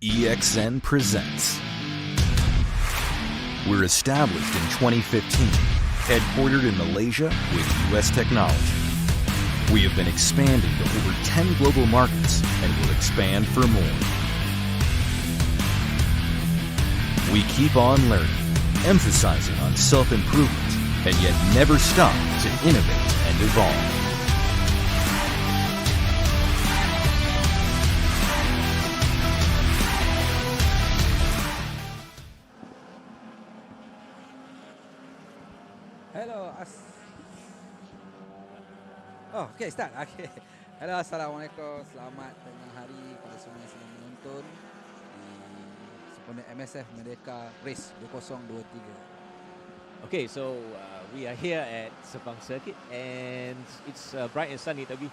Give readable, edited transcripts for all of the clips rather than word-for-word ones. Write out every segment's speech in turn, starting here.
EXN presents. We're established in 2015, headquartered in Malaysia with US technology. We have been expanding to over 10 global markets and will expand for more. We keep on learning, emphasizing on self-improvement, and yet never stop to innovate and evolve. Okay, start. Okay. Hello, Assalamualaikum. Selamat tengah hari kepada semua yang sedang menonton di sempena MSF Merdeka Race 2023. Okay, so we are here at Sepang Circuit and it's bright and sunny. Tapi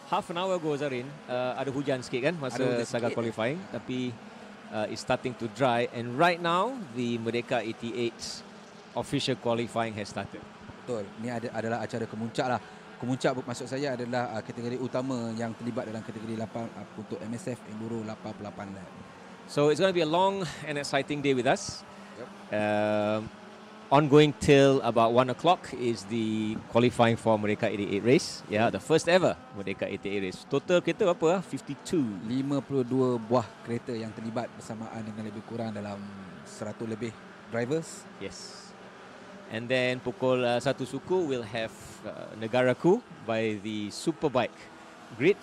half an hour ago, Zarin, ada hujan sikit kan masa Saga qualifying. Tapi it's starting to dry and right now the Merdeka 88 official qualifying has started. Betul. Ini adalah acara kemuncak lah. Kemuncak maksud saya adalah kategori utama yang terlibat dalam kategori 8 untuk MSF Enduro 88 lap. So it's going to be a long and exciting day with us. Yep. Ongoing till about 1 o'clock is the qualifying for Merdeka 88 race. Yeah, the first ever Merdeka 88 race. Total kereta berapa? 52 buah kereta yang terlibat bersamaan dengan lebih kurang dalam 100 lebih drivers. Yes. And then pukul 1 suku we'll have Negaraku by the Superbike grid.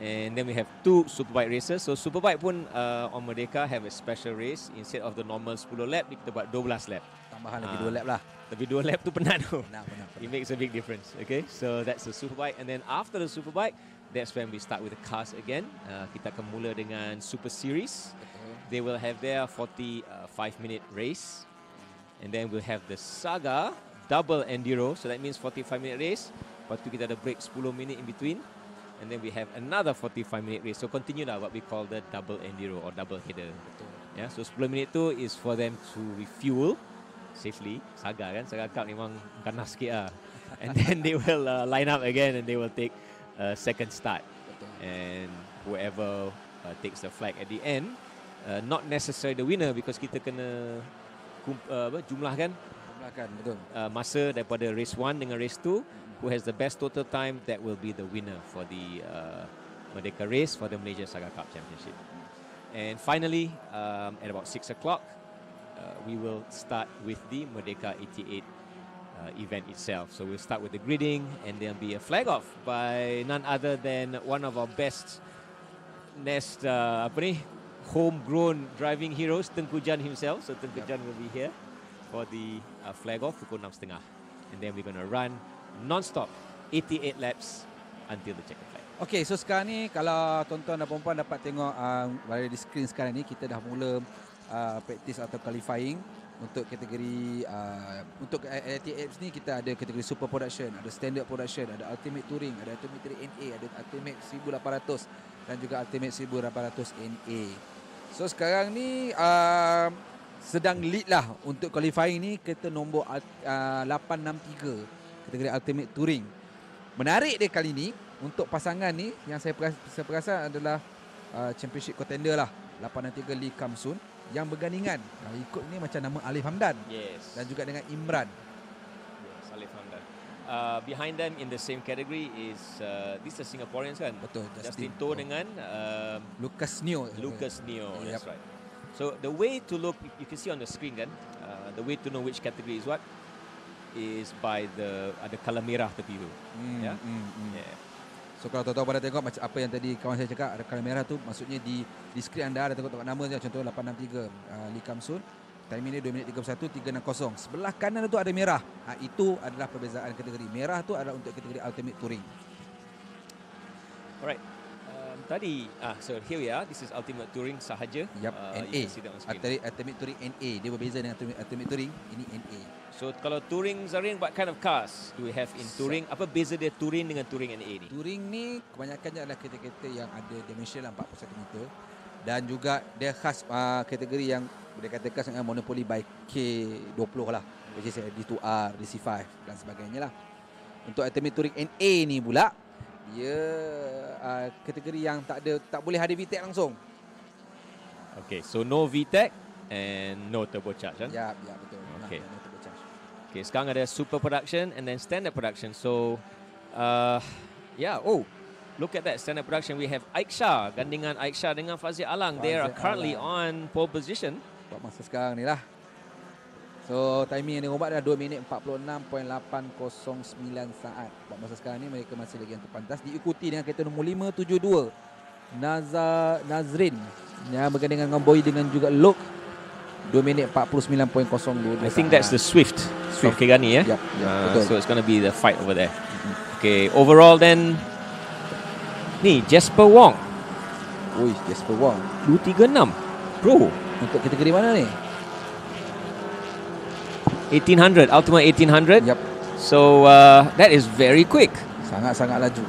And then we have 2 Superbike races. So Superbike pun on Merdeka have a special race. Instead of the normal 10 lap, kita buat 12 lap. Tambahan lagi 2 lap lah. Lebih 2 lap tu penat tu. Penat. It makes a big difference. Okay, so that's the Superbike. And then after the Superbike, that's when we start with the cars again. Kita akan mula dengan Super Series. They will have their 45-minute race. And then we'll have the Saga double Enduro. So that means 45-minute race. Lepas tu kita ada break 10 minit in between. And then we have another 45-minute race. So continue lah what we call the double Enduro or double header. Yeah, so 10 minit tu is for them to refuel safely. Saga kan, Saga Cup memang ganas sikit lah. And then they will line up again and they will take a second start. And whoever takes the flag at the end, not necessarily the winner because kita kena jumlahkan betul. Masa daripada race 1 dengan race 2. Who has the best total time, that will be the winner for the Merdeka race for the Malaysia Saga Cup Championship. And finally, at about 6 o'clock, we will start with the Merdeka 88 event itself. So we'll start with the gridding and there'll be a flag off by none other than one of our best homegrown driving heroes, Tengku Jan himself. So Tengku Jan will be here for the flag off pukul 6.30. And then we're going to run non-stop 88 laps until the checkered flag. Okay, so sekarang ni kalau tuan-tuan dan puan-puan dapat tengok di screen sekarang ni, kita dah mula practice atau qualifying untuk kategori untuk 88 ni. Kita ada kategori Super Production, ada Standard Production, ada Ultimate Touring, ada Ultimate Touring NA, ada Ultimate 1800 dan juga Ultimate 1800 NA. So sekarang ni sedang lead lah untuk qualifying ni kereta nombor 863 kategori Ultimate Touring. Menarik dia kali ni untuk pasangan ni yang saya perasan adalah championship contender lah, 863 Lee Kam Soon yang bergandingan. Kalau ikut ni macam nama Alif Hamdan. Yes. Dan juga dengan Imran. Yes, Alif Hamdan. Behind them in the same category is this is Singaporeans kan? Betul. Justin To dengan Lucas Neo. That's right. So the way to look, you can see on the screen kan, the way to know which category is what is by ada colour merah tepi tu. Yeah. So kalau tuan-tuan pada tengok macam apa yang tadi kawan saya cakap, ada colour merah tu maksudnya di skrin anda ada tengok nama dia, contoh 863 Lee Kam Soon. Time ini 2 minit 31 360. Sebelah kanan tu ada merah. Itu adalah perbezaan kategori. Merah tu adalah untuk kategori Ultimate Touring. Alright. Tadi, so here we are. This is Ultimate Touring sahaja. Yep, NA. Ultimate Touring NA. Dia berbeza dengan Ultimate Touring. Ini NA. So kalau Touring, Zarin, what kind of cars do we have in Touring? Apa beza dia Touring dengan Touring NA ni? Touring ni kebanyakannya adalah kereta-kereta yang ada dimension lah 41 meter. Dan juga dia khas kategori yang boleh katakan dengan monopoli by K20 lah. Which is D2R, DC5 dan sebagainya lah. Untuk Ultimate Touring NA ni pula, dia kategori yang tak boleh ada VTEC langsung. Okay, so no VTEC and no turbocharge. Huh? Ya, betul. Okay. Nah, turbocharge. Okay, sekarang ada super production and then standard production. So, look at that standard production. We have Aiksha, gandingan Aiksha dengan Fazil Alang. They are Fazil currently Alang. on pole position. Buat masa sekarang ni lah. So timing yang diubat dah 2 minit 46.809 saat. Buat masa sekarang ni mereka masih lagi yang terpantas. Diikuti dengan kereta nombor 572 Nazrin yang bergandingan dengan Boy dengan juga Luke 2 minit 49.02. I think that's the Swift. Of Kegani, Yep, betul. So it's going to be the fight over there. Okay, overall then, ni Jasper Wong. Ui, Jasper Wong 236. Bro, untuk kategori mana ni? 1800, Ultimate 1800. Yep, So that is very quick sangat-sangat laju.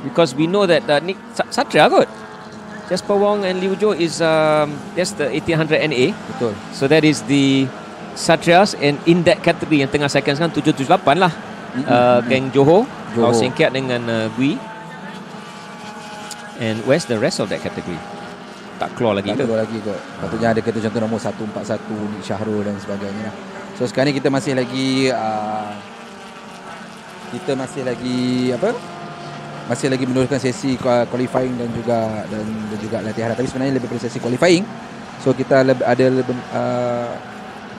because we know that Nick Satria kot. Jasper Wong and Liu Jo is that's the 1800 NA. Betul. So that is the Satrias, and in that category yang tengah second sekarang 778 lah. Geng Johor, Lau Singkiat dengan Gui. And where's the rest of that category? Tak keluar lagi Tak ke? keluar lagi kot. Patutnya ada kereta contoh nombor 141 Nik Syahrul dan sebagainya lah. So sekarang ni kita masih lagi masih lagi meneruskan sesi qualifying dan juga latihan. Tapi sebenarnya lebih pada sesi qualifying. So kita ada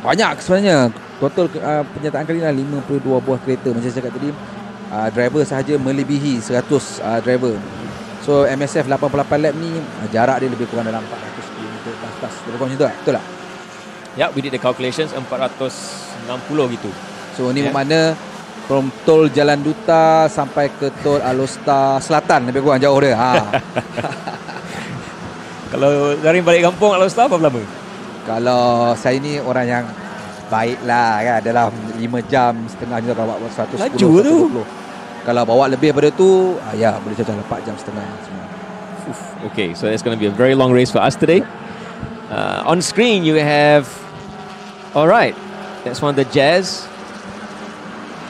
banyak sebenarnya. Total penyertaan kali ni 52 buah kereta. Macam saya cakap tadi, driver sahaja melebihi 100 driver. So MSF 88 lap ni jarak dia lebih kurang dalam 400 km atas. Lebih kurang macam tu tak? Betul tak? Yeah, we did the calculations 460 gitu. So ni bermakna from tol Jalan Duta sampai ke tol All-Stars Selatan, lebih kurang jauh dia. Kalau Zarin balik kampung All-Star berapa lama? Kalau saya ni orang yang baik lah kan, dalam 5 jam setengah je kalau bawa 110 Laju tu. 120. Kalau bawa lebih daripada tu, ya boleh cecah 4 jam setengah semua. Okay, so it's going to be a very long race for us today. On screen you have, alright, that's one of the Jazz.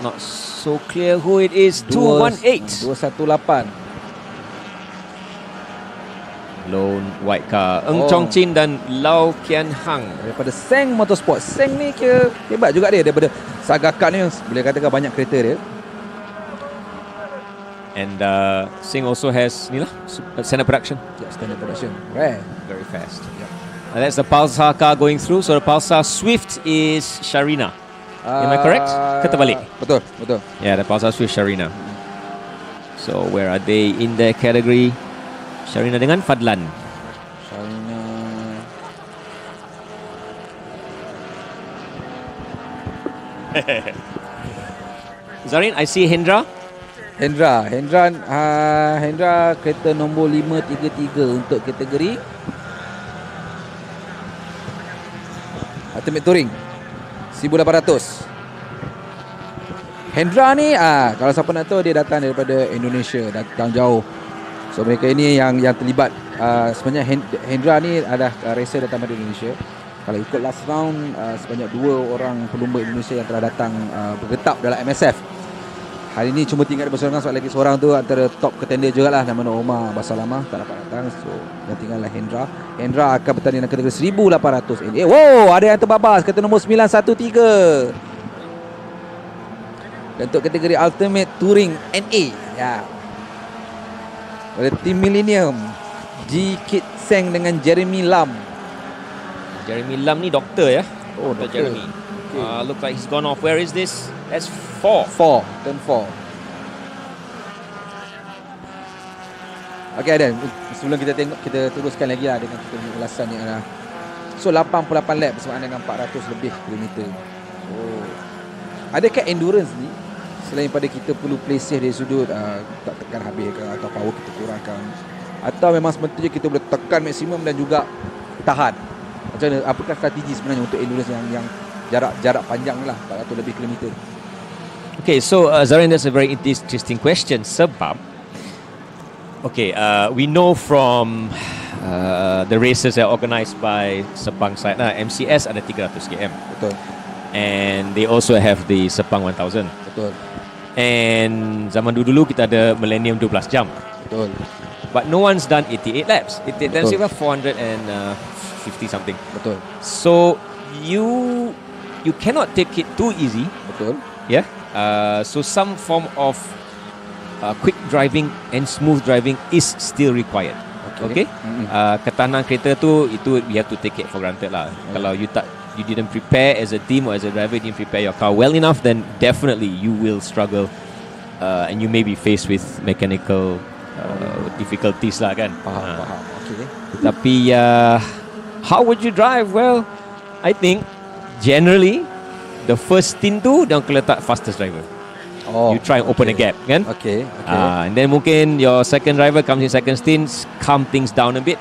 Not so clear who it is. 218. 218. Lone white car. Eng Chong Chin dan Lau Kian Hang. Daripada Seng Motorsport. Seng ni kira hebat juga dia. Daripada Saga Cup ni boleh katakan banyak kereta dia. And Sing also has ni lah, standard production. Yeah, standard production. Rare. Very fast. That's the Pulsar car going through. So the Pulsar Swift is Sharina. Am I correct? Ke terbalik? Betul. Yeah, the Pulsar Swift Sharina. So where are they in their category? Sharina dengan Fadlan. Sharina. Zarin, I see Hendra. Hendra kereta nombor 533 untuk kategori Ultimate Touring 1800. Hendra ni kalau siapa nak tahu, dia datang daripada Indonesia, datang jauh. So mereka ini yang terlibat. Sebenarnya Hendra ni adalah racer datang dari Indonesia. Kalau ikut last round, sebanyak 2 orang pelumba Indonesia yang telah datang bergetap dalam MSF. Hari ni cuma tinggal berseorangan, sebab lagi seorang tu antara top contender jugalah, nama Omar Basalamah, tak dapat datang. So yang tinggallah Hendra akan bertanding dalam kategori 1800 NA. Wow, ada yang terbabas, kereta nombor 913. Dan untuk kategori Ultimate Touring NA, ya, oleh tim Millennium, G Kit Seng dengan Jeremy Lam. Jeremy Lam ni doktor ya. Oh, Dr. doktor. Jeremy. Look like he's gone off. Where is this? That's 4. Turn 4. Okey Adan, sebelum kita tengok, kita teruskan lagi lah dengan kita punya ulasan ni adalah. So 88 lap bersamaan dengan 400 lebih kilometer. So adakah endurance ni, selain pada kita perlu play safe dari sudut tak tekan habis ke, atau power kita kurangkan, atau memang semestinya kita boleh tekan maksimum dan juga tahan? Macam mana, apakah strategi sebenarnya untuk endurance yang jarak panjang lah, 400 lebih kilometer? Okay, so Zarin, that's a very interesting question. Sebab, okay, we know from the races that are organised by Sepang side, MCS ada 300 km. Betul. And they also have the Sepang 1000. Betul. And zaman dulu kita ada Millennium 12 jam. Betul. but no one's done 88 laps. 88 laps Betul. even 450 something. Betul. So you cannot take it too easy. Betul. Yeah. So some form of quick driving and smooth driving is still required. Okay. Ketahanan kereta tu, itu we have to take it for granted lah. Kalau you didn't prepare as a team or as a driver, you didn't prepare your car well enough, then definitely you will struggle, and you may be faced with mechanical difficulties lah kan. Faham. Okay. Tapi how would you drive? Well, I think generally the first stint tu dia akan letak fastest driver. You try and open a gap kan. Okay. And then mungkin your second driver comes in second stint, calm things down a bit.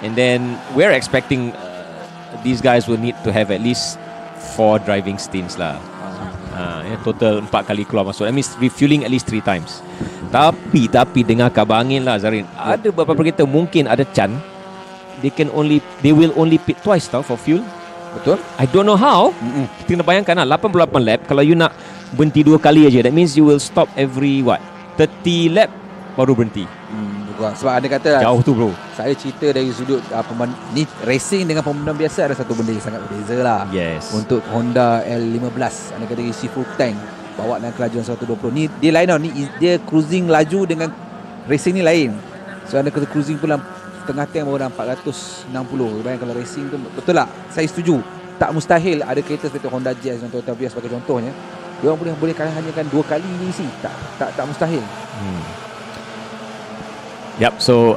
And then we're expecting these guys will need to have at least 4 driving stints lah. Total 4 kali keluar masuk. That means refueling at least 3 times. Tapi dengar kabar angin lah Zarin. Ada beberapa kereta mungkin ada chance they will only pit twice tau for fuel. Betul. I don't know how. Kita kena bayangkan lah 88 lap. Kalau you nak berhenti 2 kali aja, that means you will stop every 30 lap baru berhenti. Sebab ada kata jauh tu bro. Saya cerita dari sudut ni racing dengan pemandang biasa ada satu benda yang sangat berbeza lah. Yes. Untuk Honda L15 anda kata isi full tank bawa dengan kelajuan 120 ni dia lain tau. Ni dia cruising laju dengan racing ni lain. So anda kata cruising pula tengah tank baru dah 460. Bayangkan kalau racing tu betul tak? Saya setuju. Tak mustahil ada kereta seperti Honda Jazz dan Toyota Vios sebagai contohnya. Dia orang boleh hanya kan 2 kali ni isi. Tak mustahil. Yep, so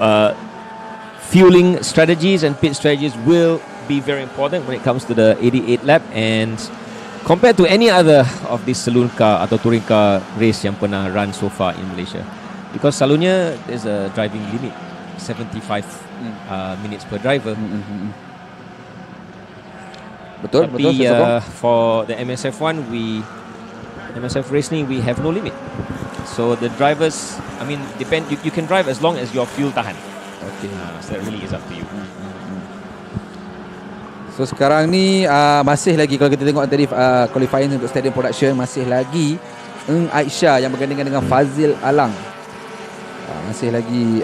fueling strategies and pit strategies will be very important when it comes to the 88 lap, and compared to any other of this saloon car atau touring car race yang pernah run so far in Malaysia, because selalunya there's a driving limit 75 minutes per driver. Betul. Tapi for the MSF one, MSF race ni we have no limit. So the drivers, I mean, you can drive as long as your fuel tahan. Okay. So that really is up to you. So sekarang ni masih lagi kalau kita tengok tadi qualifying untuk stadium production, masih lagi Aisyah yang bergandingan dengan Fazil Alang. Masih lagi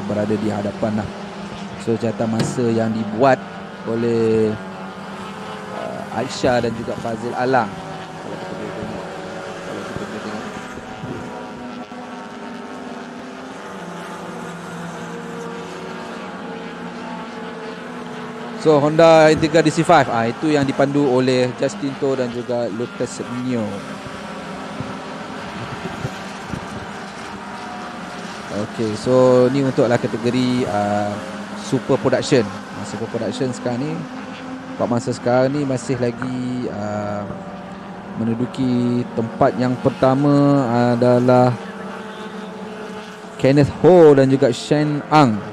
berada di hadapan lah. So catatan masa yang dibuat oleh Aisyah dan juga Fazil Alang. So Honda Integra DC5 itu yang dipandu oleh Justin To dan juga Lucas Nio. Okay, so ni untuklah kategori Super Production. Super Production sekarang ni, masa sekarang ni masih lagi menduduki tempat yang pertama adalah Kenneth Ho dan juga Shen Ang.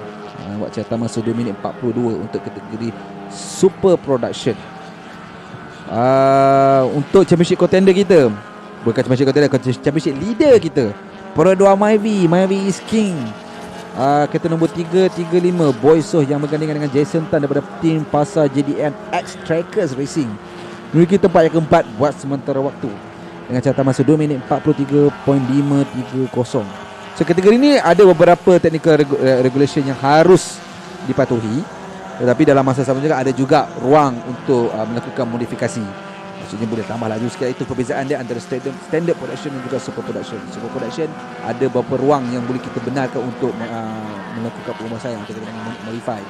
Buat catatan masa 2 minit 42 untuk kategori Super Production. Untuk championship contender kita, bukan championship contender, championship leader kita, Perodua Myvi is king. Kereta nombor 335 Boysoh yang bergandingan dengan Jason Tan daripada tim Pasar JDM X Trackers Racing memiliki tempat yang keempat buat sementara waktu dengan catatan masa 2 minit 43.530. So kategori ni ada beberapa technical regulation yang harus dipatuhi, tetapi dalam masa sama juga ada juga ruang untuk melakukan modifikasi. Maksudnya boleh tambah laju sikit. Itu perbezaan dia antara standard production dan juga super production. Super production ada beberapa ruang yang boleh kita benarkan untuk melakukan perluasan yang kita kena modify.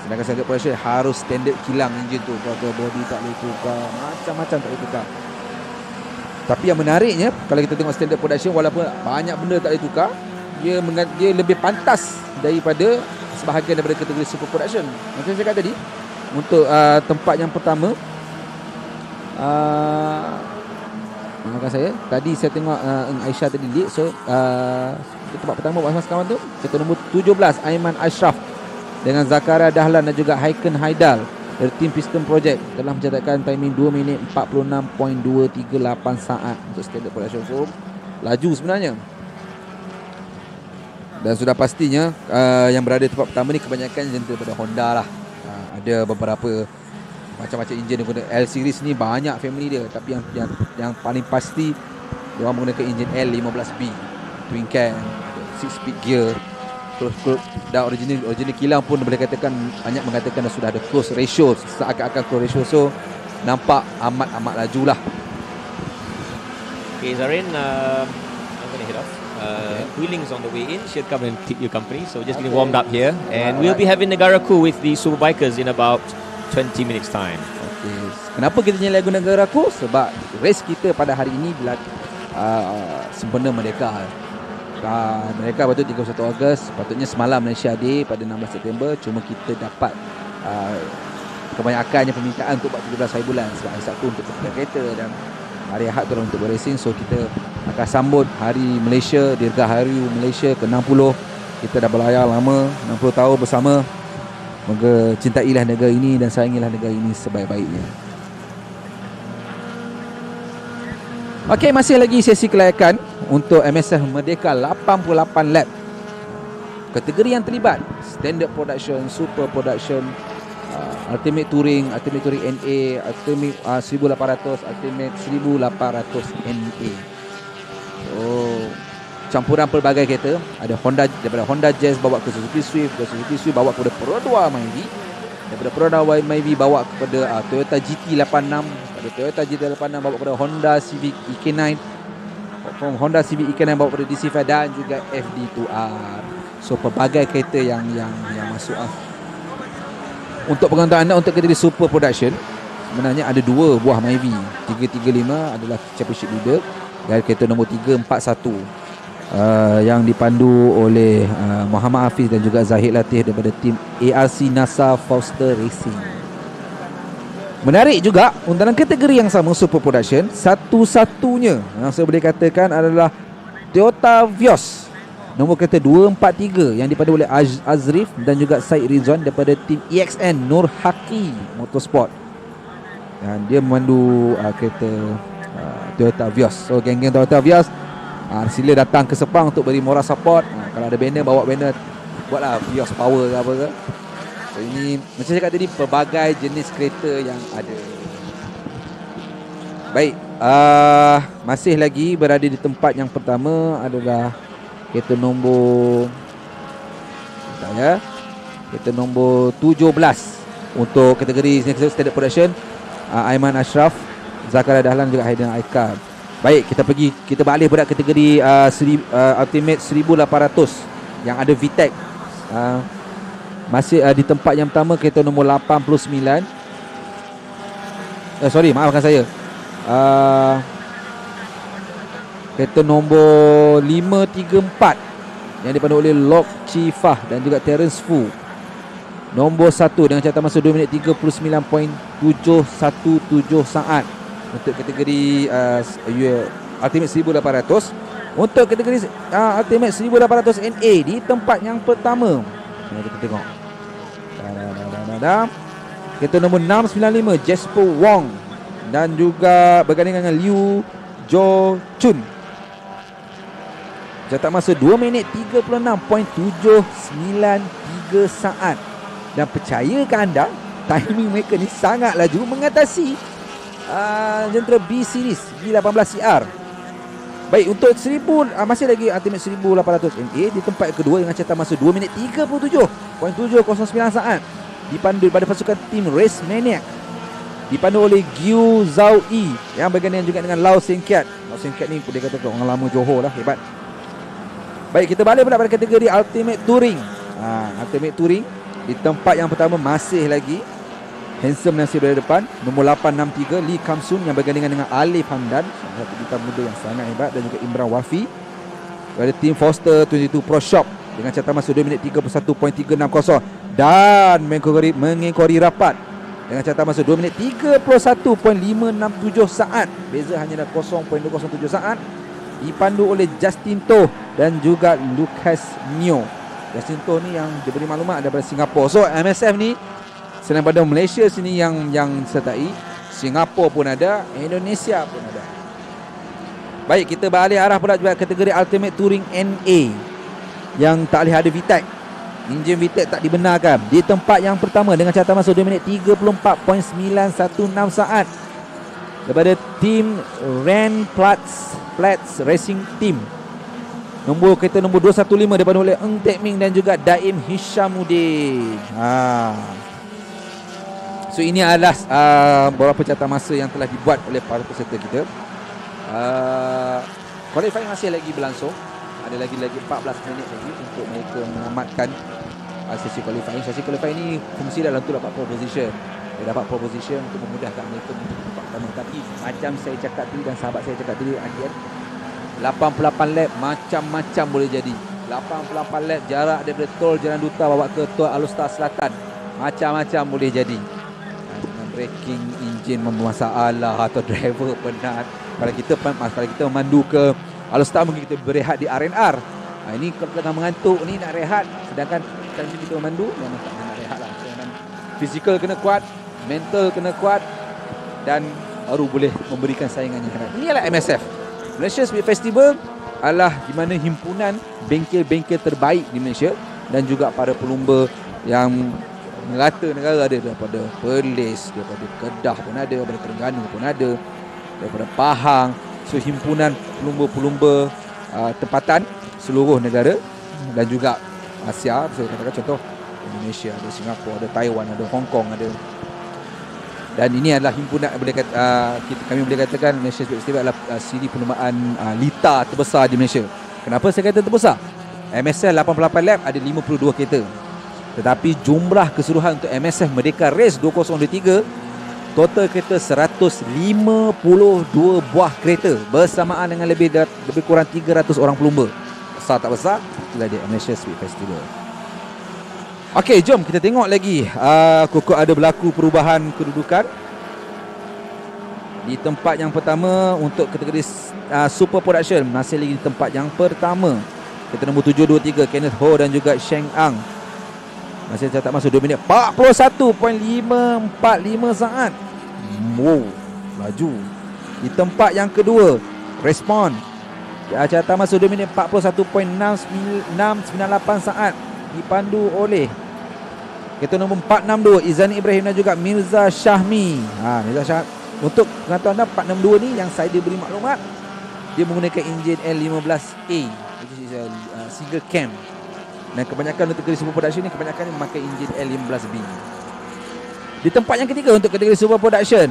Sedangkan standard production harus standard kilang enjin tu, body tak boleh tukar, macam-macam tak boleh tukar. Tapi yang menariknya, kalau kita tengok standard production, walaupun banyak benda tak boleh tukar, dia lebih pantas daripada sebahagian daripada kategori super production. Macam saya kata tadi, untuk tempat yang pertama, maafkan saya, tadi saya tengok Aisyah tadi lead. So tempat pertama buat sekarang tu, kereta nombor 17 Aiman Ashraf dengan Zakaria Dahlan dan juga Haiken Haidal dari tim Piston Project telah mencatatkan timing 2 minit 46.238 saat untuk standard production. So laju sebenarnya. Dan sudah pastinya yang berada di tempat pertama ni kebanyakan enjin daripada Honda lah. Ada beberapa macam-macam enjin yang guna L series ni, banyak family dia, tapi yang paling pasti dia orang menggunakan enjin L15B twin cam, 6 speed gear. Dan original kilang pun boleh katakan banyak mengatakan sudah ada close ratio, seakan-akan close ratio, so nampak amat laju lah. Okay, Zarin, I'm going to head off. Wheeling's on the way in. She'll come and keep you company. So we're just getting warmed up here. And we'll be having Negaraku with the Superbikers in about 20 minutes time. Okay. Kenapa kita nyanyi lagu Negaraku? Sebab race kita pada hari ini sempena Merdeka. Mereka patut 31 Ogos, patutnya semalam Malaysia Day pada 16 September, cuma kita dapat kebanyakannya permintaan untuk buat 17 hari bulan sebab hari Sabtu untuk pergi kereta dan hari Ahad tu untuk berracing. So kita akan sambut hari Malaysia, Dirgahayu Malaysia ke-60. Kita dah berlayar lama, 60 tahun bersama. Moga cintailah negara ini dan sayangilah negara ini sebaik-baiknya. Okey, masih lagi sesi kelayakan untuk MSF Merdeka 88 lap. Kategori yang terlibat Standard Production, Super Production, Ultimate Touring NA, Ultimate 1800, Ultimate 1800 NA. So campuran pelbagai kereta. Ada Honda, daripada Honda Jazz bawa ke Suzuki Swift, dari Suzuki Swift bawa kepada Pro 2 Myvi, daripada Pro 2 Myvi bawa kepada Toyota GT86, dari Toyota GT86 bawa kepada Honda Civic EK9, from Honda Civic EK9 bawa kepada DC5 dan juga FD2R. So pelbagai kereta yang masuk Untuk pengetahuan anda, untuk kategori Super Production sebenarnya ada 2 buah Myvi. 335 adalah Championship Leader dan kereta nombor 341 yang dipandu oleh Muhammad Hafiz dan juga Zahid Latif daripada tim ARC NASA Foster Racing. Menarik juga dalam kategori yang sama Super Production, satu-satunya yang saya boleh katakan adalah Toyota Vios nombor kereta 243 yang dipandu oleh Azrif dan juga Said Rizwan daripada tim EXN Nur Haki Motorsport. Dan dia memandu kereta Toyota Vios. So geng-geng Toyota Vios, sila datang ke Sepang untuk beri moral support. Kalau ada banner, bawa banner, buatlah Vios Power ke apa ke. So ini macam saya kata tadi, pelbagai jenis kereta yang ada. Baik, masih lagi berada di tempat yang pertama adalah kereta nombor kereta nombor 17 untuk kategori Standard Production, Aiman Ashraf, Zakaria Dahlan juga Haidan Aikar. Baik, kita beralih pada kategori Ultimate 1800 yang ada VTEC. Masih di tempat yang pertama kereta nombor 89. Maafkan saya. Kereta nombor 534 yang dipandu oleh Lok Chifah dan juga Terence Fu. Nombor 1 dengan catatan masa 2 minit 39.717 saat untuk kategori Ultimate 1800. Untuk kategori Ultimate 1800 NA di tempat yang pertama, kita tengok kereta nombor 695 Jasper Wong dan juga bergandingan dengan Liu Jo Chun. Catatan masa 2 minit 36.793 saat. Dan percayakah anda, timing mereka ni sangat laju mengatasi jentera B Series B18CR. Baik, untuk 1000 masih lagi Ultimate 1800 NA di tempat kedua dengan catatan masa 2 minit 37.709 saat. Dipandu pada pasukan tim Race Maniac, dipandu oleh Giu Zhao Yi yang bergandingan juga dengan Lau Seng Kiat. Lau Seng Kiat ni boleh katakan orang lama Johor lah, hebat. Baik, kita balik pada kategori Ultimate Touring. Ultimate Touring di tempat yang pertama masih lagi Handsome yang berada depan, nombor 863 Lee Kamsun yang bergandingan dengan Alif Hamdan, satu bintang muda yang sangat hebat, dan juga Imran Wafi dari tim Foster 22 Pro Shop dengan catatan masa 2 minit 31.360 dan mengekori rapat dengan catatan masa 2 minit 31.567 saat. Beza hanya 0.207 saat. Dipandu oleh Justin Toh dan juga Lucas Neo. Justin Toh ni yang diberi maklumat daripada Singapura. So MSF ni selain pada Malaysia sini yang sertai, Singapura pun ada, Indonesia pun ada. Baik, kita beralih arah pula juga kategori Ultimate Touring NA yang tak boleh ada VTEC. Enjin VTEC tak dibenarkan. Di tempat yang pertama dengan catatan masa 2 minit 34.916 saat daripada tim Ren Platts Racing Team. Kereta nombor 215 dipandu oleh Eng Tek Ming dan juga Daim Hishamuddin. So ini adalah beberapa catatan masa yang telah dibuat oleh para peserta kita. Qualifying masih lagi berlangsung. Ada lagi 14 minit lagi untuk mereka menamatkan sesi qualifying. Sesi qualifying ini fungsi dalam tu dapat pole position. Dia dapat pole position untuk memudahkan mereka untuk tempat pertama. Tapi macam saya cakap tadi dan sahabat saya cakap tadi, 88 lap macam-macam boleh jadi. 88 lap jarak daripada tol Jalan Duta bawa ke tol All-Stars Selatan, macam-macam boleh jadi. Braking enjin bermasalah atau driver penat. Kalau kita memandu ke All-Stars, mungkin kita berehat di R&R. Ini kalau tengah mengantuk ni nak rehat, sedangkan time kita memandu memang tak nak rehat lah. Fizikal kena kuat, mental kena kuat, dan baru boleh memberikan saingan yang hebat. Ini adalah MSF. Malaysia Speed Festival adalah di mana himpunan bengkel-bengkel terbaik di Malaysia dan juga para pelumba yang merata negara ada, daripada Perlis, daripada Kedah pun ada, daripada Terengganu pun ada, daripada Pahang. So himpunan pelumba-pelumba tempatan seluruh negara dan juga Asia. Saya katakan contoh Indonesia, ada Singapura, ada Taiwan, ada Hong Kong, ada. Dan ini adalah himpunan kami boleh katakan Malaysia Speed Festival adalah siri perlombaan lita terbesar di Malaysia. Kenapa saya kata terbesar? MSF 88 lap ada 52 kereta. Tetapi jumlah keseluruhan untuk MSF Merdeka Race 2023, total kereta 152 buah kereta bersamaan dengan lebih kurang 300 orang pelumba. Besar tak besar? Itulah dia Malaysia Speed Festival. Okey, jom kita tengok lagi. Kok ada berlaku perubahan kedudukan. Di tempat yang pertama untuk kategori Super Production, masih lagi di tempat yang pertama. Kereta nombor 723 Kenneth Ho dan juga Sheng Ang. Masih catat masa 2 minit 41.545 saat. Wow, laju. Di tempat yang kedua, Respon, catat masa 2 minit 41.698 saat, dipandu oleh kereta nombor 462 Izani Ibrahim dan juga Mirza Syahmi. Mirza Syahmi. Untuk pengetahuan anda, 462 ni yang saya beri maklumat, dia menggunakan enjin L15A, which is single cam. Dan kebanyakan untuk kategori Super Production ni kebanyakan memakai enjin L15B. Di tempat yang ketiga untuk kategori Super Production,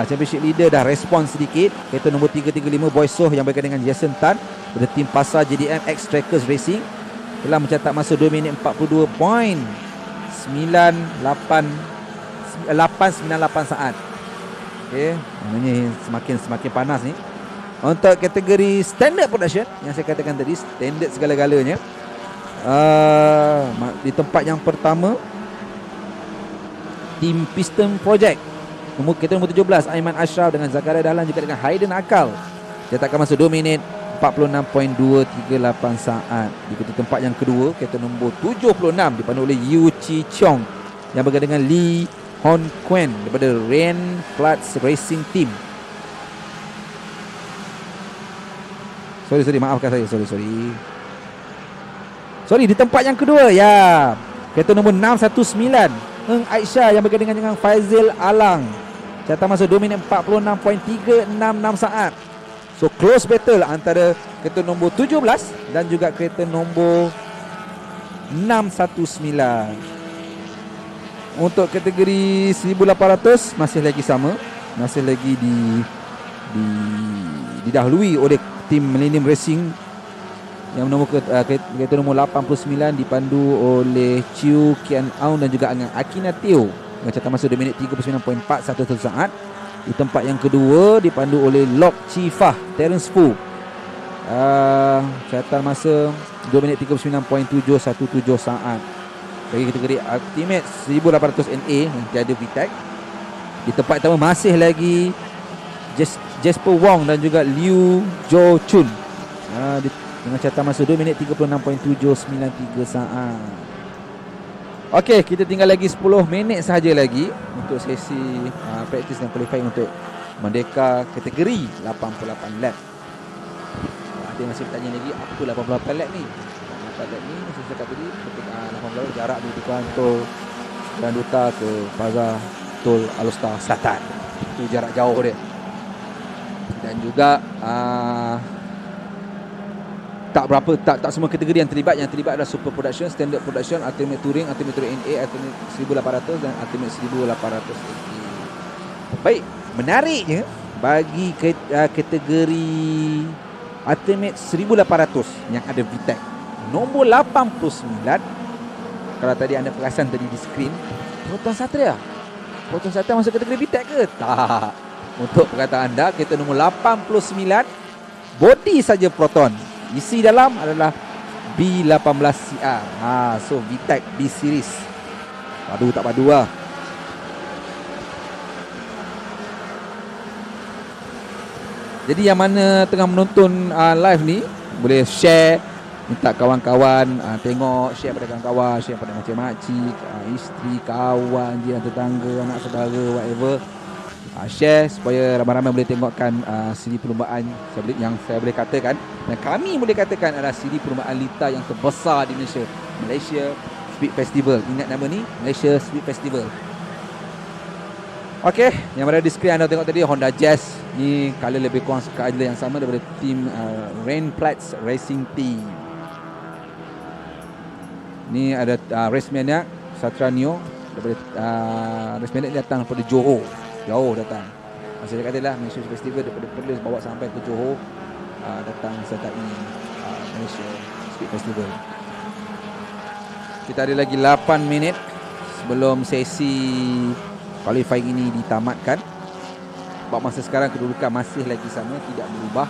Championship leader dah respon sedikit. Kereta nombor 335 Boy Soh yang berkaitan dengan Jason Tan dari tim Pasar JDM X Trackers Racing telah mencatat masa 2 minit 42.898 saat. Okey, ini semakin panas ni. Untuk kategori Standard Production yang saya katakan tadi, standard segala-galanya, di tempat yang pertama, tim Piston Project kereta nombor 17 Aiman Ashraf dengan Zakaria Dahlan juga dengan Hayden Akal catatkan masa 2 minit 46.238 saat. Di tempat yang kedua, kereta nombor 76 dipandu oleh Yu Chi Chong yang bergabung dengan Lee Hon Quen daripada Rain Floods Racing Team. Sorry, maafkan saya. Sorry, di tempat yang kedua, ya, kereta nombor 619 Eng Aisyah yang bergabung dengan Faizil Alang. Catat masa 2 minit 46.366 saat. So close battle antara kereta nombor 17 dan juga kereta nombor 619. Untuk kategori 1800 masih lagi sama, masih lagi didahului oleh tim Millennium Racing yang nombor kereta nombor 89 dipandu oleh Chiu Kian Aun dan juga dengan Akina Teo dengan catatan masa 2 minit 39.411 saat. Di tempat yang kedua dipandu oleh Lok Chifah Terence Fu, catatan masa 2 minit 39.717 saat. Bagi kategori Ultimate 1800 NA yang tiada VTEC, di tempat pertama masih lagi Jasper Wong dan juga Liu Jo Chun dengan catatan masa 2 minit 36.793 saat. Okey, kita tinggal lagi 10 minit sahaja lagi untuk sesi praktis dan qualifying untuk Merdeka kategori 88 lap. Ada yang masih bertanya lagi, apa 88 lap ni? 88 lap ni saya cakap tadi, 88 lap jarak dari Dukuan Tol Jalan Duta ke Pasar Tol All-Stars Selatan. Itu jarak jauh dia. Dan juga tak semua kategori yang terlibat. Yang terlibat adalah Super Production, Standard Production, Ultimate Touring, Ultimate Touring NA, Ultimate 1800 dan Ultimate 1800 NA. Baik, menariknya bagi kategori Ultimate 1800 yang ada VTEC nombor 89, kalau tadi anda perasan tadi di skrin, Proton Satria masuk kategori VTEC ke? Tak. Untuk perkataan anda, kereta nombor 89 body saja Proton, isi dalam adalah B18CR. So VTEC B series. Padu tak padu lah. Jadi yang mana tengah menonton live ni, boleh share, minta kawan-kawan tengok, share pada kawan-kawan, share pada makcik-makcik, isteri, kawan, jiran tetangga, anak saudara, whatever. Share supaya ramai-ramai boleh tengokkan siri perlombaan yang saya boleh katakan, dan kami boleh katakan adalah siri perlombaan lita yang terbesar di Malaysia, Malaysia Speed Festival. Ingat nama ni, Malaysia Speed Festival. Okey, yang berada di skrin anda tengok tadi Honda Jazz ni, color lebih kurang color yang sama daripada tim Rainplats Racing Team. Ni ada Race Maniac Satra Neo daripada Race Maniac datang daripada Johor. Jauh datang. Saya kata lah, Malaysia Festival daripada Perlis bawa sampai ke Johor, datang sertai Malaysia Speed Festival. Kita ada lagi 8 minit sebelum sesi qualifying ini ditamatkan. Sebab masa sekarang kedudukan masih lagi sama, tidak berubah.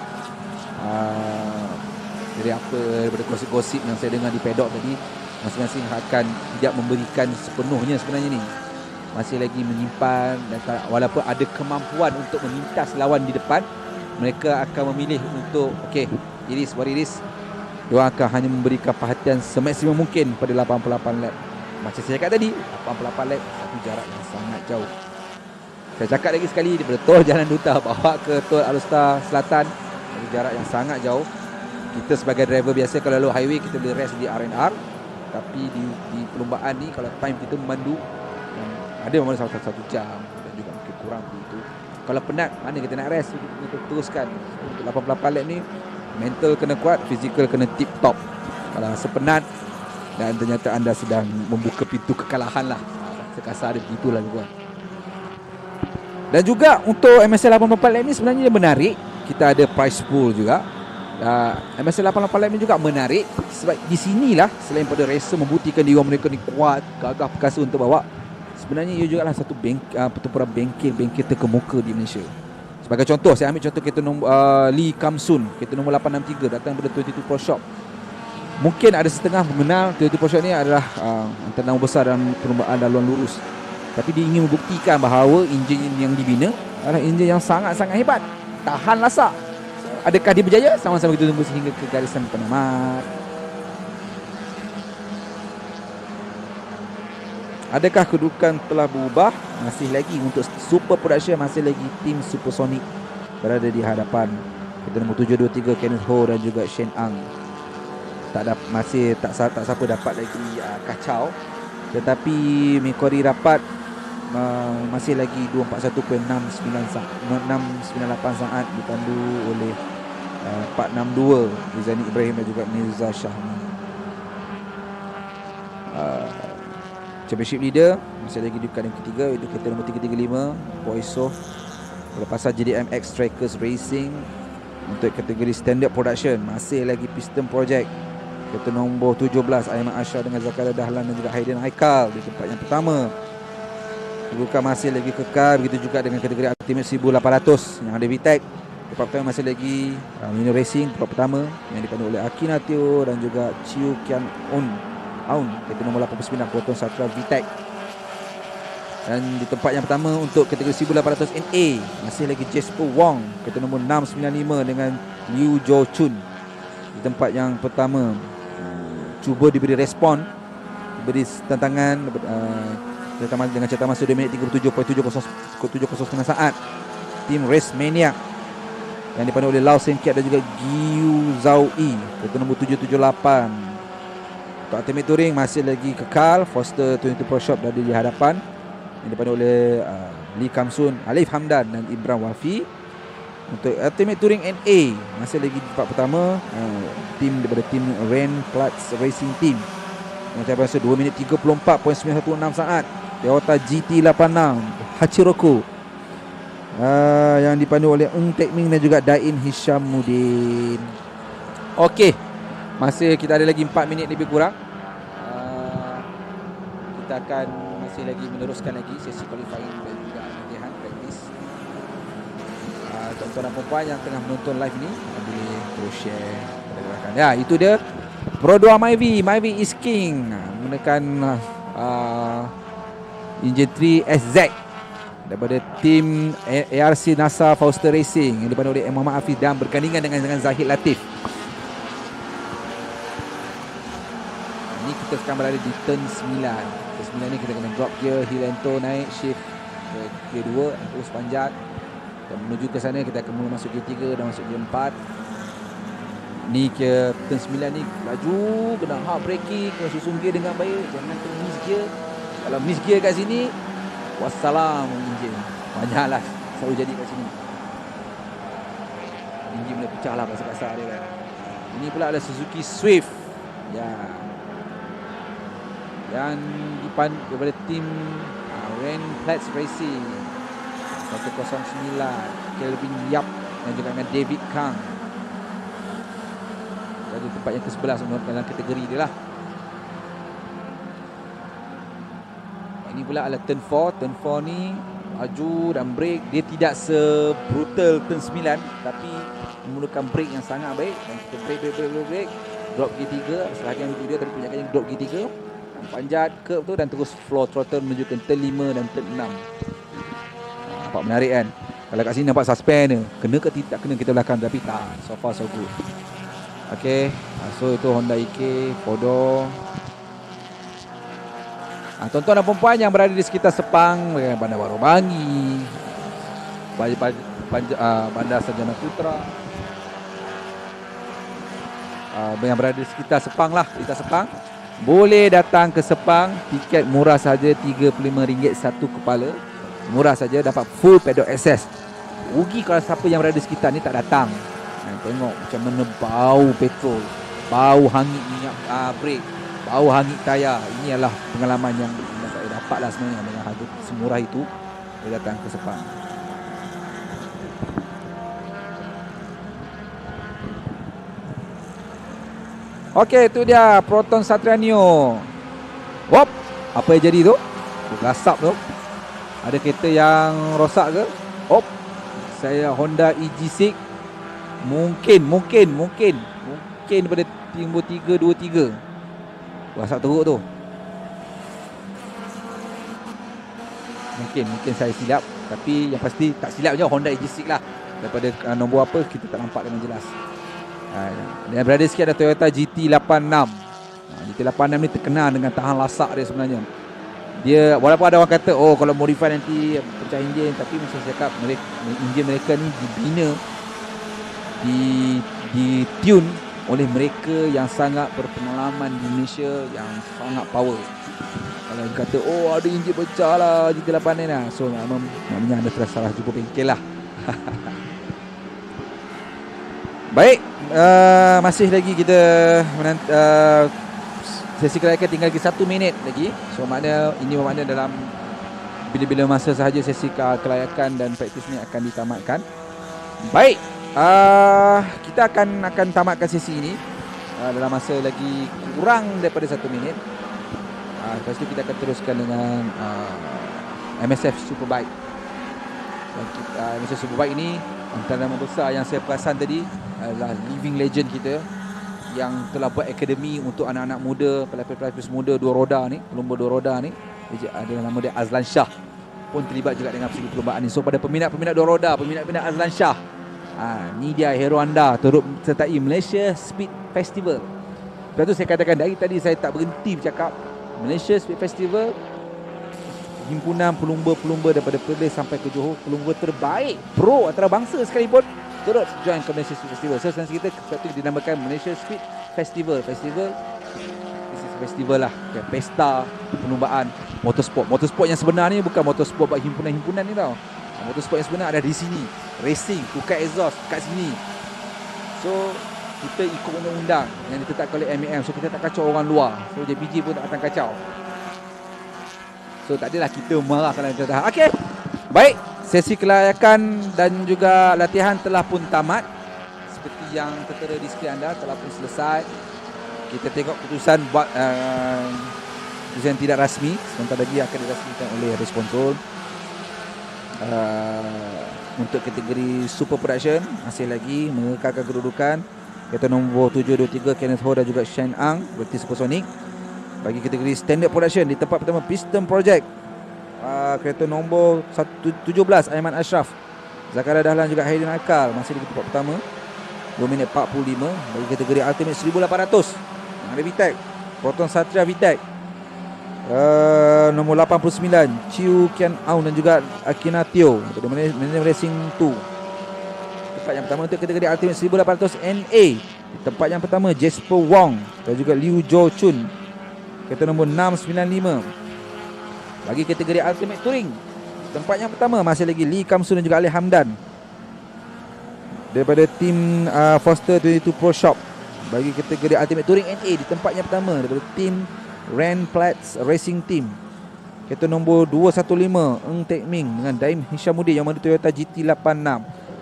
Dari apa, daripada gosip-gosip yang saya dengar di Paddock tadi, masing-masing akan tidak memberikan sepenuhnya sebenarnya ni. Masih lagi menyimpan, dan walaupun ada kemampuan untuk memintas lawan di depan, mereka akan memilih untuk iris what iris. Diorang akan hanya memberikan perhatian semaksimum mungkin pada 88 lap. Macam saya cakap tadi, 88 lap, satu jarak yang sangat jauh. Saya cakap lagi sekali, daripada Tol Jalan Duta bawa ke Tol All-Stars Selatan, satu jarak yang sangat jauh. Kita sebagai driver biasa, kalau lalu highway kita boleh rest di R&R, tapi di perlombaan ni kalau time kita memandu, ada memang satu jam dan juga mungkin kurang begitu. Kalau penat, mana kita nak rest, kita teruskan. Untuk 88 lap ni, mental kena kuat, fizikal kena tip top. Kalau sepenat dan ternyata anda sedang membuka pintu kekalahan lah, sekasar dia begitulah tuan. Dan juga untuk MSF 88 lap ni sebenarnya dia menarik. Kita ada prize pool juga. MSF 88 lap ni juga menarik sebab di sinilah selain pada racer membuktikan diri mereka ni kuat, gagah perkasa untuk bawa, sebenarnya ia juga lah satu pertempuran bengkel terkemuka di Malaysia. Sebagai contoh, saya ambil contoh kereta nombor Lee Kamsun, kereta nombor 863 datang daripada 22 Pro Shop. Mungkin ada setengah mengenal 22 Pro Shop ni adalah antara nama besar dalam perlombaan laluan lurus. Tapi dia ingin membuktikan bahawa enjin yang dibina adalah enjin yang sangat-sangat hebat, tahan lasak. Adakah dia berjaya? Sama-sama kita tunggu sehingga ke garisan penamat. Adakah kedudukan telah berubah? Masih lagi untuk Super Production, masih lagi tim Supersonic berada di hadapan. Kita nombor 723 Kenneth Ho dan juga Shen Ang. Masih tak siapa dapat lagi kacau. Tetapi Mikori rapat masih lagi 241.698 saat dipandu oleh 462 Rizani Ibrahim dan juga Mirza Syahmi. Championship leader masih lagi di keadaan ketiga, itu kereta nombor 335 Boysof pelepasan JDMX Strikers Racing. Untuk kategori Standard Production masih lagi Piston Project, kereta nombor 17 Aiman Asyar dengan Zakaria Dahlan dan juga Haiden Haikal di tempat yang pertama. Kedudukan masih lagi kekal, begitu juga dengan kategori Ultimate 1800 yang ada VTEC. Tempat pertama masih lagi Mino Racing, tempat pertama yang dipandu oleh Akinatio dan juga Chiu Kian Aun, kereta nombor 89 Proton Satra VTEC. Dan di tempat yang pertama untuk kategori 1800 NA masih lagi Jasper Wong, kereta nombor 695 dengan Liu Jo Chun. Di tempat yang pertama cuba diberi respon, diberi tantangan dengan catatan masa 2 minit 37.709 saat. Tim Race Maniac yang dipandu oleh Lau Sen Kiat dan juga Giu Zhao Yi, kereta nombor 778. Untuk Ultimate Touring masih lagi kekal, Foster 22 Pro Shop berada di hadapan yang dipandu oleh Lee Kamsun, Alif Hamdan dan Ibrahim Wafi. untuk Ultimate Touring NA masih lagi di part pertama. Tim daripada tim Ren Platts Racing Team mencapai masa 2 minit 34.916 saat. Toyota GT86 Hachiroko yang dipandu oleh Eng Tek Ming dan juga Dain Hishamuddin. Okey, masih kita ada lagi 4 minit lebih kurang. Kita akan masih lagi meneruskan lagi sesi qualifying dan juga latihan praktis. Tuan-tuan dan puan yang tengah menonton live ni boleh terus share pada gerakan. Ya, itu dia Pro 2 Myvi is King menekan Engine 3 SZ daripada tim ARC NASA Foster Racing yang dipandu oleh Muhammad Hafiz dan bergandingan dengan Zahid Latif. Ini kita sekarang berada di turn 9. Turn 9 ni kita kena drop gear, heel and toe, naik shift ke gear 2 dan terus panjat. Dan menuju ke sana kita akan mula masuk gear 3 dan masuk gear 4. Ni ke turn 9 ni laju, kena hard braking, kena susun gear dengan baik, jangan miss gear. Kalau miss gear kat sini, wassalam enjin. Banyaklah selalu jadi kat sini. Enjin boleh pecah lah kasar-kasar dia kan. Ini pula ada Suzuki Swift. Ya. Yang dipandu daripada tim Ren Platts Racing 109 Kelvin Yap dan juga dengan David Kang. Ada tempat yang ke-11 dalam kategori dia lah. Ini pula adalah turn 4. Turn 4 ni laju dan brake. Dia tidak se-brutal turn 9 tapi memerlukan brake yang sangat baik. Dan kita brake. Drop gear 3. Selagi yang dia tadi punya kali drop gear 3. Panjat curve tu dan terus floor throttle menuju ke turn 5 dan turn 6. Nampak menarik kan? Kalau kat sini nampak suspend dia. Kena ke tidak kena kita belakang, tapi tak. So far so good. Okay, so itu Honda EK, Podo. Tuan-tuan dan puan yang berada di sekitar Sepang, Bandar Baru Bangi, Bandar Sarjana Putra, yang berada di sekitar Sepang lah, boleh datang ke Sepang. Tiket murah saja, RM35 satu kepala. Murah saja, dapat full paddock access. Rugi kalau siapa yang berada di sekitar ni tak datang. Tengok macam mana bau petrol, bau hangit minyak brake, bau hangit tayar. Ini adalah pengalaman yang saya dapatlah sebenarnya dengan harga semurah itu. Saya datang ke Sepang. Okey, itu dia Proton Satrianio. Wop, apa yang jadi tu? Gasap tu. Ada kereta yang rosak ke? Hop, saya Honda EG6. Mungkin daripada timbul 323. Wasap teruk tu. Mungkin saya silap, tapi yang pasti tak silap je Honda EG6 lah. Daripada nombor apa kita tak nampak dengan jelas. Dan berada sikit ada Toyota GT86. GT86 ni terkenal dengan tahan lasak dia sebenarnya. Dia walaupun ada orang kata kalau modify nanti pecah enjin, tapi macam saya cakap enjin mereka ni dibina, di tune oleh mereka yang sangat berpengalaman di Malaysia, yang sangat power. Kalau kata ada enjin pecah lah GT8 ni lah, so maknanya anda telah salah jumpa bengkel lah. Baik, masih lagi kita sesi kelayakan tinggal lagi 1 minit lagi. So ini bermakna dalam bila-bila masa sahaja sesi kelayakan dan praktis ni akan ditamatkan. Baik, kita akan tamatkan sesi ini dalam masa lagi kurang daripada 1 minit. Lepas tu kita akan teruskan dengan MSF Superbike. MSF Superbike ini antara nama besar yang saya perasan tadi adalah living legend kita yang telah buat akademi untuk anak-anak muda, pelapis-pelapis muda dua roda ni, pelumba dua roda ni. Ada nama dia Azlan Shah, pun terlibat juga dengan perlumbaan ni. So pada peminat-peminat dua roda, peminat-peminat Azlan Shah, ni dia hero anda, turut sertai Malaysia Speed Festival. Lepas tu saya katakan dari tadi saya tak berhenti bercakap, Malaysia Speed Festival, himpunan pelumba-pelumba daripada Perlis sampai ke Johor, pelumba terbaik pro antarabangsa sekalipun turut join ke Malaysia Speed Festival. So sekarang kita satu dinamakan Malaysia Speed Festival. Festival lah, pesta perlumbaan motorsport. Motorsport yang sebenar ni bukan motorsport buat himpunan-himpunan ni tau. Motorsport yang sebenar ada di sini. Racing, tukar exhaust kat sini. So kita ikut undang-undang yang ditetapkan oleh MAM. So kita tak kacau orang luar. So JPG pun tak akan kacau. So tak adalah kita marah kalau kita tahan. Okey. Baik, sesi kelayakan dan juga latihan telah pun tamat. Seperti yang tertera di skrin anda, telah pun selesai. Kita tengok keputusan buat keputusan tidak rasmi. Sebentar lagi akan dirasmikan oleh race control. Untuk kategori Super Production masih lagi mengekalkan kedudukan kereta nombor 723 Kenneth Ho dan juga Shane Ang berarti Supersonic. Bagi kategori Standard Production di tempat pertama Piston Project, kereta nombor 17 Aiman Ashraf, Zakaria Dahlan juga Haydin Akal masih di tempat pertama 2 minit 45. Bagi kategori Ultimate 1800 yang ada VTEC, Proton Satria VTEC, nombor 89 Chiu Kian Aun dan juga Akina Teo untuk Malaysian Racing 2. Tempat yang pertama untuk kategori Ultimate 1800 NA, di tempat yang pertama Jasper Wong dan juga Liu Jo Chun, kereta nombor 695. Bagi kategori Ultimate Touring, tempat yang pertama masih lagi Lee Kam Soon dan juga Ali Hamdan daripada tim Foster 22 Pro Shop. Bagi kategori Ultimate Touring NA, di tempat yang pertama daripada tim Ren Platts Racing Team, kereta nombor 215 Eng Tek Ming dengan Daim Hishamuddin yang mana Toyota GT86.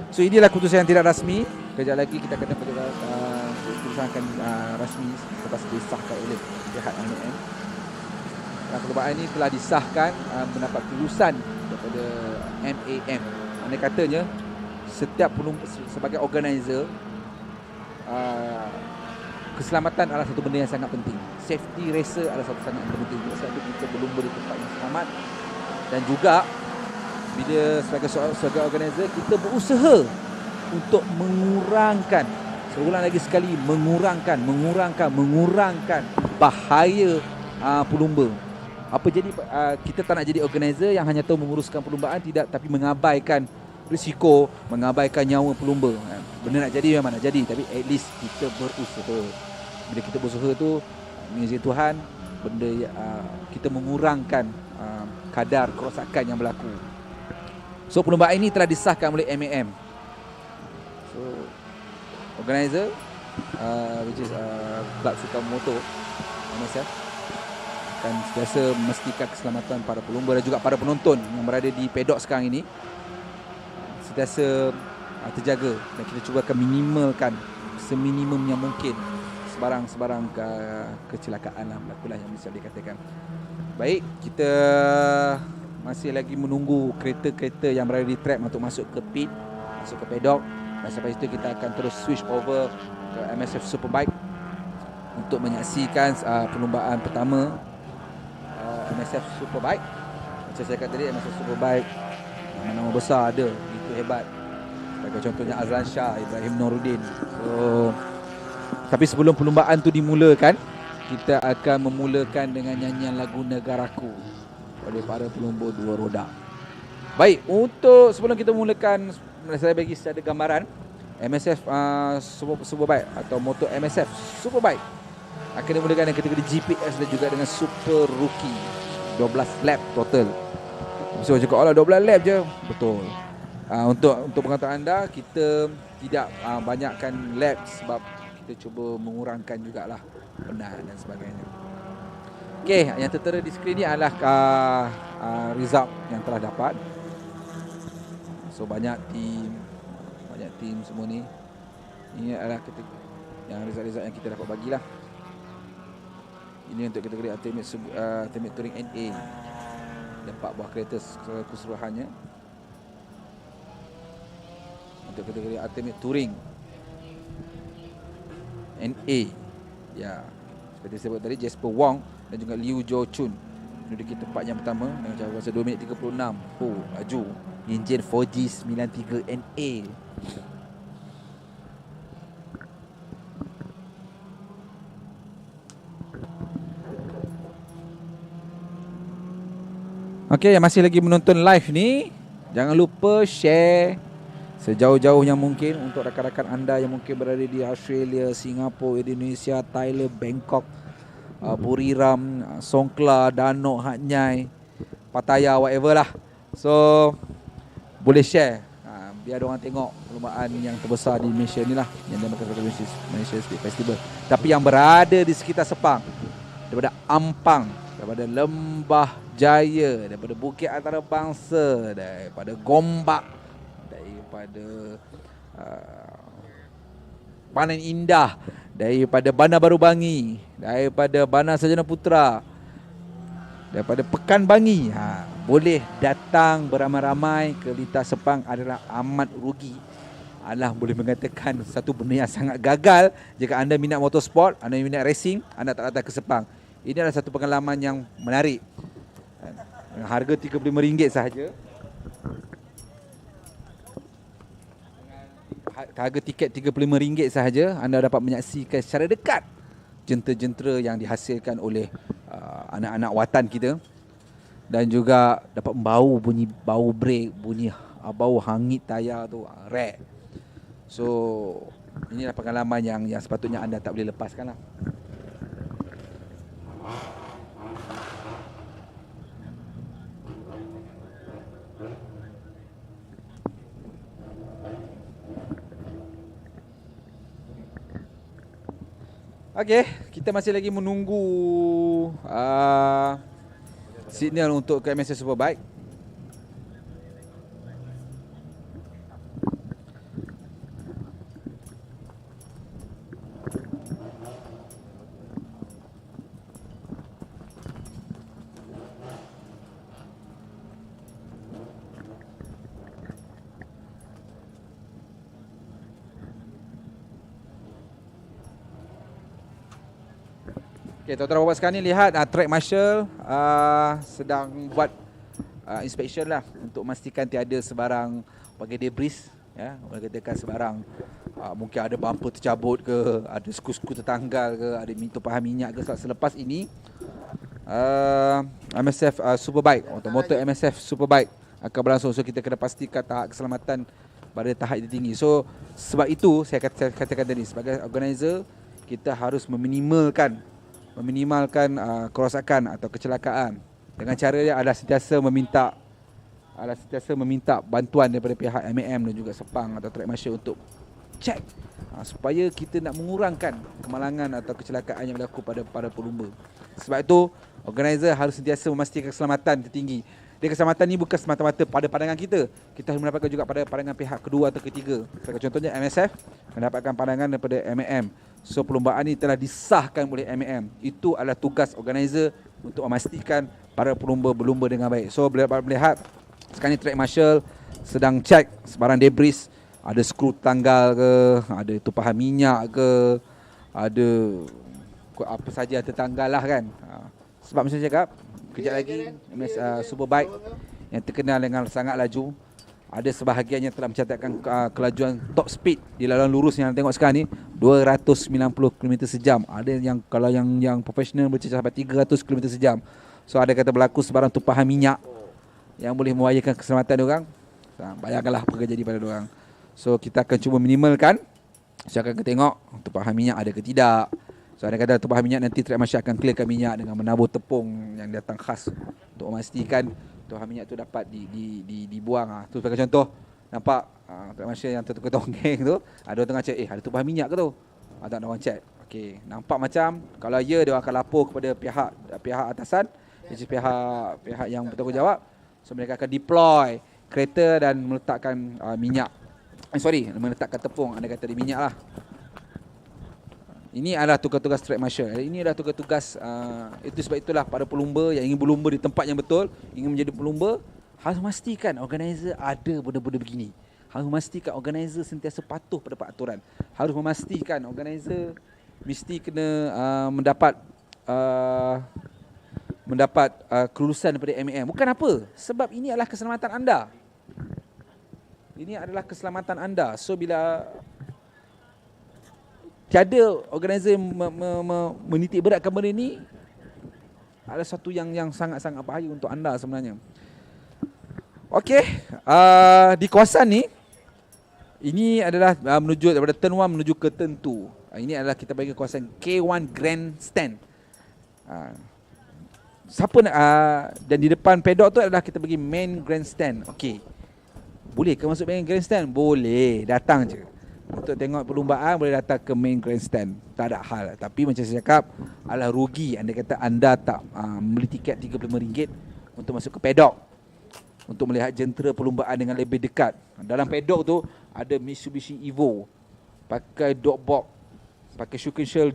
So inilah keputusan yang tidak rasmi. Kejap lagi kita akan dapat keputusan akan rasmi lepas disahkan oleh pihak MAM. Perlombaan ini telah disahkan mendapat kelulusan daripada MAM. Mana katanya setiap sebagai organizer, keselamatan adalah satu benda yang sangat penting. Safety racer adalah satu sangat penting. Sebab itu kita berlumba di tempat yang selamat. Dan juga bila sebagai organizer kita berusaha untuk mengurangkan, saya ulang lagi sekali, mengurangkan bahaya pelumba. Apa jadi kita tak nak jadi organizer yang hanya tahu menguruskan perlumbaan, tidak, tapi mengabaikan risiko, mengabaikan nyawa pelumba. Benda nak jadi memang nak jadi, tapi at least kita berusaha. Bila kita berusaha tu, mengizinkan Tuhan, benda kita mengurangkan kadar kerosakan yang berlaku. So perlombaan ini telah disahkan oleh MAM. So organizer which is Club Sukan Motor MSF akan sentiasa memastikan keselamatan para pelumba dan juga para penonton yang berada di paddock sekarang ini sentiasa terjaga, dan kita cuba akan minimalkan seminimum yang mungkin sebarang kecelakaan lah berlakulah yang bisa dikatakan. Baik, kita masih lagi menunggu kereta-kereta yang berada di track untuk masuk ke pit, masuk ke paddock, dan sampai itu kita akan terus switch over ke MSF Superbike untuk menyaksikan perlombaan pertama MSF Superbike. Macam saya kata tadi, MSF Superbike nama-nama besar ada, itu hebat. Sebagai contohnya Azlan Shah, Ibrahim Noruddin. So, tapi sebelum perlombaan tu dimulakan, kita akan memulakan dengan nyanyian lagu Negaraku oleh para pelumba dua roda. Baik, untuk sebelum kita mulakan, saya bagi secara gambaran MSF Superbike atau MotoMSF Superbike akan dimulakan dengan kategori GPX dan juga dengan Super Rookie. 12 lap total. So cakap Allah 12 lap je. Betul. Untuk pengetahuan anda, kita tidak banyakkan lap sebab kita cuba mengurangkan jugalah penat dan sebagainya. Okey, yang tertera di skrin ni adalah result yang telah dapat. So banyak tim semua ni. Ini adalah yang result-result yang kita dapat bagilah. Ini untuk kategori Ultimate Touring NA. Ada 4 buah kereta keseluruhannya. Untuk kategori Ultimate Touring NA, ya, seperti saya sebut tadi, Jasper Wong dan juga Liu Jo Chun menduduki tempat yang pertama dengan cara masa 2 minit 36. Oh, laju. Enjin 4G93 NA. Okey, yang masih lagi menonton live ni, jangan lupa share sejauh-jauh yang mungkin untuk rakan-rakan anda yang mungkin berada di Australia, Singapura, Indonesia, Thailand, Bangkok, Buriram, Songkla, Danok, Hat Nyai, Pattaya, whatever lah. So boleh share. Biar orang tengok perlombaan yang terbesar di Malaysia ni lah, yang dinamakan Malaysia Speed Festival. Tapi yang berada di sekitar Sepang, daripada Ampang, daripada Lembah Jaya, daripada Bukit Antarabangsa, daripada Gombak, daripada Panen Indah, daripada Bandar Baru Bangi, daripada Bandar Sarjana Putra, daripada Pekanbangi, boleh datang beramai-ramai ke lintas Sepang. Adalah amat rugi. Adalah boleh mengatakan satu benda yang sangat gagal jika anda minat motorsport, anda minat racing, anda tak datang ke Sepang. Ini adalah satu pengalaman yang menarik. Harga RM35 sahaja. Harga tiket RM35 sahaja, anda dapat menyaksikan secara dekat jentera-jentera yang dihasilkan oleh anak-anak watan kita. Dan juga dapat bunyi bau brake, bunyi bau hangit tayar tu rare. So inilah pengalaman yang sepatutnya anda tak boleh lepaskan lah. Okey, kita masih lagi menunggu signal untuk ke MSS Superbike. Okay, tuan-tuan dan puan sekalian, ni lihat track marshal sedang buat inspection lah untuk memastikan tiada sebarang bagi debris, ya, boleh katakan sebarang mungkin ada bumper tercabut ke, ada skru-skru tertanggal ke, ada tumpahan minyak ke. Selepas ini MSF Superbike atau MotoMSF Superbike akan berlangsung. So kita kena pastikan tahap keselamatan pada tahap yang tinggi. So sebab itu saya katakan tadi, sebagai organizer kita harus meminimalkan kerosakan atau kecelakaan. Dengan cara dia adalah sentiasa meminta bantuan daripada pihak MAM dan juga Sepang atau track marshal untuk cek supaya kita nak mengurangkan kemalangan atau kecelakaan yang berlaku pada pelumba. Sebab itu organizer harus sentiasa memastikan keselamatan tertinggi. Dia keselamatan ni bukan semata-mata pada pandangan kita. Kita harus mendapatkan juga pada pandangan pihak kedua atau ketiga. Contohnya MSF mendapatkan pandangan daripada MAM. So perlombaan ini telah disahkan oleh MAM. Itu adalah tugas organizer untuk memastikan para pelumba berlumba dengan baik. So melihat sekarang ni track marshal sedang cek sebarang debris, ada skru tanggal ke, ada tumpahan minyak ke, ada apa saja tertanggal lah kan. Sebab macam saya cakap, kejap lagi MSF Superbike yang terkenal dengan sangat laju, ada sebahagian yang telah mencatatkan kelajuan top speed di laluan lurus yang tengok sekarang ni 290 km sejam. Ada yang kalau yang profesional bercecah sampai 300 km sejam. So ada kata berlaku sebarang tumpahan minyak yang boleh membahayakan keselamatan diorang. Bayangkanlah apa yang jadi pada diorang. So kita akan cuba minimalkan. So akan tengok tumpahan minyak ada ke tidak. So ada kata tumpahan minyak, nanti track marshal akan clearkan minyak dengan menabur tepung yang datang khas untuk memastikan tumpahan minyak tu dapat dibuang. Tu sebagai contoh, nampak track marshal yang tertukar-tongkeng tu, ada orang tengah cek, ada tumpahan minyak ke tu? Tak ada orang cek. Okey, nampak macam kalau ya, dia akan lapor kepada pihak atasan, which is pihak yang bertanggungjawab. So mereka akan deploy kereta dan meletakkan meletakkan tepung, anda kata di minyak lah. Ini adalah tugas-tugas track marshal. Ini adalah tugas-tugas itu sebab itulah para pelumba yang ingin berlumba di tempat yang betul, ingin menjadi pelumba, harus memastikan organizer ada benda-benda begini. Harus memastikan organizer sentiasa patuh pada peraturan. Harus memastikan organizer mesti kena mendapat kelulusan daripada MAM. Bukan apa, sebab ini adalah keselamatan anda. Ini adalah keselamatan anda. So bila tiada organizer menitik beratkan benda ini, adalah satu yang sangat-sangat bahaya untuk anda sebenarnya. Okey, di kawasan ni, ini adalah menuju daripada turn 1 menuju ke turn 2. Ini adalah kita bagi kawasan K1 Grandstand. Dan di depan paddock tu adalah kita bagi main grandstand. Okey. Boleh ke masuk main grandstand? Boleh, datang je. Untuk tengok perlumbaan boleh datang ke main grandstand, tak ada hal. Tapi macam saya cakap, adalah rugi anda kata anda tak beli tiket RM35 untuk masuk ke paddock, untuk melihat jentera perlumbaan dengan lebih dekat. Dalam paddock tu ada Mitsubishi Evo, pakai dog box, pakai sequential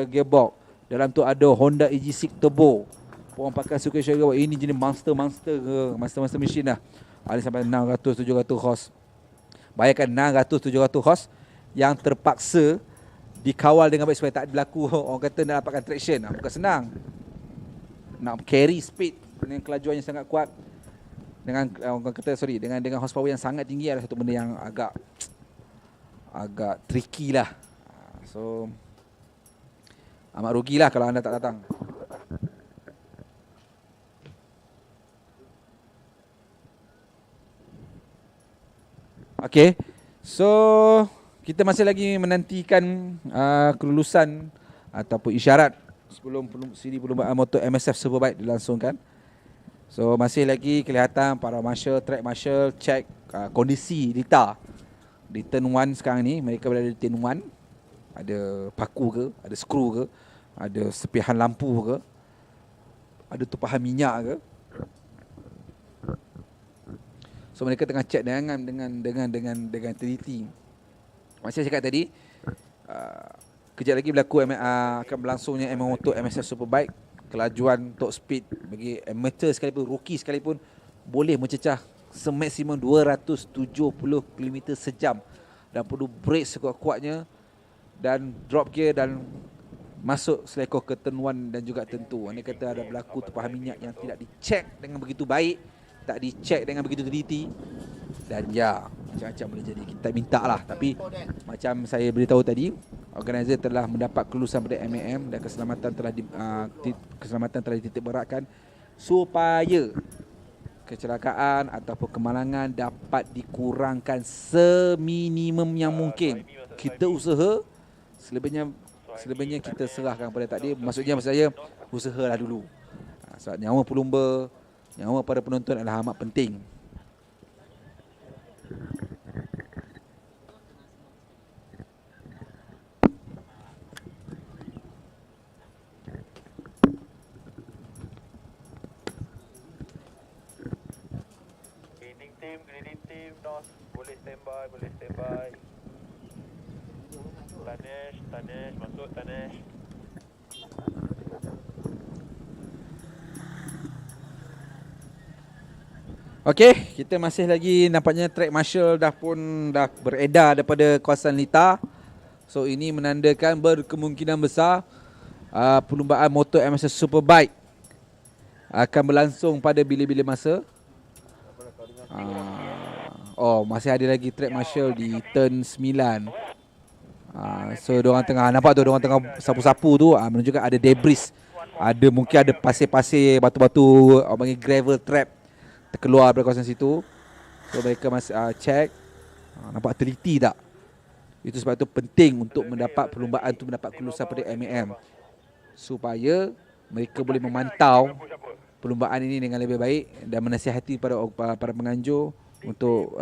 gearbox. Dalam tu ada Honda EG6 Turbo, orang pakai sequential gearbox. Ini jenis monster ke, monster machine lah. Ada sampai 600-700 horse. Bayangkan 600-700 horse yang terpaksa dikawal dengan baik supaya tak berlaku orang kata nak dapatkan traction. Bukan senang. Nak carry speed dengan kelajuan yang sangat kuat, dengan orang kata dengan horsepower yang sangat tinggi adalah satu benda yang agak tricky lah. So amat rugilah kalau anda tak datang. Okay, so kita masih lagi menantikan kelulusan ataupun isyarat sebelum siri perlumbaan motor MSF Superbike dilangsungkan. So masih lagi kelihatan para marshal, track marshal check kondisi data di turn 1 sekarang ni. Mereka berada di turn 1. Ada paku ke, ada skru ke, ada sepihan lampu ke, ada tumpahan minyak ke. So mereka tengah check dengan teliti. Macam saya cakap tadi, kejap lagi akan berlangsungnya motor MSF Superbike. Kelajuan top speed bagi amateur sekalipun, rookie sekalipun boleh mencecah semaksimum 270 km sejam dan perlu brake sekuat-kuatnya dan drop gear dan masuk selekor ke turn 1 dan juga turn 2. Ini kata ada berlaku tumpahan minyak yang tidak dicek dengan begitu baik, tak dicek dengan begitu teliti, dan ya, macam-macam boleh jadi. Kita minta lah, tapi macam saya beritahu tadi, organizer telah mendapat kelulusan pada MAM dan keselamatan telah dititik beratkan supaya kecelakaan ataupun kemalangan dapat dikurangkan seminimum yang mungkin. Kita usaha, selebihnya kita serahkan pada takdir. Maksudnya saya usahalah dulu. Sebab nyawa pelumba, nyawa para penonton adalah amat penting. Grading team, Nos, boleh standby. Tanesh, masuk Tanesh. Okey, kita masih lagi nampaknya track marshal dah beredar daripada kawasan Lita. So ini menandakan berkemungkinan besar perlumbaan motor MSS Superbike akan berlangsung pada bila-bila masa. Masih ada lagi track marshal di turn 9. So diorang tengah nampak tu, diorang tengah sapu-sapu tu, menunjukkan ada debris. Mungkin ada pasir-pasir, batu-batu, panggil gravel trap terkeluar dari kawasan situ. So mereka masih check. Nampak teliti tak? Itu sebab itu penting untuk mendapat perlumbaan tu, mendapat kelulusan pada MAM, supaya mereka boleh memantau perlumbaan ini dengan lebih baik dan menasihati para penganjur untuk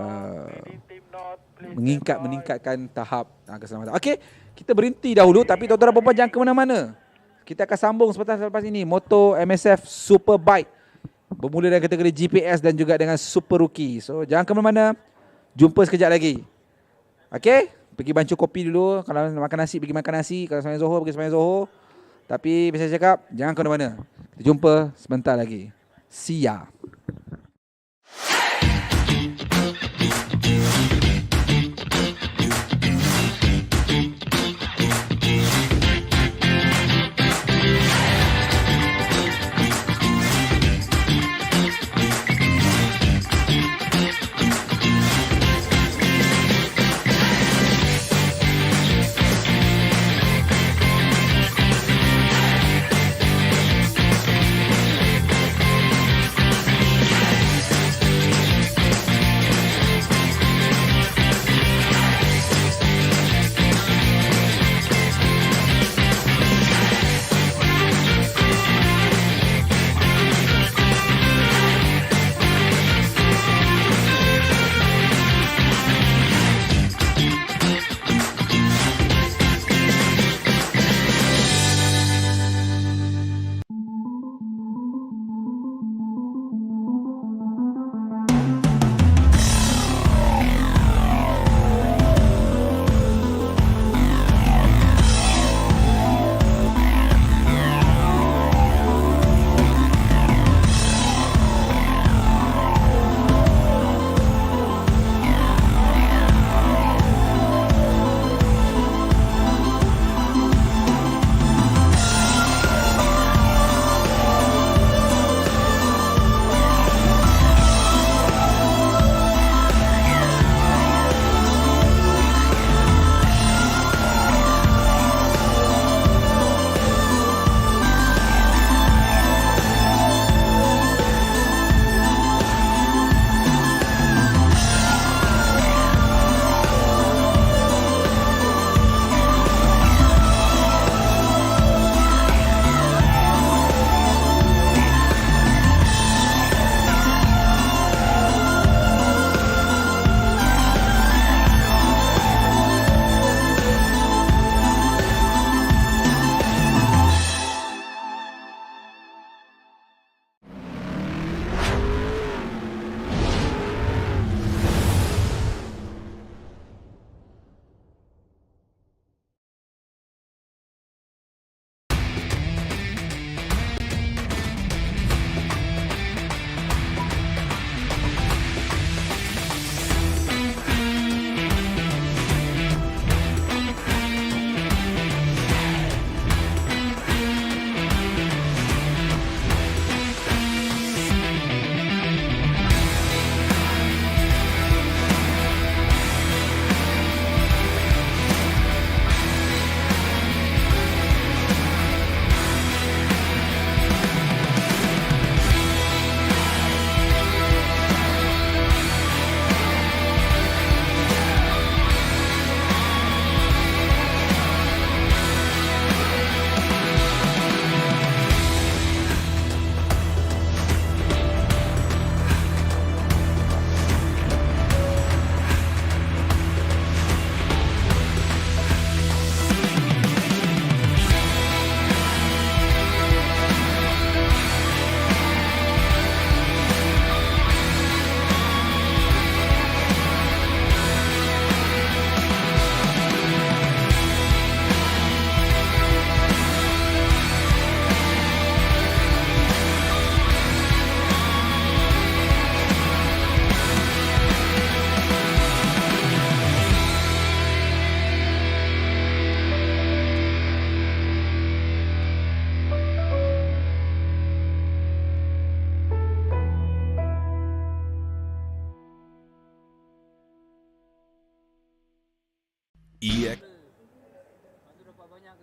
meningkatkan tahap keselamatan. Okey, kita berhenti dahulu, tapi tuan-tuan dan puan-puan jangan ke mana-mana. Kita akan sambung sebentar selepas ini motor MSF Superbike bermula dengan kategori GPX dan juga dengan Super Rookie. So jangan ke mana-mana. Jumpa sekejap lagi. Okey, pergi bancuh kopi dulu. Kalau nak makan nasi, pergi makan nasi. Kalau semayang Zohor, pergi semayang Zohor. Tapi biasa cakap, jangan ke mana-mana. Kita jumpa sebentar lagi. See ya.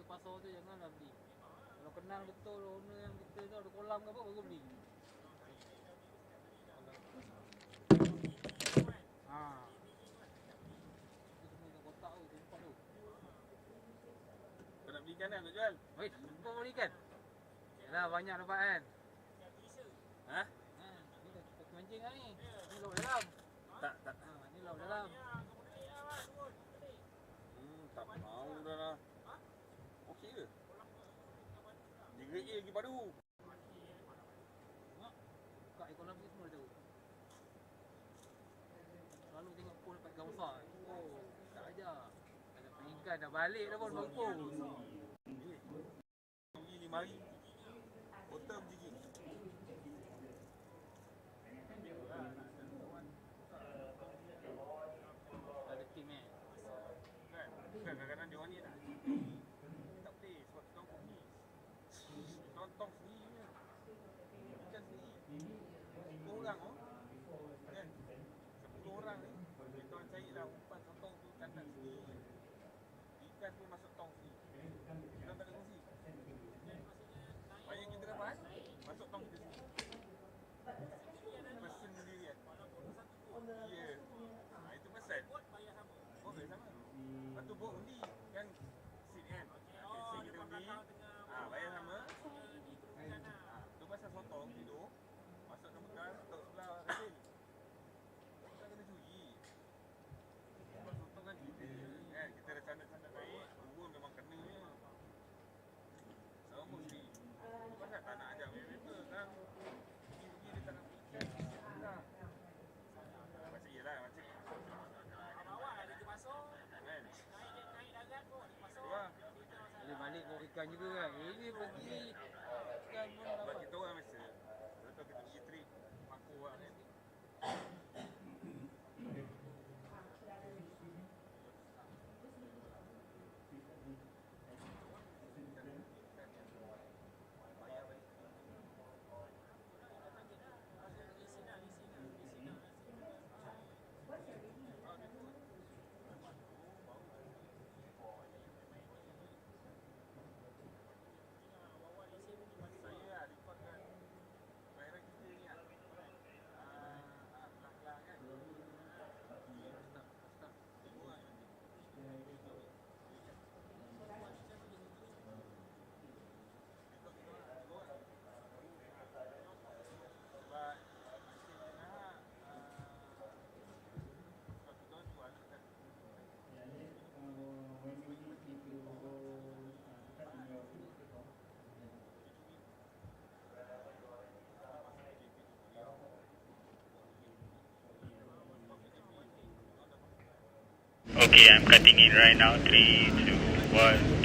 pasar tu janganlah beli. Kalau kenal betul owner yang kita tu ada kolam ke apa baru beli. Ha. Itu semua kotak tu, tempat tu. Kau nak beli ikan kan nak jual? Weh, kau beli ikan? Yalah banyak dapat kan. Ha? Ni dah kita mancing lah ni. Ni laut dalam. Tak. Ni laut dalam. Tak mau dah lah. Okey ke? Dia grade A lagi padu. Kat ekonomi ni semua ada. Selalu tengok pun dapat ikan besar. Oh, tak ajar. Dah dapat ikan dah balik dah pun bagus. Pergi 5 hari. Botol gigi. Ada tim Kan? Kadang-kadang dia orang ni tak boleh sebab kita orang pergi. Tong sendiri je. Ikan sendiri. 10 orang oh. Kan? 10 orang ni. Kita orang cari dah umpan sotong tu kandang sendiri. Ikan pun masuk tong sendiri. Kita orang tak ada kongsi. Apa yang kita dapat? Masuk tong kita sendiri. Pesen sendiri kan? Ya. Itu pesan. Oh, bayar sama. Lepas tu bot undi kan seat kan. Seat kita undi. Bayar sama. Tu pasal sotong tidur. Masuk dalam bekas, tok sebelah hasil. Kita kena curi. Sebab sotong kan kita kan. Kita dah candak-candak naik. Turun memang kena je. Sama mesti. Tu pasal tak nak ajak mereka kan. Pergi-pergi dia tak nak ikan. Macam yelah macam Boleh balik bawa ikan juga kan. Ini pergi ikan pun sebab dapat. kita orang Malaysia. Betul kita pergi trip Mako lah kan. Okay, I'm cutting in right now. 3, 2, 1.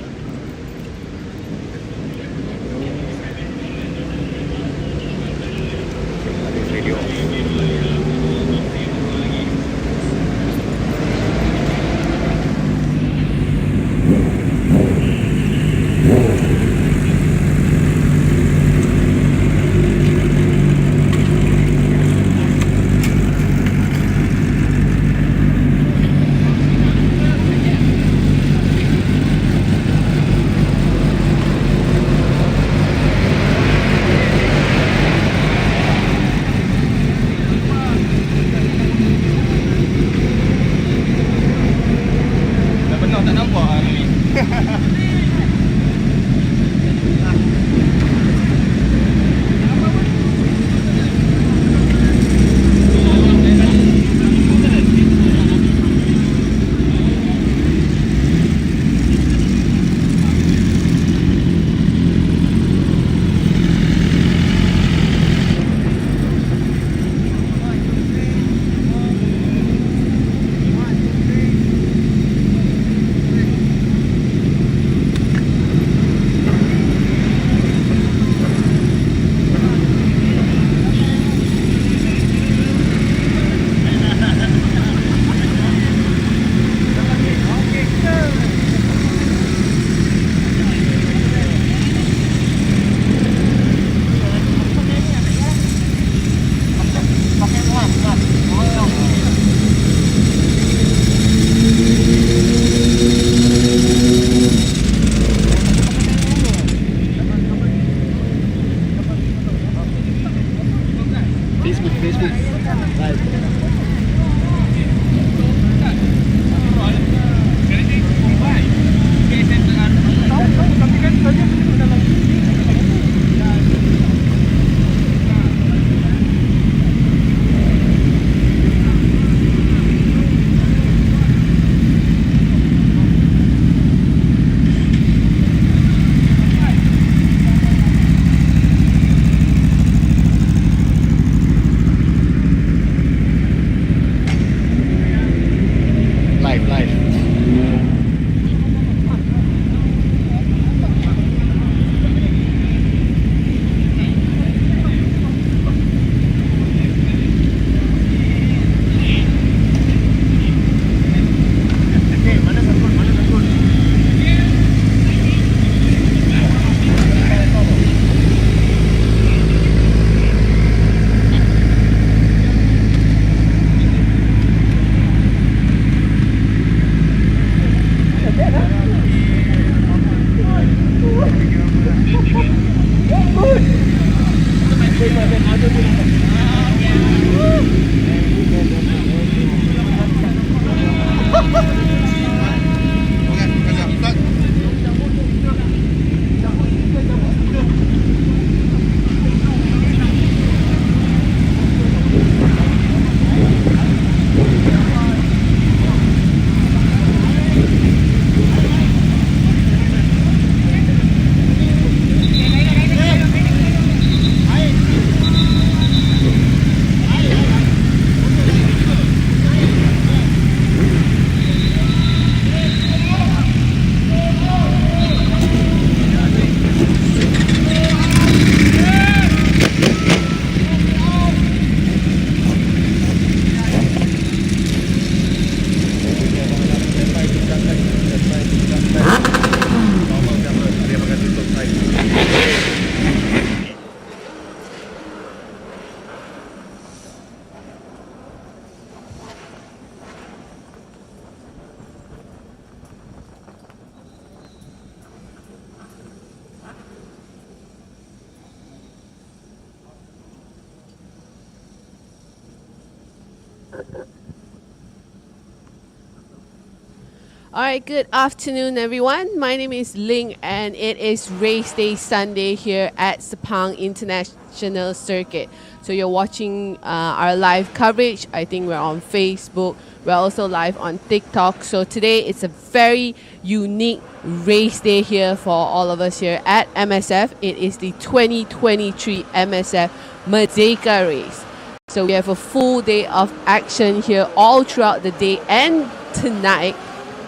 All right, good afternoon, everyone. My name is Ling, and it is race day Sunday here at Sepang International Circuit. So you're watching our live coverage. I think we're on Facebook. We're also live on TikTok. So today it's a very unique race day here for all of us here at MSF. It is the 2023 MSF Merdeka Race. So we have a full day of action here all throughout the day and tonight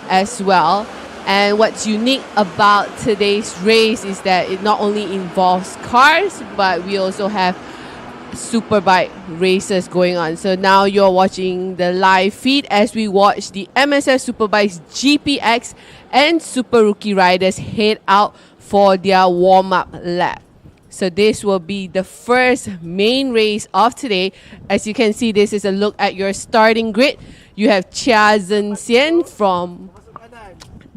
as well. And what's unique about today's race is that it not only involves cars, but we also have Superbike races going on. So now you're watching the live feed as we watch the MSS Superbikes GPX and Super Rookie riders head out for their warm-up lap. So this will be the first main race of today. As you can see, this is a look at your starting grid. You have Chia Zhenxian from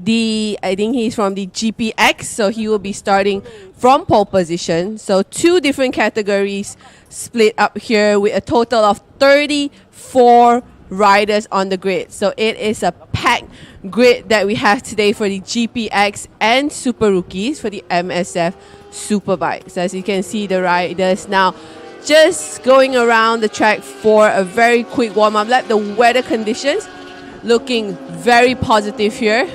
I think he's from the GPX, so he will be starting from pole position. So two different categories split up here with a total of 34 riders on the grid. So it is a packed grid that we have today for the GPX and Super Rookies for the MSF Superbikes. So as you can see, the riders now just going around the track for a very quick warm-up lap. The weather conditions looking very positive here.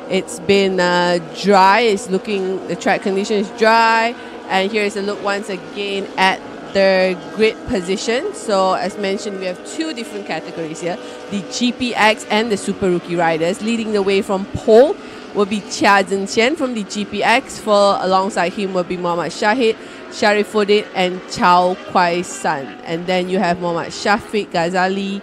It's been dry. The track condition is dry. And here's a look once again at the grid position. So as mentioned, we have two different categories here. The GPX and the Super Rookie riders. Leading the way from pole will be Chia Zhenxian from the GPX. Alongside him will be Muhammad Shahid, Sharifuddin, and Chow Kwai San. And then you have Muhammad Shafiq Ghazali,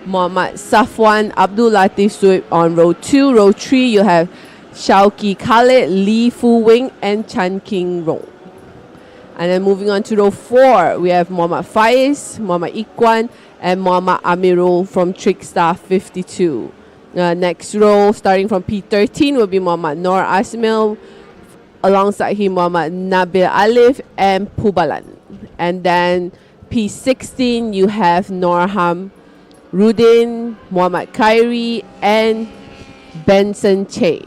Muhammad Safwan, Abdul Latif Suib on row 2. Row 3, you have Shauki Khalid, Lee Fu Wing, and Chan King Rong. And then moving on to row 4, we have Muhammad Faiz, Muhammad Ikwan, and Muhammad Amirul from Trickstar 52. Next row, starting from P13, will be Muhammad Noor Asmil. Alongside him, Muhammad Nabil Alif and Pubalan. And then P16, you have Norham Rudin, Muhammad Khairi, and Benson Che.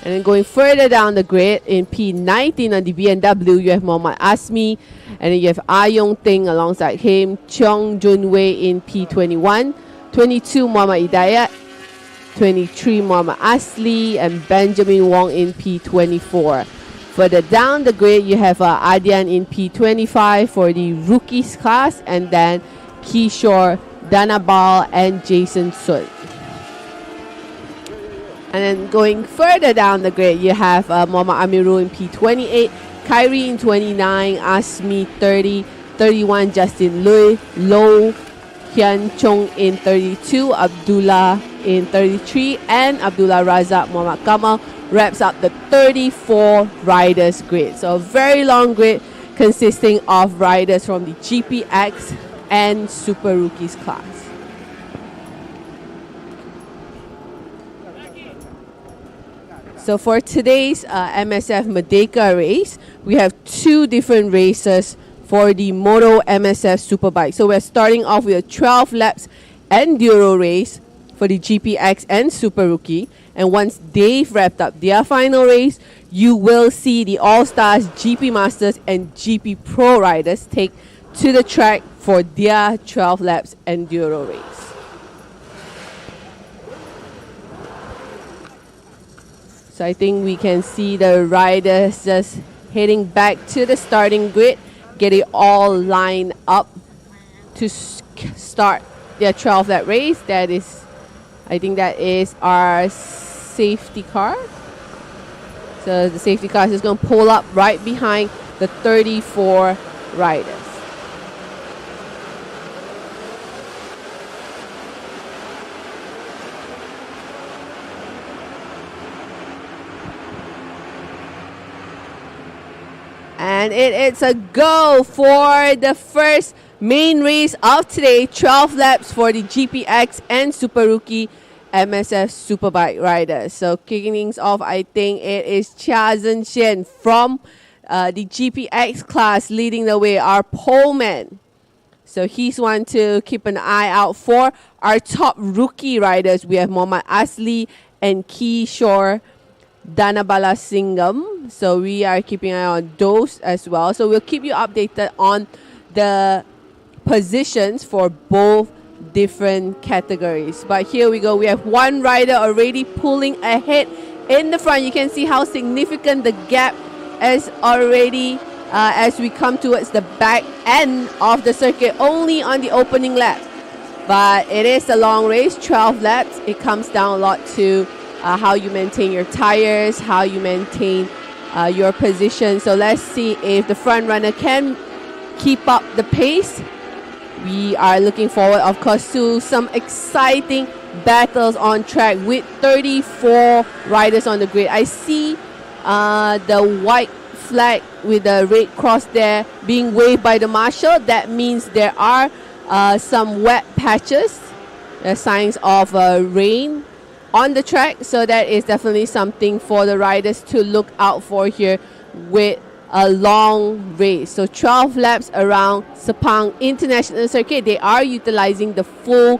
And then going further down the grid, in P19 on the BMW, you have Muhammad Asmi, and then you have Ayong Ting alongside him, Cheong Junwei in P21, 22 Muhammad Hidayat, 23 Muhammad Asli, and Benjamin Wong in P24. Further down the grid, you have Adian in P25 for the rookies class, and then Kishore, Danabal, and Jason Sun. And then going further down the grid, you have Muhammad Amirul in P28, Khairi in 29, Asmi 30, 31 Justin Lui, Low Hyun Chong in 32, Abdullah in 33, and Abdullah Razak Muhammad Kamal wraps up the 34 riders grid. So a very long grid consisting of riders from the GPX and Super Rookies class. So for today's MSF Merdeka race, we have 2 different races for the MotoMSF Superbike. So we're starting off with a 12 laps Enduro race for the GPX and Super Rookie. And once they've wrapped up their final race, you will see the All-Stars, GP Masters and GP Pro riders take to the track for their 12 laps Enduro race. So I think we can see the riders just heading back to the starting grid, getting all lined up to start their 12 lap race. That is, I think that is our safety car. So the safety car is just going to pull up right behind the 34 riders. And it's a go for the first main race of today, 12 laps for the GPX and Super Rookie MSF Superbike riders. So kicking things off, I think it is Chia Zhenxian from the GPX class leading the way, our poleman. So he's one to keep an eye out for. Our top rookie riders, we have Muhammad Asli and Kishore Dhanabala Singham. So we are keeping an eye on those as well. So we'll keep you updated on the positions for both different categories. But here we go. We have one rider already pulling ahead in the front. You can see how significant the gap is already as we come towards the back end of the circuit, only on the opening lap. But it is a long race, 12 laps. It comes down a lot to how you maintain your tires, how you maintain your position. So let's see if the front runner can keep up the pace. We are looking forward, of course, to some exciting battles on track with 34 riders on the grid. I see the white flag with the red cross there being waved by the marshal. That means there are some wet patches, signs of rain on the track. So that is definitely something for the riders to look out for here with a long race. So 12 laps around Sepang International Circuit. They are utilizing the full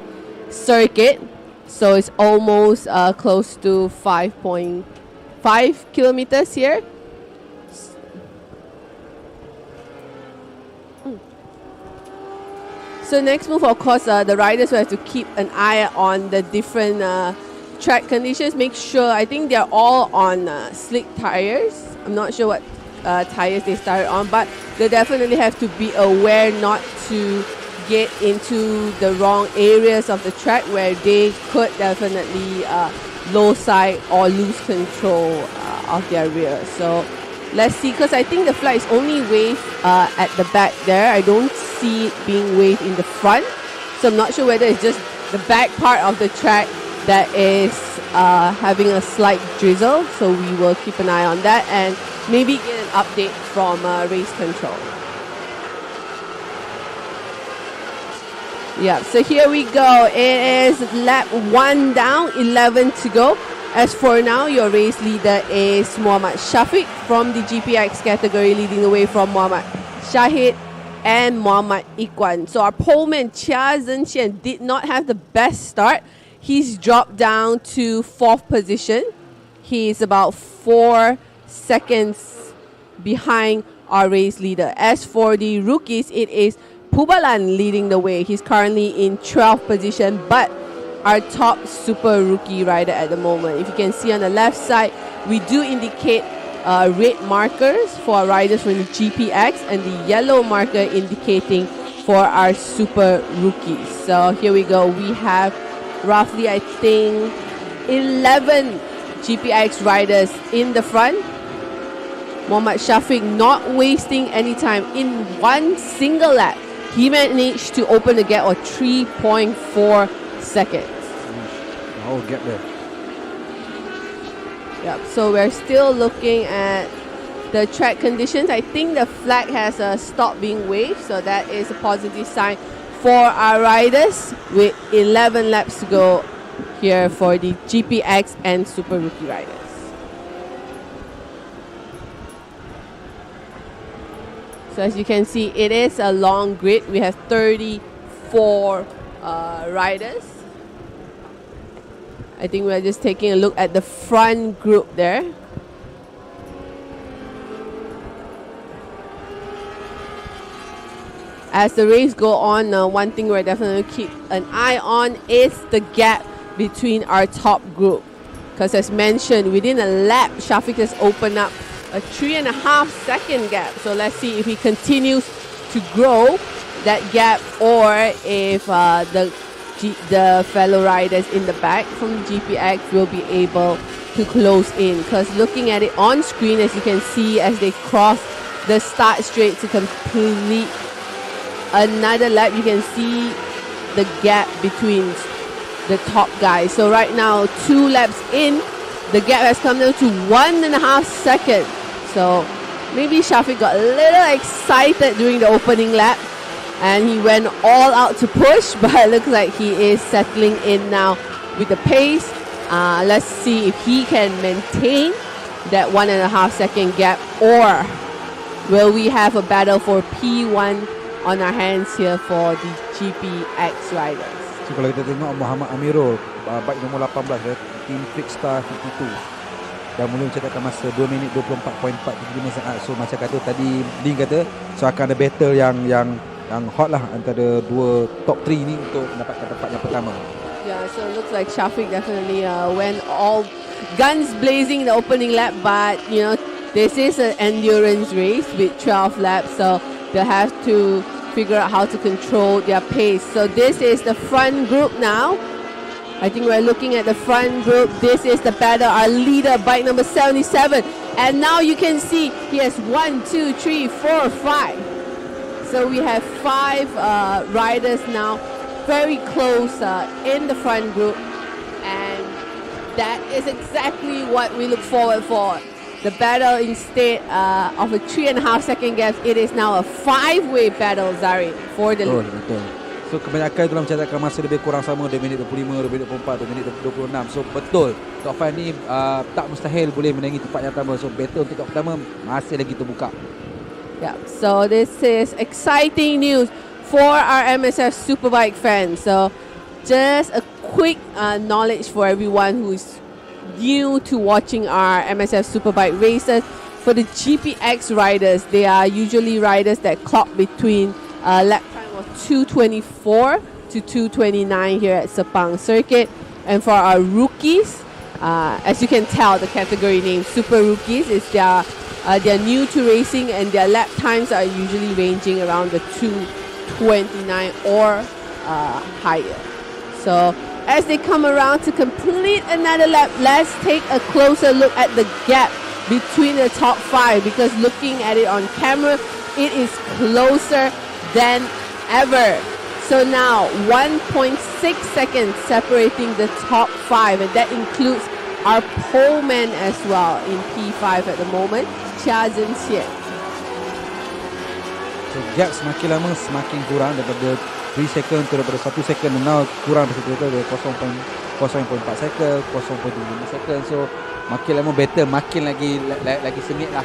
circuit. So it's almost close to 5.5 kilometers here. So next move, of course, the riders will have to keep an eye on the different track conditions. Make sure, I think they're all on slick tires. I'm not sure what tires they started on, but they definitely have to be aware not to get into the wrong areas of the track where they could definitely low side or lose control of their rear. So let's see, because I think the flag is only waved at the back there. I don't see it being waved in the front. So I'm not sure whether it's just the back part of the track that is having a slight drizzle. So we will keep an eye on that and maybe get an update from race control. Yeah, so here we go. It is lap 1 down, 11 to go. As for now, your race leader is Muhammad Shafiq from the GPX category, leading the way from Muhammad Shahid and Muhammad Iqwan. So our poleman Chia Zhenxian did not have the best start. He's dropped down to 4th position. He is about 4 seconds behind our race leader. As for the rookies, it is Pubalan leading the way. He's currently in 12th position, but our top super rookie rider at the moment. If you can see on the left side, we do indicate red markers for our riders from the GPX and the yellow marker indicating for our super rookies. So here we go. We have roughly, I think, 11 GPX riders in the front. Muhammad Shafiq not wasting any time. In one single lap, he managed to open the gap of 3.4 seconds. Oh, gap there. Yep, so we're still looking at the track conditions. I think the flag has stopped being waved, so that is a positive sign for our riders with 11 laps to go here for the GPX and Super Rookie riders. So as you can see, it is a long grid. We have 34 riders. I think we're just taking a look at the front group there. As the race go on, one thing we're definitely keep an eye on is the gap between our top group. Because as mentioned, within a lap, Shafiq has opened up a 3.5 second gap. So let's see if he continues to grow that gap, or if the fellow riders in the back from GPX will be able to close in. Because looking at it on screen, as you can see, as they cross the start straight to complete another lap, you can see the gap between the top guys. So right now, 2 laps in, the gap has come down to 1.5 seconds. So maybe Shafiq got a little excited during the opening lap and he went all out to push, but it looks like he is settling in now with the pace. Let's see if he can maintain that 1.5 second gap, or will we have a battle for P1 on our hands here for the GPX riders. So kalau kita tengok Muhammad Amirul, bike nombor 18, tim Trickstar 52, dah mula mencatatkan masa 2 minit 24.475 saat. So macam kata tadi Lin kata, so akan ada battle yang hot lah antara dua top 3 ni untuk mendapatkan tempat yang pertama. Yeah, so it looks like Shafiq definitely went all guns blazing in the opening lap, but you know, this is an endurance race with 12 laps, so they have to figure out how to control their pace. So this is the front group now. I think we're looking at the front group. This is the battle, our leader, bike number 77. And now you can see he has 1, 2, 3, 4, 5. So we have 5 riders now, very close in the front group. And that is exactly what we look forward for. The battle, instead of a 3.5 second gap, it is now a 5-way battle, Zari, for the lead. Betul. So kebanyakan itu mencatatkan masa lebih kurang sama, 2 minit 25, 2 minit 24, 2 minit 26. So betul, top 5 ni tak mustahil boleh menangi tempat yang pertama. So battle untuk top pertama masih lagi terbuka. Yeah, so this is exciting news for our MSF Superbike fans. So just a quick knowledge for everyone who is new to watching our MSF Superbike races. For the GPX riders, they are usually riders that clock between lap time of 2:24 to 2:29 here at Sepang Circuit. And for our rookies, as you can tell, the category name Super Rookies is they're new to racing, and their lap times are usually ranging around the 2:29 or higher. So as they come around to complete another lap, let's take a closer look at the gap between the top 5, because looking at it on camera, it is closer than ever. So now 1.6 seconds separating the top 5, and that includes our poleman as well in P5 at the moment, Chia Zhenxian. So gap semakin lama semakin kurang, daripada 3 second tu daripada 1 second, dan now kurang dari 0.4 second, 0.75 second. So makin lama battle makin lagi sengit lah.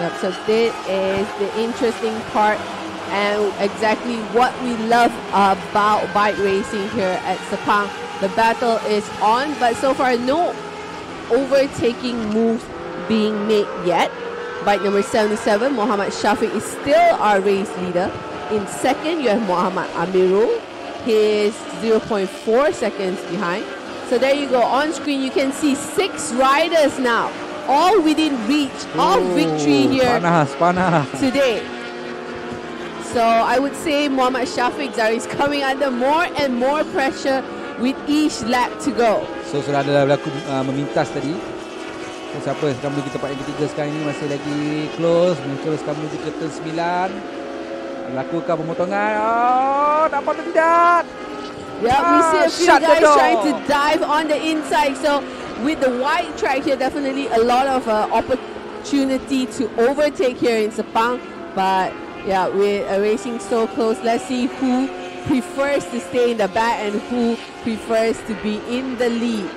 Yep, so this is the interesting part and exactly what we love about bike racing here at Sepang. The battle is on, but so far no overtaking moves being made yet. Bike number 77, Muhammad Shafiq, is still our race leader. In second, you have Muhammad Amirul. He is 0.4 seconds behind. So there you go. On screen, you can see 6 riders now, all within reach of victory here today. So I would say Muhammad Shafiq is coming under more and more pressure with each lap to go. So sudah ada berlaku memintas tadi. So, siapa sekarang menuju tempat yang ketiga sekarang ini masih lagi close. Mereka sekarang menuju ke turn 9. Lakukan pemotongan. Oh, dapat atau tidak? Yeah, we see a few guys trying to dive on the inside. So with the wide track here, definitely a lot of opportunity to overtake here in Sepang. But yeah, we're racing so close. Let's see who prefers to stay in the back and who prefers to be in the lead.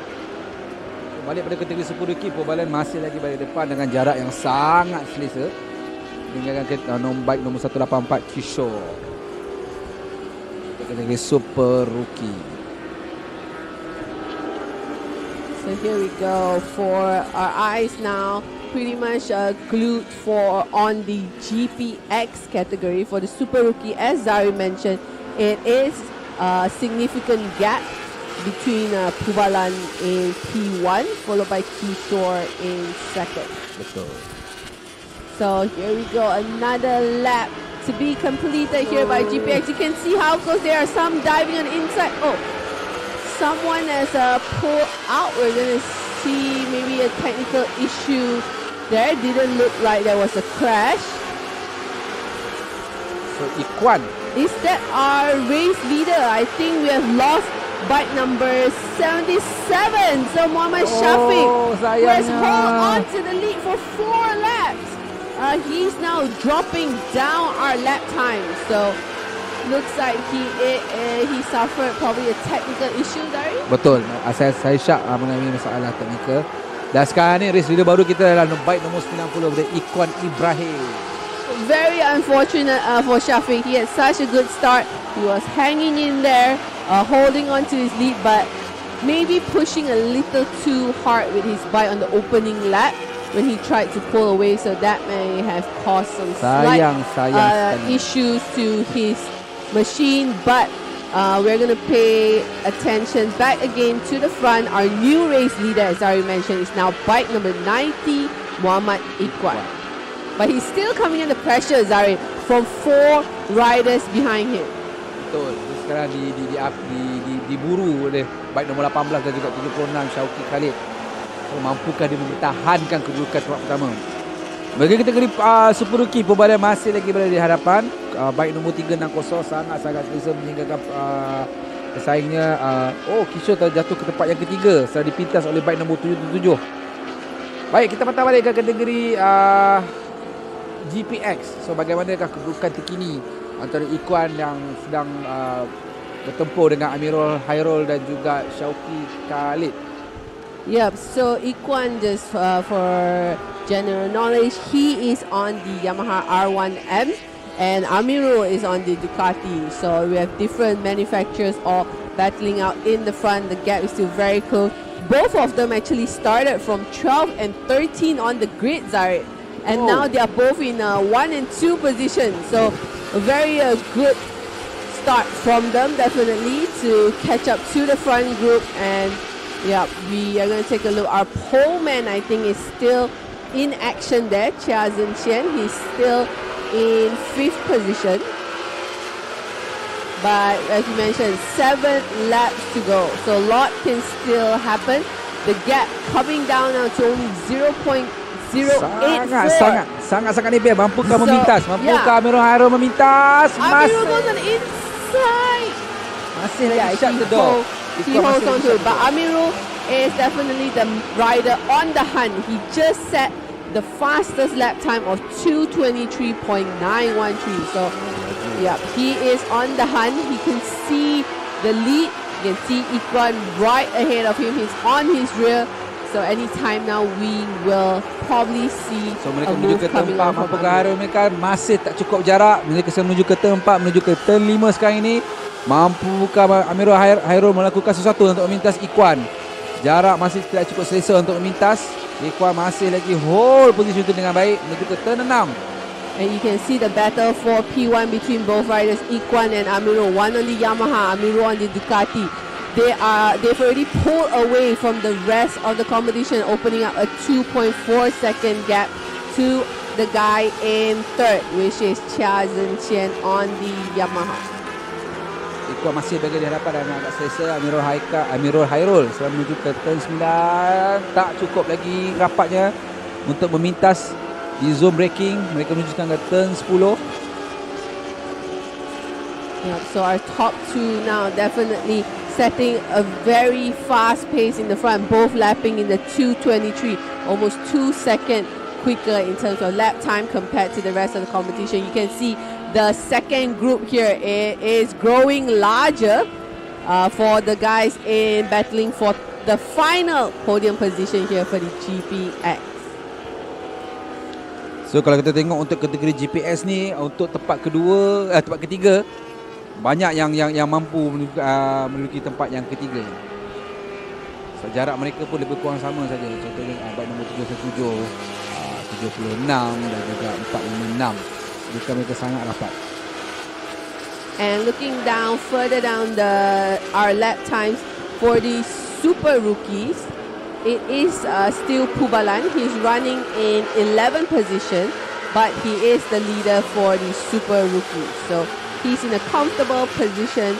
balik pada kategori Superbike, Pobalan masih lagi balik depan dengan jarak yang sangat selesa. Tinggalkan bike nombor 184 Kishore. Kategori Super Rookie. So here we go for our eyes now. Pretty much glued on the GPX category for the Super Rookie. As Zari mentioned, it is a significant gap between Pubalan in P1 followed by Kishore in second. Betul. So here we go, another lap to be completed here by GPX. You can see how close there are some diving on the inside. Oh, someone has pulled out. We're going to see maybe a technical issue there. Didn't look like there was a crash. So Ikwan. Is that our race leader? I think we have lost bike number 77. So Muhammad Shafiq, who has held on to the lead for 4 laps. He's now dropping down our lap time. So looks like he suffered probably a technical issue there. Betul. Saya syak mengalami masalah teknikal. Dan sekarang ni race leader baru kita adalah bike nombor 90 dari Ikwan Ibrahim. Very unfortunate for Shafiq. He had such a good start. He was hanging in there, holding on to his lead, but maybe pushing a little too hard with his bike on the opening lap when he tried to pull away. So that may have caused some slight issues to his machine. But we're going to pay attention back again to the front. Our new race leader, as I mentioned, is now bike number 90, Muhammad Ikwan. But he's still coming under pressure, Zari, from 4 riders behind him. Betul. Sekarang diburu oleh bike nombor 18 dan juga 76 Syauki Khalid. So, mampukah dia mempertahankan kedudukan tempat pertama? Bagi kategori Super Rookie, Pobalan masih lagi berada di hadapan. Bike nombor 360 sangat-sangat selesa meninggalkan pesaingnya. Kishore terjatuh ke tempat yang ketiga setelah dipintas oleh bike nombor 777. Baik, kita patah balik ke kategori GPX. So bagaimanakah kedudukan terkini antara Ikwan yang sedang bertempur dengan Amirul Hairul dan juga Syauki Khalid? Yep, so Ikwan, just for general knowledge, he is on the Yamaha R1M and Amirul is on the Ducati. So we have different manufacturers all battling out in the front. The gap is still very close. Both of them actually started from 12 and 13 on the grid, Zarid. And now they are both in 1 and 2 positions. So a very good start from them, definitely, to catch up to the front group. And yeah, we are going to take a look. Our pole man, I think, is still in action there. Chia Zhenqian, he's still in 5th position. But as you mentioned, 7 laps to go. So a lot can still happen. The gap coming down now to only 0.084. Sangat nipis. Mampukah memintas? Mampukah Amirul Hairul memintas? Amirul goes on the inside. Masih lagi shut the door. He holds on to it. But Amirul is definitely the rider on the hunt. He just set the fastest lap time of 2:23.913. So yeah, he is on the hunt. He can see the lead. You can see Ikwan right ahead of him. He's on his rear. So anytime now we will probably see mereka menuju ke turn 4. Mampukah Hairul? Mereka masih tak cukup jarak. Mereka sedang menuju ke turn 4, menuju ke turn 5 sekarang ini. Mampukah Amirul Hairul melakukan sesuatu untuk memintas Ikwan? Jarak masih tidak cukup selesa untuk memintas. Ikwan masih lagi hold position itu dengan baik menuju ke turn 6. And you can see the battle for P1 between both riders, Ikwan and Amirul. One on the Yamaha, Amirul on the Ducati. They've already pulled away from the rest of the competition, opening up a 2.4 second gap to the guy in 3rd, which is Chia Zhenqian on the Yamaha. Ikwan masih berada di hadapan dan agak selesa. Amirul Hairul setelah menuju ke turn 9. Tak cukup lagi rapatnya untuk memintas di zone braking. Mereka menuju ke turn 10. Yeah, so our top 2 now definitely setting a very fast pace in the front, both lapping in the 2:23, almost 2 seconds quicker in terms of lap time compared to the rest of the competition. You can see the second group here is growing larger for the guys in battling for the final podium position here for the GPX. So kalau kita tengok untuk kategori GPX ni, untuk tempat ketiga banyak yang mampu menduduki tempat yang ketiga. So, jarak mereka pun lebih kurang sama saja. Contohnya bike nombor 317, 76 dan juga 456. Mereka sangat rapat. And looking down, further down our lap times for the super rookies, it is still Pubalan. He's running in 11th position, but he is the leader for the super rookies. So he's in a comfortable position.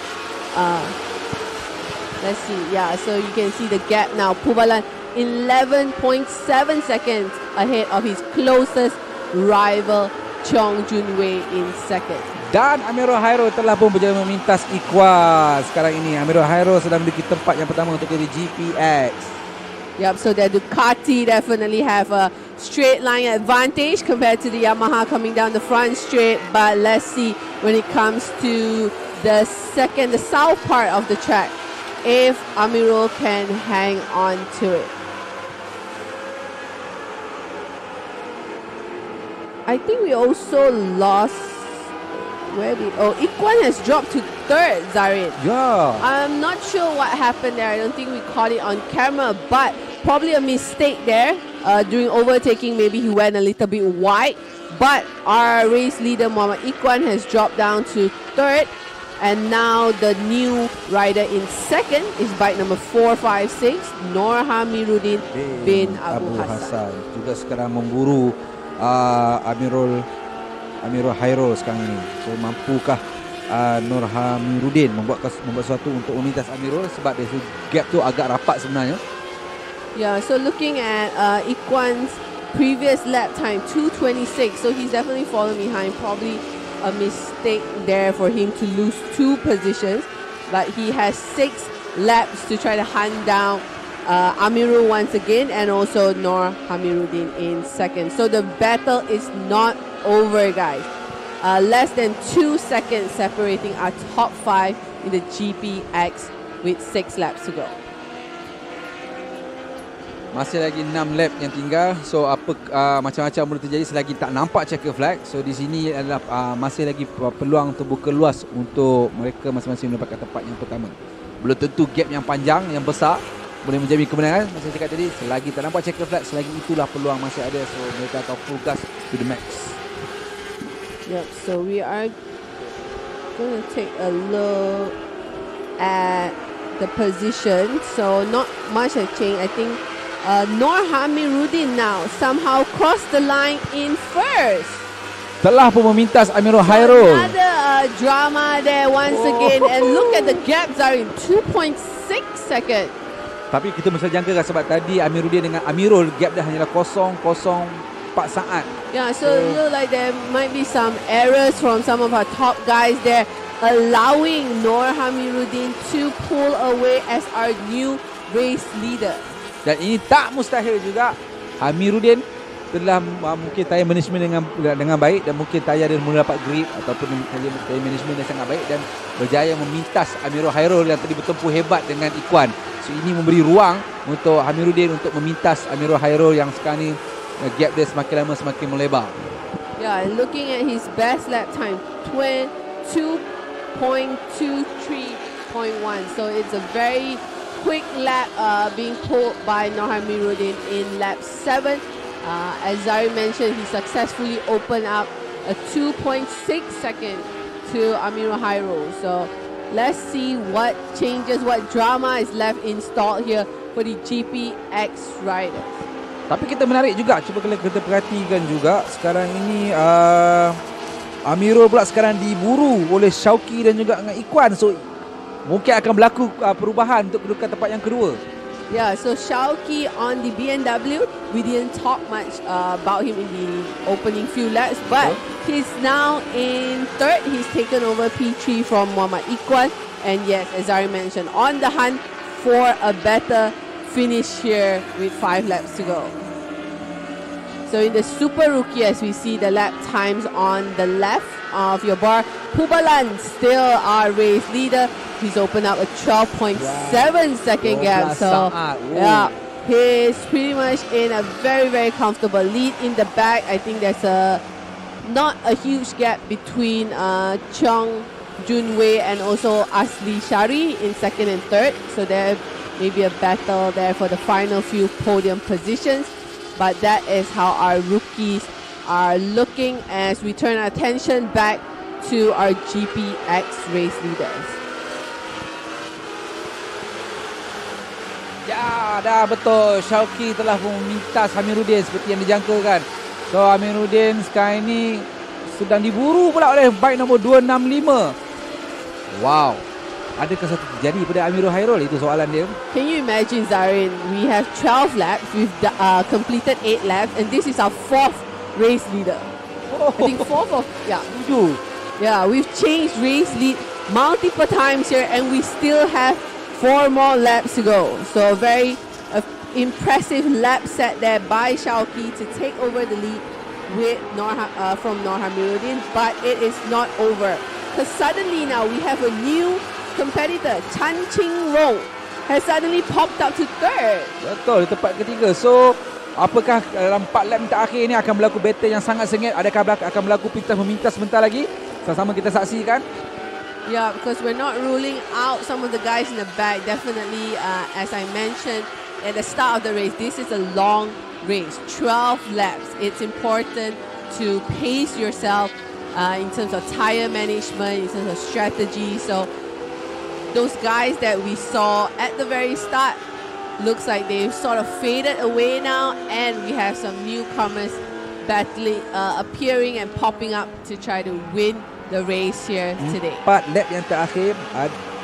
Let's see. Yeah, so you can see the gap now. Pubalan 11.7 seconds ahead of his closest rival, Chong Junwei, in second. Dan Amirul Hairul telah pun berjaya memintas Ikhwan. Sekarang ini Amirul Hairul sedang menduduki tempat yang pertama untuk kategori GPX. Yep, so the Ducati definitely have a straight line advantage compared to the Yamaha coming down the front straight. But let's see when it comes to the south part of the track, if Amirul can hang on to it. I think we also lost. Ikhwan has dropped to third, Zarin. Yeah. I'm not sure what happened there. I don't think we caught it on camera, but probably a mistake there. During overtaking, maybe he went a little bit wide. But our race leader, Muhammad Ikhwan, has dropped down to third. And now the new rider in second is bike number 456, Nur Hamiruddin bin Abu Hassan. Juga sekarang memburu Amirul Hairul sekarang ini. So mampukah Nur Hamiruddin membuat sesuatu untuk memintas Amirul, sebab dia gap tu agak rapat sebenarnya. Yeah, so looking at Ikhwan's previous lap time, 2:26, so he's definitely fallen behind. Probably a mistake there for him to lose 2 positions, but he has 6 laps to try to hunt down Amirul once again, and also Nur Hamiruddin in second. So the battle is not over, guys. Less than 2 seconds separating our top 5 in the GPX with 6 laps to go. Masih lagi 6 lap yang tinggal. So macam-macam boleh terjadi selagi tak nampak checker flag. So di sini adalah masih lagi peluang terbuka luas untuk mereka masing-masing mendapatkan tempat yang pertama. Belum tentu gap yang panjang, yang besar boleh menjamin kemenangan. Macam saya cakap tadi, selagi tak nampak checker flag, selagi itulah peluang masih ada. So mereka akan full gas to the max. Yep, so we are going to take a look at the position. So not much has changed. I think Nur Hamiruddin now somehow crossed the line in first. Telah pun memintas Amirul Hairul. Another drama there once again. And look at the gaps are in 2.6 seconds. Tapi kita mesti jangka sebab tadi Amiruddin dengan Amirul gap dah hanyalah 0.04 saat. Yeah, so it look like there might be some errors from some of our top guys there, allowing Nur Hamiruddin to pull away as our new race leader. Dan ini tak mustahil juga. Hamiruddin telah mungkin tayar management dengan baik, dan mungkin tayar dia mula dapat grip ataupun tayar management yang sangat baik, dan berjaya memintas Amirul Hairul yang tadi bertempur hebat dengan Ikhwan. So ini memberi ruang untuk Hamiruddin untuk memintas Amirul Hairul yang sekarang ni gap dia semakin lama semakin melebar. Yeah, looking at his best lap time, 2.23.1. So it's a very quick lap being pulled by Nur Hamiruddin in lap 7. As Zari mentioned, he successfully opened up a 2.6 second to Amirul Hairul. So let's see what changes, what drama is left installed here for the GPX riders. Tapi kita menarik juga, cuba kalau kita perhatikan juga sekarang ini Amirul pula sekarang diburu oleh Syauqi dan juga dengan Ikhwan. So mungkin akan berlaku perubahan untuk kedudukan tempat yang kedua. Yeah, so Syauqi on the BMW, we didn't talk much about him in the opening few laps, but he's now in third. He's taken over P3 from Muhammad Ikhwan, and yes, as Zari mentioned, on the hunt for a better finish here with 5 laps to go. So in the Super Rookie, as we see the lap times on the left of your bar, Pubalan still our race leader. He's opened up a 12.7 second gap. So yeah, he's pretty much in a very, very comfortable lead in the back. I think there's not a huge gap between Cheong Junwei and also Asli Shari in second and third. So there may be a battle there for the final few podium positions. But that is how our rookies are looking as we turn our attention back to our GPX race leaders. Ya, dah betul. Syauqi telah memintas Amiruddin seperti yang dijangkakan. So Amiruddin sekarang ini sedang diburu pula oleh bike nombor 265. Wow. Adakah satu terjadi pada Amirul Hairul? Itu soalan dia. Can you imagine, Zarin? We have 12 laps. We've completed 8 laps, and this is our 4th race leader. I think 4th of, yeah. 7. Yeah, we've changed race lead multiple times here, and we still have 4 more laps to go. So a very impressive lap set there by Syauqi to take over the lead with from Nur Hamiruddin, but it is not over. Because suddenly now we have a new competitor, Chan Ching Rong, has suddenly popped up to third. Betul, di tempat ketiga. So, apakah dalam 4 lap terakhir ini akan berlaku battle yang sangat sengit? Adakah akan berlaku pintas-memintas sebentar lagi? Sama-sama kita saksikan. Yeah, because we're not ruling out some of the guys in the back. Definitely, as I mentioned at the start of the race, this is a long race, 12 laps. It's important to pace yourself in terms of tire management, in terms of strategy. So those guys that we saw at the very start looks like they've sort of faded away now, and we have some newcomers battling, appearing and popping up to try to win the race here today. 4 lap yang terakhir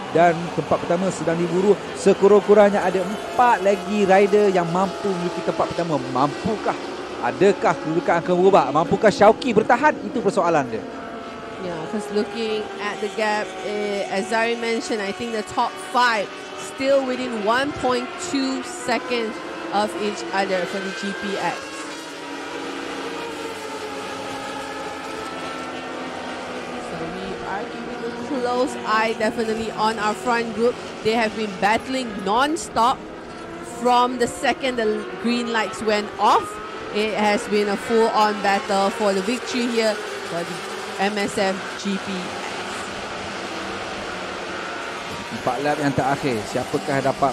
dan tempat pertama sedang diburu. Sekurang-kurangnya ada 4 lagi rider yang mampu memiliki tempat pertama. Mampukah? Adakah kedudukan akan berubah? Mampukah Syauqi bertahan? Itu persoalan dia. Yeah, because looking at the gap, as Zari mentioned, I think the top 5 still within 1.2 seconds of each other for the GPX. So we are keeping a close eye definitely on our front group. They have been battling non-stop from the second the green lights went off. It has been a full-on battle for the victory here for the MSF GPX. 4 lap yang terakhir, siapakah dapat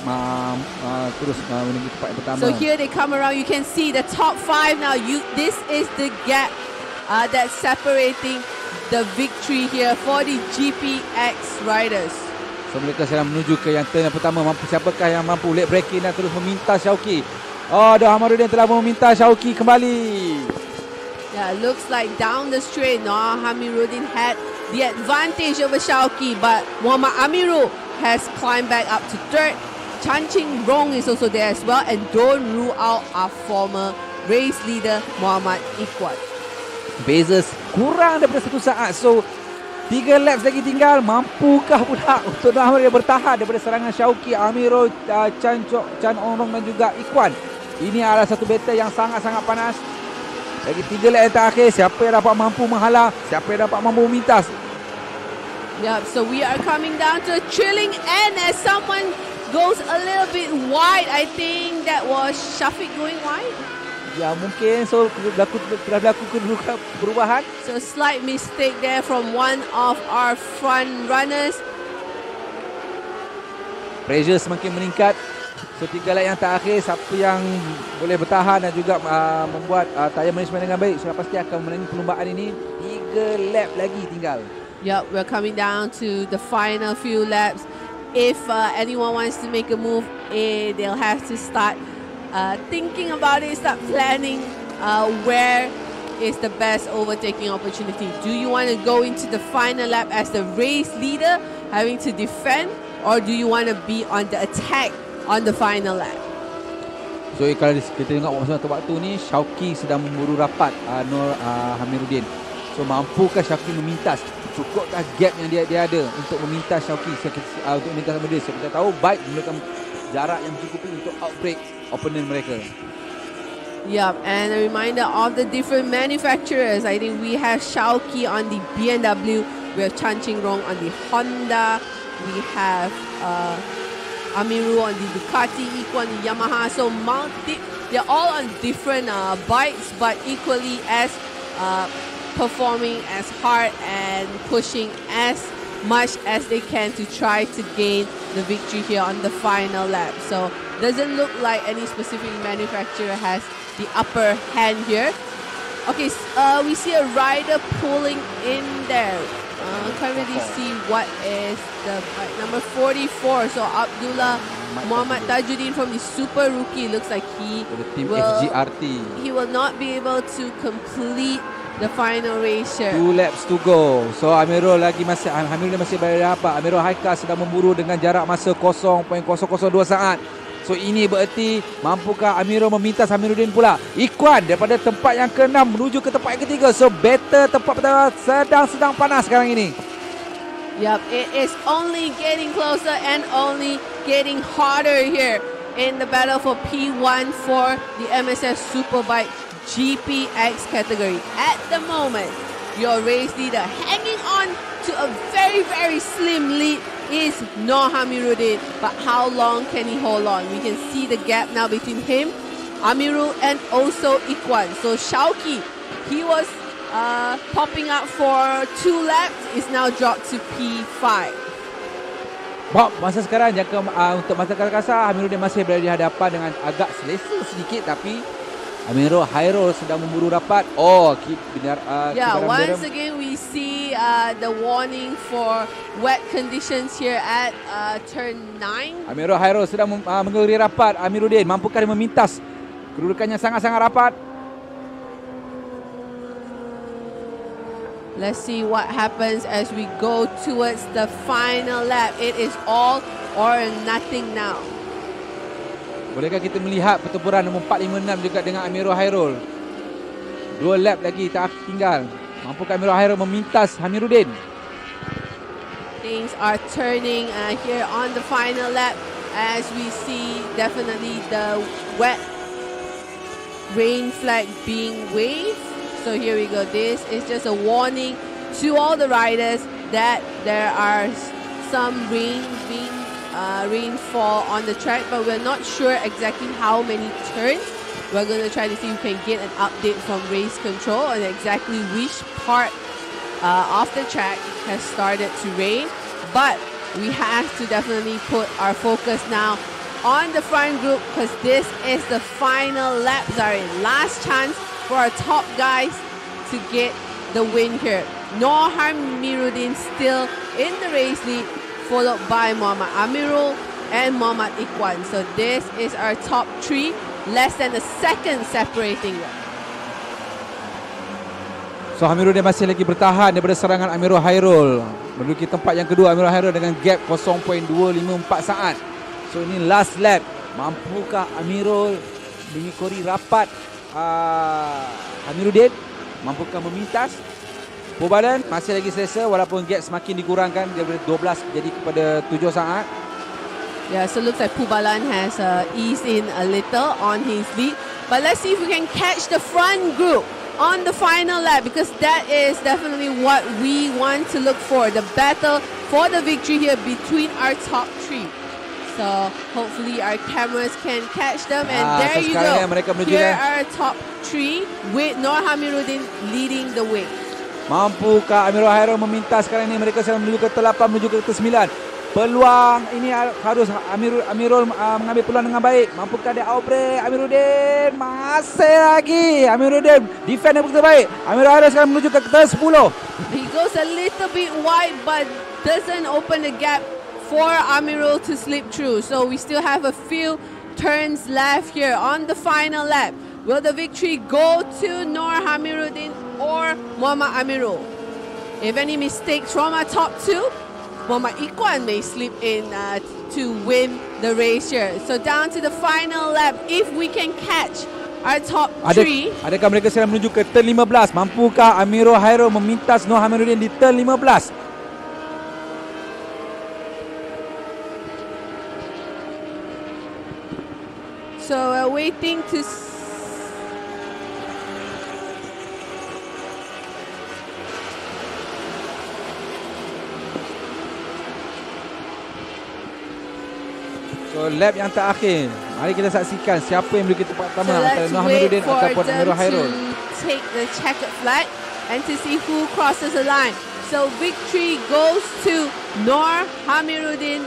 terus menuju tempat yang pertama? So here they come around. You can see the top 5 now. This is the gap that's separating the victory here for the GPX riders. So mereka sedang menuju ke yang turn yang pertama. Siapakah yang mampu late braking dan terus memintas Syauqi? Oh, Nur Hamiruddin telah memintas Syauqi kembali. Yeah, looks like down the straight, Nur Hamiruddin had the advantage over Syauqi, but Muhammad Amirul has climbed back up to third. Chan Ching Rong is also there as well, and don't rule out our former race leader Muhammad Iqbal. Beza kurang daripada 1 saat. So 3 laps lagi tinggal. Mampukah pula untuk Nur Hamiruddin bertahan daripada serangan Syauqi, Amirul, Chan Ongrong dan juga Iqbal? Ini adalah satu battle yang sangat-sangat panas. Lagi 3 lap yang terakhir, siapa yang dapat mampu menghalang, siapa yang dapat mampu memintas. Yep, so we are coming down to a thrilling end as someone goes a little bit wide. I think that was Syafiq going wide. Ya, mungkin so telah berlaku kedudukan perubahan. So slight mistake there from one of our front runners. Pressure semakin meningkat. So 3 lap yang terakhir, siapa yang boleh bertahan dan juga membuat tayar management dengan baik, sudah pasti akan menangi perlombaan ini. 3 lap lagi tinggal. Yep, we're coming down to the final few laps. If anyone wants to make a move, they'll have to start thinking about it, start planning where is the best overtaking opportunity. Do you want to go into the final lap as the race leader, having to defend, or do you want to be on the attack on the final lap? So kalau kita tengok waktu ni, Syauqi sedang memburu rapat Nur Hamiruddin. So mampukah Syauqi memintas? Cukupkah gap yang dia ada untuk memintas Syauqi untuk memintas Hamiruddin? So kita tahu bike memberikan jarak yang mencukupi untuk outbreak opponent mereka. Yep, and a reminder of the different manufacturers. I think we have Syauqi on the BMW, we have Chan Ching Rong on the Honda, we have Amiru on the Ducati, Iquan the Yamaha. So they're all on different bikes, but equally as performing as hard and pushing as much as they can to try to gain the victory here on the final lap. So doesn't look like any specific manufacturer has the upper hand here. Okay, we see a rider pulling in there. Can't really see what is the bike number 44. So Abdullah Muhammad Tajuddin from the Super Rookie looks like he Team will, FGRT. he will not be able to complete the final race here. 2 laps to go. So Amirul masih berada. Amirul Haika sedang memburu dengan jarak masa 0.002 saat. So ini bererti mampukah Amirul memintas Amiruddin pula. Ikhwan daripada tempat yang ke-6 menuju ke tempat yang ke-3. So battle tempat pertama sedang panas sekarang ini. Yep, it is only getting closer and only getting harder here in the battle for P1 for the MSS Superbike GPX category. At the moment, your race leader hanging on to a very, very slim lead is Noor Hamiruddin. But how long can he hold on? We can see the gap now between him, Amirul, and also Ikhwan. So Shauki, he was popping up for 2 laps, is now dropped to P5. Bob, masa sekarang jangka untuk masa kasar Amiruddin masih berada di hadapan dengan agak selesa sedikit, tapi Amirul Hairul sedang memburu rapat. Once again we see the warning for wet conditions here at turn 9. Amirul Hairul sedang mengeluri rapat. Amiruddin mampukah dia memintas? Kedudukannya sangat-sangat rapat. Let's see what happens as we go towards the final lap. It is all or nothing now. Bolehkah kita melihat pertempuran nombor 456 juga dengan Amirul Hairul? 2 lap lagi tak tinggal. Mampukah Amirul Hairul memintas Amiruddin? Things are turning here on the final lap as we see definitely the wet rain flag being waved. So here we go. This is just a warning to all the riders that there are some rainfall on the track, but we're not sure exactly how many turns. We're going to try to see if we can get an update from race control on exactly which part of the track has started to rain. But we have to definitely put our focus now on the front group because this is the final lap. Sorry, last chance for our top guys to get the win here. Noor Hamiruddin still in the race lead, followed by Muhammad Amirul and Muhammad Ikhwan. So this is our top 3, less than a second separating them. So Hamiruddin masih lagi bertahan daripada serangan Amirul Hairul. Menduduki tempat yang kedua Amirul Hairul dengan gap 0.254 saat. So ini last lap. Mampukah Amirul mengikori rapat Hamiruddin? Mampukah memintas? Pubalan masih lagi selesa walaupun gap semakin dikurangkan daripada 12 jadi kepada 7 saat. Yeah, so looks like Pubalan has eased in a little on his lead. But let's see if we can catch the front group on the final lap because that is definitely what we want to look for. The battle for the victory here between our top 3. So hopefully our cameras can catch them. And there you go. Here are our top 3 with Noor Hamiruddin leading the way. Mampukah Amirul Hairul memintas sekarang ini? Mereka sedang menuju ke 8, menuju ke 9. Peluang ini harus Amirul mengambil peluang dengan baik. Mampukah dia outbreak? Amiruddin masih lagi. Amiruddin defend yang begitu baik. Amirul Hairul sekarang menuju ke 10. He goes a little bit wide but doesn't open the gap for Amirul to slip through. So we still have a few turns left here on the final lap. Will the victory go to Noor Hamiruddin or Muhammad Amirul? If any mistakes from our top 2, Muhammad Ikhwan may slip in to win the race here. So down to the final lap, if we can catch our top 3. Adakah mereka sedang menuju ke turn 15? Mampukah Amirul Hairul memintas Noor Hamiruddin di turn 15? So we're waiting to So lap yang terakhir, mari kita saksikan siapa yang memiliki tempat pertama So antara let's Noah wait Hamiruddin for ataupun them Amirul Hairul. to take the checkered flag and to see who crosses the line. So victory goes to Noor Hamiruddin,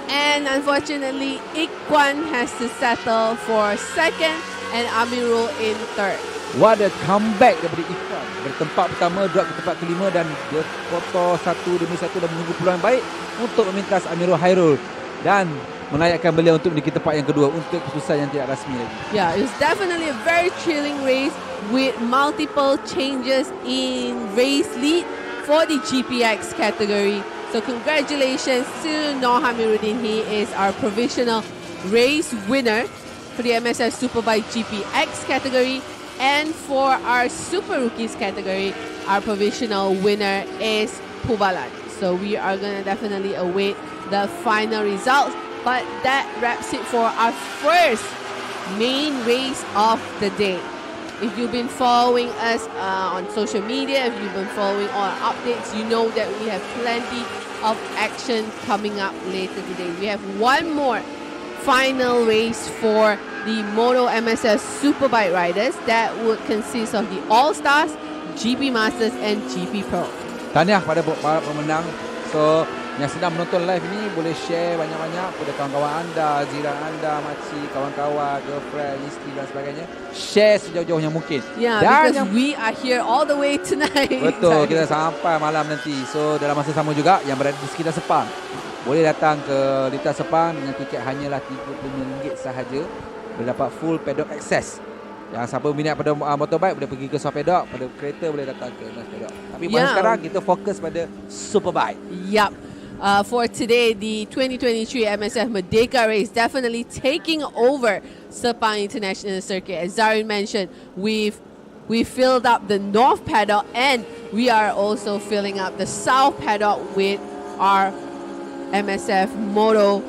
and unfortunately Ikwan has to settle for second and Amirul in third. What a comeback daripada Ikwan. Dari tempat pertama drop ke tempat kelima dan dia kotor satu demi satu dan menunggu peluang baik untuk memintas Amirul Hairul dan melayakkan beliau untuk menduduki tempat yang kedua untuk keputusan yang tidak rasmi lagi. Yeah, it was definitely a very thrilling race with multiple changes in race lead for the GPX category. So congratulations to Noor Hamiruddin. He is our provisional race winner for the MSS Superbike GPX category. And for our Super Rookies category, our provisional winner is Pubalan. So we are going to definitely await the final results. But that wraps it for our first main race of the day. If you've been following us on social media, if you've been following all our updates, you know that we have plenty of action coming up later today. We have one more final race for the MotoMSF Superbike riders that would consist of the All-Stars, GP Masters and GP Pro. Tahniah pada para pemenang. So yang sedang menonton live ini boleh share banyak-banyak kepada kawan-kawan anda, jiran anda, makcik, kawan-kawan, girlfriend, isteri dan sebagainya. Share sejauh-jauh yang mungkin. Yeah, dan because we are here all the way tonight. betul, kita sampai malam nanti. So dalam masa sama juga yang berada di sekitar Sepang boleh datang ke Lita Sepang dengan tiket hanyalah RM35 sahaja. Boleh dapat full paddock access. Yang siapa minat pada motorbike boleh pergi ke Soft Paddock, pada kereta boleh datang ke North Paddock. Tapi masa sekarang kita fokus pada Superbike. Yup. For today, the 2023 MSF Merdeka Race definitely taking over Sepang International Circuit. As Zarin mentioned, we filled up the North Paddock and we are also filling up the South Paddock with our MSF Moto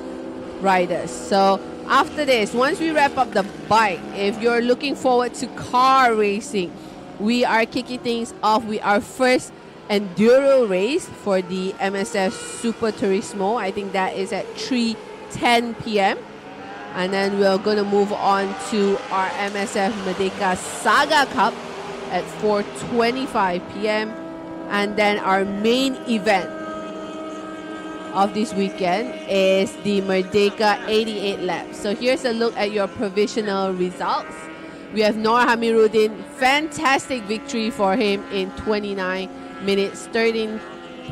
riders. So after this, once we wrap up the bike, if you're looking forward to car racing, we are kicking things off with our first Enduro race for the MSF Super Turismo. I think that is at 3:10 p.m. And then we're going to move on to our MSF Merdeka Saga Cup at 4:25 p.m. And then our main event of this weekend is the Merdeka 88 laps. So here's a look at your provisional results. We have Noor Hamiruddin, fantastic victory for him in 29 minutes 13.356.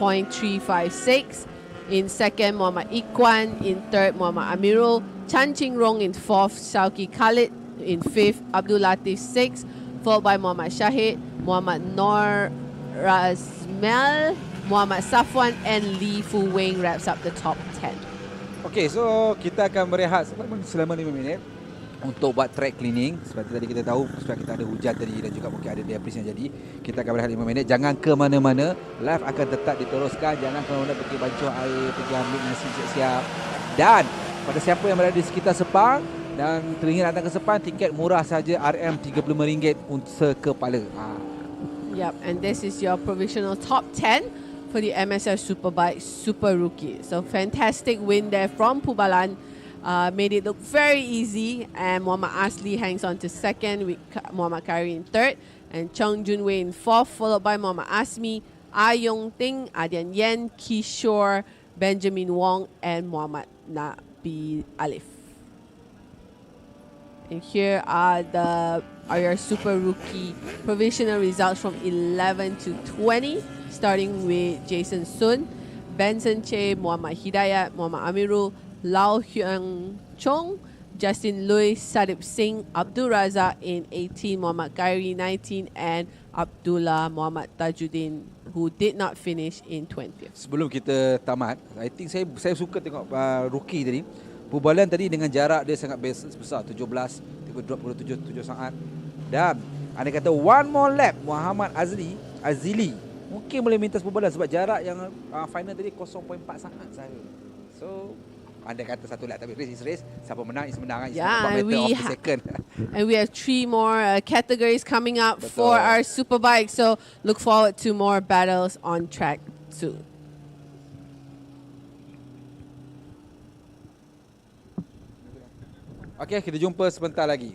In second, Muhammad Ikwan. In third, Muhammad Amirul. Chan Ching Rong in fourth, Shauki Khalid in fifth, Abdul Latif sixth, followed by Muhammad Shahid, Muhammad Noor Razmel, Muhammad Safwan and Lee Fu Weng wraps up the top 10. Okay, so kita akan berehat selama 5 minit untuk buat track cleaning. Seperti tadi kita tahu, sebab kita ada hujan tadi dan juga mungkin ada debris yang jadi. Kita akan berehat 5 minit. Jangan ke mana-mana. Live akan tetap diteruskan. Jangan ke mana-mana pergi bancuh air, pergi ambil nasi siap-siap. Dan pada siapa yang berada di sekitar Sepang dan teringin datang ke Sepang, tiket murah saja RM35 untuk sekepala. Yep, and this is your provisional top 10 for the MSF Superbike Super Rookie. So fantastic win there from Pubalan. Made it look very easy, and Muhammad Asli hangs on to second with Muhammad Khairi in third and Chung Junwei in fourth, followed by Muhammad Asmi, Ayong Ting, Adian Yen, Kishore, Benjamin Wong and Muhammad Nabi Alif. And here are your Super Rookie provisional results from 11 to 20, starting with Jason Sun, Benson Che, Muhammad Hidayat, Muhammad Amirul, Lau Hyung Chong, Justin Lui, Sadip Singh, Abdul Razak in 18, Muhammad Khairi 19, and Abdullah Muhammad Tajuddin, who did not finish in 20th. Sebelum kita tamat, I think saya suka tengok rookie tadi. Pubalan tadi dengan jarak dia sangat besar, 17, tiba drop ke 7 saat. Dan anda kata one more lap, Muhammad Azili mungkin boleh minta Pubalan sebab jarak yang final tadi 0.4 saat sahaja. So anda kata satu lap, tapi race is race. Siapa menang is menang. Yeah, and we have 3 more categories coming up for our Superbike. So look forward to more battles on track soon. Okey, kita jumpa sebentar lagi.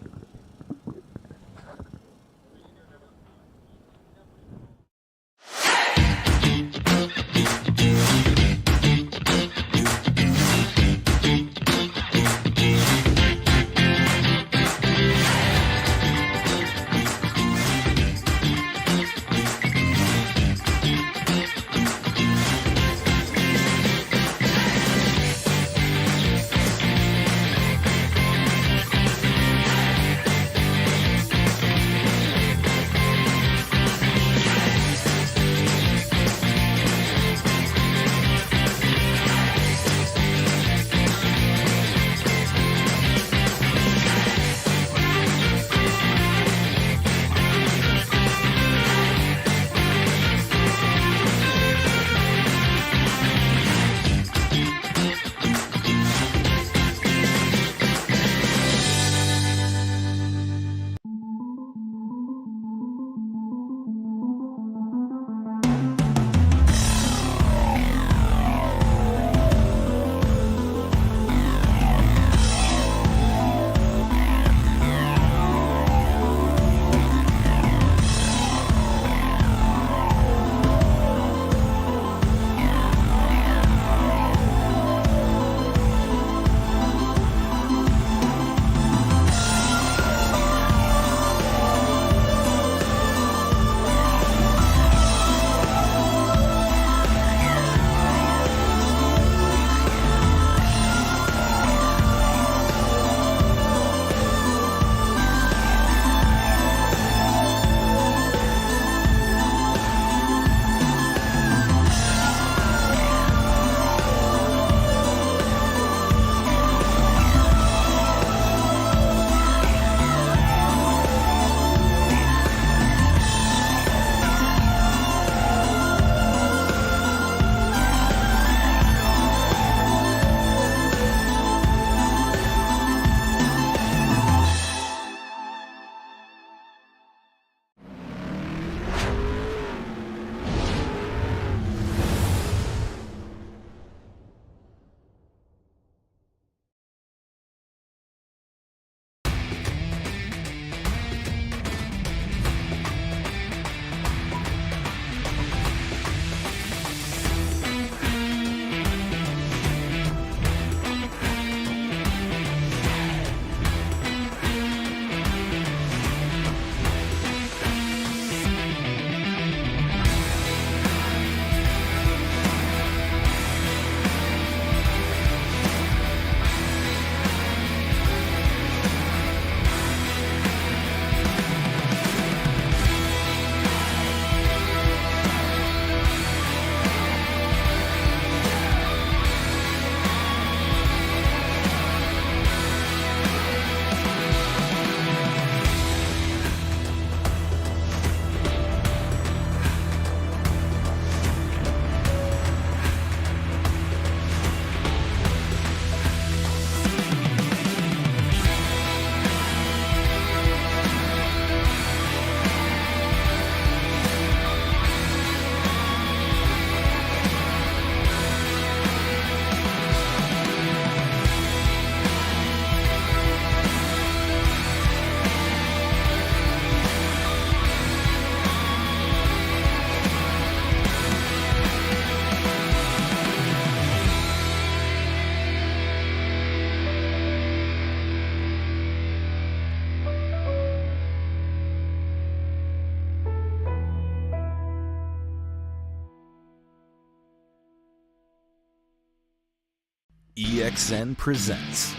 EXN presents.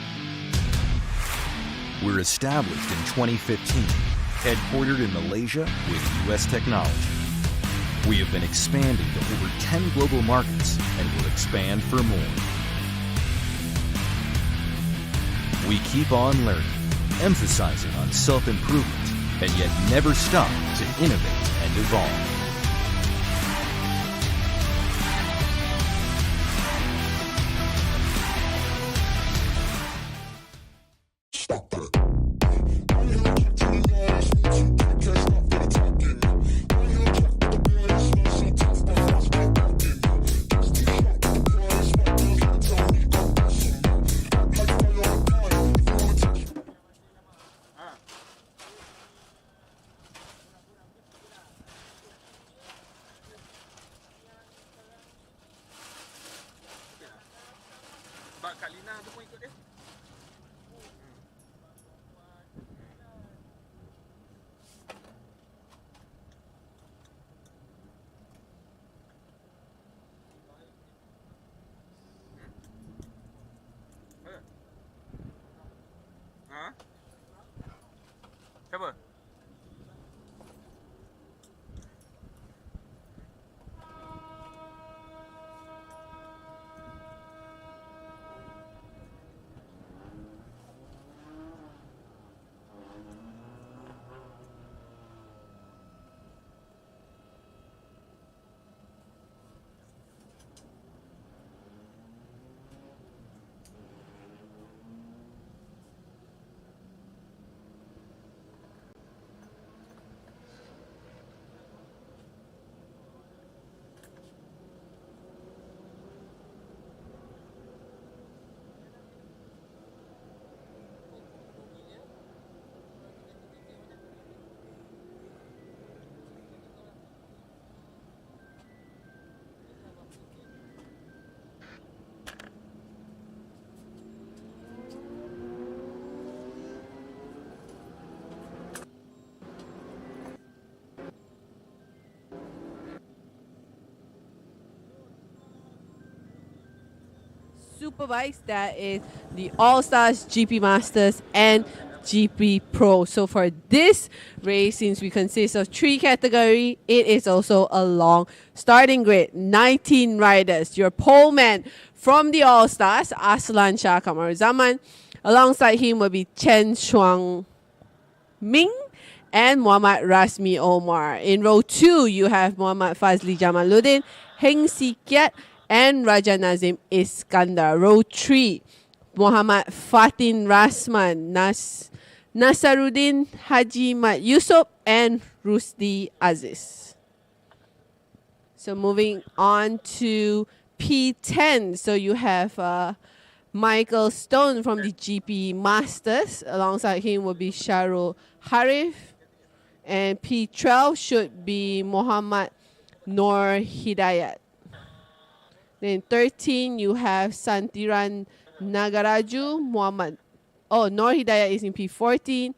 We're established in 2015, headquartered in Malaysia with US technology. We have been expanding to over 10 global markets and will expand for more. We keep on learning, emphasizing on self-improvement, and yet never stop to innovate and evolve. Kak Lina tu pun ikut dia. Ha? Siapa? Superbikes, that is the All-Stars, GP Masters, and GP Pro. So for this race, since we consist of 3 categories, it is also a long starting grid. 19 riders. Your pole man from the All-Stars, Aslan Shah Kamaruzaman. Alongside him will be Chen Shuang Ming and Muhammad Rasmi Omar. In row 2, you have Muhammad Fazli Jamaluddin, Heng Si Kiat, and Raja Nazim Iskandar. Row 3, Muhammad Fatin Rasman, Nasaruddin Haji Mat Yusuf, and Rusdi Aziz. So moving on to P10. So you have Michael Stone from the GP Masters. Alongside him will be Sharul Harif. And P12 should be Muhammad Noor Hidayat. Then 13, you have Santiran Nagaraju, Noor Hidayat is in P14.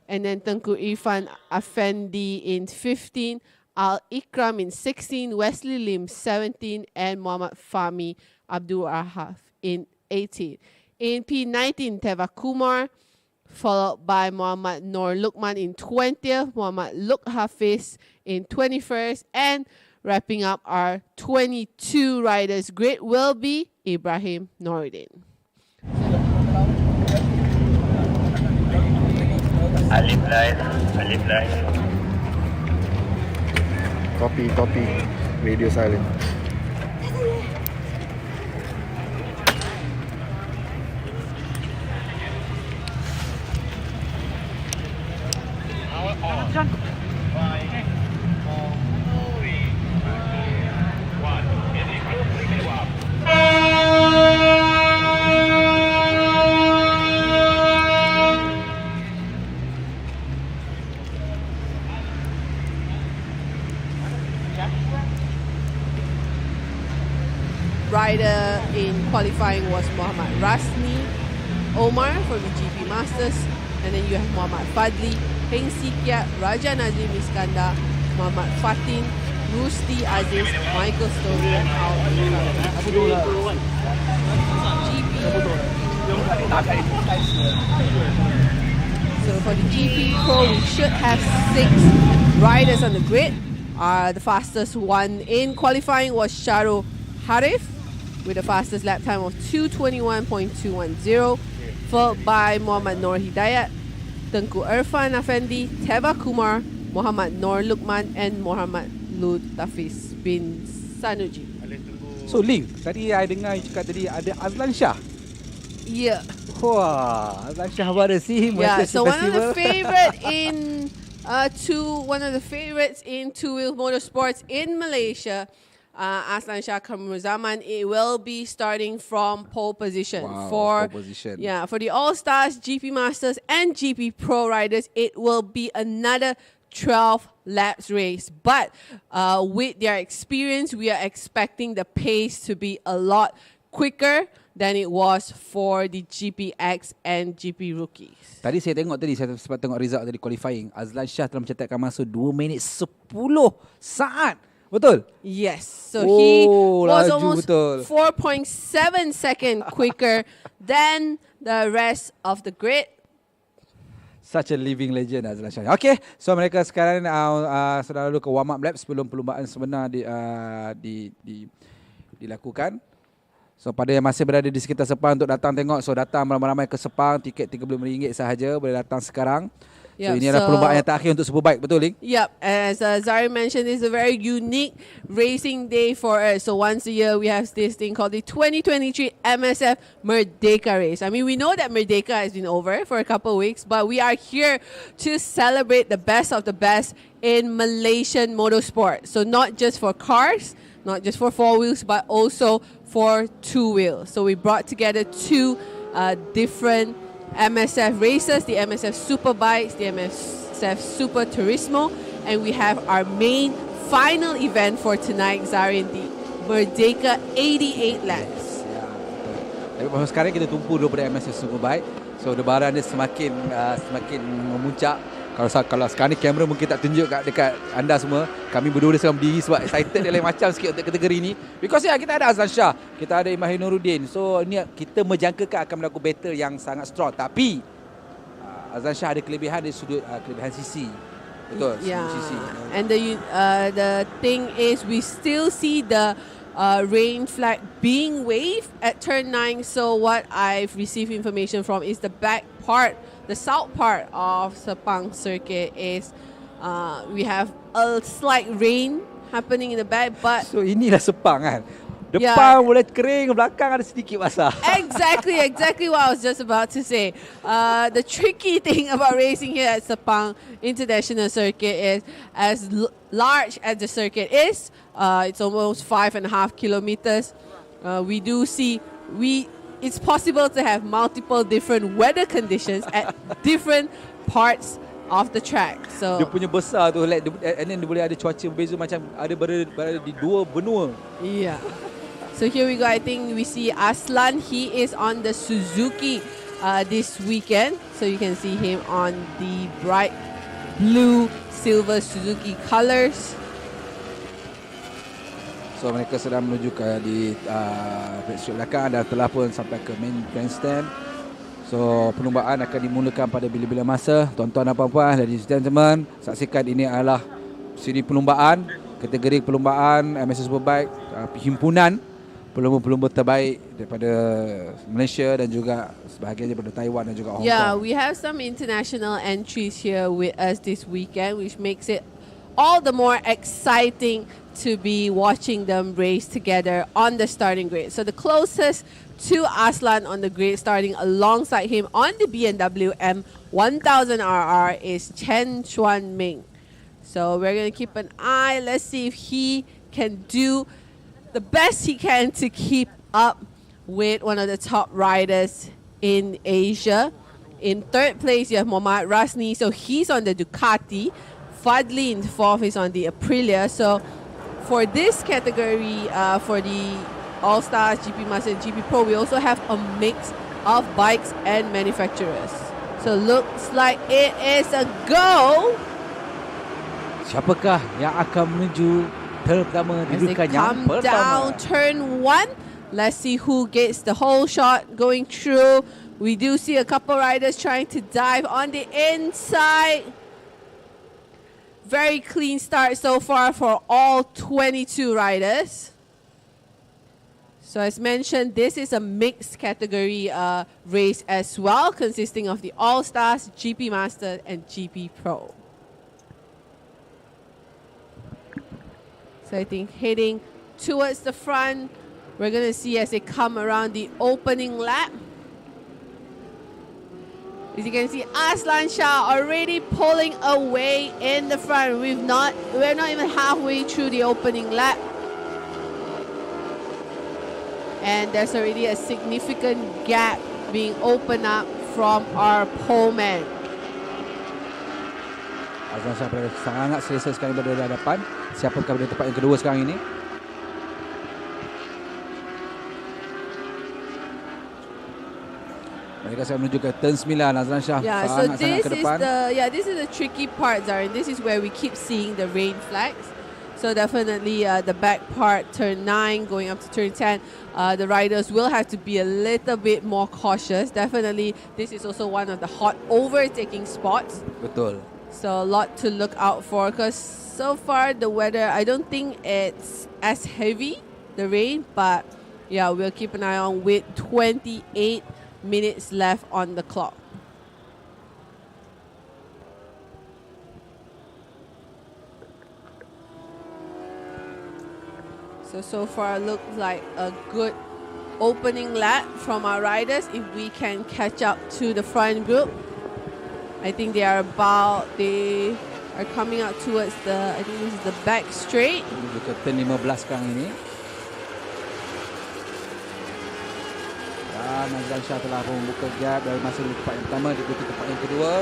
And then Tengku Irfan Afendi in 15. Al-Ikram in 16. Wesley Lim 17. And Muhammad Fahmi Abdul Ahaf in 18. In P19, Teva Kumar, followed by Muhammad Noor Lukman in 20th. Muhammad Luk Hafiz in 21st. And wrapping up our 22 riders grid will be Ibrahim Nouruddin. Alif live. Copy, radio silent. Rider in qualifying was Muhammad Rasmi Omar from the GP Masters. And then you have Muhammad Fadli, Heng Si Kiat, Raja Nazim Iskandar, Muhammad Fatin, Rusdi Aziz, Michael Stone, and So for the GP Pro, we should have 6 riders on the grid. The fastest one in qualifying was Sharu Harif with the fastest lap time of 2:21.210, followed by Muhammad Noor Hidayat, Tengku Irfan Afendi, Teva Kumar, Muhammad Noor Lukman, and Muhammad Lutafiz bin Sanuji. So Ling, tadi I dengar you cakap tadi ada Azlan Shah. Yeah. Wah, Azlan Shah, how to see him? Yeah, so one of the favorites in two-wheel motorsports in Malaysia, Aslan Shah Kamruzaman, it will be starting from pole position. Wow, for pole position. Yeah, for the All-Stars, GP Masters, and GP Pro riders, it will be another 12 laps race. But with their experience, we are expecting the pace to be a lot quicker than it was for the GPX and GP rookies. Tadi saya sempat tengok result dari qualifying. Azlan Shah telah mencatatkan masa 2 minit 10 saat. Betul? Yes. So he was laju almost betul. 4.7 seconds quicker than the rest of the grid. Such a living legend Azlan Shah. Okay, so mereka sekarang sudah lalu ke warm up lap sebelum perlumbaan sebenar dilakukan. So pada yang masih berada di sekitar Sepang untuk datang tengok, so datang ramai-ramai ke Sepang, tiket RM35 sahaja, boleh datang sekarang. So ini adalah perlumbaan yang terakhir untuk Superbike, betul Ling? Yep, as Zari mentioned, it's a very unique racing day for us. So once a year we have this thing called the 2023 MSF Merdeka Race. I mean, we know that Merdeka has been over for a couple of weeks, but we are here to celebrate the best of the best in Malaysian motorsport. So not just for cars, not just for 4 wheels, but also for 2 wheels. So we brought together two different MSF races, the MSF Superbikes, the MSF Super Turismo, and we have our main final event for tonight, Zarin, the Merdeka 88 laps. Ya, betul. Tapi sekarang kita tumpu daripada MSF Superbike, so debaran dia semakin memuncak. Kalau sekarang ni kamera mungkin tak tunjuk dekat anda semua. Kami berdua sekarang berdiri sebab excited dia lain macam sikit untuk kategori ni. Because kita ada Azlan Shah, kita ada Imahi Nuruddin. So ni kita menjangkakan akan berlaku battle yang sangat strong. Tapi Azlan Shah ada kelebihan dari sudut kelebihan sisi. Betul, Yeah. sisi. And the thing is, we still see the rain flag being waved at turn 9. So what I've received information from is the back part, the south part of Sepang Circuit is we have a slight rain happening in the back, but So inilah Sepang kan. Depan boleh kering, belakang ada sedikit basah. exactly what I was just about to say. The tricky thing about racing here at Sepang International Circuit is, as large as the circuit is, it's almost 5.5 kilometers. We do see it's possible to have multiple different weather conditions at different parts of the track. So Dia punya besar tu, and then dia boleh ada cuaca berbeza, macam ada berada di dua benua. yeah. So here we go. I think we see Aslan. He is on the Suzuki this weekend. So you can see him on the bright blue silver Suzuki colors. So mereka sedang menuju ke di straight belakang dan telah pun sampai ke main grandstand. So perlumbaan akan dimulakan pada bila-bila masa. Tuan-tuan dan puan-puan, ladies and gentlemen, saksikan ini adalah siri perlumbaan, kategori perlumbaan MSS Superbike, himpunan pelumba-pelumba terbaik daripada Malaysia dan juga sebahagian daripada Taiwan dan juga Hong Kong. Yeah, we have some international entries here with us this weekend, which makes it all the more exciting to be watching them race together on the starting grid. So the closest to Aslan on the grid, starting alongside him on the BMW M1000RR, is Chen Chuan Ming. So we're going to keep an eye. Let's see if he can do the best he can to keep up with one of the top riders in Asia. In third place, you have Mohammad Rasni. So he's on the Ducati. Fadli in fourth is on the Aprilia. So for this category, for the All-Stars, GP Master, and GP Pro, we also have a mix of bikes and manufacturers. So looks like it is a go. Siapakah yang akan menuju turn pertama, As they dudukan yang come down pertama? turn 1, let's see who gets the whole shot going through. We do see a couple riders trying to dive on the inside. Very clean start so far for all 22 riders. So as mentioned, this is a mixed category race as well, consisting of the All-Stars, GP Master, and GP Pro. So I think heading towards the front, we're going to see as they come around the opening lap. As you can see, Aslan Shah already pulling away in the front. We're not even halfway through the opening lap. And there's already a significant gap being opened up from our pole man. Azlan Shah berada sangat selesa sekali berada di hadapan. Siapakah berada tempat yang kedua sekarang ini? Mereka sedang menuju ke turn 9. Azlan Shah Yeah, so sangat-sangat this ke is depan. this is the tricky part, Zarin. This is where we keep seeing the rain flags. So definitely the back part, turn 9, going up to turn 10, the riders will have to be a little bit more cautious. Definitely, this is also one of the hot overtaking spots. Betul. So a lot to look out for, because so far the weather, I don't think it's as heavy, the rain, but yeah, we'll keep an eye on with 28 minutes left on the clock. So far looks like a good opening lap from our riders. If we can catch up to the front group, I think they are coming out towards I think this is the back straight. Menuju ke turn 15 sekarang ini. Dan Azlan Shah telah pun membuka gap dari masa di tempat yang pertama diikuti tempat yang kedua.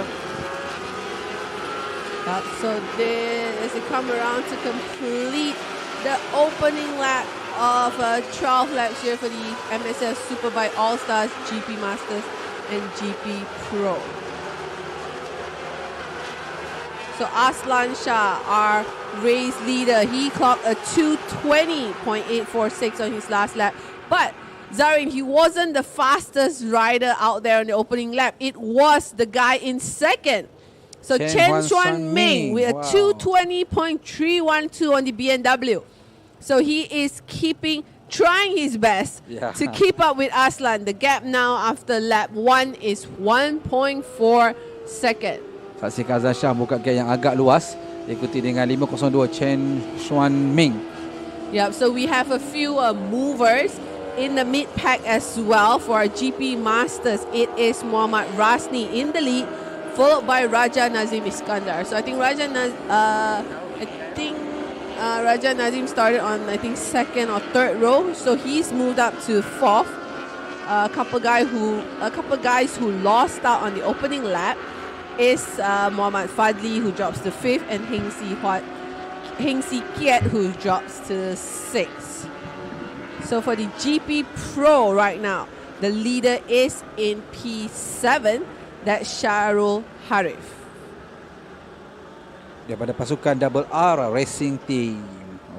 So as they come around to complete the opening lap of 12 laps here for the MSF Superbike All-Stars, GP Masters and GP Pro. So Aslan Shah, our race leader, he clocked a 2:20.846 on his last lap. But Zarin, he wasn't the fastest rider out there on the opening lap. It was the guy in second. So Chen Xuan Ming with a 2:20.312 on the BMW. So he is trying his best to keep up with Aslan. The gap now after lap 1 is 1.4 seconds. Saksikan Azlan Shah buka gap yang agak luas. Diikuti dengan 502 Chen Xuan Ming. Yep, so we have a few movers in the mid pack as well for our GP Masters. It is Muhammad Rasni in the lead, followed by Raja Nazim Iskandar. So I think Raja Nazim started on second or third row, so he's moved up to fourth. A couple guys who lost out on the opening lap is Muhammad Fadli, who drops to fifth, and Heng Si Kiet, who drops to sixth. So for the GP Pro right now, the leader is in P7. That's Sharul Harif. Daripada pasukan Double R Racing Team.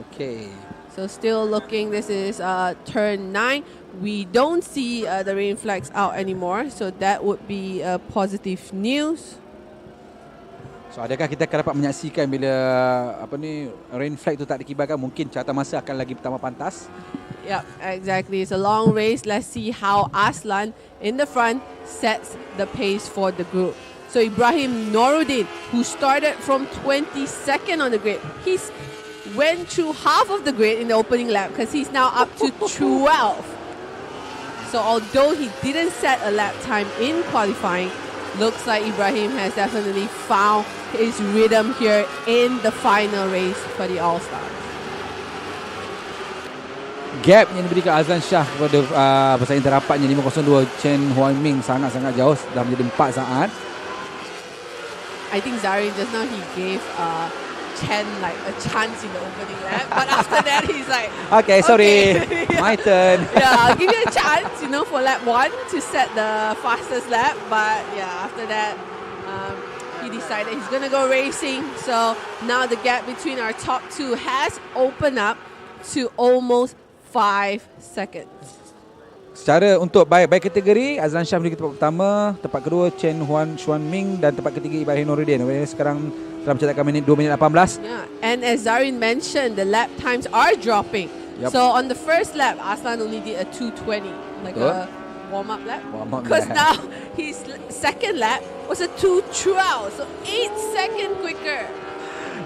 Okay. So still looking, this is turn 9. We don't see the rain flags out anymore. So that would be positive news. So adakah kita akan dapat menyaksikan bila rain flag tu tak dikibarkan, mungkin catatan masa akan lagi bertambah pantas. Yep, exactly. It's a long race. Let's see how Aslan in the front sets the pace for the group. So Ibrahim Noruddin, who started from 22nd on the grid, he's went through half of the grid in the opening lap because he's now up to 12. So although he didn't set a lap time in qualifying, looks like Ibrahim has definitely found his rhythm here in the final race for the All-Stars. Gap yang diberikan Azlan Shah kepada pesaing terapatnya 502 Chen Huan Ming sangat-sangat jauh, dah menjadi 4 saat. I think Zarin just now he gave Chen like a chance in the opening lap, but after that he's like, okay, sorry, my turn. Yeah, I'll give you a chance, for lap 1 to set the fastest lap, but yeah, after that he decided he's gonna go racing. So now the gap between our top two has opened up to almost 5 seconds. Secara untuk by kategori, Azlan Shah menjadi tempat pertama, tempat kedua Chen Xuan Ming, dan tempat ketiga Ibrahim Noruddin. Sekarang telah mencatatkan 2 minit 18. Yeah, and as Zarin mentioned, the lap times are dropping. Yep. So on the first lap, Aslan only did a 2:20, like a warm-up lap. Because now his second lap was a 2:12, so 8 seconds quicker.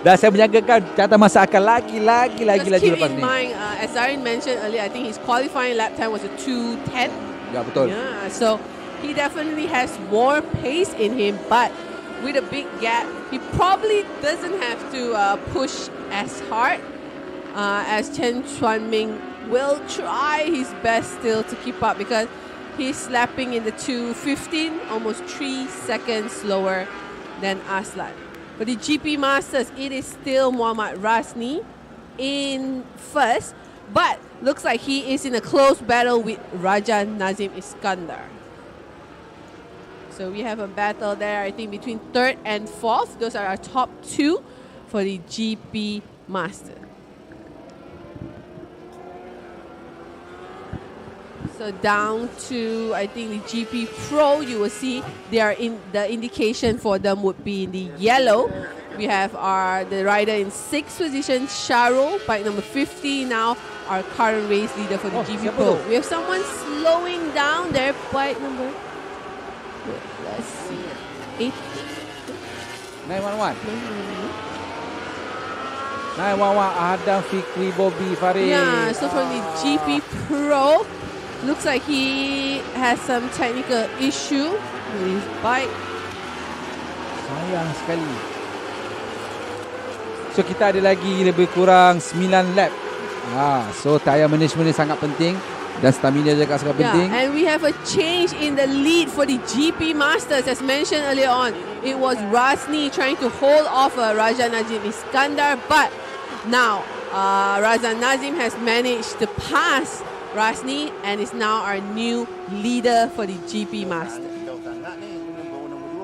Dan saya menjangkakan catatan masa akan lagi keep lepas in ni. mind, as Zarin mentioned earlier, I think his qualifying lap time was a 2:10. Ya, betul. Yeah, so he definitely has more pace in him, but with a big gap, he probably doesn't have to push as hard as Chen Xuan Ming will try his best still to keep up, because he's slapping in the 2:15, almost 3 seconds slower than Aslan. For the GP Masters, it is still Muhammad Rasni in first, but looks like he is in a close battle with Raja Nazim Iskandar. So we have a battle there, I think, between third and fourth. Those are our top two for the GP Master. So down to, I think, the GP Pro, you will see they are in the indication for them would be in the yellow. We have the rider in 6th position, Shahrul, bike number 50 now, our current race leader for the GP Pro. We have someone slowing down there, bike number, let's see, 8. 911. 911, Adam Fikri, Bobby, Farid. Yeah, so from the GP Pro, looks like he has some technical issue with his bike. Sayang sekali. So kita ada lagi lebih kurang 9 lap. So tire management ni sangat penting dan stamina juga sangat penting. And we have a change in the lead for the GP Masters. As mentioned earlier on, it was Rasni trying to hold off Raja Nazim Iskandar, but now Raja Nazim has managed to pass Rasni and is now our new leader for the GP Master.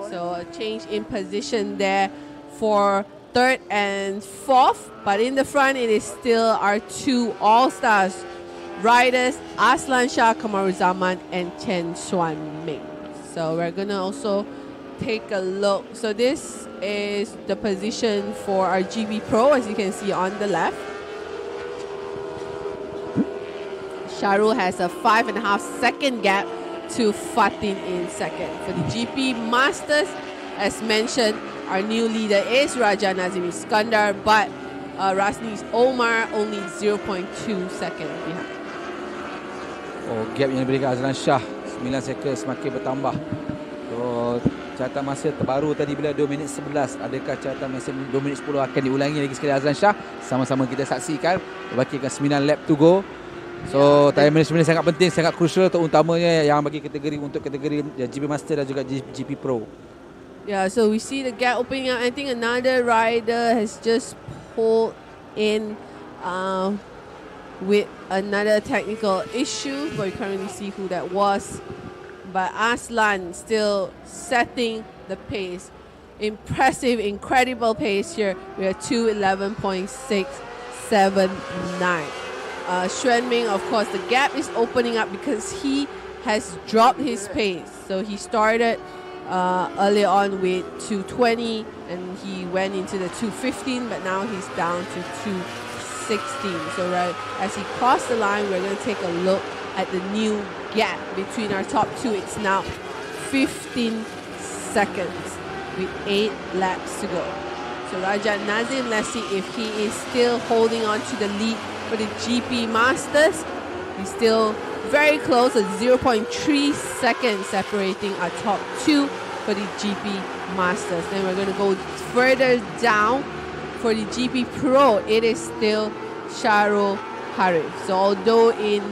So a change in position there for third and fourth, but in the front it is still our two All-Stars riders, Aslan Shah, Kamaruzaman and Chen Xuan Ming. So we're gonna also take a look. So this is the position for our GP Pro, as you can see on the left. Shahrul has a 5.5 second gap to Fatin in second. For the GP Masters, as mentioned, our new leader is Raja Nazim Iskandar, but Rasni's Omar only 0.2 seconds behind. Gap yang diberikan Azlan Shah 9 second semakin bertambah. Catatan masa terbaru tadi bila 2 minit 11. Adakah catatan masa 2 minit 10 akan diulangi lagi sekali Azlan Shah? Sama-sama kita saksikan. Berbakikan 9 lap to go. So time management sangat penting, sangat crucial, terutamanya yang bagi kategori GP Master dan juga GP Pro. Yeah, so we see the gap opening up. I think another rider has just pulled in with another technical issue, but we can't really see who that was. But Aslan still setting the pace. Impressive, incredible pace here. We are 2:11.679. Xuan Ming, of course, the gap is opening up because he has dropped his pace. So he started earlier on with 2:20 and he went into the 2:15, but now he's down to 2:16. So right as he crossed the line, we're going to take a look at the new gap between our top two. It's now 15 seconds with 8 laps to go. So Raja Nazim, let's see if he is still holding on to the lead for the GP Masters. He's still very close at 0.3 seconds separating our top two for the GP Masters. Then we're going to go further down for the GP Pro. It is still Shahrul Harif. So although in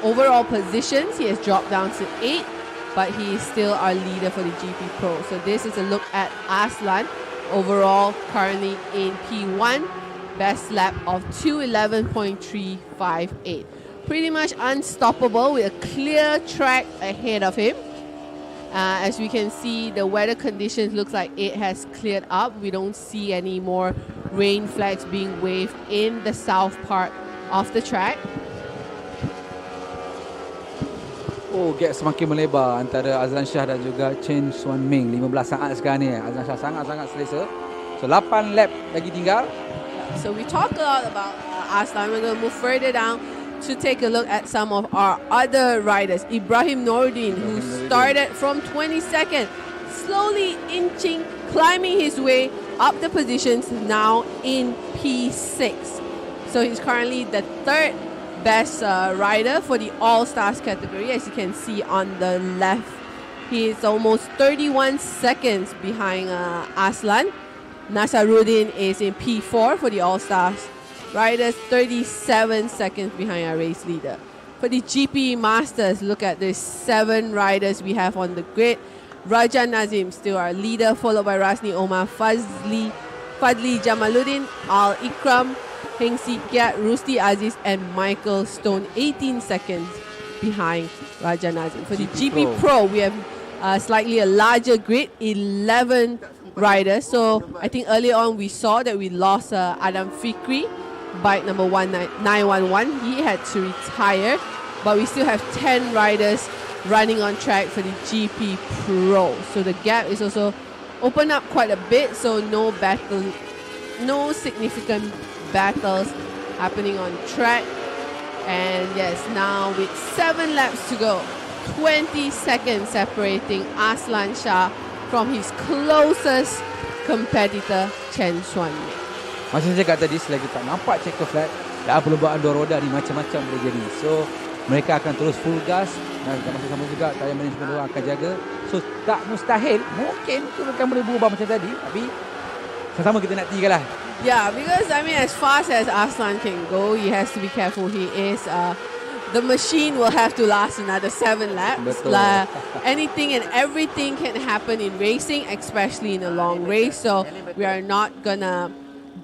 overall positions he has dropped down to 8, but he is still our leader for the GP Pro. So this is a look at Aslan overall currently in P1. Best lap of 2:11.358. Pretty much unstoppable with a clear track ahead of him. As we can see, the weather conditions looks like it has cleared up. We don't see any more rain flags being waved in the south part of the track. Gap semakin melebar antara Azlan Shah dan juga Chen Xuan Ming. 15 saat sekarang ni. Azlan Shah sangat-sangat selesa. So 8 lap lagi tinggal. So we talked a lot about Aslan. We're going to move further down to take a look at some of our other riders. Ibrahim Nordin, who started from 22nd, slowly inching, climbing his way up the positions, now in P6. So he's currently the third best rider for the All-Stars category, as you can see on the left. He is almost 31 seconds behind Aslan. Nasaruddin is in P4 for the All-Stars riders, 37 seconds behind our race leader. For the GP Masters, look at the 7 riders we have on the grid. Raja Nazim still our leader, followed by Rasni Omar, Fadli Jamaluddin, Al Ikram, Heng Si Kiat, Rusti Aziz and Michael Stone, 18 seconds behind Raja Nazim. For the GP Pro, we have slightly a larger grid, 11 riders. So I think earlier on we saw that we lost Adam Fikri, bike number 911. He had to retire, but we still have 10 riders running on track for the GP Pro. So the gap is also opened up quite a bit, so no significant battles happening on track. And yes, now with 7 laps to go, 20 seconds separating Aslan Shah from his closest competitor, Chen Xuan Ming. Macam saya cakap tadi, selagi tak nampak checker flag, dan perlombaan dua roda ni macam-macam boleh jadi. So mereka akan terus full gas dan masa sama juga tayar management orang akan jaga. So tak mustahil, mungkin mereka boleh berubah macam tadi, tapi sama-sama kita nak tinggal lah. Yeah, because I mean, as fast as Aslan can go, he has to be careful. He is the machine will have to last another 7 laps. Anything and everything can happen in racing, especially in a long race. So we are not gonna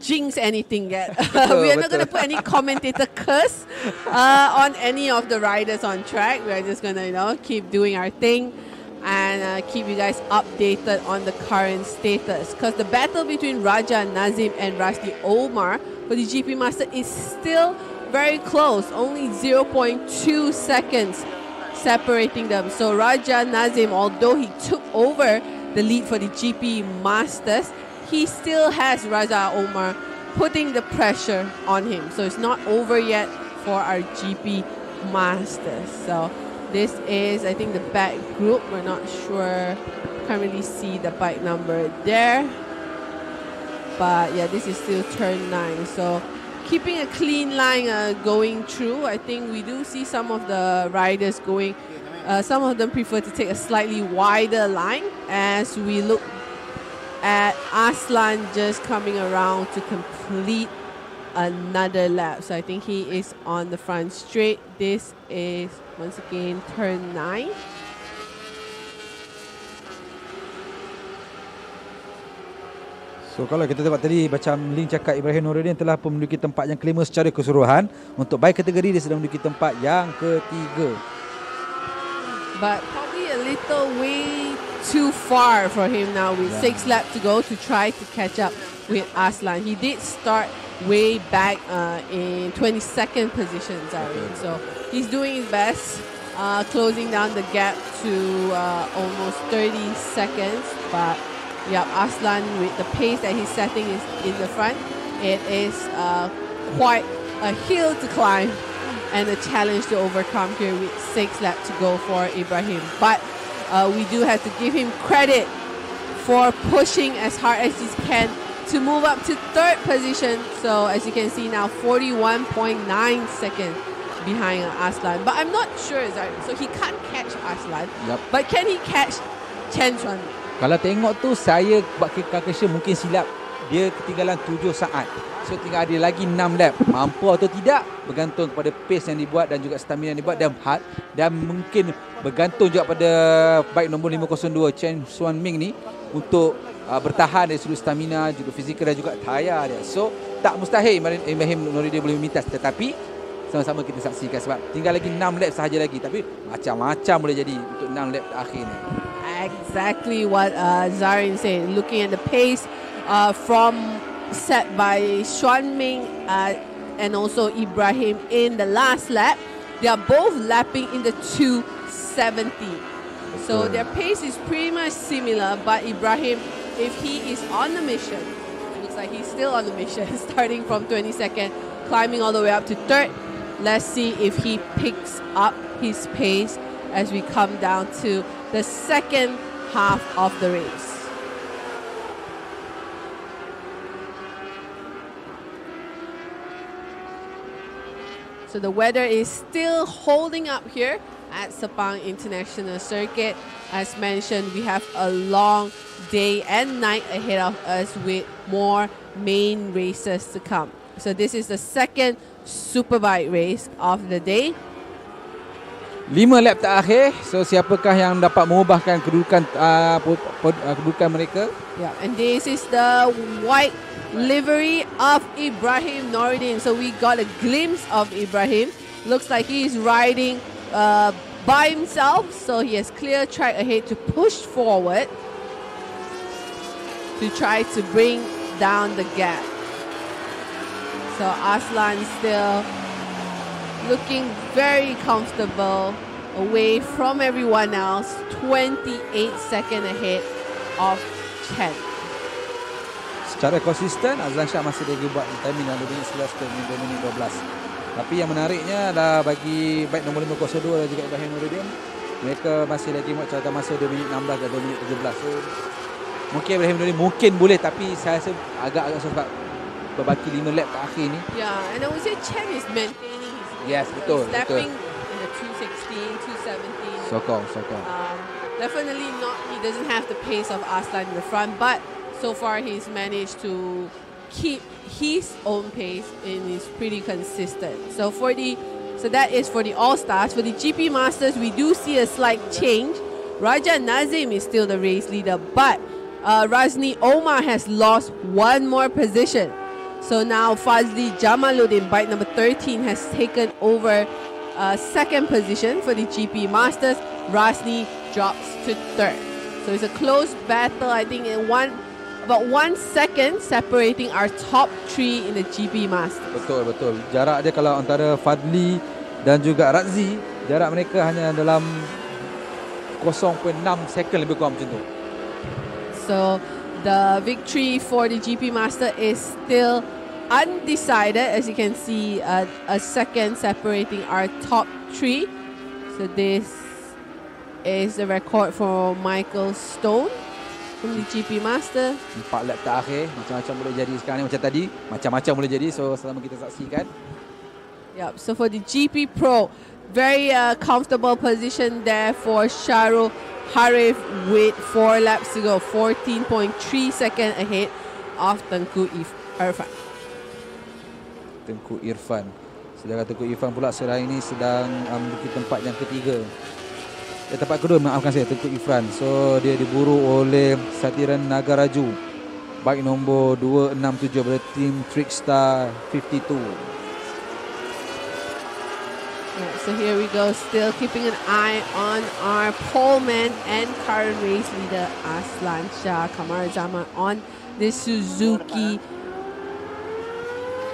jinx anything yet. We are not gonna put any commentator curse on any of the riders on track. We are just gonna, keep doing our thing and keep you guys updated on the current status. Because the battle between Raja Nazim and Rasli Omar for the GP Master is still very close, only 0.2 seconds separating them. So Raja Nazim, although he took over the lead for the GP Masters, he still has Raja Omar putting the pressure on him. So it's not over yet for our GP Masters. So this is, I think, the back group. We're not sure. Can't really see the bike number there. But yeah, this is still turn 9. So keeping a clean line going through. I think we do see some of the riders going, some of them prefer to take a slightly wider line as we look at Aslan just coming around to complete another lap. So I think he is on the front straight. This is, once again, turn 9. So kalau kita tengok tadi macam Ling cakap, Ibrahim Nuruddin telah pun menduduki tempat yang kelima secara keseluruhan. Untuk bike kategori dia sedang menduduki tempat yang ketiga. But probably a little way too far for him now with 6 laps to go to try to catch up with Aslan. He did start way back in 22nd position, Zarin. So he's doing his best, closing down the gap to almost 30 seconds. But yeah, Aslan, with the pace that he's setting is in the front, it is quite a hill to climb and a challenge to overcome here with 6 laps to go for Ibrahim. But we do have to give him credit for pushing as hard as he can to move up to 3rd position. So as you can see now, 41.9 seconds behind Aslan. But I'm not sure, so he can't catch Aslan. But can he catch Chen Xuan? Kalau tengok tu, saya buat calculation mungkin silap. Dia ketinggalan 7 saat. So tinggal ada lagi 6 lap. Mampu atau tidak bergantung kepada pace yang dibuat dan juga stamina yang dibuat dan mungkin bergantung juga pada bike nombor 502 Chen Xuan Ming ni untuk bertahan dari sudut stamina, juga fizikal dan juga tayar dia. So tak mustahil Ibrahim Nuruddin boleh memintas, tetapi sama-sama kita saksikan sebab tinggal lagi 6 lap sahaja lagi, tapi macam-macam boleh jadi untuk 6 lap terakhir ni. Exactly what Zarin said. Looking at the pace from set by Xuan Ming and also Ibrahim in the last lap, they are both lapping in the 270. So their pace is pretty much similar, but Ibrahim, if he is on the mission, it looks like he's still on the mission, starting from 22nd, climbing all the way up to 3rd. Let's see if he picks up his pace as we come down to the second half of the race. So the weather is still holding up here at Sepang International Circuit. As mentioned, we have a long day and night ahead of us with more main races to come. So this is the second Superbike race of the day. 5 lap terakhir. So siapakah yang dapat mengubahkan kedudukan mereka? Yeah, and this is the white livery of Ibrahim Nuruddin. So we got a glimpse of Ibrahim. Looks like he is riding by himself, so he has clear track ahead to push forward to try to bring down the gap. So Aslan still looking very comfortable away from everyone else, 28 seconds ahead of Chen. Secara konsisten, Azlan Shah masih lagi buat timing dalam 2 minit 11 ke 2 minit 12. Tapi yang menariknya adalah bagi baik nombor 502 dan juga Ibrahim Nuruddin, mereka masih lagi buat catatan masa 2 minit 16 dan 2 minit 17. So, mungkin Ibrahim Nuruddin mungkin boleh, tapi saya rasa agak-agak susah berbaki 5 lap terakhir ni. Yeah, and I would say Chen is maintaining his lead. Yes, betul. He's lapping in the 216, 217. Sokong. Definitely not, he doesn't have the pace of Aslan in the front, but so far he's managed to keep his own pace and is pretty consistent. So that is for the All-Stars. For the GP Masters, we do see a slight change. Raja Nazim is still the race leader, but Razni Omar has lost one more position. So now Fazli Jamaluddin, bike number 13, has taken over second position for the GP Masters. Razni drops to third. So it's a close battle, I think, about 1 second separating our top 3 in the GP Masters. Betul. Jarak dia kalau antara Fadli dan juga Razi, jarak mereka hanya dalam 0.6 second lebih kurang macam tu. So the victory for the GP Master is still undecided. As you can see, a second separating our top 3. So this is the record for Michael Stone from the GP Master. 4 lap terakhir, macam-macam boleh jadi sekarang ni, macam tadi, macam-macam boleh jadi. So selama kita saksikan. Yep. So for the GP Pro, very comfortable position there for Shahrul Harif with 4 laps to go, 14.3 seconds ahead of Tengku Irfan. Tengku Irfan. Sedangkan Tengku Irfan pula sekarang ini sedang menduduki tempat yang ketiga. Tempat kedua, maafkan saya, Tengku Irfan. So dia diburu oleh Satiran Nagaraju, bike nombor 267 pada tim Trickstar 52. So here we go, still keeping an eye on our poleman and current race leader Aslan Shah Kamarazama on this Suzuki.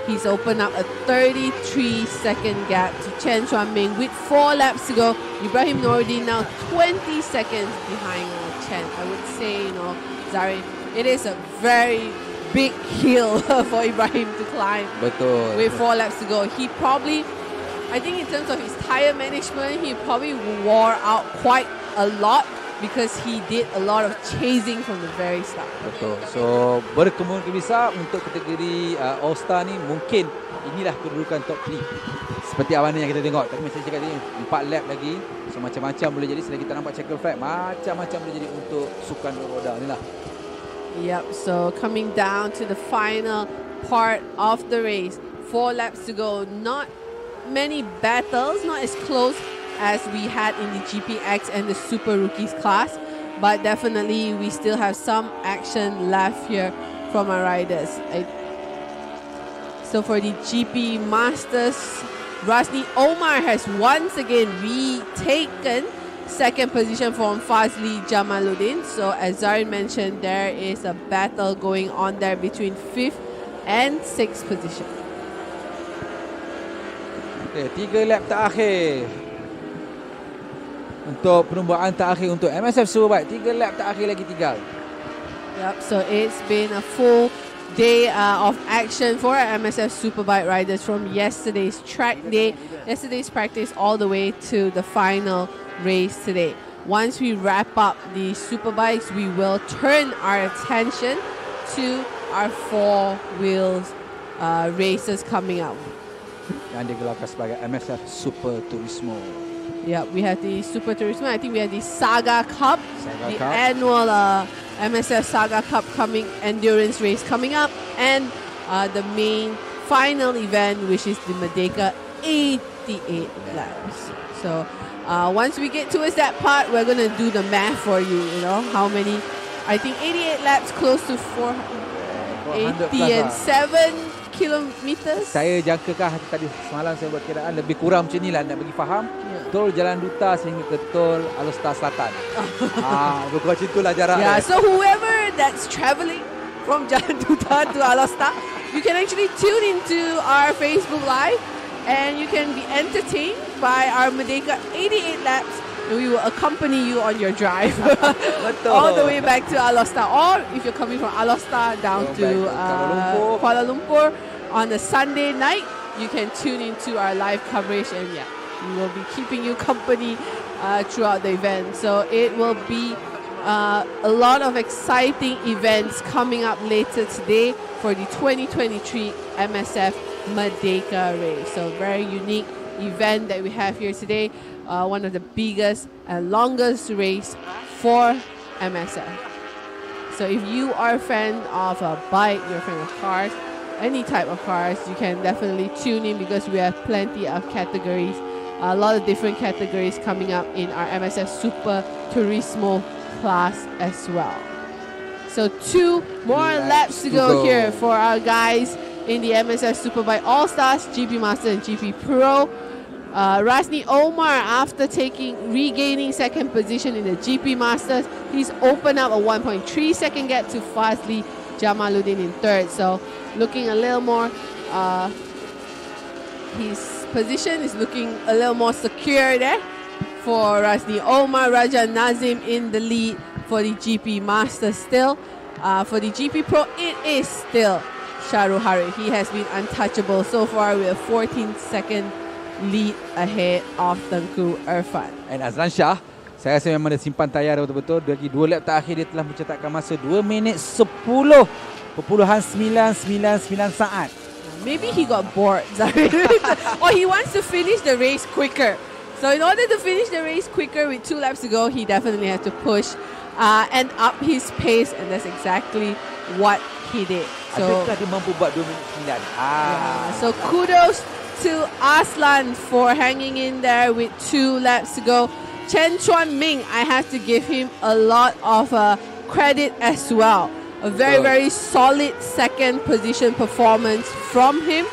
He's opened up a 33-second gap to Chen Xuanming with 4 laps to go. Ibrahim Nuruddin now 20 seconds behind Chen. I would say, Zarin, it is a very big hill for Ibrahim to climb. Betul. With 4 laps to go. He probably, I think in terms of his tire management, he probably wore out quite a lot because he did a lot of chasing from the very start. Betul. So berkemungkinan besar untuk kategori All-Star ni mungkin inilah kedudukan top 3. Seperti awalnya yang kita tengok. Tadi macam cakap tadi, 4 lap lagi. So macam-macam boleh jadi. Selagi kita nampak checker flag, macam-macam boleh jadi untuk sukan roda ni lah. Yep, so coming down to the final part of the race. 4 laps to go. Not many battles, not as close as we had in the GPX and the Super Rookies class, but definitely we still have some action left here from our riders. So for the GP Masters, Razni Omar has once again retaken second position from Fazli Jamaluddin. So as Zarin mentioned, there is a battle going on there between 5th and 6th position. Okay, 3 lap terakhir untuk perlumbaan terakhir untuk MSF Superbike. 3 lap terakhir lagi tinggal. Yep, so it's been a full day of action for our MSF Superbike riders from yesterday's track day, yesterday's practice, all the way to the final race today. Once we wrap up the Superbikes, we will turn our attention to our 4 wheels races coming up. Yang digelarkan sebagai MSF Super Turismo. Yeah, we have the Super Turismo. I think we have the Saga Cup, the annual MSF Saga Cup endurance race coming up, and the main final event, which is the Merdeka 88 laps. So once we get towards that part, we're going to do the math for you, how many, I think 88 laps, close to 480 and 7 kilometers? Saya jangkakan tadi semalam saya buat kiraan lebih kurang macam ni lah nak bagi faham. Tol Jalan Duta sehingga ke Tol All-Stars Selatan. Lebih kurang macam itulah jarak. Yeah, so whoever that's traveling from Jalan Duta to All-Stars, you can actually tune into our Facebook Live and you can be entertained by our Merdeka 88 laps. And we will accompany you on your drive all the way back to All-Stars. Or if you're coming from All-Stars down to Kuala Lumpur on a Sunday night, you can tune into our live coverage and we will be keeping you company throughout the event. So it will be a lot of exciting events coming up later today for the 2023 MSF Merdeka Race. So very unique event that we have here today. One of the biggest and longest race for MSF. So if you are a fan of a bike, you're a fan of cars, any type of cars, you can definitely tune in because we have plenty of categories, a lot of different categories coming up in our MSF Super Turismo class as well. So 2 more laps to go here for our guys in the MSF Superbike All-Stars, GP Master and GP Pro. Rasni Omar, after regaining second position in the GP Masters, he's opened up a 1.3 second gap to Fazli Jamaluddin in third. So looking a little more, his position is looking a little more secure there for Rasni Omar. Raja Nazim in the lead for the GP Masters still. For the GP Pro, it is still Shahrul Harith. He has been untouchable so far with a 14-second lead ahead of Tengku Irfan. And Azlan Shah, saya rasa memang dia simpan tayar betul-betul. Lagi 2 lap terakhir dia telah mencetakkan masa 2 minit 10.999 saat. Maybe he got bored, or he wants to finish the race quicker. So in order to finish the race quicker with 2 laps to go, he definitely had to push and up his pace, and that's exactly what he did. So, adakah dia mampu buat 2 minit 9? So kudos to Aslan for hanging in there with 2 laps to go. Chen Chuan Ming, I have to give him a lot of credit as well. A very solid second position performance from him.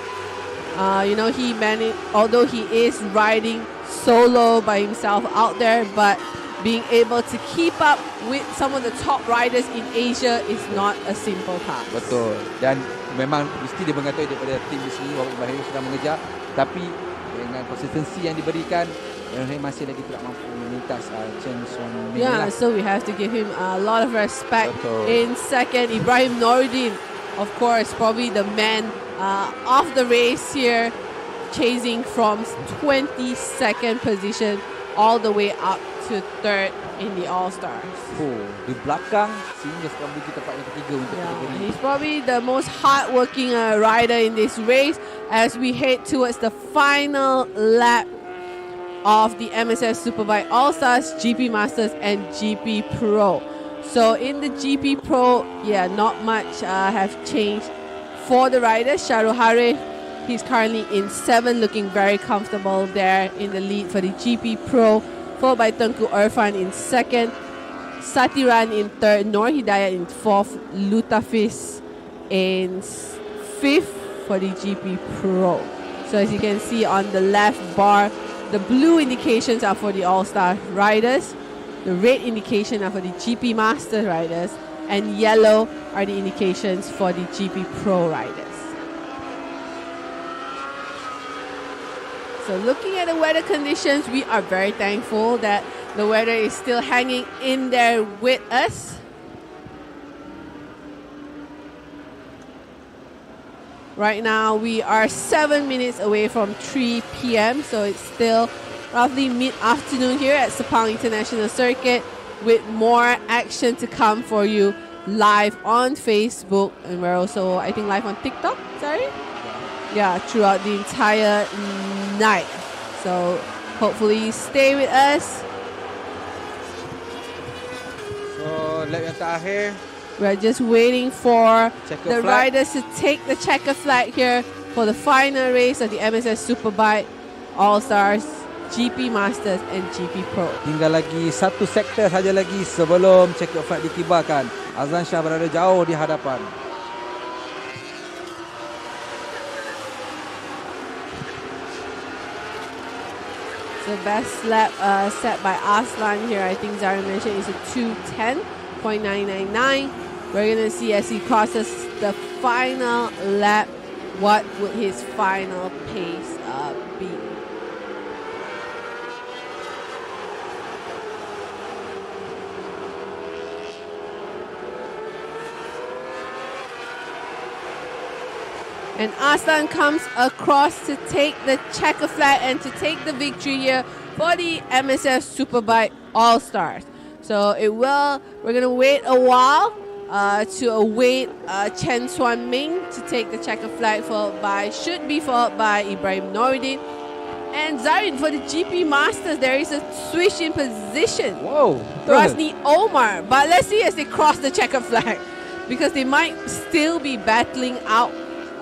He managed, although he is riding solo by himself out there, but being able to keep up with some of the top riders in Asia is not a simple task. Betul. Dan memang mesti dia mengatakan daripada tim di sini walaupun Bahrain sedang mengejar, tapi dengan konsistensi yang diberikan, Bahrain masih lagi tidak mampu melintas Chen Chuan Ming. Yeah, so we have to give him a lot of respect. Betul. In second, Ibrahim Noordin, of course, probably the man of the race here, chasing from 22nd position all the way up to third in the All-Stars. Di belakang sehingga sekarang di tempat yang ketiga untuk kategori. He's probably the most hardworking rider in this race as we head towards the final lap of the MSS Superbike All-Stars, GP Masters and GP Pro. So in the GP Pro, not much have changed for the riders. Shahrul Harith, he's currently in 7, looking very comfortable there in the lead for the GP Pro, followed by Tengku Irfan in 2nd, Satiran in 3rd, Noor Hidayat in 4th, Lutafis in 5th for the GP Pro. So as you can see on the left bar, the blue indications are for the All-Star riders, the red indication are for the GP Master riders, and yellow are the indications for the GP Pro riders. So looking at the weather conditions, we are very thankful that the weather is still hanging in there with us. Right now, we are 7 minutes away from 3 p.m. So it's still roughly mid-afternoon here at Sepang International Circuit, with more action to come for you live on Facebook. And we're also, I think, live on TikTok, sorry? Yeah, throughout the entire night. So hopefully stay with us. So lap yang terakhir, we're just waiting for the riders to take the checker flag here for the final race of the MSS Superbike All-Stars, GP Masters and GP Pro. Tinggal lagi 1 sektor saja lagi sebelum checker flag dikibarkan. Azlan Shah berada jauh di hadapan. So best lap set by Aslan here, I think Zara mentioned, is a 2:10.999. We're going to see as he crosses the final lap, what would his final pace be. And Aslan comes across to take the checker flag and to take the victory here for the MSF Superbike All-Stars. So we're going to wait a while to await Chen Xuan Ming to take the checker flag, should be followed by Ibrahim Noureddin. And Zarin, for the GP Masters, there is a switch in position. Whoa. Rasni Omar. But let's see as they cross the checker flag, because they might still be battling out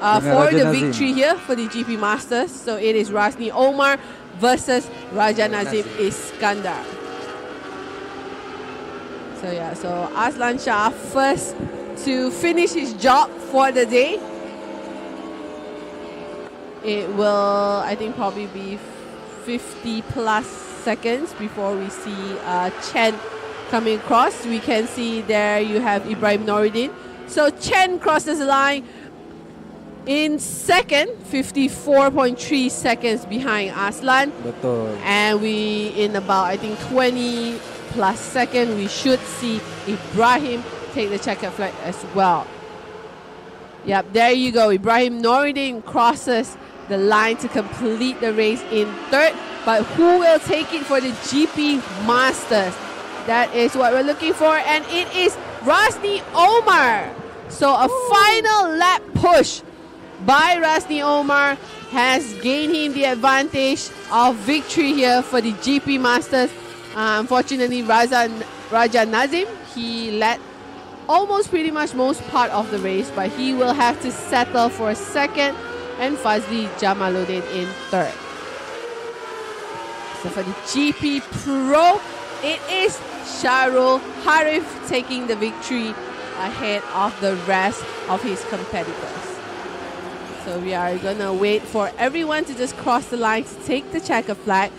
for the victory here for the GP Masters. So it is Rasni Omar versus Raja Nazim Iskandar. So yeah, so Aslan Shah first to finish his job for the day. It will, I think, probably be 50 plus seconds before we see Chen coming across. We can see there you have Ibrahim Noureddin. So Chen crosses the line in second, 54.3 seconds behind Aslan. Betul. And we, in about, I think, 20 plus second, we should see Ibrahim take the checkered flag as well. Yep, there you go. Ibrahim Noureddin crosses the line to complete the race in third. But who will take it for the GP Masters? That is what we're looking for. And it is Rasni Omar. So a final lap push by Rasni Omar has gained him the advantage of victory here for the GP Masters. Unfortunately, Raja Nazim, he led almost pretty much most part of the race, but he will have to settle for second, and Fazli Jamaluddin in third. So for the GP Pro, it is Shahrul Harif taking the victory ahead of the rest of his competitors. So we are going to wait for everyone to just cross the line to take the checker flag,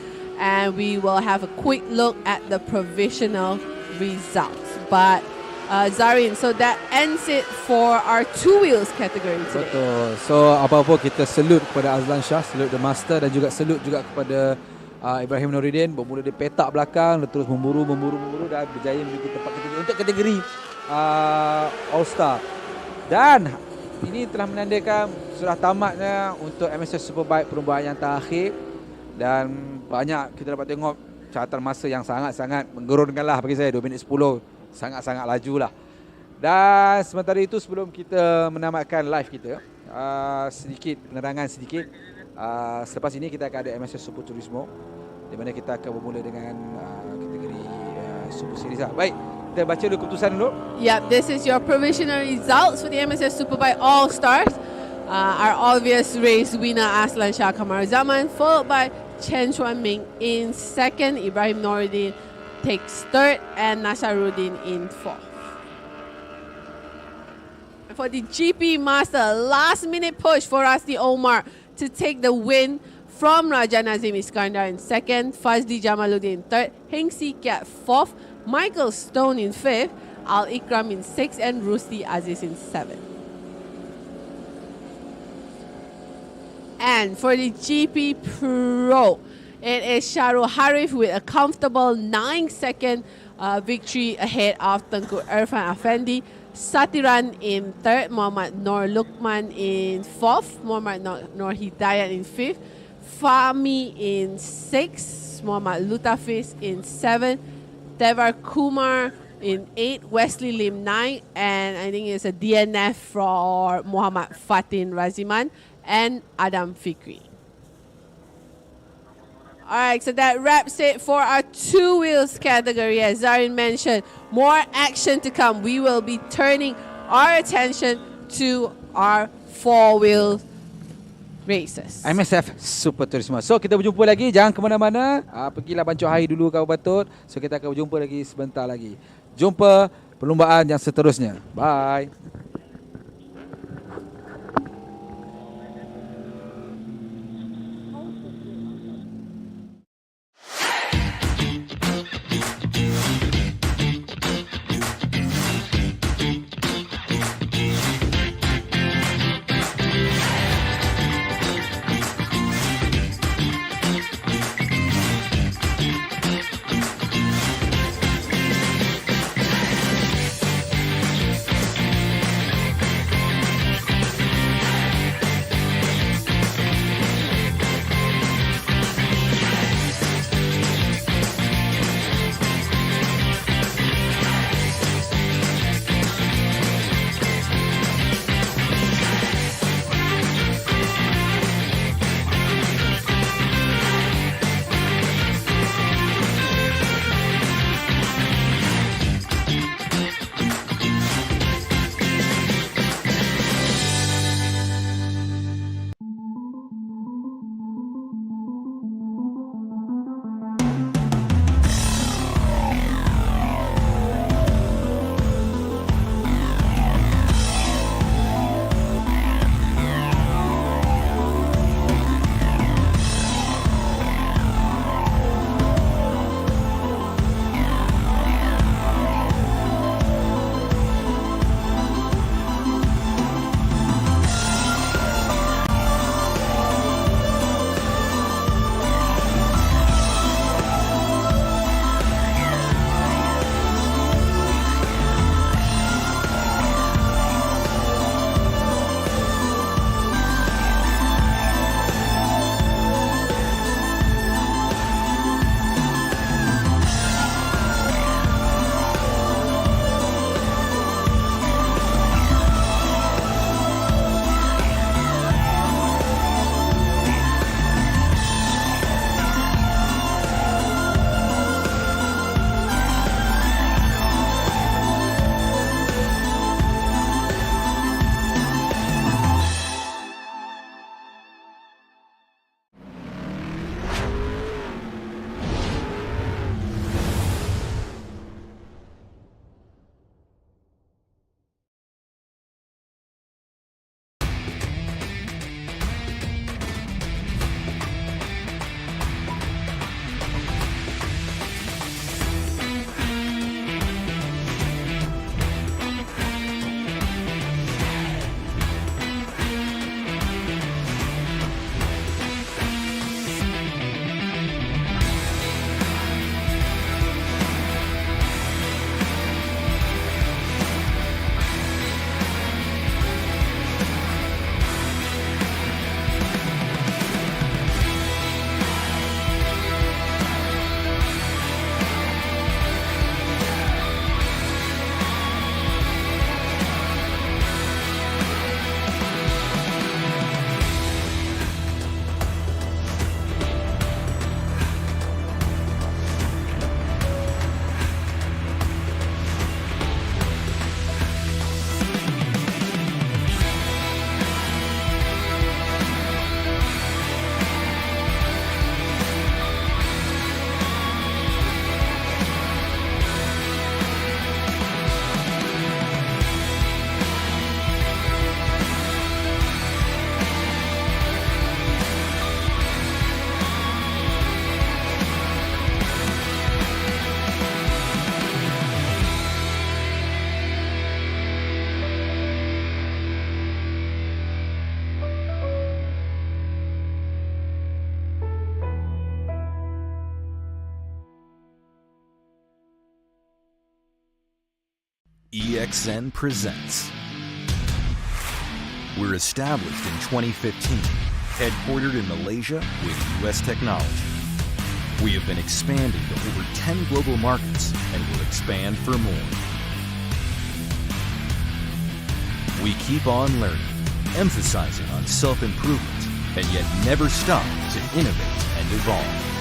and we will have a quick look at the provisional results. But Zarin, so that ends it for our two wheels category today. Betul. So apa-apa kita salute kepada Azlan Shah, salute the master, dan juga salute juga kepada Ibrahim Noureddin. Bermula di petak belakang, terus memburu dan berjaya menuju tempat ketiga untuk kategori All-Star. Dan ini telah menandakan sudah tamatnya untuk MSF Superbike perlombaan yang terakhir, dan banyak kita dapat tengok catatan masa yang sangat-sangat menggerunkanlah bagi saya. 2 minit 10 sangat-sangat laju lah. Dan sementara itu, sebelum kita menamatkan live kita, sedikit penerangan sedikit. Selepas ini kita akan ada MSF Super Turismo, di mana kita akan bermula dengan kategori Super Series. Baik, kita baca dulu keputusan dulu. Yep, this is your provisional results for the MSS Superbike All-Stars. Our obvious race winner, Aslan Shah Kamarazaman, followed by Chen Xuan Ming in second, Ibrahim Noureddin takes third, and Nasaruddin in fourth. And for the GP Master, last minute push for Rasni Omar to take the win from Raja Nazim Iskandar in second, Fazli Jamaluddin in third, Heng Si Kiat fourth, Michael Stone in fifth, Al Ikram in sixth, and Rusdi Aziz in seventh. And for the GP Pro, it is Shahrul Harif with a comfortable 9-second victory ahead of Tengku Irfan Afendi. Satiran in third, Muhammad Nur Lukman in fourth, Muhammad Nur Hidayat in fifth, Fahmi in sixth, Muhammad Lutafis in seventh, Devar Kumar in eighth, Wesley Lim 9th, and I think it's a DNF for Muhammad Fatin Raziman and Adam Fikri. Alright, so that wraps it for our two wheels category. As Zarin mentioned, more action to come. We will be turning our attention to our four wheel races. MSF Super Turismo. So kita berjumpa lagi, jangan ke mana-mana. Pergilah bancuh air dulu kalau patut. So kita akan berjumpa lagi sebentar lagi. Jumpa perlombaan yang seterusnya. Bye. EXN presents. We're established in 2015, headquartered in Malaysia with US technology. We have been expanding to over 10 global markets and will expand for more. We keep on learning, emphasizing on self-improvement, and yet never stop to innovate and evolve.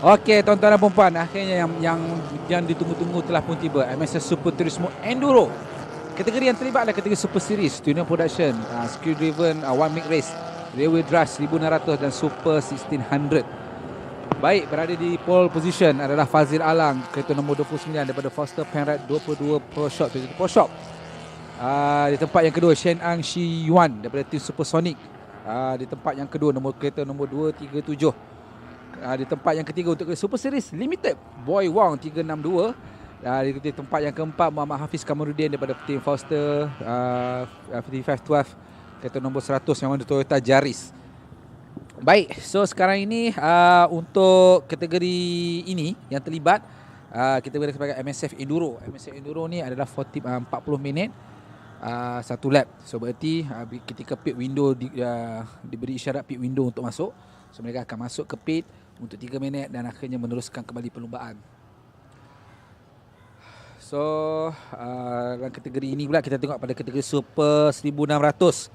Okey, tuan-tuan dan puan, akhirnya yang ditunggu-tunggu telah pun tiba. MSF Super Turismo Enduro. Kategori yang terlibat adalah kategori Super Series, Tuner Production, Skill Driven, One Make Race, Railway Drive 1600 dan Super 1600. Baik, berada di pole position adalah Fazil Alang, kereta nombor 29 daripada Foster Penrad 22 Pro Shop. Di tempat yang kedua, Shen Ang Shi Yuan daripada tim Supersonic. Di tempat yang kedua, kereta nombor 237. Di tempat yang ketiga untuk Super Series Limited, Boy Wong 362. Di tempat yang keempat, Muhammad Hafiz Kamarudin daripada tim Foster 5512, kereta nombor 100 yang mana Toyota Yaris. Baik, so sekarang ini untuk kategori ini yang terlibat, kita boleh sebagai MSF Enduro. MSF Enduro ni adalah 40 minit satu lap. So berarti ketika pit window diberi isyarat pit window untuk masuk, so mereka akan masuk ke pit untuk 3 minit dan akhirnya meneruskan kembali perlumbaan. So dalam kategori ini pula kita tengok pada kategori Super 1600,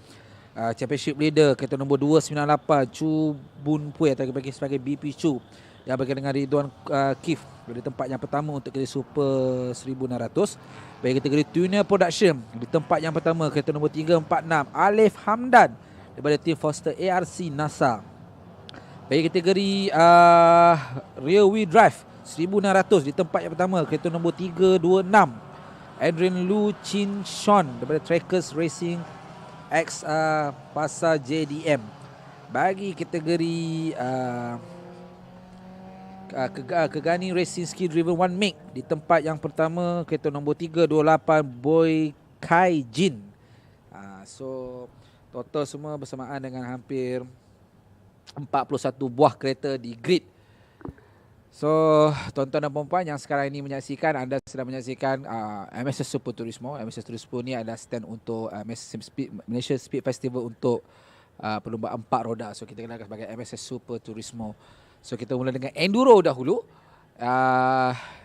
Championship Leader kereta nombor 298 Chu Bun Pui atau bagi sebagai BP Chu yang berkaitan dengan Ridwan Kif dari tempat yang pertama untuk kategori Super 1600. Bagi kategori Tuner Production, di tempat yang pertama kereta nombor 346 Alif Hamdan daripada tim Foster ARC NASA. Bagi kategori Railway Drive 1600, di tempat yang pertama kereta nombor 326 Adrian Lu Chin Shon daripada Trackers Racing X Pasar JDM. Bagi kategori Kegani Racing Skill Driven One Make, di tempat yang pertama kereta nombor 328 Boy Kai Jin. So total semua bersamaan dengan hampir 41 buah kereta di grid. So tuan-tuan dan puan-puan yang sekarang ini menyaksikan, anda sedang menyaksikan MSF Super Turismo. MSF Turismo ni adalah stand untuk Malaysia Speed Festival untuk perlumbaan 4 roda. So kita kenalkan sebagai MSF Super Turismo. So kita mula dengan Enduro dahulu.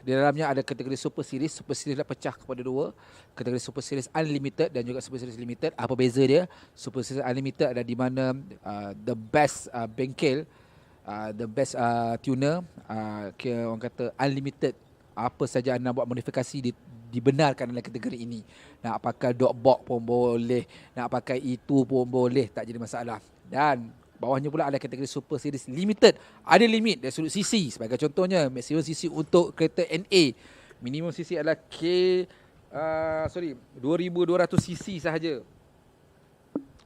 Di dalamnya ada kategori Super Series. Super Series dah pecah kepada 2. Kategori Super Series Unlimited dan juga Super Series Limited. Apa beza dia? Super Series Unlimited ada di mana the best bengkel, the best tuner, orang kata unlimited. Apa saja anda buat modifikasi dibenarkan dalam kategori ini. Nak pakai dog box pun boleh, nak pakai itu pun boleh, tak jadi masalah. Dan bawahnya pula ada kategori Super Series Limited. Ada limit dari sudut CC. Sebagai contohnya, maksimum CC untuk kereta NA, minimum CC adalah 2200 CC sahaja.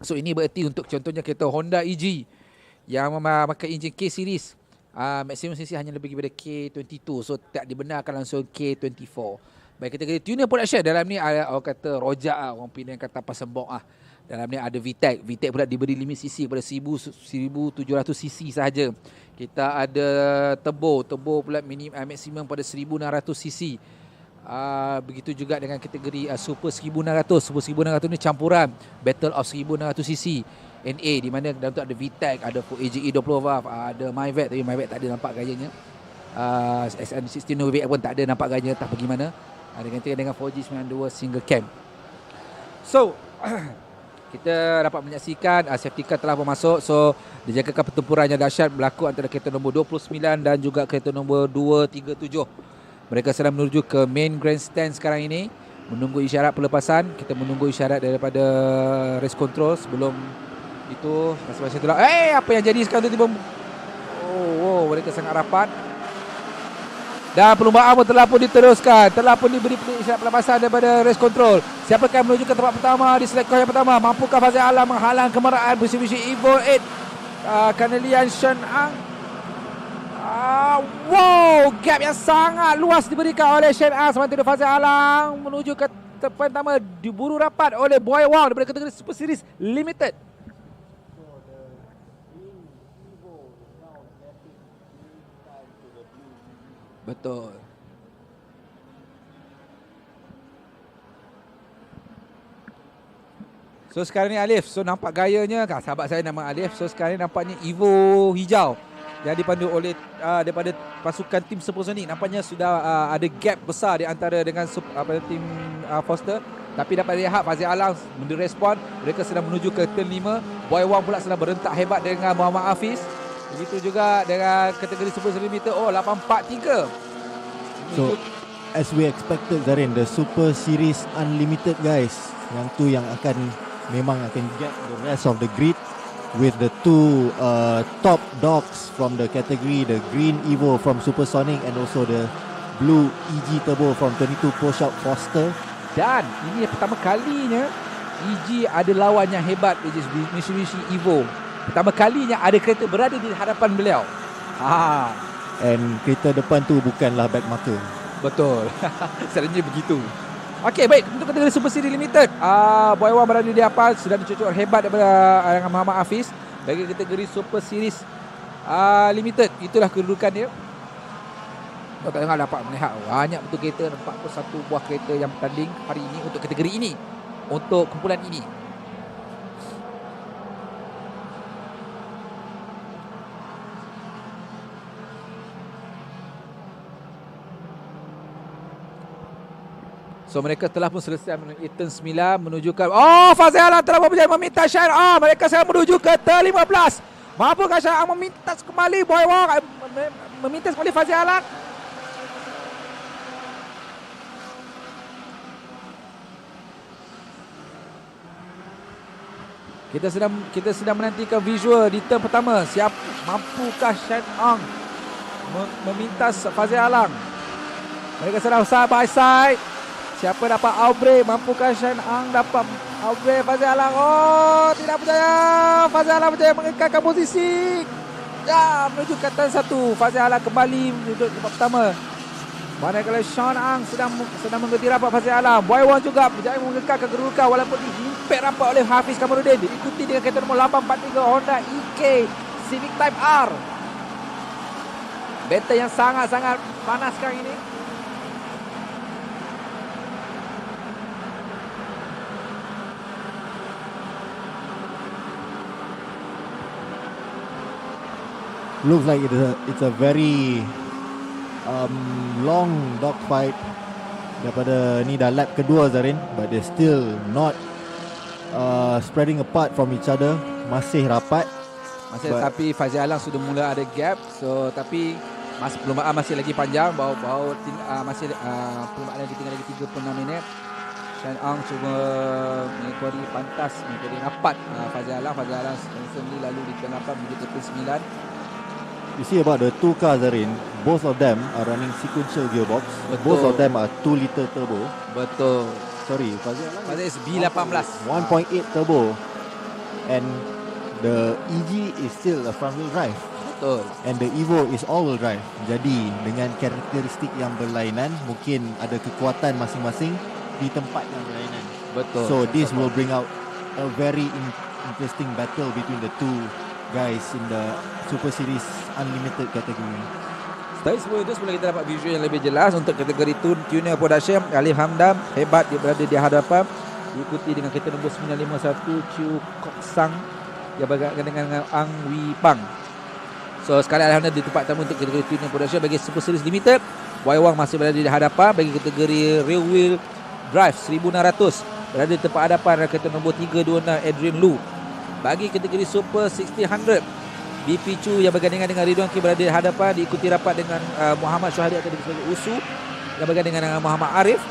So ini berarti untuk contohnya kereta Honda EG yang memakai enjin K series, maksimum CC hanya lebih daripada K22. So tak dibenarkan langsung K24. Baik kategori Tuner Production, dalam ni ada orang kata rojak orang Penang kata pasal bok Dalam ni ada VTEC. VTEC pula diberi limit CC pada 1700 CC sahaja. Kita ada Turbo pula maksimum pada 1600 CC. Begitu juga dengan kategori Super 1600. Super 1600 ni campuran Battle of 1600 CC NA, di mana dalam tu ada VTEC, ada AGE 20 valve, ada MyVet, tapi MyVet tak ada nampak gayanya. SN16 Novik pun tak ada nampak gaya entah bagaimana. Dengan 4G92 single cam. So kita dapat menyaksikan safety car telah bermasuk. So dijagakan pertempuran yang dahsyat berlaku antara kereta nombor 29 dan juga kereta nombor 237. Mereka sedang menuju ke main grandstand sekarang ini, menunggu isyarat pelepasan. Kita menunggu isyarat daripada race control. Sebelum itu masing-masing telah apa yang jadi sekarang tiba-tiba mereka sangat rapat. Dan perlumbaan pun telah pun diteruskan. Telah pun diberi isyarat pelepasan daripada race control. Siapakah yang menuju ke tempat pertama di selektor yang pertama? Mampukah Fazil Alam menghalang kemarahan Mitsubishi Evo 8 Kanelian Shen Ang? Wow, gap yang sangat luas diberikan oleh Shen Ang. Sementara Fazil Alam menuju ke tempat pertama diburu rapat oleh Boy Wong daripada kategori Super Series Limited. Betul. So sekarang ni Alif, so nampak gayanya kan, sahabat saya nama Alif. So sekarang ni nampaknya Evo hijau yang dipandu oleh daripada pasukan tim Supersonic. Nampaknya sudah ada gap besar di antara dengan tim Foster. Tapi dapat lihat Fazil Alam memberi respon. Mereka sedang menuju ke turn 5. Boy Wong pula sedang berentak hebat dengan Muhammad Hafiz. Begitu juga dengan kategori Super Series Limited. 843. So as we expected Zarin, the Super Series Unlimited guys, yang tu yang memang akan get the rest of the grid with the two top dogs from the category, the green Evo from Supersonic and also the blue EG Turbo from 22 Pro Shop Foster. Dan ini pertama kalinya EG ada lawan yang hebat, which is Mitsubishi Evo. Pertama kalinya ada kereta berada di hadapan beliau. And kereta depan tu bukanlah back marker. Betul. Selalunya begitu. Okey, baik. Untuk kategori Super Series Limited, Boy Wong berada di depan. Sudah dicucuk hebat daripada dengan Muhammad Hafiz. Bagi kategori Super Series Limited, itulah kedudukan dia. Kau tengok dapat melihat banyak betul kereta. 41 buah kereta yang bertanding hari ini untuk kategori ini, untuk kumpulan ini. So mereka telah pun selesai melalui turn 9 menuju ke Fazil Alam telah berjaya meminta Shen Ang. Mereka sedang menuju ke turn 15. Mampukah Shen Ang memintas kembali Boy Wong, memintas kembali Fazil Alam? Kita sedang menantikan visual di turn pertama. Mampukah Shen Ang memintas Fazil Alam? Mereka sedang side by side. Siapa dapat outbreak? Mampukah Shen Ang dapat outbreak Fazil Alam? Tidak berjaya. Fazil Alam berjaya mengekalkan posisi. Menuju ke turn 1. Fazil Alam kembali menuju tempat pertama. Manakala Shen Ang sedang mengikuti rapat Fazil Alam. Boy Wong juga berjaya mengekalkan kedudukan walaupun dihimpit rapat oleh Hafiz Kamarudin. Diikuti dengan kereta nombor 843 Honda EK Civic Type R. Battle yang sangat-sangat panas sekarang ini. Looks like it's a very long dogfight. Daripada ni dah lap kedua Zarin, but they're still not spreading apart from each other. Masih rapat. Tapi Fazil Alam sudah mula ada gap. So tapi perlumbaan masih lagi panjang. Bahawa masih perlumbaan lagi tinggal lagi 36 minit. Shen Ang cuba mengikuti pantas, mengikuti rapat Fazil Alam. Fazil Alam sendiri lalu di turn 8 menuju ke turn 9. You see about the two cars Zarin, both of them are running sequential gearbox. Betul. Both of them are 2 liter turbo. Betul. Sorry, Fazil is B18. 1.8 turbo. And the EG is still a front wheel drive. Betul. And the Evo is all wheel drive. Jadi dengan karakteristik yang berlainan, mungkin ada kekuatan masing-masing di tempat yang berlainan. Betul. So this will bring out a very interesting battle between the two guys in the Super Series Unlimited category. Setelah sebelum kita dapat visual yang lebih jelas untuk kategori tuner production, Alif Hamdam hebat, dia berada di hadapan, diikuti dengan kereta nombor 951 Chiu Kok Sang yang bergabung dengan Ang Wee Pang. So sekarang Alhamdulillah di tempat tamu untuk kategori Twin Production. Bagi Super Series Limited, Boy Wang masih berada di hadapan. Bagi kategori Rear Wheel Drive 1600 berada di tempat hadapan kereta nombor 326 Adrian Lu. Bagi kategori Super 1600, BP Chu yang bergandingan dengan Ridwan Kim berada di hadapan, diikuti rapat dengan Muhammad Syuhadi atau sebagai Usu yang bergandingan dengan Muhammad Arif.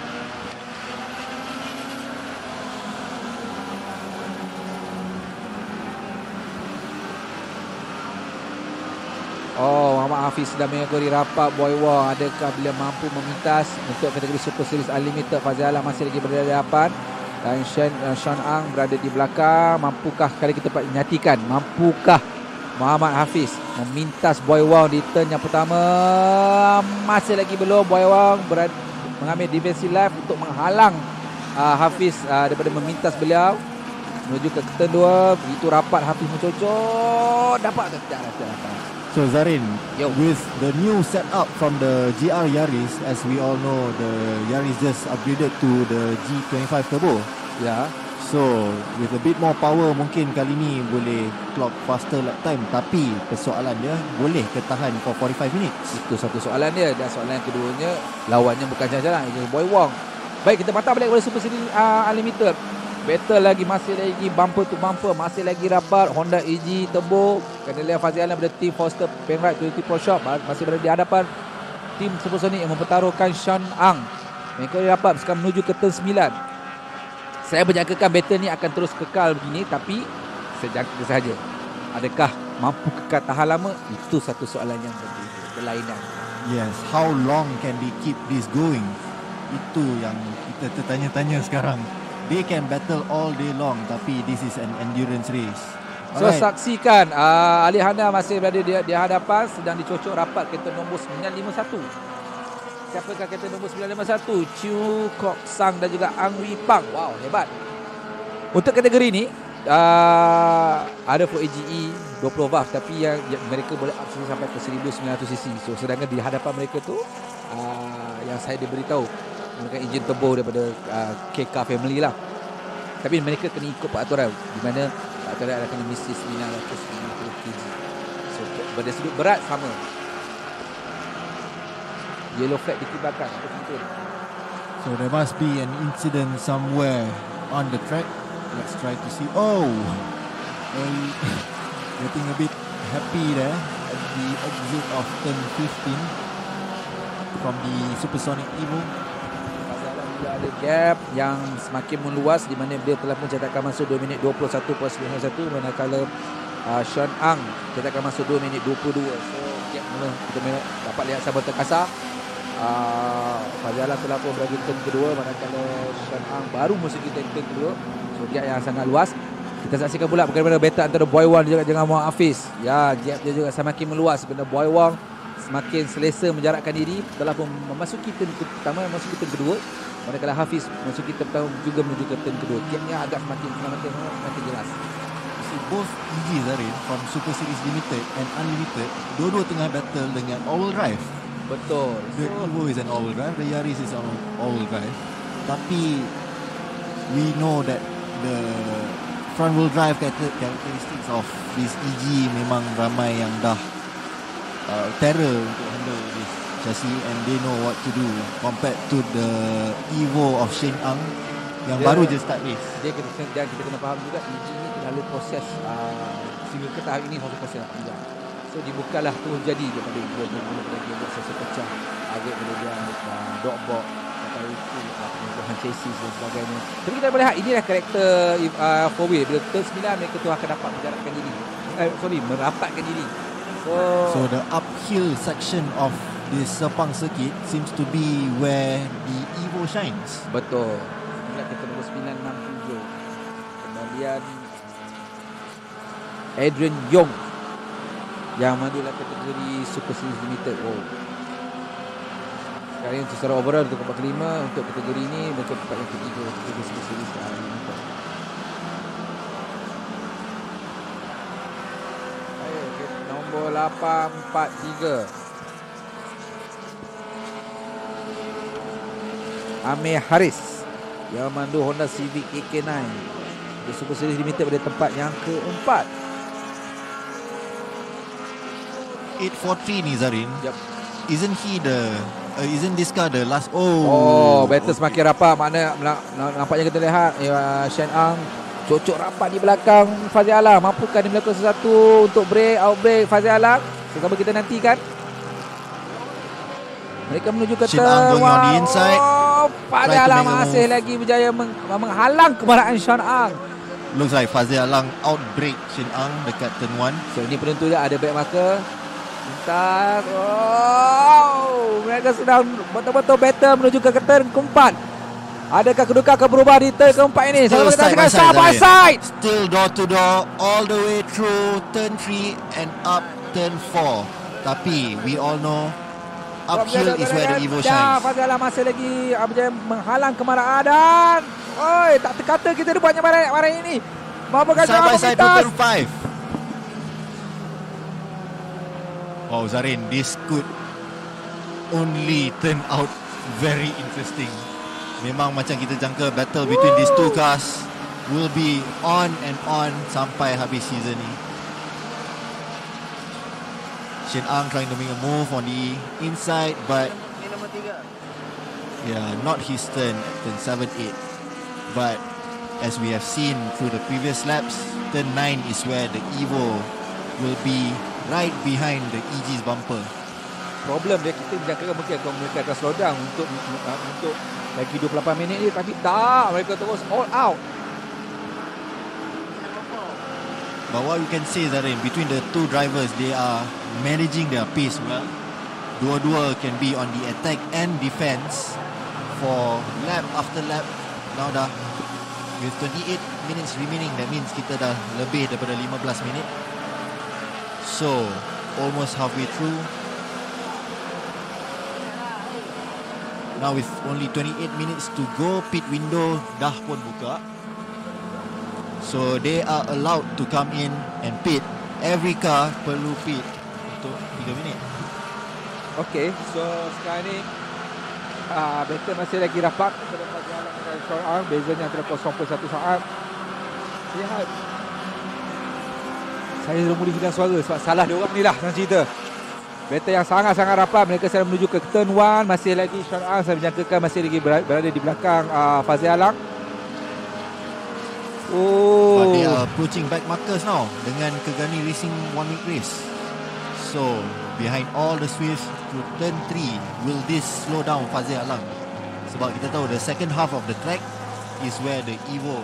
Oh, Muhammad Hafiz sedang mengikuti rapat Boy Wang. Adakah beliau mampu memintas untuk kategori Super Series Unlimited? Fazal Alam masih lagi berada di hadapan dan Sean Ang berada di belakang. Mampukah kali kita nyatikan, mampukah Muhammad Hafiz memintas Boy Wang di turn yang pertama? Masih lagi belum. Boy Wang mengambil defensive left untuk menghalang Hafiz daripada memintas beliau menuju ke turn 2. Begitu rapat Hafiz mencocok, dapat atau tidak dapat. So Zarin, Yo. with the new setup from the GR Yaris, as we all know, the Yaris just upgraded to the G25 Turbo. Ya. So with a bit more power, mungkin kali ni boleh clock faster lap time. Tapi persoalan dia, boleh ke tahan for 45 minutes? Itu satu soalan dia. Dan soalan yang keduanya, lawannya bukan jalan-jalan, ini Boy Wang. Baik, kita patah balik kepada Super Series Unlimited. Battle lagi, masih lagi bumper to bumper, masih lagi rapat. Honda EG Turbo, Kandelian Fazil Alam pada Team Foster Penrite 20 Pro Shop masih berada di hadapan Team Supersonic yang mempertaruhkan Sean Ang. Mereka rapat sekarang menuju ke turn 9. Saya berjangkakan battle ni akan terus kekal begini, tapi saya jangka sahaja. Adakah mampu kekal tahan lama? Itu satu soalan yang berlainan. Yes, how long can they keep this going? Itu yang kita tertanya-tanya sekarang. They can battle all day long, tapi this is an endurance race. So saksikan Ali Hana masih berada di hadapan, sedang dicocok rapat kereta nombor 951. Siapakah kereta nombor 951? Chiu Kok Sang dan juga Ang Wee Pang. Wow, hebat. Untuk kategori ni ada for AGE 20 valve, tapi yang mereka boleh up sampai ke 1900cc. So sedangkan di hadapan mereka tu yang saya diberitahu menggunakan enjin turbo daripada KK family lah. Tapi mereka kena ikut peraturan, di mana peraturan adalah kena misi 950 kg. So pada sudut berat sama. Yellow flag dikibarkan. So there must be an incident somewhere on the track. Let's try to see. Oh, getting a bit happy there at the exit of turn 15 from the Supersonic Evo. Ada gap yang semakin meluas, di mana dia telah mencetakkan masa 2 minit 21.91, manakala Sean Ang mencetakkan masa 2 minit 22. So gap mula kita dapat lihat sahabat terkasar. Fajalah telah pun berada di turn kedua, manakala Sean Ang baru masuk kita turn kedua. So gap yang sangat luas. Kita saksikan pula bagaimana battle antara Boy Wang juga dengan Muhammad Hafiz. Ya, gap dia juga semakin meluas, kerana Boy Wang semakin selesa menjarakkan diri, telah pun memasuki turn pertama, memasuki turn kedua. Manakala Hafiz masuk kita pertama juga menuju ke turn kedua. Gapnya agak semakin jelas. See, both EG Zarin from Super Series Limited and Unlimited, dua-dua tengah battle dengan all-wheel drive. Betul. The Evo is an all-wheel drive, the Yaris is an all-wheel drive. Tapi we know that the front-wheel drive characteristics of this EG memang ramai yang dah terror untuk handle this chassis, and they know what to do compared to the Evo of Shane Ang yang baru je start race. Dan kita kena faham juga EG ni terlalu proses sehingga ke tahap ini satu proses yang panjang. So dibukalah terus jadi daripada gearbox sesi pecah, agak kemudian dogbox atau itu perubahan chassis dan sebagainya. Tapi kita boleh lihat inilah karakter 4-wheel. Bila turn 9 mereka tu akan dapat menjarakkan diri, merapatkan diri. So the uphill section of this Sepang Circuit seems to be where the Evo shines. Betul. Ingat kita nombor 967. Kemudian Adrian Yong yang mandu dalam kategori Super Series Limited. Oh. Sekarang untuk secara overall untuk tempat kelima, untuk kategori ini mereka tempat yang ketiga untuk Super Series Limited. Nombor 843 Amir Haris yang memandu Honda Civic AK9 di Super Series Limited pada tempat yang keempat. 843 ni Zarin. Yep. Isn't this car the last? Battle semakin rapat. Mana nampaknya kita lihat Shen Ang cocok rapat di belakang Fazil Alang. Mampukah dia melakukan sesuatu untuk outbreak Fazil Alang? Sama kita nantikan. Mereka menuju ke Shen Ang going on the inside. Fazil Alang masih lagi berjaya menghalang kemarahan Shen Ang. Looks like Fazil Alang outbreak Shen Ang dekat turn 1. So ini penentu dia, ada back marker. Bentar. Mereka sedang betul-betul battle menuju ke turn keempat. Adakah kedudukan akan berubah di turn keempat ini? Still Sama kita side by side. Still door to door all the way through turn 3 and up turn 4. Tapi we all know uphill is where the Evo shines. Fazil Alang masih lagi berjaya menghalang kemarahan dan tak terkata kita buatnya barang ini. Mampukah side by side to turn 5. Wow, Zarin, this could only turn out very interesting. Memang macam kita jangka battle between these two cars will be on and on sampai habis season ni. Shen Ang trying to make a move on the inside, but not his turn 7, 8. But as we have seen through the previous laps, turn 9 is where the Evo will be right behind the EG's bumper. Problem dia, kita jangka mungkin mereka akan slow down untuk lagi 28 minit ni, tapi tak, mereka terus all out. But what we can say that between the two drivers, they are managing their pace well. Dua-dua can be on the attack and defense for lap after lap. Now dah with 28 minutes remaining, that means kita dah lebih daripada 15 minit. So almost halfway through. Now with only 28 minutes to go, pit window dah pun buka. So they are allowed to come in and pit. Every car perlu pit untuk 3 minit. Okay, so sekarang ni battle masih lagi rapat. Kita dapat jalan dengan Sean, bezanya antara 0.1 saat. Lihat, saya dah mula hilang suara sebab salah dia orang ni lah dalam cerita. Battle yang sangat-sangat rapat. Mereka sedang menuju ke turn 1. Masih lagi Sean Ang, saya menjangkakan masih lagi berada di belakang Fazil Alang. But they are approaching back markers now dengan Kegani Racing 1 week race. So behind all the Swifts to turn 3, will this slow down Fazil Alang? Sebab kita tahu the second half of the track is where the Evo.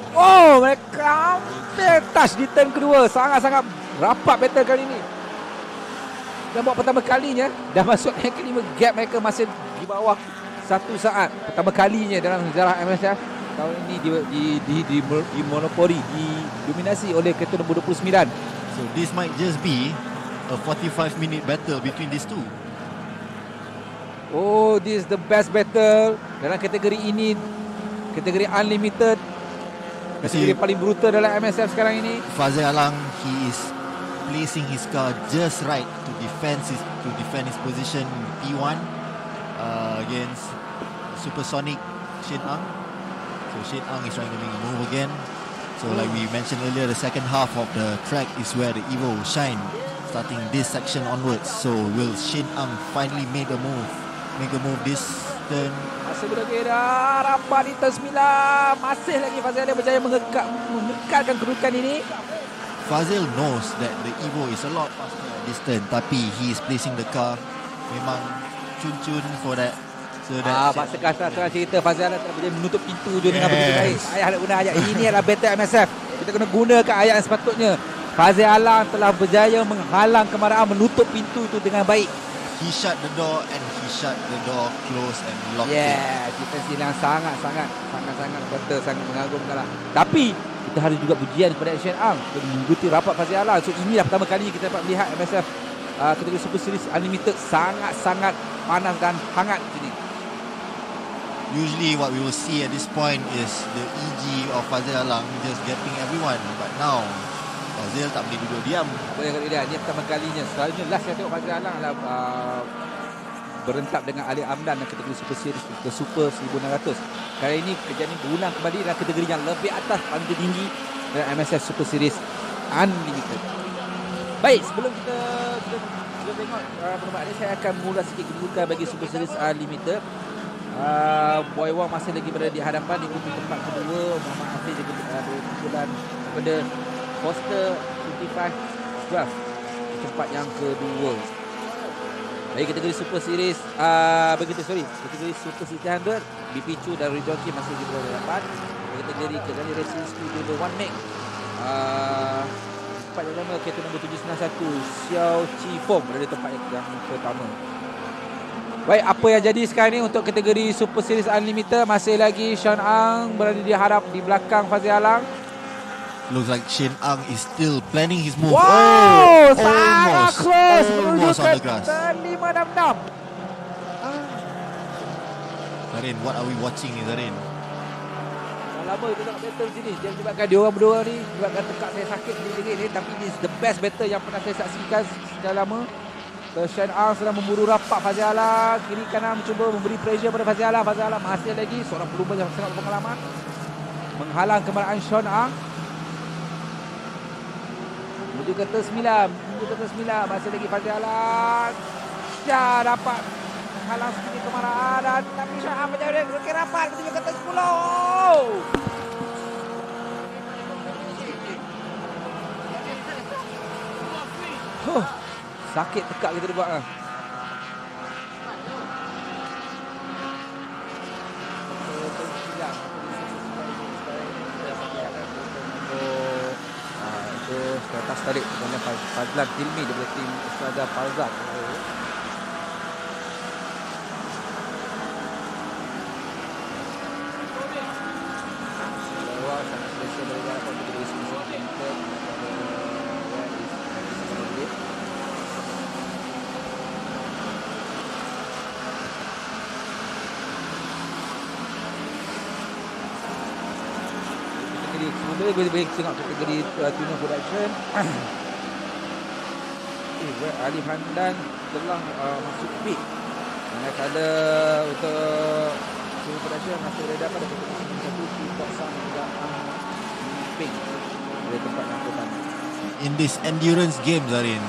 Mereka hampir touch di turn kedua. Sangat-sangat rapat battle kali ini. Dan buat pertama kalinya dah masuk yang kelima, gap mereka masih di bawah 1 saat. Pertama kalinya dalam sejarah MSF tahun ini di monopoli, didominasi oleh kereta nombor 29. So this might just be a 45-minute battle between these two. This is the best battle dalam kategori ini, kategori unlimited, kategori paling brutal dalam MSF sekarang ini. Fazil Alang, he is placing his car just right to defend his position P1 against supersonic Shen Ang. So Shen Ang is trying to make a move again. So like we mentioned earlier, the second half of the track is where the Evo will shine, starting this section onwards. So will Shen Ang finally make a move this turn? Masih berada rapat di turn 9. Masih lagi Fazil Alang berjaya mengekalkan kedudukan ini. Fazil knows that the Evo is a lot faster at this turn, tapi he is placing the car memang cun-cun for that. So bahasa kasar cerita, Fazil Alang telah berjaya menutup pintu je dengan begitu baik. Saya nak guna ayat ini adalah battle MSF. Kita kena gunakan ayat yang sepatutnya. Fazil Alang telah berjaya menghalang kemarahan, menutup pintu itu dengan baik. He shut the door and he shut the door close and locked it. Defense yang sangat-sangat betul, sangat mengagumkan lah. Tapi kita harus juga pujian kepada Shen Ang untuk mengikuti rapat Fazil Alang. So inilah pertama kalinya kita dapat melihat MSF kategori Super Series Unlimited sangat-sangat panas dan hangat ini. Usually what we will see at this point is the EG of Fazil Alang just getting everyone. But now Fazil tak boleh duduk diam. Boleh kali dia, ini pertama kalinya. Selalunya last saya tengok Fazil Alang adalah berentap dengan Ali Amdan dalam kategori Super Series ke Super 1600. Kali ini kejadian ini berulang kembali dalam kategori yang lebih atas, paling tinggi dalam MSF Super Series Unlimited. Baik, sebelum kita Kita tengok perlombaan ni, saya akan mula sikit kedudukan bagi Super Series Unlimited. Boy Wong masih lagi berada di hadapan, diikuti tempat kedua Muhammad Hafiz juga berkumpulan daripada Foster 55 Draft di tempat yang kedua. Bagi kategori Super Series kategori Super Series 100, BP Chu dan Ridwan Kim masih lagi berada di hadapan. Kategori Kegani Racing Studio 1 Make tempat yang pertama, kereta nombor 791 Xiao Chi Fong berada di tempat yang pertama. Baik, apa yang jadi sekarang ni untuk kategori Super Series Unlimited, masih lagi Sean Ang berada di harap di belakang Fazil Alang. Looks like Shin Ang is still planning his move. Wow, sangat close menuju almost on the ke grass. 566. Zarin, what are we watching ni Zarin? Dah lama kita tengok battle sini. Dia menyebabkan dia orang berdua ni, menyebabkan tekak saya sakit sedikit ni, tapi ini the best battle yang pernah saya saksikan sejak lama. Sean Ang sedang memburu rapat Fazil Alang, kiri kanan mencuba memberi pressure pada Fazil Alang. Fazil Alang masih lagi seorang pelumba yang sangat berpengalaman menghalang kemarahan Sean Ang. Menuju ke turn 9, masih lagi Fazil Alang. Dia dapat menghalang sedikit kemarahan, dan tapi Sean Ang menjauh dari kiri rapat menuju ke turn 10. Sakit tekak kita buat lah. Itu atas tarik dengan Fazlan Tilmi daripada tim Saga Cup. Boleh tengok kategori tuner production. Alif Handan telah masuk pit. Manakala untuk tuner production masih berada pada kategori 1 T-Box Sound juga pink dari tempat yang pertama. In this endurance game Zarin,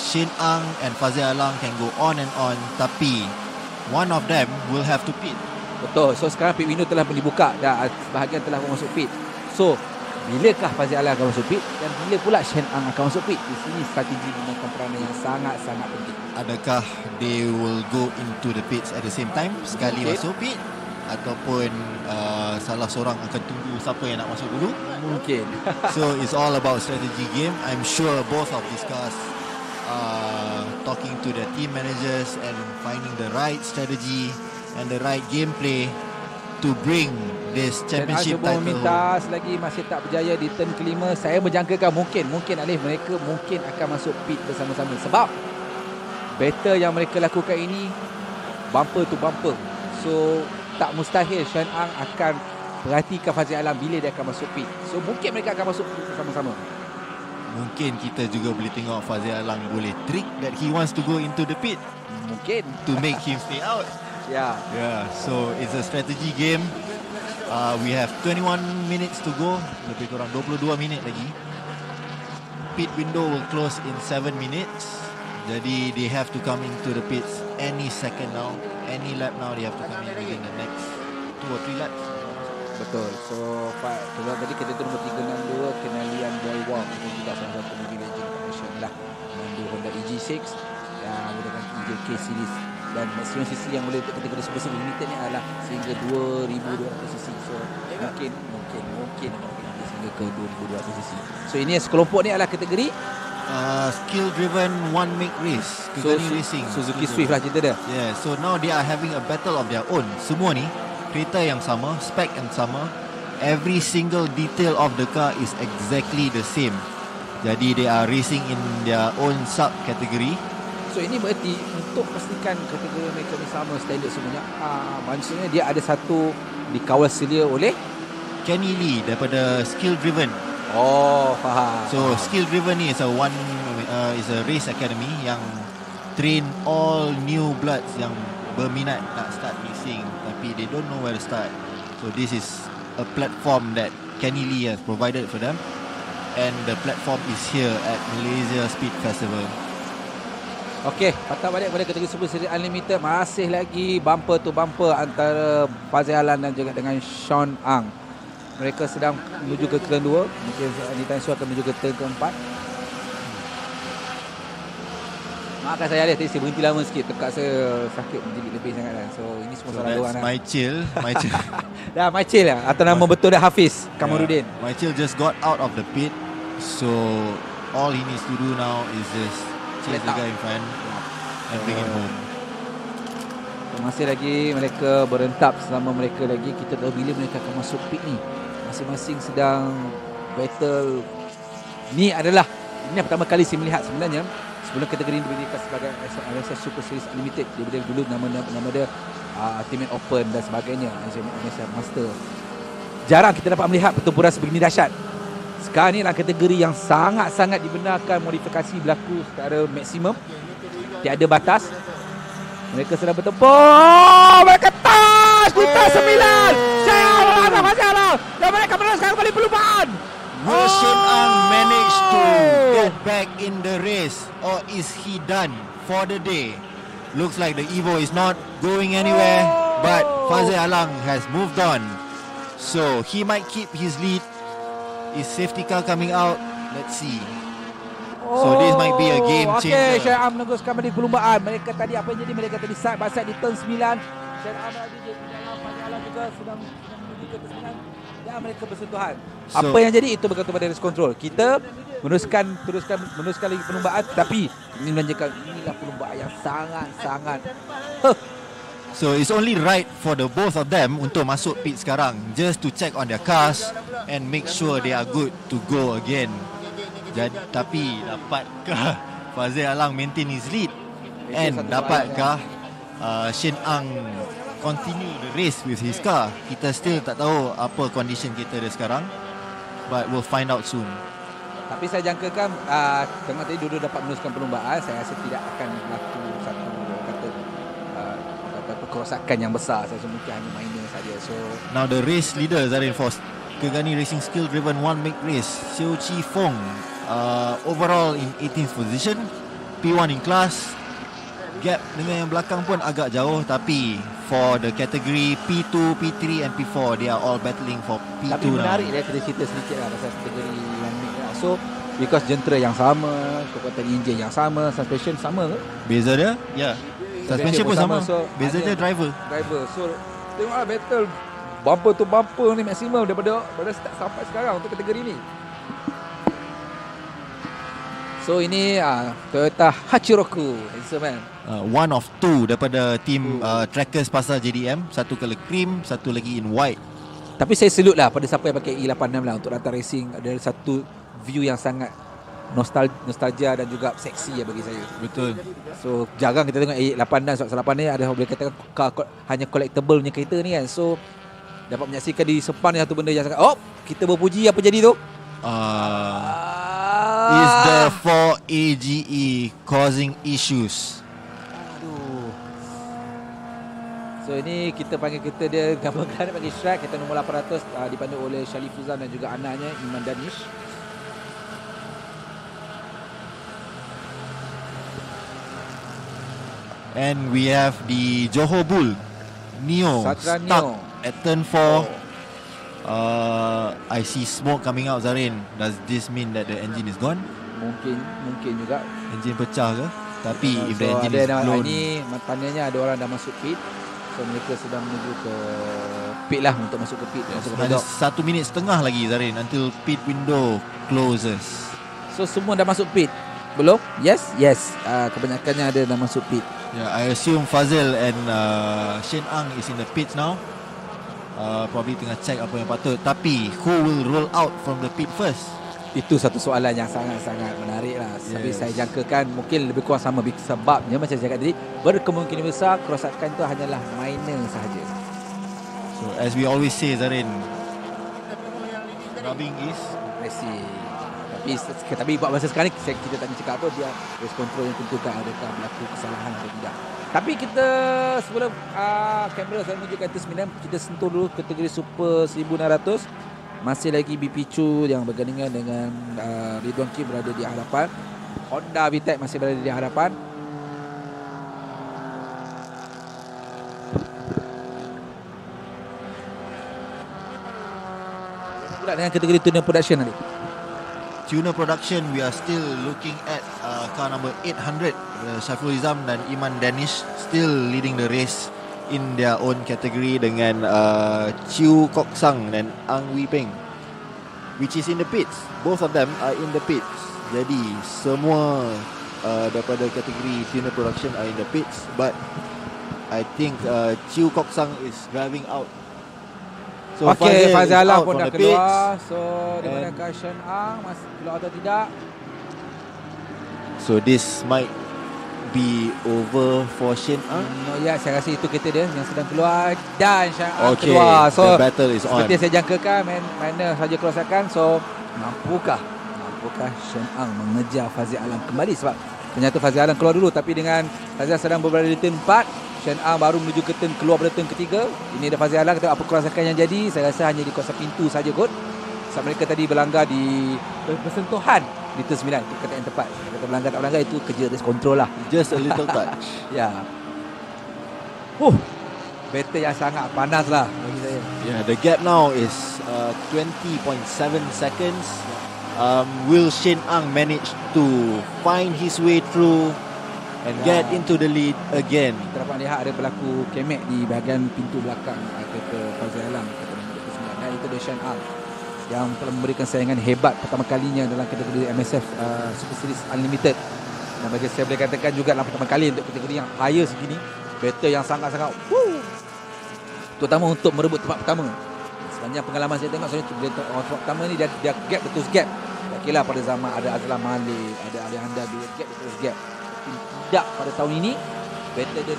Shin Ang and Fazil Alang can go on and on, tapi one of them will have to pit. Betul. So sekarang pit window telah dibuka dan sebahagian telah masuk pit. So bilakah Fazil Alang akan masuk pit dan bila pula Shen Ang akan masuk pit? Di sini strategi memainkan peranan yang sangat-sangat penting. Adakah they will go into the pits at the same time, sekali masuk pit, ataupun salah seorang akan tunggu siapa yang nak masuk dulu? Mungkin. So it's all about strategy game. I'm sure both of these cars are talking to their team managers and finding the right strategy and the right gameplay to bring this championship title. Meminta selagi masih tak berjaya di turn kelima, saya menjangkakan mungkin Alif, mereka mungkin akan masuk pit bersama-sama, sebab battle yang mereka lakukan ini bumper to bumper. So tak mustahil Sean Ang akan perhatikan Fazil Alang bila dia akan masuk pit. So mungkin mereka akan masuk pit bersama-sama. Mungkin kita juga boleh tengok Fazil Alang boleh trick that he wants to go into the pit. Mungkin to make him stay out. Yeah. So it's a strategy game. We have 21 minutes to go. Lebih kurang 22 minit lagi. Pit window will close in 7 minutes. Jadi they have to come into the pits any second now. Any lap now they have to come in within the next 2 or 3 laps. Betul. So kalau tadi kita tu nombor 362 kenalian Boy Wong, itu juga salah satu mobil legend nasional lah. Mendu Honda EG6 yang menggunakan EJK series, dan maksimum cc yang boleh untuk kategori Super Series Limited ni adalah sehingga 2200 cc. So mungkin sehingga ke 2200 cc. So ini sekelompok ni adalah kategori skill driven one make race. Kegani racing. Suzuki Swift lah cerita dia. Yeah, so now they are having a battle of their own. Semua ni kereta yang sama, spec yang sama. Every single detail of the car is exactly the same. Jadi they are racing in their own sub category. So ini berarti untuk pastikan kategori mereka ni sama standard semuanya, maksudnya dia ada satu dikawal selia oleh Kenny Lee daripada Skill Driven. Oh, faham. So Skill Driven ni is a race academy yang train all new bloods yang berminat nak start racing tapi they don't know where to start. So this is a platform that Kenny Lee has provided for them, and the platform is here at Malaysia Speed Festival. Okey, patah balik pada kategori Super Series Unlimited. Masih lagi bumper to bumper antara Fazil Alan dan juga dengan Sean Ang. Mereka sedang menuju ke turn 2. Mungkin anytime soon akan menuju ke turn keempat. Maafkan saya Alif, tadi saya berhenti lama sikit. Tekak saya sakit menjerit lebih sangat kan. So ini semua salah diorang lah. My chill. Dah my chill lah. Atau nama betul dia Hafiz Kamarudin. My chill just got out of the pit. So all he needs to do now is just chase the guy in front and bring him home. Masih lagi mereka berentap selama mereka lagi. Kita tahu bila mereka akan masuk pit ni. Masing-masing sedang battle. Ini yang pertama kali saya melihat sebenarnya. Sebelum kategori ini diberikan sebagai MSF Super Series Unlimited. Dia dulu nama dia Ultimate Open dan sebagainya. MSF Master. Jarang kita dapat melihat pertempuran sebegini dahsyat. Sekarang ni adalah kategori yang sangat-sangat dibenarkan modifikasi berlaku secara maksimum. Tiada batas. Mereka sedang bertempur. Mereka touch di tas 9. Saya masalah. Dan mereka meneruskan kembali perlumbaan. Will Shin Ang manage to get back in the race, or is he done for the day? Looks like the Evo is not going anywhere, but Fazil Alang has moved on. So he might keep his lead. Is safety car coming out? Let's see. So this might be a game changer. Okay, Syed Am meneruskan kembali perlumbaan. Mereka tadi apa yang jadi? Mereka tadi side by side di turn 9. Syed Am tadi di dalam Fazil Alang juga sedang menuju ke turn 9. Dan mereka bersentuhan. Apa yang jadi itu bergantung pada race control. Kita meneruskan lagi perlumbaan, tapi ini menunjukkan inilah perlumbaan yang sangat-sangat So it's only right for the both of them untuk masuk pit sekarang, just to check on their cars and make sure they are good to go again. Jadi, tapi dapatkah Fazil Alang maintain his lead? And dapatkah Shin Ang continue the race with his car? Kita still tak tahu apa condition kita dia sekarang, but we'll find out soon. Tapi saya jangkakan tengah tadi dua-dua dapat meneruskan perlumbaan. Saya rasa tidak akan berlaku satu kata kerosakan yang besar. Saya rasa mungkin hanya minor saja. So now the race leader Zarin for Kegani Racing Skill Driven One Make Race, Xiu Chi Fong, overall in 18th position, P1 in class. Gap dengan yang belakang pun agak jauh, tapi for the category P2, P3 and P4, they are all battling for P2 tapi menarik dia kena cerita sedikit lah pasal kategori yang ni lah. So because jentera yang sama, kekuatan enjin yang sama, suspension sama ke? Beza dia? Ya. Suspension pun sama. So beza dia driver. So tengoklah battle bumper to bumper ni maksimum daripada start sampai sekarang untuk kategori ni. So ini Toyota Hachiroku, handsome man. One of two daripada team trackers pasal JDM. Satu color cream, satu lagi in white. Tapi saya salute lah pada siapa yang pakai E86 lah untuk datang racing. Ada satu view yang sangat nostalgia dan juga seksi ya bagi saya. Betul. So jarang kita tengok E86 sebab 8 ni ada boleh katakan hanya collectible punya kereta ni kan. So dapat menyaksikan di Sepang ni satu benda yang sangat kita berpuji apa jadi tu. Is the 4AGE causing issues? So ini kita panggil kita dia gabungan panggil Shrek. Kita nombor 800 dipandu oleh Shalif Fuzan dan juga anaknya Iman Danish. And we have the Johor Bull Neo Satra stuck Neo at turn 4. I see smoke coming out, Zarin. Does this mean that the engine is gone? Mungkin juga. Engine pecah ke? Tapi if the engine is blown, ini tandanya ada orang dah masuk pit. So mereka sedang menuju ke pit lah untuk masuk ke pit. Masuk ke ada paddock. 1 minit setengah lagi, Zarin, until pit window closes. So semua dah masuk pit? Belum? Yes. Kebanyakannya ada dah masuk pit. Yeah, I assume Fazil and Shin Ang is in the pits now. Probably tengah check apa yang patut. Tapi who will roll out from the pit first? Itu satu soalan yang sangat-sangat menarik lah. Tapi saya jangkakan mungkin lebih kurang sama. Sebabnya macam saya cakap tadi, berkemungkinan besar kerosakan itu hanyalah minor sahaja. So as we always say, Zarin, rubbing is racing. Tapi buat masa sekarang ni kita tak nak cakap apa, dia race control yang tentukan adakah berlaku kesalahan atau tidak. Tapi kita sebelum kamera saya menunjukkan turn 9, kita sentuh dulu kategori Super 1600. Masih lagi BP Chu yang bergandingan dengan Ridwan Kim berada di hadapan. Honda VTEC masih berada di hadapan. pula dengan kategori tuner production tadi? Tuner production, we are still looking at car number 800, Syaiful Izam dan Iman Danish still leading the race in their own category dengan Chew Kok Sang dan Ang Wee Peng, which is in the pits. Both of them are in the pits. Jadi semua daripada kategori tuner production are in the pits, but I think Chew Kok Sang is driving out. So Okey, Fazal Alam out pun from dah the keluar. pits. So di manakah Shen Ang masih keluar atau tidak? So this might be over for Shen Ang. No, ya, saya rasa itu kereta dia yang sedang keluar dan Shen Ang Okay, keluar. So the battle is on. seperti saya jangkakan, mana saja kerosakan. So mampukah Shen Ang mengejar Fazil Alam kembali? Sebab ternyata Fazil Alam keluar dulu, tapi dengan Fazil sedang berada di turn 4, Shen Ang baru menuju ke turn, keluar pada turn ketiga. Ini ada Fazil Alam, kita apa kerosakan yang jadi. Saya rasa hanya di kawasan pintu saja kot. Sebab mereka tadi berlanggar di bersentuhan di turn 9. Itu kata yang tepat. Kata berlanggar tak berlanggar itu kerja race control lah. Just a little touch. Ya. Battle yang sangat panas lah bagi saya. Yeah, the gap now is 20.7 seconds. Will Shen Ang manage to find his way through and get into the lead again? Kita dapat lihat ada berlaku kemek di bahagian pintu belakang kereta Fazil Alam, kereta nombor 29. Dan itu dia Shen Ang yang telah memberikan saingan hebat pertama kalinya dalam kategori MSF Super Series Unlimited. Dan bagi saya boleh katakan juga dalam pertama kali untuk kategori yang higher segini, battle yang sangat-sangat terutama untuk merebut tempat pertama. Sepanjang pengalaman saya tengok, sebenarnya tempat pertama ni dia gap betul gap. Okeylah, pada zaman ada Azlan Malik, ada Ali Handa, dia gap betul gap. Tidak pada tahun ini, battle dia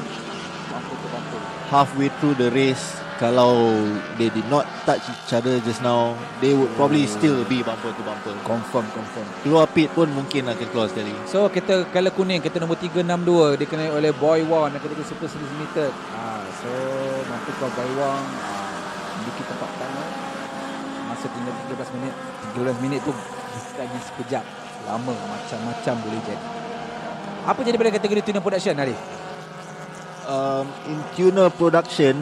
bumper to bumper. Halfway through the race, kalau they did not touch each other just now, they would probably still be bumper to bumper. Confirm. Keluar pit pun mungkin akan keluar sekali. So kita color kuning, kita nombor 362 dikenai oleh Boy Wong dan kategori Super Series Limited. So mampukah Boy Wong memiliki tempat pertama? Masa tinggal 13 minit. 13 minit tu bukannya sekejap, lama, macam-macam boleh jadi. Apa jadi pada kategori tuner production, Arif? In tuner production,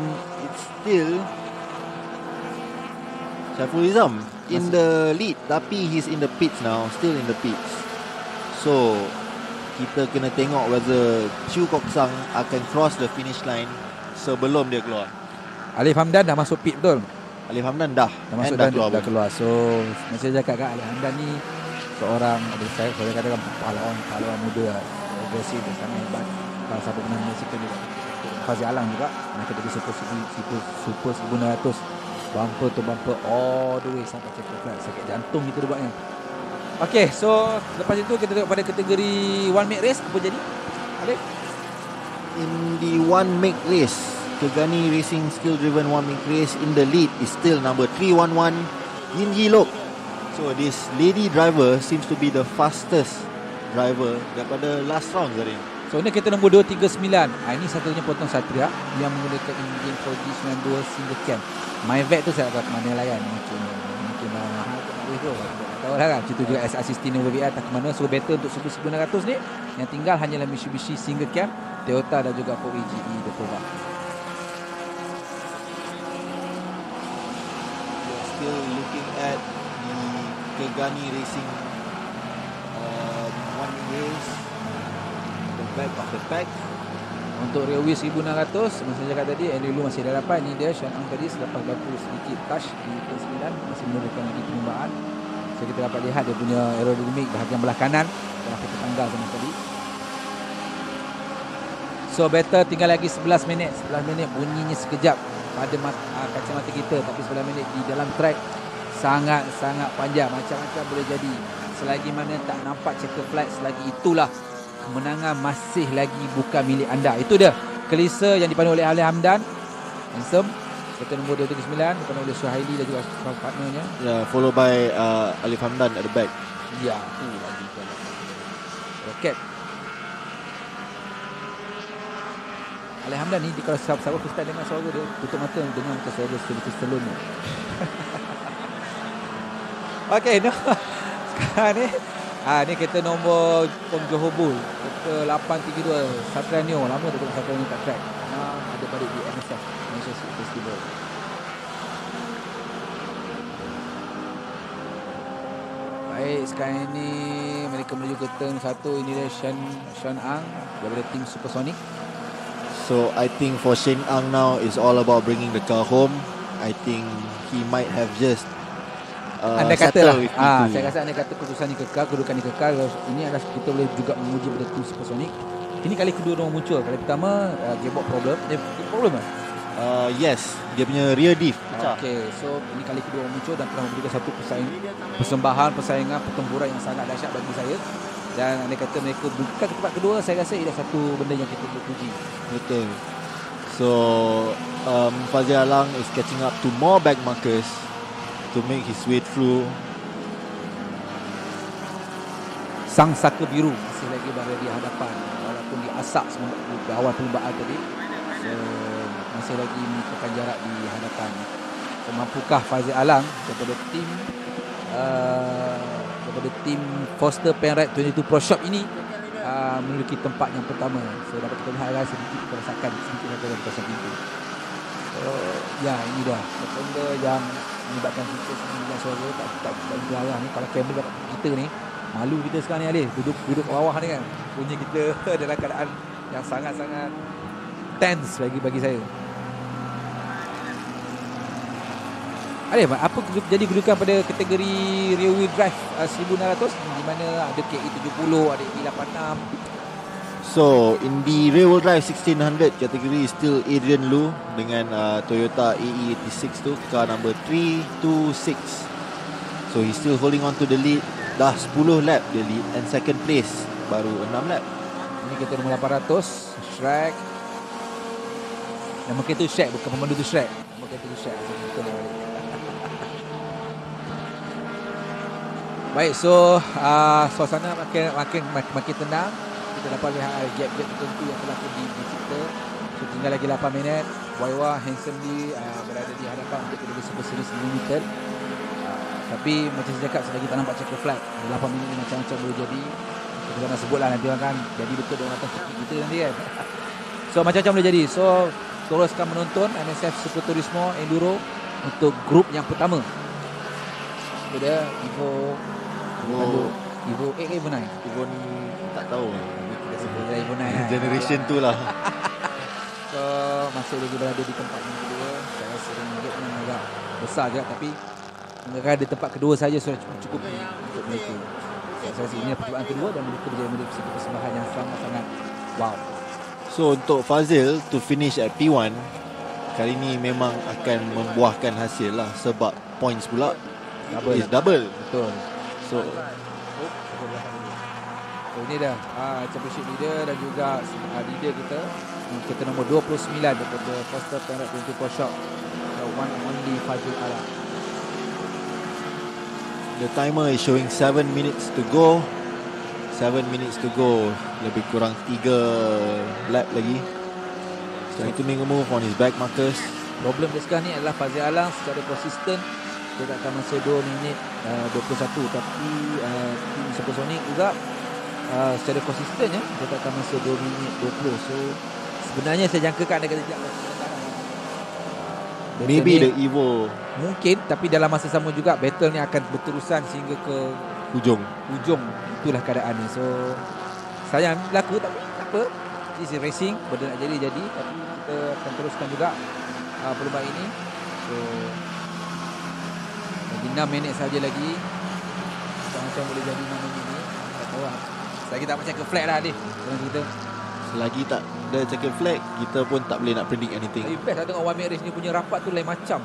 it's still Syaiful Izam in the lead, tapi he's in the pits now, still in the pits. So kita kena tengok whether Chew Kok Sang akan cross the finish line sebelum dia keluar. Alif Hamdan dah masuk pit, betul? Alif Hamdan dah masuk dan dah keluar. So macam saya cakap kan, Alif Hamdan ni seorang, saya katakan pahlawan muda, agresif dan sangat hebat. Kalau siapa pernah menyaksikan juga Fazil Alam juga, nak kategori Super 1900 bumper to bumper all the way sampai checker flag. Sakit jantung kita buatnya. Okay, so lepas itu kita tengok pada kategori one make race. Apa jadi, Alif? In the one make race, Kegani Racing skill driven one make race, in the lead is still number 311 Yin Yi Lok. So this lady driver seems to be the fastest driver daripada last round tadi. So ini kita nombor 239. Ini satunya potong Satria yang menggunakan engine 4G92 single cam. MyVet tu saya tak ke mana layan. Mungkin mahal tak boleh tu. Tak tahu lah kan. Itu juga S16 VVR tak ke mana. So better untuk Super 1900 ni. Yang tinggal hanyalah Mitsubishi single cam, Toyota dan juga 4AGE the Prova. Still looking at the Kegani Racing one race, the back of the pack. Untuk Railway 1600, macam saya cakap tadi, Enduro masih ada dapat. Ini dia Shen Ang tadi selepas berlaku sedikit touch di turn 9, masih memerlukan lagi perlumbaan. So kita dapat lihat dia punya aerodynamic bahagian belah kanan telah kita tanggal sama tadi. So battle tinggal lagi 11 minit. 11 minit bunyinya sekejap pada kacamata kita, tapi 11 minit di dalam track sangat-sangat panjang. Macam-macam boleh jadi. Selagi mana tak nampak checker flag, selagi itulah kemenangan masih lagi bukan milik anda. Itu dia kelisa yang dipandu oleh Ali Hamdan, handsome, kereta nombor 239, dipandu oleh Suhaili dan juga partnernya. Followed by Alif Hamdan at the back. Ya, tu lagi roket. Ali Hamdan ni kalau sahabat freestyle dengar suara dia, tutup mata dengar macam suara Sylvester Stallone ni. Okey, no. Sekarang ni ni kereta nombor Johor Bull, kereta 832 Satranio. Lama dah tengok Satranio kat track. Ada balik di MSF Malaysia Festival. Baik, sekarang ini mereka menuju ke turn 1. Ini dia Sean Ang daripada tim Supersonic. So I think for Shane Ang now is all about bringing the car home. I think he might have just Anda kata lah, settle with P2. saya rasa anda kata keputusan ni kekal, kedudukan ni kekal. Ini adalah kita boleh juga menguji pada tim Supersonic. Ini kali kedua dia muncul. Kali pertama gearbox problem. Problem kan? Yes, dia punya rear diff pecah. Okey, so ini kali kedua muncul dan telah memberikan satu persaingan pertempuran yang sangat dahsyat bagi saya. Dan anda kata mereka bukan ke tempat kedua, saya rasa ia satu benda yang kita boleh puji. Betul. So Fazil Alang is catching up to more back markers to make his way through. Sang Saka Biru masih lagi berada di hadapan walaupun diasak di awal perlumbaan tadi. So masih lagi menyimpan jarak di hadapan. So, mampukah Fazil Alang daripada tim Foster Penrite 22 Pro Shop ini memiliki tempat yang pertama. So dapat kita lihat sedikit kerosakan sedikit daripada kawasan pintu. So ya, ini dah benda yang menyebabkan kita semua suara tak berarah ni. Kalau kamera dapat kita ni, malu kita sekarang ni Alif, duduk bawah ni kan. Punya kita dalam keadaan yang sangat-sangat tense bagi saya. Alif, apa jadi kedudukan pada kategori rear wheel drive 1600 di mana ada KE 70, ada KE 86. So in the rear wheel drive 1600 category still Adrian Lu dengan Toyota AE86 tu, car number 326. So he's still holding on to the lead. Dah 10 lap dia lead and second place baru 6 lap. Ini kita nombor 800 Shrek. Nama kita tu Shrek, bukan pemandu tu Shrek. Nama kita tu Shrek. Betul lah. Baik, so suasana makin tenang. Kita dapat lihat gap-gap tertentu yang telah dicipta. So tinggal lagi 8 minit. Waiwa handsomely berada di hadapan untuk kategori Super Series Limited. Tapi macam saya cakap, selagi tak nampak checker flag, 8 minit ni macam-macam boleh jadi. Kita jangan sebutlah nanti orang kan jadi betul dengan atas kaki kita nanti kan. So macam-macam boleh jadi. So teruskan menonton MSF Super Turismo Enduro untuk grup yang pertama. Itu dia Evo 8 Evo 9. Evo tak tahu. Kita sebut Evo 9 generation tu lah. So masih lagi berada di tempat yang kedua. Saya rasa gap yang agak besar je, tapi mereka di tempat kedua saja sudah cukup untuk mereka. Saya rasa ini percubaan kedua dan mereka menjadi satu persembahan yang sangat-sangat wow. So untuk Fazil to finish at P1 kali ni memang akan membuahkan hasil lah, sebab points pula is double. Betul. So ini dah championship leader dan juga leader kita nombor 29 daripada Foster Penrite 20 Pro Shop, the one and only Fazil Alang. The timer is showing 7 minutes to go. 7 minutes to go. Lebih kurang 3 lap lagi. So itu make a move on his back markers. Problem dia sekarang ni adalah Fazil Alang secara konsisten dia takkan masa 2 minit 21, tapi tim Supersonic juga secara konsistennya dia takkan masa 2 minit 20. So sebenarnya saya jangkakan dia kata tidak maybe the Evo mungkin, tapi dalam masa sama juga battle ni akan berterusan sehingga ke ujung. Itulah keadaan ni. So sayang berlaku, tapi tak apa, this is racing, benda nak jadi, tapi kita akan teruskan juga perlombaan ini. So lagi 6 minit saja lagi, macam boleh jadi 6 minit ni, tak tahu lah. Selagi tak macam ke flag lah Adif, kita selagi tak ada checker flag, kita pun tak boleh nak predict anything. Tapi best lah tengok One Minute Race ni punya rapat tu lain macam.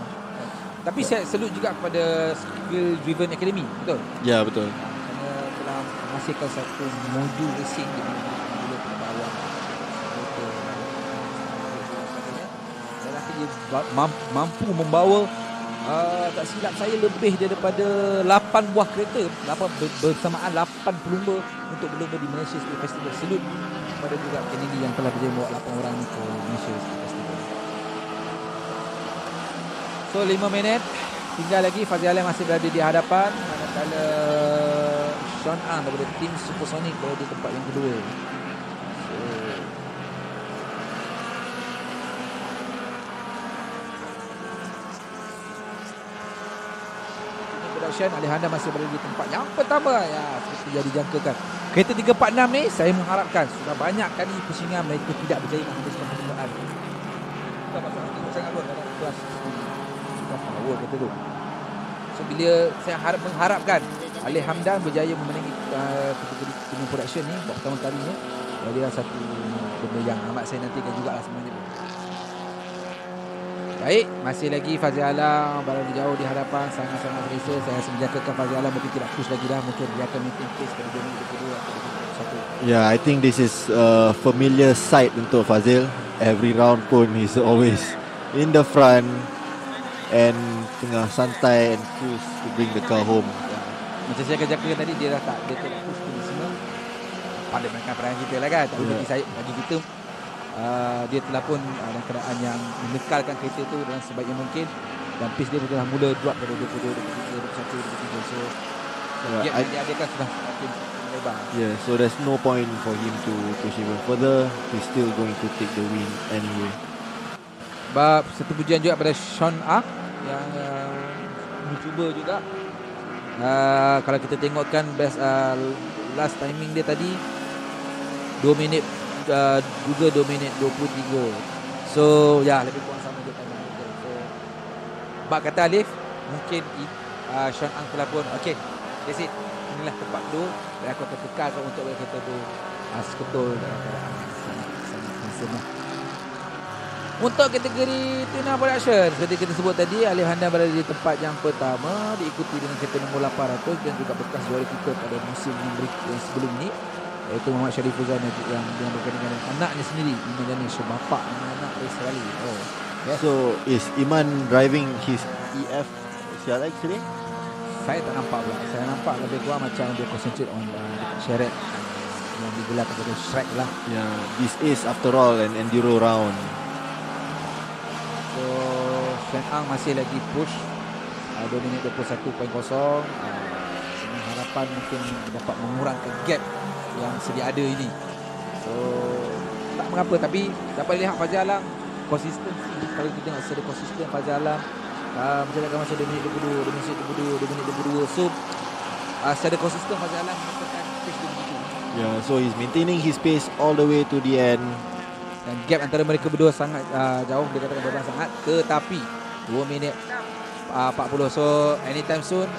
Tapi saya salute juga kepada Skill Driven Academy, betul? Ya, betul. Kerana telah menghasilkan satu modul racing di mana boleh pada awal. Saya rasa dia mampu membawa tak silap saya lebih daripada 8 buah kereta, bersamaan 8 pelumba untuk berlumba di Malaysia Speed Festival. Salute kepada juga Kennedy yang telah berjaya membawa 8 orang ni ke Malaysia Speed Festival. So 5 minit tinggal lagi. Fazil Alang masih berada di hadapan, manakala Sean Ang daripada tim Supersonic berada di tempat yang kedua. Production, Alejandra masih berada di tempat yang pertama. Ya, seperti yang dijangkakan. Kereta 346 ni saya mengharapkan sudah banyak kali pusingan mereka tidak berjaya menghabiskan percobaan. Kita pasal kita sangat pun dalam kelas sudah power kereta tu. So bila saya mengharapkan Alejandra berjaya memenangi kategori Podium Production ni buat pertama kalinya, jadi satu benda yang amat saya nantikan jugalah sebenarnya. Baik, masih lagi Fazil Alam berada jauh di hadapan, sangat-sangat selesa. Saya rasa menjangkakan Fazil Alam mungkin tidak push lagi dah, mungkin dia akan maintain pace pada 2 minit 22 atau 21. Yeah, I think this is a familiar sight untuk Fazil. Every round pun he's always in the front and tengah santai and cruise to bring the car home. Macam saya akan jangkakan tadi, dia tak push ke maksimal. Pada mainkan perangai kita lah kan, tapi bagi kita dia telah pun dalam keadaan yang menekalkan kereta tu dengan sebaik yang mungkin, dan pace dia telah mula drop pada 22, 23, 21, 22. So gap dia adakan sudah makin lebar. Yeah, so there's no point for him to push even further. He's still going to take the win anyway. Sebab satu pujian juga pada Sean A yang mencuba juga. Kalau kita tengokkan best last timing dia tadi 2 minit juga 2 minit 23. So ya, lebih kurang sama je timing dia. So bak kata Alif, mungkin Sean Ang telah pun okay, that's it, inilah tempat tu, dan aku akan tekalkan untuk kereta tu seketul dalam keadaan sangat handsome. Untuk kategori Tuna Production, seperti kita sebut tadi, Alejandra berada di tempat yang pertama, diikuti dengan kereta nombor 800 dan juga bekas juara kita pada musim yang sebelum ini, iaitu Muhammad Sharif Fuzan yang berkaitan dengan anaknya sendiri, Iman Danish, bapa dengan anak race rally. Yes. So is Iman driving his EF CLX today? Saya tak nampak pula. Saya nampak lebih kurang macam dia concentrate on dekat Sheret yang digelar kepada Shrek lah. Yeah, this is after all an enduro round. So Shen Ang masih lagi push 2 minit 21.0. Dengan harapan mungkin dapat mengurangkan gap yang sedia ada ini. So tak mengapa, tapi dapat lihat Fazil Alam konsistensi. Kalau kita tengok secara konsisten Fazil Alam menjalankan masa 2 minit 22, 2 minit 22, 2 minit 22. So secara konsisten Fazil Alam menekan pace dia begitu. Yeah, so he's maintaining his pace all the way to the end. Dan gap antara mereka berdua sangat jauh, dia katakan berapa sangat, tetapi 2 minit 40. So anytime soon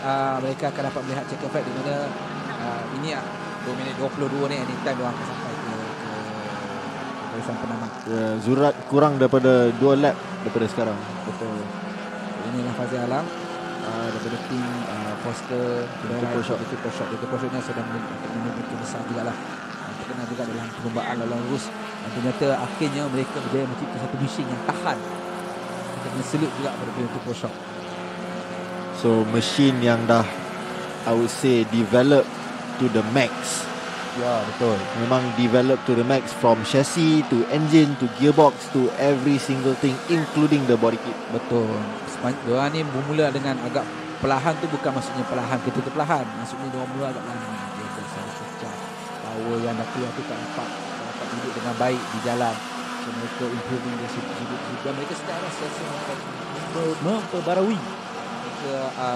mereka akan dapat melihat checker flag di mana ini 2 minit 22 ni anytime dia akan sampai ke barisan penambang. Zurat kurang daripada 2 lap daripada sekarang. Betul. Inilah Fazil Alam daripada tim Foster Shotnya sedang memiliki besar juga lah, terkenal juga dalam perlombaan lalu lurus, dan ternyata akhirnya mereka berjaya mencipta satu mesin yang tahan. Kita kena salute juga pada Super Shot. So mesin yang dah, I would say, developed to the max. Ya, betul. Memang developed to the max, from chassis to engine to gearbox to every single thing, including the body kit. Betul. Diorang ni bermula dengan agak perlahan tu, bukan maksudnya perlahan kereta tu perlahan, maksudnya diorang mula agak perlahan. Dia bersama pecah, power yang dah keluar tu tak dapat duduk dengan baik di jalan. So mereka improving dia hidup, dan mereka sedang rasa memperbarui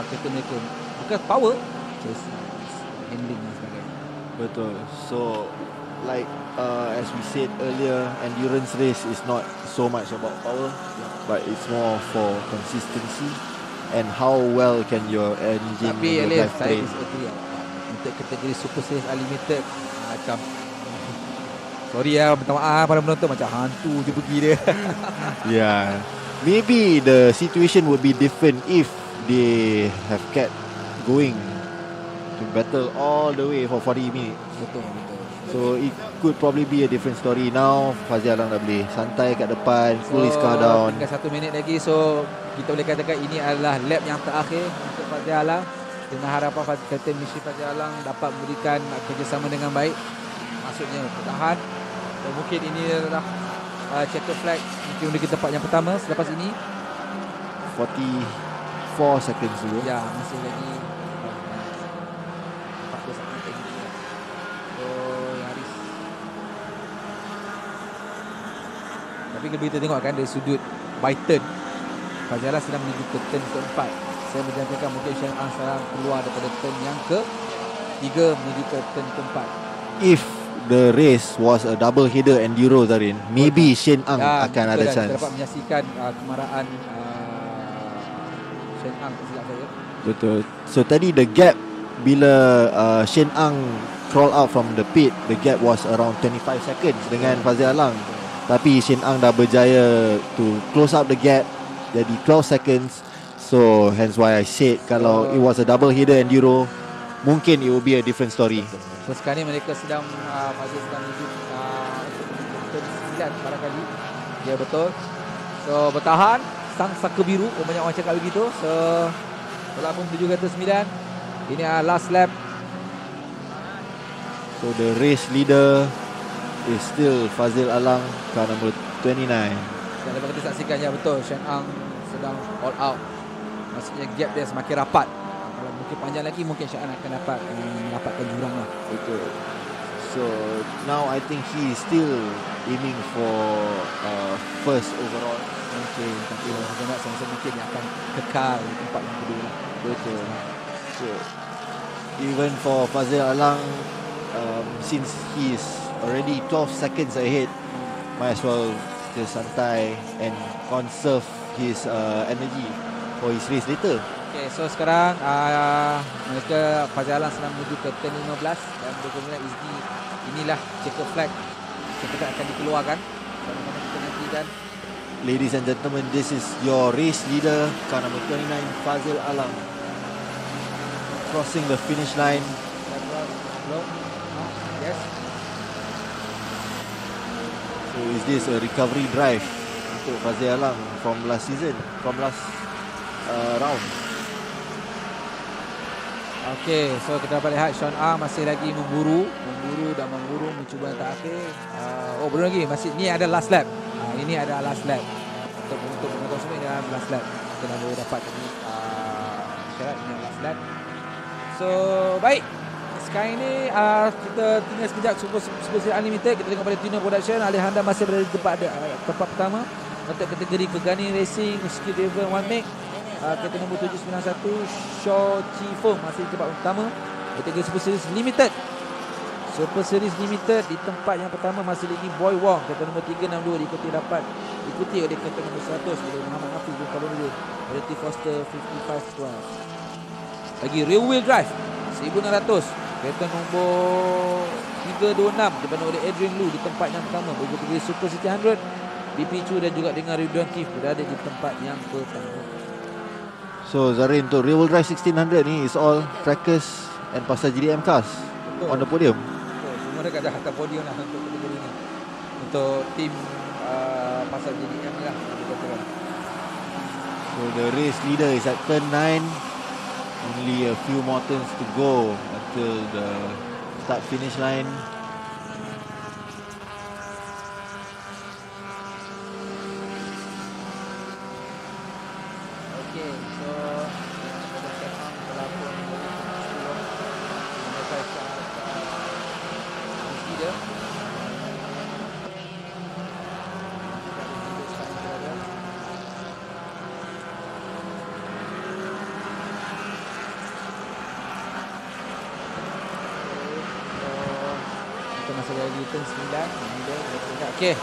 kereta mereka, bukan power, chassis, handling dan sebagainya. Betul. So like as we said earlier, endurance race is not so much about power, but it's more for consistency and how well can your engine tapi and your drive saya train. disagree untuk kategori Super Series Unlimited macam sorry minta maaf para penonton, macam hantu je pergi dia. Yeah, maybe the situation would be different if they have kept going to battle all the way for 40 minutes. Betul. So it could probably be a different story. Now Fazil Alam dah boleh santai kat depan, cool his car down. Tinggal 1 minit lagi, so kita boleh katakan ini adalah lap yang terakhir untuk Fazil Alam, dengan harapan kereta mesin Fazil Alam dapat memberikan kerjasama dengan baik, maksudnya bertahan. Dan mungkin ini adalah checker flag mungkin untuk kita tempat yang pertama selepas ini. 44 seconds dulu. Ya, masih lagi 40 saat lagi. So Yaris. Tapi kalau kita tengok kan dari sudut by turn, Fazil Alam sedang menuju ke turn keempat. saya menjanjikan mungkin Shen Ang sekarang keluar daripada turn yang ke-3 menuju ke turn ke-4. If the race was a double header enduro, Zarin, maybe Shen Ang akan ada chance. Kita dapat menyaksikan kemarahan Shen Ang, tak silap saya. Betul. So tadi the gap bila Shen Ang crawl out from the pit, the gap was around 25 seconds dengan Fazil Alang. Tapi Shen Ang dah berjaya to close up the gap jadi 12 seconds. So hence why I said kalau it was a double header enduro, mungkin it will be a different story. So sekarang ni mereka sedang Fazil sedang menuju turn 9 barangkali. Ya, betul. So bertahan sang saka biru, banyak orang cakap begitu. So telah pun menuju ke turn 9. Ini last lap. So the race leader is still Fazil Alang, car number 29. Dan dapat kita saksikan, ya betul, Shen Ang sedang all out. Maksudnya gap dia semakin rapat. Kalau mungkin panjang lagi, mungkin Shen Ang akan dapat mendapatkan jurang lah. Betul. So now I think he is still aiming for first overall. Mungkin, tapi saya mungkin dia akan kekal di tempat yang kedua lah. Betul. So even for Fazil Alang, since he is already 12 seconds ahead, might as well just santai and conserve his energy for his race later. Okay, so sekarang mereka Fazil Alang sedang menuju ke turn 15 dan berkemudian inilah checker flag yang akan dikeluarkan. Sama-sama kita nantikan. Ladies and gentlemen, this is your race leader, car number 29, Fazil Alang, crossing the finish line. Yes. So is this a recovery drive untuk Fazil Alang from last season, from last round? Okay, so kita dapat lihat Shen Ang masih lagi memburu mencuba yang terakhir. Belum lagi, masih ni ada last lap. Ini ada last lap. Untuk penonton semua, ini adalah last lap. Kita dah boleh dapat syarat ini adalah last lap. So baik, sekarang ini kita tinggal sekejap Super Series Unlimited. Kita tengok pada Tuner Production. Alejandra masih berada di tempat pertama untuk kategori Kegani Racing Skill Driven 1 Make. Kereta nombor 791 Shaw Chi Feng masih di tempat pertama. Kategori Super Series Limited. Super Series Limited di tempat yang pertama masih lagi Boy Wong, kereta nombor 362 diikuti oleh kereta nombor 100 oleh Muhammad Hafiz bin Kalunudin, oleh T Foster 55 Square. Lagi rear wheel drive 1600, kereta nombor 326 dipandu oleh Adrian Lu di tempat yang pertama. Kategori Super City 100 BP Chu dan juga dengan Ridwan Kif berada di tempat yang pertama. So Zarin, untuk rear wheel drive 1600 ni is all trackers and pasal GDM cars on the podium. Semua dekat dah atas podium lah untuk kategori ni. Untuk tim pasal GDM ni lah. So the race leader is at turn 9. Only a few more turns to go until the start finish line. Okay, so masih lagi turn 9. Okey,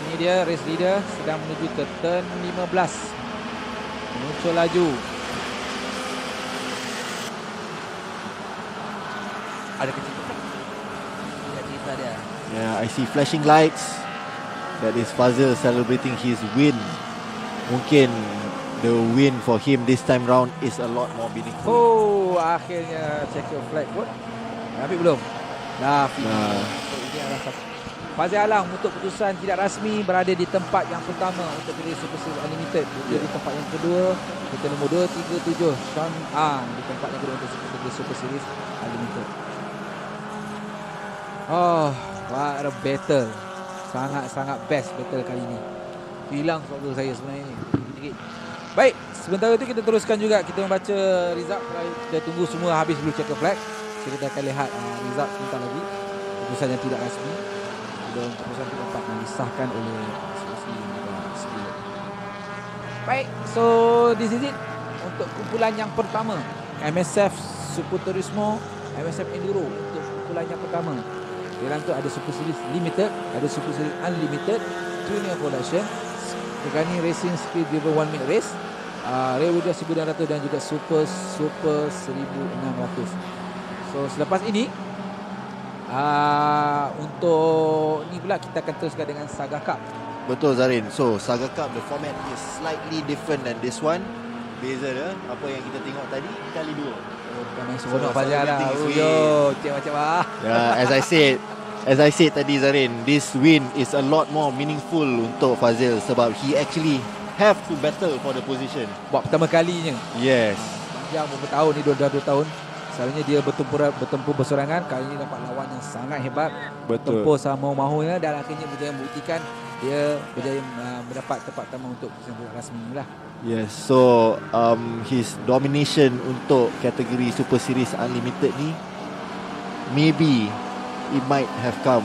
ini dia race leader sedang menuju ke turn 15. Muncul laju. Ada cerita dia. Yeah, I see flashing lights. That is Fazil celebrating his win. Mungkin the win for him this time round is a lot more meaningful. Oh, akhirnya checker flag pun. Habis belum? Dah finish. So, ini adalah Fazil Alang untuk keputusan tidak rasmi berada di tempat yang pertama untuk pilih Super Series Unlimited. Dia di tempat yang kedua, kita nombor 237 Shen Ang di tempat yang kedua untuk Super Series Unlimited. Oh, what a battle. Sangat-sangat best battle kali ini. Hilang suara saya sebenarnya ni. Baik, sementara itu kita teruskan juga. Kita membaca result. Kita tunggu semua habis dulu checker flag. Kita akan lihat result sebentar lagi. Keputusan yang tidak rasmi. Dan keputusan itu dapat disahkan oleh asosiasi negara sembilan. Baik, so this is it untuk kumpulan yang pertama. MSF Super Turismo, MSF Enduro untuk kumpulan yang pertama. Di dalam tu ada Super Series Limited, ada Super Series Unlimited, Junior Production, Regani Racing Speed Driven 1 Minute Race, Railway 1600 dan juga Super 1600. So selepas ini untuk ni pula kita akan teruskan dengan Saga Cup. Betul Zarin. So Saga Cup, the format is slightly different than this one. Beza dia, apa yang kita tengok tadi kali 2. Main seronok Fazil lah. Cik macam Yeah, as I said tadi Zarin, this win is a lot more meaningful untuk Fazil sebab he actually have to battle for the position. Buat pertama kalinya. Yes. Yang beberapa tahun ni, 2 tahun. Selalunya dia bertempur bersorangan. Kali ini dapat lawan yang sangat hebat. Betul. Bertempur sama mahunya dan akhirnya berjaya membuktikan dia berjaya mendapat tempat pertama untuk kesimpulan rasmi lah. Yes, so his domination untuk kategori Super Series Unlimited ni maybe it might have come.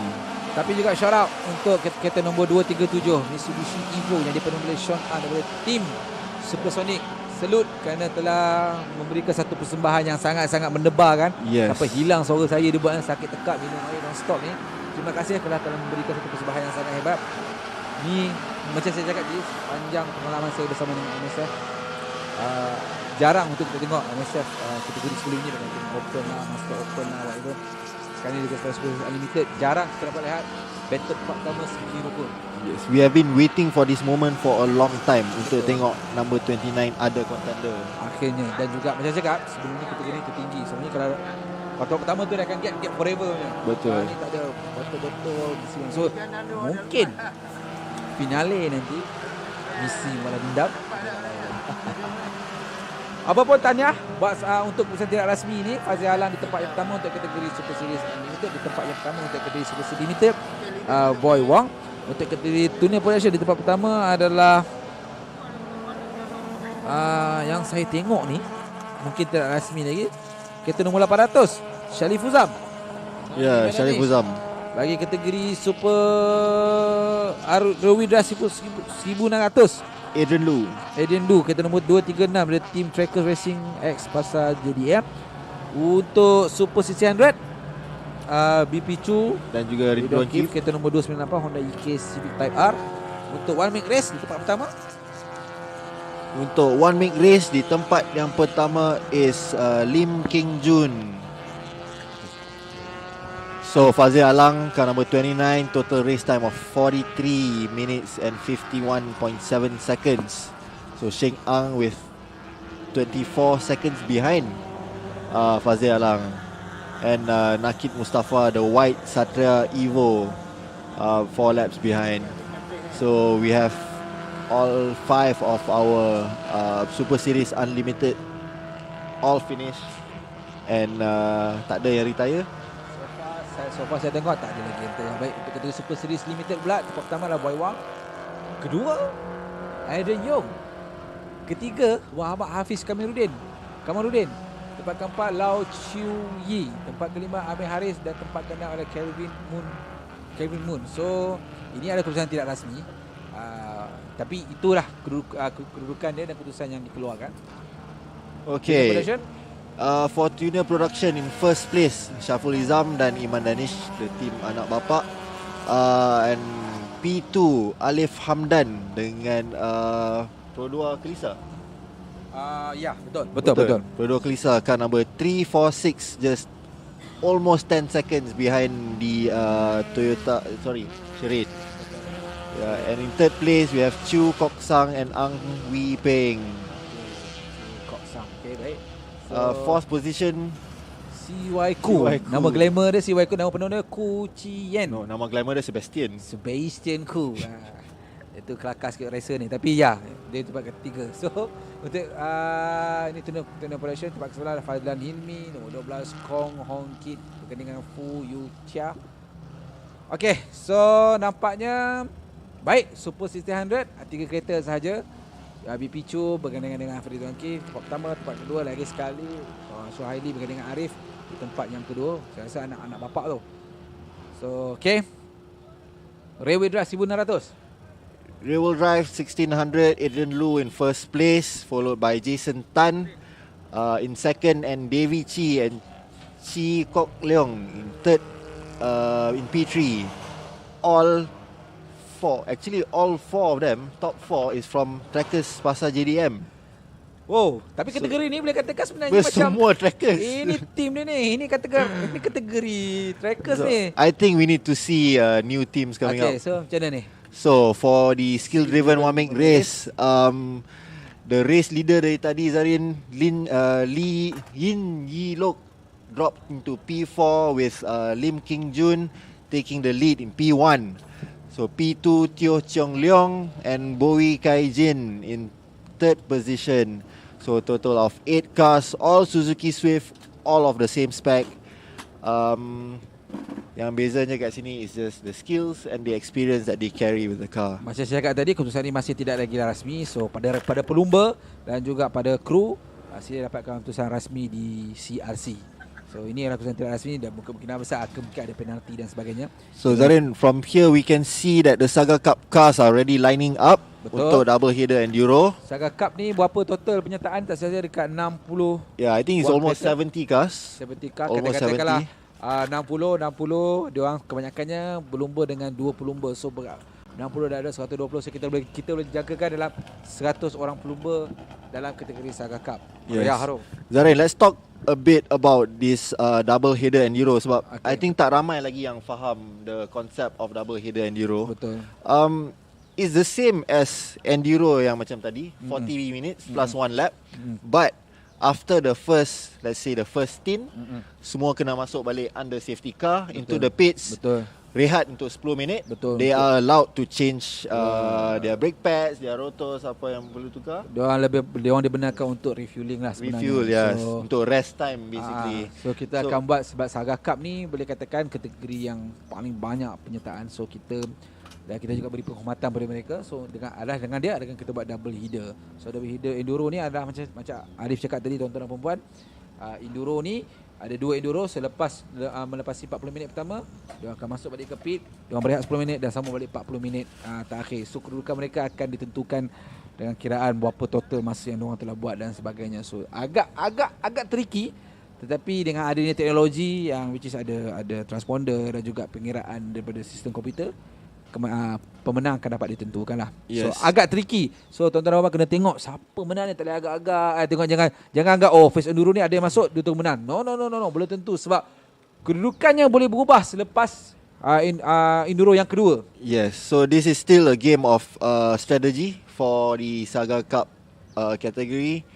Tapi juga shout out untuk kereta nombor 237 Mitsubishi Evo yang dipenuhi oleh Sean daripada tim Supersonic. Salute kerana telah memberikan satu persembahan yang sangat-sangat mendebarkan. Yes. Sampai hilang suara saya, dia buat sakit tekak minum air non-stop ni. Terima kasih kerana telah memberikan satu persembahan yang sangat hebat. Ni macam saya cakap tadi, sepanjang pengalaman saya bersama dengan MSF, jarang untuk kita tengok MSF kategori sebelum ni dengan tim Open lah, Master Open lah, whatever. Sekarang ni juga Super Unlimited, jarang kita dapat lihat battle tempat pertama sebegini rupa. Yes, we have been waiting for this moment for a long time untuk tengok number 29 ada contender. Akhirnya, dan juga macam saya cakap, sebelum ni kategori tertinggi. Sebenarnya kalau waktu pertama tu dia akan get forever punya. Betul. Ni tak ada betul-betul misi. So mungkin finale nanti misi malah dendam. Apa pun tahniah buat untuk keputusan tidak rasmi ini. Fazil Alang di tempat yang pertama untuk kategori Super Series Unlimited, di tempat yang pertama untuk kategori Super Series Limited Boy Wong. Untuk kategori Junior Production di tempat pertama adalah yang saya tengok ni mungkin tidak rasmi lagi, kereta nombor 800 Sharif Uzam. Ya, Sharif Uzam. Bagi kategori Super Railway 1600 Adrian Lu, kereta nombor 236 dari tim Trackers Racing X pasal JDM. Untuk Super 600 BP Chu dan juga Ridwan Kif, kereta nombor 298 Honda EK Civic Type R. Untuk One Make Race di tempat pertama, untuk One Make Race di tempat yang pertama is Lim King Jun. So Fazil Alang car number 29, total race time of 43 minutes and 51.7 seconds. So Sheng Ang with 24 seconds behind Fazil Alang. And Nakid Mustafa, the white Satria Evo, 4 laps behind. So we have all 5 of our Super Series Unlimited all finished. And tak ada yang retire. So far saya tengok tak ada lagi yang baik. Untuk kategori Super Series Limited pula, tempat pertama adalah Boy Wang. Kedua, Adrian Yong. Ketiga, Muhammad Hafiz Kamaruddin. Tempat keempat, Lau Chiu Yi. Tempat kelima, Amir Haris. Dan tempat keenam oleh Kevin Moon. So ini ada keputusan tidak rasmi, tapi itulah kedudukan dia dan keputusan yang dikeluarkan. Okay. For Junior Production in first place, Syaful Izam dan Iman Danish, the team anak bapa. And P2 Alif Hamdan dengan Pro2 Kelisa. Ya, betul. Pro2 Kelisa car number 346, just almost 10 seconds behind the Sherid. And in third place we have Chu Kok Sang and Ang Wee Peng. Kok Sang, okay, baik. Fourth position CY Ku. Nama glamour dia CY Ku, nama penuh dia Ku Chien. No, nama glamour dia Sebastian Ku. Itu kelakar sikit racer ni, tapi ya, dia tempat ketiga. So untuk ini tuna production, tempat ke-11 Fadlan Hilmi, nombor 12 Kong Hong Kit berkaitan dengan Fu Yu Chia. Okey, so nampaknya baik. Super 600 3 kereta sahaja. BP Chu bergandingan dengan Ridwan Kif tempat pertama. Tempat kedua lagi sekali Suhaili bergandingan dengan Arif di tempat yang kedua. Saya rasa anak-anak bapak tu. So okey, Railway Drive 1600. rear-wheel drive 1600, Adrian Lu in first place, followed by Jason Tan in second, and Davy Chi and Chi Kok Leong in third in P3. All four of them, top 4 is from trackers Pasar JDM. Wow, tapi kategori ni boleh katakan sebenarnya macam semua trackers. Ini tim dia ni, ini kategori trackers So, ni. I think we need to see new teams coming Okay, up. so macam mana ni? So for the skill-driven one-make race, the race leader dari tadi Zarin, Yin Yi Lok dropped into P4 with Lim King Jun taking the lead in P1. So P2 Teo Cheong Leong and Bowie Kai Jin in third position. So total of 8 cars, all Suzuki Swift, all of the same spec. Yang bezanya kat sini is just the skills and the experience that they carry with the car. Macam saya cakap tadi, keputusan ini masih tidak lagi rasmi. So pada pelumba dan juga pada kru, sila dapatkan keputusan rasmi di CRC. So ini adalah keputusan tidak rasmi dan kemungkinan besar mungkin ada penalti dan sebagainya. So Zarin, from here we can see that the Saga Cup cars are already lining up. Betul. Untuk double header enduro. Saga Cup ni berapa total penyertaan? Tak salah dekat 60. Yeah, I think it's almost 70 cars. 70 cars, Almost katakanlah 70. 60, dia orang kebanyakannya berlumba dengan 2 pelumba. So 60 dah ada 120. So kita boleh jagakan dalam 100 orang pelumba dalam kategori Saga Cup. Yes. Ya, Harum. Zarin, let's talk a bit about this double header enduro sebab I think tak ramai lagi yang faham the concept of double header enduro. Betul. It's the same as enduro yang macam tadi, 40 minutes plus 1 lap. But after the first, let's say the first stint, semua kena masuk balik under safety car. Betul. Into the pits. Betul. Rehat untuk 10 minit. Betul. They are allowed to change their brake pads, their rotors, apa yang perlu tukar. Dia orang dibenarkan untuk refueling lah sebenarnya. Refuel, yes. So, untuk rest time basically. So kita akan buat, sebab Saga Cup ni boleh katakan kategori yang paling banyak penyertaan. So kita juga beri penghormatan pada mereka. So dengan dia kita buat double header. So double header enduro ni adalah macam Arif cakap tadi, tuan-tuan dan puan-puan. Enduro ni ada 2 enduro. Selepas melepasi 40 minit pertama, dia akan masuk balik ke pit, dia orang berehat 10 minit dan sambung balik 40 minit terakhir. So kedudukan mereka akan ditentukan dengan kiraan berapa total masa yang dia orang telah buat dan sebagainya. So agak tricky, tetapi dengan adanya teknologi yang which is ada transponder dan juga pengiraan daripada sistem komputer, pemenang akan dapat ditentukan lah. Yes. So agak tricky. So tuan-tuan dan puan kena tengok siapa menang ni. Tak boleh agak-agak tengok, jangan agak face enduro ni ada yang masuk dia tu menang. No, belum tentu sebab kedudukannya boleh berubah selepas enduro yang kedua. Yes, so this is still a game of strategy for the Saga Cup category.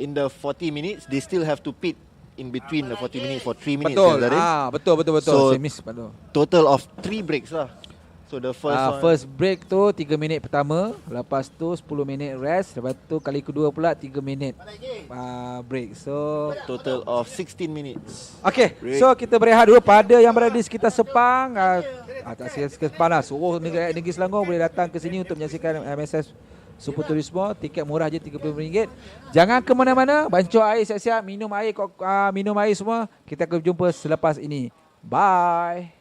In the 40 minutes they still have to pit in between the 40 minutes for 3 minutes. Betul. So Semis, total of 3 breaks lah. So the first break tu 3 minit pertama, lepas tu 10 minit rest, lepas tu kali kedua pula 3 minit break. So total of 16 minutes. Okay, so kita berehat dulu. Pada yang berada di sekitar Sepang, sekitar Sepang lah, seluruh negeri Selangor boleh datang ke sini untuk menyaksikan MSS Super Turismo. Tiket murah je RM30. Jangan ke mana-mana, bancuh air siap-siap, minum air semua. Kita akan berjumpa selepas ini. Bye.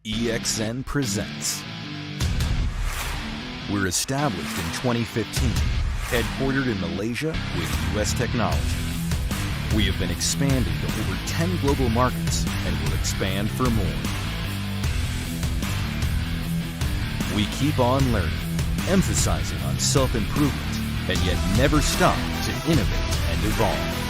EXN presents. We're established in 2015, headquartered in Malaysia with US technology. We have been expanding to over 10 global markets and will expand for more. We keep on learning, emphasizing on self-improvement, and yet never stop to innovate and evolve.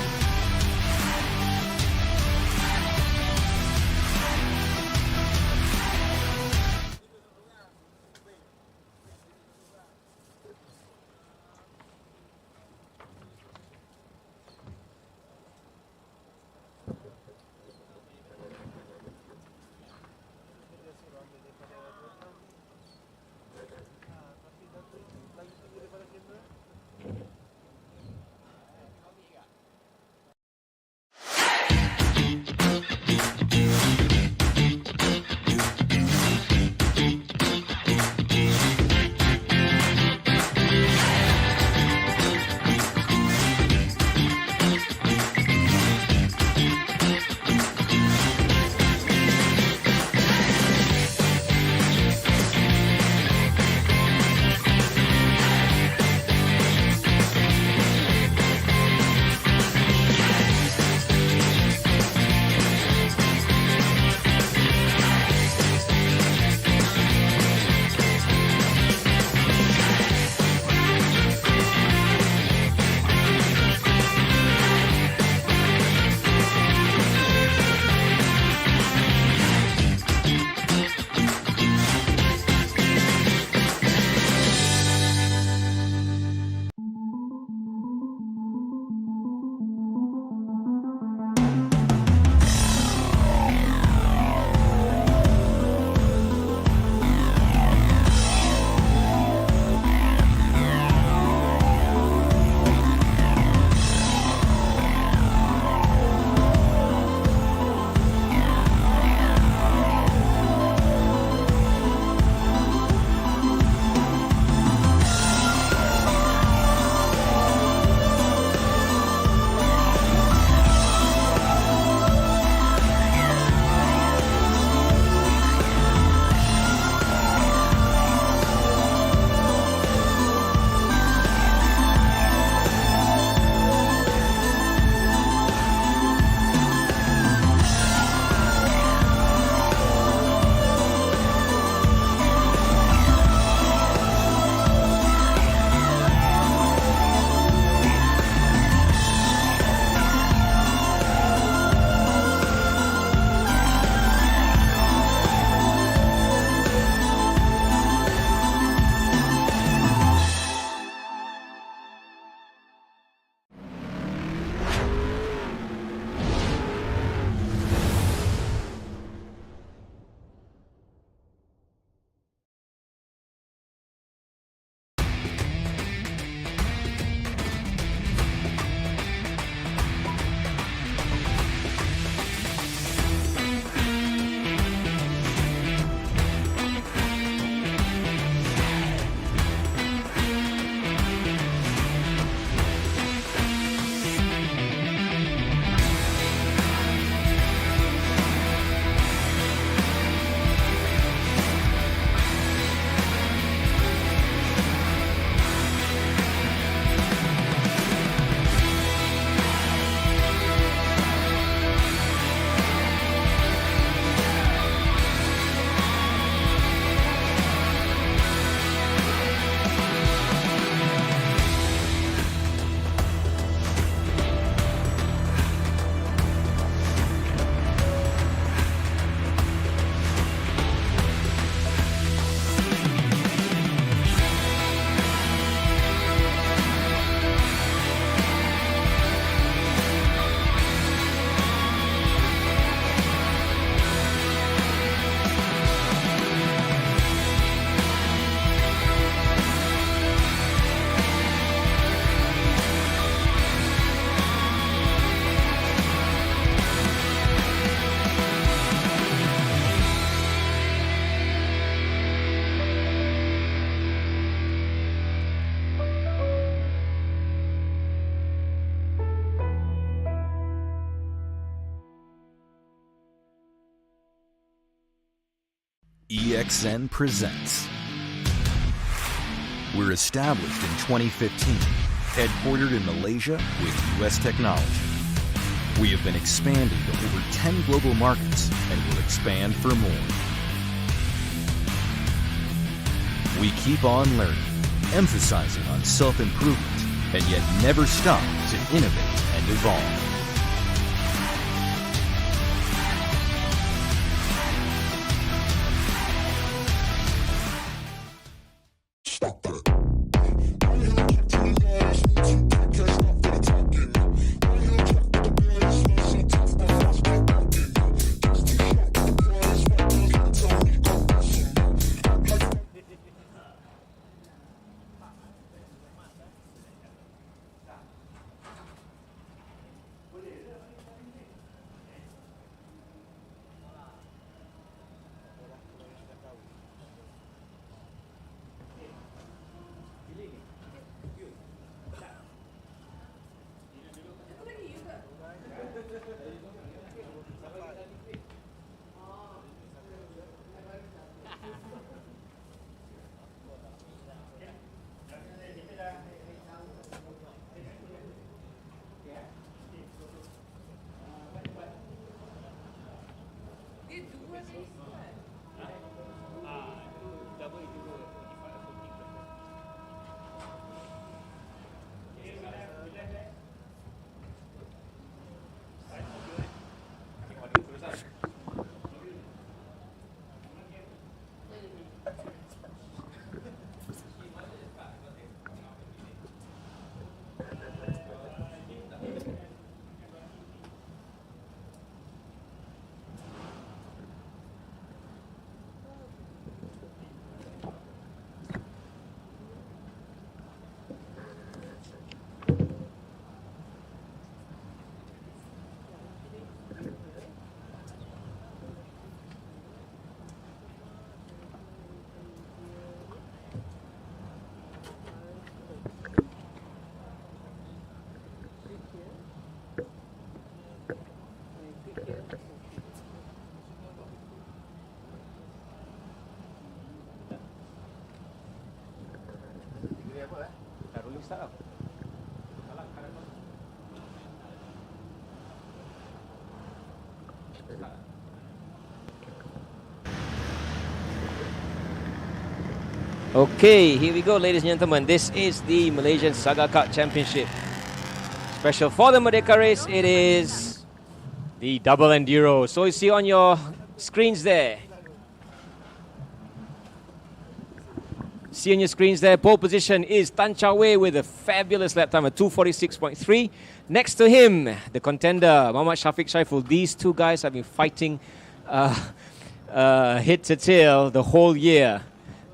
EXN presents. We're established in 2015, headquartered in Malaysia with US technology. We have been expanding to over 10 global markets and will expand for more. We keep on learning, emphasizing on self-improvement, and yet never stop to innovate and evolve. Okay, here we go, ladies and gentlemen. This is the Malaysian Saga Cup Championship. Special for the Merdeka Race, it is the double enduro. So you see on your screens there. See on your screens there, pole position is Tan Chow Wei with a fabulous lap time of 2:46.3. Next to him, the contender, Muhammad Shafiq Shaiful. These two guys have been fighting head to tail the whole year.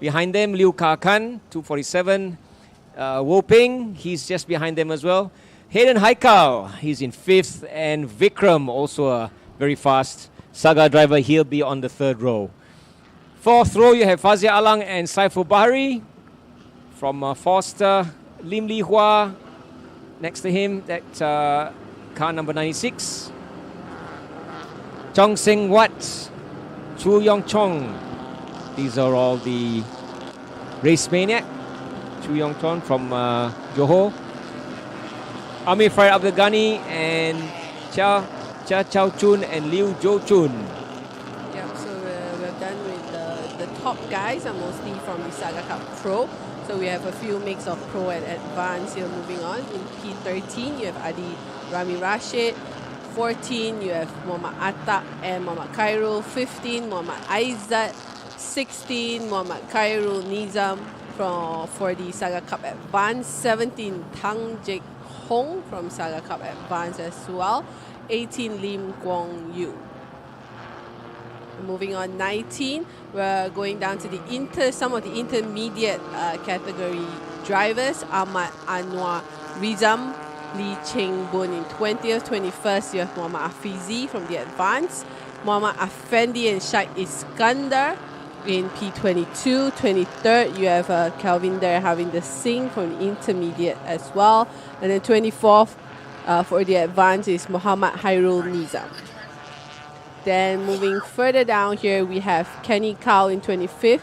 Behind them, Liu Ka Kan, 2:47. Wo Ping, he's just behind them as well. Hayden Haikal, he's in 5th. And Vikram, also a very fast Saga driver, he'll be on the 3rd row. 4th row, you have Fazia Alang and Saiful Bahari. From Forster, Lim Li Hua. Next to him, that car number 96. Chong Seng Wat, Chu Yong Chong. These are all the race maniac. Chu Yong Chong from Johor. Amir Farid Abdul Ghani and Cha Chao Chun and Liu Jo Chun. Yeah, so we're done with the top guys, are mostly from the Saga Cup Pro. So we have a few mix of Pro and Advanced here moving on. In P13, you have Adi Rami Rashid. 14, you have Muhammad Atta and Muhammad Khairul. 15, Muhammad Aizat. 16, Muhammad Khairul Nizam for the Saga Cup Advance. 17, Tang Jek Hong from Saga Cup Advance as well. 18, Lim Kwong Yu. Moving on, 19, we're going down to some of the intermediate category drivers. Ahmad Anwar Rizam, Lee Cheng Bun in 20th. 21st, you have Muhammad Afizi from the Advance. Muhammad Afendi and Shaikh Iskandar in P22. 23rd, you have Kalvinder Havinder Singh from the intermediate as well. And then 24th for the Advance is Muhammad Hairul Nizam. Then moving further down here, we have Kenny Kao in 25th,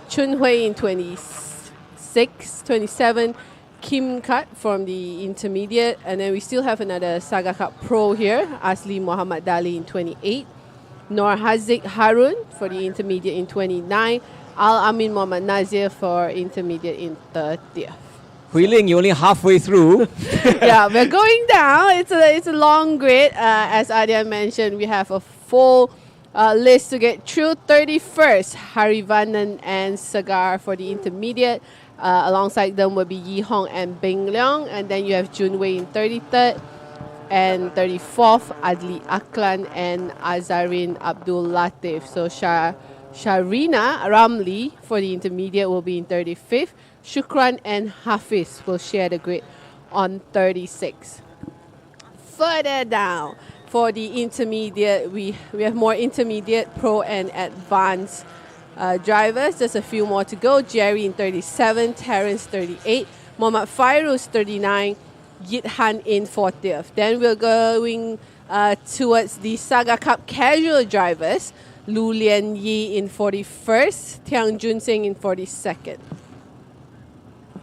Chun Hui in 26th, 27, Kim Kat from the intermediate. And then we still have another Saga Cup Pro here, Asli Muhammad Dali in 28, Nor Hazik Harun for the intermediate in 29, Al Amin Muhammad Nazir for intermediate in 30th. Hui Ling, you're only halfway through. Yeah, we're going down. It's a long grid. As Adia mentioned, we have a full list to get through. 31st, Harivanan and Sagar for the intermediate. Alongside them will be Yi Hong and Beng Leong. And then you have Jun Wei in 33rd. And 34th, Adli Aklan and Azarin Abdul Latif. So Sharina Ramli for the intermediate will be in 35th. Shukran and Hafiz will share the grid on 36. Further down, for the intermediate, we have more intermediate, pro, and advanced drivers. Just a few more to go. Jerry in 37, Terence 38, Muhammad Fairuz 39, Yit Han in 40th. Then we're going towards the Saga Cup casual drivers. Lu Lian Yi in 41st, Tiang Jun Sing in 42nd.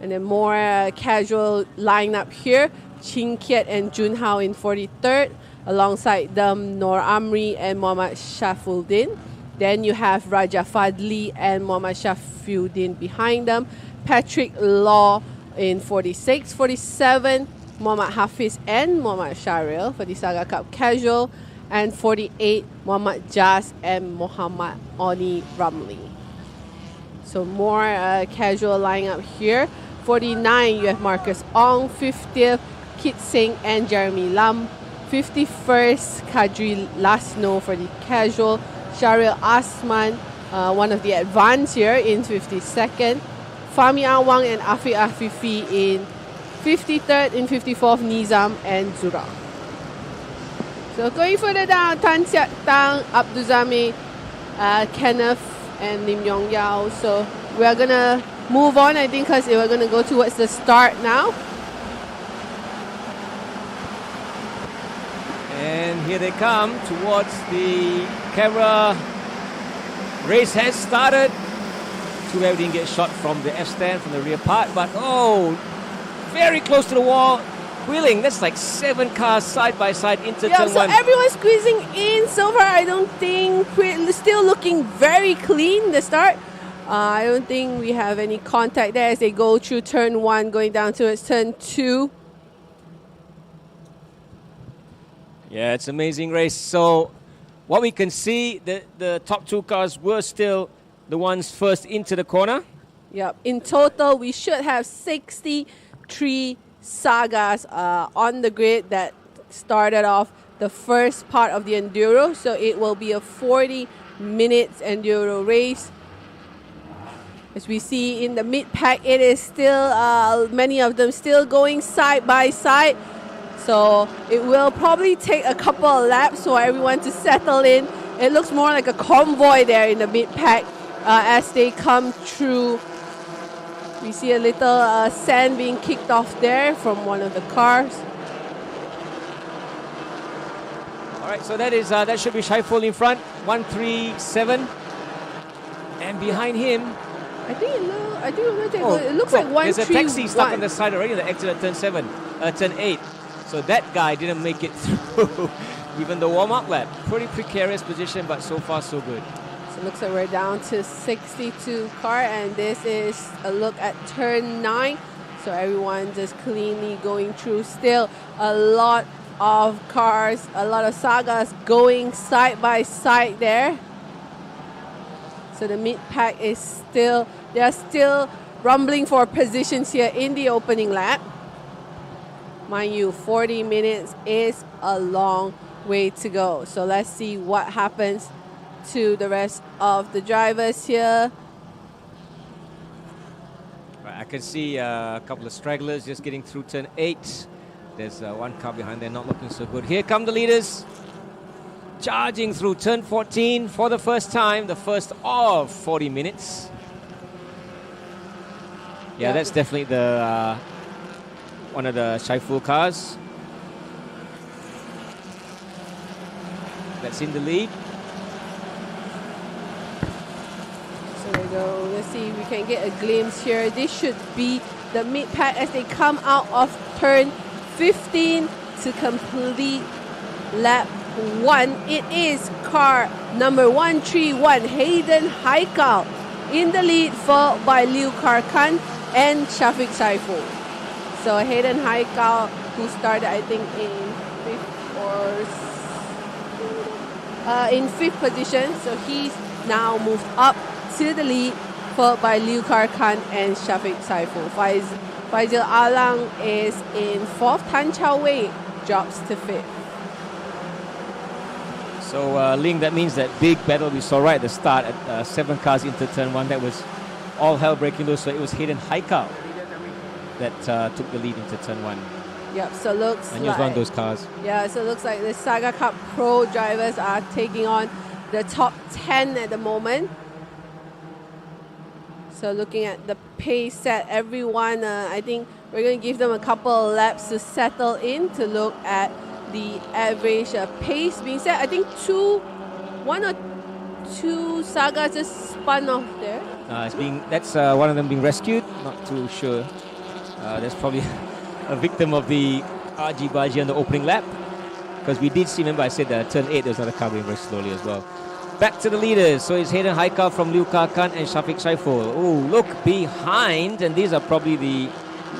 And then more casual lineup here. Chin Kiet and Jun Hao in 43rd. Alongside them, Noor Amri and Muhammad Shafuddin. Then you have Raja Fadli and Muhammad Shafuddin behind them. Patrick Law in 46. 47, Muhammad Hafiz and Muhammad Sharil for the Saga Cup casual. And 48, Muhammad Jas and Muhammad Oni Ramli. So more casual lineup here. 49, you have Marcus Ong. 50th, Kit Singh and Jeremy Lam. 51st, Kadri Lasno for the casual. Sharil Asman, one of the advanced here, in 52nd. Fahmi Awang and Afiq Afifi in 53rd. In 54th, Nizam and Zura. So going further down, Tan Siak Tang, Abduzami, Kenneth and Lim Yong Yao. So we're going to move on, I think, because we're going to go towards the start now. And here they come towards the camera. Race has started. Too bad we didn't get shot from the F-stand, from the rear part. But, oh, very close to the wall. Wheeling, that's like 7 cars side by side into turn 1. So everyone's squeezing in so far. I don't think we're still looking very clean, the start. I don't think we have any contact there as they go through turn 1, going down towards turn 2. Yeah, it's an amazing race. So what we can see, the top 2 cars were still the ones first into the corner. Yep. In total, we should have 63 sagas on the grid that started off the first part of the Enduro. So it will be a 40 minutes Enduro race. As we see in the mid-pack, it is still, many of them still going side by side. So it will probably take a couple of laps for everyone to settle in. It looks more like a convoy there in the mid-pack as they come through. We see a little sand being kicked off there from one of the cars. All right, so that should be Shaiful in front, 137. And behind him, I think it looks like 131. There's a taxi stuck on the side already, the exit at turn 8. So that guy didn't make it through even the warm-up lap. Pretty precarious position, but so far so good. So it looks like we're down to 62 car, and this is a look at turn 9. So everyone just cleanly going through. Still a lot of cars, a lot of sagas going side by side there. So the mid-pack is still, they are still rumbling for positions here in the opening lap. Mind you, 40 minutes is a long way to go. So let's see what happens to the rest of the drivers here. Right, I can see a couple of stragglers just getting through turn 8. There's one car behind there not looking so good. Here come the leaders. Charging through turn 14 for the first time, the first of 40 minutes. Yeah, that's definitely the one of the Shaiful cars. That's in the lead. go. Let's see if we can get a glimpse here. This should be the mid pack as they come out of turn 15 to complete lap 1. It is car number 131, Hayden Haikal, in the lead, followed by Liu Karkan and Shafiq Saiful. So Hayden Haikal, who started I think in fifth position, so he's now moved up to the lead, followed by Liu Karkan and Shafiq Saiful. Faizal Alang is in fourth. Tan Chao Wei drops to fifth. So, Ling, that means that big battle we saw right at the start at 7 cars into turn 1, that was all hell breaking loose. So it was Hayden Haikal that took the lead into turn 1. Yep, so looks and he was one of those cars. Yeah, so it looks like the Saga Cup Pro drivers are taking on the top 10 at the moment. So looking at the pace set, everyone, I think we're going to give them a couple of laps to settle in to look at the average pace being set. I think one or two Sagas just spun off there. That's one of them being rescued. Not too sure. That's probably a victim of the argy-bargy on the opening lap. Because we did see, remember I said that turn 8 there was another car going very slowly as well. Back to the leaders. So it's Hayden Haikal from Liu Karkan and Shafiq Saiful. Oh, look behind. And these are probably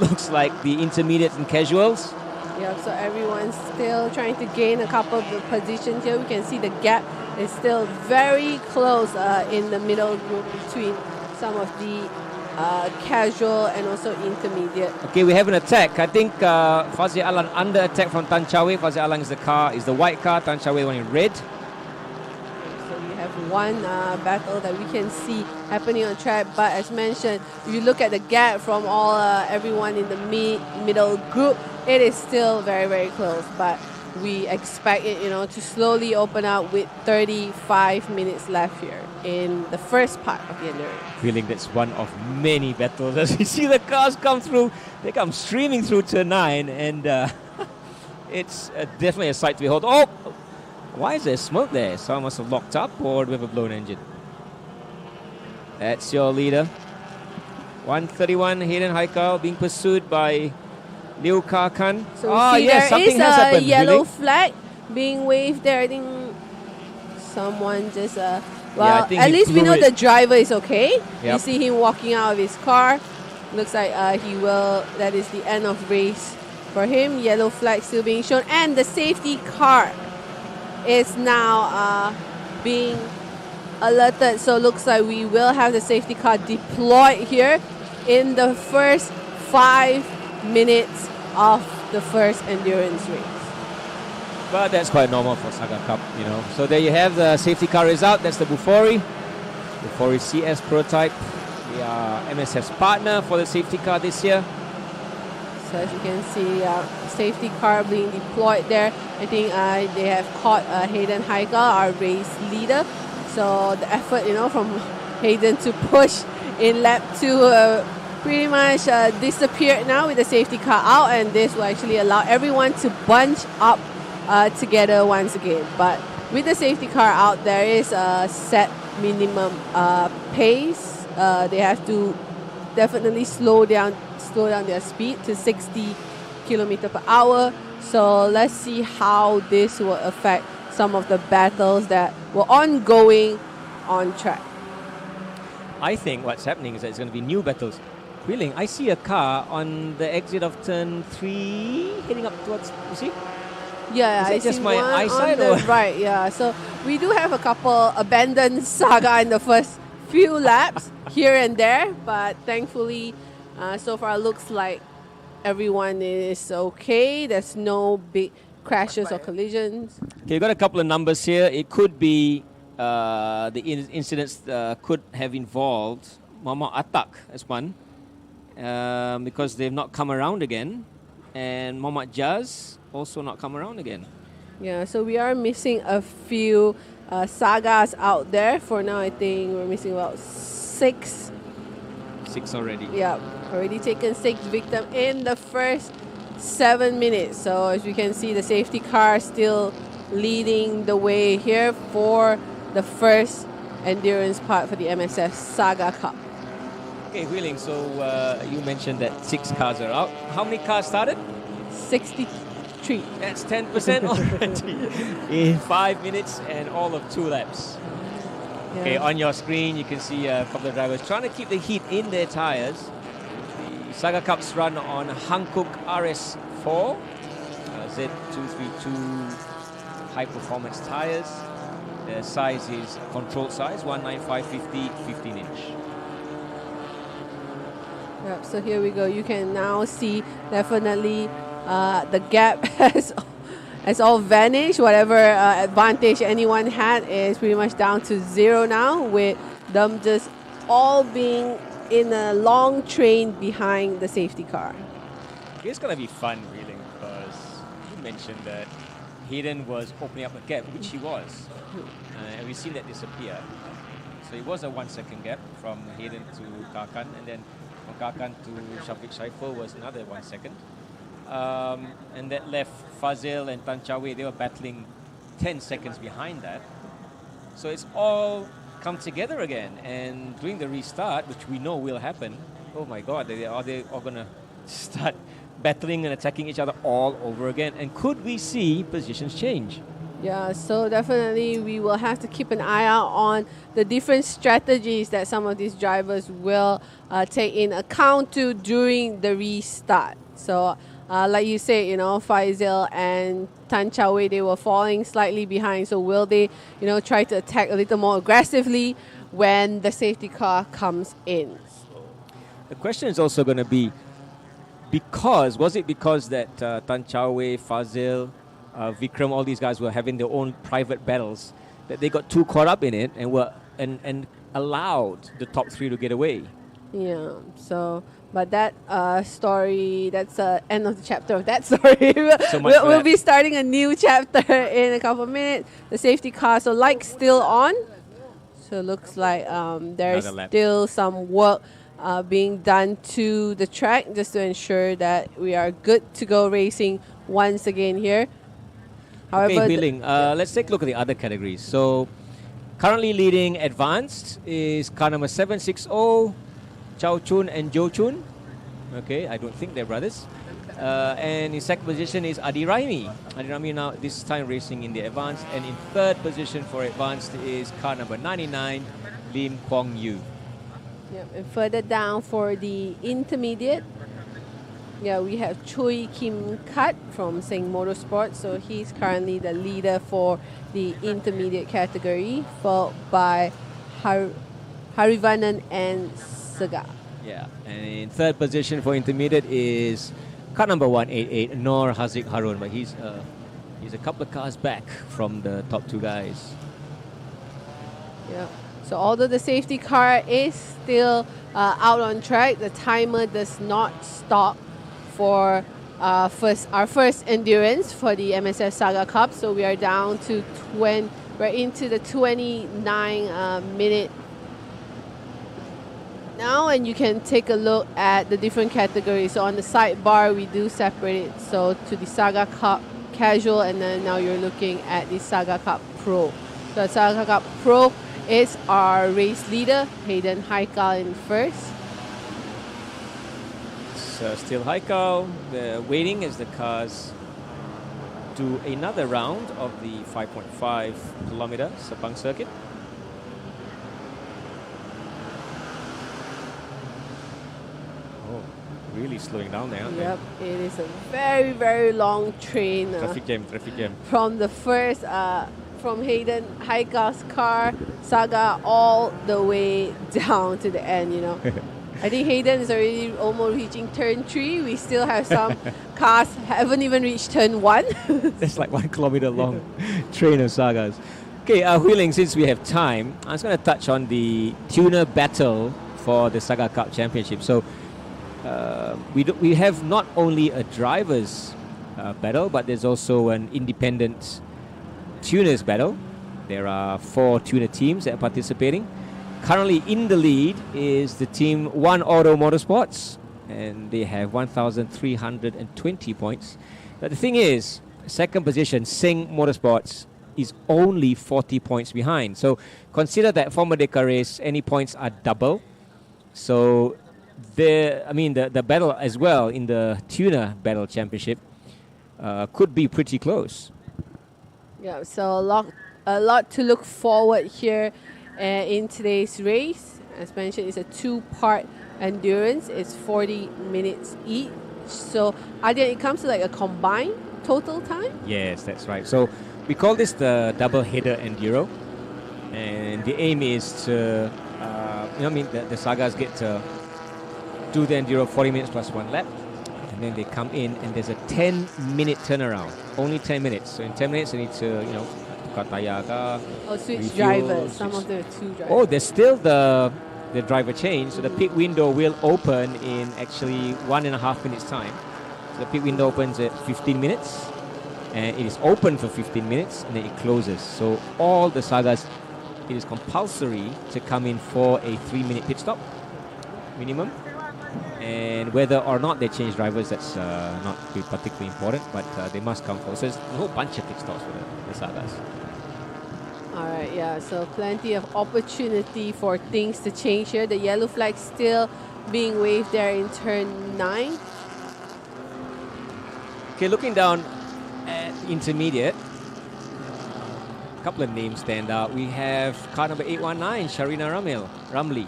looks like the intermediates and casuals. Yeah, so everyone's still trying to gain a couple of the positions here. We can see the gap is still very close in the middle group between some of the casual and also intermediate. Okay, we have an attack. I think Fazil Alan under attack from Tan Chao Wei. Fazil Alan is the white car. Tan Chao Wei one in red. So we have one battle that we can see happening on track. But as mentioned, if you look at the gap from all everyone in the middle group, it is still very, very close. But we expect it, to slowly open up with 35 minutes left here in the first part of the endurance. Feeling that's one of many battles as we see the cars come through. They come streaming through turn 9, and it's definitely a sight to behold. Oh, why is there smoke there? Someone must have locked up, or do we have a blown engine? That's your leader. 131, Hayden Haikal being pursued by Liu Karkan. So we see yes, there is has a happened, yellow really. flag being waved there. I think someone just I think at he least we blew know it. the driver is okay. You Yep. see him walking out of his car. Looks like that is the end of race for him. Yellow flag still being shown, and the safety car is now being alerted. So looks like we will have the safety car deployed here in the first 5 minutes of the first endurance race. But that's quite normal for Saga Cup, So there you have the safety car result. That's the Bufori CS prototype. We are MSF's partner for the safety car this year. So as you can see, safety car being deployed there. I think they have caught Hayden Haikal, our race leader. So the effort, from Hayden to push in lap 2 pretty much disappeared now with the safety car out, and this will actually allow everyone to bunch up together once again. But with the safety car out, there is a set minimum pace. They have to definitely slow down their speed to 60 km per hour. So let's see how this will affect some of the battles that were ongoing on track. I think what's happening is that it's going to be new battles. Wheeling, I see a car on the exit of turn 3 heading up towards, you see? Yeah, Is I that just see my one eyesight on or- the right. Yeah, so we do have a couple abandoned Saga in the first few laps here and there, but thankfully, so far looks like everyone is okay. There's no big crashes or collisions. Okay, you got a couple of numbers here. It could be the incidents could have involved Muhammad Atak as one, because they've not come around again, and Muhammad Jaz also not come around again. Yeah, so we are missing a few Sagas out there. For now, I think we're missing about 6. 6 already. Yeah, already taken 6 victims in the first 7 minutes. So as you can see, the safety car still leading the way here for the first endurance part for the MSF Saga Cup. Okay, Wheeling, so you mentioned that 6 cars are out. How many cars started? 63. That's 10% already in 5 minutes and all of 2 laps. Yeah. Okay, on your screen you can see a couple of drivers trying to keep the heat in their tires. The Saga Cups run on Hankook RS4 Z232 high performance tires. The size is controlled size 195/50 15-inch. Yep, so here we go. You can now see definitely the gap has all vanished. Whatever advantage anyone had is pretty much down to 0 now, with them just all being in a long train behind the safety car. It's going to be fun, really, because you mentioned that Hayden was opening up a gap, which he was. And we've seen that disappear. So it was a 1 second gap from Hayden to Kakan, and then from Kakan to Shafiq Shaiful was another 1 second. And that left Fazil and Tan Chawe, they were battling 10 seconds behind that. So it's all come together again. And during the restart, which we know will happen, oh my God, are they all going to start battling and attacking each other all over again? And could we see positions change? Yeah, so definitely we will have to keep an eye out on the different strategies that some of these drivers will take in account to during the restart. So like you said, you know, Faisal and Tan Chawe, they were falling slightly behind. So will they, you know, try to attack a little more aggressively when the safety car comes in? The question is also going to be, was it because that Tan Chawe, Fazil, Vikram, all these guys were having their own private battles that they got too caught up in it and were and allowed the top 3 to get away? Yeah, so, but that story, that's the end of the chapter of that story. We'll be starting a new chapter in a couple of minutes. The safety car, so like still on. So it looks like there's still some work being done to the track just to ensure that we are good to go racing once again here. However, okay, Billing, let's take a look at the other categories. So currently leading advanced is car number 760, Chow Chun and Jo Chun. Okay, I don't think they're brothers. And in second position is Adi Raimi. Adi Raimi now this time racing in the advanced. And in third position for advanced is car number 99, Lim Kwong Yu. Yep, and further down for the intermediate, yeah, we have Choi Kim Kat from Sing Motorsports. So he's currently the leader for the intermediate category, followed by Harivanan and Saga. Yeah, and in third position for intermediate is car number 188, Noor Haziq Harun, but he's a couple of cars back from the top 2 guys. Yeah. So although the safety car is still out on track, the timer does not stop for our first endurance for the MSF Saga Cup. So we are down to we're into the 29 minute now, and you can take a look at the different categories. So on the sidebar, we do separate it so to the Saga Cup Casual, and then now you're looking at the Saga Cup Pro. So Saga Cup Pro is our race leader, Hayden Haikal, in first. So still Haikal, waiting as the cars do another round of the 5.5 kilometer Sepang Circuit. Oh, really slowing down there, aren't Yep, it is a very, very long train. Traffic jam. From the first, from Hayden Haikal's car, Saga, all the way down to the end, you know. I think Hayden is already almost reaching turn 3. We still have some cars haven't even reached turn 1. That's like 1 kilometer long train of Sagas. Okay, Wheeling, since we have time, I was going to touch on the tuner battle for the Saga Cup Championship. So we have not only a driver's battle, but there's also an independent tuners battle. There are 4 tuner teams that are participating. Currently in the lead is the team One Auto Motorsports, and they have 1,320 points. But the thing is, second position, Sing Motorsports, is only 40 points behind. So consider that for Merdeka Race, any points are double. So the battle as well in the Tuner Battle Championship could be pretty close. Yeah, so a lot to look forward here in today's race. As mentioned, it's a two-part endurance. It's 40 minutes each. So, Adian, it comes to like a combined total time? Yes, that's right. So we call this the double-header enduro. And the aim is to, the Sagas get to do the enduro 40 minutes plus one lap. And then they come in and there's a 10-minute turnaround. Only 10 minutes. So in 10 minutes, they need to, tukar tayar ka, switch refuel, drivers. Some of them are two drivers. Oh, there's still the driver change. So the pit window will open in actually 1.5 minutes time. So the pit window opens at 15 minutes. And it is open for 15 minutes and then it closes. So all the Sagas, it is compulsory to come in for a 3-minute pit stop minimum. And whether or not they change drivers, that's not particularly important, but they must come for. So there's a whole bunch of pit stops for the Sagas. All right, yeah, so plenty of opportunity for things to change here. The yellow flag still being waved there in turn 9. Okay, looking down at intermediate, a couple of names stand out. We have car number 819, Sharina Ramli.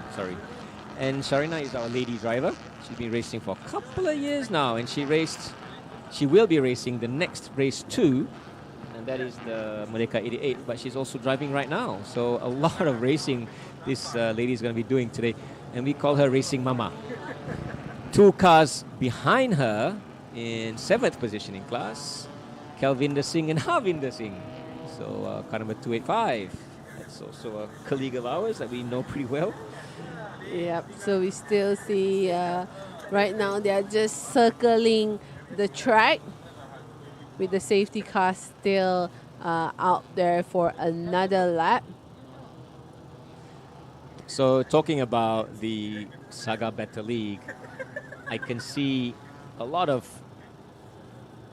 And Sharina is our lady driver. She's been racing for a couple of years now, and she will be racing the next race 2, and that is the Merdeka 88, but she's also driving right now. So a lot of racing this lady is going to be doing today, and we call her Racing Mama. 2 cars behind her in 7th position in class, Kelvinder Singh and Harvinder Singh. So car number 285, that's also a colleague of ours that we know pretty well. Yep, so we still see right now they are just circling the track with the safety car still out there for another lap. So talking about the Saga Battle League, I can see a lot of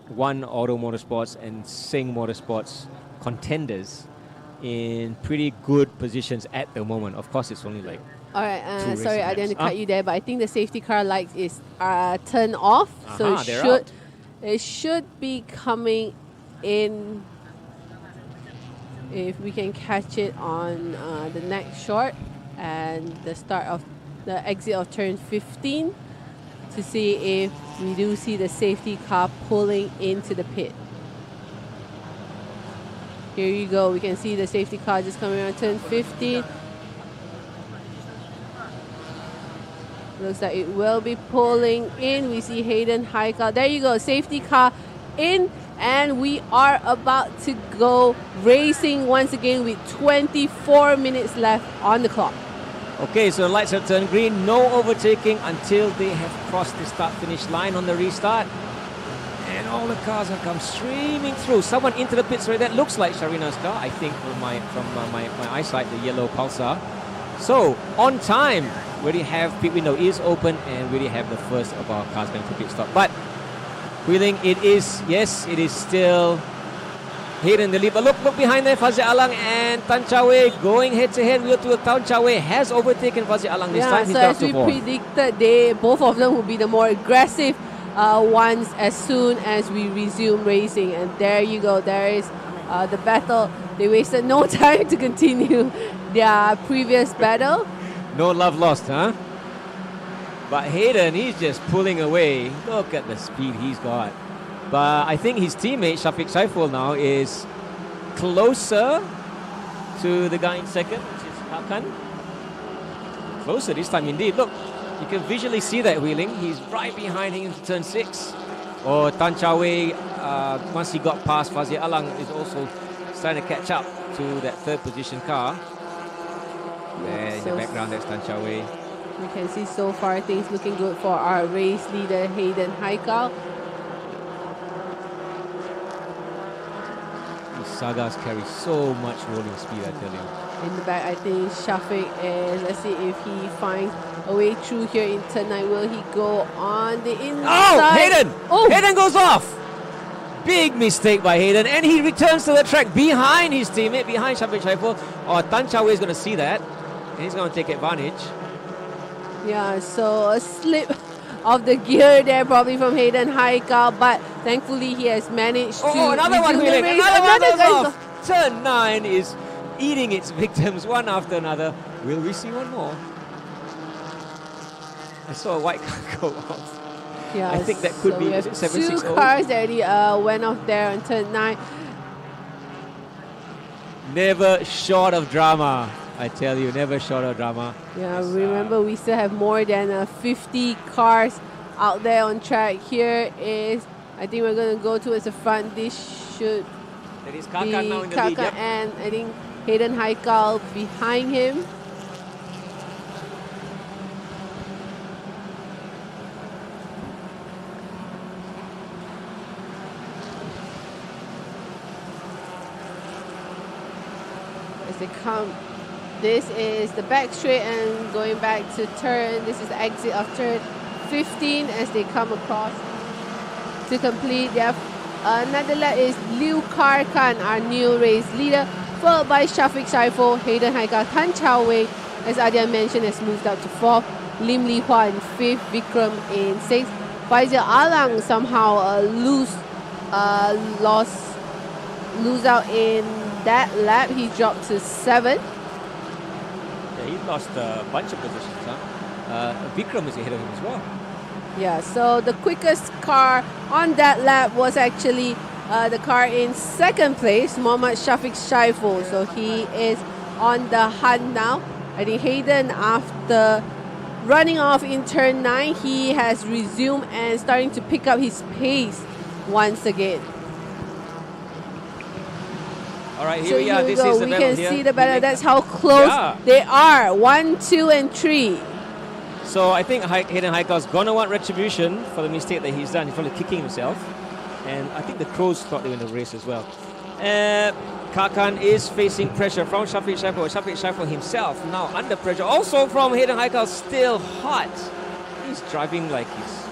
One Auto Motorsports and Sing Motorsports contenders in pretty good positions at the moment. Of course, it's only like all right, sorry, I didn't cut you there, but I think the safety car light is turned off, so it should be coming in if we can catch it on the next short and the start of the exit of turn 15 to see if we do see the safety car pulling into the pit. Here you go, we can see the safety car just coming on turn 15. Looks like it will be pulling in. We see Hayden Haikal. There you go, safety car in, and we are about to go racing once again with 24 minutes left on the clock. Okay, so the lights have turned green. No overtaking until they have crossed the start-finish line on the restart. And all the cars have come streaming through. Someone into the pits right. That looks like Sharina's car, I think, from my eyesight, the yellow Pulsar. So, on time, we already have pit window is open and we already have the first of our cars going to pit stop. But, Wheeling, it is still here in the lead. But look behind there, Fazil Alang and Tan Chawe going head-to-head. Wheel to Tan Chawe has overtaken Fazil Alang this time. So as we predicted, both of them will be the more aggressive ones as soon as we resume racing. And there you go, there is the battle. They wasted no time to continue their previous battle. No love lost, huh? But Hayden, he's just pulling away. Look at the speed he's got. But I think his teammate, Shafiq Saiful, now is closer to the guy in second, which is Hakan. Closer this time indeed. Look, you can visually see that Wheeling. He's right behind him into turn 6. Or Tan Chawe, once he got past Fazil Alang, is also starting to catch up to that third position car. There in the background, that's Tan Chawe. We can see so far things looking good for our race leader, Hayden Haikal. These Sagas carry so much rolling speed, I tell you. In the back, I think Shafiq is, let's see if he finds a way through here in turn 9. Will he go on the inside? Oh, Hayden! Oh. Hayden goes off! Big mistake by Hayden, and he returns to the track behind his teammate, behind Shafiq Shaiful. Tan Chao Wei is going to see that, and he's going to take advantage. Yeah, so a slip of the gear there probably from Hayden Haikal, but thankfully he has managed to another one, resume the race. another guy's off. Turn 9 is eating its victims one after another. Will we see one more? I saw a white car go off. Yeah, I think that could so be we have 760. two cars that already went off there on turn 9. Never short of drama. I tell you, never short of drama. Yeah, remember we still have more than 50 cars out there on track. Here is, I think we're going to go towards the front. This should That is be Kakan now in the lead. Kakan, Yep. and I think Hayden Haikal behind him. As they come, this is the back straight and going back to turn. This is the exit of turn 15 as they come across to complete their another lap. Is Liu Karkan, our new race leader, followed by Shafiq Shaiful, Hayden Haikal, Tan Chao Wei, as Adrian mentioned, has moved up to 4th, Lim Li Hua in 5th, Vikram in 6th. Faizal Alang somehow lose out in that lap. He dropped to 7th. Yeah, he lost a bunch of positions. Vikram is ahead of him as well. Yeah, so the quickest car on that lap was actually the car in 2nd place, Mohammad Shafiq Shaiful. So he is on the hunt now. I think Hayden, after running off in turn 9, he has resumed and starting to pick up his pace once again. All right, here So we are. here we This go. is the We battle can here. see the battle. That's how close Yeah. they are. 1, 2, and 3. So I think Hayden Haikal's going to want retribution for the mistake that he's done. He's probably kicking himself. And I think the Crows thought they were in the race as well. Kakan is facing pressure from Shafiq Shaiful. Shafiq Shaiful himself now under pressure. Also from Hayden Haikal, still hot. He's driving like he's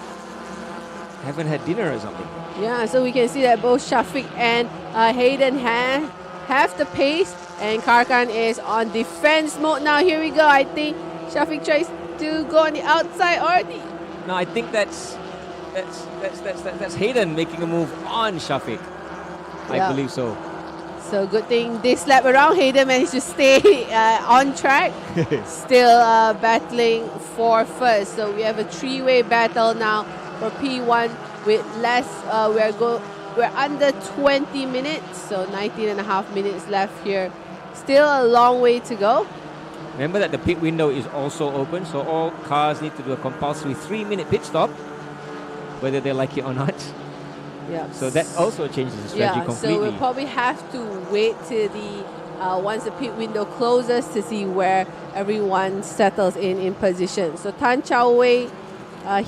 haven't had dinner or something. Yeah, so we can see that both Shafiq and Hayden have the pace, and Karkan is on defense mode now. Here we go. I think Shafiq tries to go on the outside already. No, I think that's Hayden making a move on Shafiq. I Yeah. believe so. So good thing this lap around, Hayden managed to stay on track. Still battling for first. So we have a 3-way battle now for P1 with less. We're under 20 minutes, so 19.5 minutes left here. Still a long way to go. Remember that the pit window is also open, so all cars need to do a compulsory 3-minute pit stop, whether they like it or not. Yeah. So that also changes the strategy completely. So we'll probably have to wait till once the pit window closes to see where everyone settles in position. So Tan Chao Wei,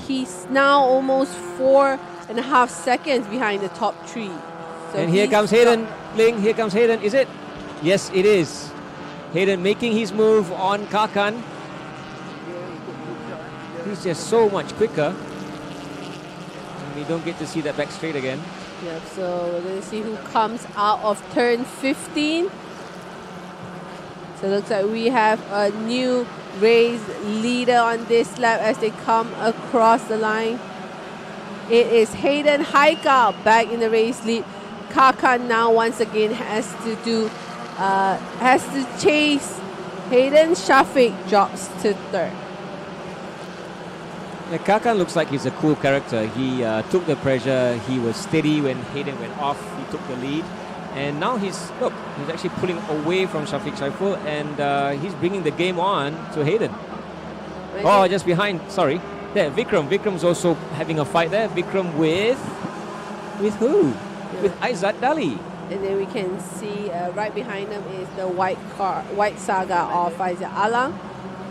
he's now almost 4.5 seconds behind the top 3. So and here comes Hayden. Ling, here comes Hayden. Is it? Yes, it is. Hayden making his move on Kakan. He's just so much quicker. And we don't get to see that back straight again. Yep, so we're going to see who comes out of turn 15. So it looks like we have a new race leader on this lap as they come across the line. It is Hayden Haikal back in the race lead. Kakan now once again has to chase Hayden. Shafiq drops to 3rd. Kakan looks like he's a cool character. He took the pressure. He was steady when Hayden went off. He took the lead. And now he's actually pulling away from Shafiq Shaiful, and he's bringing the game on to Hayden. Oh, just behind. Sorry. There, Vikram. Vikram's also having a fight there. Vikram with who? Yeah. With Aizat Dali. And then we can see right behind them is the white Saga of Faizal Alang.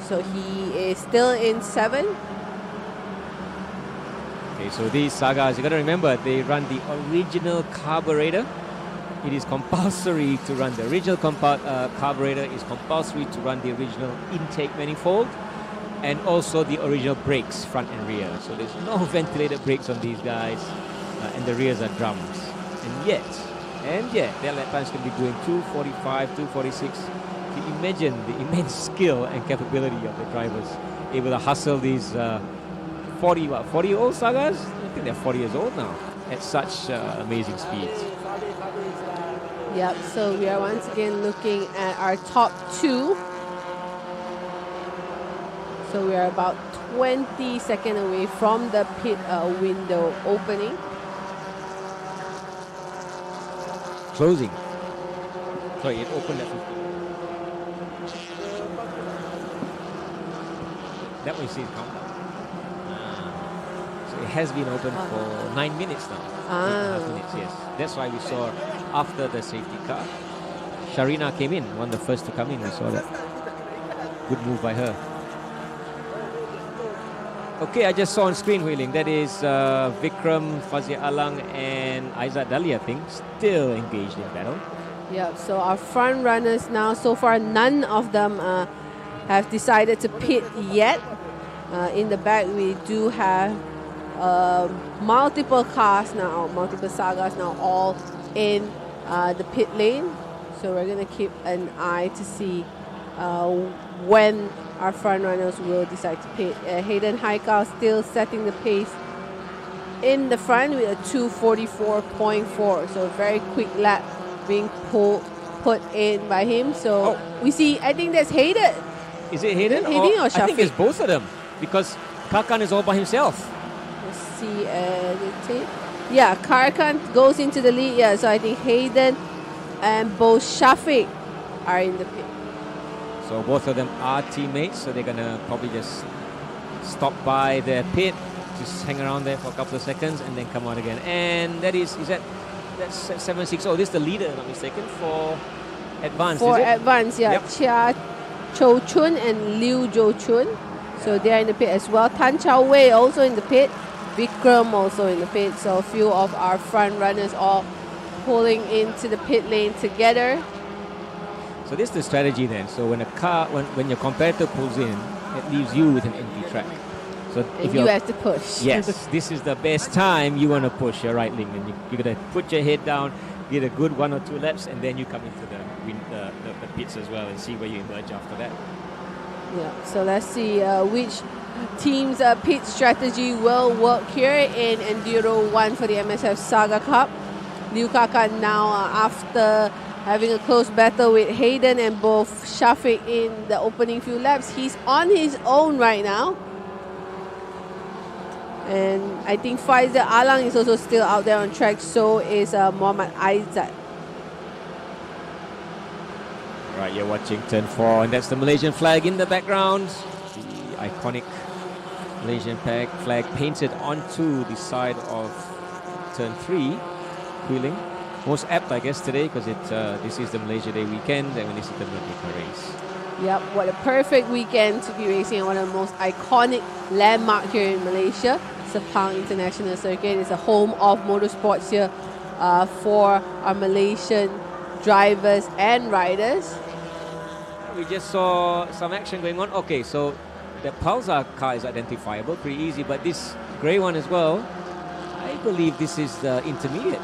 So he is still in 7. Okay, so these Sagas, you got to remember, they run the original carburetor. It is compulsory to run the original carburetor. Is compulsory to run the original intake manifold, and also the original brakes, front and rear. So there's no ventilated brakes on these guys, and the rears are drums. And yet, their lap times can be going 2:45, 2:46. You imagine the immense skill and capability of the drivers able to hustle these 40-year-old Sagas? I think they're 40 years old now at such amazing speeds. Yep, so we are once again looking at our top two. So we are about 20 seconds away from the pit window opening. Closing. Sorry, it opened at 50. That one you see the countdown. So it has been open for 9 minutes now. 8.5 minutes, yes. That's why we saw after the safety car, Sharina came in, one of the first to come in. We saw that. Good move by her. Okay, I just saw on screen, Wheeling, that is Vikram, Fazia Alang and Aizat Dali, I think, still engaged in battle. Yep, so our front runners now, so far none of them have decided to pit yet. In the back we do have multiple cars now, multiple Sagas now all in the pit lane. So we're going to keep an eye to see when our front runners will decide to pit. Hayden Haikal still setting the pace in the front with a 2:44.4. So a very quick lap being put in by him. So we see, I think that's Hayden. Is it Hayden or Shafiq? I think it's both of them because Kakan is all by himself. Let's see the tape. Yeah, Karkan goes into the lead. Yeah, so I think Hayden and both Shafiq are in the pit. So both of them are teammates, so they're going to probably just stop by their pit, just hang around there for a couple of seconds and then come out again. And that's 760. Oh, this is the leader, if I'm not mistaken, for Advance, For is it? Advance, yeah. Yep. Chia Cho Chun and Liu Jo Chun. So they are in the pit as well. Tan Chao Wei also in the pit. Vikram also in the pit. So a few of our front runners all pulling into the pit lane together. So this is the strategy then. So when when your competitor pulls in, it leaves you with an empty track. So And you have to push. Yes, this is the best time you want to push your right link, and you're going to put your head down, get a good 1 or 2 laps, and then you come into the pits as well and see where you emerge after that. Yeah, so let's see which team's pit strategy will work here in Enduro 1 for the MSF Saga Cup. Liu Kakan now, after having a close battle with Hayden and both Shafiq in the opening few laps, he's on his own right now. And I think Faizal Alang is also still out there on track, so is Muhammad Aizat. Right, you're watching turn 4, and that's the Malaysian flag in the background. The iconic Malaysian flag painted onto the side of turn 3, Wheeling. Most apt, I guess, today because this is the Malaysia Day weekend and this is the Merdeka Race. Yep, what a perfect weekend to be racing on one of the most iconic landmarks here in Malaysia. Sepang International Circuit is a home of motorsports here for our Malaysian drivers and riders. We just saw some action going on. Okay, so the Pulsar car is identifiable, pretty easy, but this grey one as well, I believe this is the intermediate.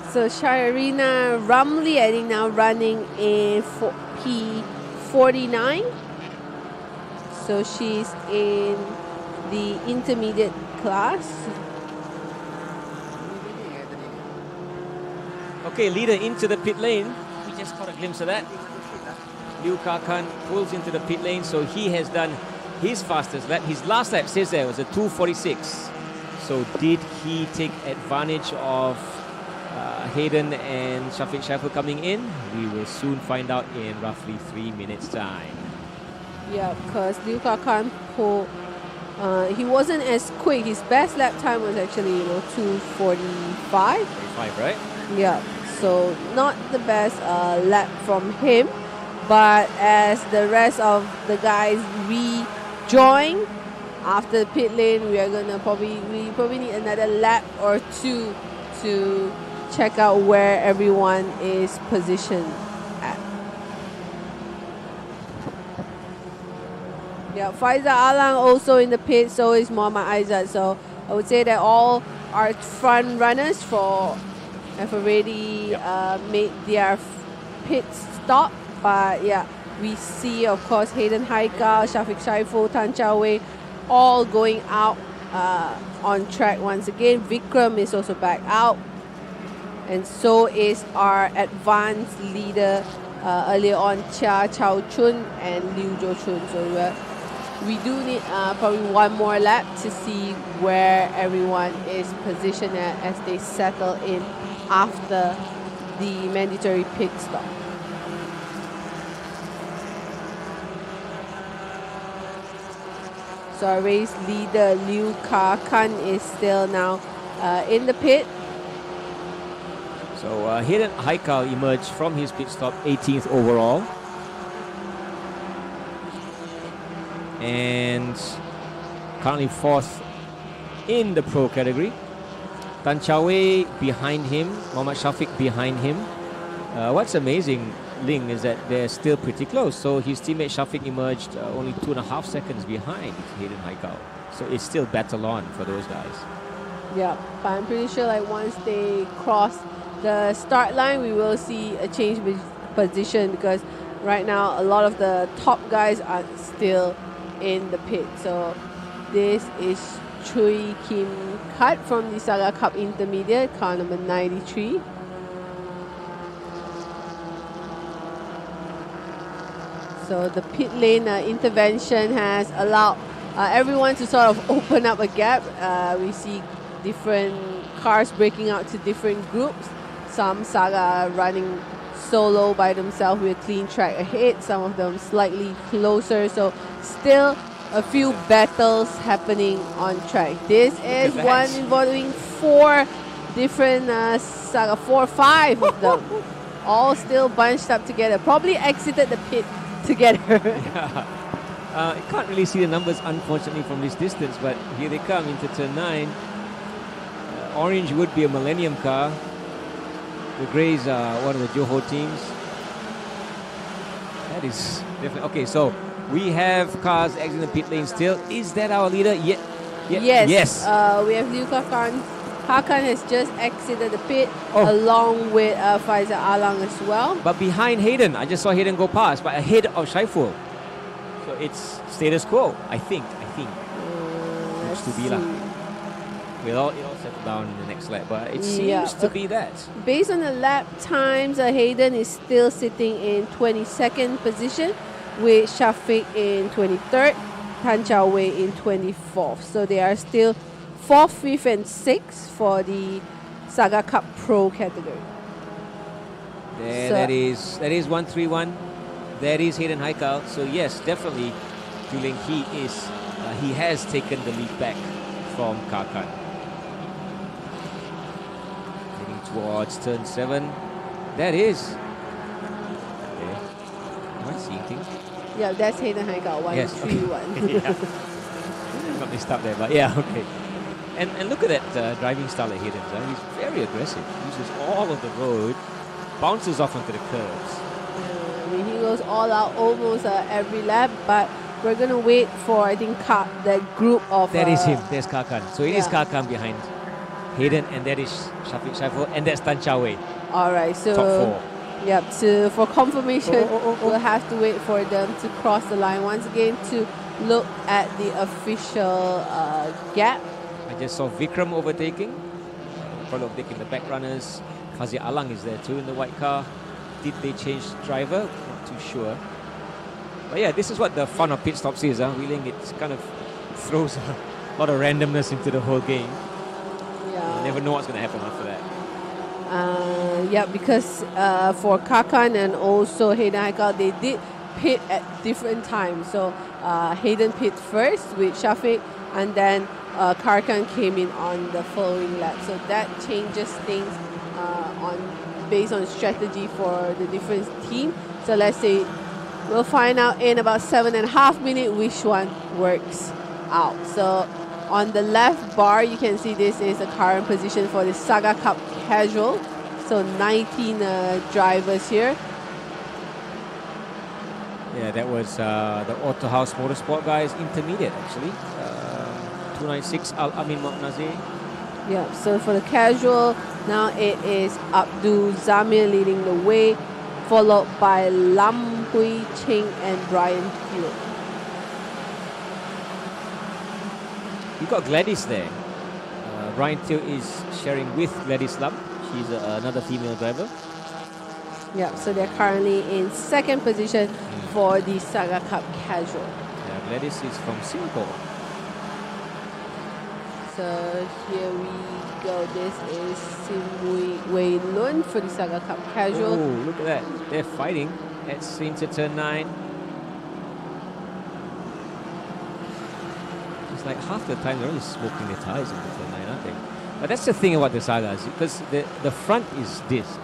So Sharina Ramli, I think now running in P49. So she's in the intermediate class. Okay, leader into the pit lane. We just caught a glimpse of that. Liu Kakan pulls into the pit lane, so he has done his fastest lap. His last lap says there was a 2:46. So did he take advantage of Hayden and Shafiq Shaiful coming in? We will soon find out in roughly 3 minutes time. Yeah, because Liu Kakan he wasn't as quick. His best lap time was actually 2:45. 45, right? Yeah. so not the best lap from him. But as the rest of the guys rejoin after the pit lane, we probably need another lap or two to check out where everyone is positioned at. Yeah, Faizal Alang also in the pit, so is Muhammad Aizat. So I would say that all our front runners have already made their pit stop. But yeah, we see, of course, Hayden Haikal, Shafiq Shaiful, Tan Chao Wei, all going out on track once again. Vikram is also back out. And so is our advanced leader earlier on, Chia Chao Chun and Liu Jo Chun. So we do need probably one more lap to see where everyone is positioned at as they settle in after the mandatory pit stop. So our race leader, Liu Ka Kan, is still now in the pit. So Hayden Haikal emerged from his pit stop 18th overall. And currently 4th in the pro category. Tan Chao Wei behind him, Muhammad Shafiq behind him. What's amazing, Ling, is that they're still pretty close. So his teammate Shafiq emerged only 2.5 seconds behind Hayden Haikal. So it's still battle on for those guys. Yeah, but I'm pretty sure like once they cross the start line, we will see a change of position, because right now a lot of the top guys are still in the pit. So this is Chui Kim Kat from the Saga Cup Intermediate, car number 93. So the pit lane intervention has allowed everyone to sort of open up a gap. We see different cars breaking out to different groups. Some Saga running solo by themselves with a clean track ahead, some of them slightly closer. So still a few battles happening on track. This is one involving 4 different Saga, 4 or 5 of them, all still bunched up together, probably exited the pit together. I can't really see the numbers, unfortunately, from this distance, but here they come into turn 9. Orange would be a Millennium car. The Greys are one of the Johor teams. That is definitely... Okay, so we have cars exiting the pit lane still. Is that our leader? Yes. We have Liu Kakan. Hakan has just exited the pit along with Faizal Alang as well. But behind Hayden, I just saw Hayden go past, but ahead of Shaiful. So it's status quo, I think. Looks to be lah. It all settled down in the next lap, but it seems to be that. Based on the lap times, Hayden is still sitting in 22nd position, with Shafiq in 23rd, Tan Chao Wei in 24th. So they are still 4th, 5th, and 6th for the Saga Cup Pro category. There, that is 131. That is Hayden Haikal. So yes, definitely, Juling, he has taken the lead back from Kakan. Heading towards turn 7. That is. Okay. Am I seeing things? Yeah, that's Hayden Haikal, 131. Got mixed up there, but yeah, okay. And look at that driving style at Hayden. He's very aggressive. Uses all of the road, bounces off onto the curves. He goes all out almost every lap, but we're going to wait for, I think, the group of... That is him. There's Kakan. So it is Kakan behind Hayden, and that is Shafiq Shaiful, and that's Tan Chao Wei. All right, so... Top 4. Yep, so for confirmation, we'll have to wait for them to cross the line once again to look at the official gap. I just saw Vikram overtaking, probably overtaking the back runners. Faizal Alang is there too in the white car. Did they change driver? Not too sure. But yeah, this is what the fun of pit stops is. Wheeling, it kind of throws a lot of randomness into the whole game. Yeah. You never know what's going to happen after that. Yeah, because for Kakan and also Hayden Haikal, they did pit at different times. So Hayden pit first with Shafiq, and then Karkan came in on the following lap. So that changes things on based on strategy for the different team. So let's say we'll find out in about 7.5 minutes which one works out. So on the left bar, you can see this is the current position for the Saga Cup Casual. So 19 drivers here. Yeah, that was the Auto House Motorsport guys, intermediate actually. 296 Al Amin Moknazi. Yeah, so for the casual, now it is Abdul Zamir leading the way, followed by Lam Hui Ching and Brian Hewitt. You got Gladys there. Brian Teo is sharing with Gladys Lam. She's another female driver. Yeah, so they're currently in second position for the Saga Cup Casual. Yeah, Gladys is from Singapore. So here we go. This is Sim Wei Lun for the Saga Cup Casual. Oh, look at that. They're fighting. It's into turn 9. It's like half the time they're only smoking their tires into turn 9, aren't they? But that's the thing about the Sagas, because the front is disc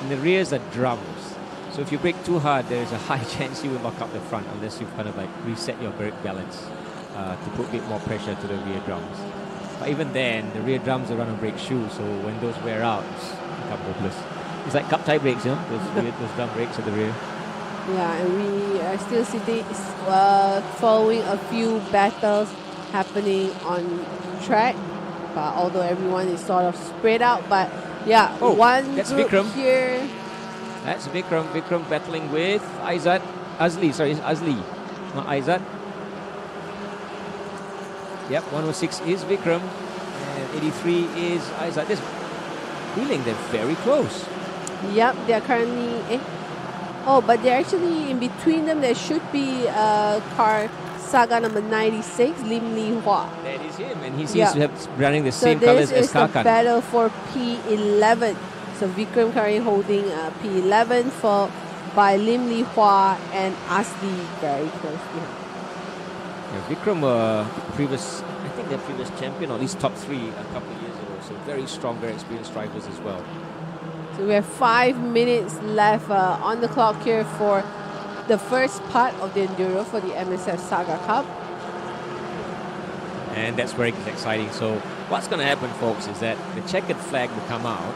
and the rears are drums. So if you brake too hard, there's a high chance you will lock up the front unless you kind of like reset your brake balance to put a bit more pressure to the rear drums. But even then, the rear drums are run on brake shoes, so when those wear out, it's become hopeless. It's like cup tie brakes, you know, those drum brakes at the rear. Yeah, and we are still sitting, following a few battles happening on track. Although everyone is sort of spread out, but yeah, one that's group Vikram here. That's Vikram. Vikram battling with Azli. Sorry, it's Azli, not Aizat. Yep, 106 is Vikram, and 83 is Aizat. This feeling they're very close. Yep, they're currently. But they're actually in between them. There should be a car. Saga number 96, Lim Li Hua. That is him, and he seems to have running the same so colors this as is the Kakan. battle for P11. So Vikram currently holding P11 for by Lim Li Hua and Asli very close behind. Yeah, Vikram I think they're previous champion, or at least top 3 a couple of years ago. So very strong, very experienced drivers as well. So we have 5 minutes left on the clock here for the first part of the Enduro for the MSF Saga Cup. And that's very exciting. So what's going to happen, folks, is that the checkered flag will come out.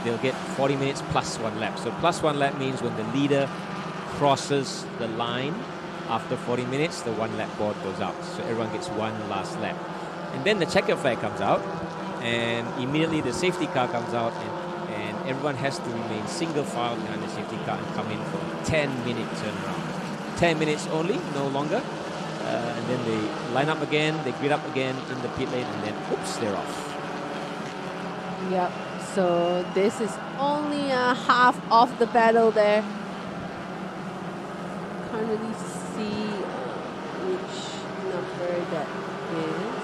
They'll get 40 minutes plus 1 lap. So plus 1 lap means when the leader crosses the line after 40 minutes, the 1 lap board goes out. So everyone gets 1 last lap. And then the checkered flag comes out, and immediately the safety car comes out, and everyone has to remain single file behind the safety car and come in for a 10-minute turnaround. 10 minutes only, no longer. And then they line up again, they grid up again in the pit lane, and then, oops, they're off. Yep, so this is only half of the battle there. Can't really see which number that is.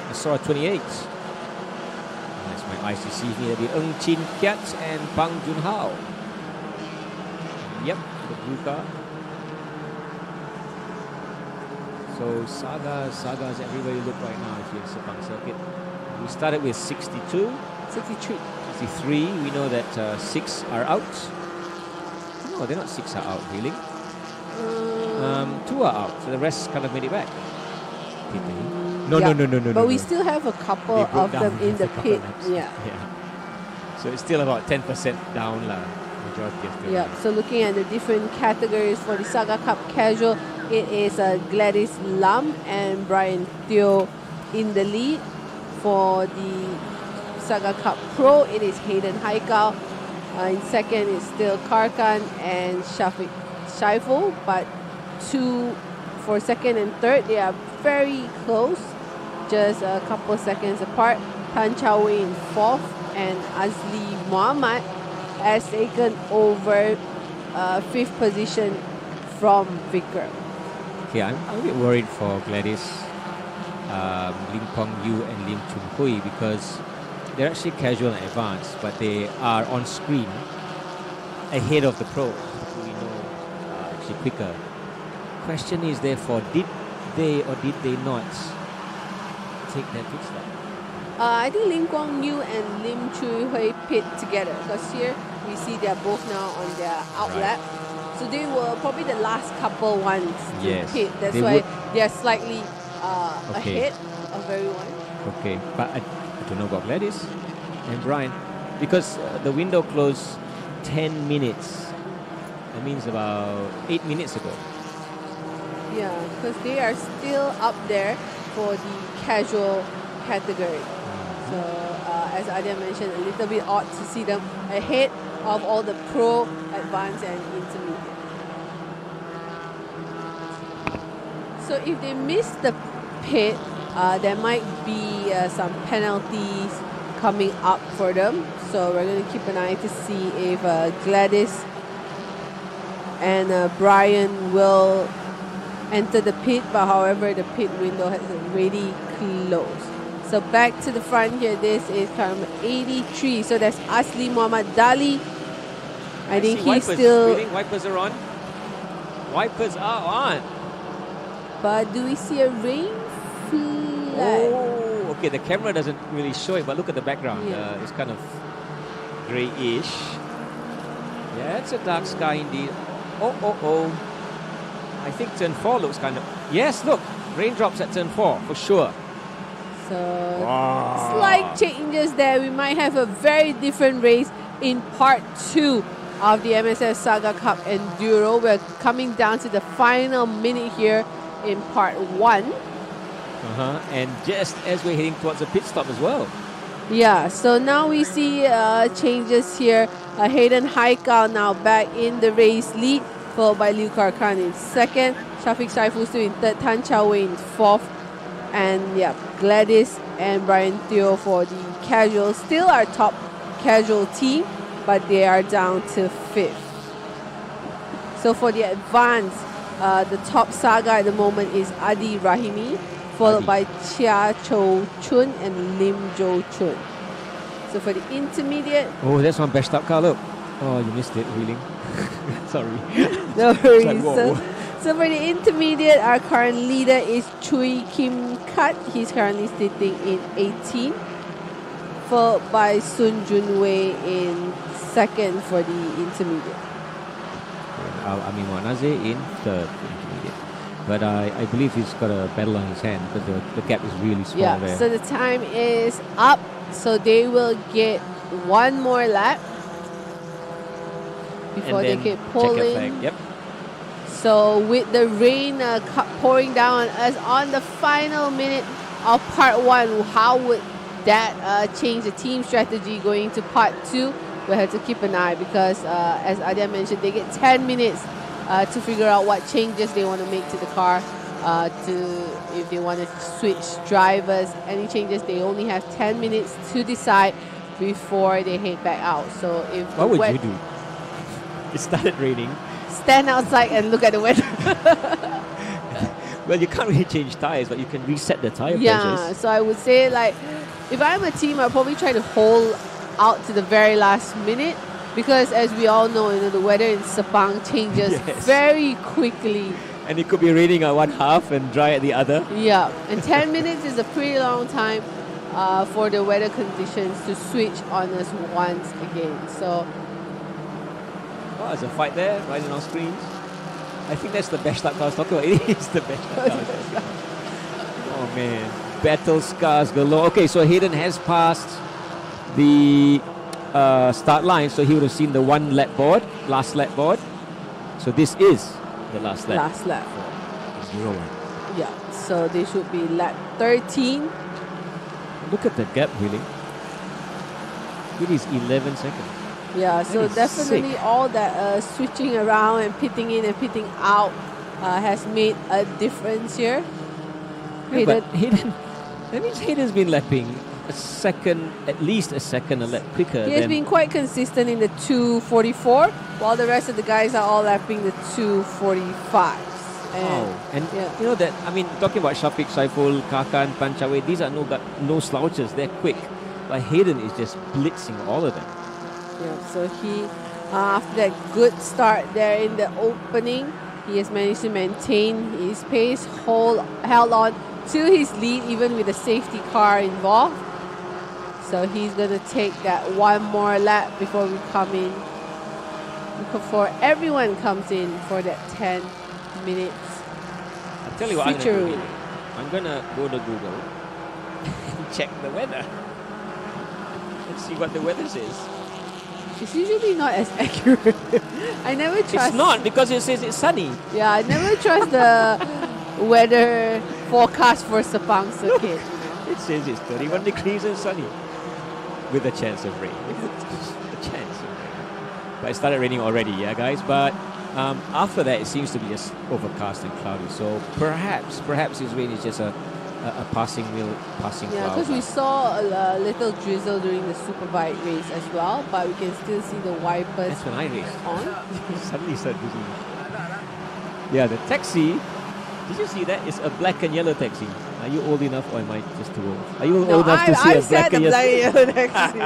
I saw a 28. That's my ICC here. That'll be Ng Chin Kiat and Pang Jun Hao. Yep, the blue car. So Sagas everywhere you look right now if you're in Sepang Circuit. We started with 62. 63. We know that 6 are out. No, they're not 6 are out, really. 2 are out, so the rest kind of made it back. No. But we still have a couple of them in the pit. Yeah. So it's still about 10% down, majority of them. Yeah. So looking at the different categories for the Saga Cup Casual, it is Gladys Lam and Brian Teo in the lead. For the Saga Cup Pro, it is Hayden Haikal. In second is still Karkan and Shafiq Shaiful, but 2 for second and third, they are very close, just a couple seconds apart. Tan Chao Wei in fourth, and Azli Muhammad has taken over 5th position from Vikram. Okay, I'm a bit worried for Gladys, Lim Pong Yu and Lim Chung Hui, because they're actually casual and advanced, but they are on screen ahead of the pros, who we know are actually quicker. Question is therefore, did they or did they not take that pit stop? I think Lim Guang Yu and Lim Chui Hui pit together because here we see they're both now on their out lap. So they were probably the last couple ones to Yes, pit. That's they why would- they're slightly Okay. ahead of everyone. Okay, but I don't know about Gladys and Brian because the window closed 10 minutes. That means about 8 minutes ago. Yeah, because they are still up there for the casual category. So as Adia mentioned, a little bit odd to see them ahead of all the pro, advanced and intermediate. So if they miss the pit, there might be some penalties coming up for them. So we're going to keep an eye to see if Gladys and Brian will enter the pit, but however the pit window has already closed. So back to the front here, this is car number 83. So that's Asli Muhammad Dali. I think see he's wipers. still... Really? Wipers are on. Wipers are on. But do we see a rain flag? Oh, okay. The camera doesn't really show it, but look at the background. Yeah. It's kind of grayish. Yeah, it's a dark sky indeed. Oh. I think turn 4 looks kind of... Yes, look. Raindrops at turn 4 for sure. So slight changes there. We might have a very different race in part 2 of the MSF Saga Cup Enduro. We're coming down to the final minute here in part 1. And just as we're heading towards a pit stop as well. Yeah, so now we see changes here. Hayden Haikal now back in the race lead, followed by Liu Karkan in second. Shafiq Saiful still in third, Tan Chao Wei in fourth. And yeah, Gladys and Brian Theo for the casual. Still our top casual team, but they are down to fifth. So for the advance, the top saga at the moment is Adi Rahimi, followed by Chia Cho Chun and Lim Jo Chun. So for the intermediate... Oh, that's one best up car, look. Oh, you missed it, wheeling. Sorry. No worries. Like, whoa. So for the intermediate, our current leader is Chui Kim Kat. He's currently sitting in 18th, followed by Sun Jun Wei in second for the intermediate. Amin Wanaze in third intermediate. But I believe he's got a battle on his hand because the gap is really small Yeah, there. so the time is up. So they will get one more lap before they get pulling. Yep. So with the rain pouring down on us on the final minute of part 1, how would that change the team strategy going to part 2? We'll have to keep an eye because as Adia mentioned, they get 10 minutes to figure out what changes they want to make to the car. If they want to switch drivers, any changes, they only have 10 minutes to decide before they head back out. So if What would you do? It started raining. Stand outside and look at the weather. Well, you can't really change tires, but you can reset the tire Yeah, pressures. so I would say, like, if I'm a team, I'd probably try to hold out to the very last minute because, as we all know, the weather in Sepang changes Yes. very quickly. And it could be raining at one half and dry at the other. Yeah, and 10 minutes is a pretty long time for the weather conditions to switch on us once again. So, Oh, there's a fight there, right on our screens. I think that's the best lap car I was talking about. It is the best lap car. Oh man, battle scars galore. Okay, so Hayden has passed the start line, so he would have seen the last lap board. So this is the last lap. last lap. 0-1. Yeah, so they should be lap 13. Look at the gap, really. It is 11 seconds. Yeah, so is definitely sick. all that switching around and pitting in and pitting out has made a difference here. Yeah, but Hayden, that means Hayden's been lapping a second, at least a second a lap quicker. He has than been quite consistent in the 2:44, while the rest of the guys are all lapping the 2:45. And yeah. you know that, I mean, talking about Shafiq, Saiful, Kakan, Panchawe, these are no slouches, they're quick. But Hayden is just blitzing all of them. Yeah, so he, after that good start there in the opening, he has managed to maintain his pace, held on to his lead even with the safety car involved. So he's going to take that one more lap before we come in. Before everyone comes in for that 10 minutes. I'll tell you what feature. I'm going to go to Google and check the weather. Let's see what the weather says. It's usually not as accurate. I never trust. It's not because it says it's sunny. Yeah, I never trust the weather forecast for Sepang Circuit. It says it's 31 degrees and sunny with a chance of rain. A chance of rain. But it started raining already, yeah, guys. But after that, it seems to be just overcast and cloudy. So perhaps this rain is just a passing Yeah, cloud. because we saw a little drizzle during the Superbike race as well, but we can still see the wipers That's when I raced. on. Suddenly started drizzling. Yeah, the taxi. Did you see that? It's a black and yellow taxi. Are you old enough or am I just too old? Are you old enough to see a black and yellow taxi.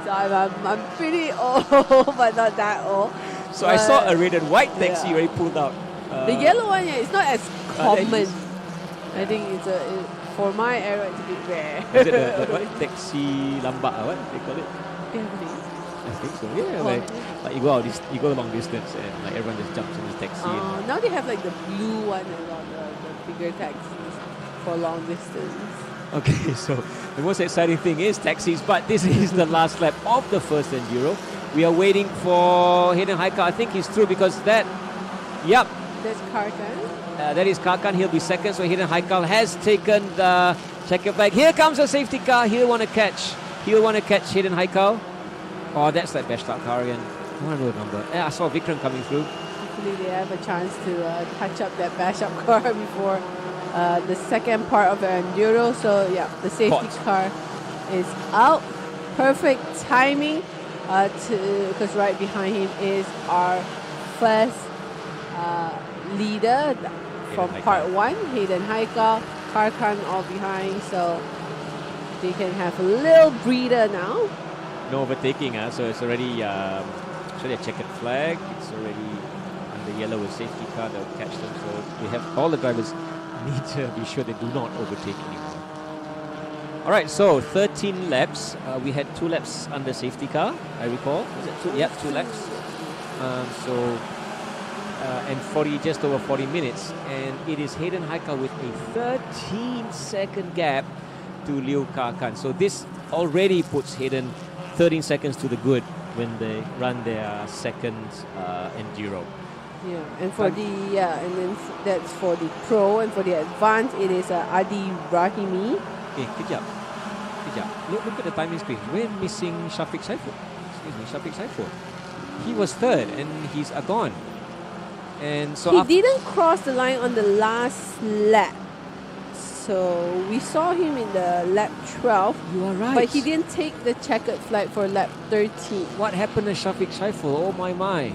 So I'm pretty old, but not that old. So I saw a red and white taxi yeah. already pulled out. The yellow one, yeah, it's not as common. is- I think for my era, it's a bit rare. Is it the what? Taxi lambat or what they call it? I think so. Yeah, like you go a long distance and like everyone just jumps in the taxi. And, Now they have like the blue one and all the bigger taxis for long distance. okay, so the most exciting thing is taxis, but this is the last lap of the first Enduro. We are waiting for Hayden Haikal. I think he's through because that, yep, That's Karkan. that is Kakan. He'll be second. So Hayden Haikal has taken the checkered flag. Here comes a safety car. He'll want to catch Hayden Haikal. Oh, that's that best start car again. I don't know the number. Yeah, I saw Vikram coming through. Hopefully they have a chance to touch up that bash-up car before the second part of the Enduro. So yeah, the safety car is out. Perfect timing because right behind him is our first leader from part 1, Hayden Haikal, Karkan all behind, so they can have a little breather now. No overtaking, so it's already a checkered flag. It's already under yellow with safety car that will catch them. So we have all the drivers need to be sure they do not overtake anymore. All right, so 13 laps. We had 2 laps under safety car, I recall. Was it 2? Yep, 2 laps. And just over 40 minutes. And it is Hayden Haikal with a 13-second gap to Liu Kakan. So this already puts Hayden 13 seconds to the good when they run their second Enduro. Yeah, and for that's for the pro, and for the advanced, it is Adi Rahimi. Kejap. Look at the timing screen. We're missing Shafiq Saiful. Shafiq Saiful. He was third and he's gone. And so he didn't cross the line on the last lap. So we saw him in the lap 12. You are right. But he didn't take the checkered flag for lap 13. What happened to Shafiq Saiful? Oh my.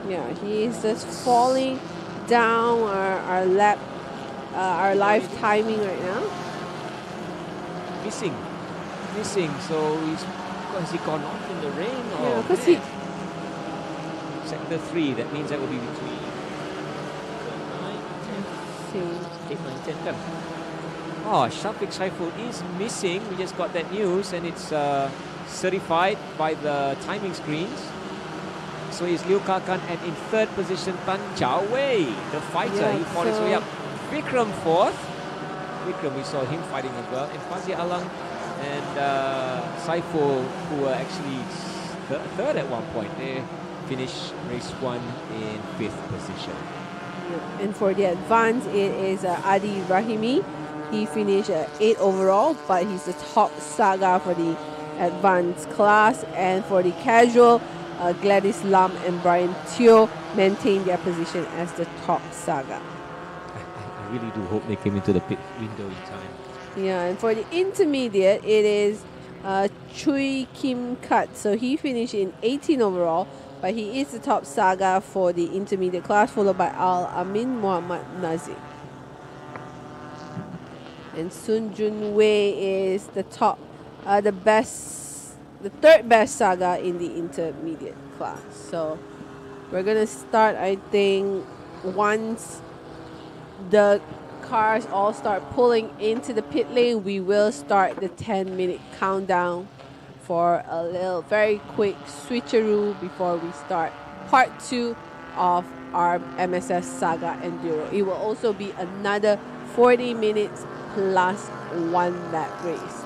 Yeah, he is just falling down our lap, our live timing right now. Missing. So has he gone off in the rain? Yeah, because he. Sector 3, that means that will be between 8, 9, 10, 10. Oh, Shafiq Saiful is missing. We just got that news and it's certified by the timing screens. So it's Liu Kakan and in third position Tan Chao Wei, the fighter. Yeah, he fought his way up. Vikram fourth. Vikram, we saw him fighting as well. And Fazia Alang and Saiful, who were actually third at one point. They finished race 1 in 5th position. Yeah. And for the advanced, it is Adi Rahimi. He finished 8th overall, but he's the top Saga for the advanced class. And for the casual, Gladys Lam and Brian Teo maintain their position as the top Saga. I really do hope they came into the pit window in time. Yeah, and for the intermediate, it is Chui Kim Kat. So he finished in 18 overall, but he is the top Saga for the intermediate class, followed by Al Amin Muhammad Nazir. And Sun Jun Wei is the top, the third best Saga in the intermediate class. So we're gonna start, I think, once the cars all start pulling into the pit lane, we will start the 10-minute countdown for a little very quick switcheroo before we start part 2 of our MSF Saga Enduro. It will also be another 40 minutes plus 1 lap race.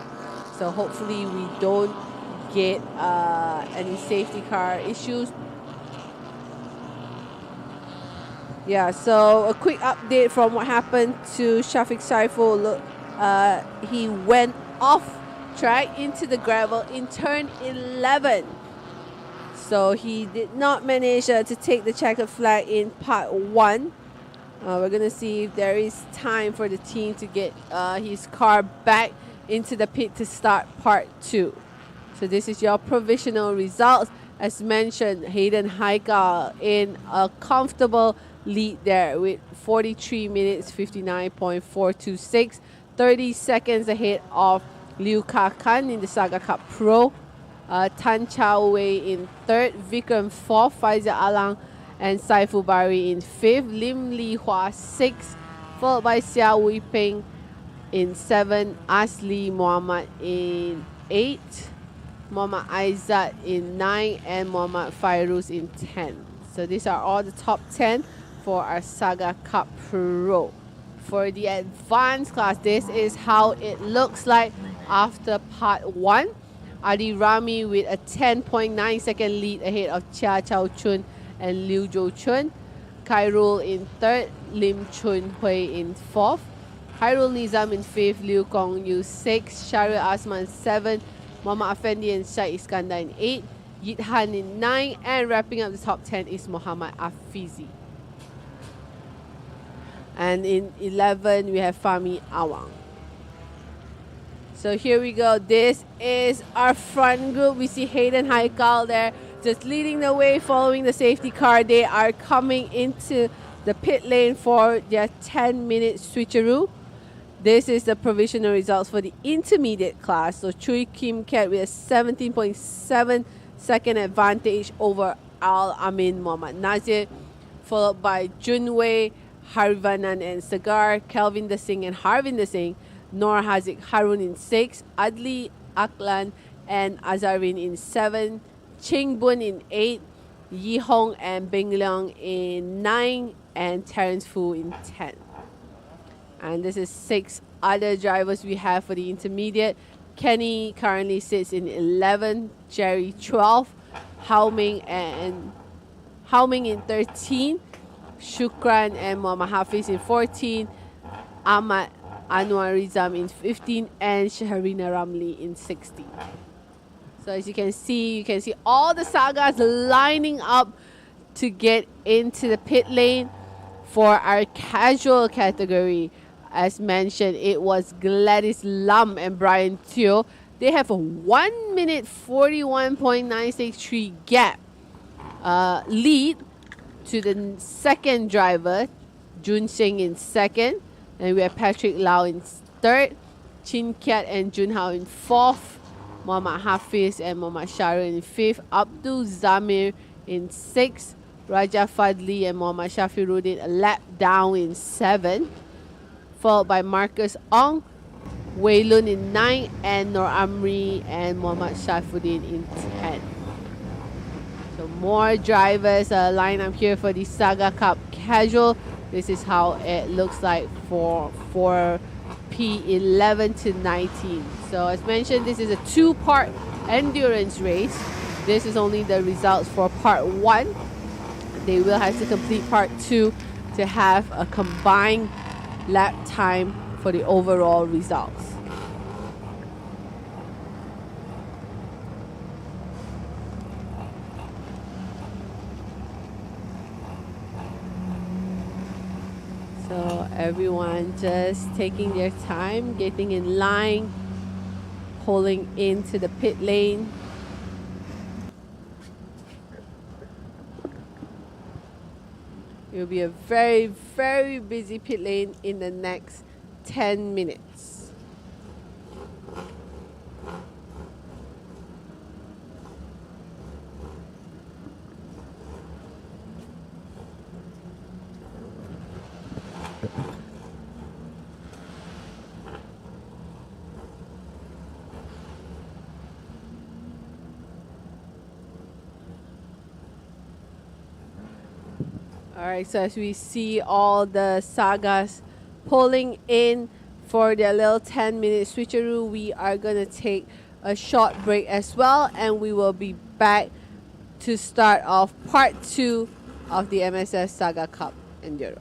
So hopefully we don't get any safety car issues. Yeah, so a quick update from what happened to Shafiq Saiful. Look, he went off track into the gravel in turn 11. So he did not manage to take the checkered flag in part 1. We're going to see if there is time for the team to get his car back into the pit to start part 2. So this is your provisional results. As mentioned, Hayden Haikal in a comfortable lead there with 43 minutes 59.426, 30 seconds ahead of Liu Kakan in the Saga Cup Pro. Tan Chao Wei in 3rd, Vikram 4th, Faizal Alang and Saiful Bari in 5th, Lim Li Hua 6th, followed by Xia Wei Peng in 7th, Asli Muhammad in 8th, Muhammad Aizat in 9th, and Muhammad Fairuz in 10th. So these are all the top 10 for our Saga Cup Pro. For the advanced class, this is how it looks like after part 1. Adi Rami with a 10.9 second lead ahead of Chia Chao Chun and Liu Jo Chun. Khairul in 3rd, Lim Chun Hui in 4th. Khairul Nizam in 5th, Liu Kong Yu 6th, Shahril Asman 7th, Muhammad Afendi and Syed Iskandar in 8th, Yit Han in 9th, and wrapping up the top 10 is Muhammad Afizi. And in 11, we have Fahmi Awang. So here we go. This is our front group. We see Hayden Haikal there just leading the way, following the safety car. They are coming into the pit lane for their 10-minute switcheroo. This is the provisional results for the intermediate class. So Chui Kim Kat with a 17.7 second advantage over Al Amin Muhammad Nazir, followed by Junwei, Harivanan and Sagar, Kelvin Singh and Harvinder Singh, Noor Hazik Harun in 6, Adli Aklan and Azarin in 7, Ching Bun in 8, Yi Hong and Beng Leong in 9, and Terence Fu in 10. And this is 6 other drivers we have for the intermediate. Kenny currently sits in 11, Jerry 12, Hao Ming in 13, Shukran and Muhammad Hafiz in 14, Ahmad Anwar Rizam in 15, and Shaharina Ramli in 16. So as you can see all the sagas lining up to get into the pit lane. For our casual category, as mentioned, it was Gladys Lam and Brian Teo. They have a 1 minute 41.963 gap lead to the second driver, Jun Singh in 2nd, and we have Patrick Lau in 3rd, Chin Kiat and Jun Hao in 4th, Muhammad Hafiz and Muhammad Shahril in 5th, Abdul Zamir in 6th, Raja Fadli and Muhammad Shafiruddin a lap down in 7th, followed by Marcus Ong, Wei Lun in 9th, and Nur Amri and Muhammad Shafiruddin in 10th. So more drivers line up here for the Saga Cup Casual. This is how it looks like for P11 to 19. So as mentioned, this is a 2-part endurance race. This is only the results for part 1. They will have to complete part 2 to have a combined lap time for the overall results. So everyone just taking their time, getting in line, pulling into the pit lane. It will be a very, very busy pit lane in the next 10 minutes. All right, so as we see all the sagas pulling in for their little 10-minute switcheroo, we are going to take a short break as well, and we will be back to start off part 2 of the MSS Saga Cup Enduro.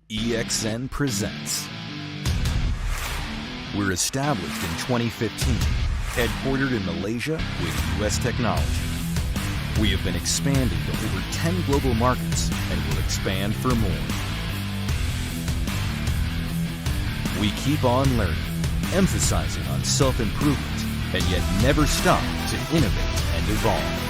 EXN presents. We're established in 2015, headquartered in Malaysia with US technology. We have been expanding to over 10 global markets and will expand for more. We keep on learning, emphasizing on self-improvement, and yet never stop to innovate and evolve.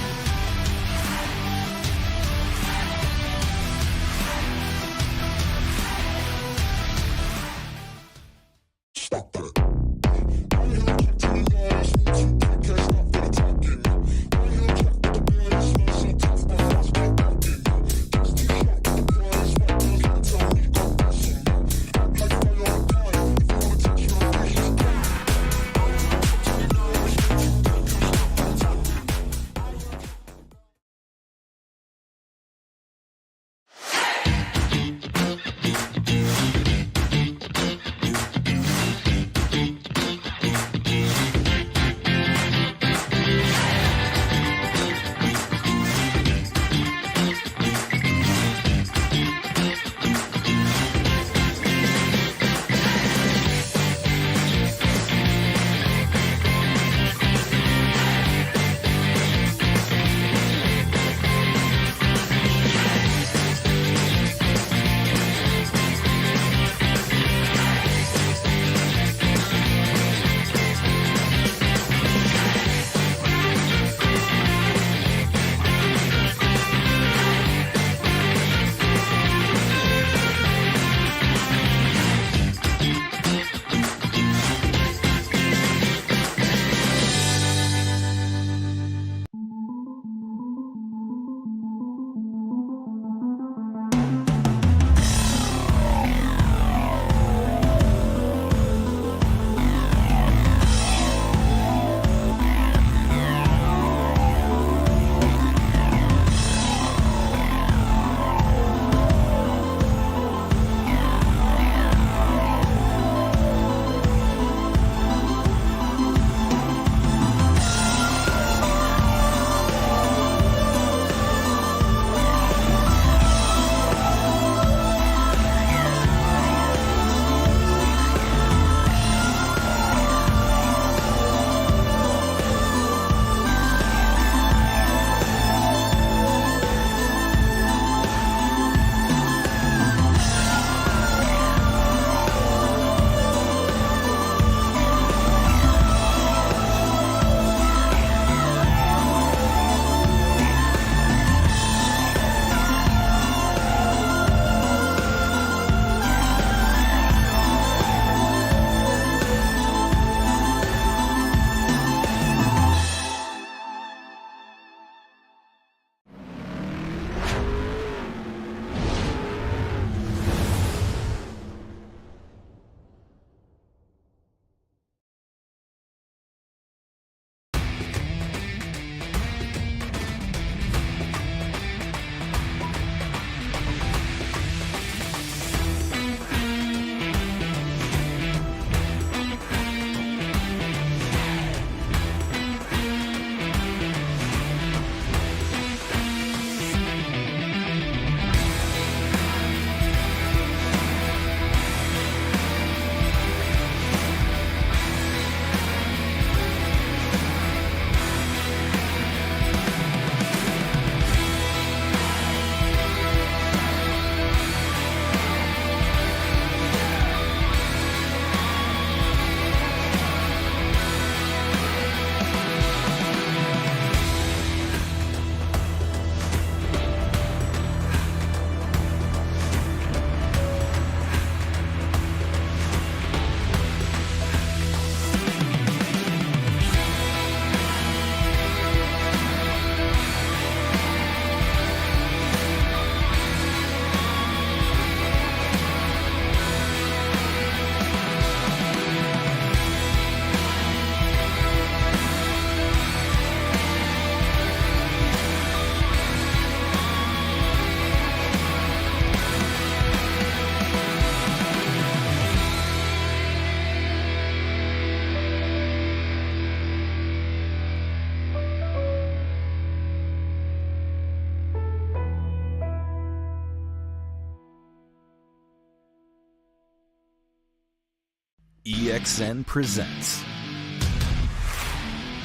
EXN presents.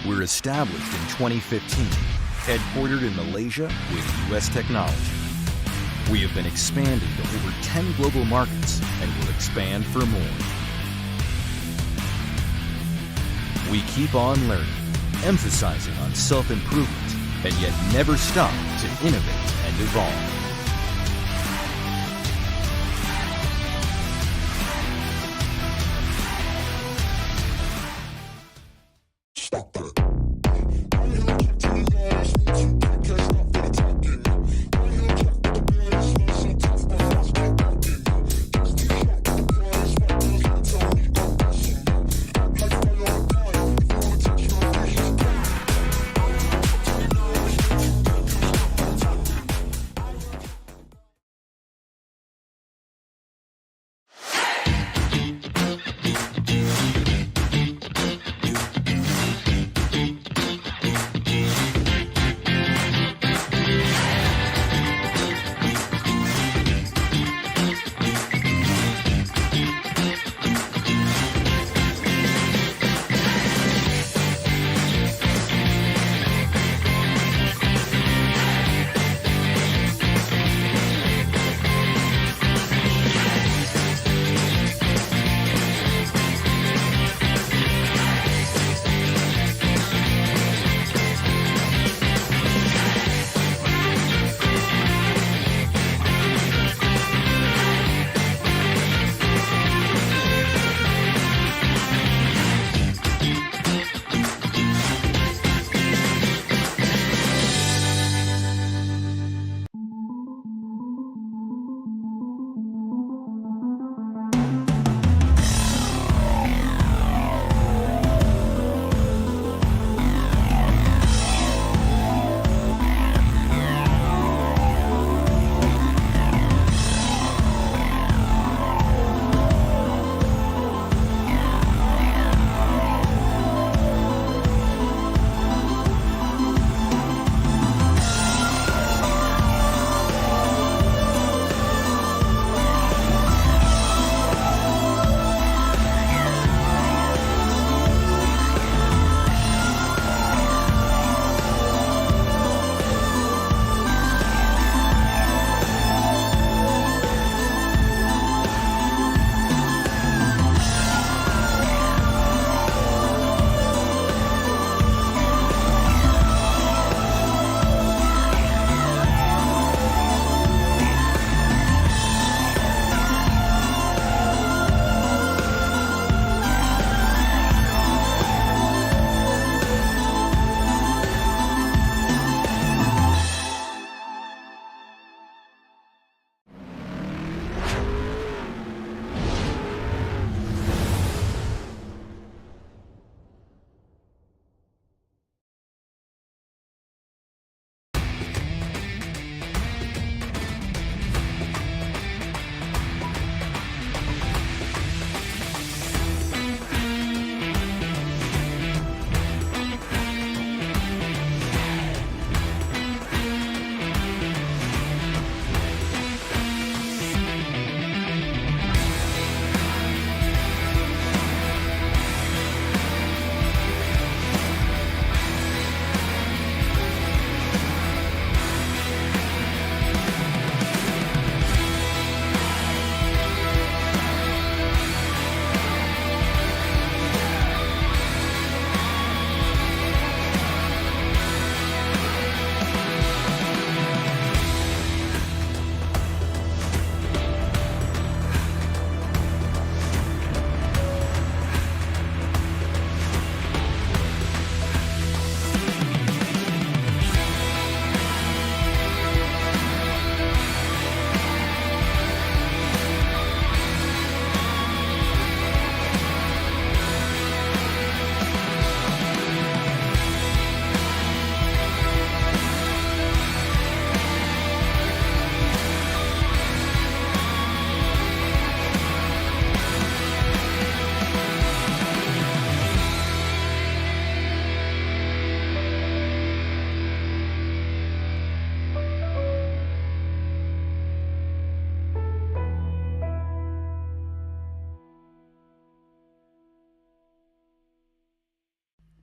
We're established in 2015, headquartered in Malaysia with US technology. We have been expanding to over 10 global markets and will expand for more. We keep on learning, emphasizing on self-improvement, and yet never stop to innovate and evolve.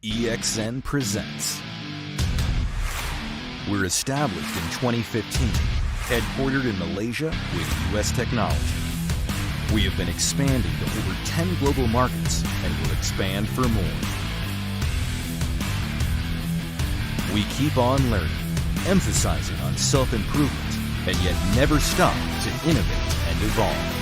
EXN presents. We're established in 2015, headquartered in Malaysia with US technology. We have been expanding to over 10 global markets and will expand for more. We keep on learning, emphasizing on self-improvement, and yet never stop to innovate and evolve.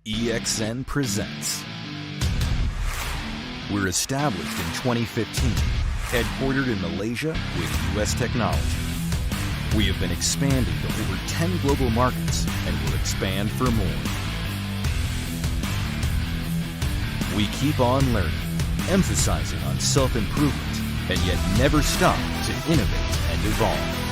EXN presents. We're established in 2015, headquartered in Malaysia with US technology. We have been expanding to over 10 global markets and will expand for more. We keep on learning, emphasizing on self-improvement, and yet never stop to innovate and evolve.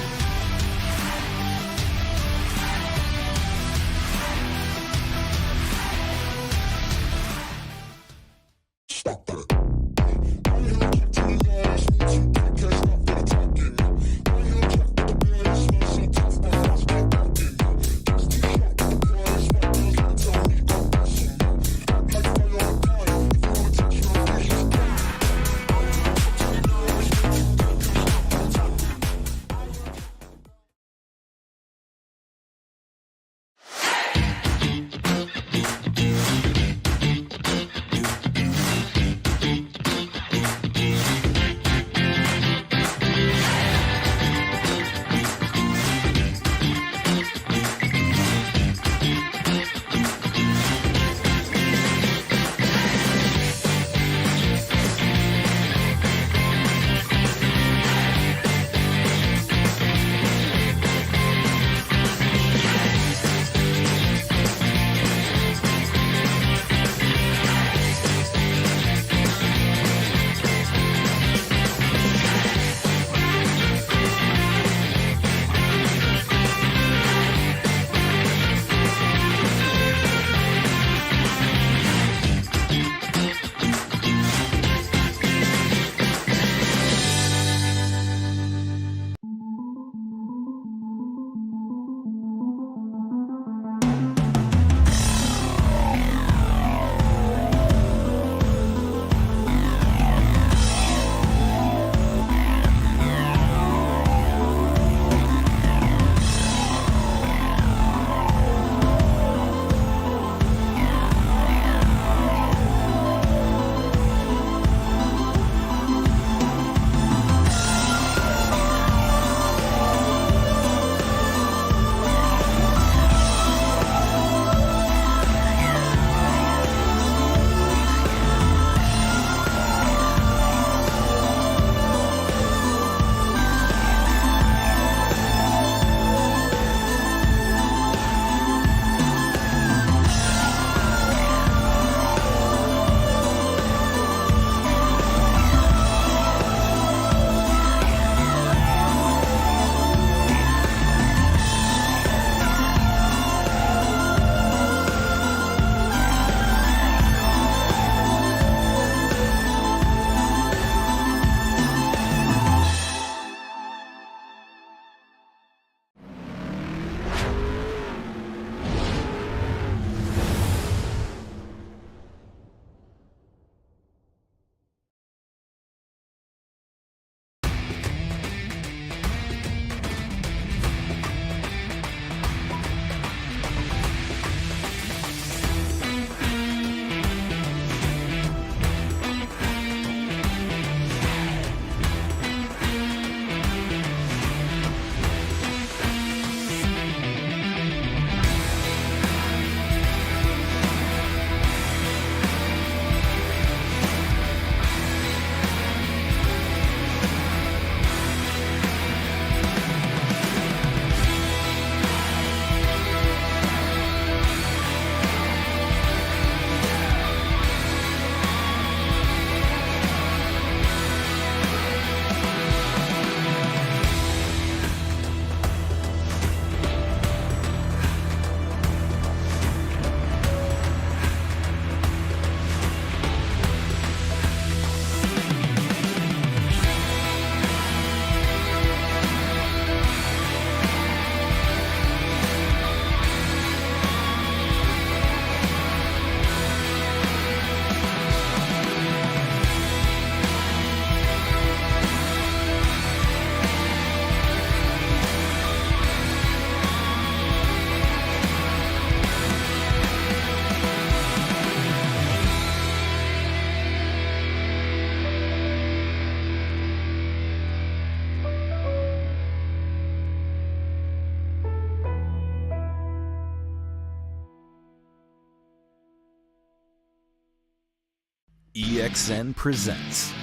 EXN presents.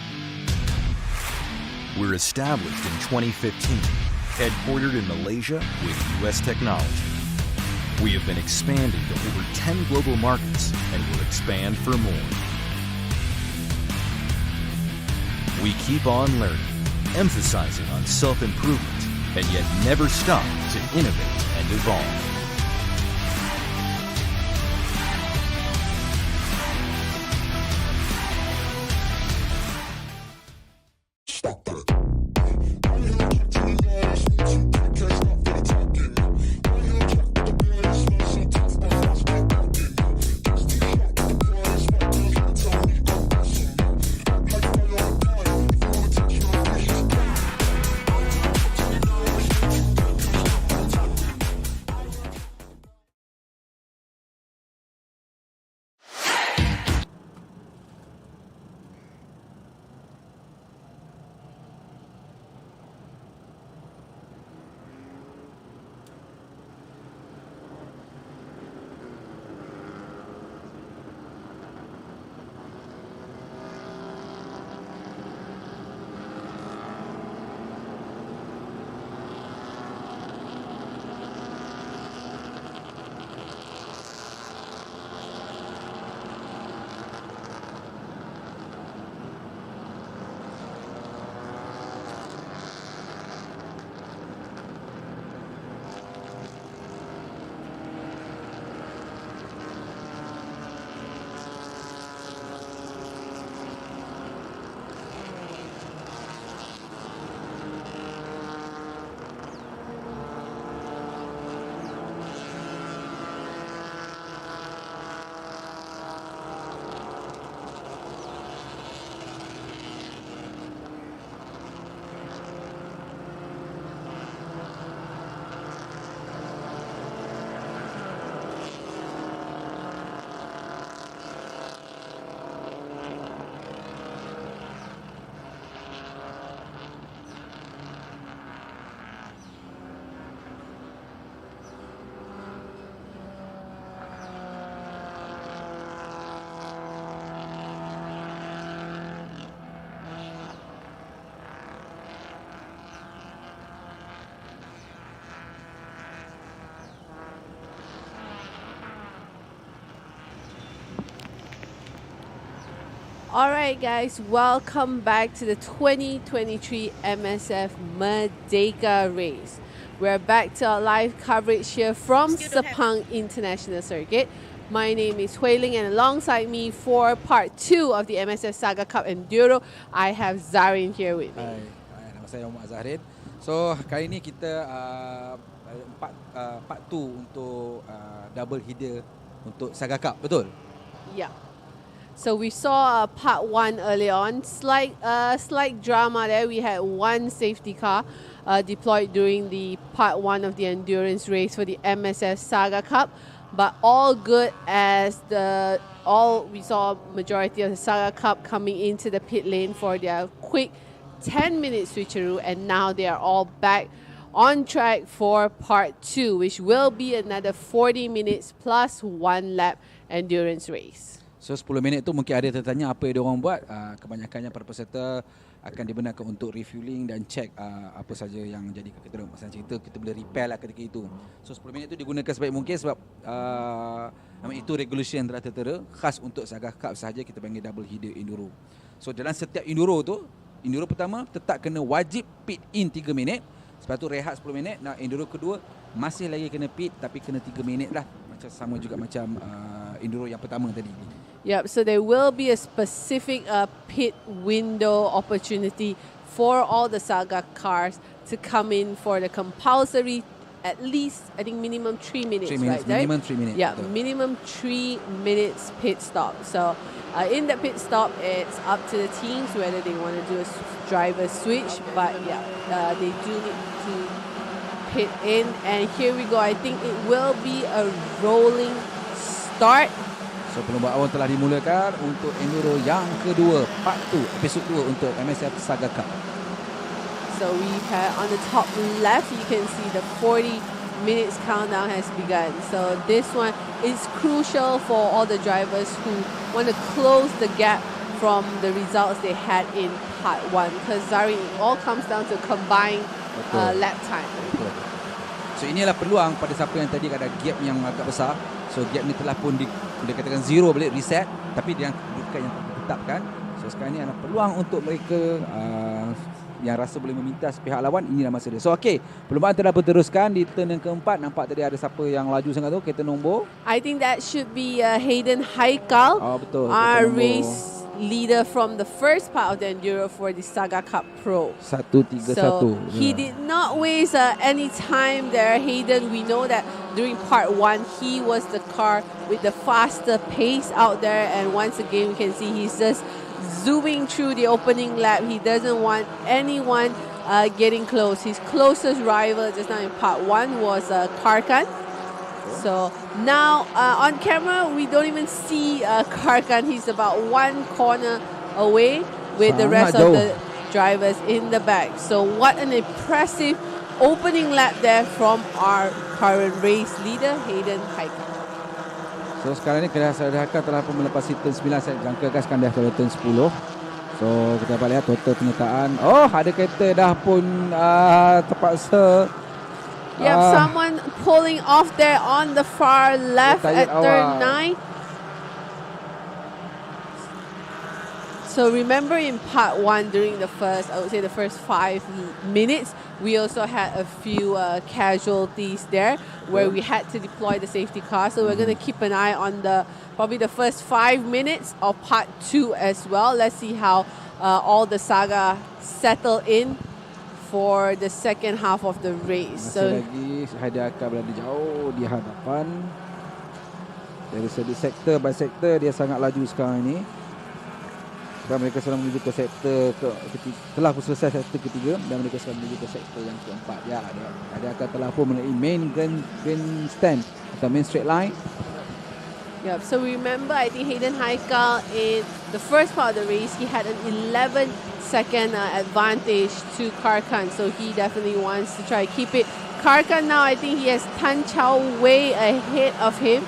We're established in 2015, headquartered in Malaysia with US technology. We have been expanding to over 10 global markets and will expand for more. We keep on learning, emphasizing on self-improvement, and yet never stop to innovate and evolve. Alright guys, welcome back to the 2023 MSF Merdeka Race. We're back to our live coverage here from Sepang International Circuit. My name is Hui Ling, and alongside me for part 2 of the MSF Saga Cup Enduro, I have Zarin here with me. Hai, nama saya Muhammad Zahrin. So, kali ini kita part 2 untuk double header untuk Saga Cup, betul? Yeah. So we saw part 1 early on. Slight drama there. We had one safety car deployed during the part 1 of the endurance race for the MSF Saga Cup. But all good as we saw majority of the Saga Cup coming into the pit lane for their quick 10-minute switcheroo, and now they are all back on track for part 2, which will be another 40 minutes plus 1 lap endurance race. So 10 minit tu mungkin ada tertanya apa yang diorang buat. Kebanyakannya para peserta akan dibenarkan untuk refueling dan check apa saja yang jadi kita masa cerita kita boleh repair lah ketika itu. So 10 minit tu digunakan sebaik mungkin sebab itu regulation yang telah tertera khas untuk Saga Cup sahaja, kita panggil double header enduro. So dalam setiap enduro tu, enduro pertama tetap kena wajib pit in 3 minit. Lepas tu rehat 10 minit. Nah, enduro kedua masih lagi kena pit tapi kena 3 minit lah. Macam sama juga macam enduro yang pertama tadi. Yep, so there will be a specific pit window opportunity for all the Saga cars to come in for the compulsory, at least, I think minimum 3 minutes, 3 minutes, right? minimum 3 minutes. Yeah, betul. minimum 3 minutes pit stop. So in the pit stop, it's up to the teams whether they want to do a driver switch, but yeah, they do need to pit in. And here we go. I think it will be a rolling start. So perlombaan awal telah dimulakan untuk enduro yang kedua, part 2, episod 2 untuk MSF Saga Cup. So we have on the top left, you can see the 40 minutes countdown has begun. So this one is crucial for all the drivers who want to close the gap from the results they had in part 1. Because Zari, it all comes down to combined lap time. Betul. So inilah peluang pada siapa yang tadi ada gap yang agak besar. So gap ni telah pun boleh katakan zero balik reset, tapi dia bukan yang ditetapkan. So sekarang ni ada peluang untuk mereka yang rasa boleh memintas pihak lawan. Inilah masa dia. So okey, perlombaan telah berteruskan di turn yang keempat. Nampak tadi ada siapa yang laju sangat tu, kereta nombor. I think that should be Hayden Haikal, betul, our race leader from the first part of the Enduro for the Saga Cup Pro. 131. So he did not waste any time there, Hayden. We know that during part 1, he was the car with the faster pace out there. And once again, we can see he's just zooming through the opening lap. He doesn't want anyone getting close. His closest rival just now in part 1 was Karkan. So now on camera, we don't even see Karkan. He's about one corner away with the rest of the drivers in the back. So what an impressive opening lap there from our current race leader, Hayden Haikal. So sekarang ni Hayden Haikal telah pun melepasi turn 9. Saya jangkakan sekarang dah pada turn 10. So kita dapat lihat total penyertaan. Oh, ada kereta dah pun terpaksa. You have someone pulling off there on the far left at turn 9. So remember in part 1 during the first, I would say the first 5 minutes, we also had a few casualties there where we had to deploy the safety car. So we're going to keep an eye on probably the first 5 minutes of part 2 as well. Let's see how all the saga settle in for the second half of the race. Masih lagi Hayden Haikal berada jauh di hadapan. Dari segi sektor by sektor dia sangat laju sekarang ini. Sekarang mereka sedang menuju ke sektor telah pun selesai sektor ketiga dan mereka sedang menuju ke sektor yang keempat. Ya, Hayden Haikal telah pun melalui main grandstand atau main straight line. Yep, so remember, I think Hayden Haikal in the first part of the race, he had an 11-second advantage to Karkan. So he definitely wants to try to keep it. Karkan now, I think he has Tan Chao Wei ahead of him.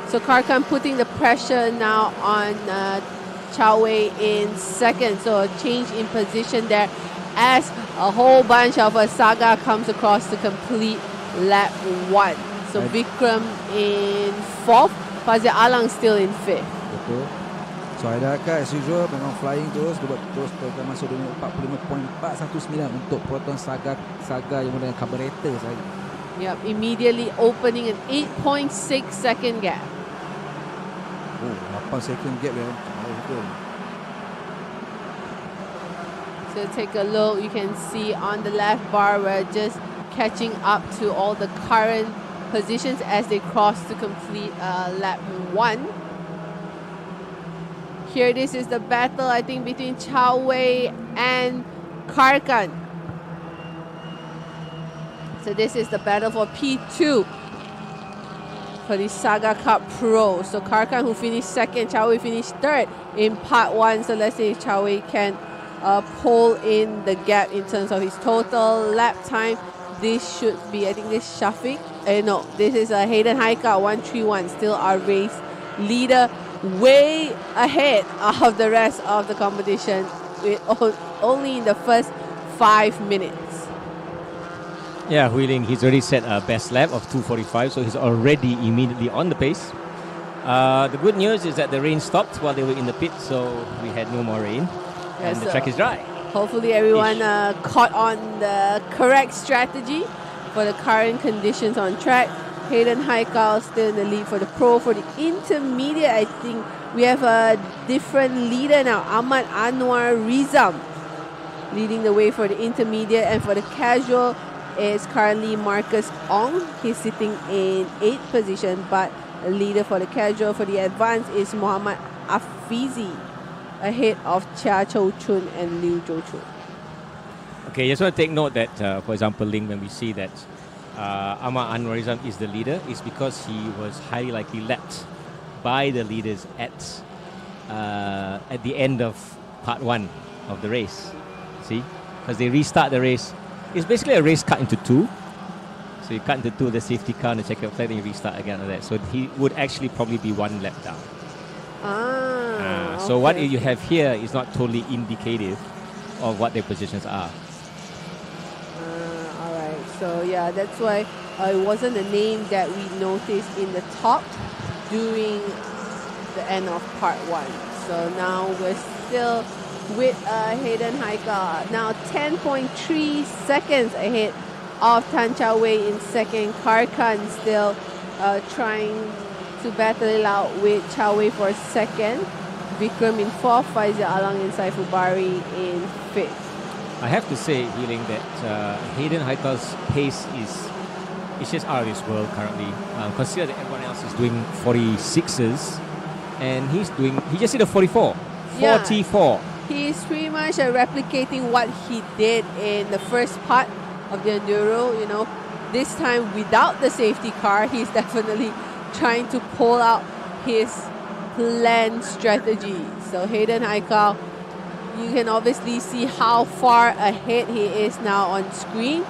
So Karkan putting the pressure now on Chao Wei in second. So a change in position there as a whole bunch of Saga comes across to complete lap 1. So Vikram in 4th. Fazil Alang still in 5th. Betul. So Hayden Haikal as usual memang flying terus. Dia buat terus masuk dengan 45.419 untuk Proton Saga yang menggunakan carburetor saja. Yep, immediately opening an 8.6 second gap. Oh, 8 second gap ya. Betul. So take a look, you can see on the left bar we're just catching up to all the current positions as they cross to complete lap 1. Here this is the battle, I think, between Chao Wei and Karkan. So this is the battle for P2 for the Saga Cup Pro. So Karkan, who finished 2nd, Chao Wei finished 3rd in part 1. So let's see if Chao Wei can pull in the gap in terms of his total lap time. This should be, I think this Shafiq. No, this is Hayden Haikal, 131, still our race leader, way ahead of the rest of the competition, with only in the first 5 minutes. Yeah, Hui Ling, he's already set a best lap of 2:45, so he's already immediately on the pace. The good news is that the rain stopped while they were in the pit, so we had no more rain, and the track is dry. Hopefully everyone caught on the correct strategy for the current conditions on track. Hayden Haikal still in the lead for the pro. For the intermediate, I think we have a different leader now. Ahmad Anwar Rizam leading the way for the intermediate. And for the casual, it's currently Marcus Ong. He's sitting in 8th position, but a leader for the casual. For the advanced is Muhammad Afizi, ahead of Chia Chou Chun and Liu Zhou Chun. Okay, just want to take note that, for example, Ling, when we see that Ahmad Anwarizam is the leader, is because he was highly likely lapped by the leaders at the end of part 1 of the race. See? Because they restart the race. It's basically a race cut into 2. So you cut into 2, the safety car and the checkered flag, then you restart again like that. So he would actually probably be 1 lap down. So what you have here is not totally indicative of what their positions are. All right. So yeah, that's why it wasn't a name that we noticed in the top during the end of part 1. So now we're still with Hayden Haikal. Now 10.3 seconds ahead of Tan Chao Wei in second. Karkan still trying to battle it out with Chao Wei for second. Vikram in fourth. Faizal Alang and Saiful Bari in fifth. I have to say, Healing, that Hayden Haikal's pace is just out of this world currently. Consider that everyone else is doing 46s, and he just did a 44. Yeah. 44. He's pretty much replicating what he did in the first part of the Enduro. You know, this time without the safety car, he's definitely trying to pull out his planned strategy. So Hayden Haikal, you can obviously see how far ahead he is now on screen.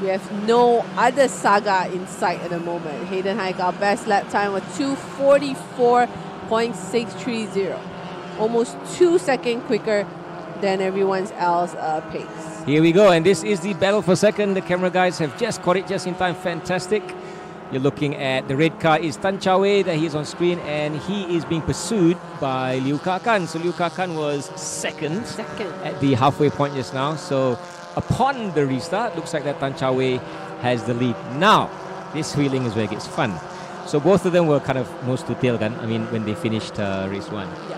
We have no other Saga in sight at the moment. Hayden Haikal, best lap time of 2:44.630. Almost 2 seconds quicker than everyone else's pace. Here we go, and this is the battle for second. The camera guys have just caught it just in time. Fantastic. You're looking at the red car is Tan Chao Wei, that he's on screen, and he is being pursued by Liu Kakan. So Liu Kakan was second at the halfway point just now. So upon the restart, looks like that Tan Chao Wei has the lead. Now, this wheeling is where it gets fun. So both of them were kind of nose to tail gun, when they finished race 1. Yeah.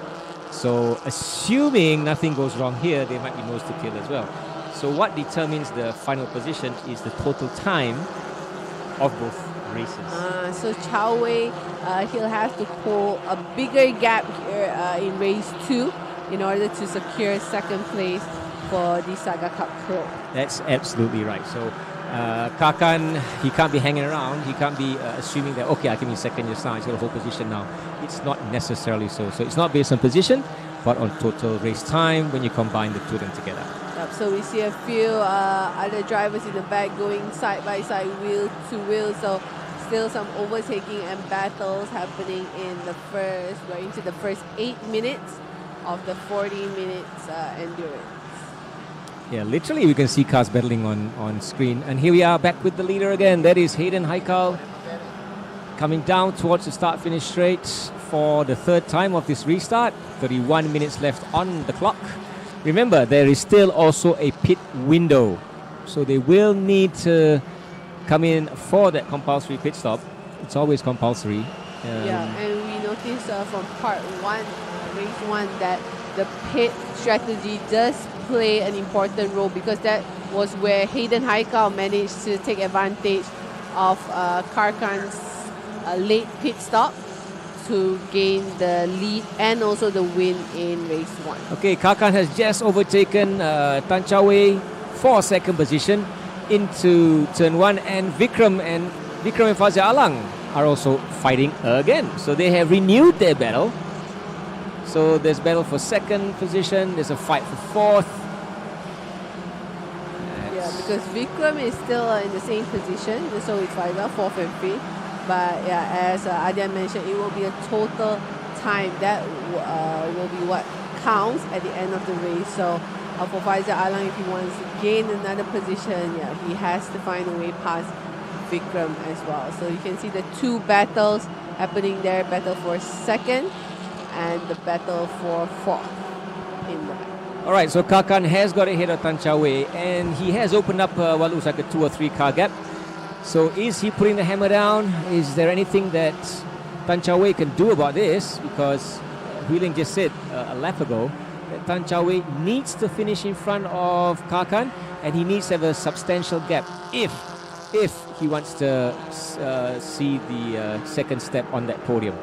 So assuming nothing goes wrong here, they might be nose to tail as well. So what determines the final position is the total time of both races. So Chao Wei, he'll have to pull a bigger gap here in race 2 in order to secure second place for the Saga Cup Pro. That's absolutely right. So Kakan, he can't be hanging around. He can't be assuming that, okay, I can be second just now, he's got a whole position now. It's not necessarily so. So it's not based on position, but on total race time when you combine the two of them together. Yep, so we see a few other drivers in the back going side by side, wheel to wheel. So still some overtaking and battles happening we're into the first 8 minutes of the 40 minutes endurance. Yeah, literally we can see cars battling on screen. And here we are back with the leader again. That is Hayden Haikal coming down towards the start-finish straight for the third time of this restart. 31 minutes left on the clock. Remember, there is still also a pit window. So they will need to come in for that compulsory pit stop. It's always compulsory. Yeah, and we noticed from part 1, race 1, that the pit strategy does play an important role, because that was where Hayden Haikal managed to take advantage of Karkan's late pit stop to gain the lead and also the win in race 1. Okay, Karkan has just overtaken Tan Chao Wei for second position into turn 1, and Vikram and Faizal Alang are also fighting again. So they have renewed their battle. So there's battle for second position, there's a fight for fourth. Yeah, because Vikram is still in the same position, so it's Faizal, fourth and fifth. But yeah, as Adyan mentioned, it will be a total time that will be what counts at the end of the race. So for Faizal Alang, if he wants to gain another position, yeah, he has to find a way past Vikram as well. So you can see the two battles happening there, battle for second and the battle for fourth in the back. All right, so Kakan has got ahead of Tan Chao Wei, and he has opened up what looks like a 2 or 3 car gap. So is he putting the hammer down? Is there anything that Tan Chao Wei can do about this? Because Wheeling just said a lap ago that Tan Chao Wei needs to finish in front of Kakan, and he needs to have a substantial gap if he wants to see the second step on that podium.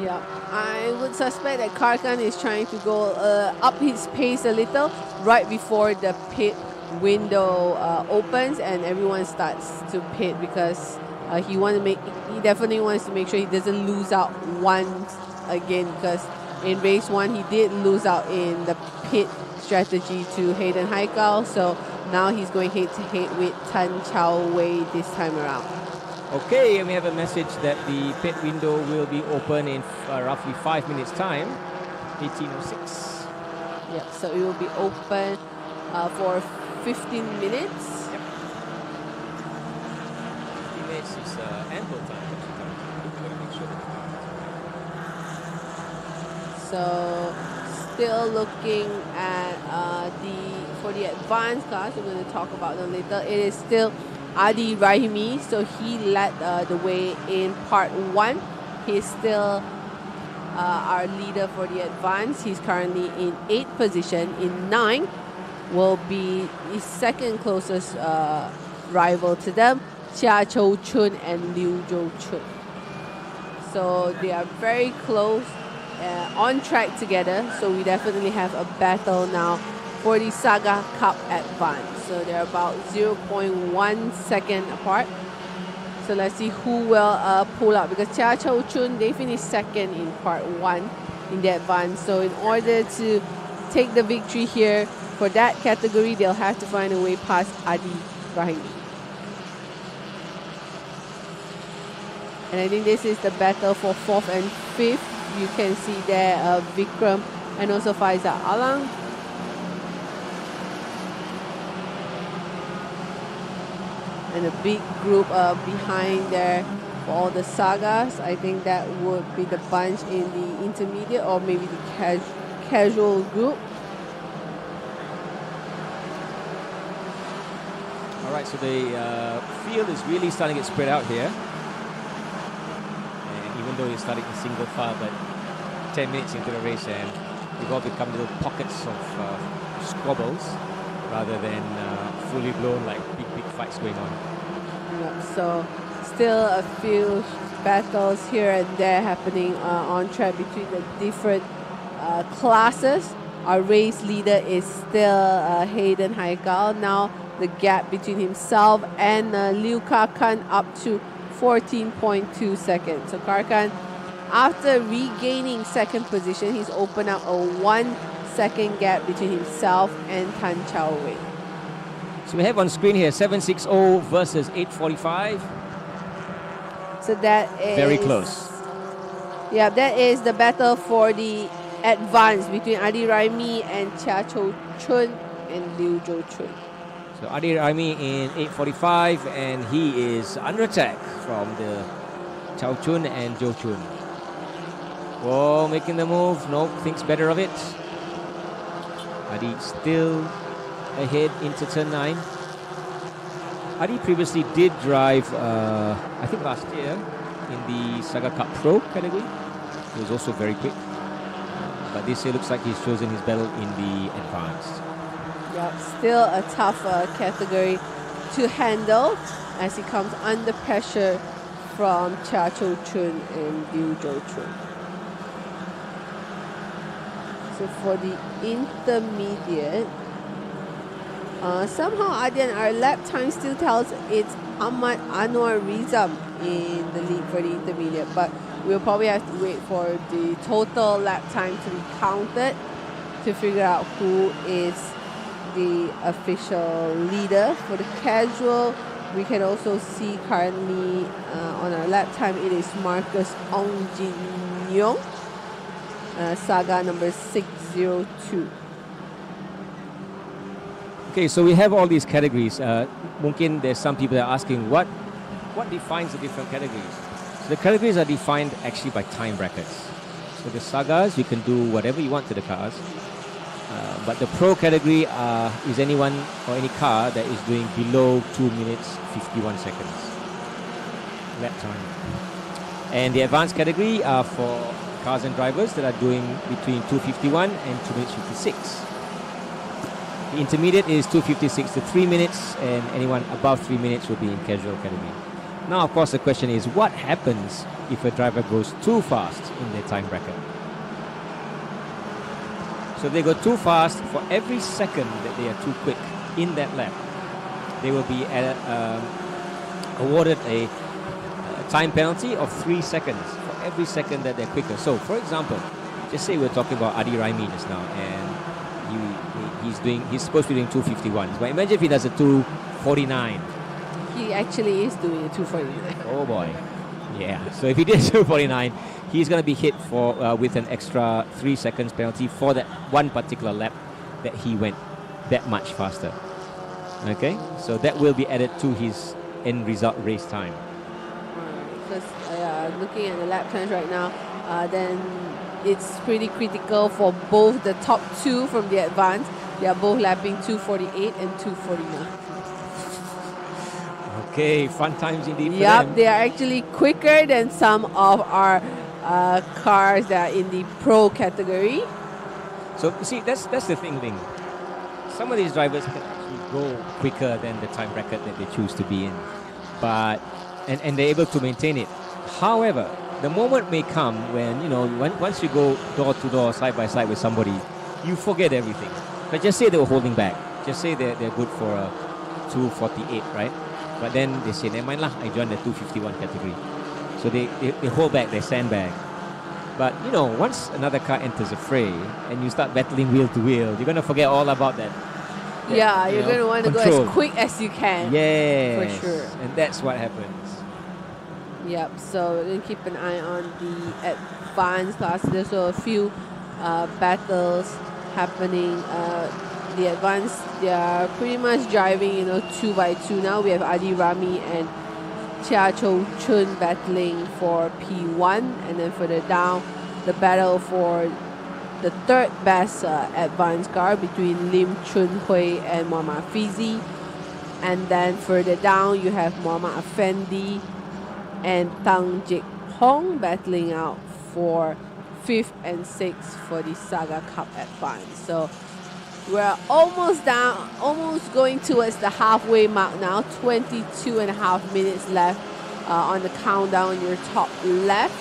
Yeah, I would suspect that Karkan is trying to go up his pace a little right before the pit window opens and everyone starts to pit, because he definitely wants to make sure he doesn't lose out once again, because in race 1 he did lose out in the pit strategy to Hayden Haikal. So now he's going head to head with Tan Chao Wei this time around. Okay, and we have a message that the pit window will be open in roughly 5 minutes time. 18:06. Yep, so it will be open for 15 minutes. Yep. 15 minutes is ample time. We've got to make sure that So still looking at for the advanced class, we're going to talk about them later. It is still Adi Rahimi, so he led the way in part 1. He's still our leader for the advanced. He's currently in 8th position. In 9 will be his second closest rival to them, Chia Chou Chun and Liu Zhou Chun. So they are very close, on track together. So we definitely have a battle now for the Saga Cup Advance. So they're about 0.1 second apart. So let's see who will pull up, because Chia Chou Chun, they finished second in part 1 in the advance. So in order to take the victory here for that category, they'll have to find a way past Adi Rahimi. And I think this is the battle for 4th and 5th. You can see there Vikram and also Faizal Alang. And a big group behind there for all the sagas. I think that would be the bunch in the intermediate or maybe the casual group. All right, so the field is really starting to get spread out here. And even though you're starting in single file, but 10 minutes into the race and we've all become little pockets of squabbles rather than fully blown like big fights going on. Yep, so still a few battles here and there happening on track between the different classes. Our race leader is still Hayden Haikal. Now the gap between himself and Liu Karkan up to 14.2 seconds. So Karkan, after regaining second position, he's opened up a 1 second gap between himself and Tan Chao Wei. So we have on screen here 760 versus 845. So that is very close. Yeah, that is the battle for the advance between Adi Raimi and Chia Chou Chun and Liu Zhou Chun. So Adi Raimi in 845, and he is under attack from the Chao Chun and Zhou Chun. Whoa, making the move. Nope, thinks better of it. Adi still ahead into turn 9. Adi previously did drive, I think last year, in the Saga Cup Pro category. He was also very quick. But this year looks like he's chosen his battle in the advanced. Yep, still a tough category to handle as he comes under pressure from Chia Chou Chun and Liu Zhou Chun. So for the intermediate, somehow again our lap time still tells it's Ahmad Anwar Rizam in the lead for the intermediate, but we'll probably have to wait for the total lap time to be counted to figure out who is the official leader. For the casual, we can also see currently on our lap time it is Marcus Ong Jin Yong, Saga number 602. Okay, so we have all these categories. Mungkin there's some people that are asking what defines the different categories. So the categories are defined actually by time brackets. So the Sagas, you can do whatever you want to the cars. But the Pro category is anyone or any car that is doing below 2 minutes 51 seconds lap time. And the Advanced category are for cars and drivers that are doing between 2:51 and 2 minutes 56. The Intermediate is 2:56 to 3 minutes, and anyone above 3 minutes will be in casual category. Now, of course, the question is, what happens if a driver goes too fast in their time bracket? So if they go too fast, for every second that they are too quick in that lap, they will be awarded a time penalty of 3 seconds for every second that they're quicker. So, for example, just say we're talking about Adi Raimi just now, and he's supposed to be doing 2:51. But imagine if he does a 2:49. He actually is doing a 2:49. Oh boy. Yeah. So if he did 2:49, he's going to be hit for with an extra 3 seconds penalty for that one particular lap that he went that much faster. Okay, so that will be added to his end result race time. Because looking at the lap times right now, then it's pretty critical for both the top two from the advance. They are both lapping 2:48 and 2:49. Okay, fun times indeed for Yep, them. they are actually quicker than some of our cars that are in the pro category. So you see, that's the thing. Some of these drivers can actually go quicker than the time bracket that they choose to be in, but and they're able to maintain it. However, the moment may come when once you go door to door, side by side with somebody, you forget everything. But just say they were holding back. Just say they're good for a 2:48, right? But then they say, never mind lah, I joined the 2:51 category. So they hold back, they sandbag. But once another car enters the fray and you start battling wheel to wheel, you're gonna forget all about that. Yeah, you're going to want to go control. as quick as you can. Yes. For sure. And that's what happens. Yep, so we're going to keep an eye on the advanced class. There's a few battles happening. The advanced, they are pretty much driving, 2 by 2 now. We have Adi Rami and Chia Cho Chun battling for P1. And then further down, the battle for the third best advanced car between Lim Chun Hui and Muhammad Fizi. And then further down, you have Muhammad Effendi and Tang Jik Hong battling out for 5th and 6th for the Saga Cup Advance. So we're almost going towards the halfway mark now. 22.5 minutes left on the countdown on your top left.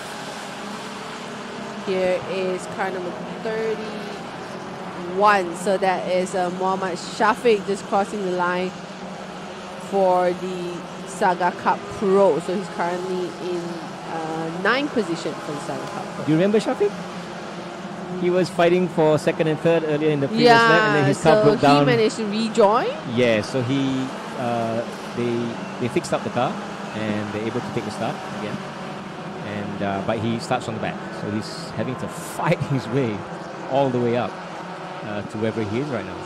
Here is car number 31. So that is Muhammad Shafiq just crossing the line for the Saga Cup Pro. So he's currently in 9th position for the Saga Cup Pro. Do you remember Shafiq? He was fighting for 2nd and 3rd earlier in the previous lap, and then his car broke down. So he managed to rejoin. Yeah, so they fixed up the car and they're able to take the start again. And but he starts on the back, so he's having to fight his way all the way up to wherever he is right now.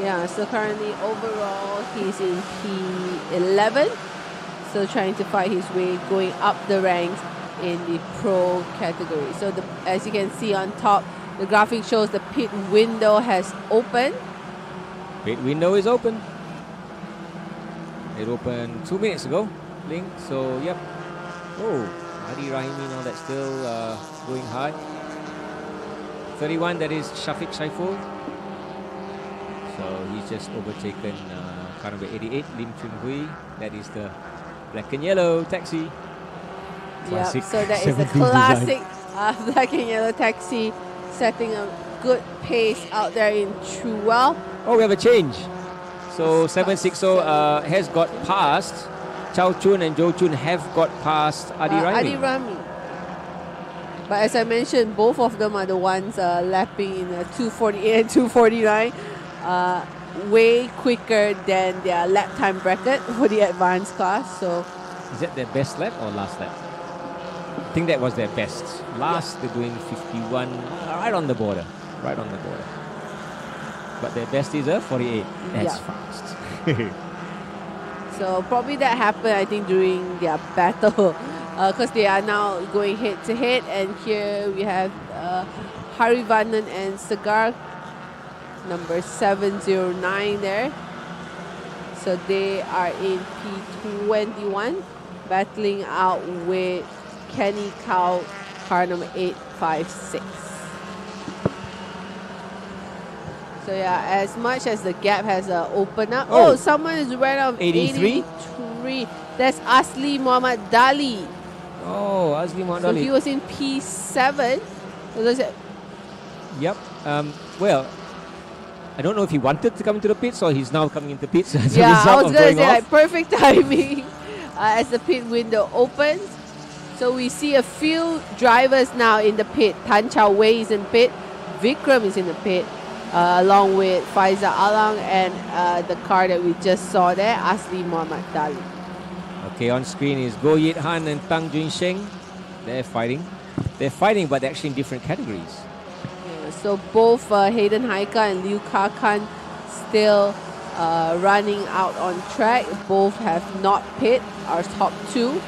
Yeah, so currently overall he's in P11. So trying to fight his way going up the ranks in the pro category. So as you can see on top, the graphic shows the pit window has opened. Pit window is open. It opened 2 minutes ago, Link. So yep. Oh, Adi Rahimi now that's still going hard. 31, that is Shafiq Saiful. So he's just overtaken car number 88, Lim Chun Hui. That is the black and yellow taxi. Classic. So that is the classic black and yellow taxi, setting a good pace out there in Chuel. Oh, we have a change. So 760 has got past. Chow Chun and Jo Chun have got past Adi Rami. Adi Rami. But as I mentioned, both of them are the ones lapping in 2:48 and 2:49. Way quicker than their lap time bracket for the advanced class. So is that their best lap or last lap? I think that was their best. Last, they're doing 51, right on the border. Right on the border. But their best is a 48. That's fast. So probably that happened, I think, during their battle. Because they are now going head to head. And here we have Harivanan and Sagar, number 709 there. So they are in P21, battling out with Kenny Cow, car number 856. So yeah, as much as the gap has opened up. Oh, someone is right out of 83. That's Asli Muhammad Dali. Oh, Asli Muhammad Dali. So he was in P7. So yep. Well, I don't know if he wanted to come into the pits or he's now coming into pits as a yeah, result I was of going to going say off. like perfect timing as the pit window opens. So we see a few drivers now in the pit. Tan Chow Wei is in pit. Vikram is in the pit. Along with Faiza Alang and the car that we just saw there, Asli Muhammad Dali. Okay, on screen is Go Yit Han and Tang Jun Sheng. They're fighting. they're fighting, but they're actually in different categories. Yeah, so both Hayden Haika and Liu Kakan still running out on track. Both have not pit, our top two.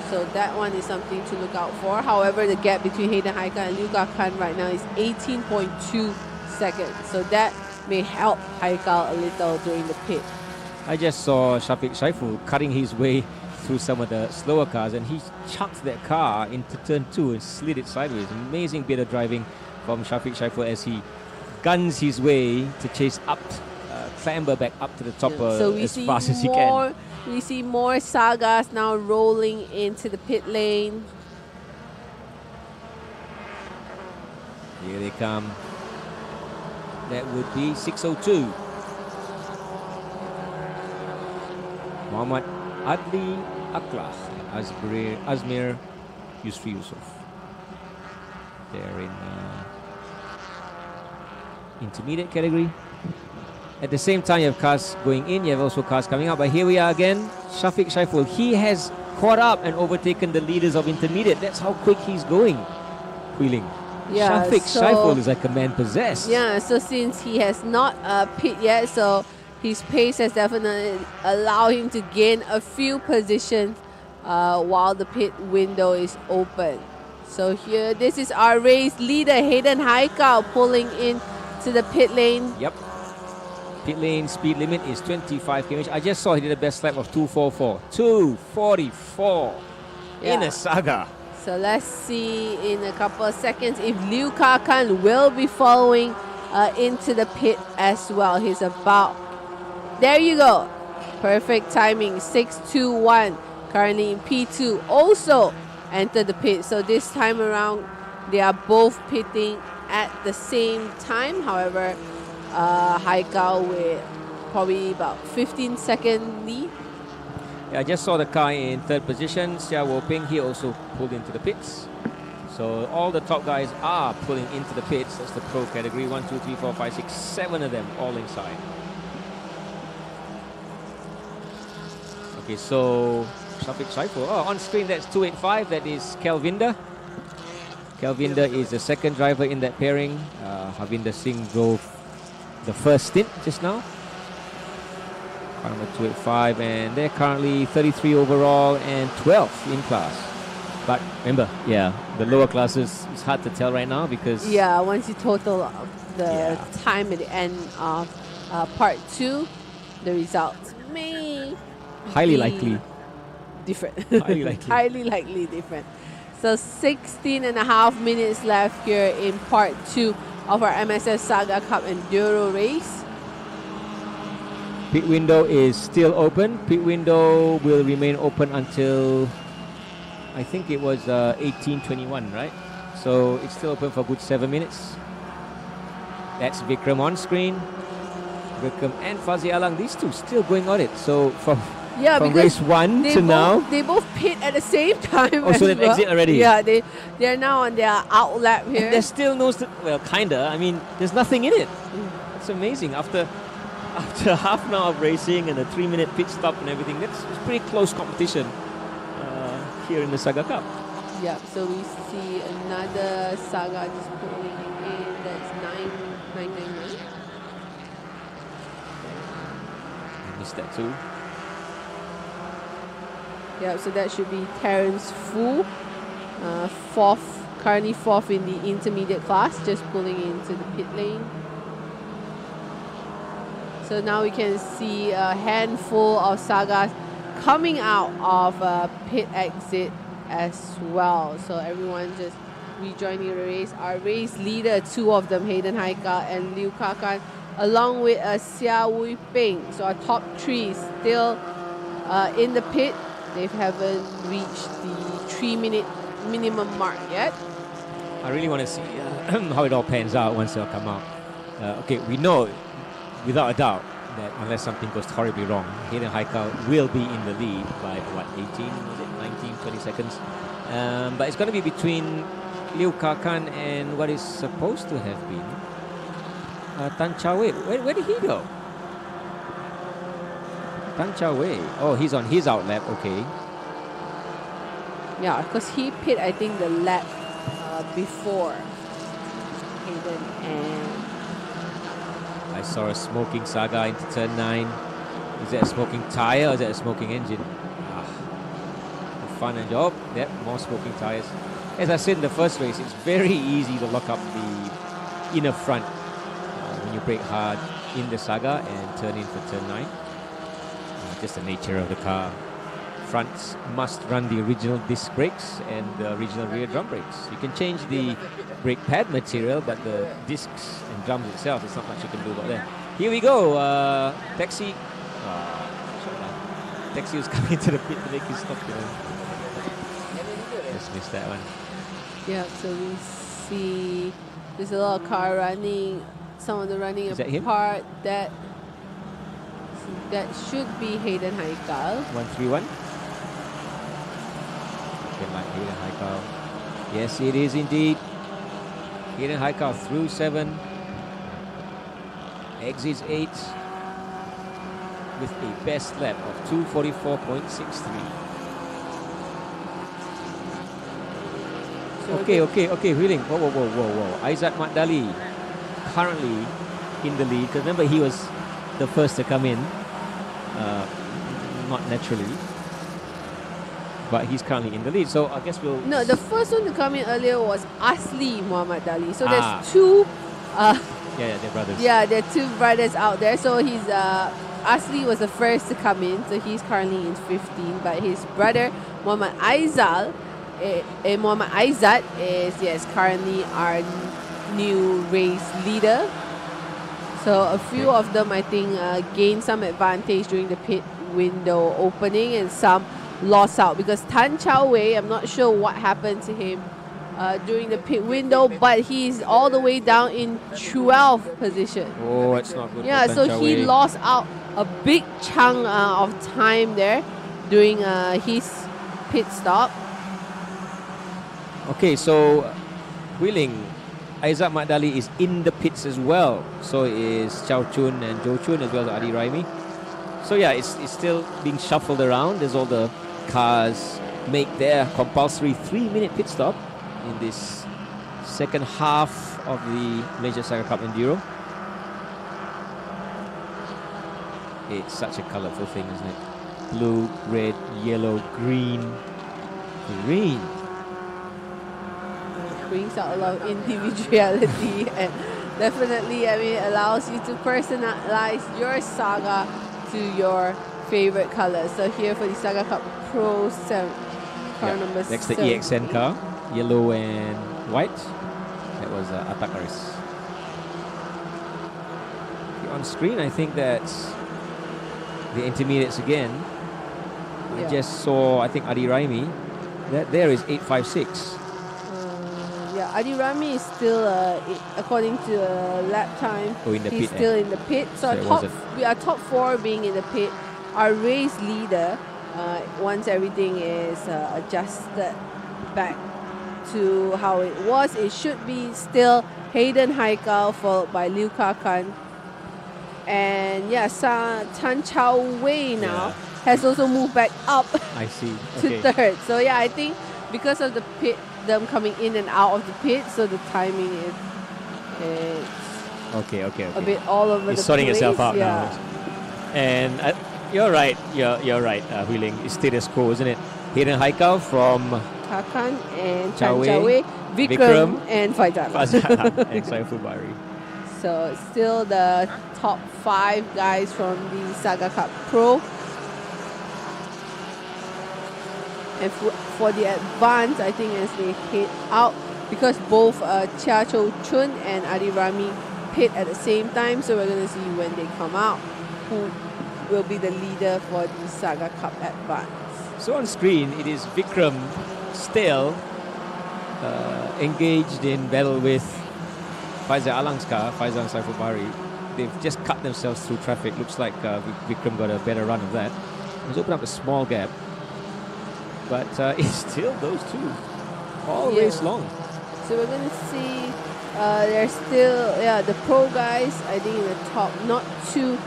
So that one is something to look out for. However, the gap between Hayden Haika and Liu Kakan right now is 18.2 seconds. So that may help Haika a little during the pit. I just saw Shafiq Shaiful cutting his way through some of the slower cars, and he chucked that car into turn 2 and slid it sideways. Amazing bit of driving from Shafiq Shaiful as he guns his way to chase up, clamber back up to the top So we as see fast as he can. We see more Sagas now rolling into the pit lane. Here they come. That would be 6:02. Muhammad Adli Aklah, Azmir Yusri Yusuf. They're in intermediate category. At the same time, you have cars going in, you have also cars coming out. But here we are again, Shafiq Shaiful. He has caught up and overtaken the leaders of intermediate. That's how quick he's going, wheeling. Yeah, Shafiq so Shaiful is like a man possessed. Yeah, so since he has not pit yet, so his pace has definitely allowed him to gain a few positions while the pit window is open. So here, this is our race leader, Hayden Haikal, pulling in to the pit lane. Yep. Pit lane speed limit is 25 km. I just saw he did a best lap of 2:44. 2:44 in a Saga. So let's see in a couple of seconds if Liu Kakan will be following into the pit as well. He's about... There you go. Perfect timing. 6:21. Currently in P2. Also entered the pit. So this time around, they are both pitting at the same time. However, Haikal with probably about 15-second lead. Yeah, I just saw the car in third position. Xia Woping, he also pulled into the pits. So all the top guys are pulling into the pits. That's the pro category. 1, 2, 3, 4, 5, 6, 7 of them all inside. Okay, so Shafiq Shaiful. Oh, on screen that's 285. That is Kelvinder. Kelvinder is the second driver in that pairing. Harvinder Singh drove the first stint just now. Car number 285, and they're currently 33 overall and 12th in class. But remember, yeah, the lower classes, it's hard to tell right now because... Yeah, once you total up the time at the end of part 2, the results may highly be likely different. Highly likely. Highly likely different. So 16.5 minutes left here in part 2 of our MSF Saga Cup Enduro Race. Pit window is still open. Pit window will remain open until, I think it was 18:21, right? So it's still open for a good 7 minutes. That's Vikram on screen. Vikram and Fazi Alang, these two still going on it. So from race 1 to now. They both pit at the same time. Oh, so they've exited already? Yeah, they're now on their out lap here. And there's still no, well, kinda. I mean, there's nothing in it. It's amazing. After half an hour of racing and a 3-minute pit stop and everything, that's pretty close competition here in the Saga Cup. Yep, so we see another Saga just pulling in. That's 999. I missed that too. Yeah, so that should be Terence Fu, currently fourth in the intermediate class, just pulling into the pit lane. So now we can see a handful of Sagas coming out of pit exit as well. So everyone just rejoining the race. Our race leader, 2 of them, Hayden Haika and Liu Kakan, along with Xia Wui Ping. So our top 3 still in the pit. They haven't reached the 3-minute minimum mark yet. I really want to see how it all pans out once they'll come out. Okay, we know without a doubt that unless something goes horribly wrong, Hayden Haikal will be in the lead by what, 19, 20 seconds. But it's going to be between Liu Kakan and what is supposed to have been Tan Chao Wei. Where did he go? Tan Chao Wei. Oh, he's on his out lap. Okay. Yeah, because he pit, I think, the lap before Hayden and I saw a smoking Saga into turn 9. Is that a smoking tyre or is that a smoking engine? Fun and job. Yep, more smoking tyres. As I said in the first race, it's very easy to lock up the inner front when you brake hard in the Saga and turn in for turn 9. Just the nature of the car. Fronts must run the original disc brakes and the original rear drum brakes. You can change the brake pad material, but the discs and drums itself, there's not much you can do about that. Here we go. Taxi. Taxi was coming to the pit to make his stop. Just missed that one. yeah, so we see there's a lot of car running. Some of the running Is that him? apart. That should be Hayden Haikal. 131. Looking like Hayden Haikal. Yes, it is indeed. Hayden Haikal through 7. Exits 8. With a best lap of 2:44.63. Okay, Wheeling. Whoa. Aizat Merdeka currently in the lead. Because remember, he was the first to come in. Not naturally. But he's currently in the lead. So I guess we'll... No, the first one to come in earlier was Asli Muhammad Dali. So there's two... they're brothers. Yeah, there are two brothers out there. So he's... Asli was the first to come in. So he's currently in 15. But his brother, Muhammad Aizat, is currently our new race leader. So a few of them, I think, gained some advantage during the pit window opening, and some lost out because Tan Chao Wei, I'm not sure what happened to him during the pit window, but he's all the way down in 12th position. Oh, it's not good. Yeah, so he lost out a big chunk of time there during his pit stop. Okay, so Wheeling, Aizat Merdeka is in the pits as well. So is Chow Chun and Jo Chun as well as Adi Raimi. So yeah, it's still being shuffled around as all the cars make their compulsory 3-minute pit stop in this second half of the Malaysia Saga Cup Enduro. It's such a colourful thing, isn't it? Blue, red, yellow, green. Green. It brings out a lot of individuality and definitely, I mean, allows you to personalize your Saga to your favorite colors. So here for the Saga Cup Pro 7, car number 7. Next, the EXN car, yellow and white. That was Atakaris. On screen, I think that's the intermediates again. I just saw, I think, Adi Raimi. That there is 856. Yeah, Adi Rami is still, according to lap time, in the he's pit, still in the pit. So our top 4 being in the pit. Our race leader, once everything is adjusted back to how it was, it should be still Hayden Haikal followed by Liu Kakan. And yeah, Tan Chao Wei now has also moved back up I see. to 3rd. So yeah, I think because of the pit, them coming in and out of the pit, so the timing is okay. a bit all over it's the sorting place. itself out now. And you're right. You're right. Wheeling is status quo, isn't it? Hayden Haikal from Kakan and Chao Tan Chao Wei, Vikram and Faizal. and Saiful Bari. So still the top 5 guys from the Saga Cup Pro. And for the advance, I think as they head out, because both Chia Cho Chun and Adi Rami pit at the same time, so we're going to see when they come out who will be the leader for the Saga Cup advance. So on screen, it is Vikram still engaged in battle with Faizal Alang's car, Faizal and Saiful Bari. They've just cut themselves through traffic. Looks like Vikram got a better run of that. He's opened up a small gap. But it's still those two all race long. So we're going to see they're still, the pro guys, I think in the top, not too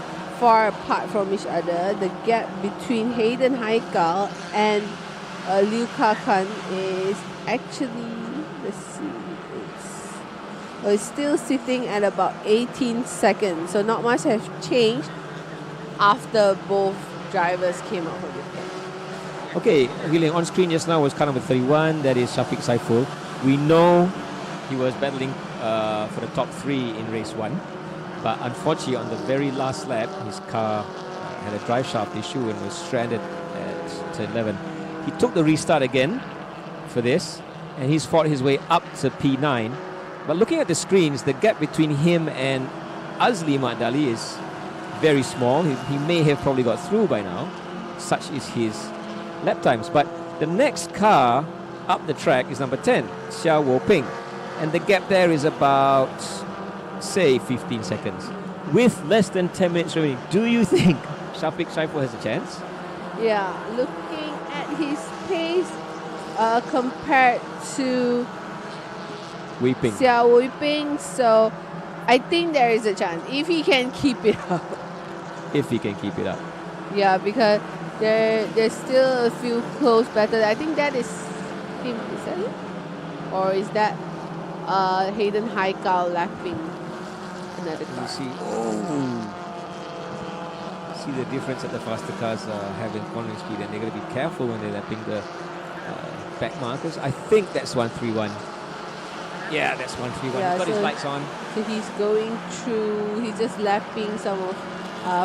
far apart from each other. The gap between Hayden Haikal and Liu Kakan is actually, let's see, It's still sitting at about 18 seconds. So not much has changed after both drivers came out from the pit. Okay, really on screen just now was car number 31. That is Shafiq Saiful. We know he was battling for the top 3 in race 1. But unfortunately, on the very last lap, his car had a drive shaft issue and was stranded at turn 11. He took the restart again for this, and he's fought his way up to P9. But looking at the screens, the gap between him and Azli Ma'dali is very small. He may have probably got through by now. Such is his lap times. But the next car up the track is number 10, Xia Woping. And the gap there is about, say, 15 seconds. With less than 10 minutes remaining, do you think Shafiq Saiful has a chance? Yeah, looking at his pace compared to Weeping. Xia Weiping, so I think there is a chance if he can keep it up. If he can keep it up. Yeah, because there's still a few close battles. I think that is him, is that him? Or is that Hayden Haikal lapping another car? You see, see the difference that the faster cars have in cornering speed, and they're going to be careful when they're lapping the back markers. I think that's 131. Yeah, that's 131. Yeah, He's got his so- lights on. So he's going through, he's just lapping some of,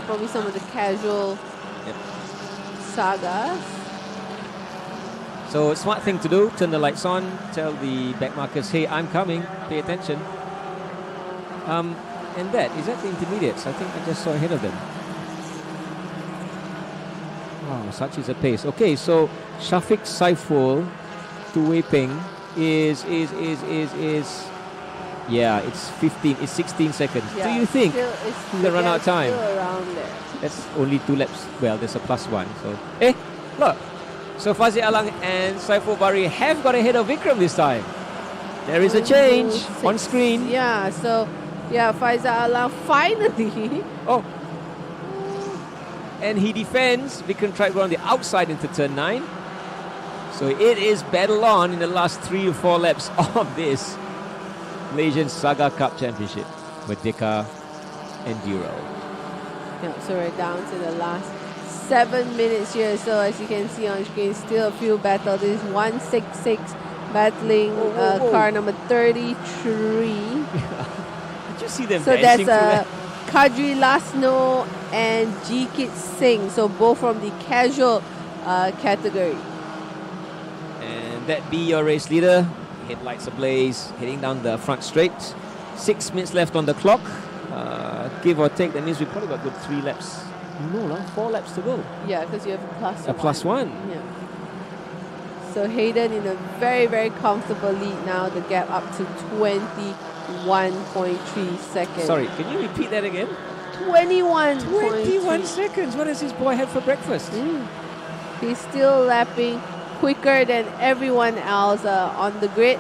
probably some of the casual Yep. sagas. So smart thing to do, turn the lights on, tell the back markers, hey, I'm coming, pay attention. And is that the intermediates? I think I just saw ahead of them. Wow, such is a pace. Okay, so Shafiq Saiful to Wei Peng is yeah, it's 16 seconds. Yeah, Do you think still, he's gonna run out of time? Still around there. That's only 2 laps. Well, there's a +1. So, look. So Fazil Alang and Saiful Bari have got ahead of Vikram this time. There is a change 126. on screen. Yeah, so yeah, Faizal Alam finally. Oh. And he defends. Vikram tried to go on the outside into turn 9. So it is battle on in the last 3 or 4 laps of this Malaysian Saga Cup Championship. Merdeka Enduro. Yeah, so we're down to the last 7 minutes here. So as you can see on screen, still a few battles. This is 166 battling car number 33. Did you see them So dancing that's through that? Kadri Lasno and Jikit Singh. So both from the casual category. And that be your race leader. Headlights ablaze, heading down the front straight. 6 minutes left on the clock. Give or take, that means we've probably got good 3 laps. No, 4 laps to go. Yeah, because you have a +1. Yeah. So Hayden in a very, very comfortable lead now. The gap up to 21.3 seconds. Sorry, can you repeat that again? 21 seconds. What has this boy had for breakfast? He's still lapping quicker than everyone else on the grid.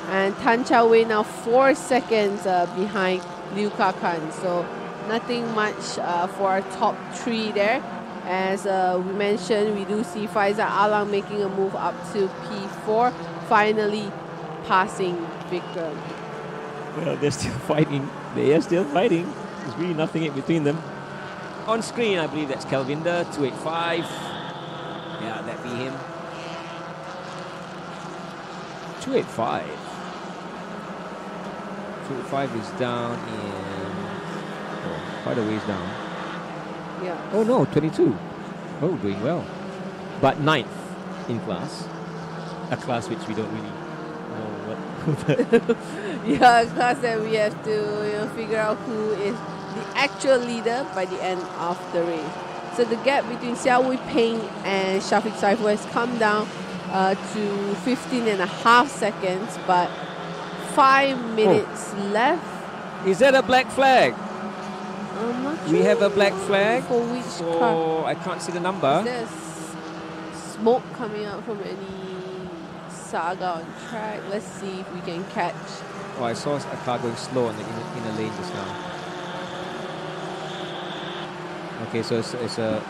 And Tan Chao Wei now 4 seconds behind Liu Kakan. So nothing much for our top 3 there. As we mentioned, we do see Faizal Alang making a move up to P4, finally passing Vikram. Well, they're still fighting. They are still fighting. There's really nothing in between them. On screen, I believe that's Kelvinder, 285. Yeah, that be him. 285. 285 is down in... quite a ways down. Yeah. Oh no, 22. Oh, doing well. But 9th in class. A class which we don't really know what. Yeah, a class that we have to figure out who is the actual leader by the end of the race. So the gap between Xiao Weiping and Shafiq Saiful has come down to 15.5 seconds, but 5 minutes left. Is that a black flag? I'm not We sure have a black flag. for which car. I can't see the number. There's smoke coming out from any saga on track. Let's see if we can catch. Oh, I saw a car going slow in a lane just now. Okay, so it's a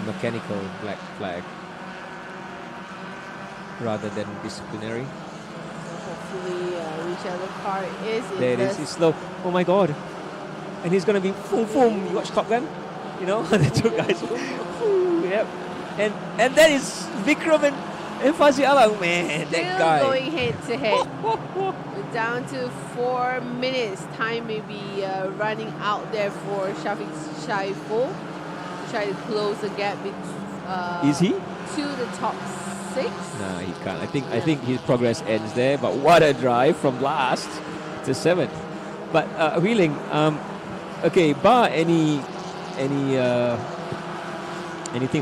mechanical black flag rather than disciplinary. hopefully whichever car it is. There it is. It's slow. Oh my god. And he's going to be boom. You watch Top Gun? You know, the two guys. Yep. And that is Vikram and Fazil Alang. Man, Still that guy. going head to head. We're down to 4 minutes. Time may be running out there for Shafiq Shaiful to try to close the gap Is he? to the top 6. No, he can't. I think his progress ends there. But what a drive from last to 7th. But Wheeling, okay, bar anything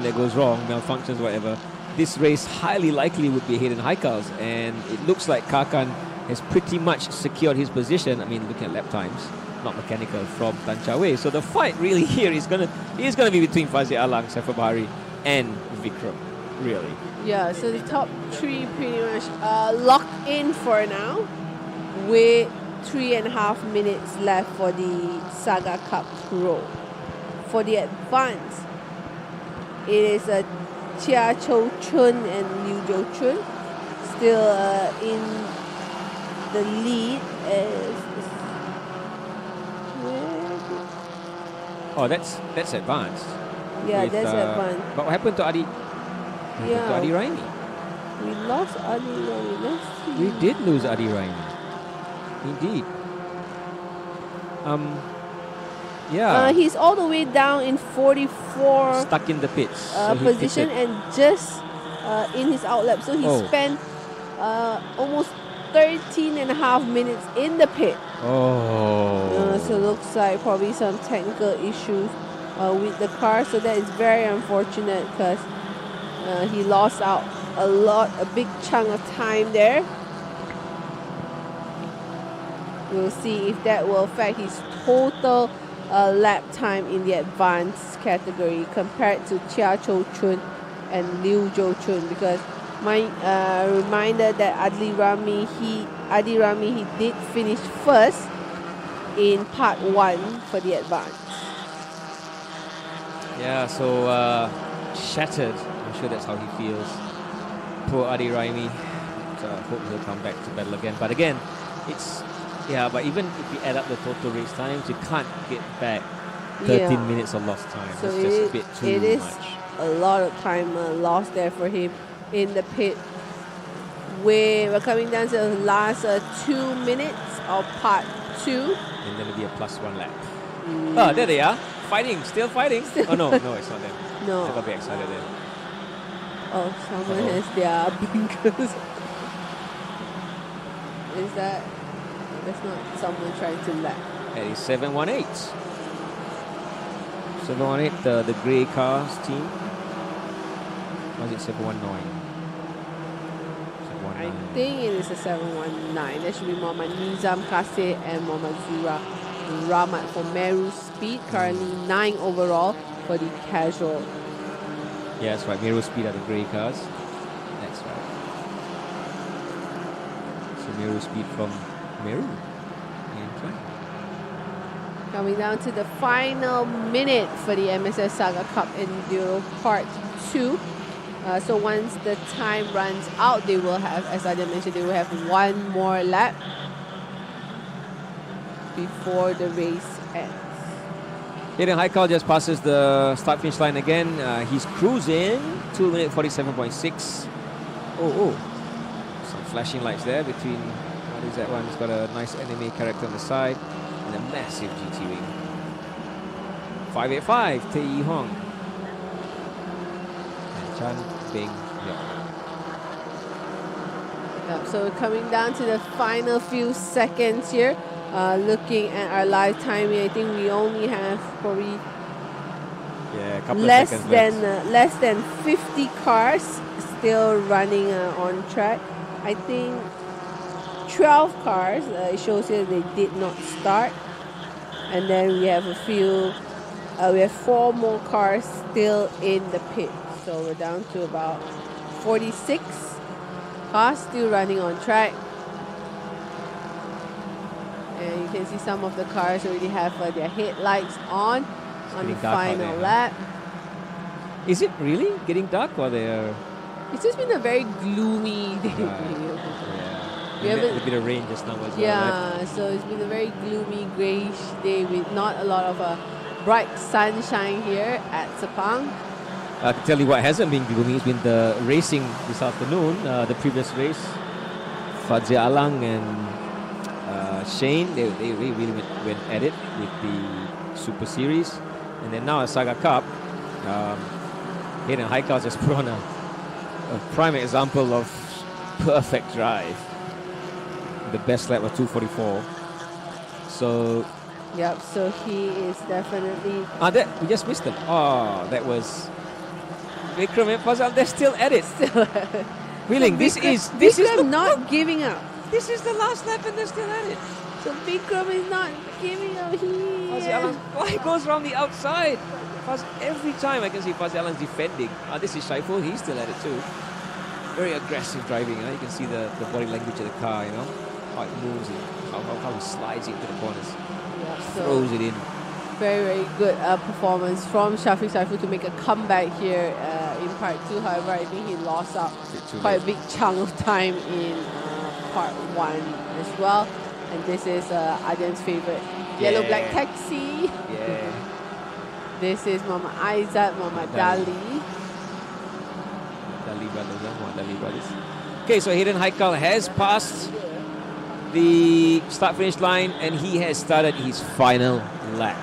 that goes wrong, malfunctions, whatever, this race highly likely would be Hayden Haikals, and it looks like Kakan has pretty much secured his position. I mean, looking at lap times, not mechanical, from Tan Chawei. So the fight really here is gonna be between Fazil Alang, Saiful Bahari, and Vikram. Really. Yeah, so the top 3 pretty much locked in for now, with 3.5 minutes left for the Saga Cup Pro. For the advance, it is Chia Cho Chun and Liu Jo Chun still in the lead. Oh, that's advanced. Yeah, with, that's advanced. But what happened to Adi? Yeah. To Adi Raimi? We lost Adi Raimi. Let's see. We did lose Adi Raimi. Indeed. Yeah. He's all the way down in 44 Stuck in the pits. So he position pitted. and just in his outlap. So he spent almost 13.5 minutes in the pit. So it looks like probably some technical issues with the car. So that is very unfortunate because he lost out a big chunk of time there. We'll see if that will affect his total lap time in the advanced category compared to Chia Cho Chun and Liu Jo Chun, because my reminder that Adi Rami he did finish first in part 1 for the advance. Yeah, so shattered. I'm sure that's how he feels. Poor Adi Raimi. Hope he'll come back to battle again. But again, it's but even if you add up the total race times, you can't get back 13 minutes of lost time. So it's just a bit too much. A lot of time lost there for him in the pit. We're coming down to the last 2 minutes of part 2. And then it'll be a +1 lap. Oh, there they are. Fighting, still fighting. Oh, no, it's not them. No. I got very excited there. Oh, someone has their blinkers. Is that? That's not someone trying to lap. That is 718. 718, the grey cars team. Or is it 719? I think it is a 719. There should be Muhammad Nizam Kasih and Muhammad Zura Rahmat for Meru Speed. Currently 9 overall for the casual. Yeah, that's right. Meru Speed are the grey cars. That's right. So Meru Speed from Meru. Coming down to the final minute for the MSS Saga Cup Enduro Part 2. So once the time runs out, they will have, as I mentioned, they will have 1 more lap before the race ends. Hayden Haikal just passes the start-finish line again. He's cruising 2 minute 47.6. Oh. Some flashing lights there between, what is that one? It's got a nice anime character on the side and a massive GT wing. 585, Tae Yi Hong. And Chan Bing Yeok. Yep, so we're coming down to the final few seconds here. Looking at our live timing, I think we only have probably a couple of seconds less than 50 cars still running on track. I think 12 cars. It shows here they did not start, and then we have we have 4 more cars still in the pit. So we're down to about 46 cars still running on track. And you can see some of the cars already have their headlights on the final lap. Is it really getting dark or they're... It's just been a very gloomy day. We And haven't. a bit of rain just now as well, right? Yeah, so it's been a very gloomy, greyish day with not a lot of bright sunshine here at Sepang. I can tell you what hasn't been gloomy. It's been the racing this afternoon. The previous race, Fazia Alang and Shane, they really went at it with the Super Series. And then now at Saga Cup, Hayden Haikal just put on a prime example of perfect drive. The best lap was 2:44. So Yep, so he is definitely. we just missed them. Oh, that was Vikram and Fazal. They're still at it. Wheeling, this is Vikram not giving up. This is the last lap and they're still at it. So Vikram is not giving up. Why goes around the outside? Every time I can see Fazal Alan's defending. This is Shaiful. He's still at it too. Very aggressive driving. You can see the body language of the car. How it moves and how he slides into the corners. Yeah, Throws it in. Very, very good performance from Shafiq Saiful to make a comeback here in part 2. However, I think he lost out quite a big chunk of time in part 1 as well. And this is Adrian's favorite yellow black taxi. Yeah. This is Mama Aizat, Mama Dali. Dali brothers. Okay, so Hayden Haikal has passed the start-finish line and he has started his final lap.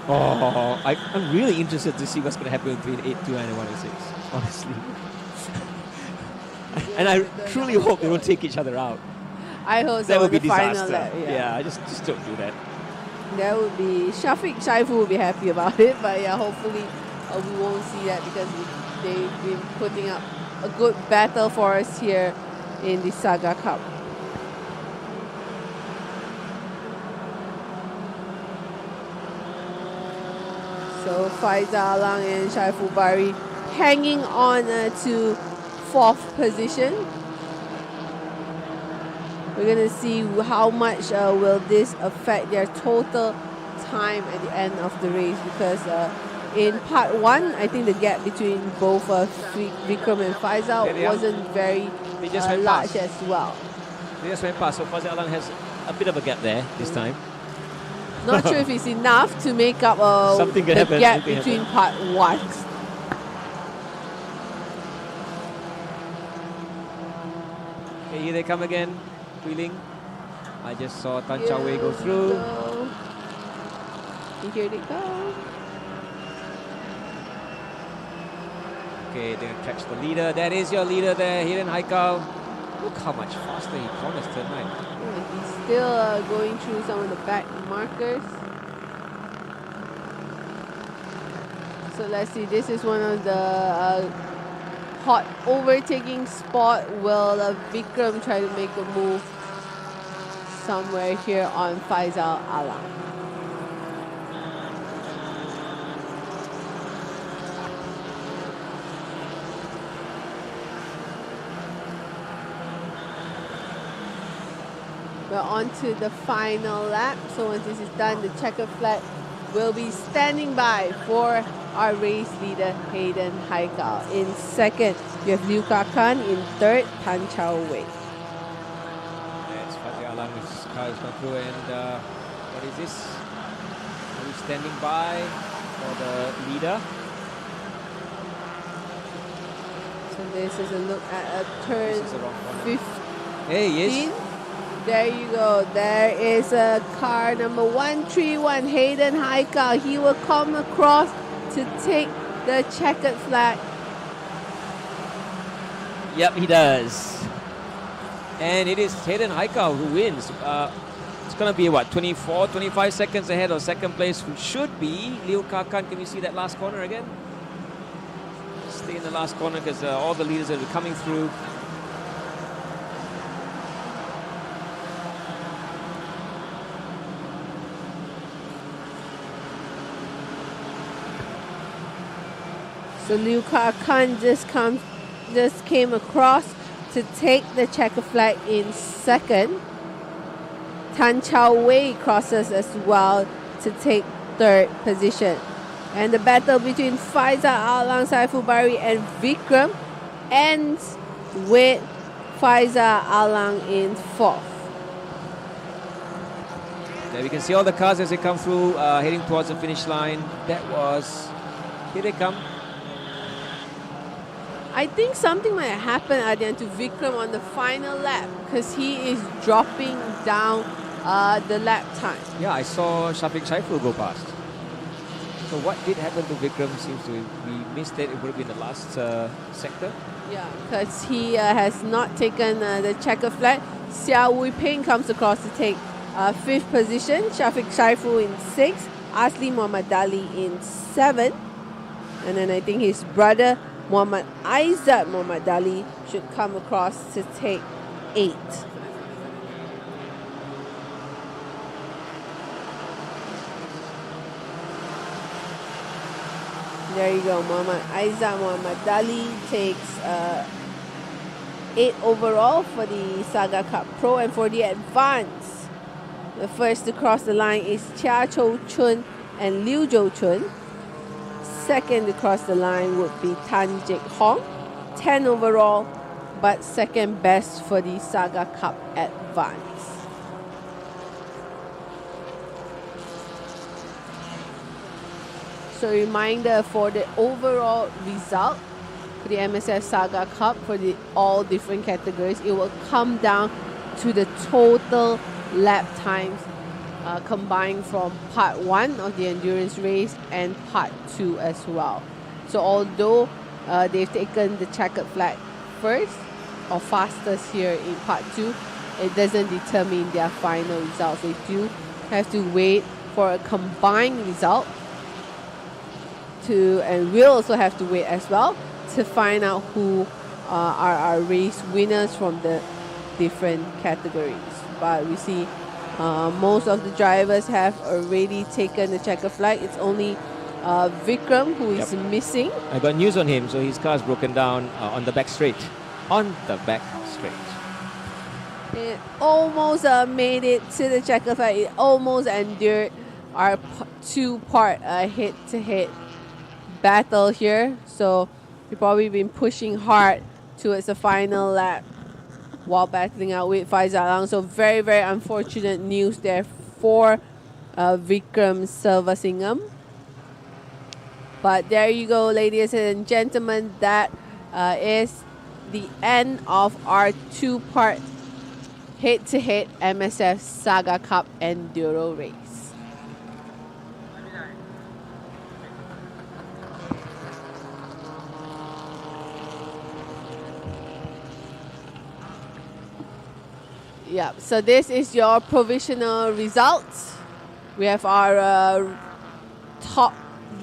Oh, I'm really interested to see what's going to happen between 829 and 106, honestly. And I truly hope they don't take each other out. I hope so. That would be the final disaster. lap, Yeah, just don't do that. That would be Shafiq Saiful will be happy about it, but yeah, hopefully we won't see that because they've been putting up a good battle for us here in the Saga Cup. So Faizal Alang and Shaiful Bari hanging on to 4th position. We're going to see how much will this affect their total time at the end of the race, because in part 1, I think the gap between both Vikram and Faizal wasn't very large as well. They just went past, so Fazal Alang has a bit of a gap there this time. Not sure if it's enough to make up the gap between part 1. Okay, here they come again. Wheeling. I just saw Tan Chow Wei go through. Here they go. Okay, they're gonna catch the leader. That is your leader there, Hayden Haikal. Look how much faster he corners turn 9. Yeah, he's still going through some of the back markers. So let's see, this is one of the hot overtaking spot. Will Vikram try to make a move somewhere here on Faizal Alang? We're on to the final lap. So once this is done, the checkered flag will be standing by for our race leader, Hayden Haikal. In 2nd, you have Liu Kakan. In 3rd, Tan Chow Wei. That's Fazal Alang, his car has gone through, and what is this? Are we standing by for the leader? So this is a look at a turn 15. Hey, yes. There you go. There is a car number 131, Hayden Haikal. He will come across to take the checkered flag. Yep, he does. And it is Hayden Haikal who wins. It's going to be, 24, 25 seconds ahead of 2nd place, who should be Liu Kakan. Can you see that last corner again? Stay in the last corner because all the leaders are coming through. So Liu Kakan just came across to take the checker flag in 2nd. Tan Chow Wei crosses as well to take 3rd position. And the battle between Faizal Alang, Saiful Bari and Vikram ends with Faiza Alang in 4th. There we can see all the cars as they come through, heading towards the finish line. Here they come. I think something might happen again to Vikram on the final lap because he is dropping down the lap time. Yeah, I saw Shafiq Saiful go past. So what did happen to Vikram seems to we missed it. It would have been the last sector. Yeah, because he has not taken the checker flag. Xiao Wei Peng comes across to take 5th position. Shafiq Saiful in 6th. Asli Muhammad Dali in 7th. And then I think his brother Muhammad Aizat Muhammad Dali should come across to take 8th. There you go, Muhammad Aizat Muhammad Dali takes 8 overall for the Saga Cup Pro. And for the Advance, the first to cross the line is Chia Chou Chun and Liu Zhou Chun. Second to cross the line would be Tan Jik Hong, 10 overall, but second best for the Saga Cup Advance. So reminder for the overall result for the MSF Saga Cup for the all different categories, it will come down to the total lap times combined from part 1 of the endurance race and part 2 as well. So although they've taken the checkered flag first or fastest here in part 2, it doesn't determine their final results. They do have to wait for a combined result and we'll also have to wait as well to find out who are our race winners from the different categories. But we see most of the drivers have already taken the checker flag. It's only Vikram who is missing. I got news on him, so his car's broken down on the back straight. On the back straight. It almost made it to the checker flag. It almost endured our two-part head-to-head battle here. So we've probably been pushing hard towards the final lap while battling out with Faizal Alang. So very, very unfortunate news there for Vikram Selvasingham. But there you go, ladies and gentlemen. That is the end of our two-part head-to-head MSF Saga Cup Enduro Race. Yeah, so this is your provisional results. We have our top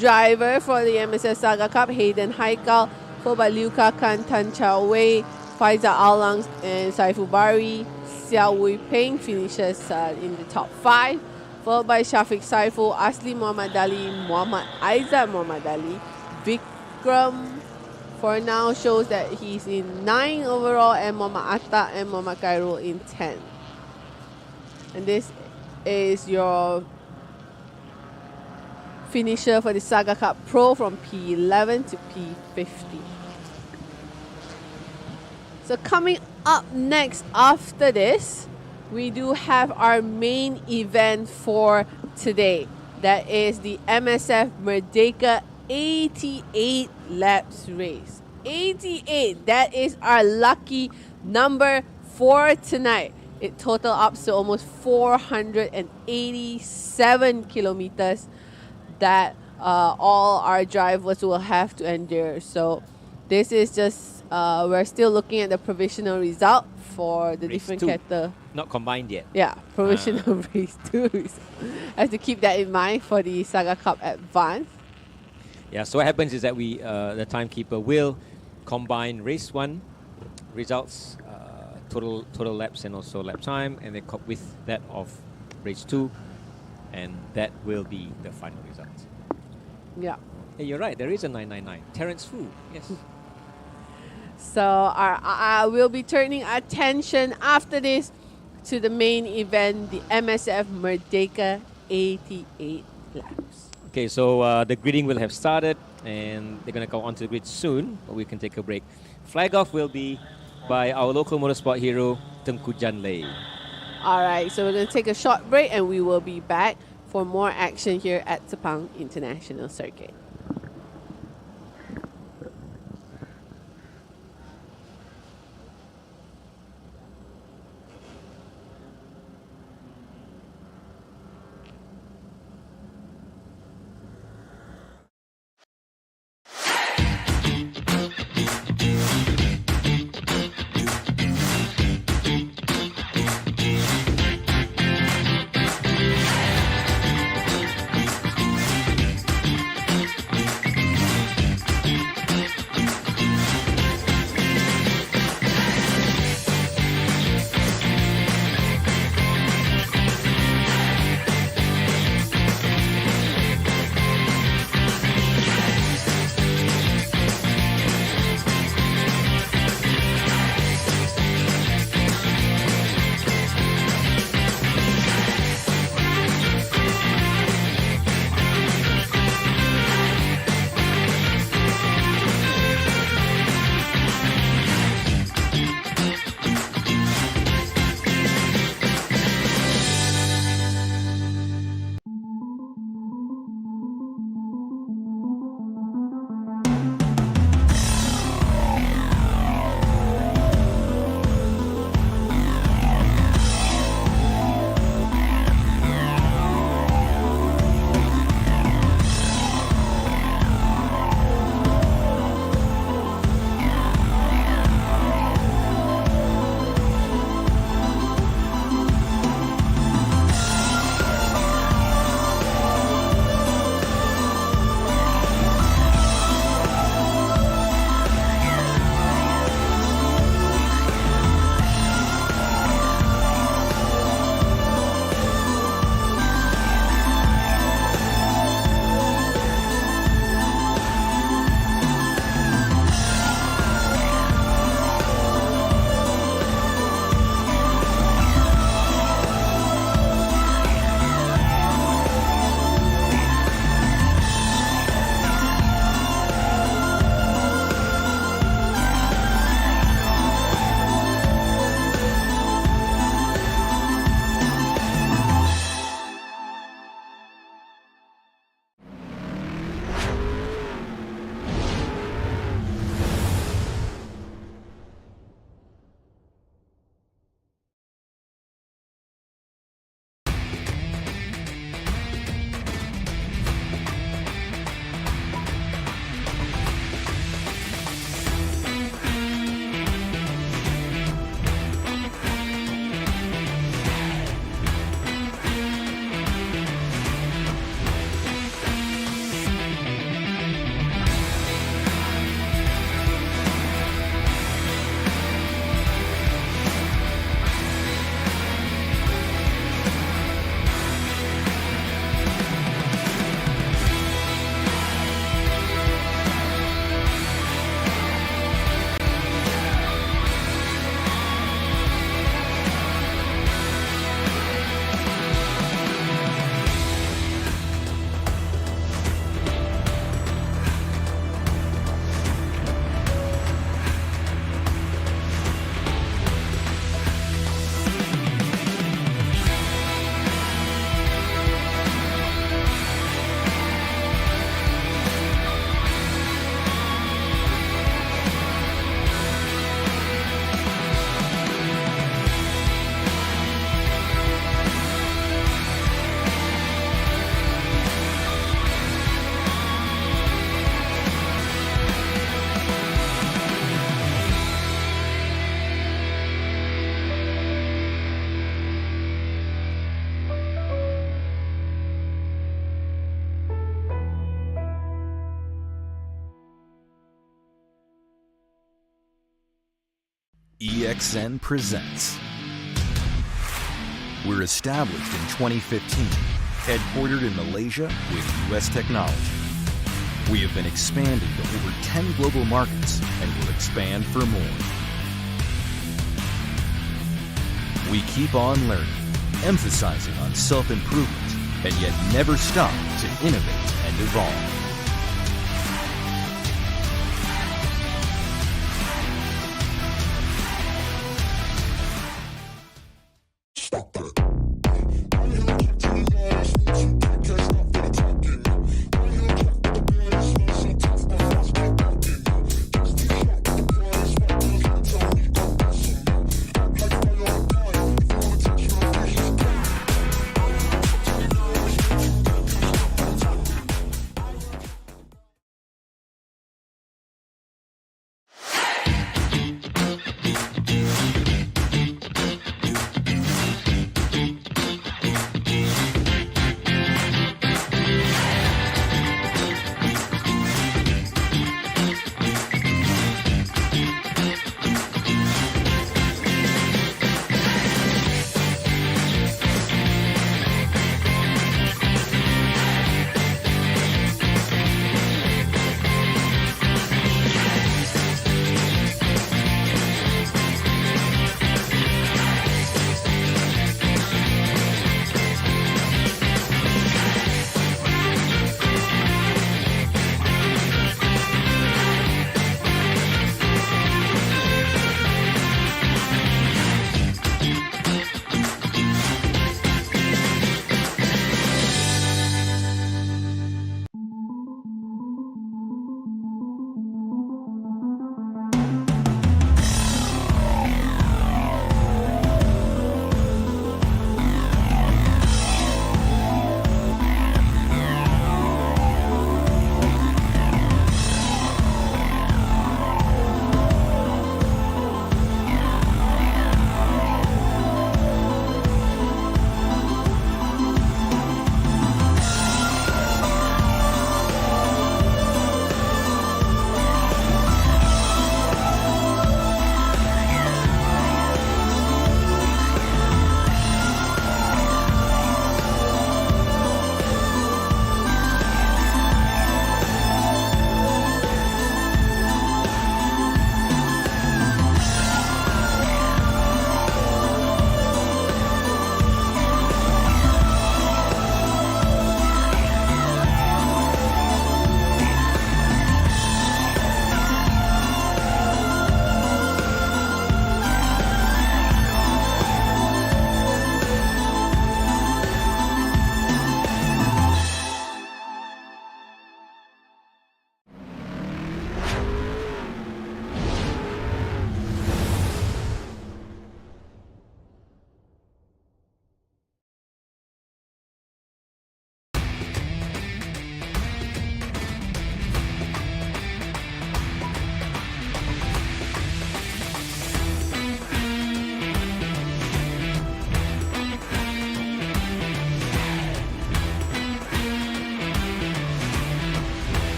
driver for the MSF Saga Cup, Hayden Haikal, followed by Liu Kakan, Tan Chao Wei, Faizal Alang, and Saiful Bari. Xiao Wei Peng finishes in the top 5, followed by Shafiq Saiful, Asli Muhammad Dali, Muhammad Aizat Muhammad Dali. Vikram for now shows that he's in 9 overall, and Muhammad Atta and Muhammad Khairul in 10. And this is your finisher for the Saga Cup Pro from P11 to P50. So coming up next after this, we do have our main event for today. That is the MSF Merdeka 88 laps race. 88, that is our lucky number for tonight. It total up to almost 487 kilometers that all our drivers will have to endure. So this is just, we're still looking at the provisional result for the Race different 2. categories. Not combined yet. Yeah, provisional race 2. I have to keep that in mind for the Saga Cup Advance. Yeah, so what happens is that we, the timekeeper will combine race 1 results, total laps and also lap time, and then with that of race 2, and that will be the final result. Yeah. Hey, you're right, there is a 999. Terence Fu, yes. So we'll be turning attention after this to the main event, the MSF Merdeka 88 laps. Okay, so the gridding will have started, and they're going to go onto the grid soon, but we can take a break. Flag off will be by our local motorsport hero, Tengku Janlei. All right, so we're going to take a short break and we will be back for more action here at Sepang International Circuit. EXN presents. We're established in 2015, headquartered in Malaysia with US technology. We have been expanding to over 10 global markets and will expand for more. We keep on learning, emphasizing on self-improvement, and yet never stop to innovate and evolve.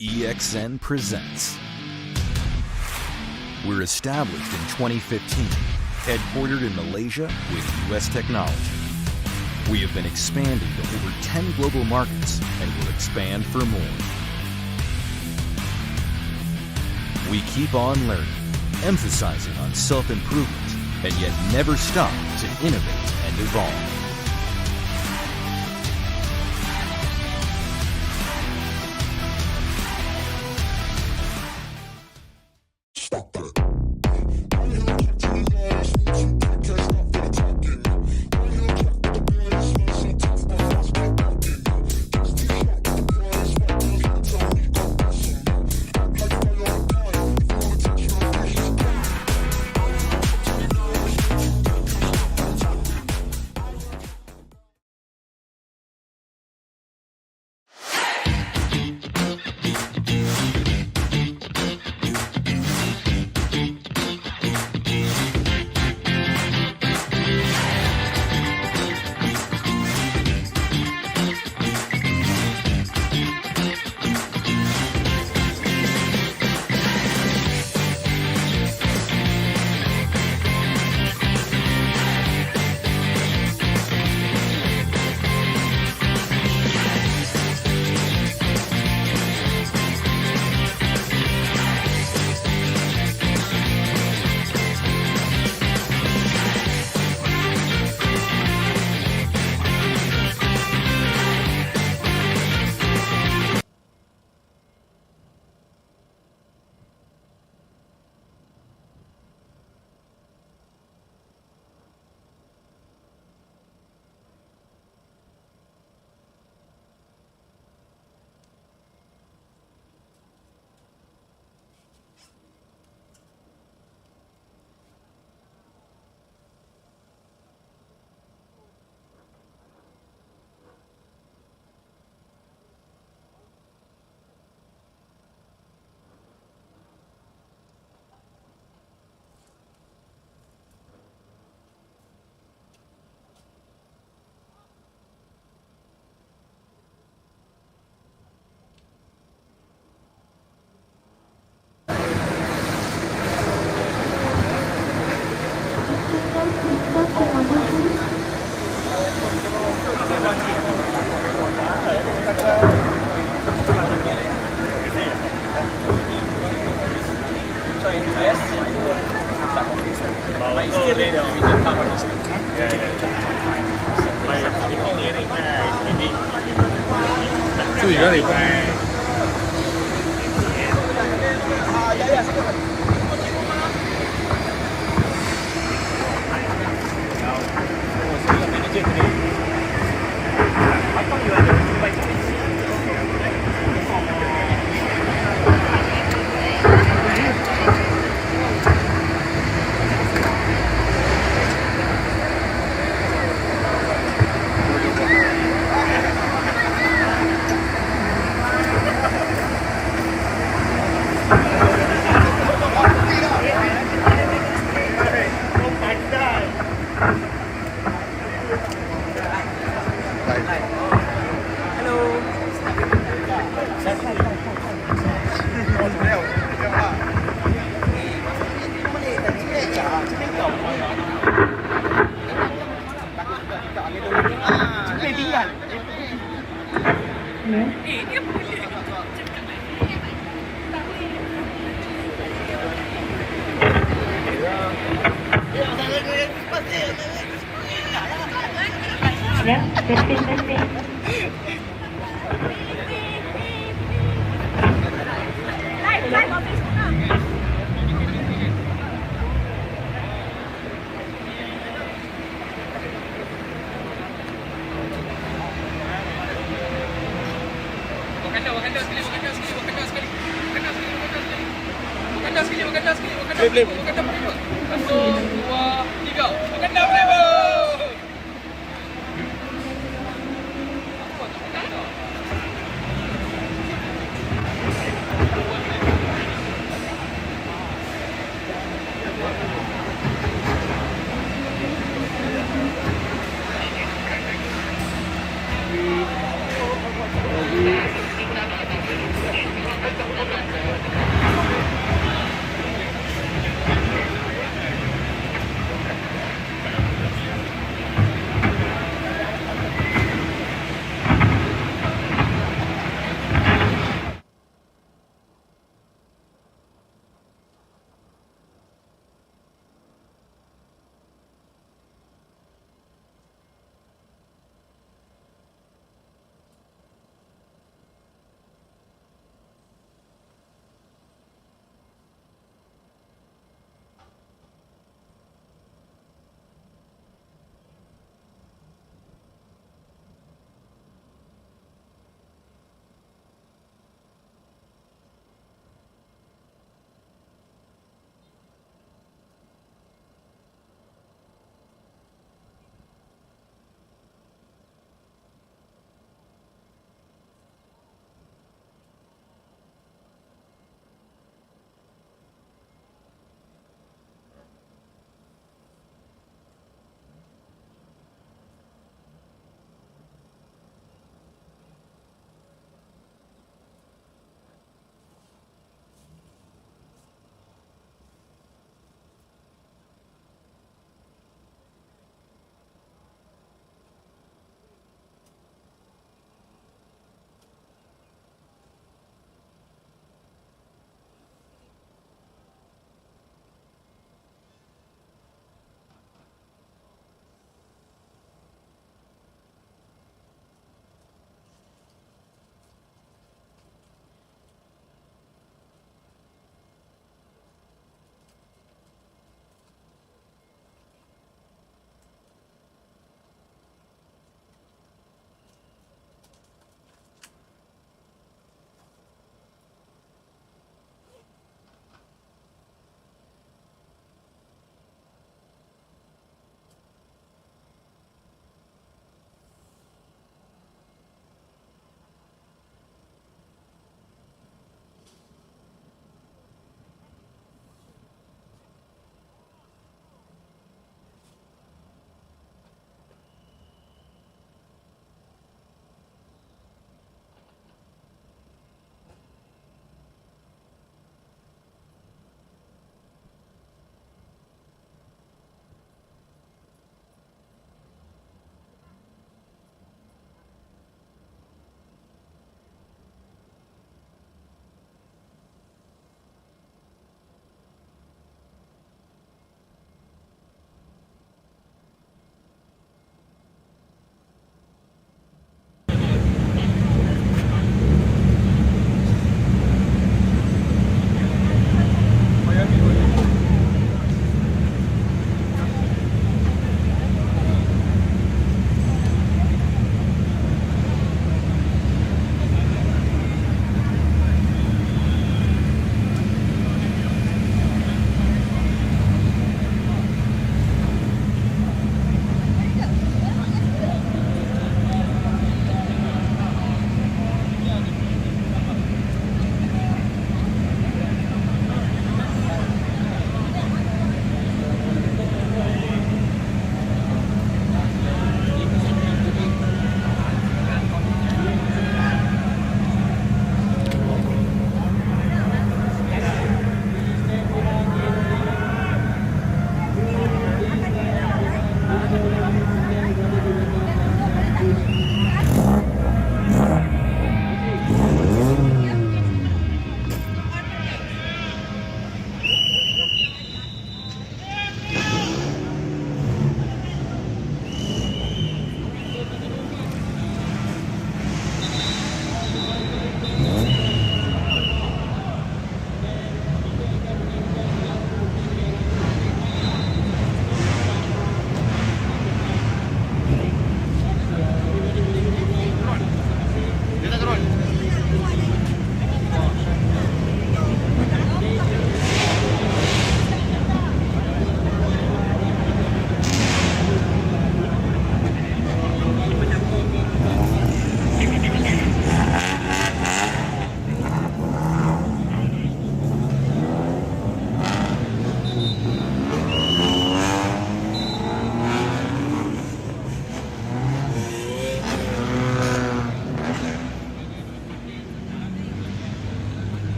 EXN presents. We're established in 2015, headquartered in Malaysia with US technology. We have been expanding to over 10 global markets and will expand for more. We keep on learning, emphasizing on self-improvement, and yet never stop to innovate and evolve.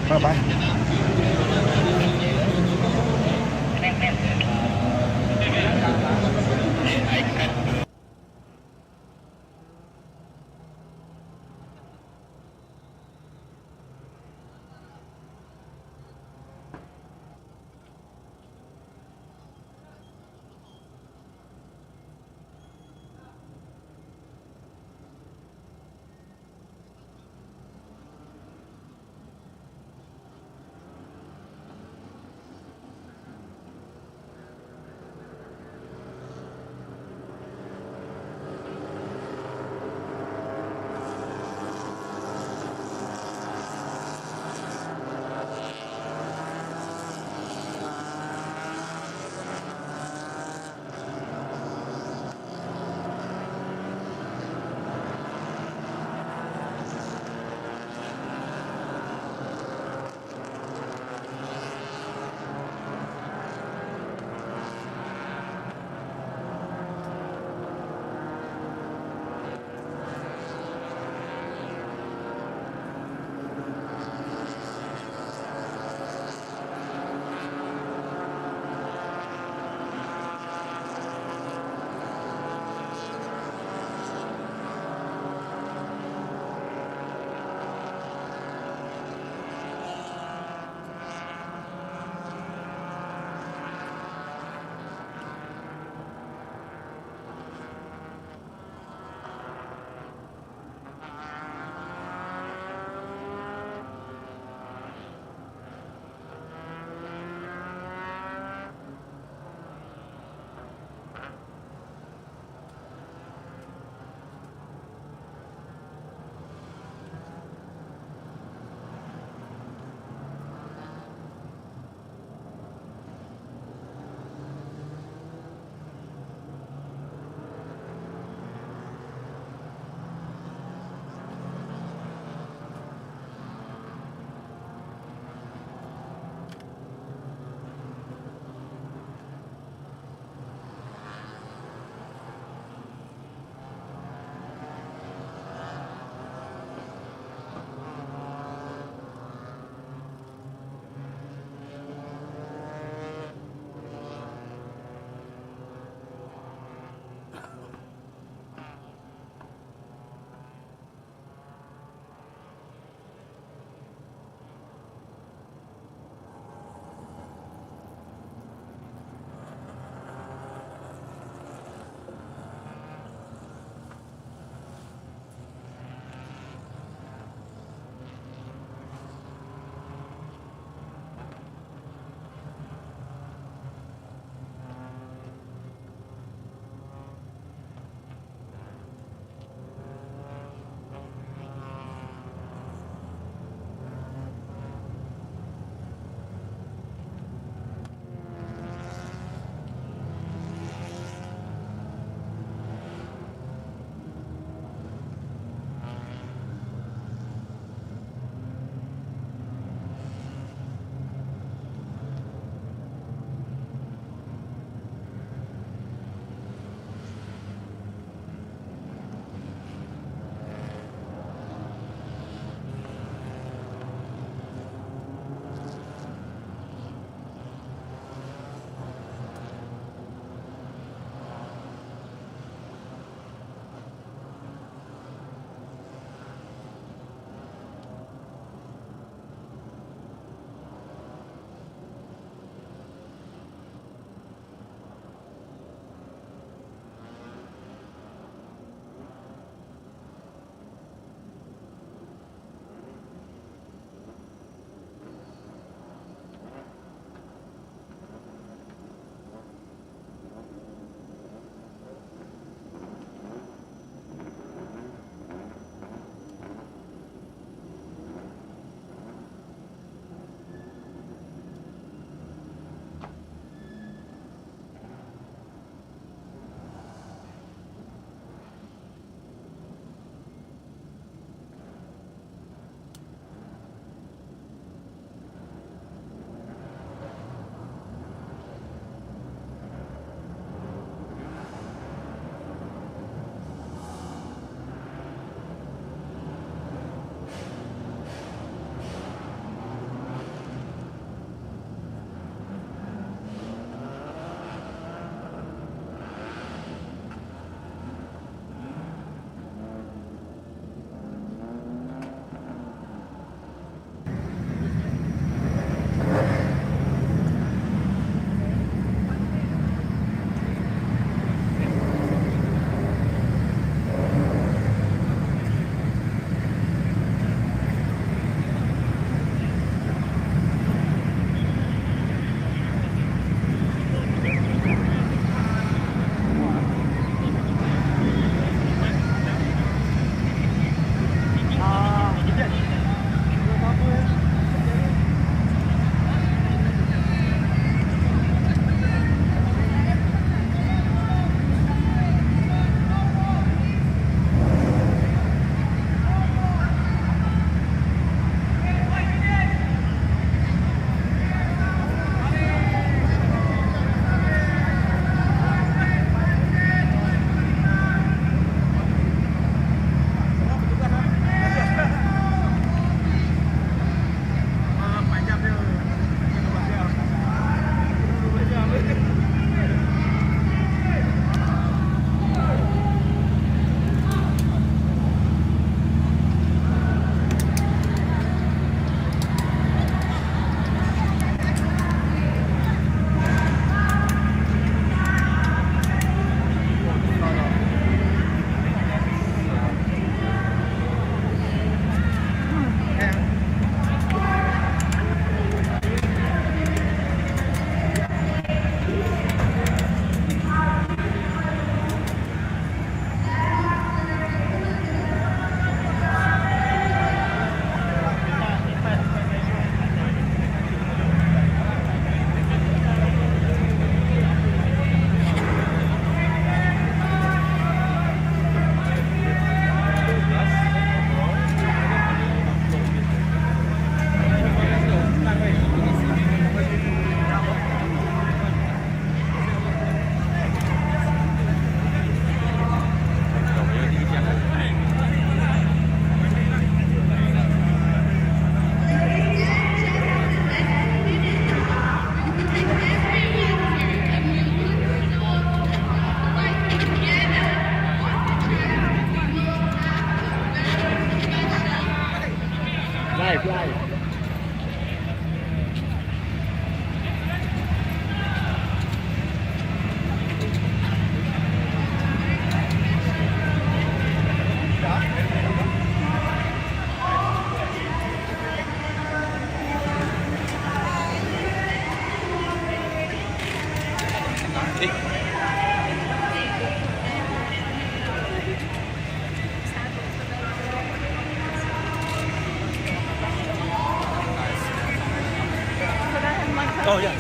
Bye-bye. Oh yeah.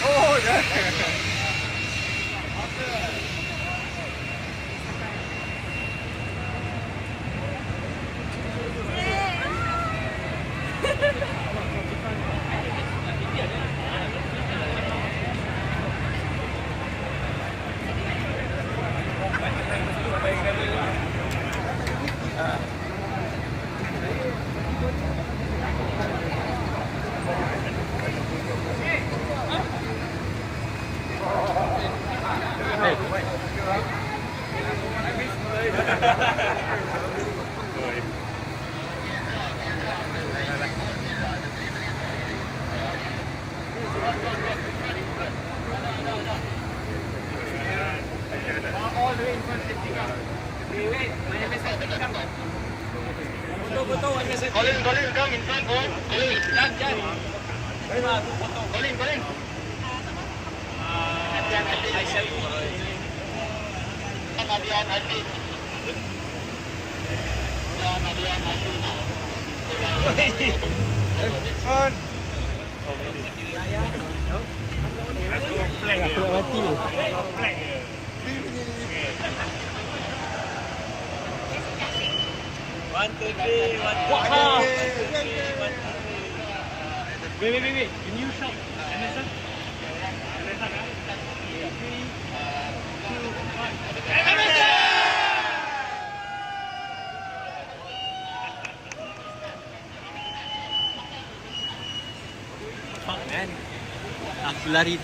Oh yeah. Colin, come in front, boy. Colin. One, two, three. Wow. Wait. Can you shout MSF? MSF, 3, 2, 1. MSF! Fuck, man. Aku lari.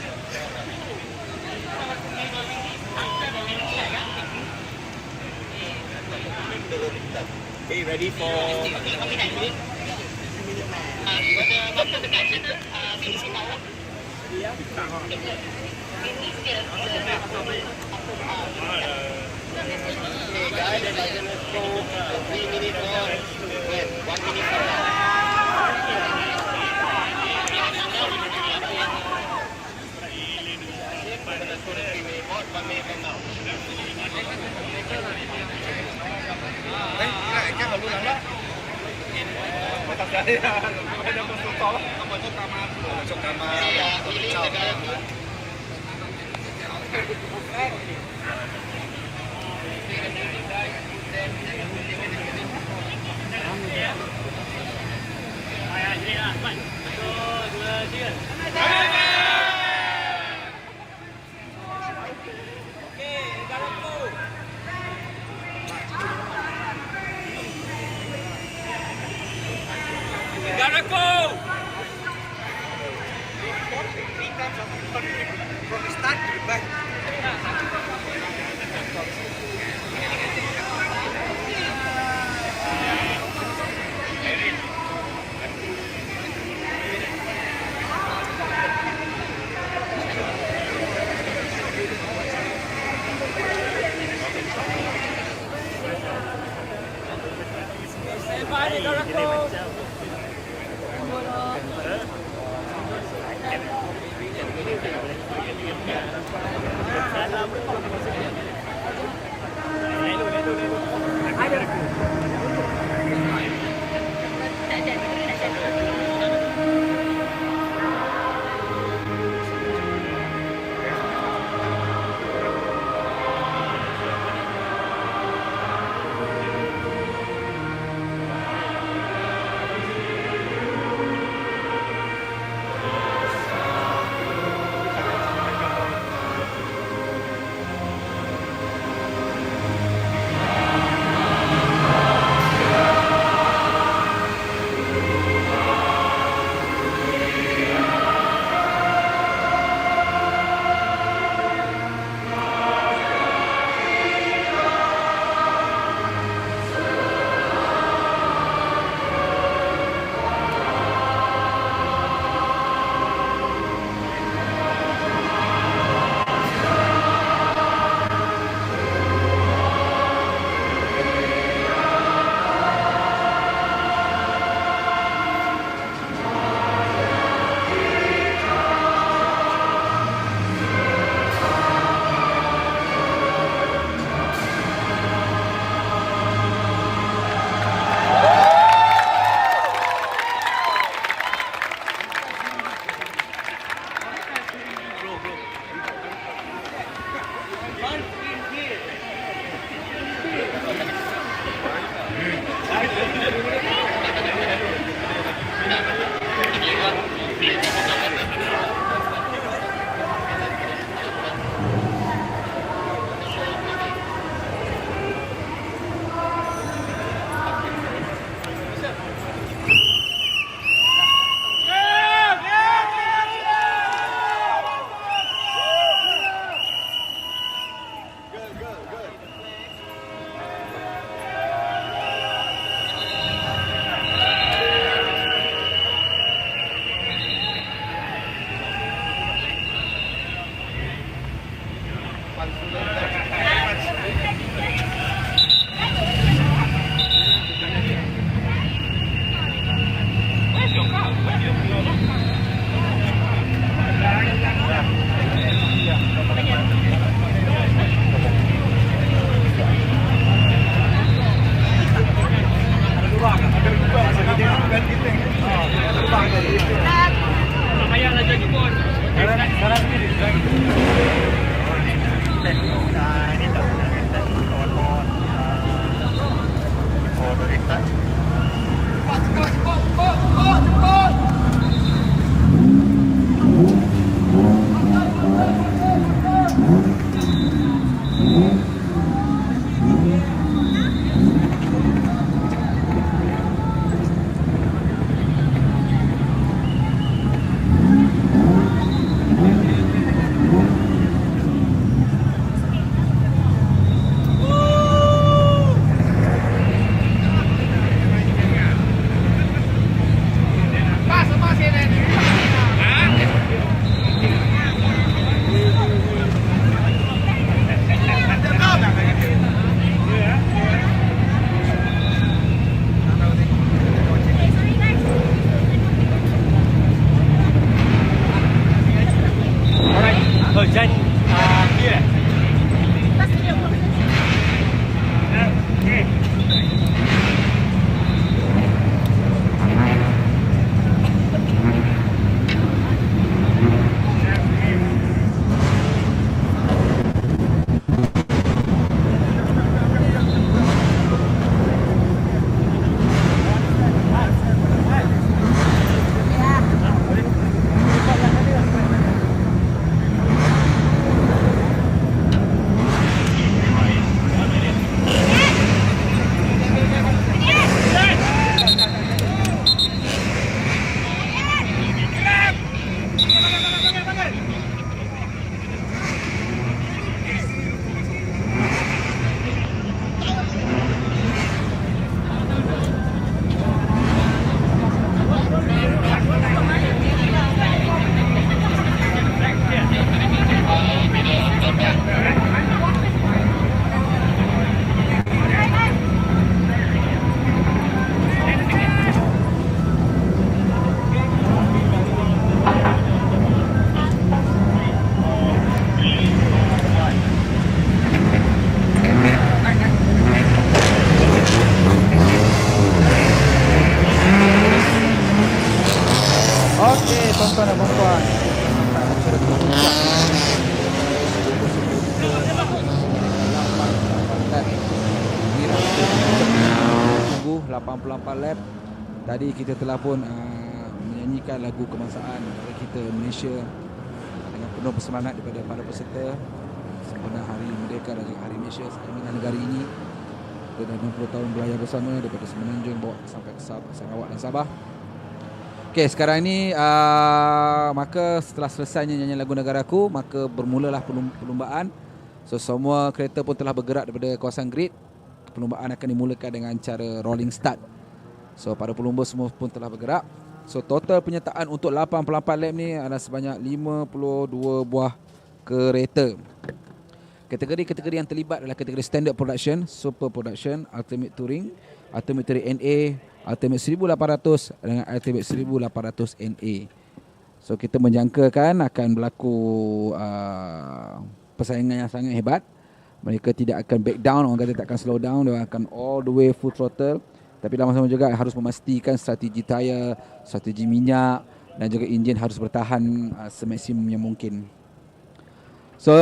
Okay, ready for 15 minutes? From the start to the back. tuan-tuan dan puan-puan. Tunggu 88 lap. Tadi kita telah pun menyanyikan lagu kebangsaan negara kita Malaysia dengan penuh bersemangat daripada para peserta sempena Hari Merdeka dan juga Hari Malaysia dengan negara ini. Kita dah 60 tahun berlayar bersama daripada Semenanjung bawa sampai ke Sarawak dan Sabah. Okey, sekarang ni maka setelah selesainya nyanyian lagu negaraku, maka bermulalah perlumbaan. So semua kereta pun telah bergerak daripada kawasan grid. Perlumbaan akan dimulakan dengan cara rolling start. So para pelumba semua pun telah bergerak. So total penyertaan untuk 88 lap ni adalah sebanyak 52 buah kereta. Kategori-kategori yang terlibat adalah kategori Standard Production, Super Production, Ultimate Touring, Ultimate Touring NA, Ultimate 1800 dengan Ultimate 1800 NA. So kita menjangkakan akan berlaku persaingan yang sangat hebat. Mereka tidak akan back down, orang kata tak akan slow down, dia akan all the way full throttle. Tapi dalam masa juga harus memastikan strategi tayar, strategi minyak dan juga enjin harus bertahan semaksimum yang mungkin. So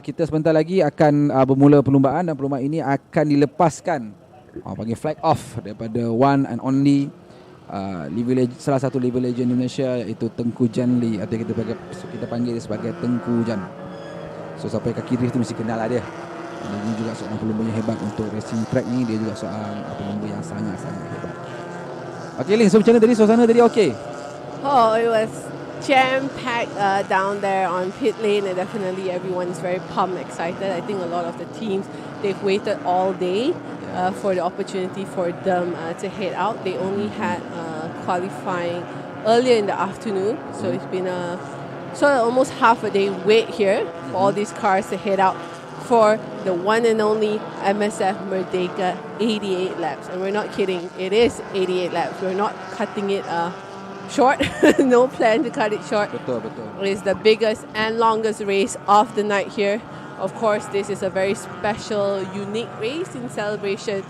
kita sebentar lagi akan bermula perlumbaan dan perlumbaan ini akan dilepaskan panggil flag off daripada one and only salah satu level legend Indonesia iaitu Tengku Janli atau kita panggil dia sebagai Tengku Jan. So sampai kaki drift tu mesti kenal lah dia. Dia juga seorang pelumba yang hebat untuk racing track ni, dia juga seorang pelumba yang sangat-sangat hebat. Okay Lin, so macam mana tadi suasana tadi okay? Oh, it was jam-packed down there on pit lane, and definitely everyone's very pumped, excited. I think a lot of the teams, they've waited all day for the opportunity for them to head out. They only had qualifying earlier in the afternoon, so it's been almost half a day wait here for all these cars to head out for the one and only MSF Merdeka 88 laps. And we're not kidding, it is 88 laps. We're not cutting it short. No plan to cut it short. Betul. It's the biggest and longest race of the night here. Of course, this is a very special, unique race in celebration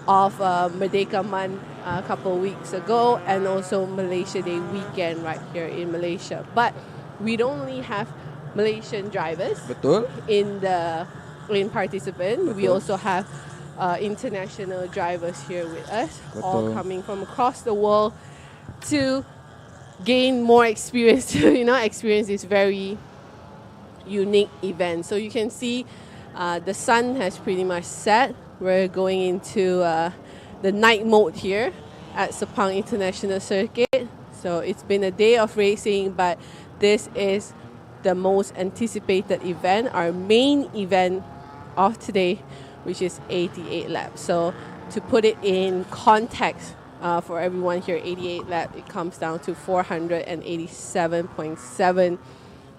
of Merdeka Month a couple of weeks ago, and also Malaysia Day weekend right here in Malaysia. But we don't only have Malaysian drivers Betul. in participant. We also have international drivers here with us, all Betul. coming from across the world to gain more experience. Experience this very unique event. So you can see the sun has pretty much set. We're going into the night mode here at Sepang International Circuit. So it's been a day of racing, but this is the most anticipated event, our main event of today, which is 88 laps. So to put it in context for everyone here, 88 laps, it comes down to 487.7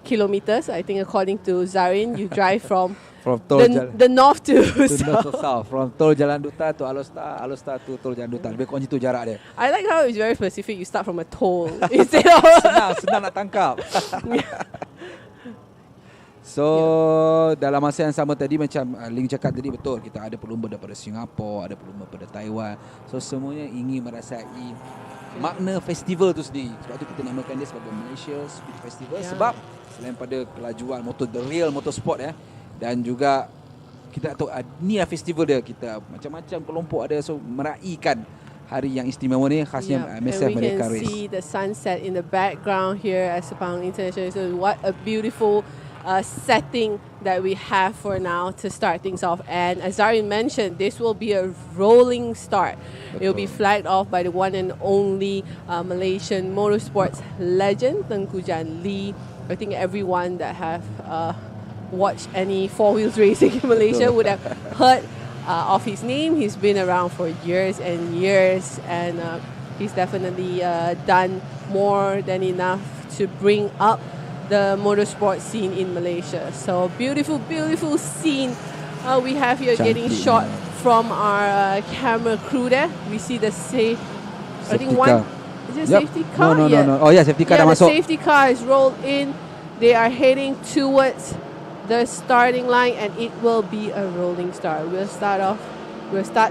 kilometers. I think according to Zarin, you drive from the north to south. North to south, from Tol Jalan Duta to All-Star to Tol Jalan Duta. Lebih kurang itu jarak dia. I like how it's very specific. You start from a toll instead of senang nak tangkap. So dalam masa yang sama tadi, macam Ling cakap tadi, betul, kita ada pelumba daripada Singapura, ada pelumba daripada Taiwan. So semuanya ingin merasai makna festival tu sendiri. Sebab tu kita namakan dia sebagai Malaysia Speed Festival. Sebab selain pada kelajuan the real motorsport dan juga kita tahu ni lah festival dia. Kita macam-macam kelompok ada, so meraihkan hari yang istimewa ni, khasnya MSF Merdeka Race. We can see the sunset in the background here at Sepang International. So what a beautiful setting that we have for now to start things off. And as Zarin mentioned, this will be a rolling start. It will be flagged off by the one and only Malaysian motorsports legend, Tengku Jan Lee. I think everyone that have watched any four wheels racing in Malaysia would have heard of his name. He's been around for years and years, and he's definitely done more than enough to bring up the motorsport scene in Malaysia. So beautiful, beautiful scene we have here getting shot from our camera crew there. We see the safety car. Is it safety car? No. Oh yeah, safety car dah masuk. The safety car is rolled in. They are heading towards the starting line, and it will be a rolling start. We'll start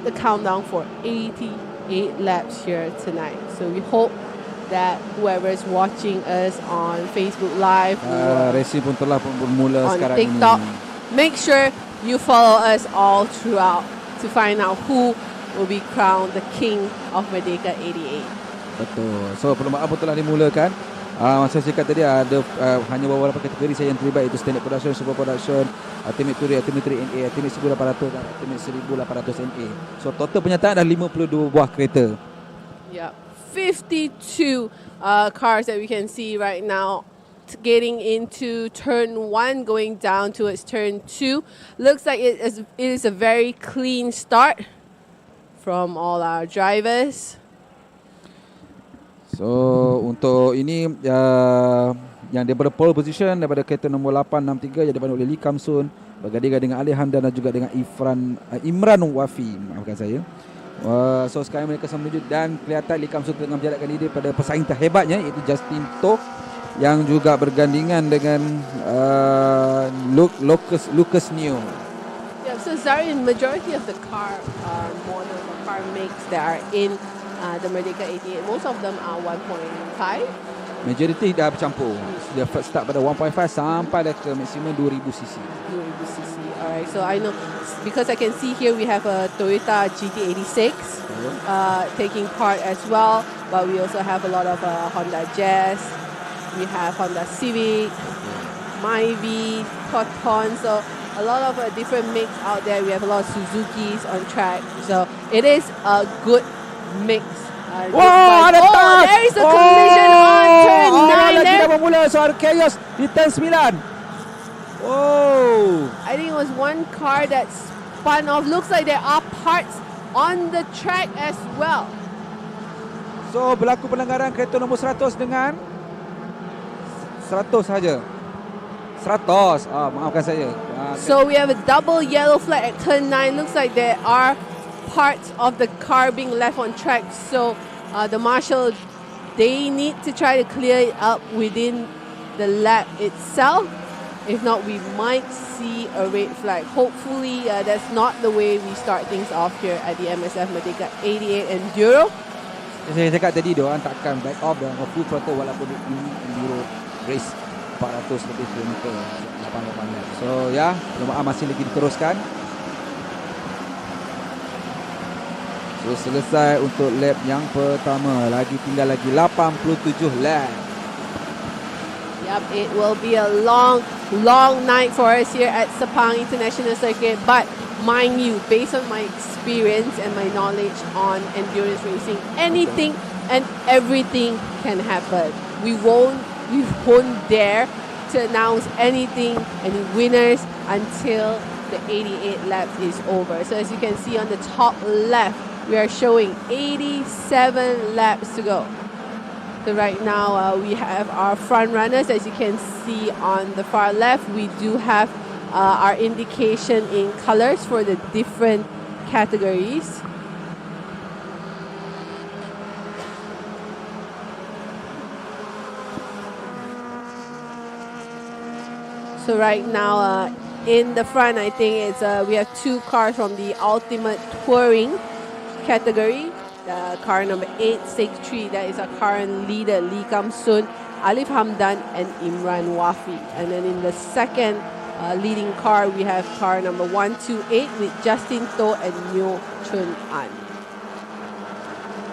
the countdown for 88 laps here tonight. So we hope that whoever is watching us on Facebook Live, racing pun telah bermula on sekarang TikTok, ini. make sure you follow us all throughout to find out who will be crowned the king of Merdeka 88. Betul. So perlombaan pun telah dimulakan. Masa saya cakap tadi ada hanya beberapa kategori saya yang terlibat, iaitu standard production, super production, ultimate touring, ultimate NA, ultimate 1800 dan ultimate 1800 NA. So total penyertaan dah 52 buah kereta. Yeah, 52 cars that we can see right now getting into turn 1, going down towards turn 2. Looks like it is a very clean start from all our drivers. So untuk ini yang daripada pole position, daripada kereta nombor 863 yang dipandu oleh Lee Kam Soon, bergandingan dengan Ali Hamdan dan juga dengan Imran Wafi, maafkan saya. So sekarang mereka sama menuju, dan kelihatan Lee Kam Soon tengah menjalankan diri pada pesaing terhebatnya, iaitu Justin To, yang juga bergandingan dengan Lucas Neo. Yeah, so Zarin, majority of the car models or car makes that are in the Merdeka 88, most of them are 1.5. Majority dah bercampur. Dia start pada 1.5 sampai dah ke maksimum 2000cc. 2000cc. Alright, so I know because I can see here we have a Toyota GT86 taking part as well, but we also have a lot of Honda Jazz. We have Honda Civic, Myvi, Proton. So a lot of different mix out there. We have a lot of Suzukis on track. So it is a good mix. Wow, ada touch! There is a collision on turn 9 lagi there. dah bermula soal chaos di turn 9. Oh, I think it was one car that spun off. Looks like there are parts on the track as well. so berlaku pelanggaran kereta nombor 100 dengan 100 saja. 100. Maafkan saya. So we have a double yellow flag at turn 9. Looks like there are parts of the car being left on track. So the marshal, they need to try to clear it up within the lap itself. If not, we might see a red flag. Hopefully, that's not the way we start things off here at the MSF Merdeka 88 Enduro. Saya cakap tadi, diorang takkan back off dan full throttle walaupun ini Enduro Race 400 lebih kilometer 8 lap. So ya, perlombaan masih lagi diteruskan. So selesai untuk lap yang pertama. Tinggal lagi 87 lap. Yep, it will be a long night for us here at Sepang International Circuit. But mind you, based on my experience and my knowledge on endurance racing, anything and everything can happen. We won't dare to announce any winners until the 88 laps is over. So as you can see on the top left, we are showing 87 laps to go. So right now we have our front runners. As you can see on the far left, we do have our indication in colors for the different categories. So right now in the front, I think it's we have 2 cars from the Ultimate Touring category. Car number 863, that is our current leader, Lee Kam Soon, Alif Hamdan and Imran Wafi. And then in the second leading car, we have car number 128 with Justin To and Nyo Chun An.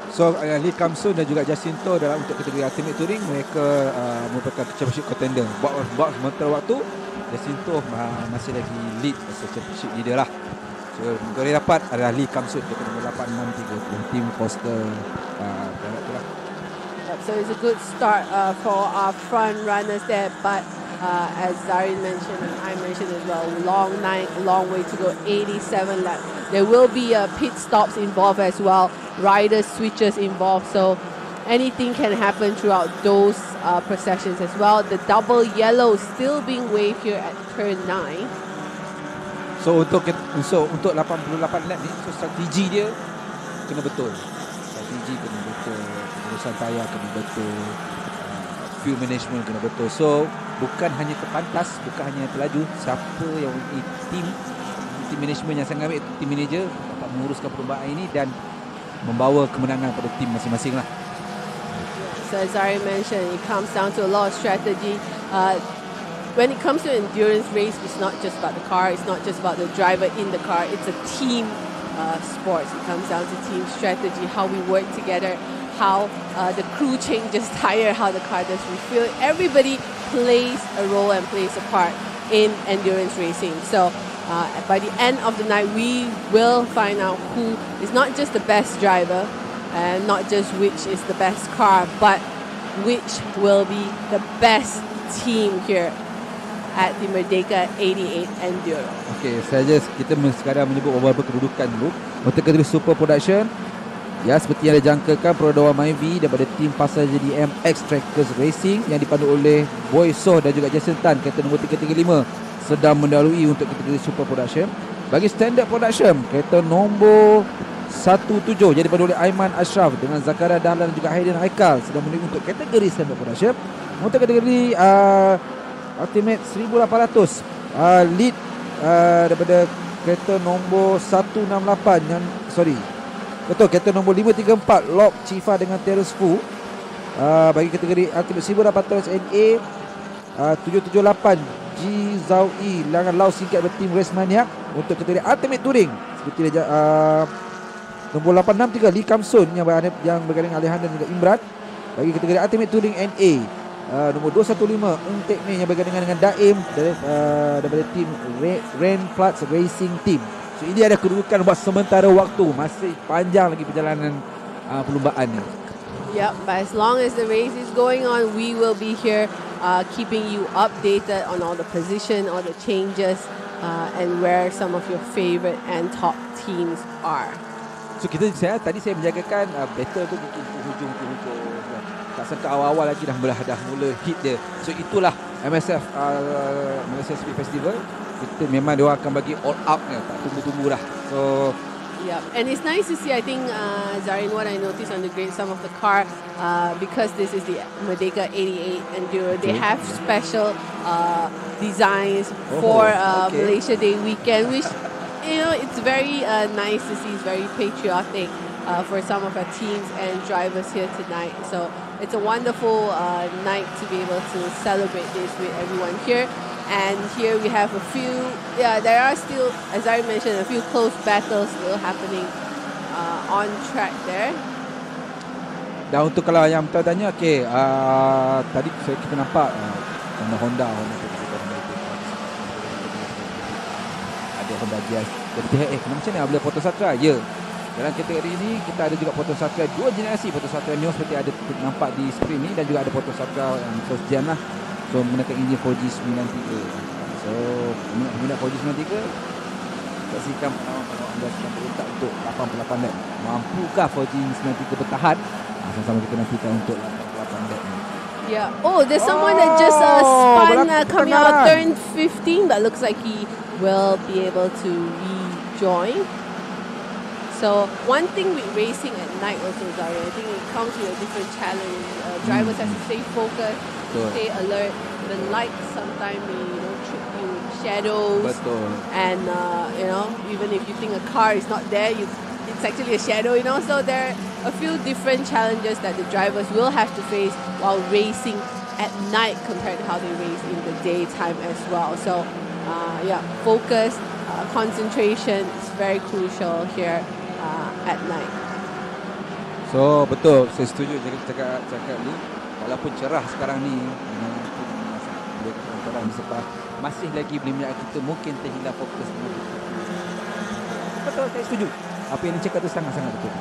So Lee Kam Soon dan juga Justin To dalam untuk kategori Ultimate Touring, mereka merupakan championship contender. Buat sementara waktu, Justin To masih lagi lead as championship leader lah. So boleh dapat adalah Lee Kam Soon, kita nombor 863 Team Foster itulah. So it's a good start for our front runners there, but as Zarin mentioned and I mentioned as well, long night, long way to go, 87 laps. There will be pit stops involved as well, rider switches involved, so anything can happen throughout those processions as well. The double yellow still being waved here at turn 9. So untuk 88 lap ni, so strategi dia kena betul. Strategi kena betul, pengurusan tayar kena betul, fuel management kena betul. So bukan hanya terpantas, bukan hanya terlaju, siapa yang team management yang sangat ambil, team manager dapat menguruskan perlombaan ini dan membawa kemenangan pada tim masing-masing lah. So as I mentioned, it comes down to a lot of strategy. When it comes to endurance race, it's not just about the car, it's not just about the driver in the car, it's a team sport. It comes down to team strategy, how we work together, how the crew changes tire, how the car does refuel. Everybody plays a role and plays a part in endurance racing. So by the end of the night, we will find out who is not just the best driver and not just which is the best car, but which will be the best team here at the Merdeka 88 Enduro. Okey, kita sekarang menyebut beberapa kedudukan dulu. Untuk kategori Super Production, ya seperti yang dijangkakan, Prodawa Myvi daripada tim pasal jadi MX Trackers Racing yang dipandu oleh Boy Soh dan juga Jason Tan, kereta nombor 335 sedang mendahului untuk kategori Super Production. Bagi Standard Production, kereta nombor 17 jadi dipandu oleh Aiman Ashraf dengan Zakaria Dahlan dan juga Haydn Haikal sedang mendahului untuk kategori Standard Production. Untuk kategori Ultimate 1800 lead daripada kereta nombor 168 kereta nombor 534 Lok Chifa dengan Terus Fu. Bagi kategori Ultimate 1800 NA 778 Ji Zhao Yi dengan Lau Singkat dari tim Race Maniac. Untuk kategori Ultimate Touring seperti nombor 863 Lee Kam Soon yang berganding Alejandro dan juga Imran. Bagi kategori Ultimate Touring NA nombor 215 Tek ni yang bergandingan dengan Daim daripada tim Ren Platz Racing Team. So ini ada kedudukan buat sementara waktu, masih panjang lagi perjalanan perlombaan ni. Yep, but as long as the race is going on, we will be here keeping you updated on all the position, all the changes, and where some of your favorite and top teams are. So tadi saya menjagakan battle tu hujung. Tak sangka awal-awal lagi dah mula hit dia. So itulah MSF Malaysia Speed Festival. Kita memang dia akan bagi all out ni, tak tunggu-tunggu dah. So Yeah, and it's nice to see, I think, Zarin, what I noticed on the grid, some of the car, because this is the Merdeka 88 Enduro, they have special designs for Malaysia Day weekend, which, you know, it's very nice to see. It's very patriotic for some of our teams and drivers here tonight. So it's a wonderful night to be able to celebrate this with everyone here. And here we have a few, there are still, as I mentioned, a few close battles still happening on track there. Dan untuk kalau yang bertanya, tadi kita nampak Honda ada Honda Jazz. Jadi kita macam ni boleh Foto Satria? Ya. Dalam kategori ini kita ada juga Foto Satria 2 generasi, Foto Satria Neo seperti ada nampak di sprint ni, dan juga ada Foto Satria yang first gen lah. So menggunakan enjin 4G93. So peminat 4G93, saksikan pengalaman anda sedang berutak untuk 88 lap. Mampukah 4G93 bertahan? Sama-sama kita nantikan untuk 88 lap ni. Yeah. Oh, there's someone that just spun coming out turn 15, but looks like he will be able to rejoin. So one thing with racing at night also, Zari, I think it comes with a different challenge. Drivers have to stay focused, stay alert. The lights sometimes may, you know, trip you with shadows. Betul. And you know, even if you think a car is not there, it's actually a shadow, you know. So there are a few different challenges that the drivers will have to face while racing at night compared to how they race in the daytime as well. So yeah, focus, concentration is very crucial here at night. So betul, saya setuju cakap ni. Walaupun cerah sekarang ni dengan orang Sepang, masih lagi boleh menyebabkan kita mungkin terhilang fokus. Betul, saya setuju. Apa yang dicakap tu sangat-sangat betul.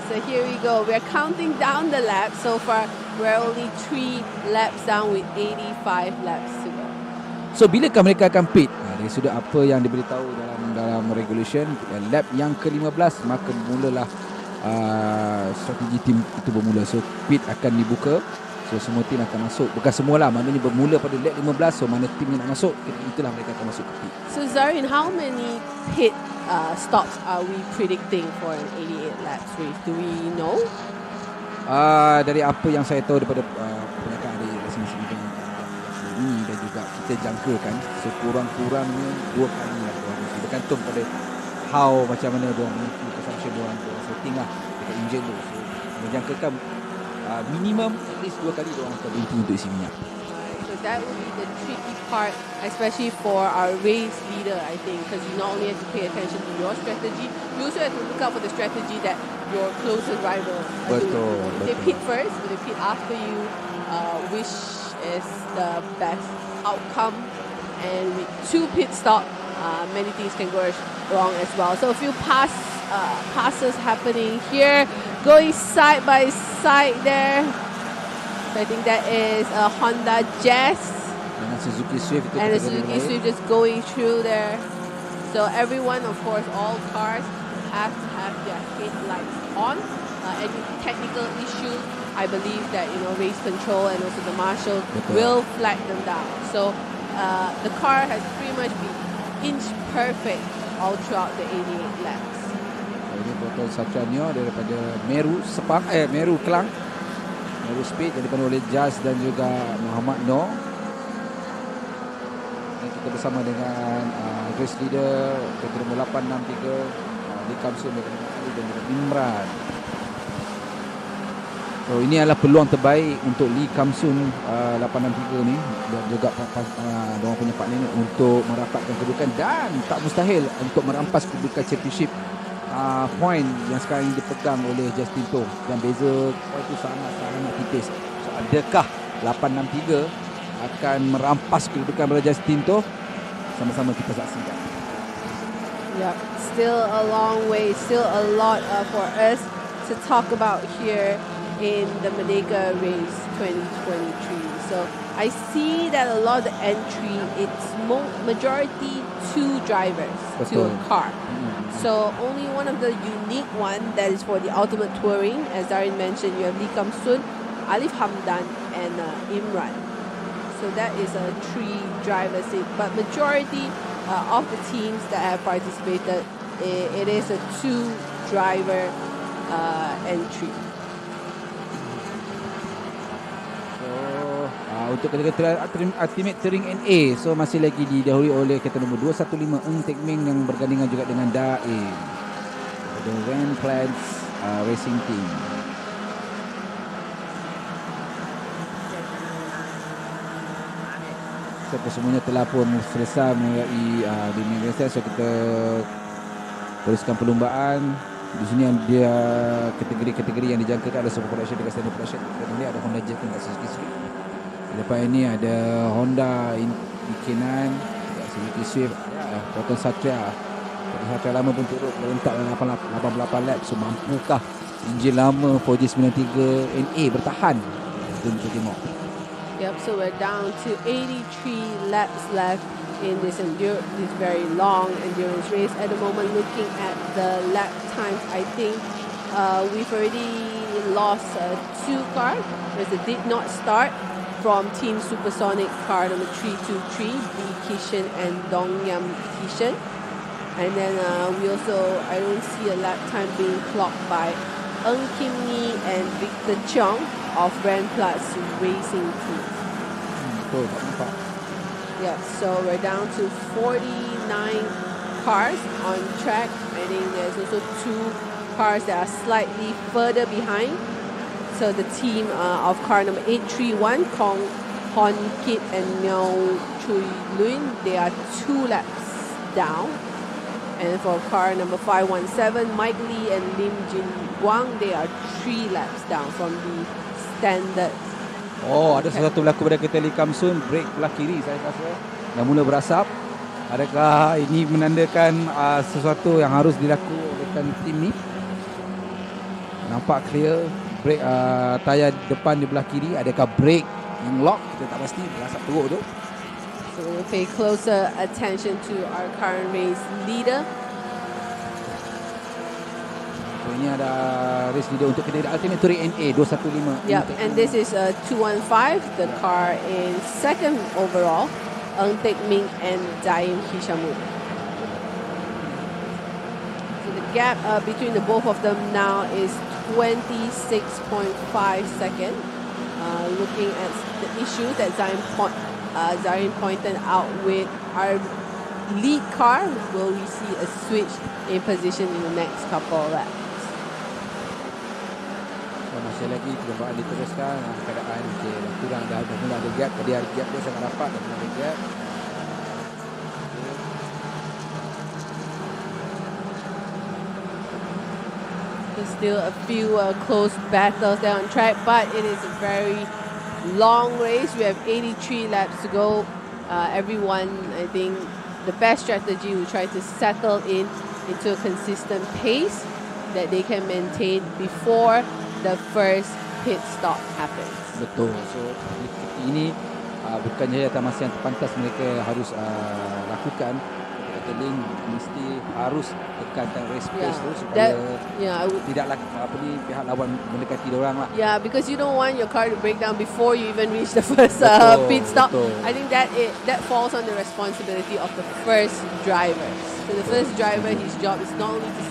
So here we go. We're counting down the laps. So far, we're only 3 laps down with 85 laps to go. So bilakah mereka akan pit? Dari sudut apa yang diberitahu dalam regulation, lap yang ke-15 maka mulalah strategi tim itu bermula. So pit akan dibuka. So semua tim akan masuk. Bukan semualah, maknanya bermula pada lap 15. So mana tim yang nak masuk, itulah mereka akan masuk ke pit. So Zarin, how many pit stops are we predicting for an 88 laps race? Do we know? Dari apa yang saya tahu daripada penyakaan dari masing-masing ini, dan juga kita jangkakan sekurang-kurangnya 2 kali lah. Bergantung pada how macam mana diorang mengikuti consumption diorang setting lah dekat engine tu. So menjangkakan minimum at least 2 kali diorang akan berhenti untuk isi minyak. So that would be the tricky part, especially for our race leader, I think, because you not only have to pay attention to your strategy, you also have to look out for the strategy that your closest rival are doing. If they pit first, if they pit after you, which is the best outcome. And with 2 pit stops, many things can go wrong as well. So a few passes happening here, going side by side there. So I think that is a Honda Jazz and a Suzuki Swift. And a Suzuki Swift just going through there. So everyone, of course, all cars have to have their headlights on. Any technical issue, I believe that, you know, race control and also the marshal will flag them down. So the car has pretty much been inch perfect all throughout the 88 laps. Ini Foto Satria Neo daripada Sepang, Meru Kelang, Meru Speed yang dipandu oleh Jazz dan juga Muhammad Noor. Dan kita bersama dengan race leader kereta nombor 863 di Kamsun dan juga Imran. So ini adalah peluang terbaik untuk Lee Kamsun 863 ni, dan juga diorang punya partner ni untuk merapatkan kedudukan, dan tak mustahil untuk merampas kedudukan championship point yang sekarang ini dipegang oleh Justin To, dan beza point itu sangat tipis. So adakah 863 akan merampas kedudukan pada Justin To? Sama-sama kita saksikan. Yep, still a long way, still a lot for us to talk about here in the Merdeka Race 2023. So I see that a lot of the entry, it's majority 2 drivers to a car. So only one of the unique one that is for the ultimate touring, as Darin mentioned, you have Lee Kamsun, Alif Hamdan, and Imran. So that is a 3 driver seat, but majority of the teams that have participated, it is a 2-driver entry. Untuk kategori Ultimate Touring NA, so masih lagi didahului oleh kereta nombor 215 Ng Teck Ming yang bergandingan juga dengan Daim, the Van Plans Racing Team. So semuanya telah pun selesai mulai di main race, so kita teruskan perlumbaan. Di sini dia kategori-kategori yang dijangkakan ada Super Production dengan Standard Production. Kemudian ada Honda Jet dan Suzuki Swift. Lepas ini ada Honda K9, Suzuki Swift, Proton Satria. Proton Satria lama pun turut merentak dalam 88 lap. So mampukah enjin lama 4J93 NA bertahan? Itu kita tengok. Yep, so we're down to 83 laps left in this very long endurance race. At the moment, looking at the lap times, I think we've already lost 2 cars. There's a did not start from Team Supersonic car number 323, B Kishan and Dongyam Kishan. And then we also, I don't see a lap time being clocked by Ng Kim Ni and Victor Cheong of Brand Plus Racing Team. Yeah, so we're down to 49 cars on track. I think there's also 2 cars that are slightly further behind. So the team of car number 831, Kong Hon Kit and Miao Chui Lun, they are 2 laps down. And for car number 517, Mike Lee and Lim Jin Guang, they are 3 laps down from the standard. Oh, ada sesuatu berlaku pada kereta Lee Kam Soon, brake belah kiri saya rasa dah mula berasap. Adakah ini menandakan sesuatu yang harus dilakukan oleh tim ni? Nampak clear brake tayar depan di belah kiri. Adakah brake yang lock? Kita tak pasti, berasap teruk tu. So we'll pay closer attention to our current race leader. So ini ada race leader untuk kategori Ultimate Touring NA 215. Yep, and this is 215. The car in second overall, Ng Teck Ming and Daim Hishamud. So the gap between the both of them now is 26.5 seconds. Looking at the issues that Zarin pointed out with our lead car, will we see a switch in position in the next couple of laps? Masih lagi perlombaan diteruskan dalam keadaan kurang, dah mula ada gap. Tadi ada gap dia sangat rapat, dah mula ada gap. There's still a few close battles there on track, but it is a very long race. We have 83 laps to go. Everyone, I think the best strategy will try to settle into a consistent pace that they can maintain before the first pit stop happens. Betul. So ini bukan saja tamasa yang terpantas mereka harus lakukan. Kata Ling mesti harus tekankan race pace tu supaya tidaklah pihak lawan mendekati diorang lah. Yeah, because you don't want your car to break down before you even reach the first pit stop. Betul. I think that falls on the responsibility of the first driver. So the first driver, his job is not only to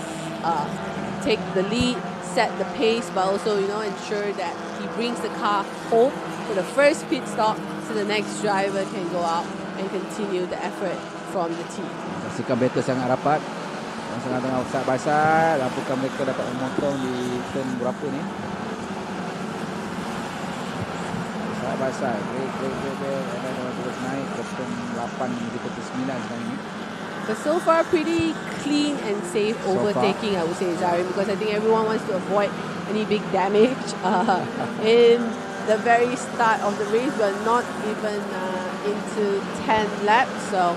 take the lead, set the pace, but also ensure that he brings the car home for the first pit stop, so the next driver can go out and continue the effort from the team. Saksikan battle sangat rapat, sangat tengah side by side. Apakah mereka dapat memotong di turn berapa ni? Side by side, break, dan terus naik ke turn 8 menuju ke turn 9 sekarang ni. But so far, pretty clean and safe overtaking, I would say, Zarin, because I think everyone wants to avoid any big damage. In the very start of the race, we're not even into 10 laps, so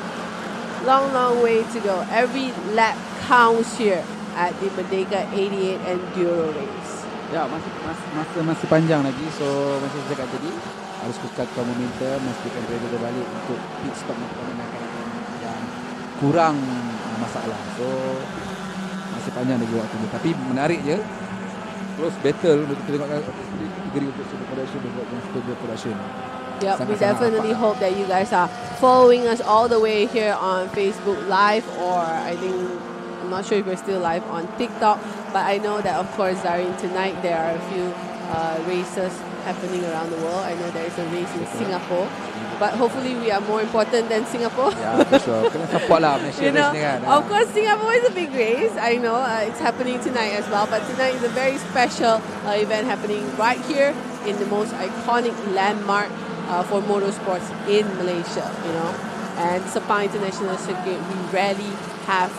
long way to go. Every lap counts here at the Merdeka 88 Enduro Race. Ya, masih panjang lagi, so macam saya cakap tadi, harus kuatkan momentum, memastikan driver berbalik untuk pit stop menaikkan yang kurang masalah. So masih panjang lagi waktu ni, tapi menarik je. Close battle untuk kita tengok kategori untuk Super Production dan Super Production. Yep, we definitely hope that you guys are following us all the way here on Facebook Live, or I think, I'm not sure if we're still live on TikTok, but I know that, of course, Zarin, tonight there are a few races happening around the world. I know there is a race in Singapore, but hopefully we are more important than Singapore. Ya, betul. Kena support lah Malaysia You know, race ni kan. of course, Singapore is a big race. I know it's happening tonight as well, but tonight is a very special event happening right here in the most iconic landmark for motorsports in Malaysia. You know, and Sepang International Circuit, we rarely have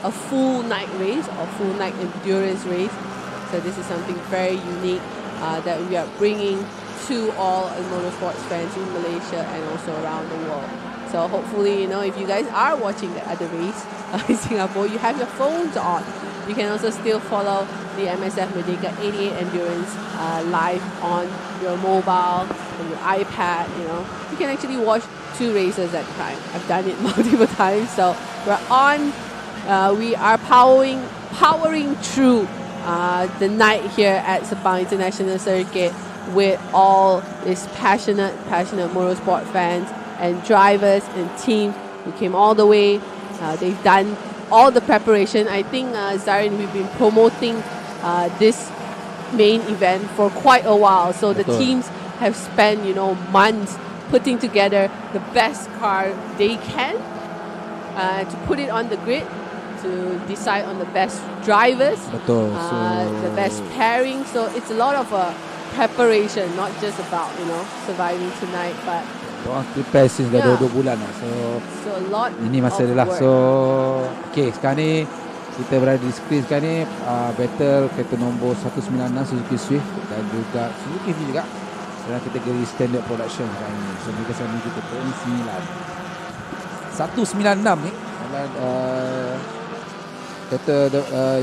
a full night race or full night endurance race. So this is something very unique that we are bringing to all motorsports fans in Malaysia and also around the world. So hopefully, you know, if you guys are watching the other race in Singapore, you have your phones on. You can also still follow the MSF Merdeka 88 Endurance live on your mobile, on your iPad. You know, you can actually watch 2 races at a time. I've done it multiple times. So we're on. We are powering through the night here at Sepang International Circuit with all these passionate motorsport fans and drivers and teams who came all the way. They've done all the preparation. I think, Zarin, we've been promoting this main event for quite a while. So the teams have spent, you know, months putting together the best car they can to put it on the grid, to decide on the best drivers, the best pairing. So it's a lot of preparation, not just about, you know, surviving tonight, but Orang prepare since dah 2 bulan lah. So a lot ini masa dia lah. So okay, sekarang ni kita berada di screen sekarang ni, battle kereta nombor 196 Suzuki Swift dan juga Suzuki juga dalam kategori standard production sekarang ni. So kita sekarang ni kita turn 9 196 ni adalah kereta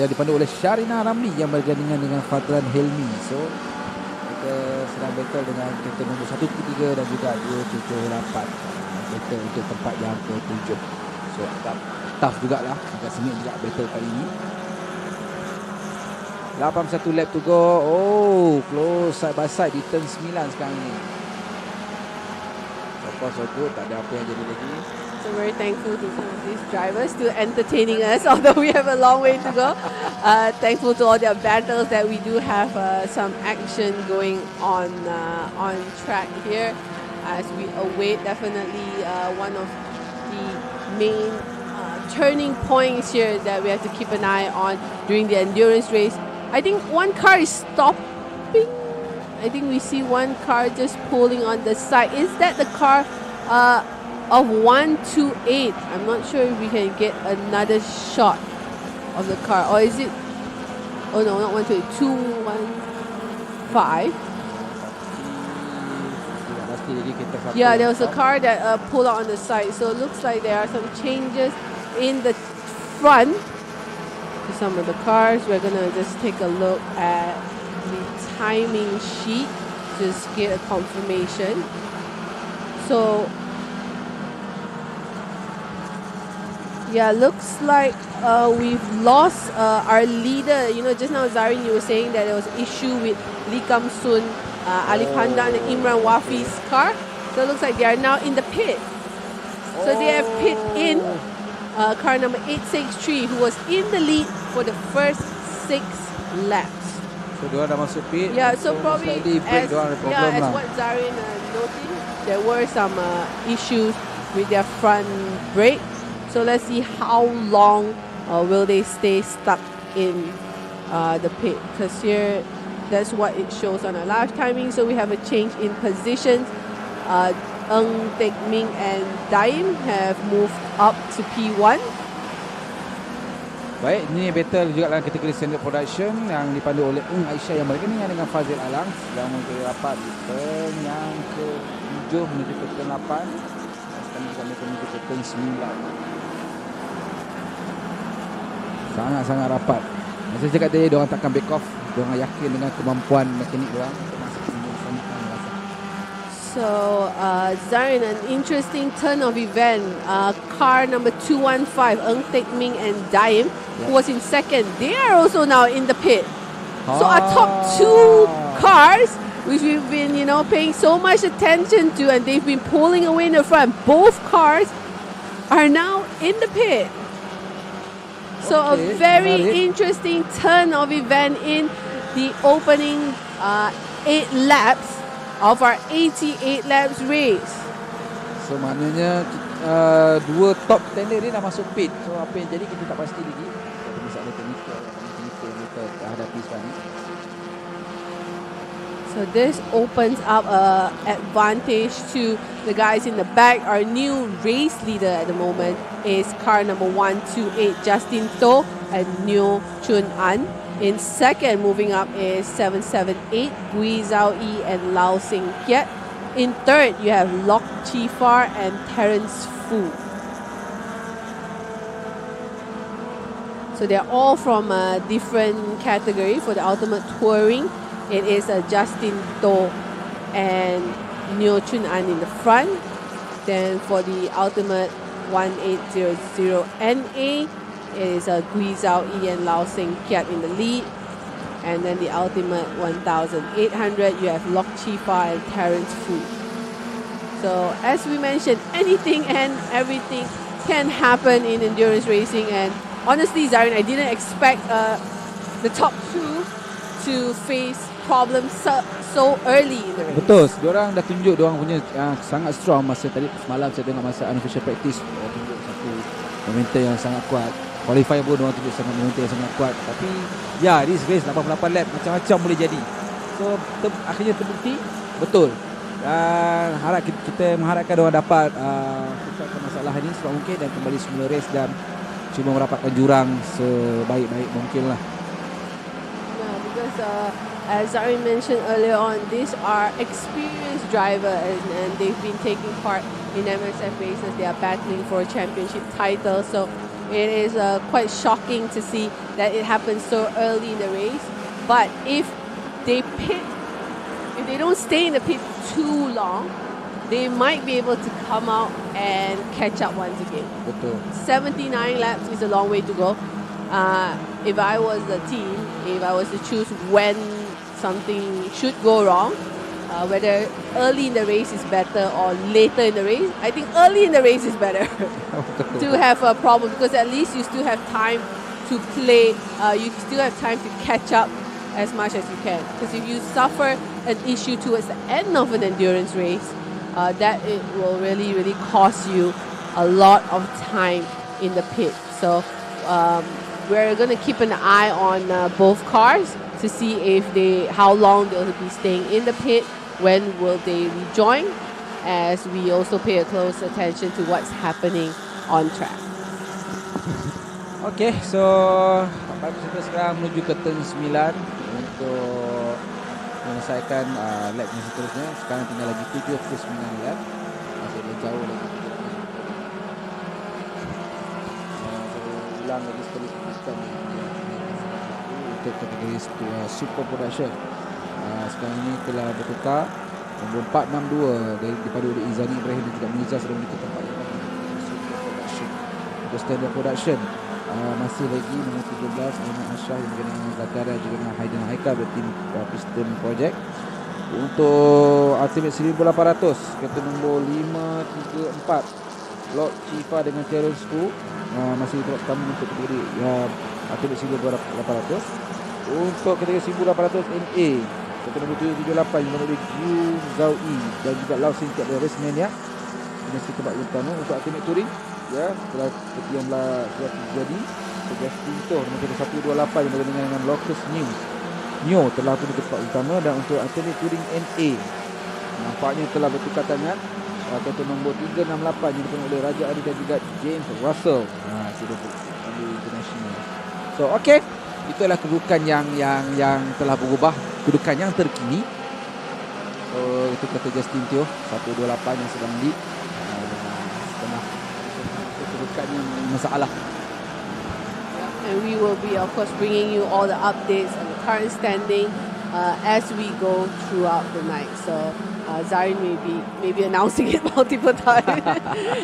yang dipandu oleh Sharina Ramli yang bergandingan dengan Fadlan Helmi. So kita sedang battle dengan kereta nombor 173 dan juga 278 battle untuk tempat yang ke-7. So agak tough jugalah, agak sengit juga battle kali ini. 81 lap to go. Oh, close side by side di turn 9 sekarang ni. So far so good, tak ada apa yang jadi lagi. So very thankful to some of these drivers still entertaining us, although we have a long way to go. Thankful to all their battles that we do have some action going on track here as we await definitely one of the main turning points here that we have to keep an eye on during the endurance race. I think one car is stopping. I think we see one car just pulling on the side. Is that the car of 128? I'm not sure if we can get another shot of the car, or is it, oh no, not 128, 215. Yeah, there was a car that pulled out on the side, so it looks like there are some changes in the front to some of the cars. We're gonna just take a look at the timing sheet, just get a confirmation. So yeah, looks like we've lost our leader. You know, just now, Zarin, you were saying that there was issue with Lee Kam Sun, Alif Handan and Imran Wafi's car. So it looks like they are now in the pit. So they have pit in car number 863, who was in the lead for the first 6 laps. So dia dah masuk pit. Yeah, so probably as lah. what Zarin noted, there were some issues with their front brake. So let's see how long will they stay stuck in the pit. Because here, that's what it shows on our live timing. So we have a change in positions. Eng Tek Ming and Daim have moved up to P1. Baik, ini battle juga dalam kategori standard production yang dipandu oleh Aisyah yang bergandingan dengan Fazil Alang sedang mengikuti rapat di turn yang ke-7 menuju ke turn 8. Sekarang kami menuju ke turn 9. Sangat-sangat rapat. Saya cakap tadi, diorang takkan back off. Diorang yakin dengan kemampuan mekanik diorang. So, Zarin, an interesting turn of event. Car number 215, Eng Tek Ming and Daim, who was in second, they are also now in the pit. So our top 2 cars which we've been, paying so much attention to, and they've been pulling away in the front. Both cars are now in the pit. So a very interesting turn of event in the opening 8 laps of our 88 laps race. So maknanya dua top contender ni dah masuk pit. So apa yang jadi kita tak pasti lagi. Masalah teknikal yang kita hadapi sekarang ni. So this opens up a advantage to the guys in the back. Our new race leader at the moment is car number 128, Justin To and Neo Chun An. In second, moving up is 778, Gui Zhao Yi and Lao Sing Kiat. In third, you have Lok Chi Far and Terence Fu. So they're all from a different category. For the Ultimate Touring, it is Justin To and Neo Chun An in the front. Then for the Ultimate 1800 NA, it is Gui Zhao Yi and Lao Sing Kiat in the lead. And then the Ultimate 1800, you have Lok Chi Fa and Terence Fu. So as we mentioned, anything and everything can happen in endurance racing. And honestly, Zarin, I didn't expect the top two to face problems so early in the race. Betul, diorang dah tunjuk diorang punya sangat strong masa tadi semalam saya tengok masa unofficial practice, tunjuk satu momentum yang sangat kuat. Qualify pun diorang tunjuk sangat momentum yang sangat kuat. Tapi ya, this race 88 lap macam-macam boleh jadi. So akhirnya terbukti betul. Dan kita mengharapkan diorang dapat selesaikan masalah ini sebab mungkin dan kembali semula race dan cuba merapatkan jurang sebaik-baik mungkin lah. Yeah, because as Zarin mentioned earlier on, these are experienced drivers and they've been taking part in MSF races. They are battling for a championship title. So it is quite shocking to see that it happens so early in the race. But if they don't stay in the pit too long, they might be able to come out and catch up once again. Betul. 79 laps is a long way to go. If I was the team, if I was to choose when something should go wrong, whether early in the race is better or later in the race, I think early in the race is better to have a problem, because at least you still have time to play, you still have time to catch up as much as you can. Because if you suffer an issue towards the end of an endurance race, that it will really, really cost you a lot of time in the pit. So we're going to keep an eye on both cars to see how long they'll be staying in the pit, when will they rejoin, as we also pay a close attention to what's happening on track. Okay, so kita sekarang menuju ke turn 9 untuk menyelesaikan lap yang seterusnya. Sekarang tinggal lagi 7 ke 9 lap. Masih jauh lagi. Ulang lagi sekali untuk kategori Super Production. Sekarang ini telah bertukar nombor 462 daripada Izani Ibrahim dan juga Mirza sudah memiliki tempat yang baru Super Production. Untuk Standard Production masih lagi nombor 13 Aiman Ashraf yang berkaitan dengan Zakaria juga dengan Haidin Haikal dari tim Piston Project. Untuk Ultimate 1800 kereta nombor 534 Lok Chifa dengan Terence Fu masih di tempat pertama untuk kategori Ultimate 1800. Untuk kategori 1800 NA kereta nombor 778 yang menurut Yu Zhao Yi dan juga Lao Sing Kiat dari Racemania masih tempat yang pertama. Untuk Ultimate Touring setelah seperti yang telah terjadi, Justin To nombor 128 yang bergandingan dengan Locus Neo telah pun di tempat utama. Dan untuk Ultimate Touring NA nampaknya telah bertukar tangan kereta nombor 368 yang dipenuhi oleh Raja Adi dan juga James Russell sudah di international. So okay, itulah kedudukan yang telah berubah, kedudukan yang terkini. So itu kata Justin To 128 yang sedang lead setengah kedudukan yang masalah. And we will be of course bringing you all the updates on the current standing as we go throughout the night. So Zarin may be announcing it multiple times.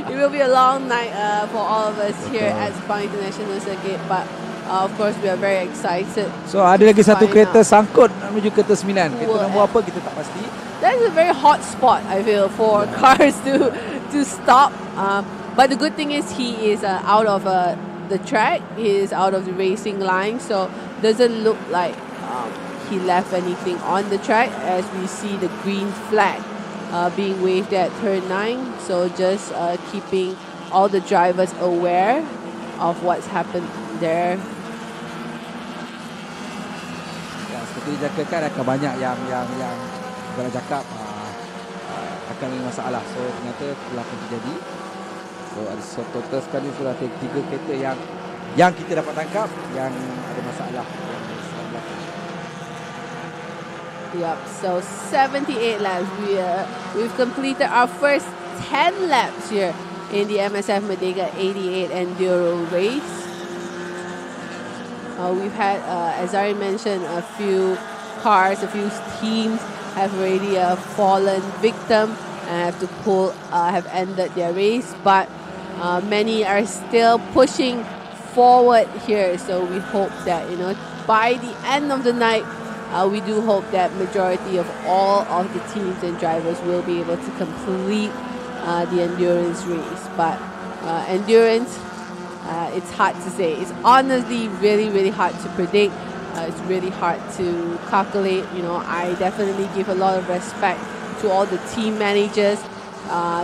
It will be a long night for all of us here at Sepang International Circuit, but Of course, we are very excited. So ada lagi to satu find kereta out. sangkut menuju kereta 9. Kereta Wah. nombor apa kita tak pasti. That is a very hot spot, I feel, for cars to stop. But the good thing is he is out of the track. He is out of the racing line, so doesn't look like he left anything on the track, as we see the green flag being waved at turn 9. So just keeping all the drivers aware of what's happened there. Ya, seperti dijangkakan akan banyak yang kalau cakap akan ada masalah. So ternyata telah pun terjadi. So total sekali sudah ada 3 kereta yang kita dapat tangkap yang ada masalah. Yep, so 78 laps. We've completed our first 10 laps here in the MSF Merdeka 88 Enduro Race. We've had, as I mentioned, a few cars, a few teams have already fallen victim and have ended their race, but many are still pushing forward here. So we hope that, by the end of the night, we do hope that majority of all of the teams and drivers will be able to complete the endurance race. But endurance, it's hard to say. It's honestly really, really hard to predict. It's really hard to calculate. I definitely give a lot of respect to all the team managers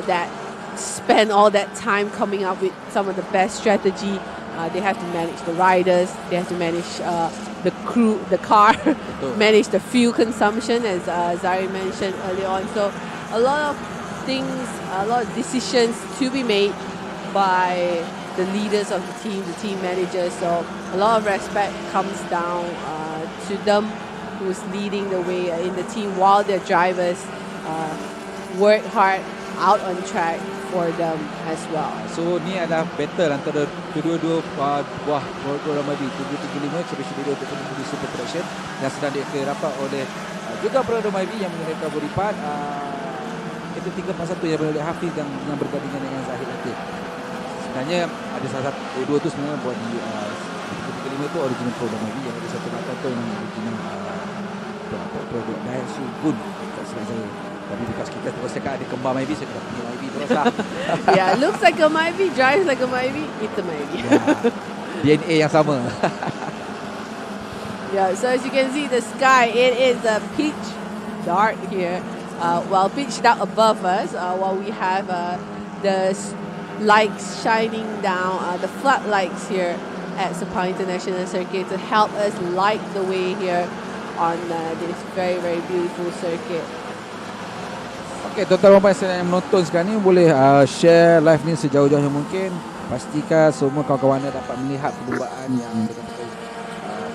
that spend all that time coming up with some of the best strategy. They have to manage the riders. They have to manage the crew, the car, manage the fuel consumption, as Zari mentioned earlier on. So a lot of things, a lot of decisions to be made by the leaders of the team managers. So a lot of respect comes down to them who's leading the way in the team, while their drivers work hard out on track for them as well. So ni adalah battle antara kedua-dua buah program Madi 735 Championship Video untuk di Super Production yang sedang dirapat oleh juga program Madi yang menggunakan body part itu 341 yang oleh Hafiz yang bergandingan dengan Zahid Latif. Sebenarnya ada salah satu dua tu sebenarnya buat di 335 tu original program Madi, yang ada satu latar tu yang original produk Daihatsu Gun kat sebelah saya. Tapi because kita terus cakap ada kembar Myvi, saya kena pilih Myvi terus lah. Yeah, looks like a Myvi, drives like a Myvi, it's a Myvi. Yeah. DNA yang sama. Yeah, so as you can see, the sky, it is pitch dark here. Pitch dark above us, while we have the lights shining down, the floodlights here at Sepang International Circuit to help us light the way here on this very, very beautiful circuit. Okay, tuan-tuan dan puan yang menonton sekarang ni boleh share live ni sejauh-jauh yang mungkin. Pastikan semua kawan-kawan anda dapat melihat perlumbaan yang betul-betul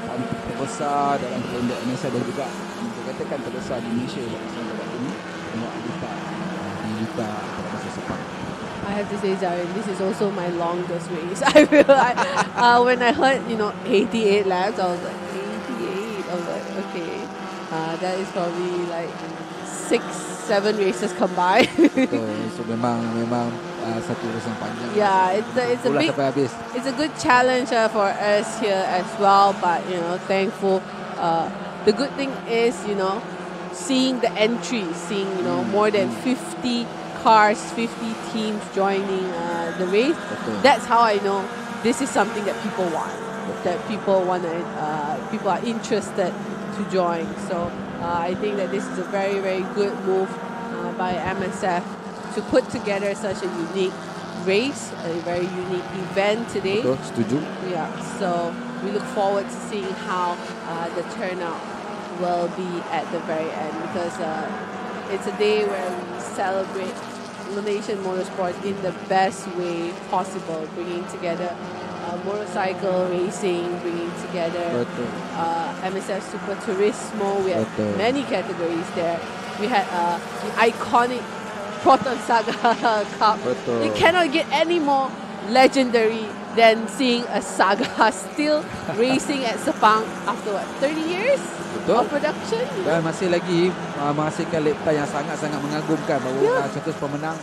paling terbesar dalam kalender MSF dan juga dikatakan terbesar di Malaysia sampai waktu ini. Tengok Alita pada masa Sepang. I have to say, Zarin, this is also my longest race. I feel like when I heard 88 laps, I was like 88. I was like, okay, that is probably like 6-7 races combined. So memang satu race yang panjang. Yeah, it's a good challenge for us here as well. But thankful. The good thing is seeing the entries, seeing more than 50 cars, 50 teams joining the race. That's how I know this is something that people want. That people are interested to join. So I think that this is a very, very good move by MSF to put together such a unique race, a very unique event today. Betul, setuju. Yeah, so we look forward to seeing how the turnout will be at the very end, because it's a day where we celebrate Malaysian motorsport in the best way possible, bringing together motorcycle racing, bringing together MSF Super Turismo. We have many categories there. We had the iconic Proton Saga Cup. You cannot get any more legendary than seeing a Saga still racing at Sepang after 30 years of production. Dan masih lagi menghasilkan lap time yang sangat-sangat mengagumkan. Bahawa contoh pemenang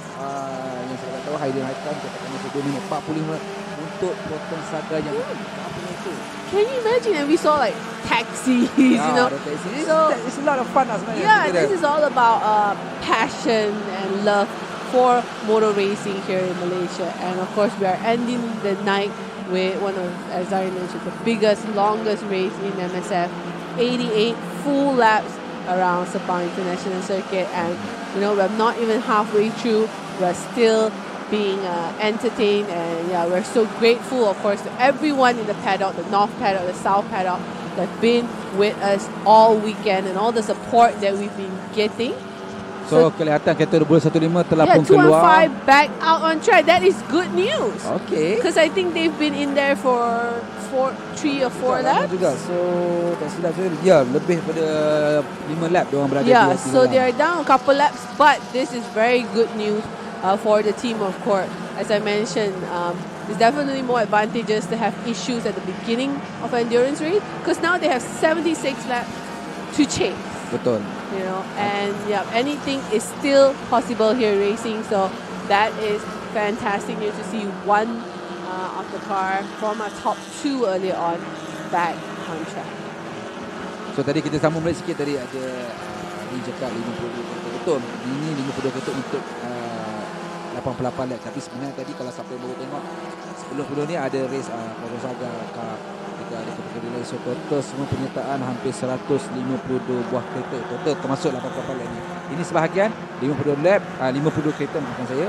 yang saya tahu Haidin Haikam katakan masih 2 minit 45 untuk Proton Saga yang Can you imagine? And we saw like taxis, you know. It's a lot of fun sebenarnya. Yeah, this is all about passion and love for motor racing here in Malaysia. And of course, we are ending the night with one of, as I mentioned, the biggest, longest race in MSF, 88 full laps around Sepang International Circuit. And you know, we're not even halfway through. We're still being entertained, and yeah, we're so grateful, of course, to everyone in the paddock, the North Paddock, the South Paddock, that've been with us all weekend and all the support that we've been getting. So kelihatan kereta 215 telah pun 2 keluar. and 5 back out on track. That is good news. Okay. Because I think they've been in there for 3 or 4 laps. Juga. So tak silap saya, ya, lebih pada 5 lap diorang berada Yeah, di so they are down a couple laps, but this is very good news for the team, of course. As I mentioned, it's definitely more advantageous to have issues at the beginning of an endurance race, because now they have 76 laps to chase. Betul. You know, and yeah, anything is still possible here racing. So that is fantastic news to see one of the car from our top 2 earlier on back on track. So tadi kita sambung balik sikit, tadi ada ni cakap 50 kereta, betul. Ini 52 kereta untuk 88 lap. Tapi sebenarnya tadi kalau siapa baru tengok sebelum ni ada race Saga Cup, kita ada kategori lain. So total semua penyertaan hampir 152 buah kereta total, termasuk 88 lap ni. Ini sebahagian 52 lap, 52 kereta maafkan saya,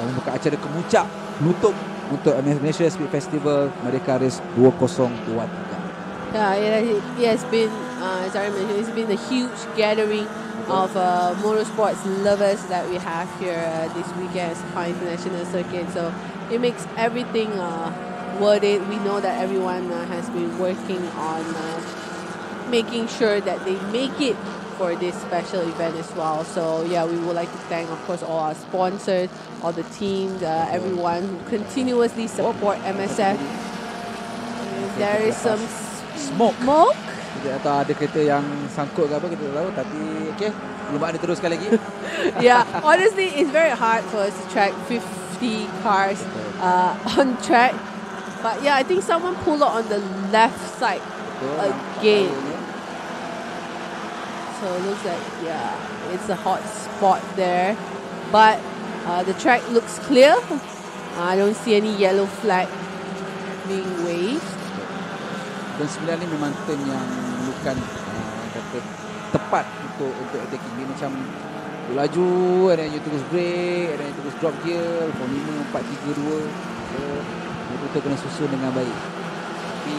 membuka acara kemuncak penutup untuk Malaysia Speed Festival Merdeka Race 2023. Yeah, it has been, as I mentioned, it's been a huge gathering of motorsports lovers that we have here this weekend at Sepang International Circuit. So it makes everything worth it. We know that everyone has been working on making sure that they make it for this special event as well. So yeah, we would like to thank, of course, all our sponsors, all the teams, everyone who continuously support MSF. There is some smoke. Kita tak tahu ada kereta yang sangkut ke apa, kita tak tahu. Tapi okay, belum ada, teruskan lagi. Yeah, honestly, it's very hard for us to track 50 cars on track. But yeah, I think someone pulled out on the left side again. So it looks like, yeah, it's a hot spot there. But the track looks clear. I don't see any yellow flag being waved. Dan sebenarnya memang turn yang bukan kata tepat untuk attacking. Dia macam laju, and then you terus brake, and then you terus drop gear, from 5, 4, 3, 2. So betul-betul kena susun dengan baik. Tapi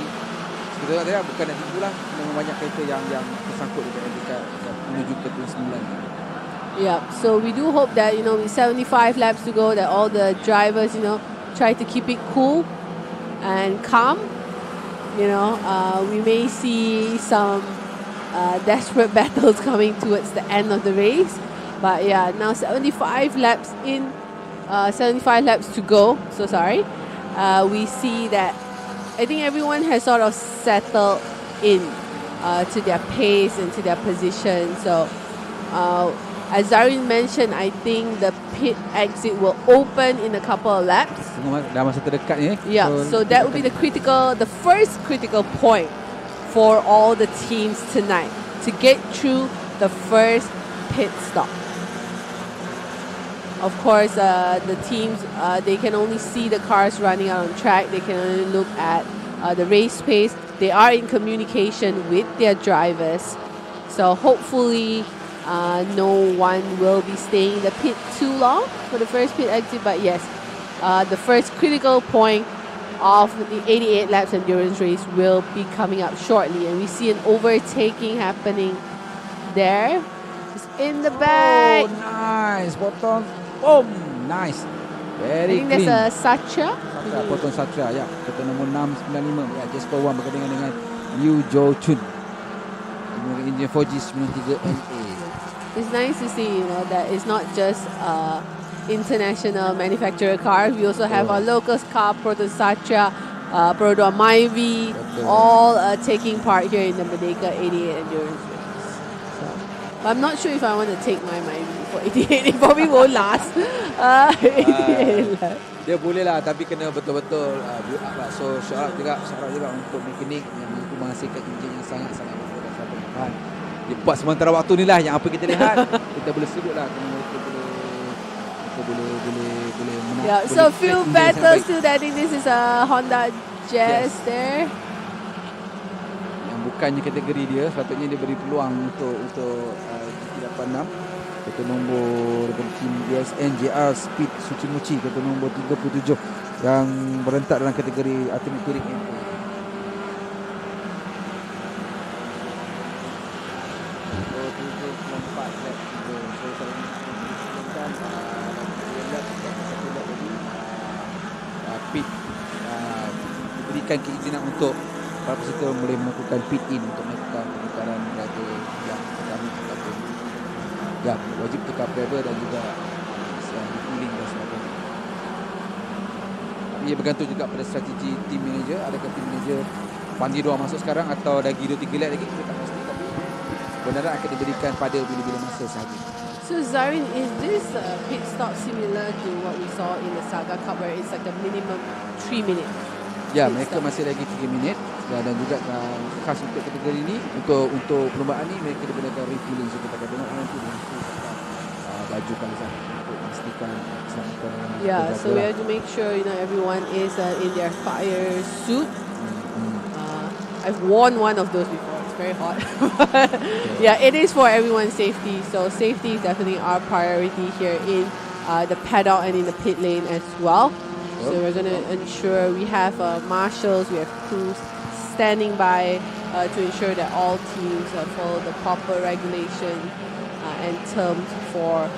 kita tak tahu, bukan nak tipu lah. Memang banyak kereta yang tersangkut dekat menuju ke turn 9. Yeah, so we do hope that, you know, with 75 laps to go, that all the drivers, you know, try to keep it cool and calm. You know, we may see some desperate battles coming towards the end of the race. But yeah, now 75 laps in, 75 laps to go. So sorry. We see that I think everyone has sort of settled in to their pace and to their position. So as Zarin mentioned, I think the pit exit will open in a couple of laps. Dah masa terdekat ni. Yeah, so that will be the first critical point for all the teams tonight to get through the first pit stop. Of course, the teams, they can only see the cars running out on track. They can only look at the race pace. They are in communication with their drivers. So hopefully no one will be staying in the pit too long for the first pit exit. But yes, the first critical point of the 88 laps endurance race will be coming up shortly. And we see an overtaking happening there. Just in the back. Oh, nice. Potong. Boom. Nice. Very I think clean. there's a Satra. Potong Satra, ya. Kereta nombor 695. Ya, just for one berkaitan dengan Liu Jo Chun. Engine 4G93NA. It's nice to see, you know, that it's not just international manufacturer cars. We also have our local car, Proton Satra, Proton Myvi, all taking part here in the Merdeka 88 Endurance Race. So, But I'm not sure if I want to take my for 88. It probably won't last. 88 lap. Dia boleh lah, tapi kena betul-betul build up lah. So syarat juga untuk mekanik yang mampu menghasilkan enjin yang sangat-sangat bagus dan sangat bertahan. Di buat sementara waktu ni lah yang apa kita lihat, kita boleh sebut lah kita boleh menang. Yeah, so a few battles still. I think this is a Honda Jazz there. Yang bukannya kategori dia, sepatutnya dia beri peluang untuk GT86. Kereta nombor daripada tim USN JR Speed Sucimuchi, kereta nombor 37 yang berentak dalam kategori Ultimate Touring Enduro. Pit diberikan keizinan untuk para peserta boleh melakukan pit in untuk melakukan pertukaran driver yang pertama ataupun ya wajib tukar driver dan juga cooling dan sebagainya. Ia bergantung juga pada strategi team manager. Adakah team manager panggil dua masuk sekarang atau lagi 2-3 lap lagi, kita tak pasti, tapi kebenaran akan diberikan pada bila-bila masa sahaja. So Zarin, is this pit stop similar to what we saw in the Saga Cup where it's like a minimum 3 minutes? Ya, mereka masih lagi 3 minit dan juga khas untuk kategori ini, untuk perlombaan ini mereka digunakan refilling. So kita akan tengok nanti baju kalisan untuk memastikan keselamatan. Yeah, so we have to make sure everyone is in their fire suit. I've worn one of those before. It's very hot. Yeah, it is for everyone's safety. So safety is definitely our priority here in the paddock and in the pit lane as well. So we're going to ensure we have marshals, we have crews standing by to ensure that all teams follow the proper regulation and terms for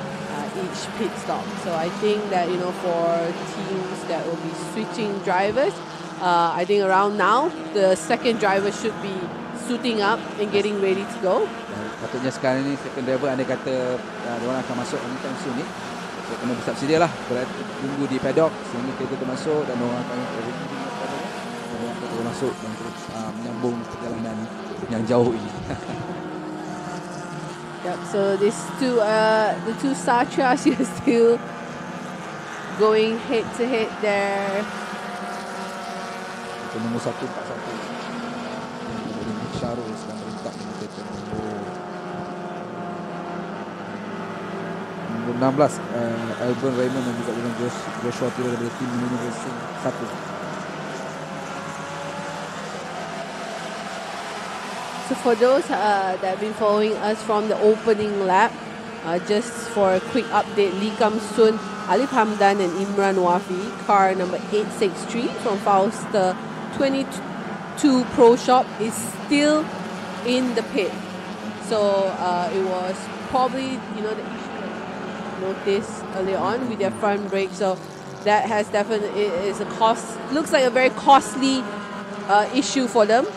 each pit stop. So I think that for teams that will be switching drivers, I think around now the second driver should be suiting up and getting ready to go. Patutnya sekarang ni second driver anda kata diorang akan masuk anytime soon ni. So, kena bersiap sedia lah, tunggu di paddock sehingga kereta tu masuk dan diorang akan terus masuk dan terus menyambung perjalanan yang jauh ini. Yep, so these the two Satrias are still going head to head there. Kereta nombor 141 Syarul sedang berentak dengan kereta nombor 16 Alban Raymond dan juga dengan Joshua Tiro daripada tim MSF Racing 1. So for those that have been following us from the opening lap, just for a quick update, Lee Kam Sun, Alif Hamdan and Imran Wafi, car number 863 from Fauster 22 Pro Shop, is still in the pit. So it was probably the issue that we noticed earlier on with their front brake. So that has definitely is a cost. Looks like a very costly issue for them.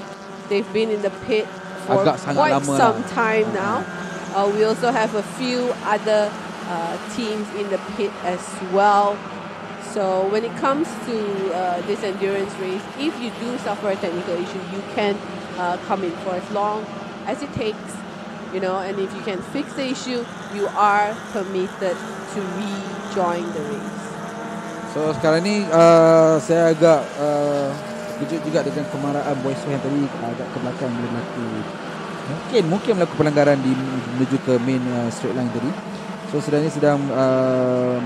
They've been in the pit for quite some time now. We also have a few other teams in the pit as well. So when it comes to this endurance race, if you do suffer a technical issue, you can come in for as long as it takes, and if you can fix the issue, you are permitted to rejoin the race. So sekarang ni saya agak kejut juga dengan kemarahan boys yang tadi agak ke belakang boleh berlaku. Mungkin melakukan pelanggaran menuju ke main straight line tadi. So sedang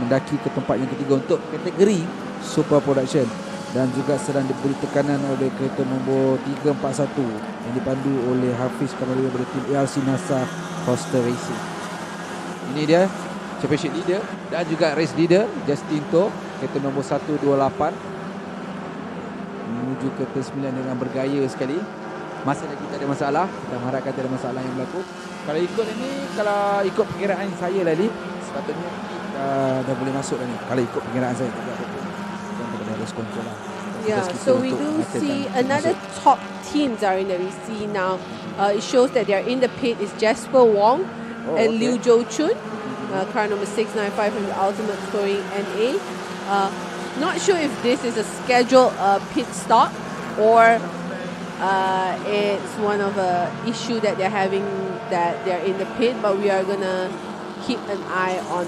mendaki ke tempat yang ketiga untuk kategori Super Production dan juga sedang diberi tekanan oleh kereta nombor 341 yang dipandu oleh Hafiz Kamari daripada tim ARC NASA Foster Racing. Ini dia championship leader dan juga race leader Justin To, kereta nombor 128 menuju ke T9 dengan bergaya sekali. Masih lagi tak ada masalah. Kita mengharapkan tak ada masalah yang berlaku. Kalau ikut perkiraan saya tadi, sepatutnya dah boleh masuk dah ni. Kalau ikut perkiraan saya tak ada race control lah. Yeah, so we do see another top team, Zarin, that we see now. It shows that they are in the pit is Jasper Wong and Liu Jo Chun, car number 695 from the Ultimate Touring NA. Not sure if this is a scheduled pit stop or it's one of a issue that they're having that they're in the pit, but we are gonna keep an eye on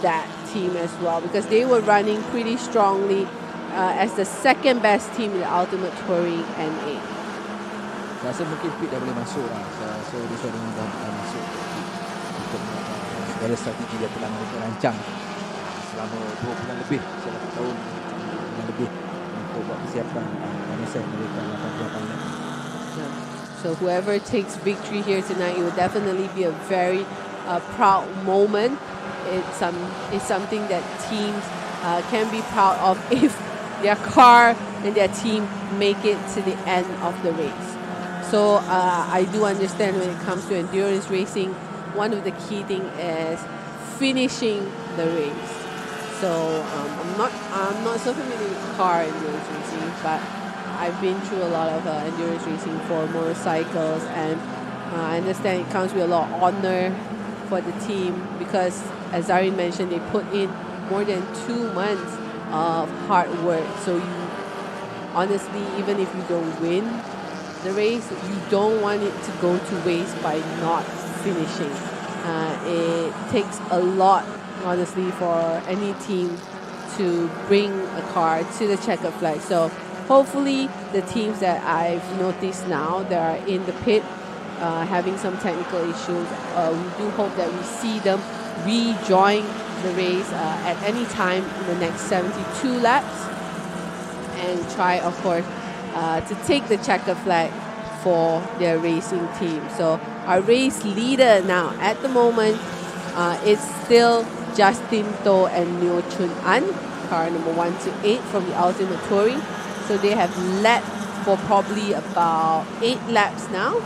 that team as well because they were running pretty strongly as the second best team in the Ultimate Touring NA. Rasa mungkin pit dah boleh masuk lah. So this one dah masuk untuk segala strategi dia telah mereka rancang selama 2 bulan lebih, selama tahun bulan lebih untuk buat persiapan MSF Merdeka 88. So whoever takes victory here tonight, it will definitely be a very proud moment. It's something that teams can be proud of if their car and their team make it to the end of the race. So I do understand when it comes to endurance racing, one of the key things is finishing the race. So I'm not so familiar with car endurance racing, but I've been through a lot of endurance racing for motorcycles, and I understand it comes with a lot of honor for the team because, as Zarin mentioned, they put in more than 2 months of hard work. So you honestly, even if you don't win the race, you don't want it to go to waste by not finishing. It takes a lot, honestly, for any team to bring a car to the checkered flag. So hopefully the teams that I've noticed now that are in the pit having some technical issues, we do hope that we see them rejoin the race at any time in the next 72 laps and try, of course, to take the checkered flag for their racing team. So our race leader now at the moment is still Justin To and Neo Chun An, car number 1 to 8 from the Ultimate Touring. So they have led for probably about 8 laps now.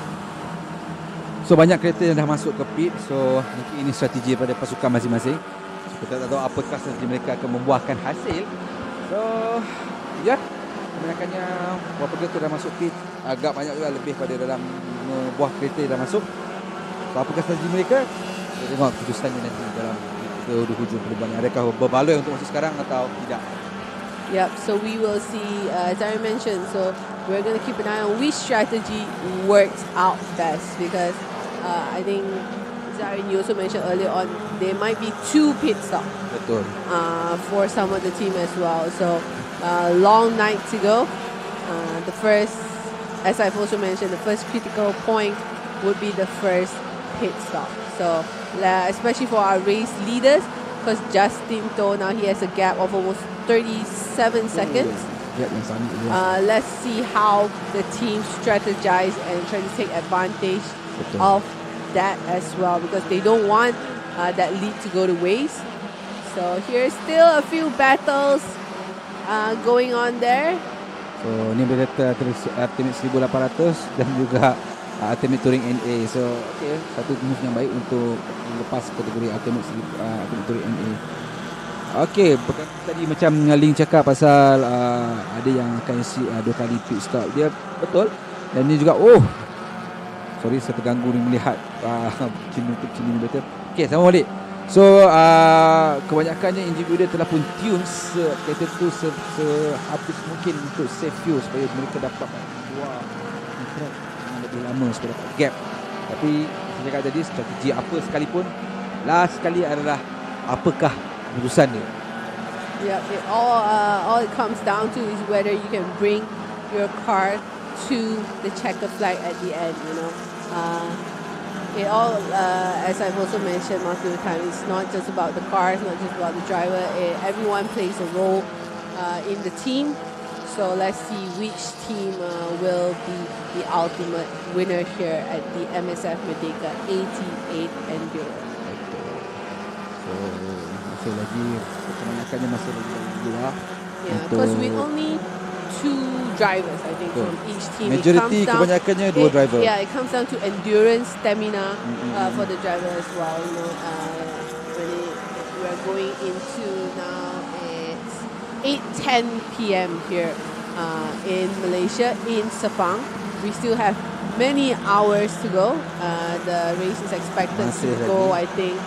So banyak kereta yang dah masuk ke pit. So mungkin ini strategi daripada pasukan masing-masing. So, kita tak tahu apakah strategi mereka akan membuahkan hasil. So ya, kebanyakannya beberapa kereta dah masuk pit. Agak banyak juga lebih pada dalam 5 buah kereta yang dah masuk. So apakah strategi mereka? Kita tengok keputusannya nanti dalam ke hujung perlombaan. Adakah berbaloi untuk masuk sekarang atau tidak? Yep, so we will see, as I mentioned, so we're going to keep an eye on which strategy works out best because I think, Zarin, you also mentioned earlier on, there might be 2 pit stops for some of the team as well. So long night to go. The first, as I've also mentioned, the first critical point would be the first pit stop. So especially for our race leaders, because Justin To now he has a gap of almost 37 seconds. Let's see how the team strategize and try to take advantage of that as well because they don't want that lead to go to waste. So here's still a few battles going on there. So ni berkata Ultimate 1800 dan juga Ultimate Touring NA. So okay, satu move yang baik untuk lepas kategori Ultimate Touring NA. Okay, tadi macam Ling cakap pasal ada yang akan isi 2 kali pit stop. Dia betul. Dan ni juga sorry saya terganggu ni melihat cini betul. Okay, sama balik. So kebanyakannya individu telah pun tune kereta tu sehabis mungkin untuk save fuel supaya mereka dapat keluar track yang lebih lama supaya dapat gap. Tapi saya cakap tadi strategi apa sekalipun, last sekali adalah apakah keputusan dia. Yeah, all it comes down to is whether you can bring your car to the checker flag at the end. You know, it all, as I've also mentioned multiple times, it's not just about the car, it's not just about the driver. Everyone plays a role in the team. So let's see which team will be the ultimate winner here at the MSF Merdeka 88 Enduro. So masih lagi kebanyakannya masih lagi luar. Yeah, because we only 2 drivers, I think, from each team. Majority kebanyakannya 2 driver. Yeah, it comes down to endurance, stamina for the driver as well. You know, we are going into now. It's 8:10 p.m. here in Malaysia, in Sepang. We still have many hours to go. The race is expected to go, I think,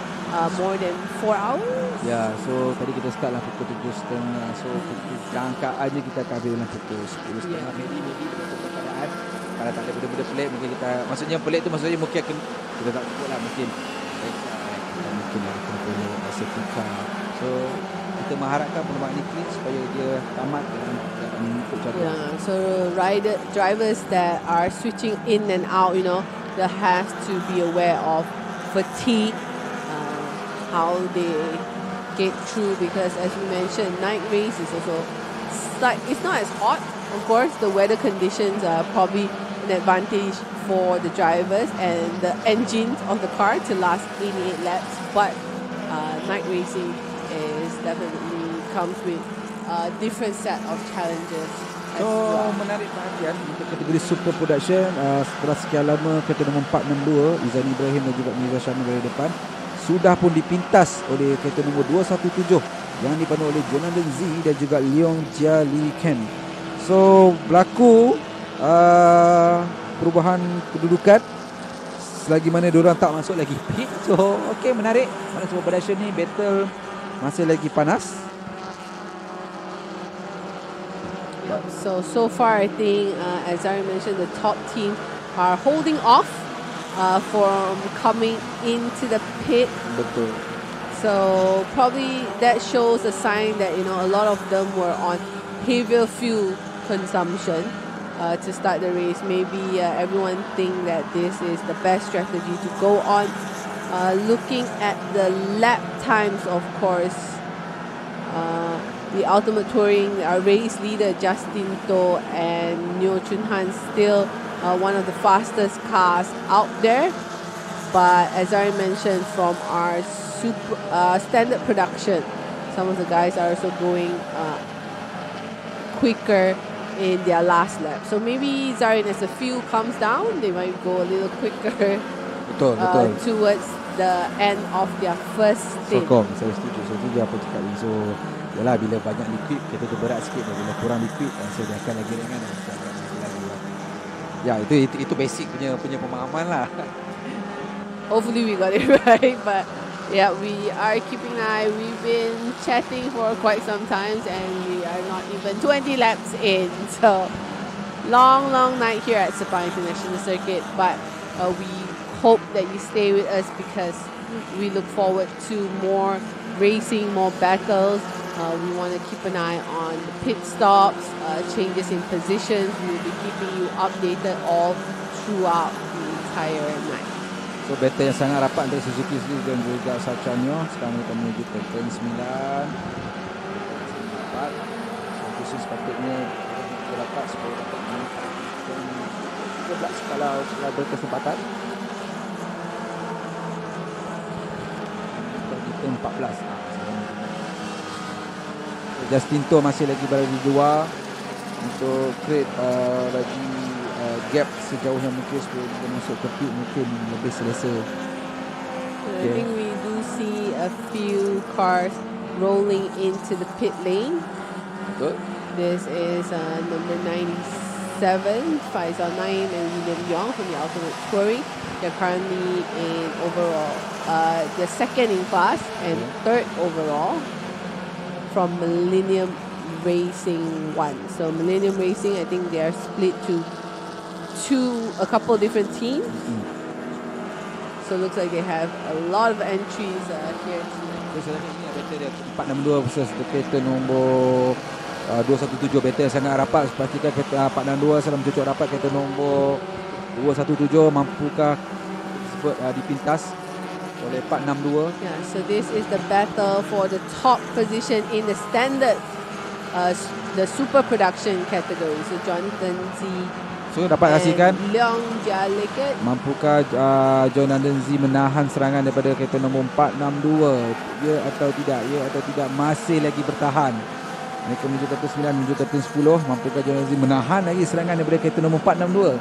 more than 4 hours. Ya, so tadi kita start lah pukul 7.30. So jangkaannya kita akan habis dalam pukul 10.30. Maybe dengan keadaan Kalau tak ada benda-benda pelik, mungkin kita, maksudnya pelik tu maksudnya mungkin kita tak cukup lah, mungkin mungkin lah kena safety car. So kita mengharapkan perlombaan ini clean supaya dia tamat dengan ikut jadual. Yeah, so drivers that are switching in and out, they have to be aware of fatigue, how they get through, because as you mentioned, night race is also it's not as hot. Of course, the weather conditions are probably an advantage for the drivers and the engines of the car to last 88 laps, but night racing is definitely comes with a different set of challenges. So menarik perhatian untuk kategori Super Production, setelah sekian lama kereta nombor 462 Izan Ibrahim dan juga Mirza Syamil dari depan sudah pun dipintas oleh kereta nombor 217 yang dipandu oleh Jonathan Z dan juga Leong Jia Lee Ken. So berlaku perubahan kedudukan selagi mana diorang tak masuk lagi pit. So okey, menarik. Mana Super Production ni battle masih lagi panas. So far I think as I mentioned, the top team are holding off from coming into the pit. Betul. So probably that shows a sign that a lot of them were on heavier fuel consumption to start the race. Maybe everyone think that this is the best strategy to go on. Looking at the lap times, of course, the Ultimate Touring race leader Justin To and Neo Chun Han still one of the fastest cars out there. But as I mentioned, from our standard production, some of the guys are also going quicker in their last lap. So maybe Zarin, as the fuel comes down, they might go a little quicker betul. Towards the end of their first stint. Saya setuju apa cakap ni. So yalah, bila banyak liquid kereta tu berat sikit, dan bila kurang liquid so dia akan lagi ringan. Ya, itu basic punya pemahaman lah. Hopefully we got it right, but yeah, we are keeping an eye. We've been chatting for quite some times and we are not even 20 laps in. So long night here at Sepang International Circuit, but we hope that you stay with us because we look forward to more racing, more battles. We want to keep an eye on the pit stops, changes in positions. We will be keeping you updated all throughout the entire night. So battle yang sangat rapat antara Suzuki sendiri dan juga Sachanyo. Sekarang kita menuju ke turn 9. So sepatutnya kita dapat supaya dapat turn 13 kalau berkesempatan. Di turn 14. Justin To masih lagi berada di luar untuk create bagi gap sejauh yang mungkin supaya kita masuk ke pit mungkin lebih selesa. I think we do see a few cars rolling into the pit lane. Betul. This is number 97, Faisal Naim and William Yong from the Ultimate Touring. They're currently in overall, they're second in class and third overall from Millennium Racing 1. So Millennium Racing, I think they are split to a couple different teams. So it looks like they have a lot of entries here tonight. So sekarang ini battle dia 462 versus kereta nombor 217. Battle sangat rapat. Pastikan kereta 462 sedang mencocok rapat kereta nombor 217. Mampukah tersebut dipintas oleh 462? Yeah, so this is the battle for the top position in the standard, the super production category. So Jonathan Z. So dapat saksikan Leong Jia Lee Ken. Mampukah Jonathan Z menahan serangan daripada kereta nombor 462? Ya atau tidak? Masih lagi bertahan. Mereka menuju ke turn 9, menuju ke turn 10. Mampukah Jonathan Z menahan lagi serangan daripada kereta nombor 462?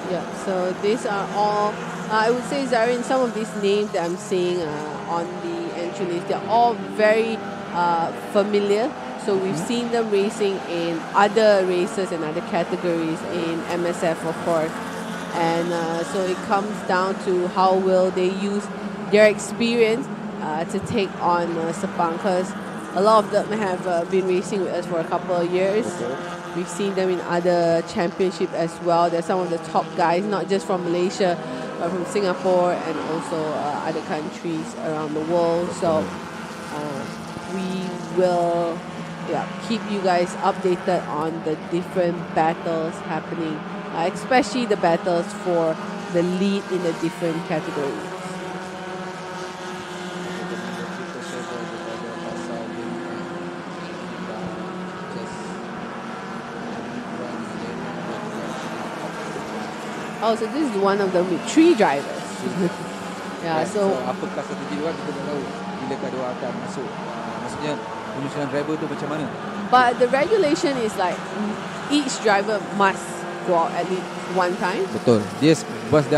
Yeah, so these are all, I would say, Zarin, some of these names that I'm seeing on the entry list, they're all very familiar. So we've seen them racing in other races and other categories in MSF, of course. And so it comes down to how will they use their experience to take on Sepang, because a lot of them have been racing with us for a couple of years. We've seen them in other championships as well. They're some of the top guys, not just from Malaysia, but from Singapore and also other countries around the world. So we will keep you guys updated on the different battles happening, especially the battles for the lead in the different categories. Oh, so this is one of them with 3 drivers. So apakah strategi dia kita tak tahu bila dia akan masuk. Maksudnya penyusunan driver tu macam mana? But the regulation is like each driver must go out at least one time. Betul. Dia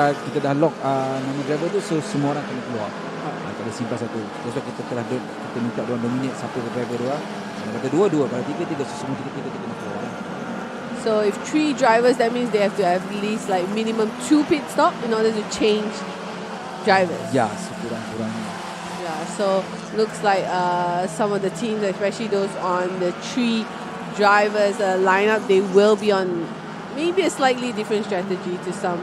kita dah lock nama driver tu, so semua orang kena keluar. Tak ada simpan satu. Sebab kita minta diorang dominate satu driver dua. Kalau kata dua, kalau tiga, so semua tiga kena keluar. So if 3 drivers, that means they have to have at least like minimum 2 pit stop in order to change drivers. Ya, sekurang-kurangnya. Yeah, so looks like some of the teams, especially those on the 3 drivers lineup, they will be on maybe a slightly different strategy to some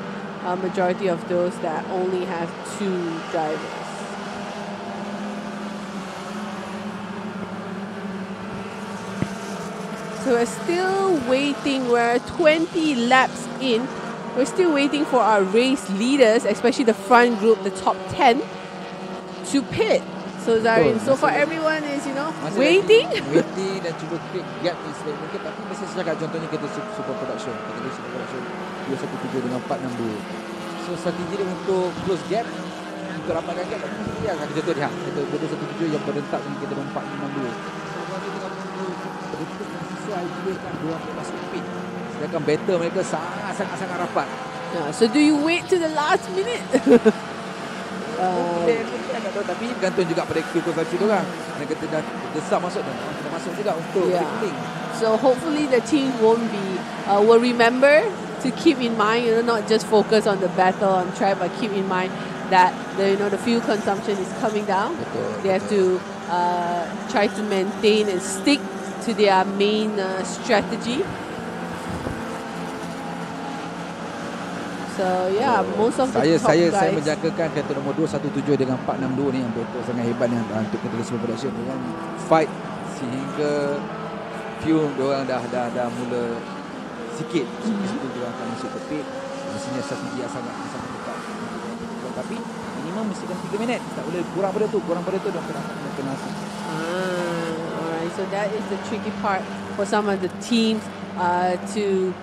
majority of those that only have 2 drivers. So we're still waiting. We're 20 laps in. We're still waiting for our race leaders, especially the front group, the top 10, to pit. So Zarin, so far everyone is, waiting. Waiting dan cuba create gap ni sebab mungkin. Tapi mesti saya cakap contohnya kita super production. Kita super production 217 dengan 462. So strategi dia untuk close gap, untuk rapatkan gap, tapi dia akan contoh dia. Kita 217 yang berentak dengan kita 462. Ideakan diorang masuk pit. Sedangkan battle mereka sangat rapat. So do you wait to the last minute? Saya tak tahu, tapi bergantung juga pada skill konstruksi diorang. Dan kita dah desak masuk dan kita masuk juga untuk picking. So hopefully the team will remember to keep in mind, not just focus on the battle on track, but keep in mind that the fuel consumption is coming down. Betul. They have to try to maintain and stick to their main strategy. So most of the top guys. Saya menjagakan kereta nombor 217 dengan 462 ni yang betul sangat hebat ni untuk kereta super production. Diorang fight sehingga fuel diorang dah mula sikit. Sebelum diorang akan masuk ke pit. Maksudnya strategi yang sangat tepat. Tapi minimum mesti dalam 3 minit. Tak boleh kurang pada tu diorang kena masuk. So that is the tricky part for some of the teams to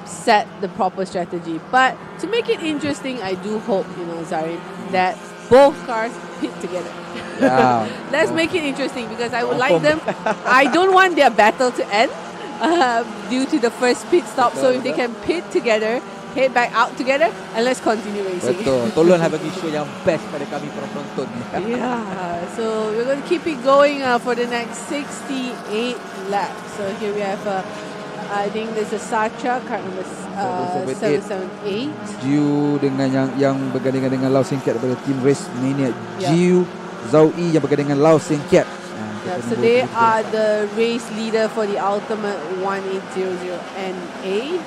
set the proper strategy. But to make it interesting, I do hope, Zarin, that both cars pit together. Yeah. Let's make it interesting because I would like them. I don't want their battle to end due to the first pit stop. So if they can pit together, head back out together, and let's continue racing. Betul. Tolonglah bagi show yang best pada kami para penonton ni. So we're going to keep it going for the next 68 laps. So here we have, I think there's a Satra, car number 778. Jiu dengan yang bergandingan dengan Lau Singkat daripada Team Race Mania. Jiu Zhao Yi yang bergandingan dengan Lau Singkat. So they are the race leader for the Ultimate 1800 NA.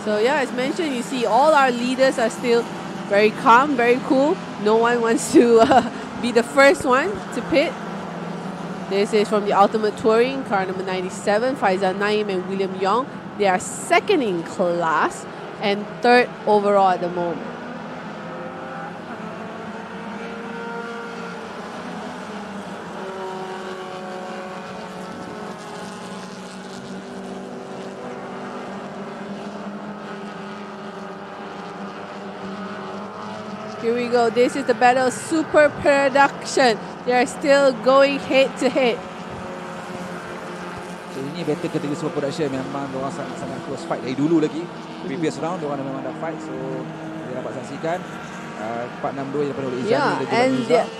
So as mentioned, you see all our leaders are still very calm, very cool. No one wants to be the first one to pit. This is from the Ultimate Touring, car number 97, Faizal Naim and William Yong. They are second in class and third overall at the moment. Here we go. This is the battle of super production. They are still going head to head. So ini battle kategori super production memang diorang sangat close fight dari dulu lagi. Previous round diorang memang dah fight, so kita dapat saksikan 462 daripada oleh Izan.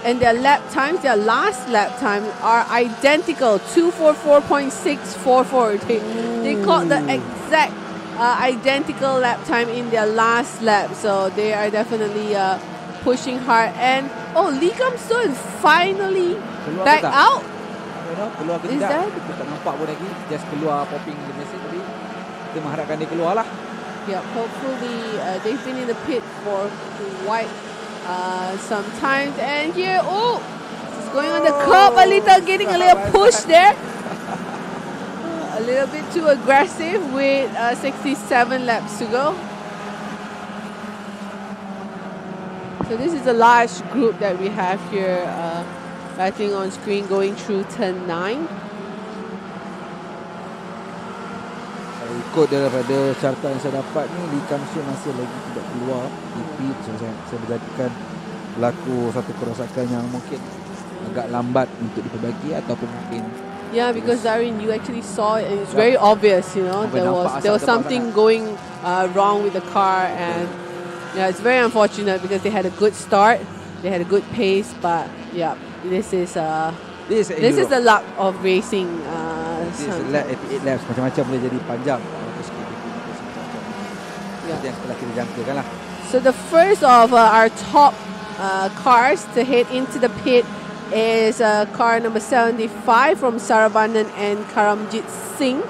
And their lap times, their last lap time are identical, 244.644. They caught the exact identical lap time in their last lap, so they are definitely pushing hard. And Lee Kam Soon finally back out. keluar ke Is tidak. that? Kita tak nampak pun lagi. Just keluar popping the message tadi. Kita mengharapkan dia keluar lah. Yeah, hopefully they've been in the pit for quite some time. And here, it's going on the curb a little, getting a little push there. A little bit too aggressive with 67 laps to go. So this is a large group that we have here battling on screen going through turn 9. Kalau ikut daripada carta yang saya dapat ni, Lee Kam-Shin masih lagi tidak keluar di pit. So saya berjadikan berlaku satu kerosakan yang mungkin agak lambat untuk diperbaiki ataupun mungkin. Yeah, because Zarin, you actually saw it, and it's very obvious. You know, there was something going wrong with the car, and yeah, it's very unfortunate because they had a good start, they had a good pace, but yeah, this is the luck of racing. This is 88 laps, macam-macam boleh jadi panjang. Yeah. Yang setelah kita jangkakan lah. So the first of our top cars to head into the pit is car number 75 from Sarabanan and Karamjit Singh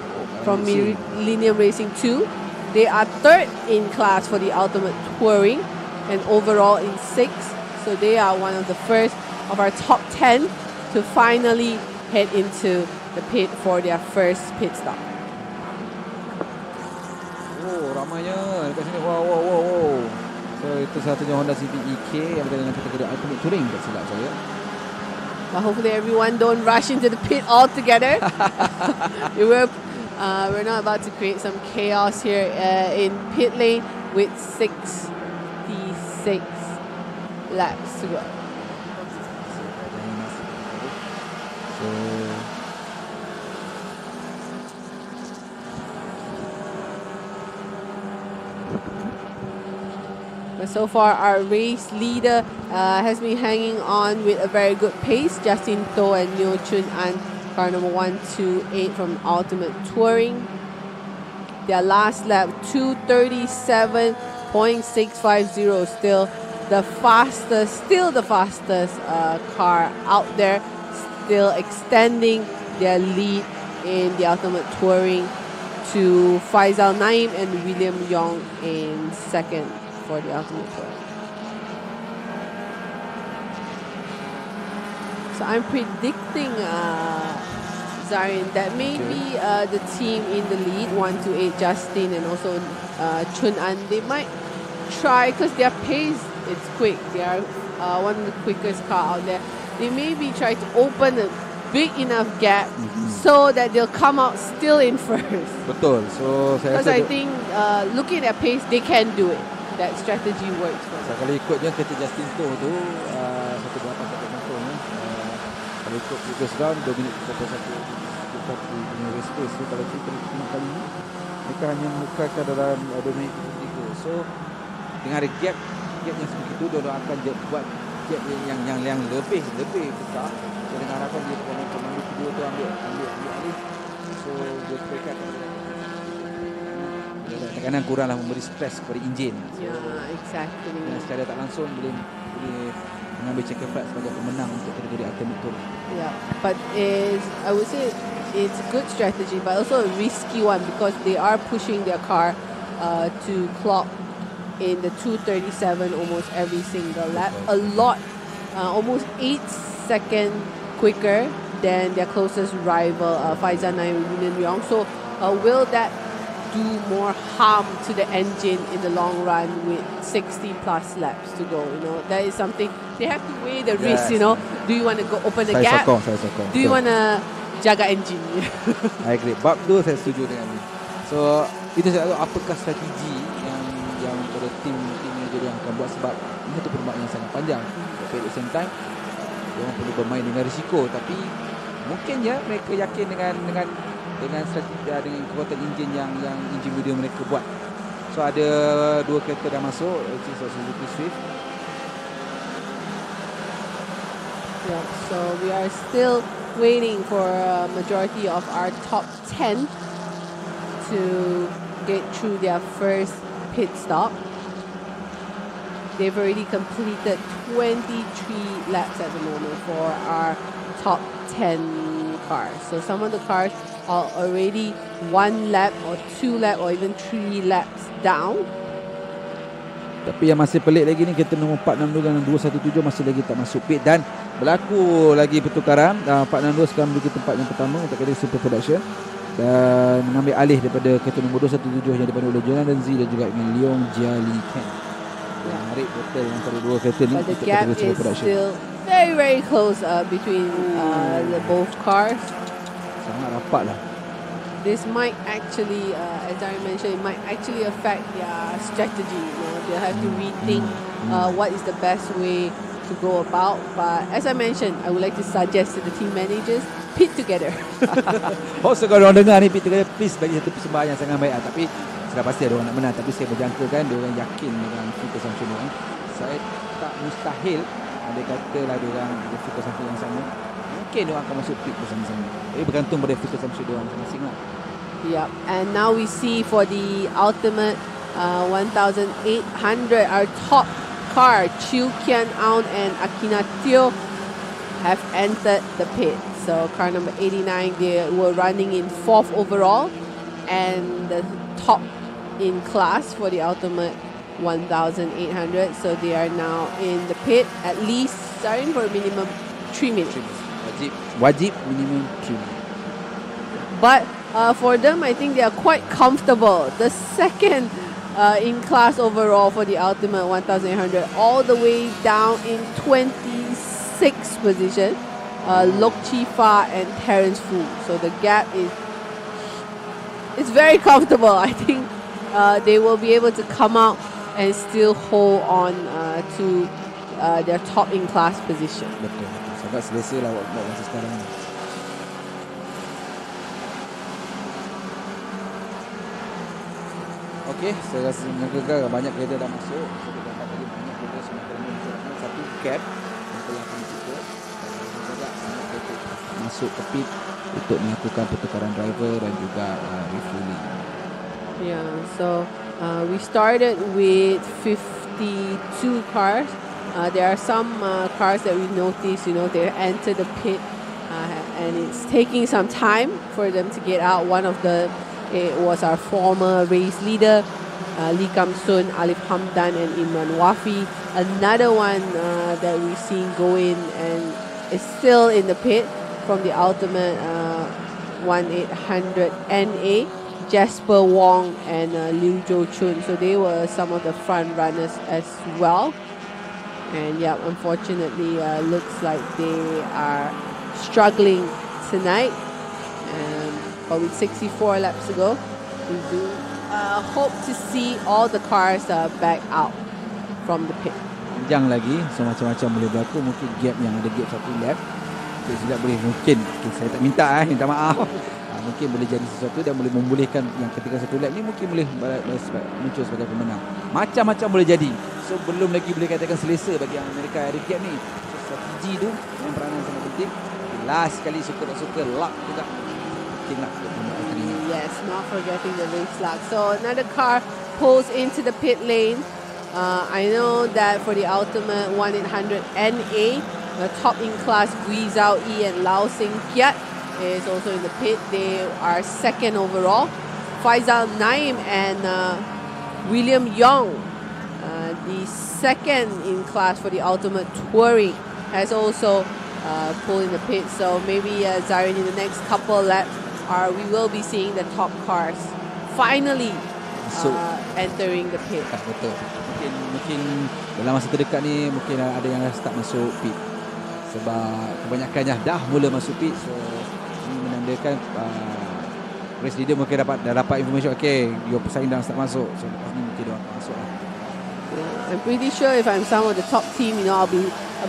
from Millennium Racing 2. They are third in class for the Ultimate Touring and overall in 6th. So they are one of the first of our top 10 to finally head into the pit for their first pit stop. Oh, ramainya dekat sini. Wow. So itu satunya Honda Civic EK yang berada dalam kategori Ultimate Touring, tak silap saya. But hopefully everyone don't rush into the pit altogether. We're not about to create some chaos here in pit lane with 66 laps to go. But so far, our race leader has been hanging on with a very good pace. Justin To and Neo Chun An, car number 128 from Ultimate Touring. Their last lap, 2:37.650, still the fastest car out there, still extending their lead in the Ultimate Touring to Faisal Naim and William Yong in second for the Ultimate Touring. So I'm predicting, Zarin, that maybe the team in the lead, 128 Justin and also Chun An, they might try, because their pace is quick. They are one of the quickest car out there. They maybe try to open a big enough gap so that they'll come out still in first. Betul. So because I think looking at their pace, they can do it. That strategy works for them. Kalau ikutnya kereta Justin To tu 1.8 kalau ikut previous round 2 minit 31 punya race pace. So kalau kita tengok kali ni mereka hanya menukarkan dalam 2 minit 33. So dengan ada gap yang sebegitu, dia akan buat gap yang lebih besar. So dengan harapan dia pemain kedua tu ambil alih. So dia mereka kadang-kadang kuranglah memberi stres kepada enjin. Yeah, exactly. Secara tak langsung boleh mengambil checker flag sebagai pemenang untuk kategori Ultimate Tour. Yeah, but I would say it's a good strategy, but also a risky one because they are pushing their car to clock in the 2:37 almost every single lap. A lot, almost 8 seconds quicker than their closest rival, Faizan Naim William Yong. So will that do more harm to the engine in the long run with 60 plus laps to go? You know, that is something they have to weigh the risk. You know, do you want to go open the gap? Saya sokong. Do you want to jaga engine? I agree. Bab tu saya setuju dengan ni. So itu saya tahu apakah strategi yang pada tim manager yang akan buat, sebab ini satu permainan yang sangat panjang. Tapi at the same time, orang perlu bermain dengan risiko. Tapi mungkin ya mereka yakin dengan strategi, dengan kekuatan enjin yang enjin muda mereka buat. So ada 2 kereta dah masuk, which is Suzuki Swift. Yeah, so we are still waiting for a majority of our top 10 to get through their first pit stop. They've already completed 23 laps at the moment for our top 10 cars. So some of the cars are already 1 lap or 2 lap or even 3 laps down. Tapi yang masih pelik lagi ni, kereta nombor 462 dan 217 masih lagi tak masuk pit dan berlaku lagi pertukaran. 462 sekarang menuju tempat yang pertama untuk kereta Super Production dan mengambil alih daripada kereta nombor 217 yang dipandu oleh Jonathan Z dan juga dengan Leong Jia Li Ken. Menarik betul antara dua kereta ni. But the gap is still very close between the both cars. Sangat rapat lah. This might actually, as I mentioned, it might actually affect their strategy. They'll have to rethink what is the best way to go about. But as I mentioned, I would like to suggest to the team managers, pit together. So kalau orang dengar ni, pit together, please bagi satu persembahan yang sangat baik. Tapi sudah pasti ada orang nak menang. Tapi saya berjangka kan, dia orang yakin dengan fuel consumption dia. Saya tak mustahil ada katalah dia orang ada fuel consumption yang sama. Mungkin dia orang akan masuk pit bersama-sama. Jadi bergantung pada fuel consumption dia orang masing-masing lah. Yep, and now we see for the ultimate 1800, our top car, Chiu Kian Aun and Akina Teo, have entered the pit. So car number 89, they were running in 4th overall and the top in class for the ultimate 1800. So they are now in the pit, at least starting for a minimum 3 minutes. Wajib minimum 3 minutes. But for them, I think they are quite comfortable. The second in class overall for the ultimate 1800, all the way down in 26th position, Lok Chi Fa and Terence Fu. So the gap is very comfortable. I think they will be able to come out and still hold on to their top in class position. Betul. Sangat selesa lah buat masa sekarang ni. Okey, saya rasa gagal banyak kereta dah masuk. Saya dapat tadi banyak kereta semakin menunjukkan satu gap untuk yang akan ditutup. Dan juga banyak kereta masuk ke pit untuk melakukan pertukaran driver dan juga refueling. Yeah, so we started with 52 cars. There are some cars that we noticed, they enter the pit and it's taking some time for them to get out. One of it was our former race leader, Lee Kam Sun, Alif Hamdan and Imran Wafi. Another one that we've seen go in and is still in the pit from the ultimate 1800 NA, Jasper Wong and Liu Jo Chun. So they were some of the front runners as well. And yeah, unfortunately, looks like they are struggling tonight. But with 64 laps to go, we do hope to see all the cars back out from the pit. Panjang lagi, so macam-macam boleh berlaku. Mungkin gap yang ada gap 1 lap, itu silap boleh mungkin. Saya tak minta minta maaf. Mungkin boleh jadi sesuatu dan boleh membolehkan yang ketika 1 lap ni mungkin boleh muncul sebagai pemenang. Macam-macam boleh jadi. So belum lagi boleh katakan selesa bagi yang mereka ada gap ni. So strategi tu yang peranan sangat penting. Last sekali suka tak suka, luck juga. Yes, not forgetting the race luck. So another car pulls into the pit lane. I know that for the ultimate 1800 NA, the top in class Gui Zhao Yi and Lao Sing Kiat is also in the pit. They are second overall. Faisal Naim and William Yong, the second in class for the ultimate touring, has also pulled in the pit. So maybe Zarin in the next couple laps, we will be seeing the top cars finally entering the pit. Betul. Mungkin dalam masa terdekat ni mungkin ada yang start masuk pit sebab kebanyakannya dah mula masuk pit. So ini menandakan race leader mungkin dah dapat information, okay, your pesaing dah start masuk. So lepas ni mungkin dia akan masuk lah. I'm pretty sure if I'm some of the top team, I'll be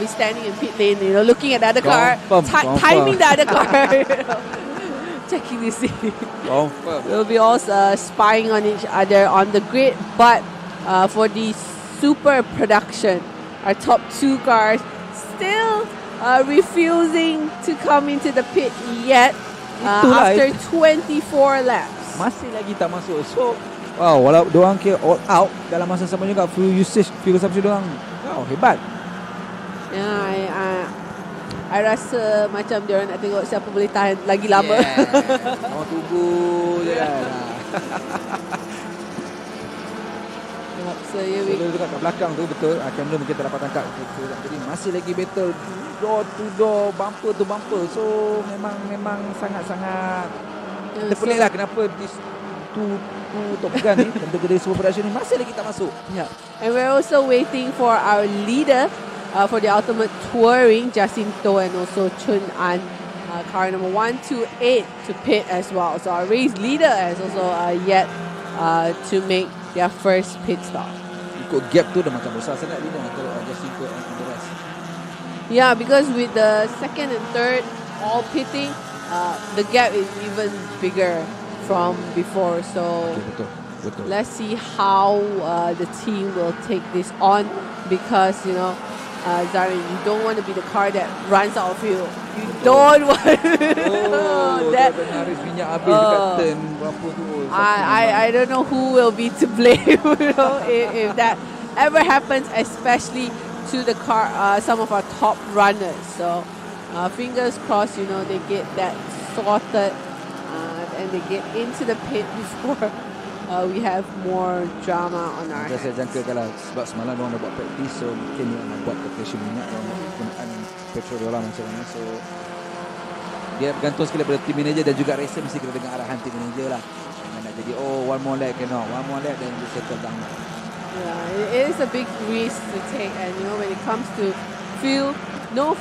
standing in pit lane, looking at the other car, timing the other car. Checking to see. We'll be all spying on each other on the grid. But for the super production, our top 2 cars still refusing to come into the pit yet after 24 laps. Masih lagi tak masuk. So, wow, walau diorang kira all out, dalam masa sama juga fuel consumption diorang, wow, hebat. Yeah, I rasa macam diorang nak tengok siapa boleh tahan lagi lama. Orang tunggu je kan. So here we So dekat kat belakang tu betul, kamera mungkin tak dapat tangkap. Jadi masih lagi battle door to door, bumper to bumper. So memang sangat-sangat terpelik lah kenapa two Top Gun ni kategori Super Production ni masih lagi tak masuk. Yeah. And we're also waiting for our leader for the Ultimate Touring, Jacinto and also Chun An, car number 128 to pit as well. So our race leader has also yet to make their first pit stop. Ikut gap tu dah macam besar sangat leader antara Jacinto and the rest. Yeah, because with the second and third all pitting, the gap is even bigger from before. So betul. let's see how the team will take this on, because you know, Zarin, you don't want to be the car that runs out of fuel. You don't want that. Harus minyak habis dekat turn berapa tu. I don't know who will be to blame, you know, if that ever happens, especially to the car, some of our top runners. So fingers crossed, you know, they get that sorted and they get into the pit before we have more drama on our hands. Saya jangka kalau sebab semalam diorang dah buat practice, so mungkin diorang nak buat calculation minyak dan penggunaan petrol diorang macam mana. So dia bergantung sekali pada team manager dan juga racer mesti kena dengar arahan team manager lah. Jangan nak jadi one more lap cannot, one more lap then you settle down. Yeah, it is a big risk to take, and you know, when it comes to fuel, no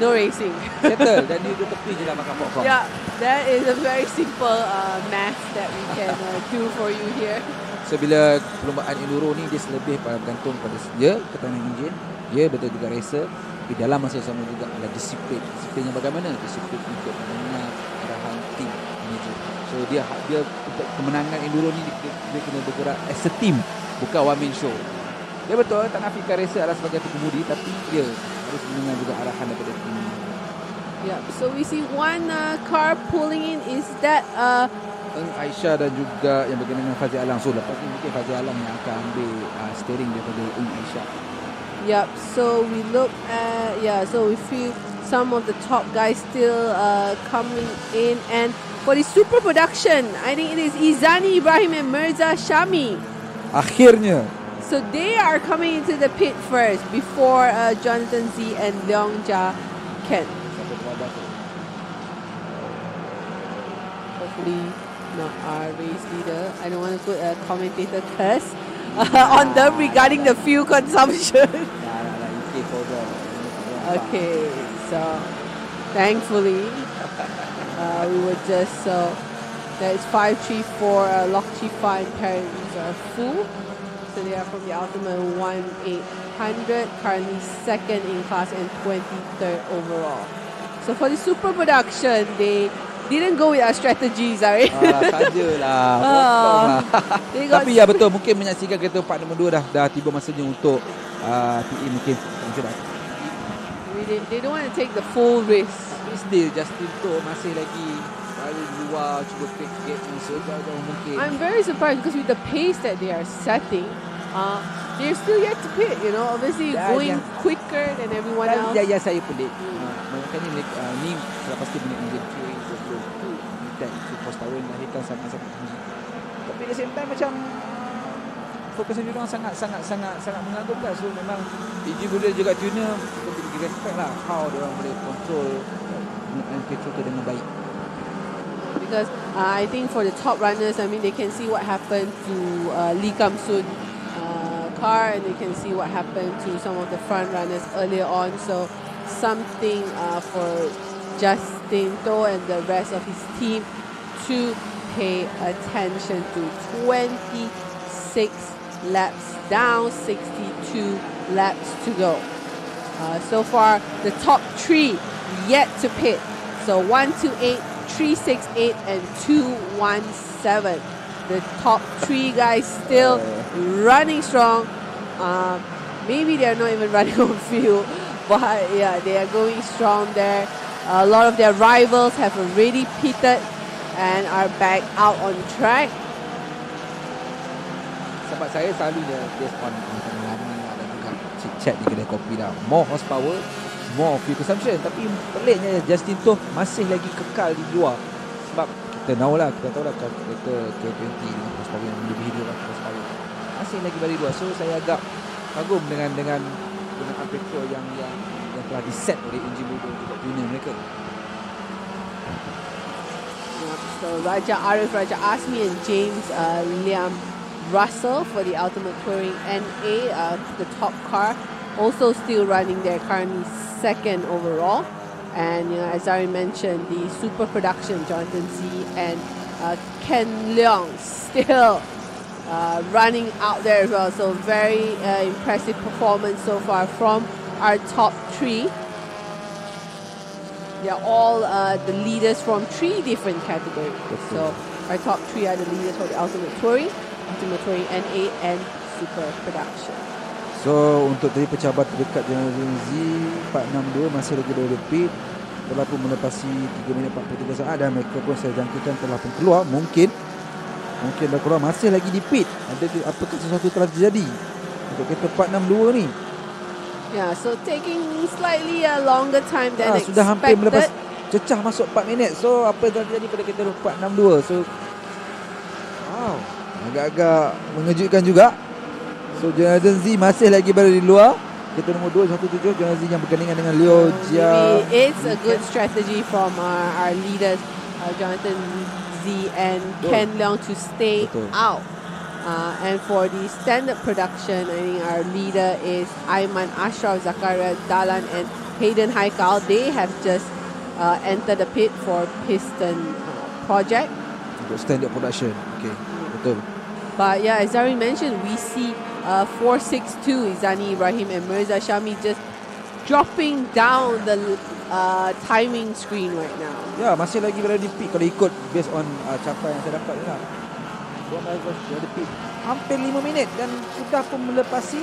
racing. Settle dan you duduk tepi je lah makan popcorn. Yeah, that is a very simple math that we can do for you here. So bila perlombaan enduro ni dia lebih bergantung pada dia keterangan enjin, dia betul juga racer, tapi dalam masa sama juga adalah disiplin. Disiplinnya bagaimana? Disiplin untuk mendengar arahan tim manager. So dia untuk kemenangan enduro ni dia kena bergerak as a team, bukan one man show. Dia betul tak nafikan racer adalah sebagai pengemudi, tapi dia harus mendengar juga arahan daripada tim. Yeah, so we see one car pulling in. Is that Aisyah dan juga yang berkenaan dengan Fazil Alam. So lepas ni mungkin Fazil Alam yang akan ambil steering daripada Aisyah. Yep, so we look at, so we feel some of the top guys still coming in. And for the super production, I think it is Izani Ibrahim and Mirza Shami. Akhirnya. So they are coming into the pit first before Jonathan Z and Leong Ja Ken. Hopefully not our race leader. I don't want to put a commentator curse on them regarding the fuel consumption. Okay, so thankfully we were just, so that is 534 Lok Chifa and parents are full. So they are from the Ultimate 1800, currently second in class and 23rd overall. So for the super production, they didn't go with our strategies, right? Sajalah, potong lah. Tapi ya betul, mungkin menyaksikan kereta part nombor 2 dah tiba masanya untuk PE mungkin dah. They don't want to take the full risk. Still Justin tu masih lagi baru luar, cuba get sejauh mungkin. I'm very surprised because with the pace that they are setting, they're still yet to pit, you know, obviously going quicker than everyone else. Ya, saya pelik. Makanya ni sudah pasti punya engine QA 22 dan post tahun lahirkan sangat-sangat tinggi. Tapi at the same time macam fokus dia orang sangat mengagumkan. So memang engine builder juga tuner kita respect lah how dia orang boleh control petrol tu dengan baik. Because I think for the top runners, I mean, they can see what happened to Lee Kam Soon car, and they can see what happened to some of the front runners earlier on. So something for Justin To and the rest of his team to pay attention to. 26 laps down, 62 laps to go. So far, the top 3 yet to pit. So 128, 368 and 217. The top 3 guys still running strong. Maybe they're not even running on fuel, but yeah, they are going strong there. A lot of their rivals have already pitted and are back out on track. Sebab saya selalu dia on pengalaman dan juga chit-chat di kedai kopi dah. More horsepower, more fuel consumption. Tapi peliknya Justin Toh masih lagi kekal di luar. Sebab kita tahu lah kereta K20 dengan horsepower yang melebihi 200 horsepower masih lagi berada di luar. So saya agak kagum dengan aperture yang telah diset oleh enjin motor untuk dunia mereka. So Raja Arif, Raja Asmi and James Liam Russell for the Ultimate Touring NA, the top car, also still running there, currently second overall. And as I mentioned, the super production, Jonathan Z and Ken Leong still running out there as well. So very impressive performance so far from our top three. They're all the leaders from 3 different categories. So our top 3 are the leaders for the Ultimate Touring NA and Super Production. So untuk tadi pencabar terdekat Jonathan Z 462 masih lagi berada di pit, telah pun melepasi 3 minit 43 saat dan mereka pun saya jangkakan telah pun keluar. Mungkin dah keluar, masih lagi di pit. Apakah sesuatu telah terjadi untuk kereta 462 ni? Yeah, so taking slightly a longer time than expected. Sudah hampir melepas cecah masuk 4 minit. So apa yang telah terjadi pada kereta 462? So wow, agak-agak mengejutkan juga. So Jonathan Z masih lagi berada di luar. Kereta nombor 217 Jonathan Z yang bergandingan dengan Leo Jia. It's a good strategy from our leaders, Jonathan Z and Ken Leong, to stay out. And for the standard production, I think our leader is Aiman Ashraf, Zakaria Dalan and Hayden Haikal. They have just entered the pit for piston project. Untuk standard production. Okay, betul. But yeah, as Zari mentioned, we see 462 Izani Ibrahim and Mirza Shami just dropping down the timing screen right now. Ya, masih lagi berada di pit kalau ikut based on capaian yang saya dapat ni lah. Berada di pit hampir 5 minit dan sudah pun melepasi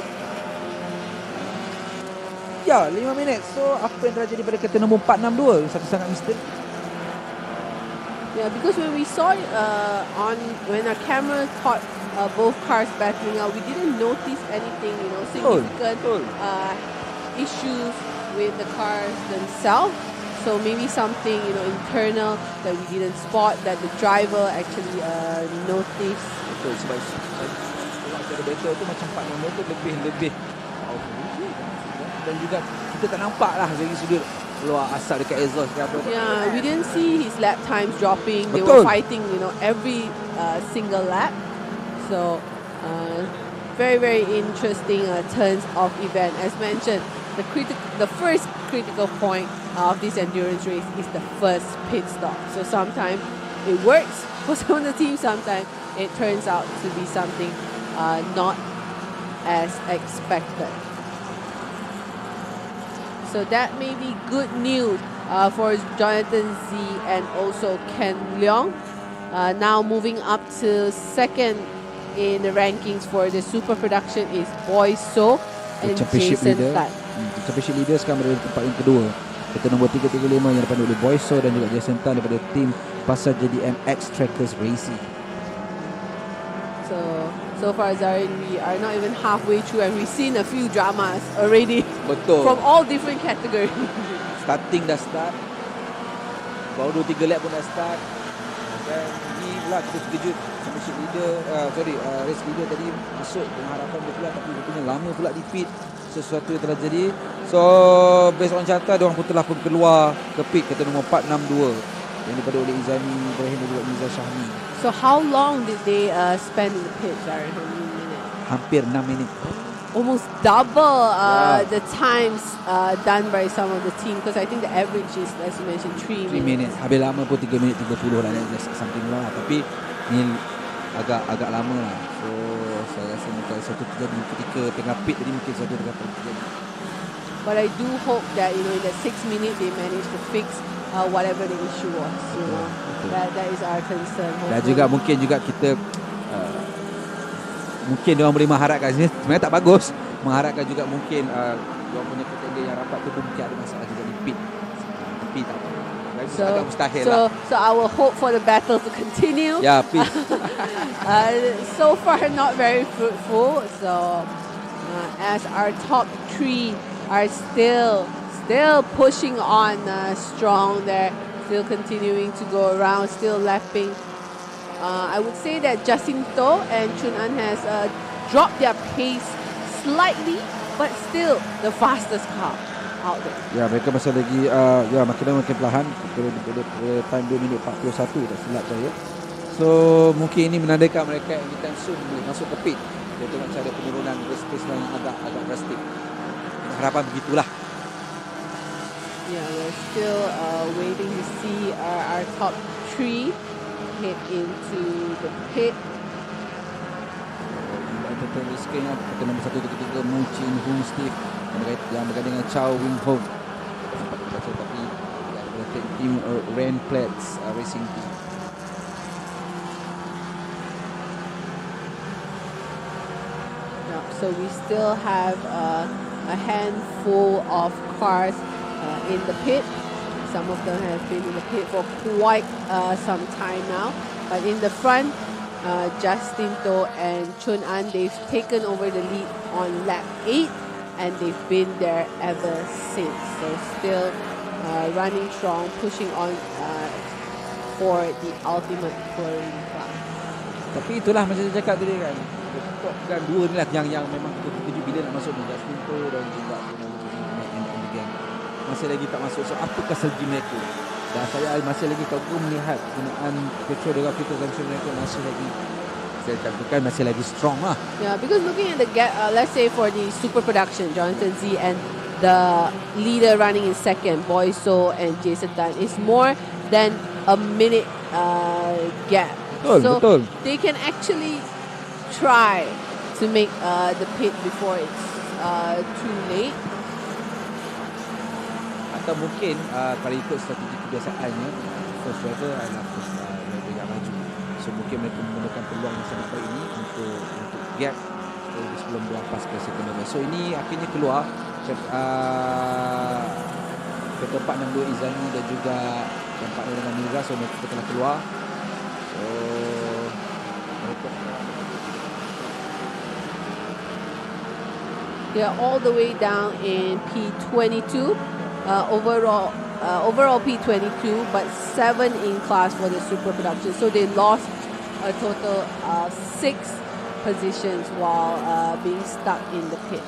5 minit. So apa yang terjadi pada kereta nombor 462? Satu sangat misteri. Yeah, because when we saw it when our camera caught both cars battling out, we didn't notice anything, significant issues with the cars themselves. So maybe something, internal that we didn't spot, that the driver actually noticed. Betul, sebab cara battle tu macam 462 tu lebih dan juga kita tak nampak lah dari sudut keluar asap dekat exhaust ke apa. Yeah, we didn't see his lap times dropping. They were fighting, every single lap. So very, very interesting turns of event. As mentioned, the first critical point of this endurance race is the first pit stop. So sometimes it works for some of the teams, sometimes it turns out to be something not as expected. So that may be good news for Jonathan Z and also Ken Leong. Now moving up to second in the rankings for the super production is Boy So and Jason Tan. Championship leader sekarang berada di tempat yang kedua. Kereta nombor 335 yang dipandu oleh Boy So dan juga Jason Tan daripada tim Pasar Jadi MX Trackers Racing. So far, Zarin, we are not even halfway through and we've seen a few dramas already. Betul. From all different categories. Starting dah start. Baru 2-3 lap pun dah start. Dan ni pula kita terkejut. Championship leader, race leader tadi masuk dengan harapan dia pula, tapi rupanya lama pula di pit. Sesuatu yang telah jadi. So based on carta, diorang pun telah pun keluar ke pit kereta nombor 462 yang dipandu oleh Izani Ibrahim dan juga Mirza Shahmi. So how long did they spend in the pit, Zarin? How many minutes? Hampir 6 minit. Almost double the times done by some of the team, because I think the average is, as you mentioned, 3 minutes. Habis lama pun 3 minit 30 lah, something lah. Tapi ni agak lama lah. So saya rasa mungkin satu terjadi ketika tengah pit tadi, mungkin satu terjadi. But I do hope that in that 6 minutes they manage to fix whatever the issue was. That is our concern. Dan juga mungkin juga kita mungkin diorang boleh mengharapkan, sebenarnya tak bagus, mengharapkan juga mungkin diorang punya contender yang rapat tu pun mungkin ada masalah juga di pit. Tapi tak apa. Agak mustahil lah. So I will hope for the battle to continue. Yeah, please. So far not very fruitful. So as our top 3 are still still pushing on strong there, still continuing to go around, still lapping. I would say that Jacinto and Chun An has dropped their pace slightly, but still the fastest car out there. Ya, mereka masih lagi makin perlahan. Time 2 minit 41 tak silap saya. So mungkin ini menandakan mereka anytime soon boleh masuk ke pit. Dia tengok cara penurunan pace yang agak drastik. Harapan begitulah. Yeah, we're still waiting to see our top 3 head into the pit. Kita di skrin kita nombor 1 ketiga Mu Chin Hung Steve yang berganding dengan Chow Wing Hong. Sempat kita baca tapi tim Ren Plats Racing Team. So we still have a handful of cars in the pit. Some of them have been in the pit for quite some time now. But in the front, Jacinto and Chun An, they've taken over the lead on lap 8 and they've been there ever since. So still running strong, pushing on for the ultimate touring class. Tapi itulah macam saya cakap tadi kan. Top dan dua ni lah yang memang kita tuju bila nak masuk ni, Jacinto dan juga masih lagi tak masuk. So apakah strategi mereka? Dan saya masih lagi kagum melihat penggunaan petrol dengan fuel consumption mereka masih lagi, saya katakan masih lagi strong lah. Yeah, because looking at the gap, let's say for the super production, Jonathan Z and the leader running in second, Boyso and Jason Tan, is more than a minute gap. Betul. They can actually try to make the pit before it's too late. Atau mungkin kalau ikut strategi kebiasaannya, first driver adalah first driver yang maju. So mungkin mereka menggunakan peluang yang sangat baik ini untuk gap sebelum berlepas ke second driver. So ini akhirnya keluar ke tempat nombor 2 Izani dan juga tempat dengan Mira. So mereka telah keluar. So they are all the way down in P22. Overall P22, but 7 in class for the super production. So they lost a total of 6 positions while being stuck in the pit.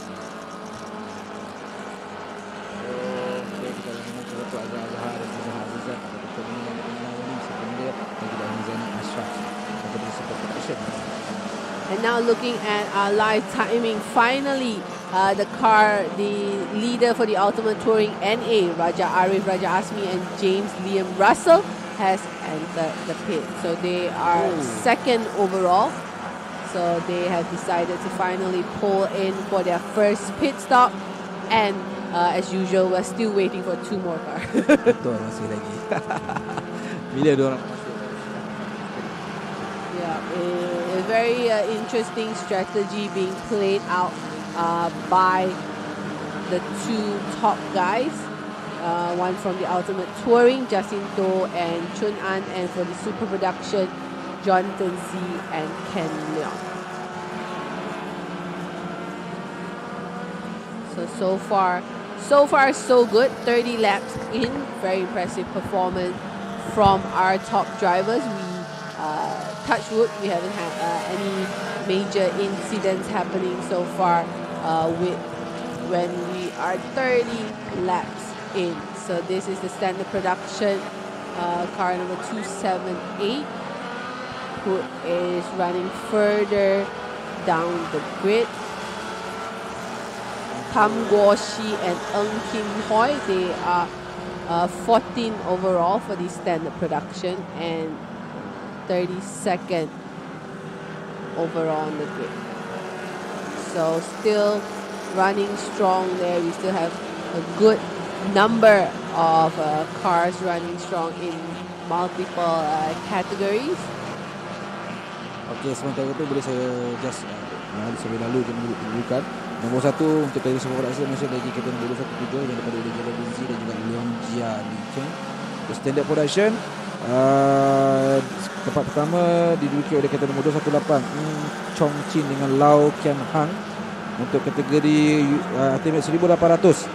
And now looking at our live timing, finally the leader for the Ultimate Touring NA, Raja Arif, Raja Asmi and James Liam Russell has entered the pit. So they are second overall. So they have decided to finally pull in for their first pit stop. And as usual, we're still waiting for 2 more cars. Betul, masih lagi. Bila diorang Yeah, a very interesting strategy being played out by the 2 top guys. One from the Ultimate Touring, Jacinto and Chun An, and for the Super Production, Jonathan Z and Ken Leong. So far so good. 30 laps in, very impressive performance from our top drivers. We touch wood, we haven't had any major incidents happening so far when we are 30 laps in. So this is the standard production car number 278, who is running further down the grid. Tam Guo Shi and Ng Kim Hoi, they are 14 overall for the standard production and 32nd overall on the grid. So still running strong there. We still have a good number of cars running strong in multiple categories. Okey, sementara itu boleh saya just sebelum lalu tunjukkan nombor 1 untuk dari Super Production masih lagi kita nombor 1 yang daripada Jala Binzi dan juga Leong Jia Li Cheng. Untuk standard production tempat pertama diduduki oleh kereta nombor 218 Chong Chin dengan Lau Kian Hang untuk kategori ultimate 1800.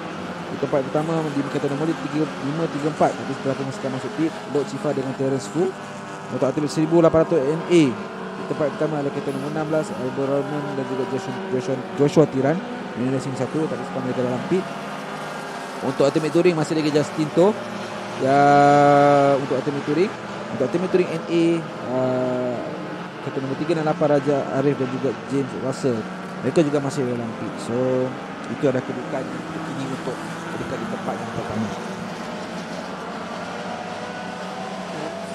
Di tempat pertama di kategori 534, tapi setelah pemasukan masuk pit, Lord Chifa dengan Terence Fu. Untuk atlet 1800 NA, di tempat pertama adalah kategori nombor 16, Albert Rodman dan juga Joshua Tiran. Ini racing 1, tapi sekarang mereka dalam pit. Untuk atlet touring masih lagi Justin To. Ya, untuk atlet touring NA, kategori nombor 3 dan 8 Raja Arif dan juga James Russell. Mereka juga masih dalam pit. So itu adalah kedudukan ini untuk kedudukan di tempat yang pertama.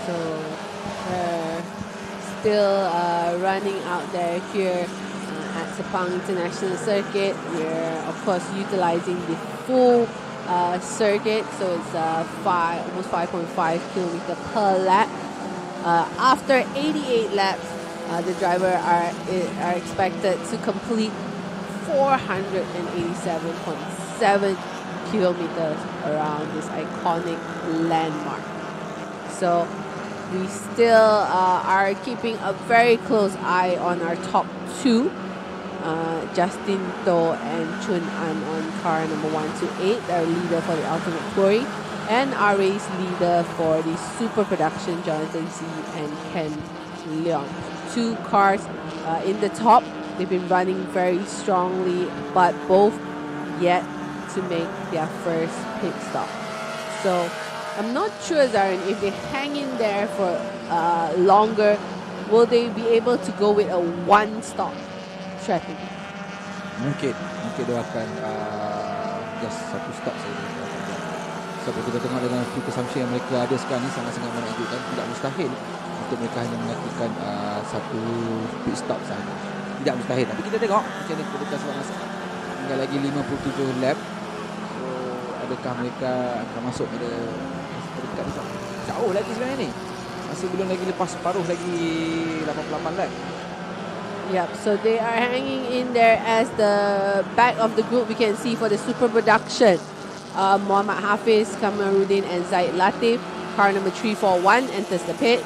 So still running out there here at Sepang International Circuit. We're of course utilizing the full circuit, so it's almost 5.5 kilometer per lap. After 88 laps, the driver are expected to complete 487.7 kilometers around this iconic landmark. So we still are keeping a very close eye on our top two, Justin To and Chun An on car number 128, our leader for the Ultimate Touring, and our race leader for the Super Production, Jonathan Z and Ken Leong. Two cars in the top. They've been running very strongly, but both yet to make their first pit stop. So I'm not sure, Zarin, if they hang in there for longer, will they be able to go with a one-stop strategy? Mungkin dia akan just satu stop saja. Sebab kita tengok dengan fuel consumption yang mereka ada sekarang ni sangat-sangat menakjubkan. Tidak mustahil untuk mereka hanya melakukan satu pit stop saja. Tidak mustahil, tapi kita tengok macam mana kedudukan sebab masa. Tinggal lagi 57 lap. So adakah mereka akan masuk pada kedudukan jauh lagi sebenarnya ni. Masih belum lagi lepas separuh lagi 88 lap. Yep, so they are hanging in there as the back of the group we can see for the Super Production. Muhammad Hafiz, Kamaruddin and Zaid Latif. Car number 341 enters the pit.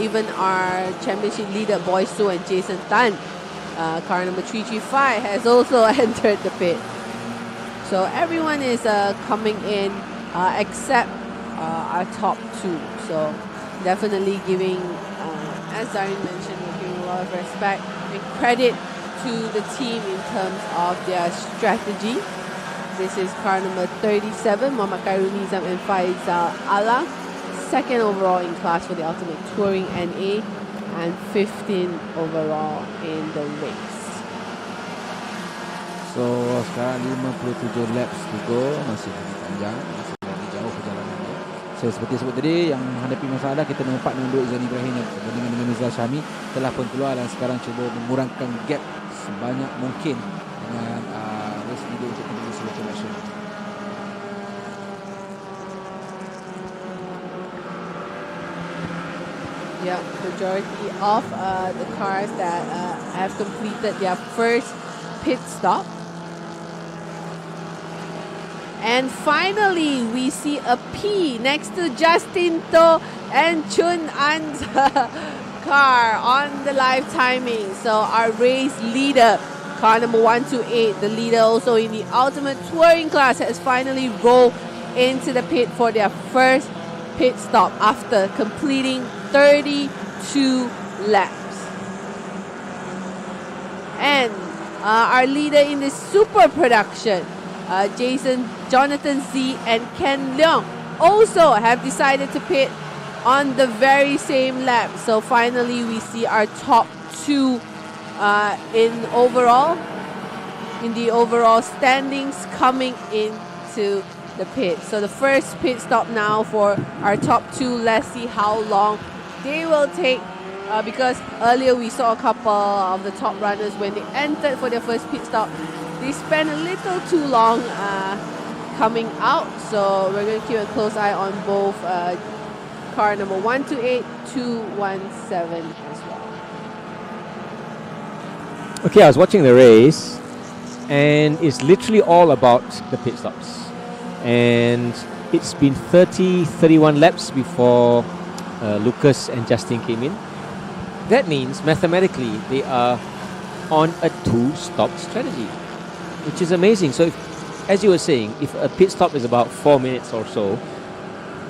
Even our championship leader Boy Su and Jason Tan, car number 335 has also entered the pit. So everyone is coming in except our top two. So definitely giving, as Zarin mentioned, we're giving a lot of respect and credit to the team in terms of their strategy. This is car number 37, Muhammad Khairul Nizam and Faizal Alam. Second overall in class for the Ultimate Touring NA and 15 overall in the race. So sekarang 57 laps to go, masih lagi panjang, masih lagi jauh perjalanannya. So seperti sebut tadi, yang menghadapi masalah kita nampak nombor Izan Ibrahim berbandingan dengan Nizal Syami telah pun keluar dan sekarang cuba mengurangkan gap sebanyak mungkin dengan race leader untuk menuju selection nasional. Yeah, majority of the cars that have completed their first pit stop. And finally, we see a P next to Justin To and Chun An's car on the live timing. So our race leader, car number 128, the leader also in the Ultimate Touring class, has finally rolled into the pit for their first pit stop after completing 32 laps. And our leader in the Super Production, Jonathan Z and Ken Leong, also have decided to pit on the very same lap. So finally we see our top two in the overall standings coming into the pit. So the first pit stop now for our top two. Let's see how long they will take, because earlier we saw a couple of the top runners when they entered for their first pit stop, they spent a little too long coming out. So we're going to keep a close eye on both car number 128, 217 as well. Okay, I was watching the race and it's literally all about the pit stops. And it's been 31 laps before Lucas and Justin came in. That means mathematically they are on a two-stop strategy, which is amazing. So if as you were saying, if a pit stop is about 4 minutes or so,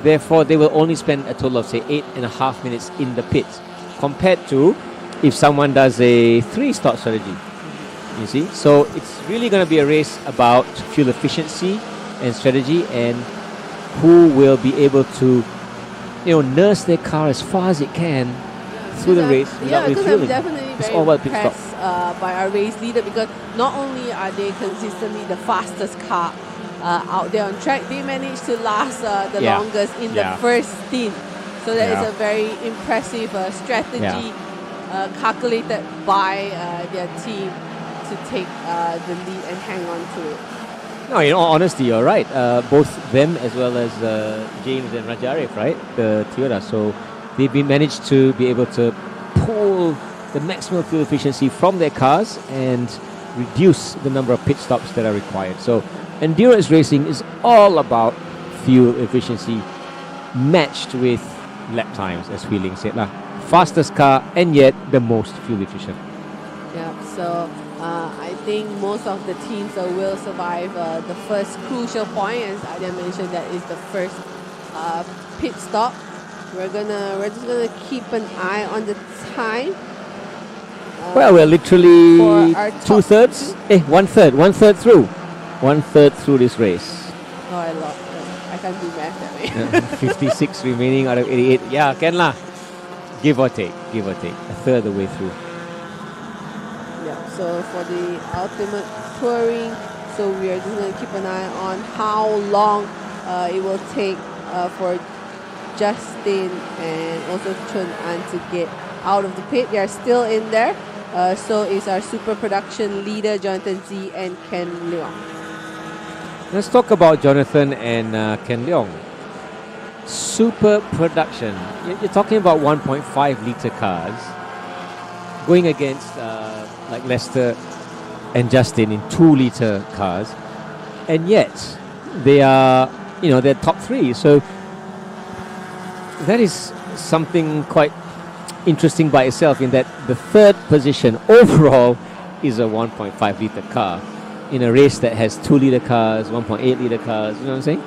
therefore they will only spend a total of say 8.5 minutes in the pit, compared to if someone does a 3-stop strategy. You see, so it's really going to be a race about fuel efficiency and strategy, and who will be able to, nurse their car as far as it can through the race without refueling. I'm definitely It's very all about pit stop. impressed by our race leader, because not only are they consistently the fastest car out there on track, they managed to last the Yeah. longest in Yeah. the first stint. So that is Yeah. a very impressive strategy calculated by their team to take the lead and hang on to it. No, in all honesty, you're right. Both them as well as James and Raja Arif, right? The Toyota. So they've been managed to be able to pull the maximum fuel efficiency from their cars and reduce the number of pit stops that are required. So endurance racing is all about fuel efficiency matched with lap times, as Wheeling said lah. Fastest car and yet the most fuel efficient. Yeah, so I think most of the teams will survive the first crucial point, as Adia mentioned, that is the first pit stop. We're just gonna keep an eye on the time. Well, we're literally for our top 2/3. One third through this race. Oh, I lost. I can't do math that way. 56 remaining out of 88. Yeah, can lah. Give or take. A third of the way through. Yeah, so for the ultimate touring, so we are just going to keep an eye on how long it will take for Justin and also Chun An to get out of the pit. They are still in there. So is our super production leader, Jonathan Z and Ken Leong. Let's talk about Jonathan and Ken Leong. Super production. You're talking about 1.5 litre cars going against like Lester and Justin in 2 litre cars, and yet they are, they're top 3. So that is something quite interesting by itself, in that the third position overall is a 1.5 litre car in a race that has 2 litre cars, 1.8 litre cars. You know what I'm saying?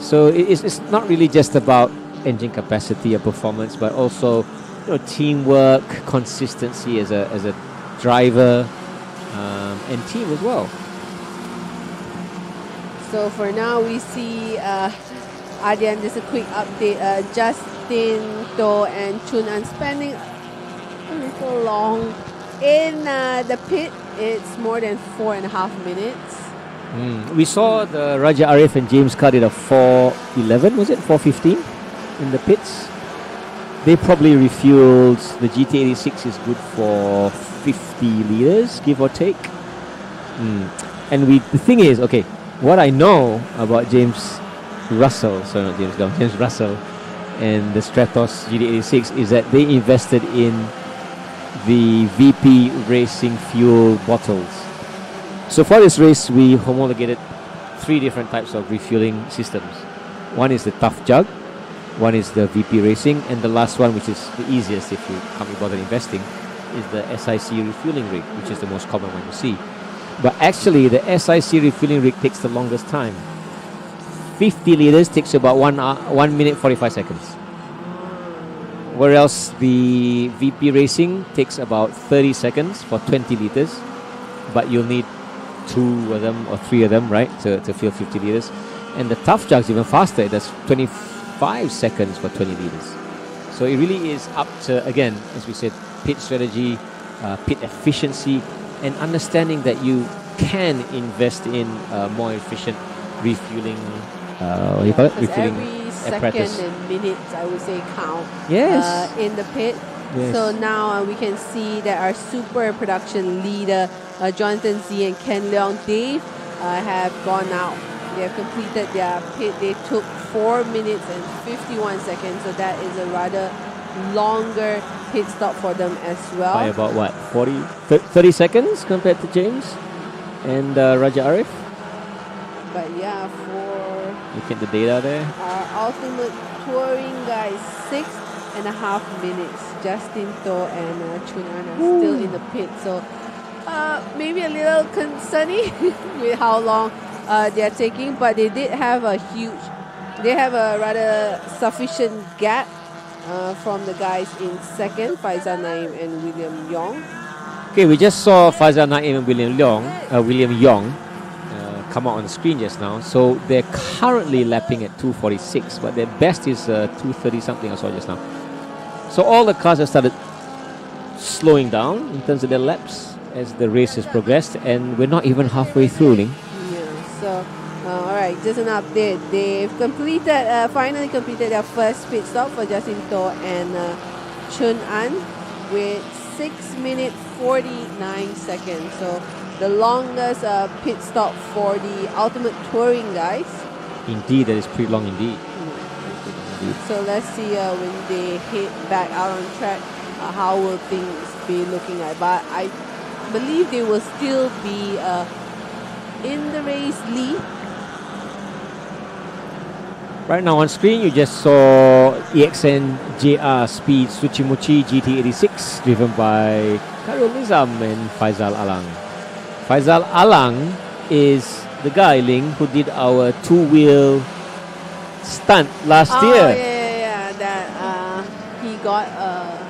So it's not really just about engine capacity or performance, but also teamwork, consistency as a driver, and team as well. So for now, we see Adian, just a quick update. Justin, Do, and Chun An spending a little long in the pit. It's more than 4.5 minutes. We saw the Raja Arif and James car did a 4:11, was it 4:15 in the pits? They probably refueled. The GT86 is good for 50 litres, give or take. And the thing is, okay, what I know about James Russell and the Stratos GT86 is that they invested in the VP Racing fuel bottles. So for this race, we homologated 3 different types of refueling systems. One is the Tough Jug, one is the VP Racing, and the last one, which is the easiest if you can't be bothered investing, is the SIC refueling rig, which is the most common one you see. But actually, the SIC refueling rig takes the longest time. 50 litres takes about 1 minute 45 seconds. Whereas the VP Racing takes about 30 seconds for 20 litres, but you'll need 2 of them or 3 of them, right, to fill 50 litres. And the Tough Jug's even faster. It does 25 seconds for 20 litres. So it really is up to, again, as we said, pit strategy, pit efficiency, and understanding that you can invest in more efficient refueling, what do you call it? Refueling every apparatus. second and minutes, I would say, count Yes. in the pit. Yes. So now we can see that our super production leader, Jonathan Z and Ken Leong, they have gone out. They have completed their pit. They took 4 minutes and 51 seconds. So that is a rather longer pit stop for them as well. By about what, 30 seconds compared to James and Raja Arif? But yeah, for Look at the data there. our ultimate touring guys, 6.5 minutes. Justin To and Chun An are still in the pit. So maybe a little concerning with how long they are taking, but they did have a rather sufficient gap from the guys in second, Faizal Naim and William Yong. Okay, we just saw Faizal Naim and William Yong come out on the screen just now. So they're currently lapping at 2:46, but their best is 2:30 something I saw just now. So all the cars have started slowing down in terms of their laps as the race has progressed, and we're not even halfway through, Ling. Yeah, so all right, just an update. They've finally completed their first pit stop for Justin To and Chun An with 6 minutes 49 seconds. So the longest pit stop for the Ultimate Touring guys. Indeed, that is pretty long indeed. So let's see when they head back out on track, how will things be looking like. But I believe they will still be in the race lead. Right now on screen, you just saw EXN JR Speed Tsuchimuchi GT86 driven by Khairul Nizam and Faizal Alang. Faizal Alang is the guy, Ling, who did our two-wheel stunt last year. Yeah. That he got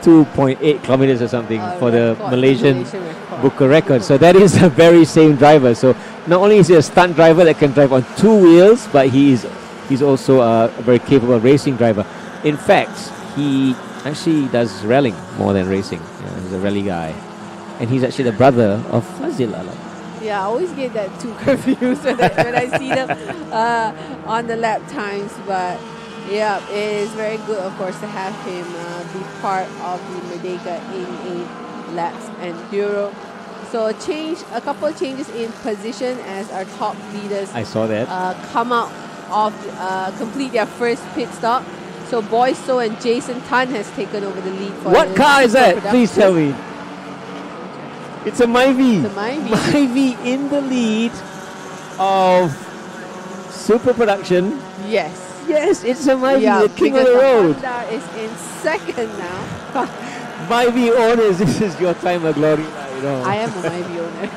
2.8 kilometers or something for the Malaysian record. Booker record. So that is the very same driver. So not only is he a stunt driver that can drive on two wheels, but he's also a very capable racing driver. In fact, he actually does rallying more than racing. Yeah, he's a rally guy. And he's actually the brother of Fazil Alam. Yeah, I always get that too confused when I see them on the lap times. But yeah, it is very good, of course, to have him be part of the Merdeka in a laps enduro. So a couple of changes in position as our top leaders. I saw that. Come out of complete their first pit stop. So Boy So and Jason Tan has taken over the lead for What car is that? Please tell me. It's a Myvi. It's a Myvi. Myvi in the lead of Super Production. Yes. Yes, it's a Myvi, Yeah, the king of the because road. Honda is in second now. Myvi owners, this is your time of glory. You know. I am a Myvi owner.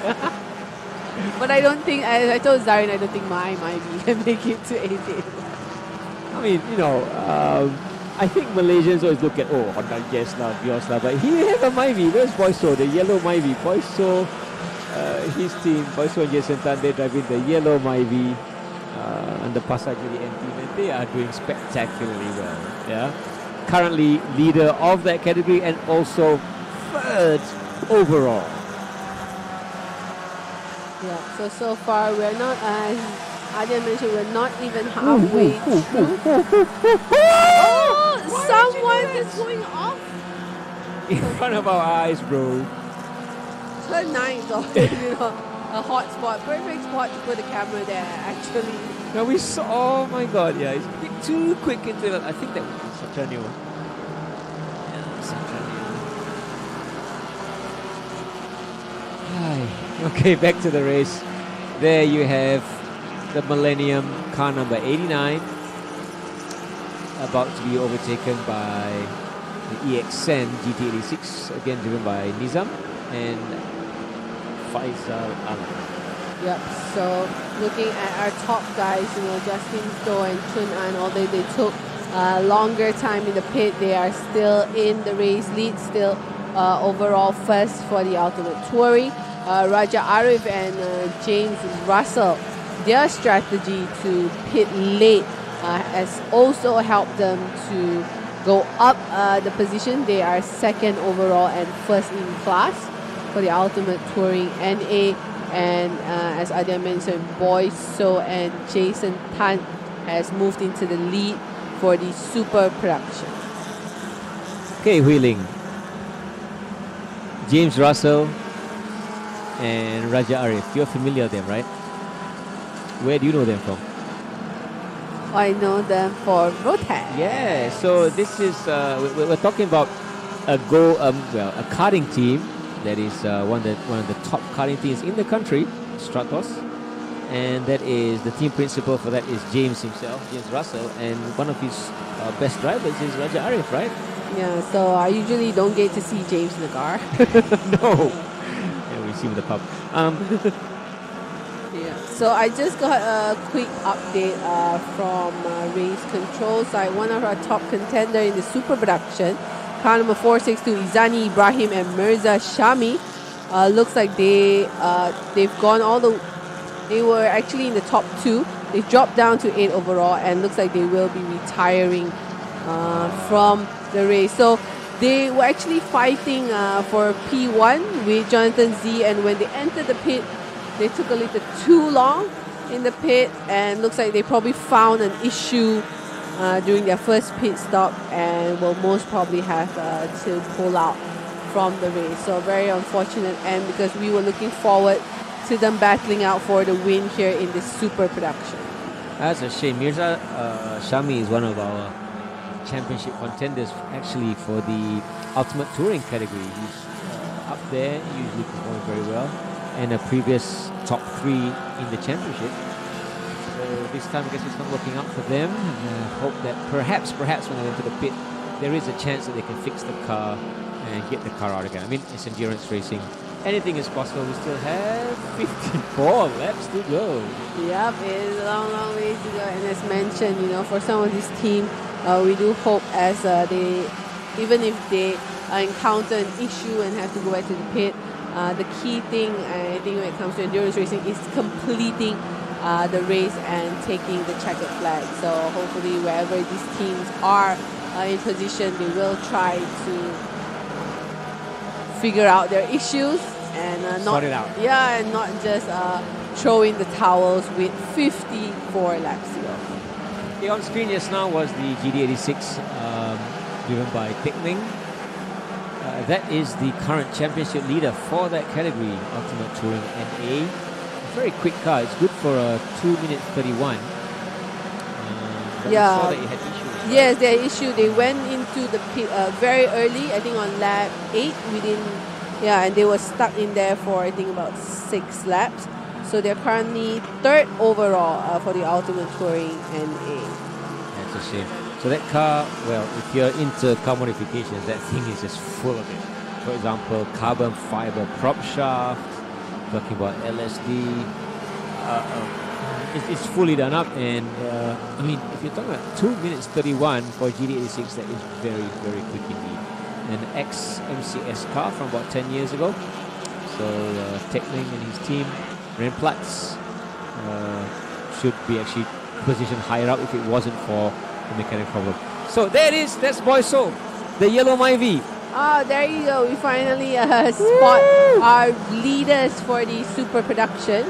But I don't think, I told Zarin, I don't think my Myvi can make it to 18. I mean, you know, I think Malaysians always look at, Honda, yes lah, yours lah. But he has a Myvi. Where's Boyso? The yellow Myvi. Boyso, his team, Boyso and Jason Tan, they're driving the yellow Myvi and the Pasar Juli team, and they are doing spectacularly well. Yeah, currently leader of that category and also third overall. Yeah, so far we're not, as Adrian mentioned, we're not even halfway through. Someone is going off in front of our eyes, bro. Turn 9 is always, a hot spot. Perfect spot to put the camera there, actually. Now we saw, oh my god, yeah, it's a bit too quick into it. I think that was Satranio. Yeah, Satranio. Okay, back to the race. There you have the Millennium car number 89 about to be overtaken by the EXN GT86, again driven by Nizam and Faisal Alam. Yep, so looking at our top guys, Justin To and Chun An, although they took longer time in the pit, they are still in the race lead, still overall first for the Ultimate Touring. Raja Arif and James Russell, their strategy to pit late has also helped them to go up the position. They are second overall and first in class for the Ultimate Touring NA. And as Adrian mentioned, Boy So and Jason Tan has moved into the lead for the Super Production. Okay, wheeling. James Russell and Raja Arif. You're familiar with them, right? Where do you know them from? I know them for Rotax. Yeah, so this is, we're talking about a karting team that is one of the top karting teams in the country, Stratos. And that is, the team principal for that is James himself, James Russell, and one of his best drivers is Raja Arif, right? Yeah, so I usually don't get to see James in the car. No. Yeah, we see him in the pub. Yeah, So I just got a quick update from race control side. One of our top contender in the super production, car number 462, Izani Ibrahim and Mirza Shami, looks like they've gone all the. They were actually in the top 2. They dropped down to 8 overall, and looks like they will be retiring from the race. So they were actually fighting for P1 with Jonathan Z, and when they entered the pit, they took a little too long in the pit, and looks like they probably found an issue during their first pit stop, and will most probably have to pull out from the race. So very unfortunate, and because we were looking forward to them battling out for the win here in this super production. That's a shame. Mirza Shami is one of our championship contenders actually for the Ultimate Touring category. He's up there, usually performing very well, and a previous top 3 in the championship. So this time I guess it's not working out for them. Hope that perhaps when they enter the pit, there is a chance that they can fix the car and get the car out again. I mean, it's endurance racing. Anything is possible. We still have 54 laps to go. Yep, it's a long way to go. And as mentioned, for some of this team, we do hope as even if they encounter an issue and have to go back to the pit, the key thing, I think, when it comes to endurance racing is completing the race and taking the checkered flag. So hopefully wherever these teams are in position, they will try to figure out their issues and sort it out. Yeah, and not just throw in the towels with 54 laps to go. Okay, on screen just now was the GD86 driven by Tekling. That is the current championship leader for that category, Ultimate Touring NA. Very quick car. It's good for a 2-minute 31. But Yeah. we saw that it had issues. Yes, their issue. They went into the pit very early, I think on lap 8 and they were stuck in there for I think about 6 laps. So they're currently 3rd overall for the Ultimate Touring NA. That's a shame. So that car, well, if you're into car modifications, that thing is just full of it. For example, carbon fiber prop shaft, talking about LSD. It's fully done up, and I mean, if you're talking about 2 minutes 31 for GD86, that is very, very quick indeed. An ex-MCS car from about 10 years ago. So Tekling and his team, Rennplatz, should be actually positioned higher up if it wasn't for the mechanic problem. So there it is. That's Boyso, the yellow Myvi. Oh, there you go. We finally spot our leaders for the super production.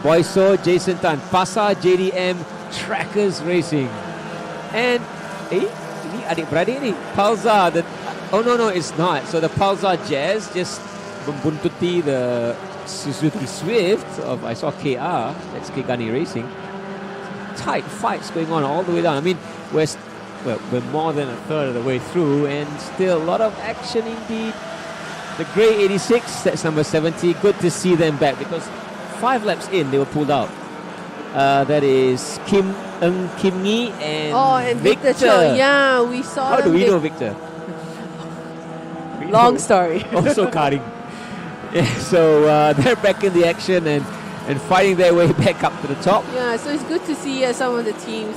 Boyso, Jason Tan, Pasar JDM Trackers Racing. And ini adik-beradik ni. Palza, no, it's not. So the Palza Jazz just membuntuti the Suzuki Swift of, I saw KR, that's Kegani Racing. Tight fights going on all the way down. I mean, we're more than a third of the way through, and still a lot of action indeed. The Grey 86, that's number 70. Good to see them back, because 5 laps in, they were pulled out. That is Kim Ngee and Victor Cho. Yeah, we saw How them. do we know Victor? Long story. Also karting. Yeah, so they're back in the action and fighting their way back up to the top. Yeah, so it's good to see some of the teams.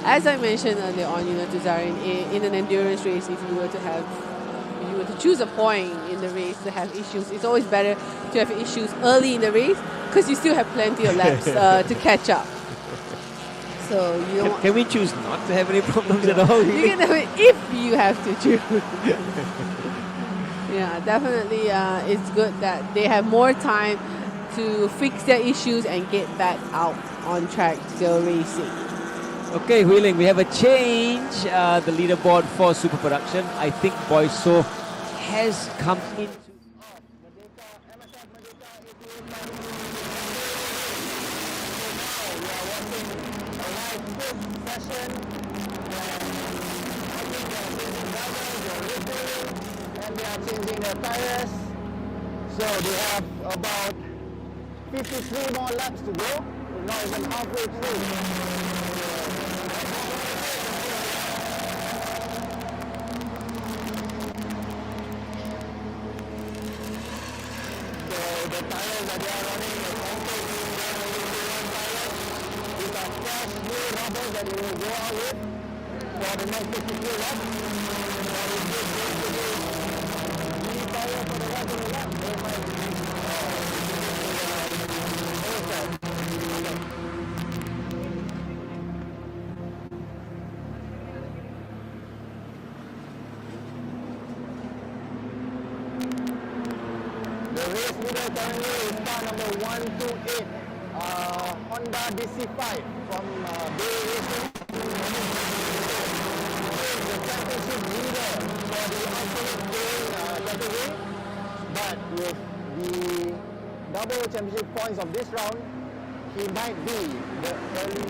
As I mentioned earlier on, to Zarin, in an endurance race, if you were to choose a point in the race to have issues, it's always better to have issues early in the race because you still have plenty of laps to catch up. So you don't can we choose not to have any problems at all? You can have it if you have to choose. Yeah, definitely. It's good that they have more time to fix their issues and get back out on track to go racing. Okay, Wheeling, we have a change. The leaderboard for Super Production. I think Boyso has come into... And they are changing their tires. So they have about 53 more laps to go. We're not even halfway through. The tires that they are running fresh new rubber that you will go out with for the next 53 laps. That is good to do. New tire for the rest of the lap. They might be the race leader currently is car number 128, Honda DC5 from Bay Racing. He is the championship leader for the ultimate touring category, but with the double championship points of this round, he might be the early.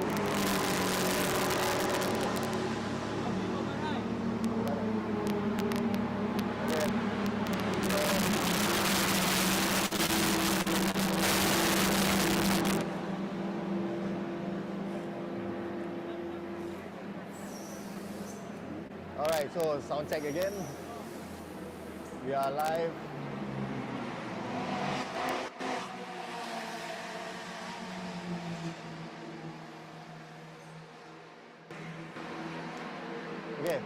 Alright, so sound check again. We are live. Okay.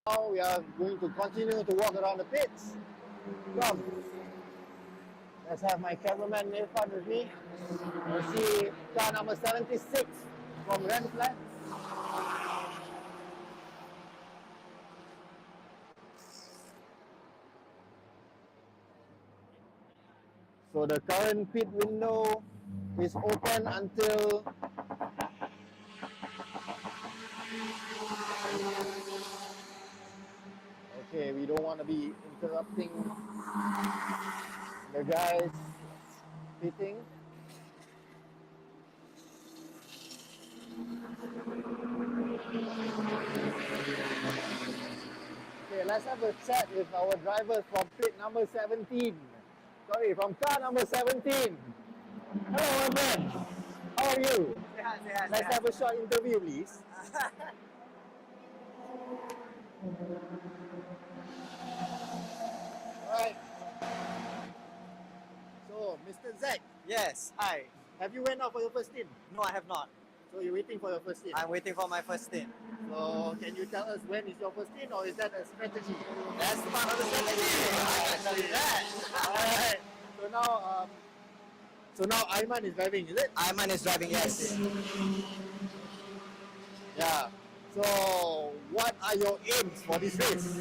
Now we are going to continue to walk around the pits. Come. Let's have my cameraman Irfan with me. Let's see car number 76 from Red Flag. So the current pit window is open until okay, we don't want to be interrupting the guys pitting. Okay, let's have a chat with our drivers from pit number 17. Sorry, from car number 17. Hello, my friend. How are you? Let's have a short interview, please. Alright. So, Mr. Zach. Yes, hi. Have you went out for your first stint? No, I have not. So you're waiting for your first stint? I'm waiting for my first stint. So can you tell us when is your first stint, or is that a strategy? That's part of the strategy. I can tell you that. Alright. So now Ayman is driving, is it? Ayman is driving, yes. Yeah. So what are your aims for this race?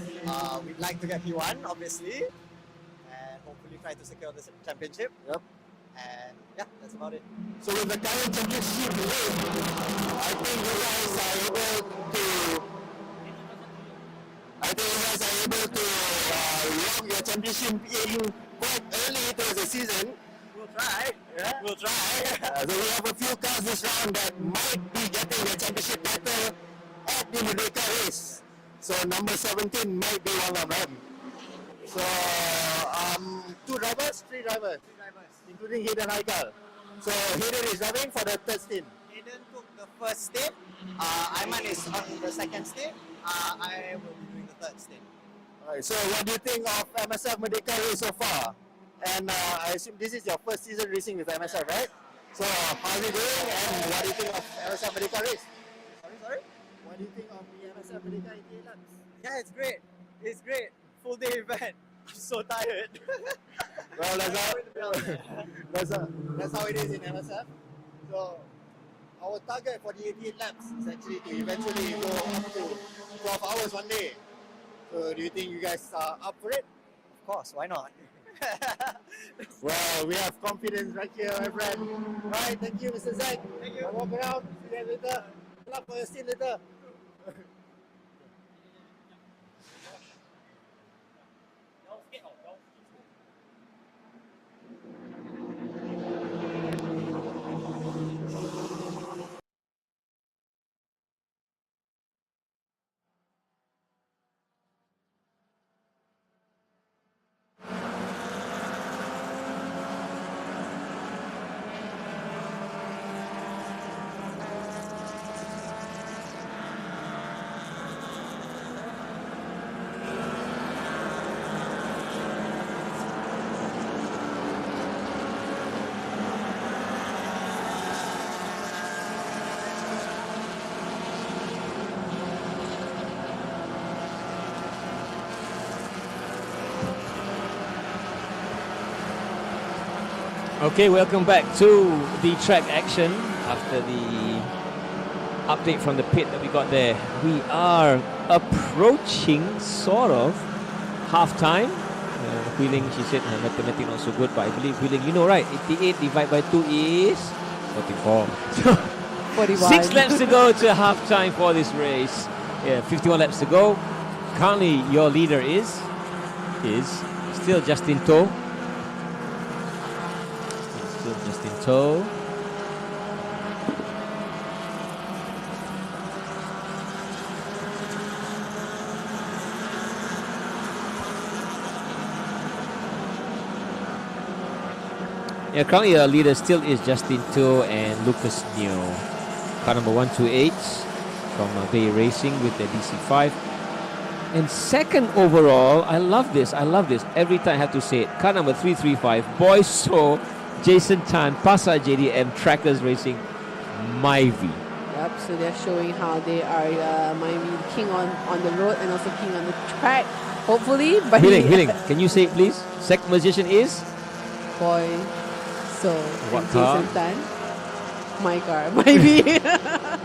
We'd like to get P1, obviously, and hopefully try to secure the championship. Yep. And yeah, that's about it. So with the current championship race, I think you guys are able to lock your championship in quite early into the season. We'll try. Yeah? We'll try. So we have a few cars this round that might be getting the championship battle at the Merdeka Race. So number 17 might be one of them. So three drivers, including Hayden Haikal. So Hayden is driving for the third stint. Hayden took the first stint. Ayman is on the second stint. I will be doing the third stint. Alright, so what do you think of MSF Merdeka Race so far? And I assume this is your first season racing with MSF, right? So how's it going, and what do you think of MSF Merdeka Race? Sorry? What do you think of the MSF Merdeka 88 laps? Yeah, it's great. It's great. Full day event. I'm so tired. Well, that's how it is in MSF. So our target for the 88 laps is actually to eventually go up to 12 hours one day. So do you think you guys are up for it? Of course, why not? Well, we have confidence right here, my friend. Right, thank you, Mr. Zach. Thank you. I'll walk around, see you guys later. Good luck for your stint later. Okay, welcome back to the track action after the update from the pit that we got there. We are approaching sort of half-time. Wheeling, she said her mathematics not so good, but I believe Wheeling, you know right, 88 divided by 2 is 44. 41. 6 laps to go to half-time for this race. Yeah, 51 laps to go. Currently, your leader is still Justin Toh. Still Justin Toh. Yeah, currently our leader still is Justin Toh and Lucas Neo. Car number 128 from Bay Racing with the DC5. And second overall, I love this. Every time I have to say it. Car number 335, Boy So, Jason Tan, Pasa JDM, Trackers Racing, Myvi. Yep, so they're showing how they are Myvi king on the road and also king on the track. Hopefully, but Healing, can you say it please? Second position is? Boy So, What and car? Jason Tan. My car, Myvi.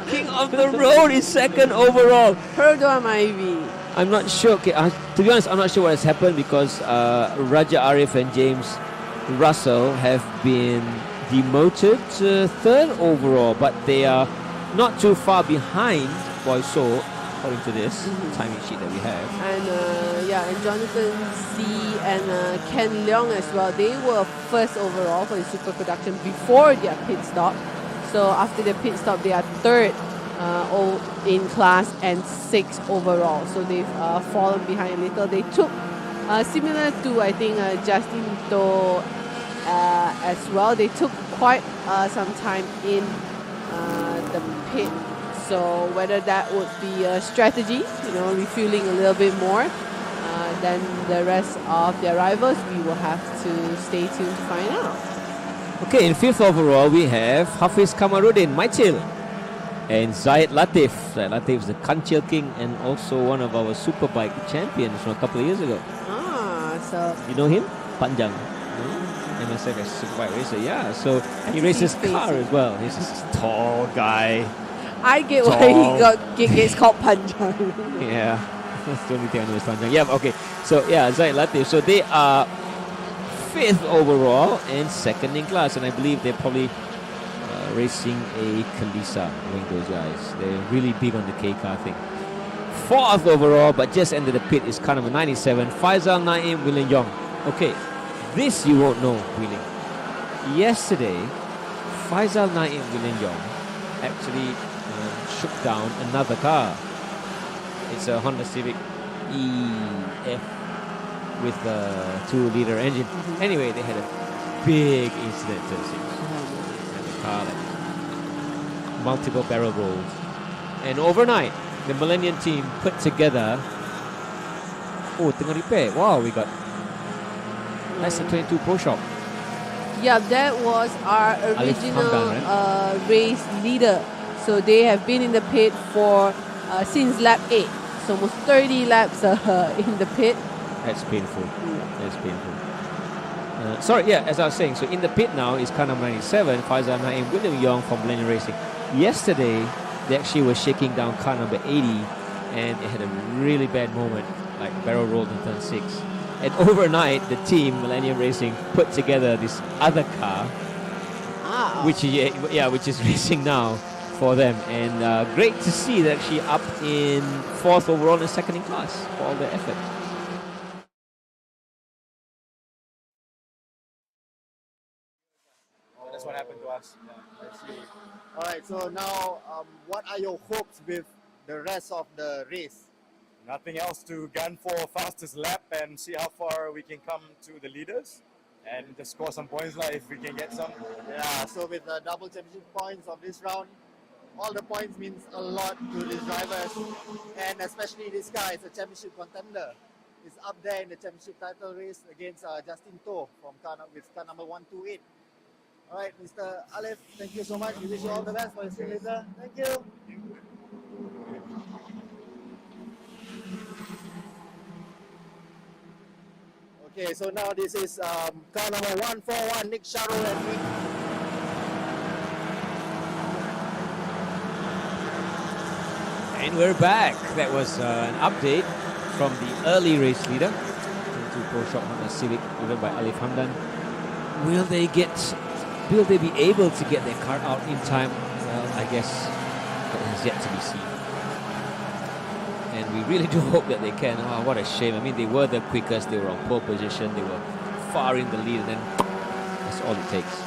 King of the road is second overall. Perdoa Myvi. I'm not sure. Okay, to be honest, I'm not sure what has happened because Raja Arif and James Russell have been demoted to third overall, but they are not too far behind Boy So, according to this timing sheet that we have. And Jonathan Z and Ken Leong as well. They were first overall for the Super Production before their pit stop. So after the pit stop, they are third in class and sixth overall. So they've fallen behind a little. They took similar to I think Justin Toh as well. They took quite some time in the pit. So whether that would be a strategy, refueling a little bit more than the rest of their rivals, we will have to stay tuned to find out. Okay, in fifth overall, we have Hafiz Kamaruddin, Maitil, and Zaid Latif. Zaid Latif is the Kancil King and also one of our Superbike champions from a couple of years ago. So you know him? Panjang. MSF Superbike Racer, yeah. So he races car as well. He's this tall guy. I get why he gets called Panjang. Yeah, that's the only thing I know is Panjang. Yeah, okay. So yeah, Zaid Latif. So they are fifth overall and second in class, and I believe they're probably racing a Kalisa, knowing those guys. They're really big on the K car thing. Fourth overall, but just entered the pit is car number 97, Faisal Naim William Yong. Okay, this you won't know, really. Yesterday, Faisal Naim William Yong actually shook down another car. It's a Honda Civic EF with the 2-liter engine. Anyway, they had a big incident to the and the car like multiple barrel rolls. And overnight, the Millennium team put together. Oh, tengah repair. Wow, we got that's the 22 Pro Shop. Yeah, that was our original race leader. So they have been in the pit for since lap 8. So almost 30 laps in the pit. That's painful. That's painful. Sorry, yeah, as I was saying, so in the pit now is car number 97, Faizal Naim William Yong from Millennium Racing. Yesterday, they actually were shaking down car number 80 and it had a really bad moment, like barrel rolled in turn 6. And overnight, the team, Millennium Racing, put together this other car, which is racing now for them. And great to see that actually up in 4th overall and 2nd in class for all their effort. That's what happened to us. Yeah, I see. All right, so now what are your hopes with the rest of the race? Nothing else to gun for fastest lap and see how far we can come to the leaders and just score some points if we can get some. Yeah, so with the double championship points of this round, all the points means a lot to these drivers, and especially this guy is a championship contender. He's up there in the championship title race against Justin Toh from car number 128. All right, Mr. Alif, thank you so much. We wish you all the best for your stay later. Thank you. Okay, so now this is car number 141, Nick Sharo and me. And we're back. That was an update from the early race leader into Pro Shop Honda Civic, driven by Alif Hamdan. Will they be able to get their car out in time? Well, I guess that has yet to be seen. And we really do hope that they can. Oh, what a shame. I mean, they were the quickest. They were on pole position. They were far in the lead, and then that's all it takes.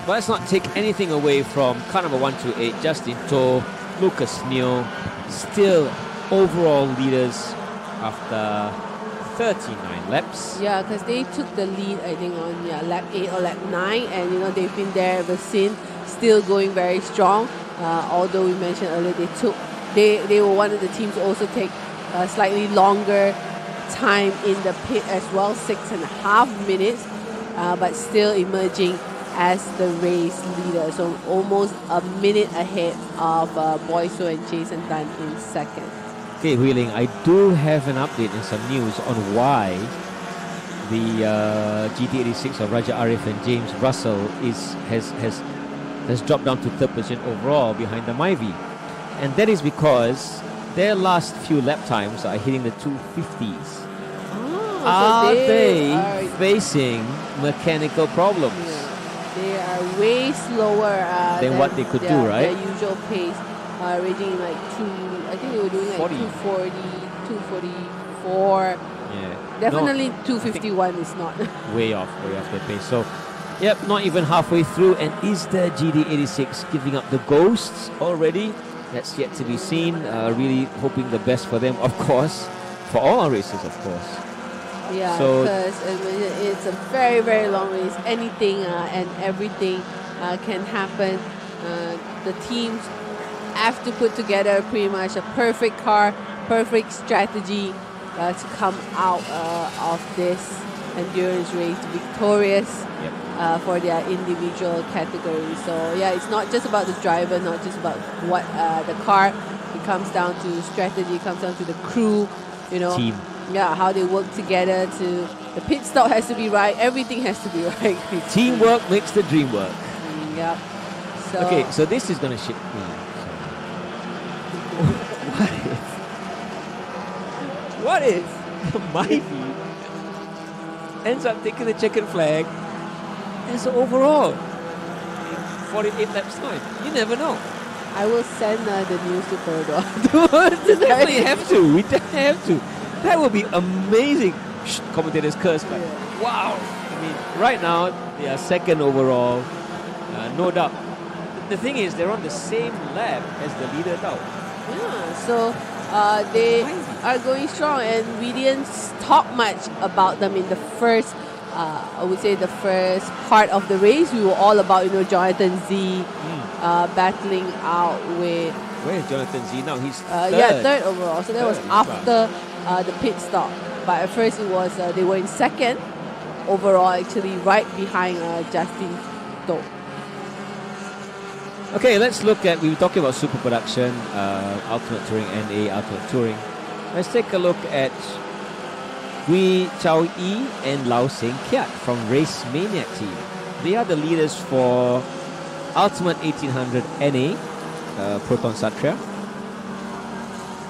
But let's not take anything away from car number 128, Justin To, Lucas Neo, still overall leaders after 39 laps. Yeah, because they took the lead, I think, on lap 8 or lap 9, and they've been there ever since, still going very strong. Although we mentioned earlier, they were one of the teams to also take a slightly longer time in the pit as well, 6.5 minutes, but still emerging as the race leader. So almost a minute ahead of Boyso and Jason Dunn in second. Okay, Wheeling, I do have an update and some news on why the GT86 of Raja Arif and James Russell has dropped down to third position overall behind the Myvi. And that is because their last few lap times are hitting the 250s. Are they facing mechanical problems? Yeah. They are way slower than what they could do, right? Their usual pace, ranging like I think they were doing like 240, 244. Yeah. Definitely 251 is not. way off their pace. So, yep, not even halfway through. And is the GD86 giving up the ghosts already? That's yet to be seen. Really hoping the best for them, of course, for all our races, of course. Yeah, so because it's a very, very long race. Anything and everything can happen. The teams have to put together pretty much a perfect car, perfect strategy to come out of this endurance race victorious for their individual categories. So yeah, it's not just about the driver, not just about what the car. It comes down to strategy. It comes down to the crew. Team. Yeah, how they work together. The pit stop has to be right. Everything has to be right. Teamwork makes the dream work. Yep. So okay, so this is gonna shit me. What if the Myvi ends up taking the checkered flag as an overall 48 laps time? You never know. I will send the news to Paddock. We definitely have to. We definitely have to. That would be amazing. Commentators curse, but wow. I mean, right now, they are second overall. No doubt. The thing is, they're on the same lap as the leader now. Yeah, so they are going strong, and we didn't talk much about them in the first, I would say the first part of the race. We were all about, Jonathan Z battling out with... Where is Jonathan Z now? He's third. Third overall. So that was after the pit stop. But at first it was, they were in second overall, actually, right behind Justin To. Okay, let's look at, we were talking about super production, Ultimate Touring, NA Ultimate Touring. Let's take a look at Gui Chao Yi and Lau Seng Kiat from Race Maniac team. They are the leaders for Ultimate 1800 NA, Proton Satria.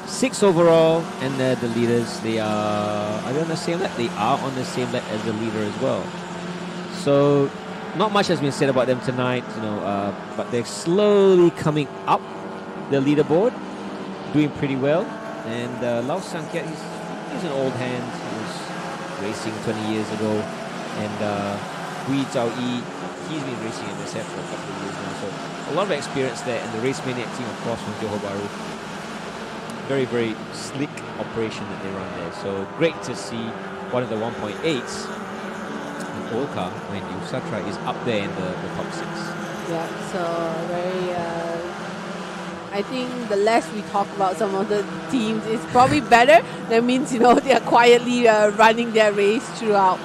6 overall, and they're the leaders. Are they on the same lap? They are on the same lap as the leader as well. So, not much has been said about them tonight, but they're slowly coming up the leaderboard, doing pretty well. And Lau Sankiat, he's an old hand. He was racing 20 years ago. And Gui Chao Yi, he's been racing MSF for a couple of years now. So, a lot of experience there. And the Race Maniac team, of course, from Johor Bahru. Very, very slick operation that they run there. So great to see one of the 1.8s, an old car, mind you, Satra is up there in the top 6. Yeah, so very, I think the less we talk about some of the teams, it's probably better. That means, they are quietly running their race throughout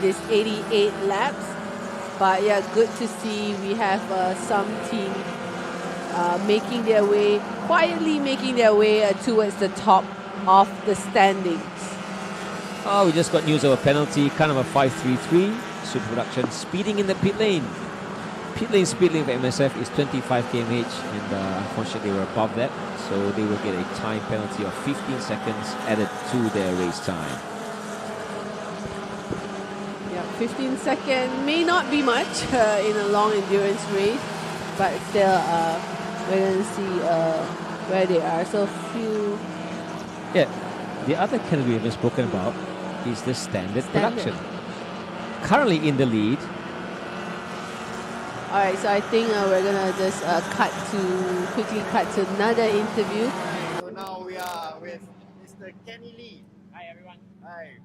this 88 laps. But yeah, good to see we have some teams quietly making their way towards the top of the standings. Oh, we just got news of a penalty, kind of a 5.33. Super Production speeding in the pit lane. Pit lane speed limit for MSF is 25 km/h, and unfortunately they were above that, so they will get a time penalty of 15 seconds added to their race time. Yeah, 15 seconds may not be much in a long endurance race, but still, we're going to see where they are. So few. Yeah, the other category we've spoken about is the standard production. Currently in the lead. Alright, so I think we're gonna just quickly cut to another interview. So now we are with Mr. Kenny Lee. Hi everyone. Hi,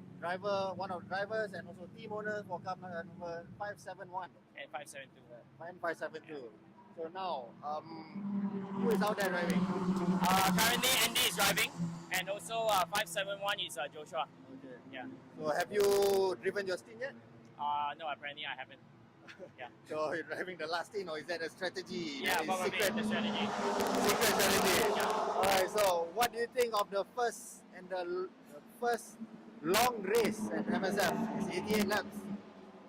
one of the drivers and also team owner for car number 571 and 572. And 572. So now, who is out there driving? Currently Andy is driving, and also 571 is Joshua. Okay. Yeah. So have you driven your stint yet? No, apparently I haven't. Yeah. So you're driving the last stint, or is that a strategy? Yeah, probably the strategy. Secret strategy. Yeah. Alright, so what do you think of the first long race at MSF? It's 88 laps.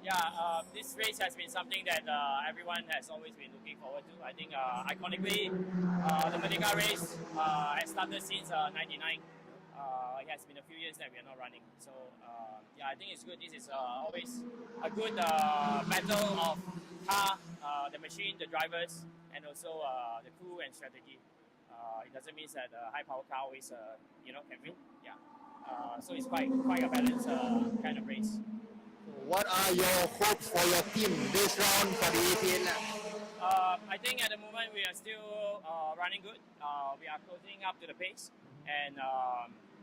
Yeah, this race has been something that everyone has always been looking forward to. I think iconically, the Merdeka Race has started since '99. It has been a few years that we are not running. So yeah, I think it's good. This is always a good battle of car, the machine, the drivers, and also the crew and strategy. It doesn't mean that high power car always can win. Yeah. So it's quite a balanced kind of race. What are your hopes for your team this round for the 88 lap? I think at the moment we are still running good. We are closing up to the pace, and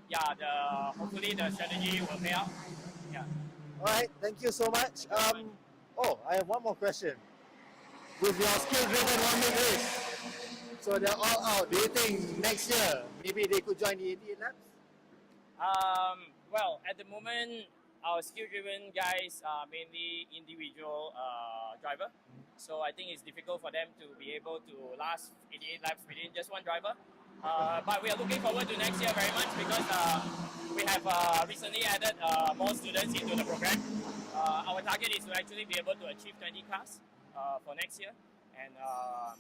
yeah, hopefully the strategy will pay out. Yeah. All right, thank you so much. I have one more question. With your skill-driven one-week race, so they're all out. Do you think next year maybe they could join the 88 laps? Well, at the moment, our skill-driven guys are mainly individual driver. So I think it's difficult for them to be able to last 88 laps within just one driver. But we are looking forward to next year very much because we have recently added more students into the program. Our target is to actually be able to achieve 20 cars for next year. And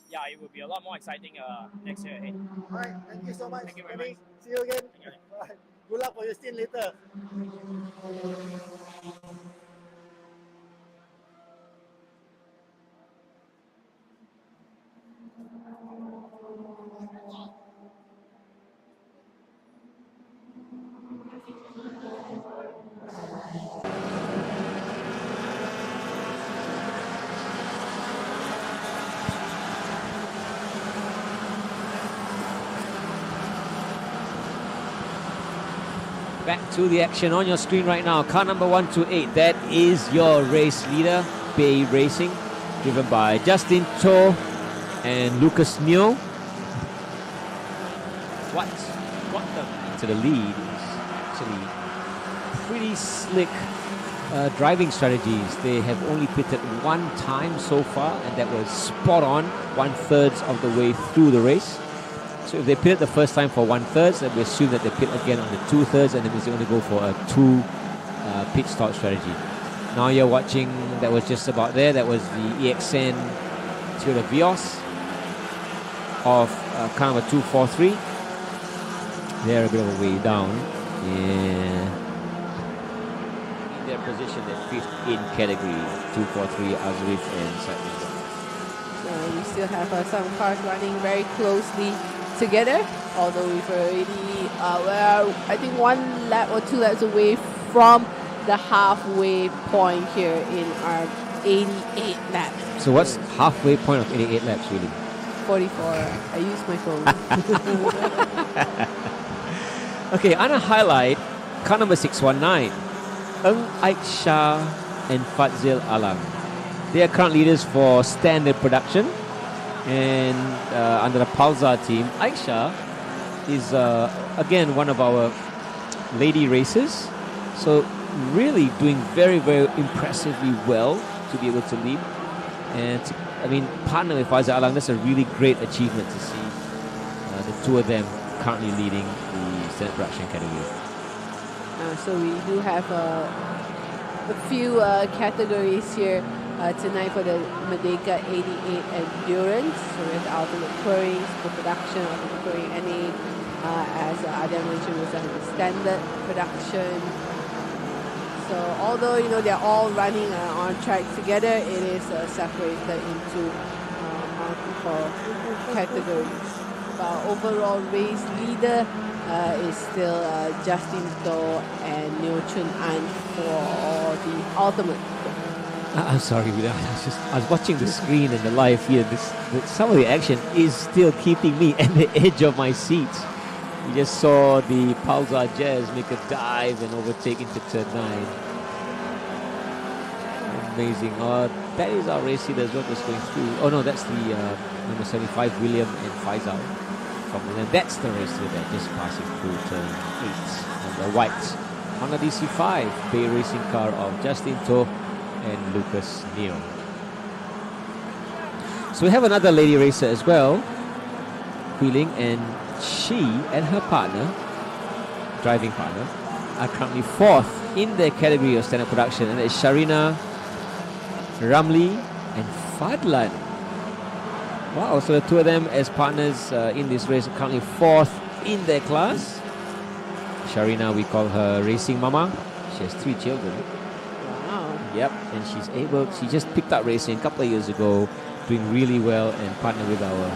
yeah, it will be a lot more exciting next year ahead. All right, thank you so much. Thank you very much. See you again. Bye. Good luck for your stint later. Back to the action on your screen right now. Car number 128, that is your race leader, Bay Racing, driven by Justin Cho and Lucas Neo. What got them into the lead is actually pretty slick driving strategies. They have only pitted one time so far, and that was spot on, 1/3 of the way through the race. So if they pitted the first time for 1/3, then we assume that they pit again on the 2/3, and that means they're going to go for a 2 pit stop strategy. Now you're watching, that was just about there, that was the EXN Toyota Vios of kind of a 243. They're a bit of a way down. Yeah. In their position, they're 5th in category, 243, Azrif and Cyprus. So we still have some cars running very closely together, although we've already we're I think 1 lap or 2 laps away from the halfway point here in our 88 laps. So what's halfway point of 88 laps really? 44. I use my phone. Okay, on a highlight, car number 619, Eng Aiksha and Fadzil Alam. They are current leaders for standard production, and under the Palza team, Aiksha is again one of our lady racers, so really doing very, very impressively well to be able to lead. And partner with Fadzil Alam, that's a really great achievement to see the two of them currently leading the standard production category. So we do have a few categories here tonight for the Merdeka 88 Endurance. So we have the Ultimate Touring, Super Production, Ultimate Touring NA. As Adam mentioned, we also have the Standard Production. So although they're all running on track together, it is separated into multiple categories. But overall race leader is still Justin To and Neo Chun An for the ultimate. I'm sorry, I was watching the screen and the live here. Some of the action is still keeping me at the edge of my seat. We just saw the Pulsar Jazz make a dive and overtake into turn 9. Amazing. That is our race leader as well, just going through. Oh no, that's the number 75, William and Faisal. And that's the race leader just passing through turn 8 on the white Honda DC5 Bay racing car of Justin To and Lucas Neo. So we have another lady racer as well, Hui-Ling, and she and her partner, driving partner, are currently 4th in their category of standard production, and it's Sharina, Ramli and Fadlan. Wow, so the two of them as partners in this race are currently 4th in their class. Sharina, we call her Racing Mama. She has 3 children. Wow. Yep, and she just picked up racing a couple of years ago, doing really well, and partnered with our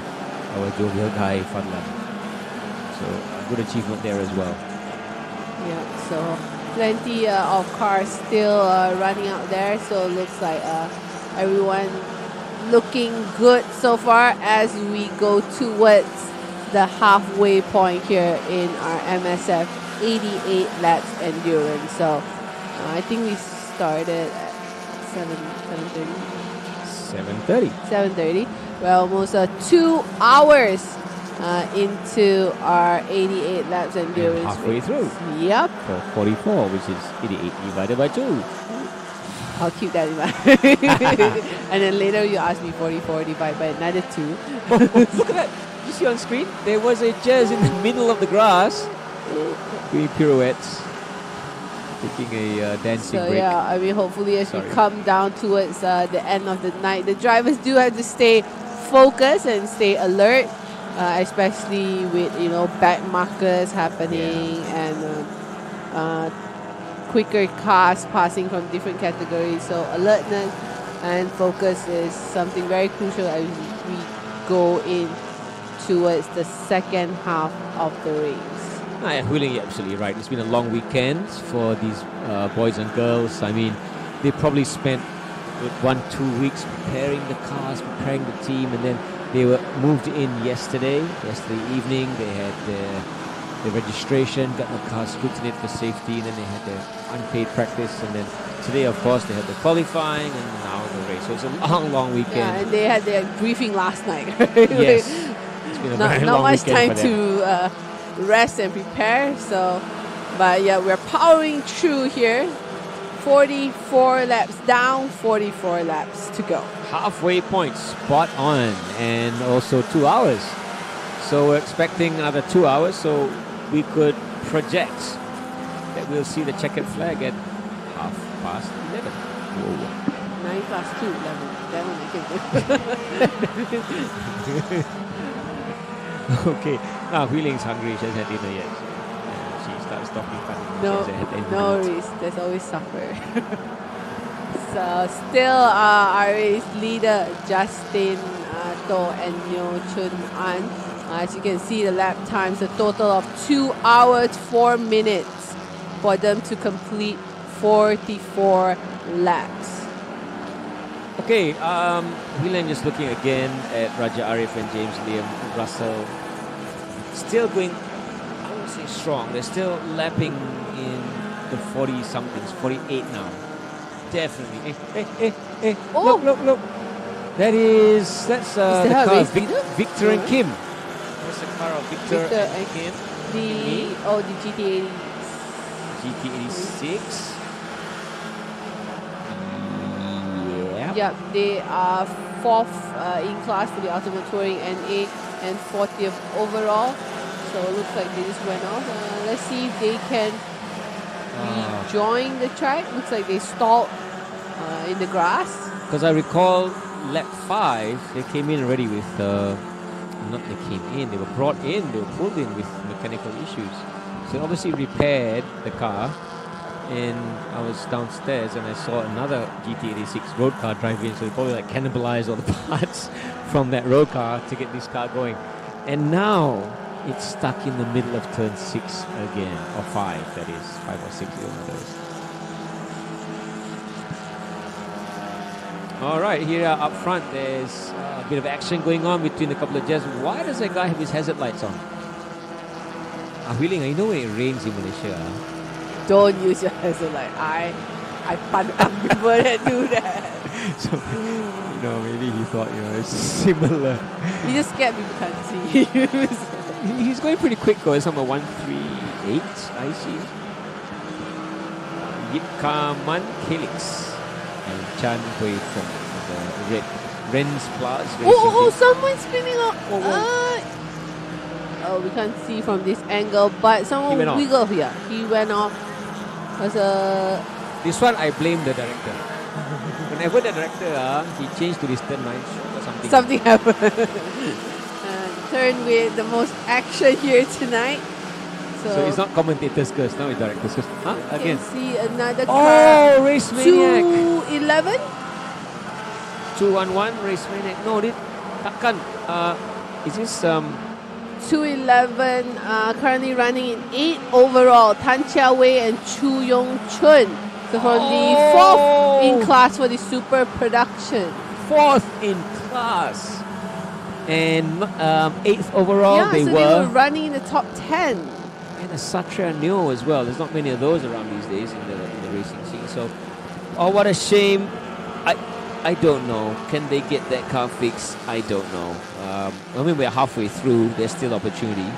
jovial guy, Fadlan. So a good achievement there as well. Yeah, so plenty of cars still running out there. So it looks like everyone looking good so far as we go towards the halfway point here in our MSF 88 laps endurance. So I think we started at 7:30. 7:30. We're almost 2 hours into our 88 laps endurance. And halfway through. Yep. For 44, which is 88 divided by 2. I'll keep that in mind. And then later you ask me 44 divided by another 2. Look at that. You see on screen? There was a jazz in the middle of the grass doing pirouettes, taking a dancing break. Yeah, I mean, hopefully as we come down towards the end of the night, the drivers do have to stay focused and stay alert, especially with back markers happening and quicker cars passing from different categories. So alertness and focus is something very crucial as we go in towards the second half of the race. Hui-Ling, you're absolutely right. It's been a long weekend for these boys and girls. I mean, they probably spent 1-2 weeks preparing the cars, preparing the team, and then they were moved in yesterday evening. They had the registration, got the cars scrutineered for safety, and then they had their unpaid practice, and then today, of course, they had the qualifying, and now the race. So it's a long weekend. Yeah, and they had their briefing last night. Yes, it's been a very not long much weekend time to rest and prepare. So, but yeah, we're powering through here. 44 laps down, 44 laps to go. Halfway point, spot on, and also 2 hours. So we're expecting another 2 hours, so we could project that we'll see the checkered flag at 11:30. Whoa. 9 plus 2, 11. That one I can do. Okay, now Hui-Ling's hungry, she hasn't had dinner yet. She starts talking funny. No worries, there's always supper. So still our race leader Justin To and Neo Chun An. As you can see, the lap times a total of 2 hours 4 minutes for them to complete 44 laps. Okay, Hui-Ling just looking again at Raja Arif and James Liam Russell. Still going, I won't say strong. They're still lapping in the 40-somethings, 48 now. Definitely. Hey, oh. Look. That's the car of Victor and Kim. That's the car of Victor and Kim. The GT80. GT86. Yep, they are 4th in class for the Ultimate Touring NA and 40th overall. So it looks like they just went off. Let's see if they can rejoin the track. Looks like they stalled in the grass. Because I recall lap 5, they came in already with, not they came in, they were brought in, they were pulled in with mechanical issues. So they obviously repaired the car, and I was downstairs and I saw another GT86 road car drive in, so they probably like cannibalized all the parts from that road car to get this car going. And now it's stuck in the middle of turn 6 again, or 5 that is, 5 or 6, that is. All right, here up front, there's a bit of action going on between a couple of jets. Why does that guy have his hazard lights on? Wheeling, I know when it rains in Malaysia. Don't use your hazard light. I pantang people that do that. So, maybe he thought, it's similar. He just scared people can't see. He's going pretty quick, though. It's number 138, I see. Yipkaman Kelix and Chan Hui from the red Ren's Plus. Someone's spinning up. We can't see from this angle, but someone wiggled here. He went off. This one, I blame the director. Whenever the director, he changed to this turn 9 or something. Something happened. Turn with the most action here tonight. So it's not commentators' curse, now it's director's curse. Again. You can see another car. Oh, Race Maniac. 211? 211, Race Maniac. No, takkan. Is this 211, currently running in 8 overall. Tan Chia Wei and Chu Yong Chun. So from the 4th in class for the super production. 4th in class. And 8th overall, they were running in the top 10. And a Satria Neo as well. There's not many of those around these days in the racing scene. So, what a shame. I don't know. Can they get that car fixed? I don't know. We're halfway through. There's still opportunity.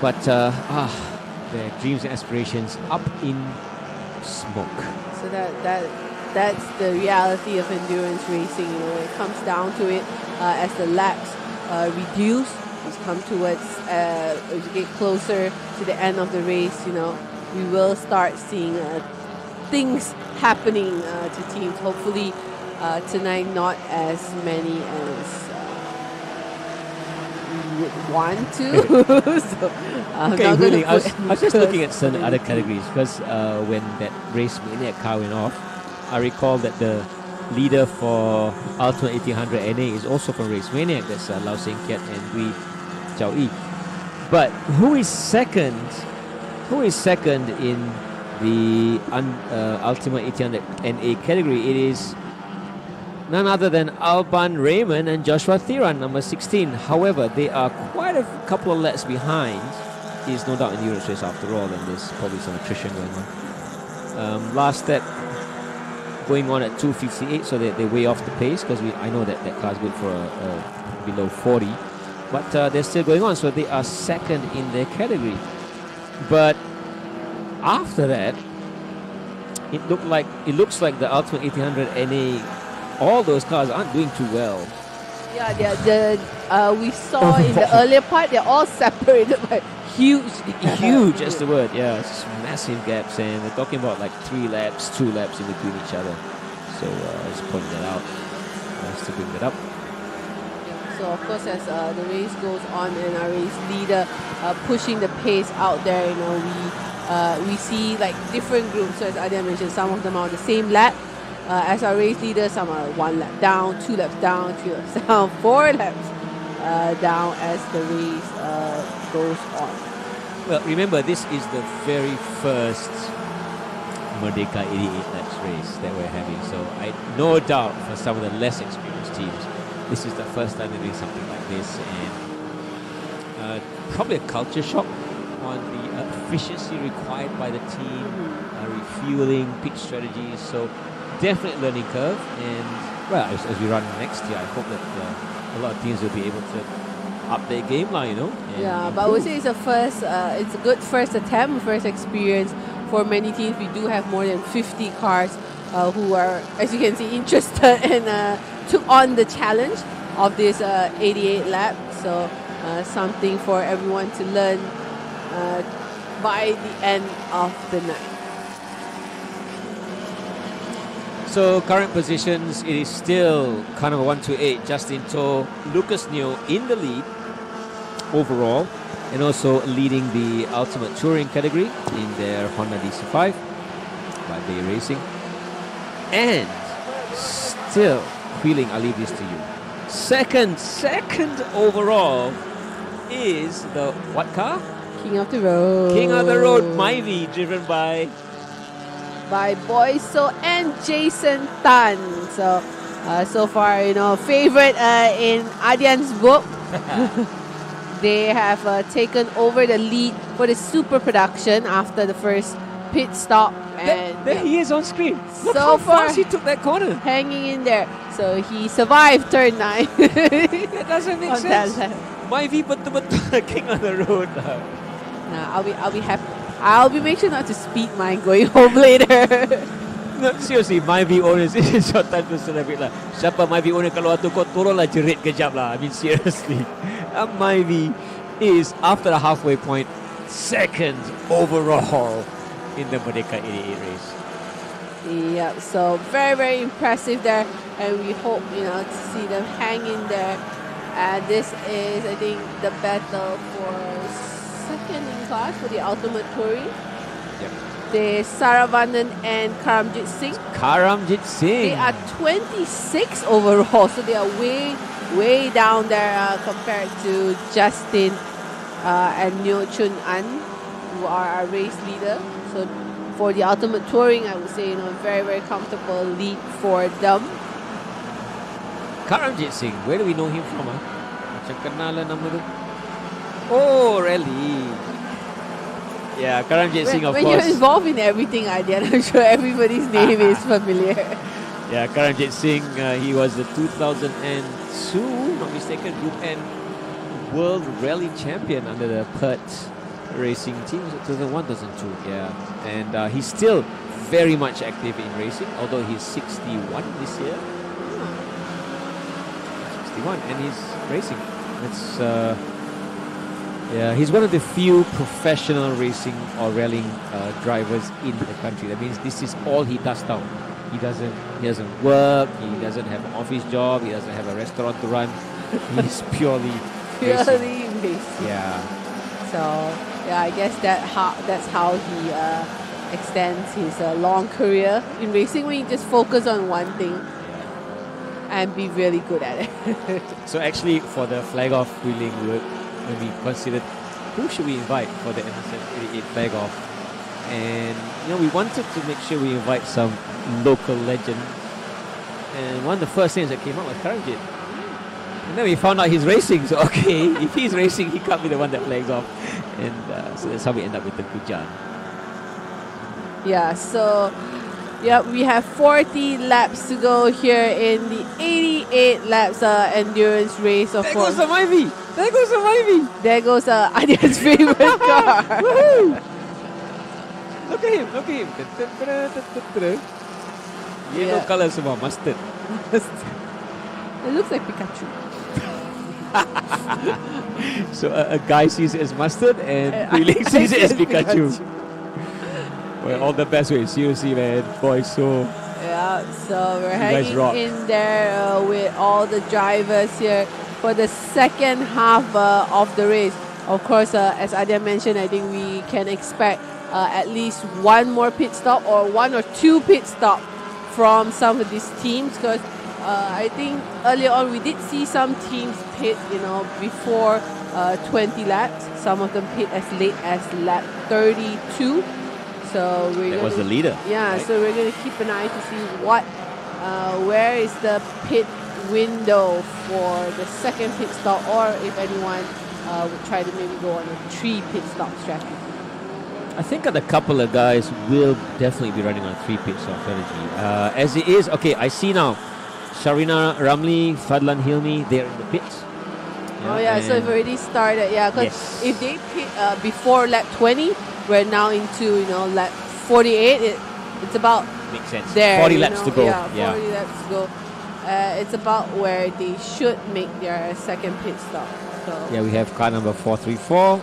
But their dreams and aspirations up in smoke. So that's the reality of endurance racing. It comes down to it as the laps reduce. It's come towards as we get closer to the end of the race. We will start seeing things happening to teams. Hopefully tonight not as many as we would want to. So, really, I was just looking at some other categories because when that Race Maniac car went off, I recall that the leader for Ultimate 1800 NA is also from Race Maniac. That's Lau Seng Kiat and Gui Chao Yi. But who is second? Who is second in the Ultimate 1800 NA category? It is none other than Alban Raymond and Joshua Thiran, number 16. However, they are quite a couple of laps behind. It's no doubt endurance race after all, and there's probably some attrition going on. Last step going on at 2:58, so they're way off the pace because I know that car's good for below 40. But they're still going on, so they are second in their category. But after that, it looks like the Ultimate 1800 NA, all those cars aren't doing too well. Yeah, we saw in the earlier part, they're all separated by huge is the word. Yeah, it's just massive gaps, and we're talking about like 3 laps, 2 laps in between each other. So just point that out, just to bring that up. So of course, as the race goes on and our race leader pushing the pace out there, we see like different groups. So as Adia mentioned, some of them are on the same lap as our race leader. Some are 1 lap down, 2 laps down, 3 laps down, 4 laps down as the race goes on. Well, remember, this is the very first Merdeka 88 laps race that we're having. So I no doubt for some of the less experienced teams, this is the first time they're doing something like this, and probably a culture shock on the efficiency required by the team, refueling, pitch strategies. So definitely learning curve, and well, as we run next year, I hope that a lot of teams will be able to up their game line, Yeah, but I would say it's a good first attempt, first experience for many teams. We do have more than 50 cars who are, as you can see, interested and took on the challenge of this 88 lap. So something for everyone to learn by the end of the night. So current positions, it is still car number 128, Justin To, Lucas Neo in the lead overall, and also leading the Ultimate Touring category in their Honda DC5 by Bay Racing. And still, Wheeling, I'll leave this to you. Second overall is the what car? King of the Road. King of the Road, Myvi, driven by Boyso and Jason Tan. So far, favorite in Adrian's book. They have taken over the lead for the super production after the first pit stop. And there he is on screen. Look so how far fast he took that corner. Hanging in there. So he survived turn 9. That doesn't make sense. Myvi betul-betul King of the Road. Nah, I'll be happy. I'll be make sure not to speed mine going home later. No, seriously, Myvi owners, this is your time to celebrate lah. Siapa Myvi owner kalau waktu kau turunlah jerit kejap lah. I mean seriously. Myvi is after the halfway point, second overall in the Merdeka 88 race. Yeah, so very, very impressive there, and we hope to see them hang in there. And this is, I think, the battle for second in class for the Ultimate Touring. Yep. There's Saravanan and Karamjit Singh. They are 26 overall, so they are way down there compared to Justin and Neo Chun An, who are our race leader. So for the Ultimate Touring, I would say, very, very comfortable lead for them. Karamjit Singh, where do we know him from? Macam kenal lah nama tu. Oh, really? Yeah, Karamjit Singh, of when course. When you're involved in everything, Adrian, I'm sure everybody's name is familiar. Yeah, Karamjit Singh, he was the 2002, not mistaken, Group N World Rally Champion under the Perth Racing team. 2001, 2002, yeah. And he's still very much active in racing, although he's 61 this year. 61, and he's racing. It's yeah, he's one of the few professional racing or rallying drivers in the country. That means this is all he does now. He doesn't work. He doesn't have an office job. He doesn't have a restaurant to run. He's purely racing. Yeah. So yeah, I guess that's how he extends his long career in racing, when you just focus on one thing and be really good at it. So actually, for the flag off wheeling, when we considered who should we invite for the MSF 88 flag off, and we wanted to make sure we invite some local legend. And one of the first things that came up was Karamjit. And then we found out he's racing, so okay, if he's racing, he can't be the one that flags off. And so that's how we end up with the Pujan. Yeah, so we have 40 laps to go here in the 88 laps endurance race. Of course. There goes the Myvi. There goes Adrian's favorite car. Woohoo! Look at him. Yellow color semua, mustard. It looks like Pikachu. So a guy sees it as mustard and Wheeling sees it as Pikachu. Well, all the best way. Seriously, man. Boy, so... Yeah, so we're hanging in there with all the drivers here for the second half of the race. Of course, as Adrian mentioned, I think we can expect at least one more pit stop or one or two pit stop from some of these teams, because I think earlier on we did see some teams pit, before 20 laps. Some of them pit as late as lap 32. So that was the leader. Yeah, right? So we're going to keep an eye to see where is the pit window for the second pit stop, or if anyone would try to maybe go on a 3 pit stop strategy. I think a couple of guys will definitely be running on 3 pit stop strategy. As it is, okay, I see now. Sharina Ramli, Fadlan Hilmi, they're in the pits. So it's already started. Yeah, because if they pit before lap 20, we're now into lap 48. It's about makes sense. There, 40 laps to go. Yeah, 40 laps to go. It's about where they should make their second pit stop. So yeah, we have car number 434.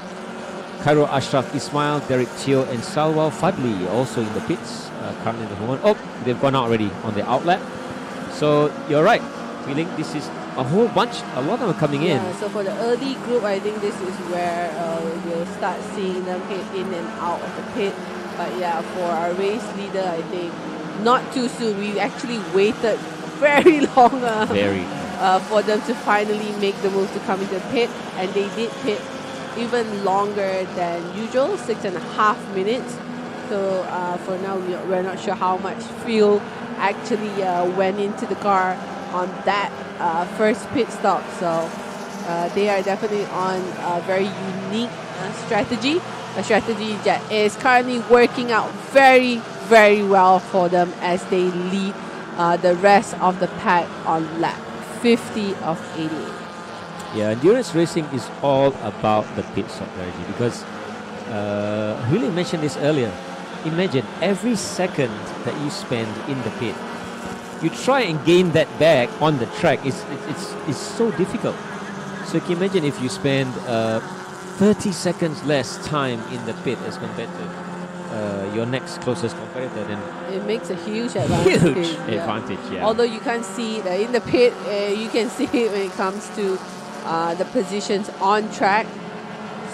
Cairo Ashraf Ismail, Derek Teo, and Salwa Fadli also in the pits currently at the moment. Oh, they've gone out already on the outlap. So you're right, feeling this is a whole bunch, a lot of them are coming in. So for the early group, I think this is where we'll start seeing them head in and out of the pit. But yeah, for our race leader, I think not too soon. We actually waited very long for them to finally make the move to come into the pit, and they did pit even longer than usual, 6.5 minutes. So for now, we're not sure how much fuel actually went into the car on that first pit stop. So they are definitely on a very unique strategy, a strategy that is currently working out very, very well for them as they lead the rest of the pack on lap 50 of 88. Yeah, endurance racing is all about the pit stop strategy because Willie mentioned this earlier. Imagine every second that you spend in the pit, you try and gain that back on the track. It's so difficult. So you can imagine if you spend 30 seconds less time in the pit as compared to your next closest competitor, then it makes a huge advantage. Yeah. Although you can't see it in the pit, you can see it when it comes to the positions on track.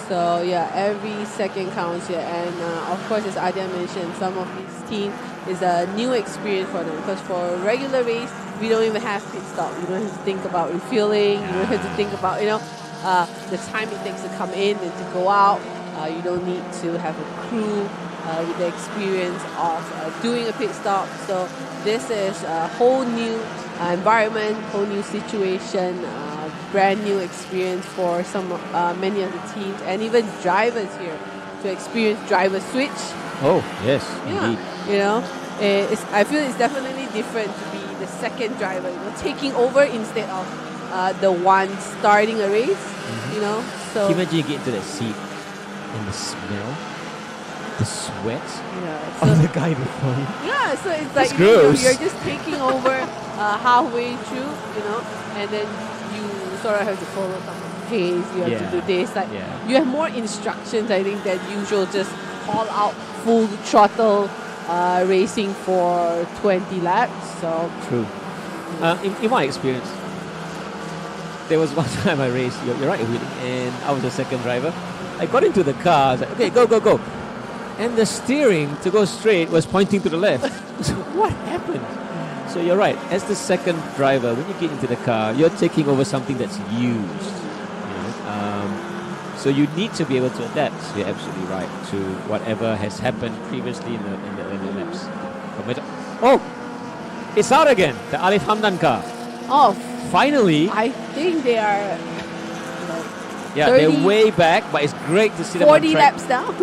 So yeah, every second counts here. And of course, as Adia mentioned, some of these teams is a new experience for them because for a regular race, we don't even have pit stop. You don't have to think about refueling. You don't have to think about, the time it takes to come in and to go out. You don't need to have a crew with the experience of doing a pit stop. So this is a whole new environment, whole new situation, brand new experience for many of the teams and even drivers here to experience driver switch. Oh yes, indeed. I feel it's definitely different to be the second driver, taking over instead of the one starting a race. So can you imagine you get into that seat and the smell, the sweat of the guy before you? Yeah, so it's like you're just taking over halfway through, and then you sort of have to follow some pace. You have to do this. You have more instructions, I think, than usual. Just all out full throttle racing for 20 laps. So true. In my experience, there was one time I raced. You're right, and I was the second driver. I got into the car. I was like, okay, go. And the steering to go straight was pointing to the left. So what happened? So you're right. As the second driver, when you get into the car, you're taking over something that's used. So you need to be able to adapt. So you're absolutely right to whatever has happened previously in the early laps. Oh, it's out again. The Alif Hamdan car. Oh, finally. I think they are. Yeah, they're way back, but it's great to see them 40 on track. laps down.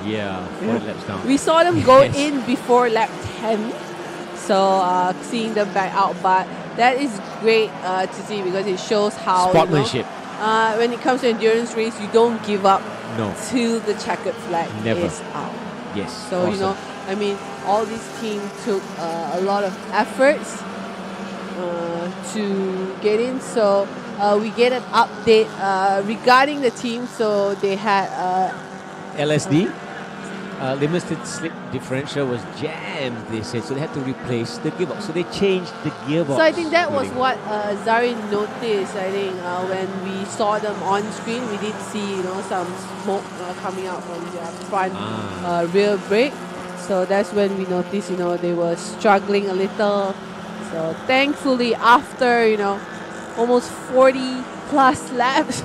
Yeah, 40 laps down. We saw them go in before lap 10, so seeing them back out, but that is great to see because it shows how sportsmanship. When it comes to endurance race, you don't give up till the checkered flag Never. is out. Yes. So awesome. all these teams took a lot of efforts to get in. So we get an update regarding the team. So they had LSD, limited slip differential was jammed, they said, so they had to replace the gearbox. So they changed the gearbox. So I think that was what Zarin noticed. I think when we saw them on screen, we did see some smoke coming out from their front rear brake. So that's when we noticed they were struggling a little. So thankfully, after almost 40 plus laps.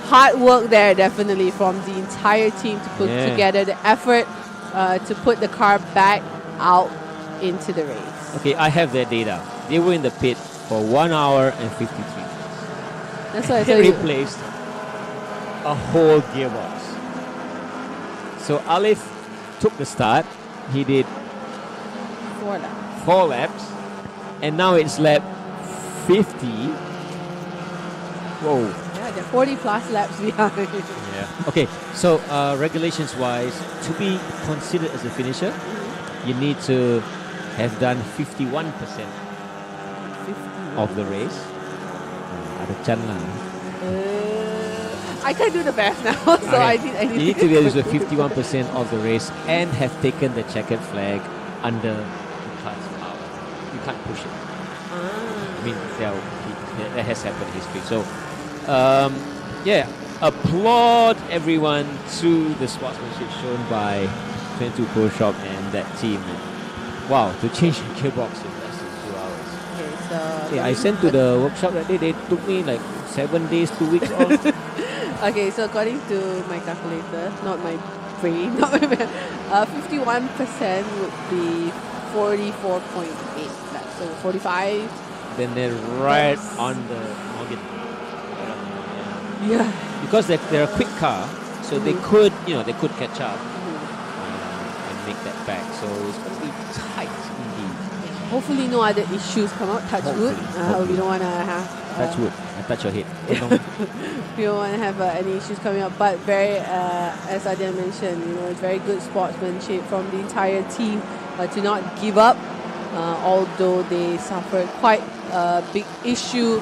Hard work there, definitely, from the entire team to put together the effort to put the car back out into the race. Okay, I have their data. They were in the pit for 1 hour and 53 minutes. That's what I They told you. replaced a whole gearbox. So Alif took the start. He did 4 laps. And now it's lap 50. Whoa. They're 40 plus laps behind. Yeah. Okay, so regulations wise, to be considered as a finisher, you need to have done 51% of the race. Ada Chan lah. I can't do the math now, so I need You need to be able to do 51% of the race and have taken the checkered flag under the car's power. You can't push it. I mean, that has happened in history. So, yeah, applaud everyone to the sportsmanship shown by 22 Pro Shop and that team. And wow, to change the gearbox in less than 2 hours. Okay, so Yeah, I sent to the workshop that day. They took me like 7 days, 2 weeks off. Okay, so according to my calculator, not my brain, 51% would be 44.8 laps. So 45. Then they're right on the noggin. Yeah. Because they're a quick car, so they could, they could catch up and make that back. So it's going to be tight indeed. Hopefully no other issues come out. Touch wood. We don't want to have... touch wood. I touch your head. We don't want to have any issues coming up. But very, as Adrian mentioned, it's very good sportsmanship from the entire team to not give up. Although they suffered quite a big issue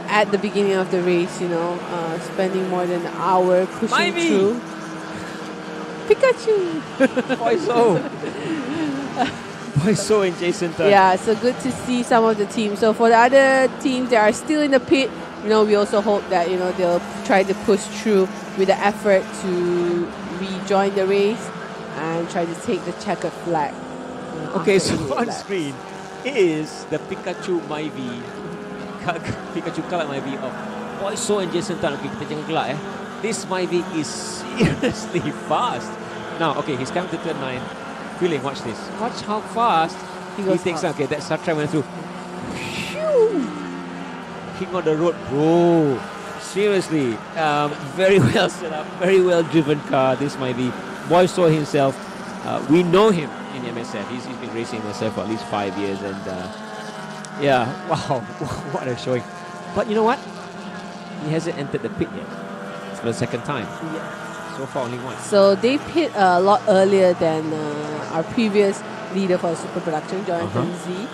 at the beginning of the race, spending more than an hour pushing through. Pikachu! Boyso and Jason Tan. Yeah, so good to see some of the teams. So for the other teams that are still in the pit, we also hope that, they'll try to push through with the effort to rejoin the race and try to take the checkered flag. Okay, so on screen is the Pikachu Myvi, Pikachu colored Myvi of Boyso and Jason Tan. Okay, kita jangan gelak This Myvi is seriously fast. Now, okay, he's coming to turn 9. Feeling, watch this. Watch how fast he takes. Okay, that Satra went through. King on the road, bro. Seriously, very well set up, very well driven car. This might be Boyso himself. We know him in MSF. He's been racing MSF for at least 5 years, and yeah, wow, what a showing. But you know what? He hasn't entered the pit yet. It's for the second time. Yeah. So far, only one. So they pit a lot earlier than our previous leader for super production, Jonathan Z.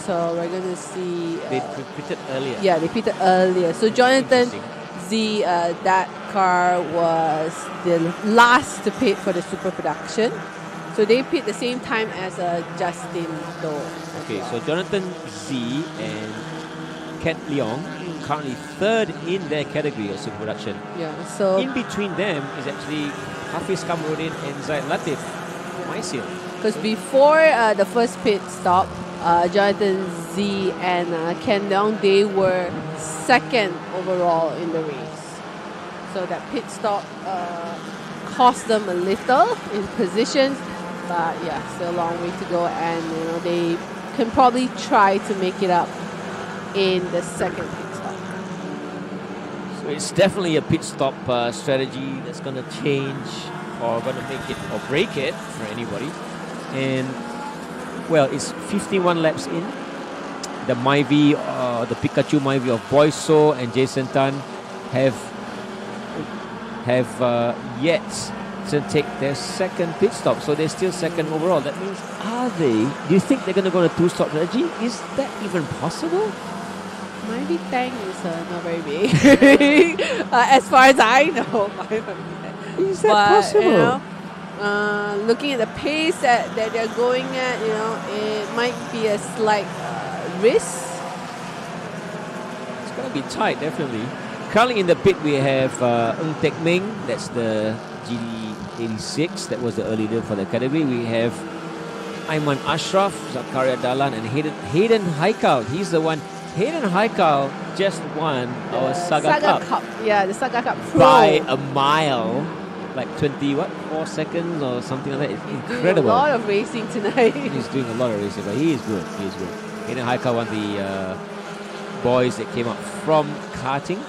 So we're going to see... they pitted earlier. Yeah, they pitted earlier. So Jonathan Z, that car was the last to pit for the super production. So they pit the same time as Justin though. Okay, so Jonathan Z and Ken Leong currently third in their category of super production. Yeah, so in between them is actually Hafiz Kamrudin and Zaid Latif. Malaysian. Because before the first pit stop, Jonathan Z and Ken Leong, they were second overall in the race. So that pit stop cost them a little in positions, but yeah, still a long way to go, and they can probably try to make it up in the second pit stop. So it's definitely a pit stop strategy that's going to change or going to make it or break it for anybody. And well, it's 51 laps in. The Myvi, the Pikachu Myvi of Boyso and Jason Tan have yet to take their second pit stop. So they're still second overall. That means, do you think they're going to go on a two-stop strategy? Is that even possible? Myvi Tang is not very big. As far as I know. Is that possible? Looking at the pace that they're going at, it might be a slight risk. It's going to be tight, definitely. Currently in the pit, we have Ng Tek Ming. That's the GD86. That was the early leader for the category. We have Aiman Ashraf, Zakaria Dalan, and Hayden Haikal. He's the one. Hayden Haikal just won our Saga Cup. Yeah, the Saga Cup Pro. By a mile. Like 4 seconds or something like that. It's incredible. A lot of racing tonight. He's doing a lot of racing, but he is good. He is good. Hayden Haikal, one of the boys that came up from karting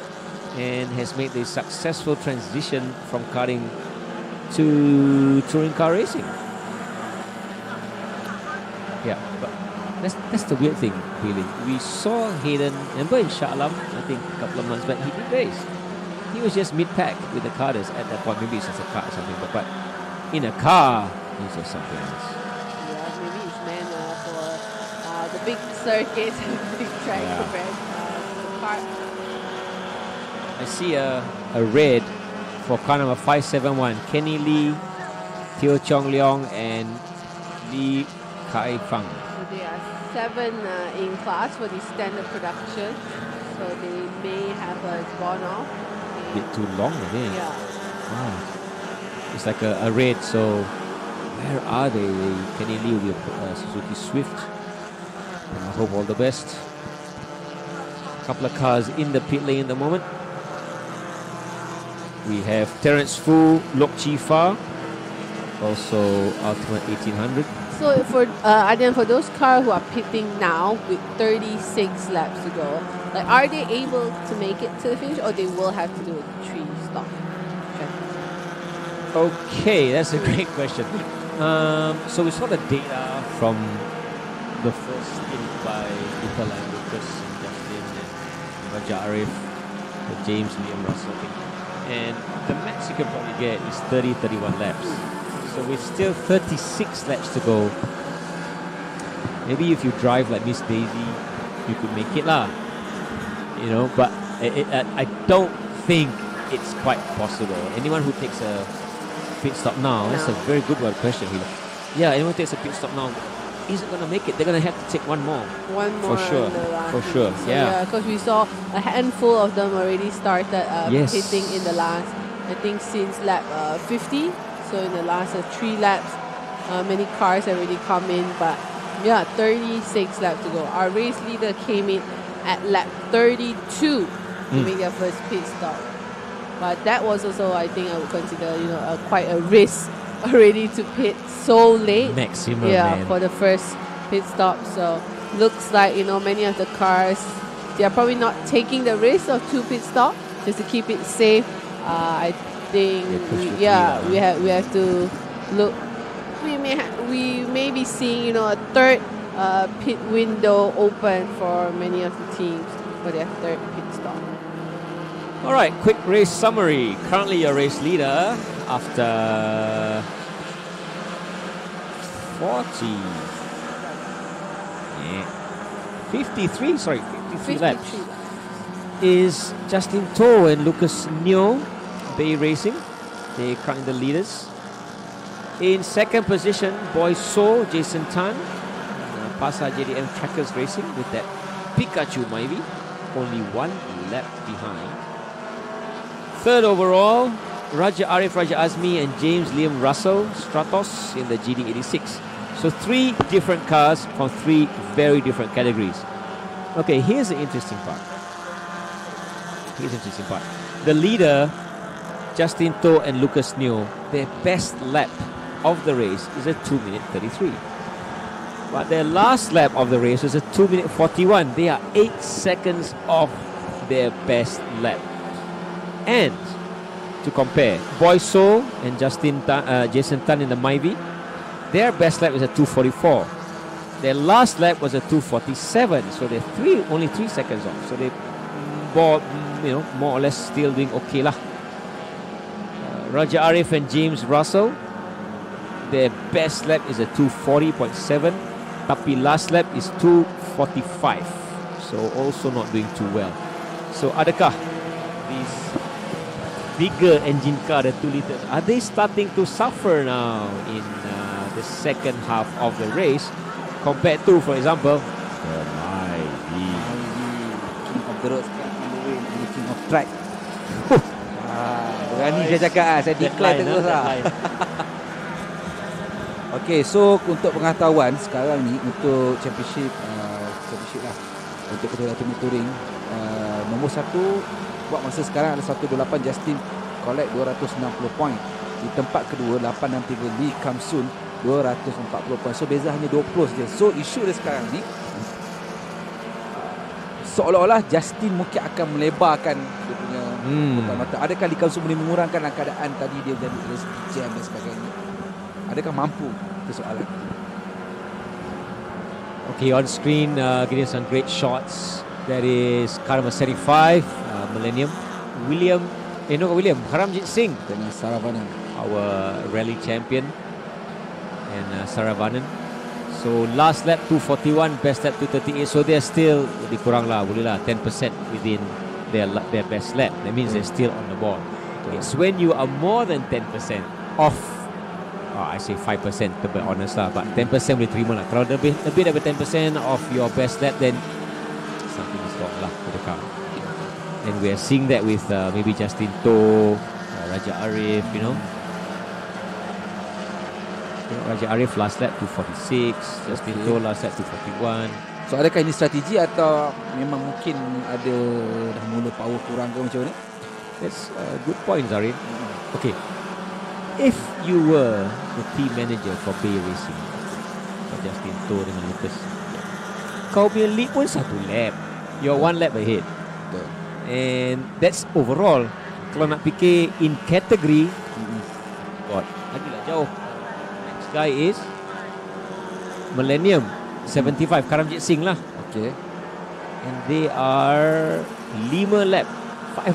and has made the successful transition from karting to touring car racing. Yeah, but that's the weird thing, really. We saw Hayden, remember in Shah Alam, I think a couple of months back, he did race. He was just mid-pack with the Carters at that point. Maybe it's just a car or something, but in a car, he's just something else. Yeah, maybe he's meant for the big circuits and big track compared to the car. I see a red for car number 571, Kenny Lee, Teo Chong Leong, and Lee Kai Fang. So they are 7 in class for the standard production. So they may have gone off. A bit too long, I think. Yeah. Wow. It's like a raid, so where are they? Kenny Lee will be Suzuki Swift. And I hope all the best. A couple of cars in the pit lane at the moment. We have Terence Fu, Lok Chi Fa, also Ultimate 1800. So for Adrian, for those cars who are pitting now with 36 laps to go, like are they able to make it to the finish, or they will have to do a 3-stop? Okay, that's a great question. So we saw the data from the first stint by Nicola Lucas and Justin and Raja Arif, James Liam Russell, and the max you can probably get is 30-31 laps. So with still 36 laps to go, maybe if you drive like Miss Daisy, you could make it lah. You know, but I don't think it's quite possible. Anyone who takes a pit stop now, that's a very good question here. Yeah, anyone who takes a pit stop now, isn't going to make it. They're going to have to take one more. One more. For sure. For sure. So yeah. Because we saw a handful of them already started pitting in the last, I think since lap 50. So in the last 3 laps, many cars have already come in. But yeah, 36 laps to go. Our race leader came in at lap 32 to make their first pit stop. But that was also, I think, I would consider, quite a risk already to pit so late. Maximum, yeah, for the first pit stop. So looks like, many of the cars, they are probably not taking the risk of 2 pit stops just to keep it safe. I think, we have to look. We may be seeing, a third pit window open for many of the teams for their third pit stop. All right, quick race summary. Currently your race leader after 53 laps is Justin To and Lucas Neo, Bay Racing. They currently the leaders. In second position, Boy So, Jason Tan, Pasa JDM Trackers Racing with that Pikachu maybe, only 1 lap behind. Third overall, Raja Arif Raja Azmi and James Liam Russell Stratos in the GD86. So 3 different cars from 3 very different categories. Okay, here's the interesting part. The leader, Justin To and Lucas Neo, their best lap of the race is a 2-minute 33. But their last lap of the race was a 2-minute 41. They are 8 seconds off their best lap. And to compare, Boy So and Jason Tan in the Myvi, their best lap was a 2:44. Their last lap was a 2:47. So they're only 3 seconds off. So they, more or less still doing okay lah. Raja Arif and James Russell, their best lap is a 2:40.7. Tapi last lap is 2:45. So also not doing too well. So adakah these bigger engine car, the 2 liters, are they starting to suffer now in the second half of the race compared to, for example, the Myvi? King of the road, king of track. Berani saya cakap, saya declare terus lah. Okay, so untuk pengetahuan sekarang ni untuk championship lah, untuk kedua-dua touring, nombor 1 buat masa sekarang ada 128, Justin collect 260 point. Di tempat kedua 863 Lee Kamsun 240 point. So beza hanya 20 saja. So isu dia sekarang ni seolah-olah Justin mungkin akan melebarkan dia punya mata. Adakah Lee Kamsun boleh mengurangkan keadaan tadi dia jadi jam dan sebagainya? Adakah mampu? Itu soalan. Okay, on screen getting some great shots. That is car number 75, Millennium. Haramjit Singh dengan Saravanan, our rally champion, and Saravanan. So last lap 241, best lap 238. So they're still dikurang lah, boleh lah 10% within their best lap. That means they're still on the board. It's when you are more than 10% off. I say 5% to be honest lah, but 10% boleh terima lah. Kalau lebih daripada 10% of your best lap, then something is wrong lah with the car. And we are seeing that with maybe Justin To, Raja Arif, you know. Raja Arif last lap 246, Justin To last lap 241. So adakah ini strategi atau memang mungkin ada dah mula power kurang ke macam mana? That's a good point, Zarin. Okay, if you were the team manager for Bay Racing, for Justin To dengan Lucas, kau punya lead pun 1 lap, you're 1 lap ahead. And that's overall. Kalau nak fikir in category, God, lagilah jauh. Next guy is Millennium 75, Karamjit Singh lah. Okay. And they are 5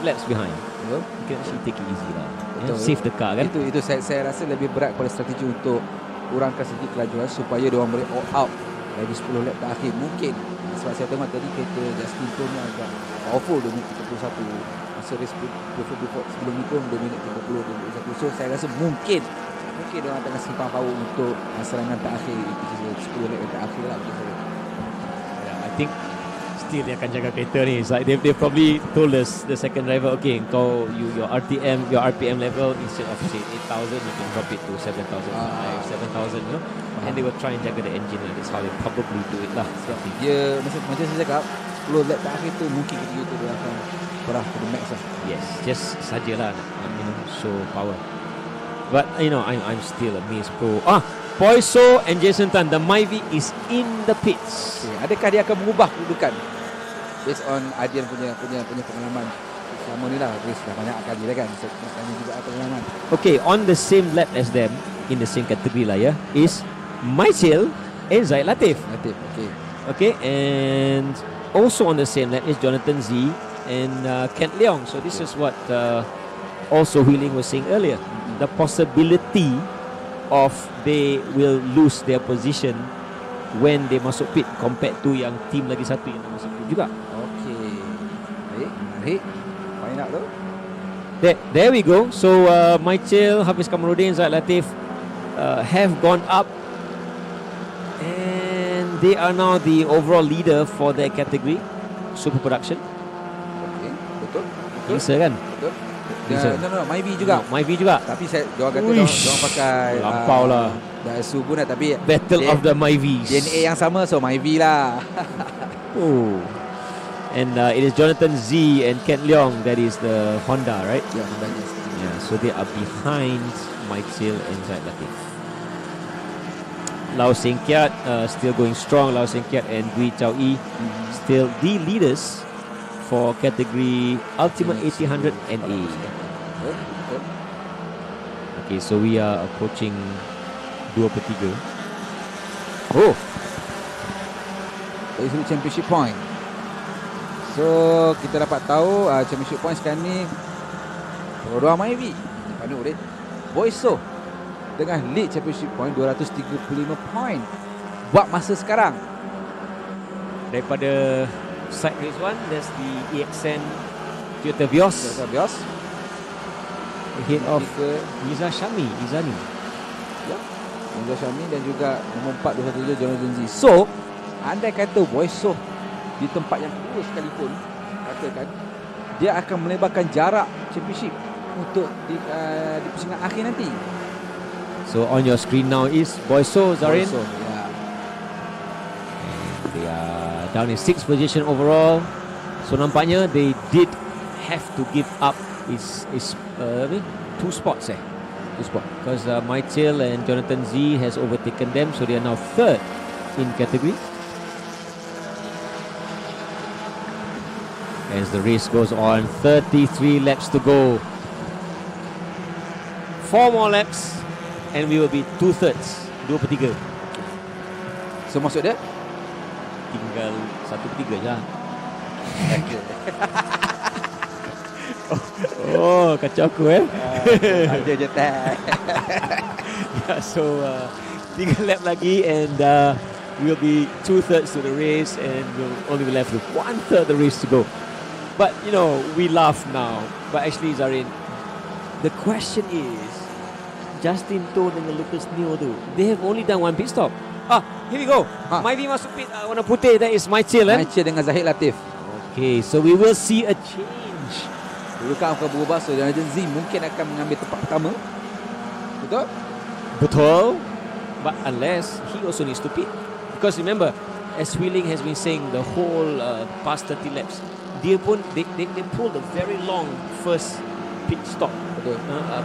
laps behind. You can actually take it easy lah. Save the car kan. Itu saya rasa lebih berat pada strategi untuk kurangkan sedikit kelajuan supaya dia orang boleh all out lagi 10 lap terakhir mungkin. Sebab saya tengok tadi kereta Justin Tu ni agak powerful 2 minit 31. Masa race sebelum ni pun 2 minit 30 21. So saya rasa mungkin dia orang tengah simpan power untuk serangan terakhir 10 lap terakhir lah. I think still dia akan jaga kereta ni. It's like they probably told us the second driver, okay, your RPM level instead of say 8,000, you can drop it to 7,000, 7,000, you know. And they will try and jaga the engine lah. That's how they probably do it lah. Dia macam saya cakap 10 lap terakhir tu mungkin kereta dia akan perah to the max lah. Yes, just sajalah show power. But you know, I'm still amazed, bro. Poiso and Jason Tan, the Myvi is in the pits. Okay, adakah dia akan mengubah kedudukan? Based on Adian punya pengalaman selama ni lah, race dah banyak kali dah kan. Ini juga pengalaman. Okay, on the same lap as them, in the same category lah ya, is Mysil and Zaid Latif. Okay, and also on the same lap is Jonathan Z and Kent Leong. So this is what also Wheeling was saying earlier. The possibility of they will lose their position when they masuk pit compared to yang team lagi satu yang masuk pit juga. Okay, baik. Find out though. There we go. So Mysil, Hafiz Kamarudin, Zaid Latif have gone up, and they are now the overall leader for their category, Super Production. Okay, betul. Bisa kan? Betul. No, Myvi juga. Myvi juga. Tapi diorang kata diorang pakai lampau lah. Daihatsu pun lah, tapi Battle of the Myvis. DNA yang sama, so Myvi lah. And it is Jonathan Z and Kent Leong that is the Honda, right? Yeah, Honda. Yeah, so they are behind Mysil and Zaid Latif. Lau Seng Kiat still going strong. Lau Seng Kiat and Gui Chao Yi still the leaders for category Ultimate 1800 NA. Okay, so we are approaching 2/3. Dari sudut championship point. So kita dapat tahu championship point sekarang ni Rodua Myvi Panu Red Boyso dengan lead championship point 235 point buat masa sekarang. Daripada side race 1, there's the EXN Toyota Vios. Ahead of Iza Izani. Ya, Iza Shami dan juga nombor 4 217 Jonathan Z. So, andai kata Boyso di tempat yang kedua sekalipun, katakan dia akan melebarkan jarak championship untuk di pusingan akhir nanti. So on your screen now is Boyso, Zarin. Boyso, yeah. They are down in 6th position overall. So nampaknya they did have to give up is 2 spots 2 spots because Mysil and Jonathan Z has overtaken them, so they are now 3rd in category. As the race goes on, 33 laps to go. 4 more laps and we will be 2/3, 2/3. So maksud dia tinggal 1/3 je lah. Oh, kacau aku ada je tag. Yeah, so 3 lap lagi and we'll be 2/3 to the race and we'll only be left with 1/3 the race to go. But you know, we laugh now, but actually Zarin, the question is, Justin Toh dengan Lucas Neo tu, they have only done one pit stop. Here we go. Myvi masuk pit warna putih. That is Mychil, Mychil dengan Zahid Latif. Okay, so we will see a change. Dulu kan akan berubah, so Jonathan Z mungkin akan mengambil tempat pertama. Betul? Betul. But unless he also needs to pit. Because remember, as Wheeling has been saying the whole past 30 laps, dia pun they pulled a very long first pit stop,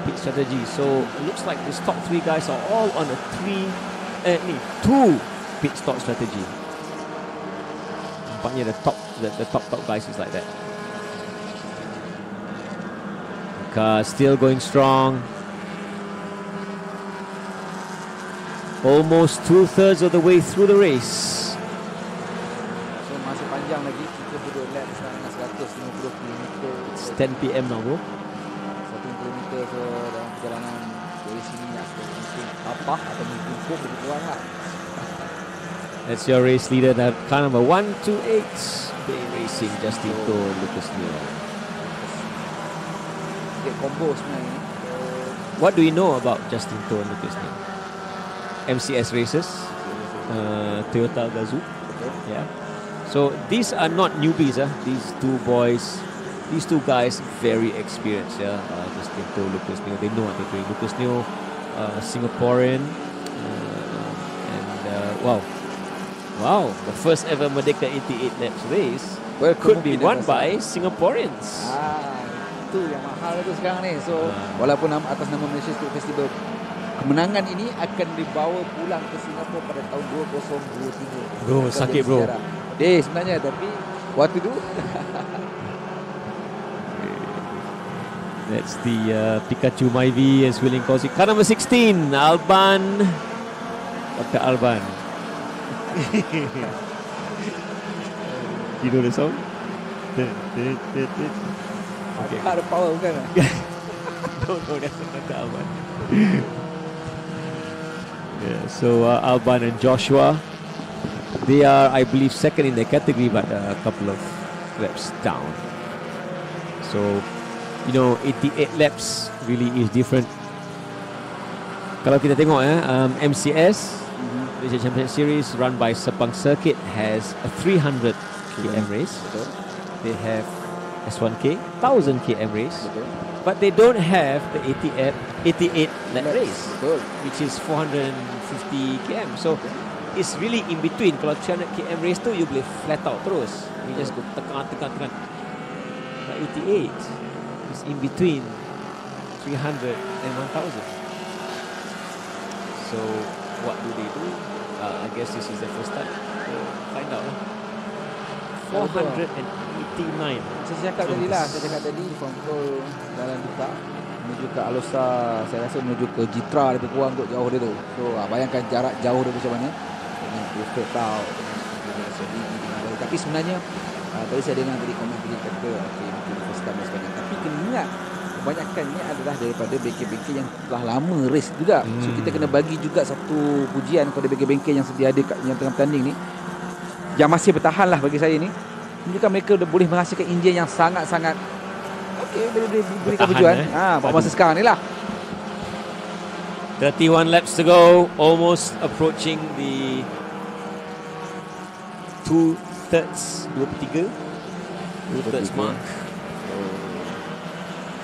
pit strategy. So it looks like the top 3 guys are all on a 2 pit stop strategy. Nampaknya the top guys is like that. Car still going strong. Almost 2/3 of the way through the race. So masih panjang lagi, 32 lap sekarang dengan 150 km. It's 10 PM now, bro. 1 km, so dalam perjalanan dari sini mungkin apa atau mungkin pun lebih kurang lah. That's your race leader, that car number 128. Bay Racing, Justin Toh, Lucas Neo. Get combo sebenarnya. What do you know about Justin Toh and Lucas Neo? MCS Races, Toyota Gazoo. Yeah. So these are not newbies. These these two guys, very experienced. Justin Toh, Lucas Neo. They know what they're doing. Lucas Neo, Singaporean, and wow, the first ever Merdeka 88 laps race could be won by Singaporeans. Itu yang mahal itu sekarang ni. So walaupun atas nama Malaysia Street Festival, kemenangan ini akan dibawa pulang ke Singapura pada tahun 2023. Bro, sakit bro. Sebenarnya, tapi what to do? That's the Pikachu Myvi as Willing calls it. Car number 16, Alban. Dr. Alban. You know the song? Okay. Ada power bukan? No, that's not Dr. Alban. Yeah, so Alban and Joshua, they are, I believe, second in their category, but a couple of laps down. So, 88 laps really is different. Kalau kita tengok MCS, Malaysia Championship Series run by Sepang Circuit has a 300 km race. They have S1K, 1000 km race. But they don't have the 88 lap race, which is 450 km. So it's really in between. Kalau 300 km race tu, you boleh flat out terus. You just go tekan. But 88 is in between 300 and 1000. So what do they do? I guess this is the first time. Find out lah. 489. Saya cakap tadi control dalam buka menuju ke Alosa, saya rasa menuju ke Jitra lebih kurang kot jauh dia tu. So bayangkan jarak jauh dia macam mana dengan perfect tau. Tapi sebenarnya tadi saya dengar tadi komen tadi kata mungkin first time sebenarnya. Tapi kena ingat kebanyakannya adalah daripada bengkel-bengkel yang telah lama race juga. So kita kena bagi juga satu pujian kepada bengkel-bengkel yang sedia ada yang tengah bertanding ni, yang masih bertahan lah bagi saya ni. Menunjukkan mereka dah boleh menghasilkan enjin yang sangat-sangat boleh berikan tujuan pada masa sekarang ni lah. 31 laps to go, almost approaching the 2/3 mark.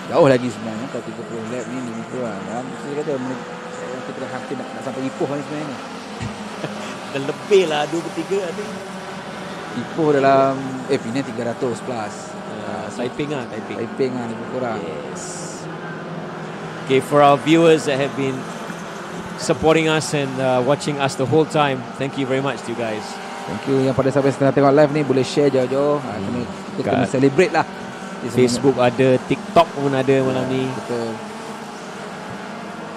Jauh lagi sebenarnya kalau 30 lap ni lebih kurang kan. Saya kata kita dah hampir nak sampai Ipoh ni sebenarnya ni. Dah lebih lah 2/3 ada. Ipoh dalam Pina 300 plus. Taiping lebih kurang. Yes. Okay, for our viewers that have been supporting us and watching us the whole time, thank you very much to you guys. Thank you yang pada sampai setengah tengok live ni, boleh share jauh-jauh. Kita kena celebrate lah. Facebook ada, TikTok pun ada malam ni. Betul.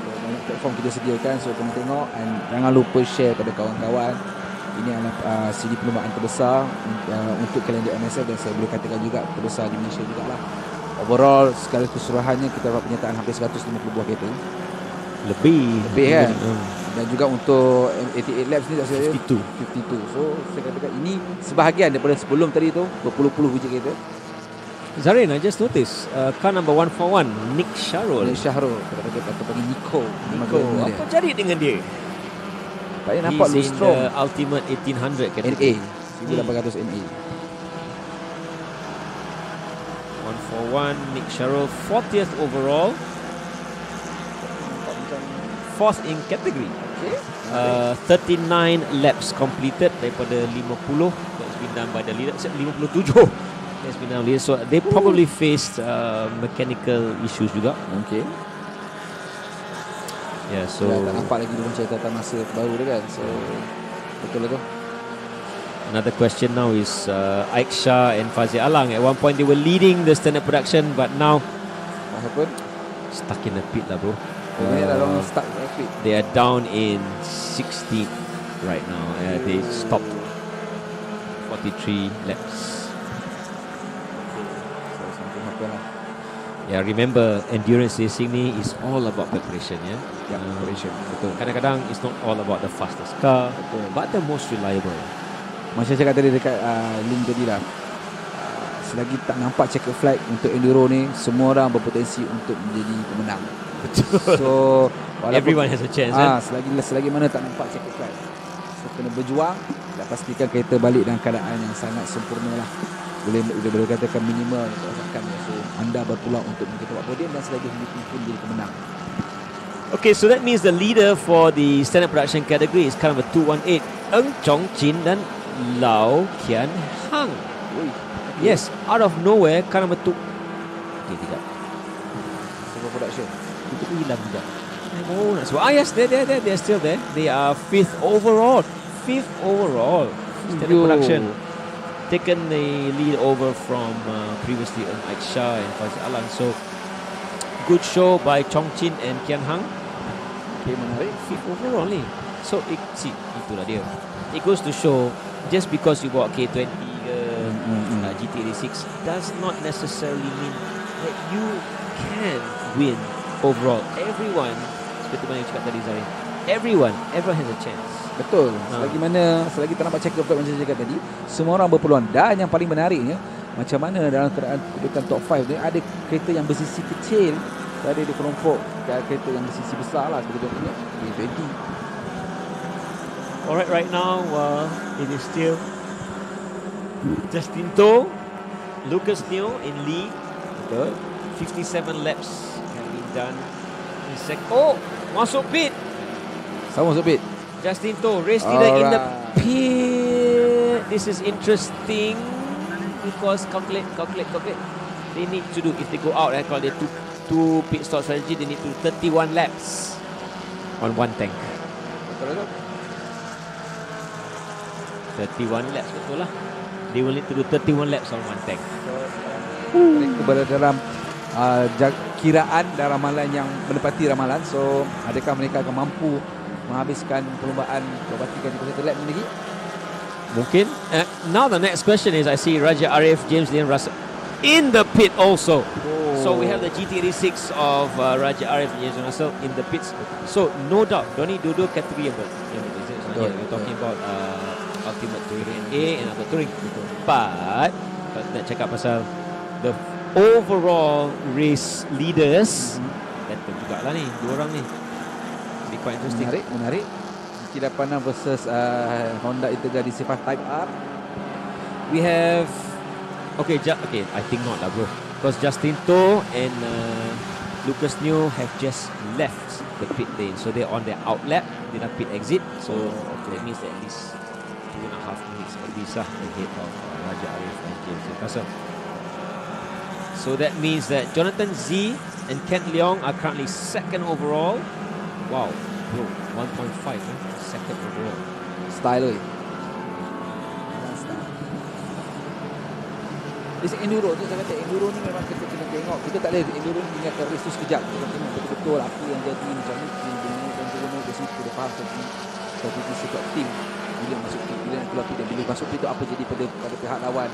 Banyak platform kita sediakan, so kena tengok, and jangan lupa share pada kawan-kawan. Ini adalah CD perlombaan terbesar untuk kalender MSF, dan saya boleh katakan juga terbesar di Malaysia jugalah. Overall segala keseluruhannya kita dapat penyertaan hampir 150 buah kereta. Lebih kan. Dan juga untuk 88 laps ni tak saya 52. So saya katakan ini sebahagian daripada sebelum tadi tu berpuluh-puluh biji kereta. Zarin, I just noticed car number 141, Nick Sharul. Nick Sharul, kita panggil Nico. Apa jadi dengan dia? Tampaknya nampak He's lu in strong. the Ultimate 1800 NA, category. 1800 NA. 141, Nick Sharul, 40th overall. 4th in category. Okay. 39 laps completed daripada 50. That's been done by the leader. 57. That's been done by the leader. So they probably faced mechanical issues juga. Okay. Yeah, so tak nampak lagi dalam catatan masa baru dia kan. So betul lah tu. another question now is Aiksha and Fazil Alang. At one point they were leading the standard production, but now what happened? Stuck in the pit lah, bro. Stuck in the pit. They are down in 16th right now. They stopped 43 laps. So something happened lah. Yeah, remember endurance racing ni is all about preparation, ya. Yeah, preparation. Betul. Kadang-kadang it's not all about the fastest car, but the most reliable. Macam saya cakap tadi dekat link tadi lah, selagi tak nampak checker flag untuk enduro ni, semua orang berpotensi untuk menjadi pemenang. Betul. So everyone has a chance. Selagi mana tak nampak checker flag, so kena berjuang dan pastikan kereta balik dalam keadaan yang sangat sempurna lah. Boleh katakan minimal kerosakan. So anda berpeluang untuk kita buat podium dan selagi pun jadi pemenang. Okay, so that means the leader for the standard production category is car number 218, Eng Chong Chin dan Lau Kian Hang. Yes, out of nowhere, car number 2. Okay, tidak. Super production. Itu hilang juga. Oh, nak sebut. Yes, they're still there. They are 5th overall. 5th overall. Standard production. Taken the lead over from previously Aiksha and Fazil Alang. So, good show by Chong Chin and Kian Hang. Okay, menarik. 5th overall ni. So, itulah dia. It goes to show, just because you bawa K20 ke GTA 6 does not necessarily mean that you can win overall. Everyone, seperti mana yang cakap tadi Zarin, everyone has a chance. Betul. Selagi tak nampak checker flag macam saya cakap tadi, semua orang berpeluang. Dan yang paling menariknya, macam mana dalam keadaan kedudukan top 5 ni ada kereta yang bersisi kecil ada di kelompok kereta yang bersisi besar lah, seperti contohnya K20. Alright, right now it is still Justin To, Lucas Neo in lead. Betul. 57 laps have been done. Masuk pit. Sama masuk pit. Justin To, race leader in the pit. This is interesting because calculate. They need to do, if they go out, kalau they two pit stop strategy, they need to do 31 laps on one tank. Betul. 31 laps, betul lah. They will need to do 31 laps on one tank. Mereka berada dalam kiraan dan ramalan yang menepati ramalan. So, adakah mereka akan mampu menghabiskan perlombaan berbatikan 31 lap lagi? Mungkin. Now the next question is, I see Raja Arif, James Lian Russell in the pit also. So we have the GTA 6 of Raja Arif and James Russell in the pits. So no doubt, Donny Dodo category yang we're talking about Ultimate Touring A and Ultimate Touring. But kalau nak cakap pasal the overall race leaders, better jugalah ni, dua orang ni. Be quite interesting. Menarik. Kidapana versus Honda Integra DC5 Type R. We have okay, I think not lah, bro. Because Justin To and Lucas Neo have just left the pit lane, so they're on their out lap, they are pit exit. So that means that at least 2.5 minutes at least ahead of Raja Arif and James Russell. So that means that Jonathan Z and Kent Leong are currently second overall. Wow, bro, 1.5 second overall. Style. Race enduro tu, saya kata enduro ni memang kita kena tengok. Kita tak boleh enduro ni tinggalkan race tu sekejap. Kita tengok betul-betul apa yang jadi macam ni. Bila ke situ dia faham strategi setiap tim. Bila masuk pit, bila nak keluar pit, dan bila masuk pit tu apa jadi pada pihak lawan.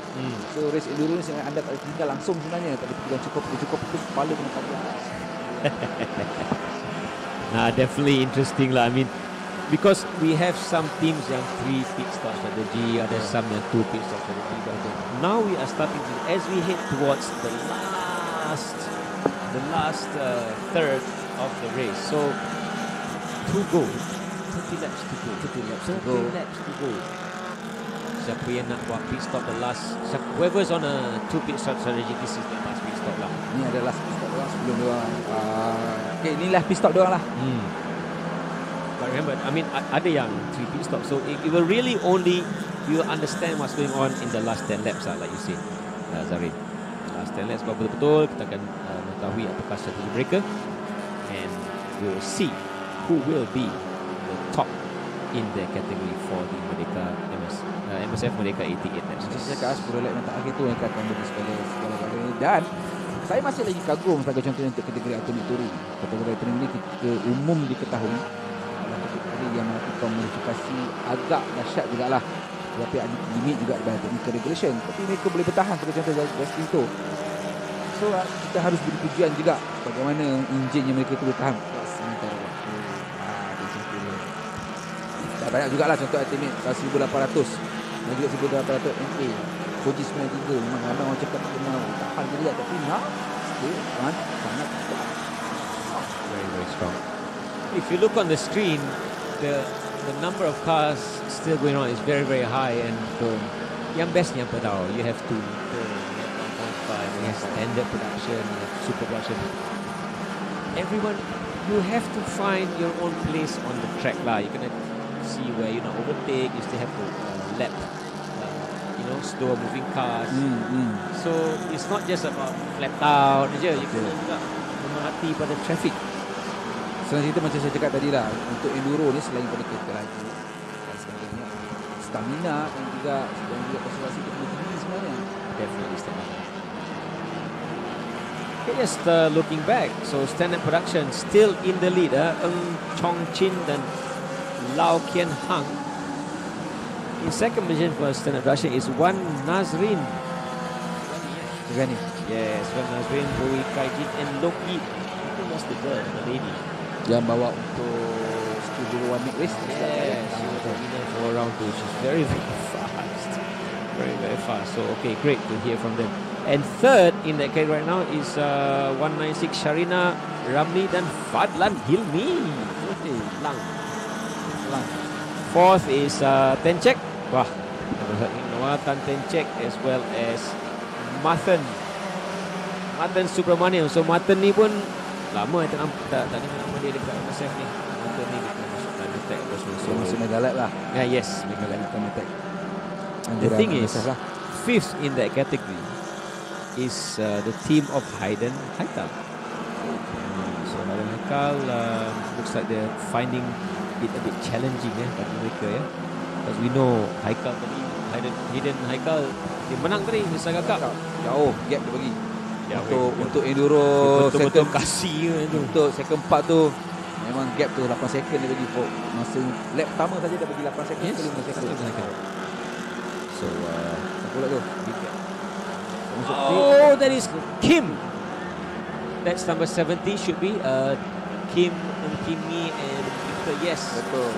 So race enduro ni sebenarnya anda tak boleh tinggal langsung sebenarnya. Tak boleh pegang cukup itu kepala kena kat atas. Definitely interesting lah. I mean, because we have some teams yang 3 pit stop strategy, ada some yang 2 pit stop strategy. Now we are starting to, as we head towards the last third of the race. So to go, 30 laps to go. 30 laps to go. Siapa yang nak buat pit stop the last, whoever's on a 2 pit stop strategy, this is the last pit stop lah. Ni ada last pit stop doang sebelum diorang. Okay, ni last pit stop doang lah. But remember, I mean, ada yang 3 pit stop, so it will really only you understand what's going on in the last 10 laps lah, like you said, Zarin. Last 10 laps, kalau betul-betul kita akan mengetahui apakah strategi mereka, and we will see who will be the top in the category for the MSF Merdeka 88 laps. Saya cakap 10 lap yang terakhir tu yang akan bagi segala-galanya. Dan saya masih lagi kagum sebagai contohnya untuk kategori atomic touring. Kategori atomic ini kita umum diketahui adalah kategori yang melakukan modifikasi agak dahsyat jugalah. Tetapi ada limit juga dalam technical regulation. Tapi mereka boleh bertahan sebagai contoh Justin tu. So kita harus beri pujian juga bagaimana enjin yang mereka tu bertahan sementara waktu. Dan banyak jugalah contoh atomic 1800 dan juga 1800 MA. Koji 93 memang ramai orang cakap memang tahan dia, tapi nak dia sangat kuat. Very strong. If you look on the screen, the number of cars still going on is very high, and yang bestnya apa tau, you have 2 liter, 1.5, you have standard production, you have super production. Everyone, you have to find your own place on the track lah. You gonna see where you not overtake, you still have to lap slower moving cars. So it's not just about flat out je, you kena juga memerhati pada traffic. Selain itu macam saya cakap tadi lah, untuk enduro ni selain pada kereta laju dan sebagainya, stamina dan juga konsentrasi kita tinggi sebenarnya. Definitely stamina. Okay, just looking back, so standard production still in the lead. Chong Chin dan Lau Kian Hang. In second position for standard production is Wan Nazrin. Yes, Wan Nazrin, Bowie Kaijin and Loki. Itu was the girl, the lady. Yang bawa untuk Studio One Make Race. Yes, she was the winner for round 2. She's very fast. Very fast. So, okay, great to hear from them. And third in that category right now is 196 Sharina Ramli dan Fadlan Hilmi. Lang. Fourth is Tencek. Wah, never heard him. Nawatan Tencek as well as Mathan Subramaniam. So Mathan ni pun lama tak dengar nama dia dekat MSF ni. Mathan ni kita masuk time attack. So masuk Megalab lah. Yes, Megalab time attack. The Anjuran thing is, MSF lah. fifth in that category is the team of Hayden Haikal. So Hayden Haikal looks like they're finding it a bit challenging bagi mereka ya. Because we know Haikal tadi, Hayden Haikal dia menang tadi di Saga Cup. Jauh gap dia bagi. Ya, untuk enduro betul-betul kasih itu. Untuk second part tu memang gap tu 8 second dia bagi masa lap pertama saja dah bagi 8 second ke 5 second. So pula tu big gap. Oh, that is Kim. That's number 70 should be Kim and Kimi and Victor. Yes, betul.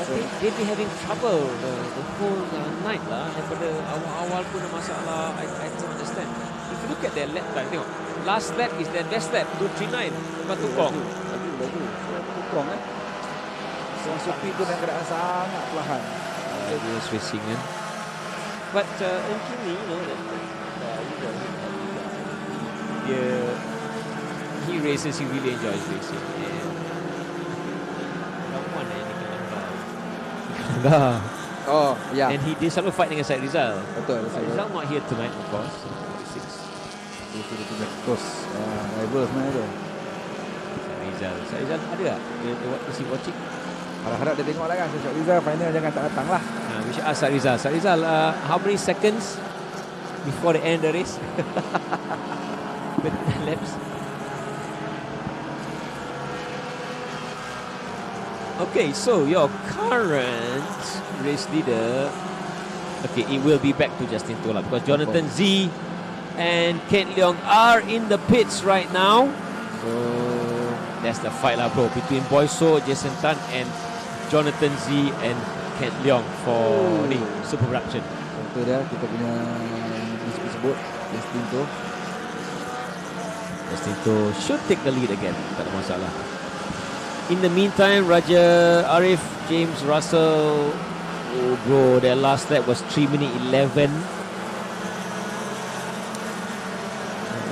But they've been having trouble the whole night lah. Daripada awal-awal pun ada masalah. I don't understand. If you look at their lap time, tengok. Last lap is their best lap, 239. Lepas tu kong. Kong kan. Seorang Supi pun dalam keadaan sangat perlahan. Dia racing kan. But Kimi, he races, he really enjoys racing. Oh, yeah. And he did selalu fight dengan Syed Rizal. Betul. Rizal not here tonight, of course. Terus rival sebenarnya tu. Syed Rizal ada tak? Is he watching? Harap-harap dia tengok lah kan. Syed Rizal final jangan tak datang lah. We should ask Syed Rizal. Syed Rizal, how many seconds before the end of the race? The laps. Okay, so your current race leader, okay, it will be back to Justin Tola because Jonathan Z and Kent Leong are in the pits right now. So That's the fight lah, bro, between Boyso, Jason Tan and Jonathan Z and Ken Leong for ni Super Production. Contoh dia kita punya disebut Destinto should take the lead again, tak ada masalah. In the meantime, Raja Arif, James Russell, oh bro, their last lap was 3 minute 11.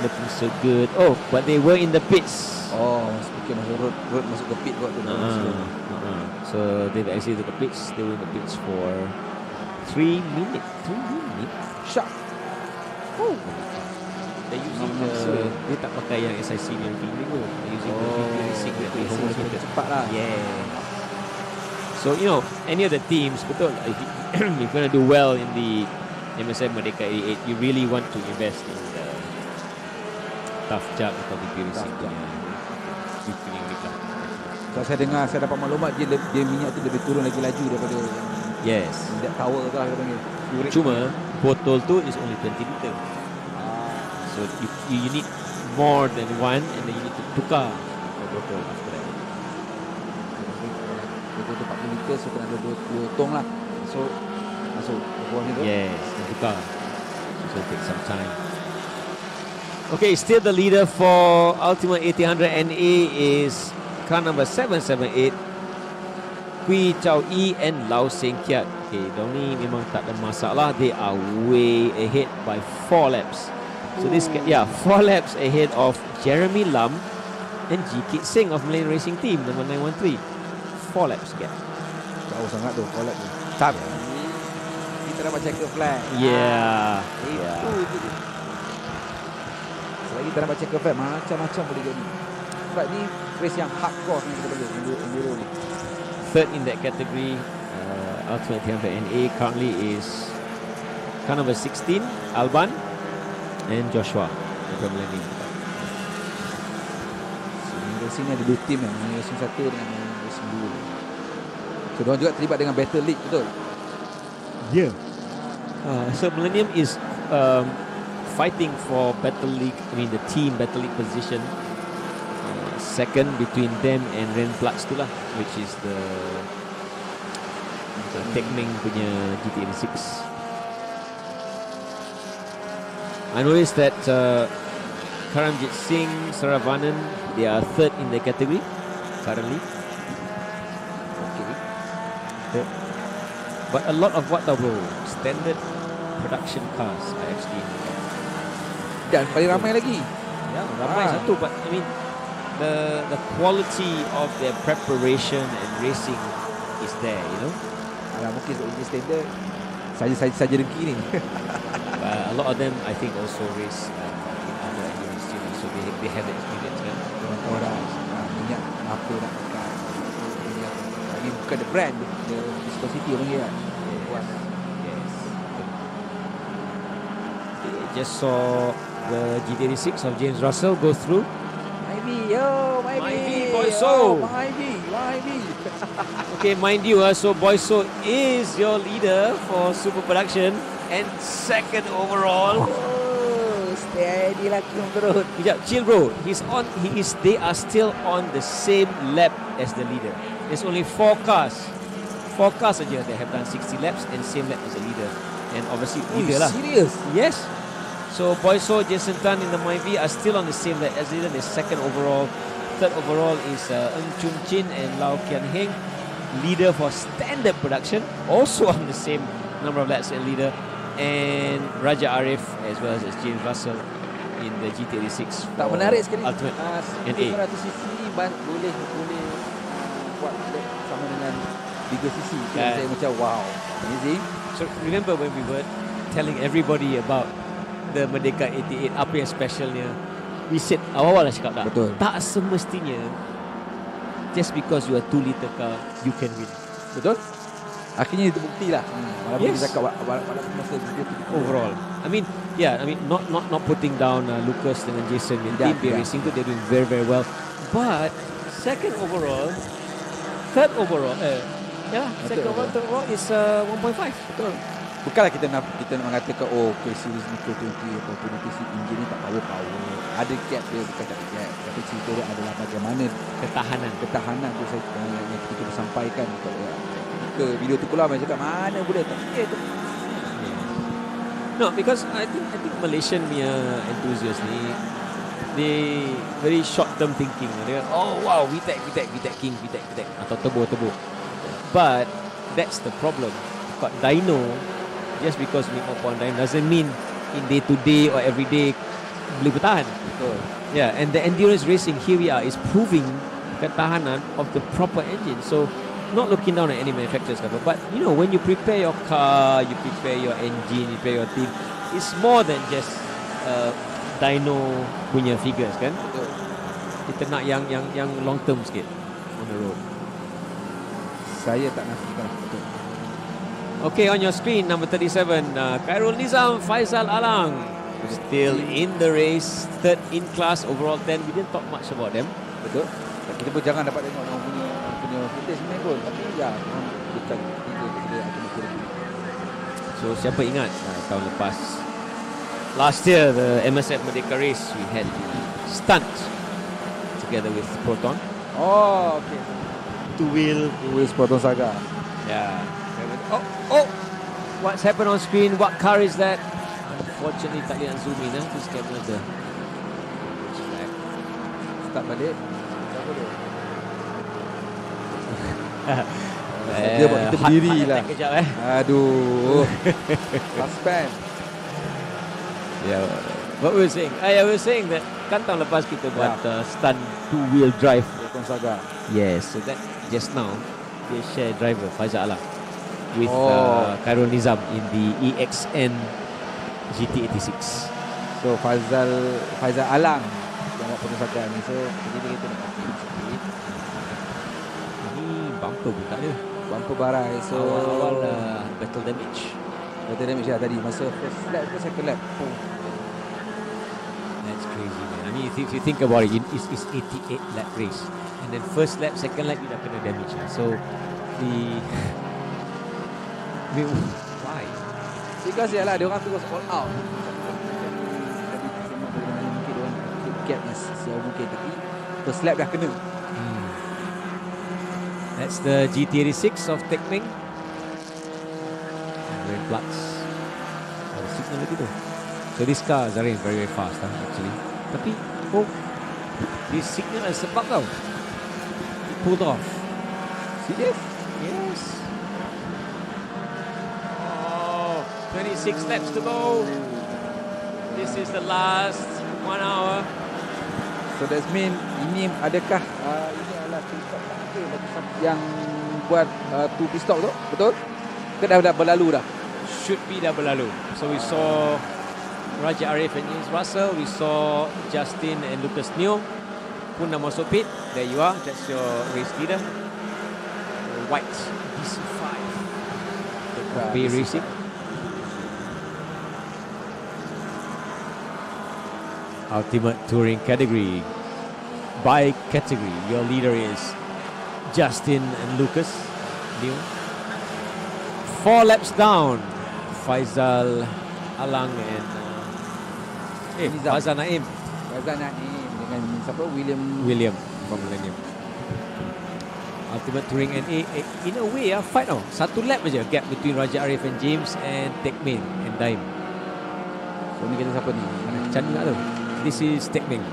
Looking so good. Oh, but they were in the pits. Oh, speaking masuk road masuk ke pit buat tu. So they've exited the pits. They were in the pits for 3 minutes. 3 minutes. Sharp. Oh. They're using dia tak pakai yang SIC yang finger tu. They're using the finger secret cepat lah. Yeah. So you know, any of the teams, betul. If you're gonna do well in the MSF Merdeka 88, you really want to invest in the tough jug atau VP racing punya. Kalau saya dengar, saya dapat maklumat dia minyak tu lebih turun lagi laju daripada yes. That tower tu lah kita panggil. Cuma botol tu is only 20 liter. So you need more than one and then you need to tukar the botol after that. Botol tu 40 liter, so kena ada 2 tong lah. So masuk bawah ni tu. Yes, tukar. So it takes some time. Okay, still the leader for Ultimate 1800 NA is car number 778, Kui Chao Yi and Lau Seng Kiat. Okay, diorang ni memang tak ada masalah. They are way ahead by 4 laps. So this, 4 laps ahead of Jeremy Lam and G Kit Singh of Malaysian Racing Team, number 913. 4 laps gap. Jauh sangat tu, 4 laps tu. Tak. Kita dapat checker flag. Yeah. Itu je. Selagi kita dapat checker flag, macam-macam boleh jadi. Sebab ni race yang hardcore ni kita panggil, Enduro ni. Third in that category, Ultimate 1800 NA currently is car number 16, Alban and Joshua from Millennium. Racing ni ada 2 team yang racing 1 dengan racing 2. So diorang juga terlibat dengan Battle League, betul? Yeah. So Millennium is fighting for Battle League, the team Battle League position. Second between them and Ren Platz tu lah, which is the Tekming punya GT86. I noticed that Karamjit Singh, Saravanan, they are third in the category currently. Okay. But a lot of what the standard production cars are actually. Dan paling ramai lagi. Ya, ramai satu. But I mean, the quality of their preparation and racing is there, you know. Mungkin ini standard saja dengki ni. A lot of them, I think, also race in other endurance teams, so they have the experience, kan. Orang minyak apa nak pakai. Ini bukan the brand, the viscosity orang dia. Yes. Just saw the GT86 of James Russell go through. Myvi, Boyso. Myvi. Okay, mind you, so Boyso is your leader for Super Production and second overall. Oh, steady lah bro. Kejap, chill bro. They are still on the same lap as the leader. There's only 4 cars. 4 cars saja that have done 60 laps and same lap as the leader. And obviously leader lah. Serious? Yes. So Boyso, Jason Tan in the Myvi are still on the same lap as leader. They're second overall. Third overall is Ng Chun Chin and Lau Kian Heng, leader for standard production, also on the same number of laps and leader. And Raja Arif as well as James Russell in the GT86. Tak menarik sekali. Ultimate NA. 200cc boleh buat sama dengan bigger cc. Saya macam wow. Amazing. So remember when we were telling everybody about the Merdeka 88, apa yang specialnya? We said awal-awal lah cakap tak. Betul. Tak semestinya just because you are 2 liter car you can win. Betul. Akhirnya itu bukti lah. Walaupun Yes. kita cakap walaupun masa video tu Overall, not putting down Lucas dengan Jason and team they racing tu, they're doing very very well. But second overall, third overall is 1.5. Betul. bukanlah kita nak mengatakan okay, series ni K20 ataupun nanti si enjin ni tak power. Ada gap dia, bukan tak ada gap. Tapi cerita dia adalah bagaimana ketahanan tu saya yang kita sampaikan ketika video tu keluar macam cakap mana boleh tak tu. No, because I think Malaysian punya enthusiast ni, they very short term thinking. Dia wow, VTEC King atau turbo. But that's the problem. Got dyno, just because we upon dyno doesn't mean in day to day or every day boleh bertahan. Betul. Yeah, and the endurance racing here we are is proving ketahanan of the proper engine. So not looking down at any manufacturer's level, but you know, when you prepare your car, you prepare your engine, you prepare your team, it's more than just dyno punya figures kan. Betul. Kita nak yang long term sikit on the road. Saya tak nafikan. Betul. Okay, on your screen, number 37, Khairul Nizam, Faizal Alang, still in the race, third in class, overall 10. We didn't talk much about them. Betul. Kita pun jangan dapat tengok orang punya footage sebenarnya pun. Tapi ya, orang bukan tiga automobil. So siapa ingat tahun lepas, last year the MSF Merdeka Race, we had the stunt together with Proton. Oh, okay. Two wheel Proton Saga. Yeah. Oh, what's happened on screen? What car is that? Unfortunately, tak boleh zoom in. This camera the start balik. Dia Dia buat kita berdiri lah. Kejap Aduh. Suspense. Yeah. What we were saying? We were saying that kan tahun lepas kita buat stunt two-wheel drive. Proton Saga. Yes. So that just now dia share driver Faizal Alang with Khairul Nizam in the EXN GT86. So Faizal Alang yang buat Proton Saga ni. So jadi kita nak ini bumper pun tak ada. Bumper barai. So awal battle damage lah tadi masa first lap ke second lap. That's crazy, man. I mean, if you think about it, it's 88 lap race, and then first lap, second lap, you dah kena damage. So why? Because ya lah, dia orang terus all out. Mungkin dia orang gap sejauh mungkin, tapi first lap dah kena. That's the GT86 of Tekming. Red flags. Ada signal lagi tu. So this car Zarin very fast actually. Tapi this signal ada sebab tau. It pulled off. Serious? Yes. 26 laps to go. This is the last 1 hour. So that's mean ini adakah ini adalah pit stop yang buat tu pit stop tu, betul? Ke dah berlalu dah? Should be dah berlalu. So we saw Raja Arif and James Russell. We saw Justin and Lucas Neo pun dah masuk pit. There you are. That's your race leader. White DC5. B Racing. Ultimate Touring category. By category, your leader is Justin and Lucas Neo. 4 laps down, Faizal Alang and Faizal Naim dengan siapa? William from Millennium. Ultimate Touring and in a way fight tau. 1 lap aja gap between Raja Arif and James and Tekmin and Daim. So ni kita siapa ni? Macam ni lah tu. This is Tekmin.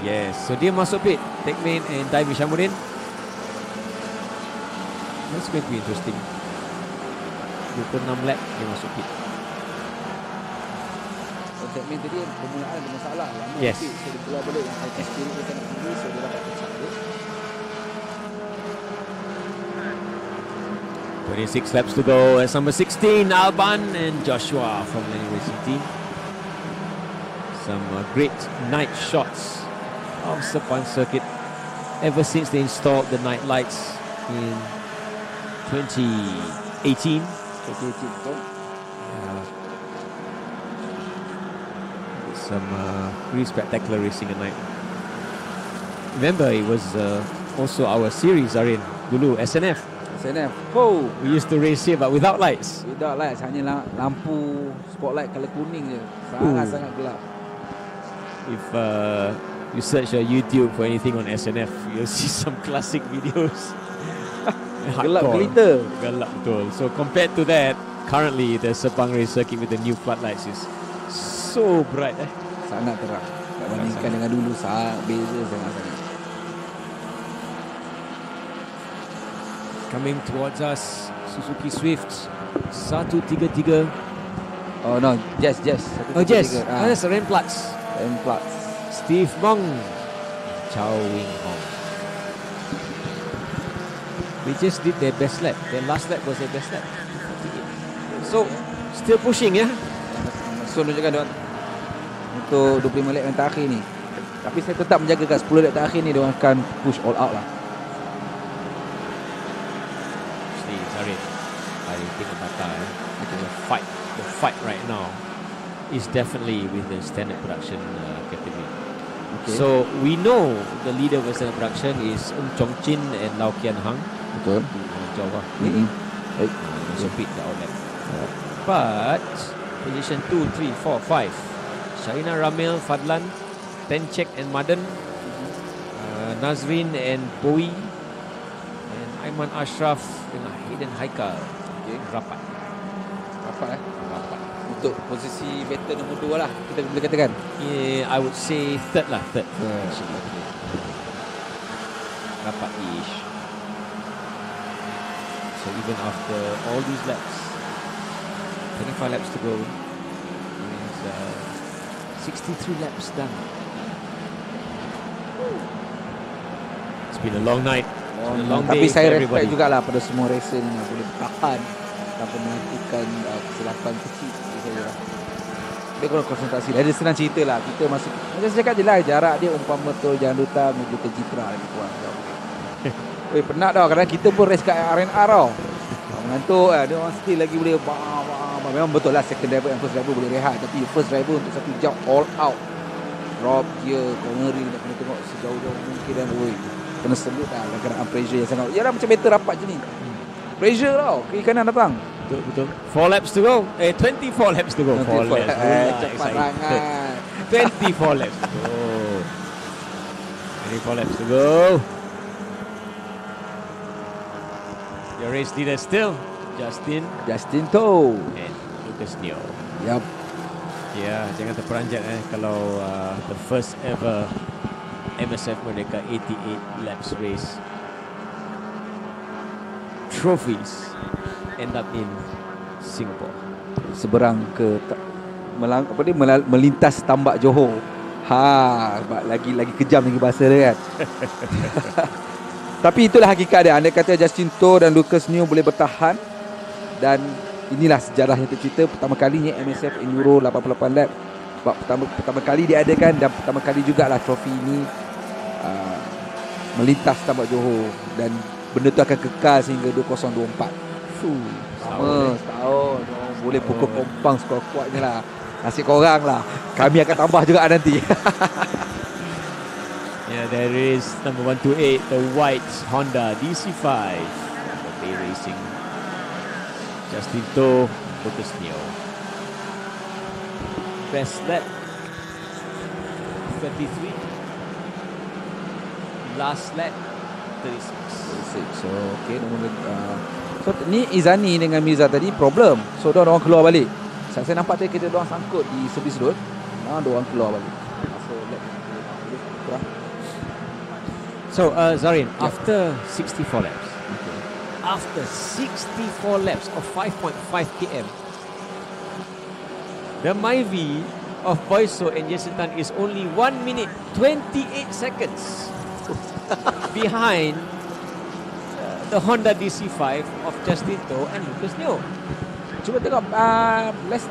Yes, so dia masuk pit. Tekmin and Daim Ishamuddin. That's going to be interesting. 26 lap dia masuk pit. Tekmin tadi permulaan ada masalah. Yes. So dia keluar balik yang high test spirit dia tak nak dulu. So dia dapat pecah dia. 26 laps to go as number 16 Alban and Joshua from the Racing Team. Some great night shots of Sepang Circuit ever since they installed the night lights in 2018. Some really spectacular racing at night. Remember, it was also our series, Arin, dulu SNF. SNF. Oh, We used to race here but without lights. without lights, hanya lampu spotlight color kuning je. Sangat-sangat gelap. If you search your YouTube for anything on SNF, you'll see some classic videos. Gelap Hardcore. gelita. Gelap betul. So compared to that, currently the Sepang race circuit with the new floodlights is so bright. Sangat terang. Tak bandingkan dengan dulu, sangat beza sangat-sangat. Coming towards us, Suzuki Swift 133. Oh no, Jess. Oh Jess, that's Remplatz. Steve Mong, Chow Wing Hong. They just did their best lap. Their last lap was their best lap. So still pushing ya. So menunjukkan dia untuk 25 lap yang terakhir ni. Tapi saya tetap menjaga kat 10 lap terakhir ni dia akan push all out lah. See, sorry, I think about that. The fight right now is definitely with the standard production category. Okay. So we know the leader of standard production is Chong Chin and Lau Kian Hang. Betul. Jauh lah. Baik. Speed the outlet. But position 2, 3, 4, 5. Shaina Ramil, Fadlan, Tencek and Madan, Nazrin and Bowie, and Aiman Ashraf dengan Hayden Haikal. Okay. Rapat. Rapat. Untuk posisi battle nombor 2 lah, kita boleh katakan. Yeah, I would say third lah. Third. Rapat-ish. So even after all these laps, 25 laps to go, means 63 laps done. It's been a long night. A long Tapi day saya for respect everybody. jugalah pada semua racer ni yang boleh bertahan tanpa melakukan kesilapan kecil. Dia kena konsentrasi. Dia senang cerita lah. Kita masuk, macam saya cakap je lah, jarak dia umpama tol Jalan Duta menuju ke Citra lebih kurang. Weh, penat tau. Kadang kita pun race kat RNR tau. Mengantuk dia orang still lagi boleh memang betul lah second driver and first driver boleh rehat. Tapi first driver untuk satu jump all out, drop gear, cornering, nak kena tengok sejauh-jauh mungkin. Dan kena selut lah kadang-kadang pressure yang sangat. Yalah macam battle rapat je ni, pressure tau, kiri kanan datang. Betul. 4 laps to go. 24 laps to go. 4 laps. Cepat sangat. 24 laps to go. 24 laps to go. Your race leader still Justin To and Lucas Neo. Yup. Ya, jangan terperanjat kalau the first ever MSF Merdeka 88 laps race trophies end up in Singapore. Seberang ke melintas tambak Johor. Lagi kejam lagi bahasa dia kan. Tapi itulah hakikat dia. Andai kata Justin To dan Lucas Neo boleh bertahan, dan inilah sejarah yang tercipta pertama kalinya MSF Enduro 88 lap. Sebab pertama kali diadakan dan pertama kali jugalah trofi ini melintas tambak Johor, dan benda tu akan kekal sehingga 2024. Sama setahun. Boleh pukul kompang sekuat-kuatnya lah. Nasib korang lah. Kami akan tambah juga nanti. Yeah, there is number 128, the white Honda DC5. Day Racing. Justin To, Lucas Neo. Best lap 33. Last lap 36. So okay, so ni Izani dengan Mirza tadi problem. So diorang keluar balik. Saya nampak tadi kita diorang sangkut di service road. Diorang keluar balik. So lap kurang. So Zarin, after 64 laps, after 64 laps of 5.5 km, the Myvi of Boyso and Jason Tan is only 1 minute 28 seconds behind the Honda DC5 of Justin To and Lucas Neo. Cuba tengok last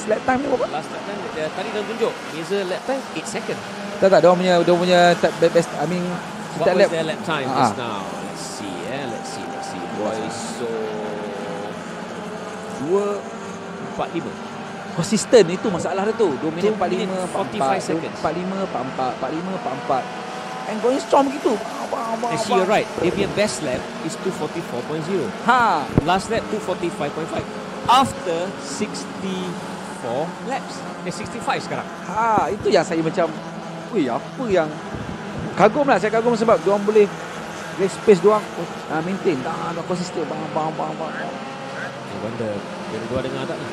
lap time ni berapa? Last lap time tadi dah tunjuk beza lap time 8 second. Tak dia punya best, I mean what was their lap time just now? Let's see. Boyso 2:45. Konsisten itu masalah dia tu. 2 minit 45 seconds. 45, 44. And going strong begitu. bang, bang, Actually, you're right. Dia punya best lap is 244.0. Last lap 245.5. After 64 laps. 65 sekarang. Itu yang saya macam, wih, apa yang kagum lah. Saya kagum sebab diorang boleh race pace diorang maintain. Dah konsisten. Bang. I wonder, Perdua dengar tak ni?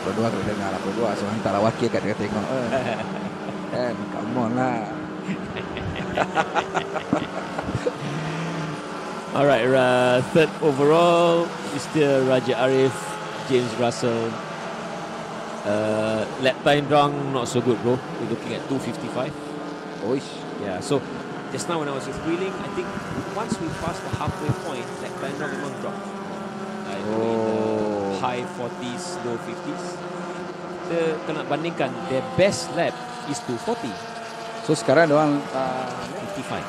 Perdua kalau dengar lah. Perdua so hantarlah wakil kat dia tengok. Come on lah. Alright, third overall is still Raja Arif, James Russell. Lap time drunk not so good, bro. We're looking at 2:55. Yeah, so just now when I was just wheeling, I think once we passed the halfway point, lap time drunk memang drop. High 40s, low 50s. Kita kena bandingkan, their best lap is 240. So sekarang diorang 255.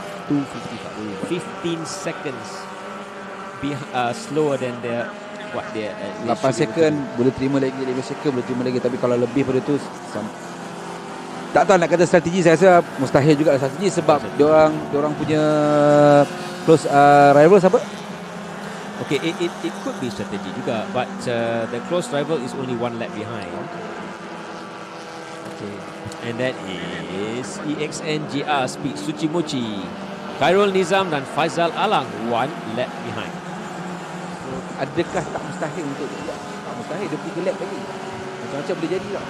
15 seconds slower than their 8 second boleh terima lagi, 5 second boleh terima lagi. Tapi kalau lebih pada tu tak tahu nak kata strategi. Saya rasa mustahil juga strategi sebab diorang punya close rival siapa? Okay, it could be strategy juga, but the close rival is only 1 lap behind. Okay, and that is EXNGR Speed Suchimochi, Khairul Nizam dan Faizal Alang 1 lap behind. So, adakah tak mustahil untuk dia? Tak mustahil, dia 3 lap lagi. Macam-macam boleh jadi lah.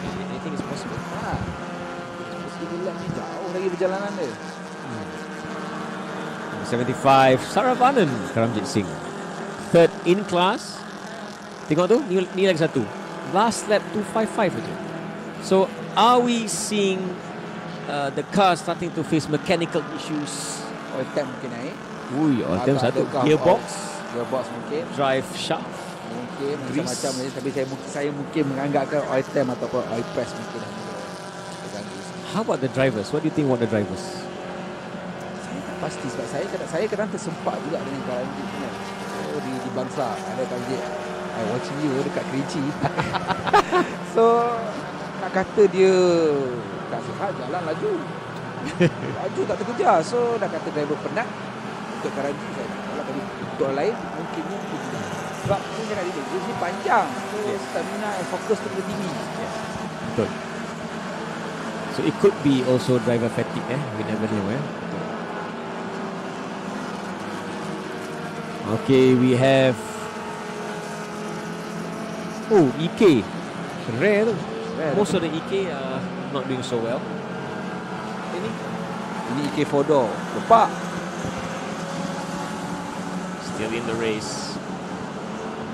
Anything is possible. 3 lap ni jauh lagi perjalanan dia. 75 Saravanan Karamjit Singh, third in class. Tengok tu, ni lagi satu. Last lap 255 saja. So are we seeing the car starting to face mechanical issues? Oil temp mungkin naik. Oil temp satu. Gearbox mungkin. Drive shaft mungkin macam-macam ni. Tapi saya mungkin menganggapkan oil temp ataupun oil press mungkin. How about the drivers? What do you think about the drivers? Pasti sebab saya kadang tersempak juga dengan Karanjit ni. Di bangsa ada Karanjit. I watching you dekat Kerinci. So nak kata dia tak sihat, jalan laju tak terkejar. So nak kata driver penat untuk Karanjit. Kalau bagi untuk orang lain mungkin sebab tu jangan dia ni panjang. So stamina and fokus tu lebih tinggi. Betul. So it could be also driver fatigue. We never know. Okay, we have EK. Rare tu. Most of the EK are not doing so well. Ini EK Fodo. Lepak. Still in the race.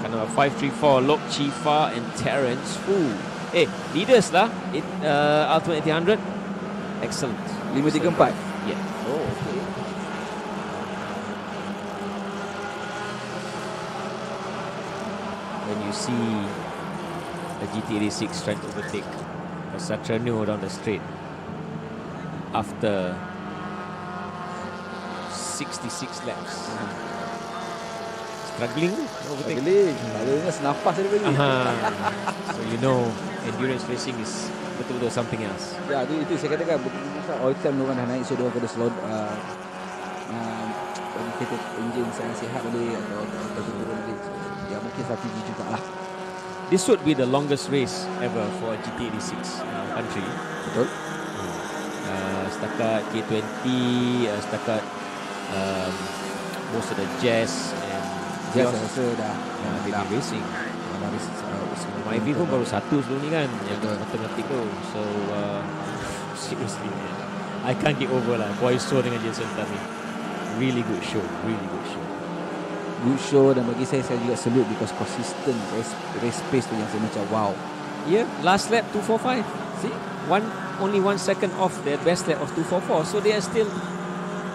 Kind of 534, Lok Chifa and Terence. Leaders lah. Ultimate 800. Excellent. 534. Yeah. Okay. When you see a GT86 trying to overtake a Satrano down the straight after 66 laps, struggling overtake. Lalunya senafas dia bagi. So you know endurance racing is betul-betul something else. Ya, itu saya katakan oil time diorang dah naik, so diorang kena slow kita engine sangat sihat boleh atau turun boleh. Ya, mungkin strategi jugalah. This would be the longest race ever for a GT86 country. Betul. Setakat K20, setakat most of the Jazz and Jazz saya rasa dah racing. MyV pun baru satu sebelum ni kan, yang matematik tu. So seriously, I can't get over lah Boys Show dengan Jenson Tami. Really good show. Good show, dan bagi saya juga salute because consistent race pace tu yang saya macam wow. Yeah, last lap 245. See, only 1 second off their best lap of 244. So they are still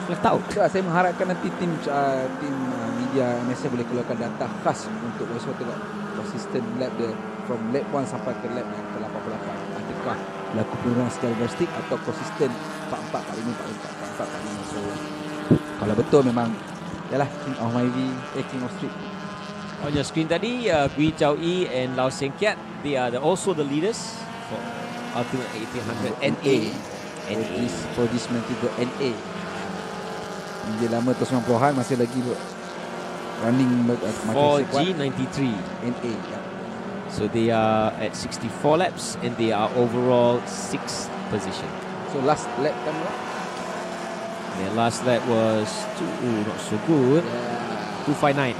flat out. Saya mengharapkan nanti tim media MSF boleh keluarkan data khas untuk Boys Show tengok consistent lap dia from lap 1 sampai ke lap yang ke-88. Adakah berlaku penurunan secara drastik atau konsisten 44, 45, 44, 45. So kalau betul memang yalah King of MyV, King of Street. On your screen tadi, Gui Chao Yi and Lau Seng Kiat, they are also the leaders for Ultimate 1800 NA. For this Merdeka NA. Enjin lama tahun 90-an masih lagi running for makin kuat. G93. NA. Ya. So they are at 64 laps and they are overall 6th position. So last lap kan what? Their last lap was not so good. 259.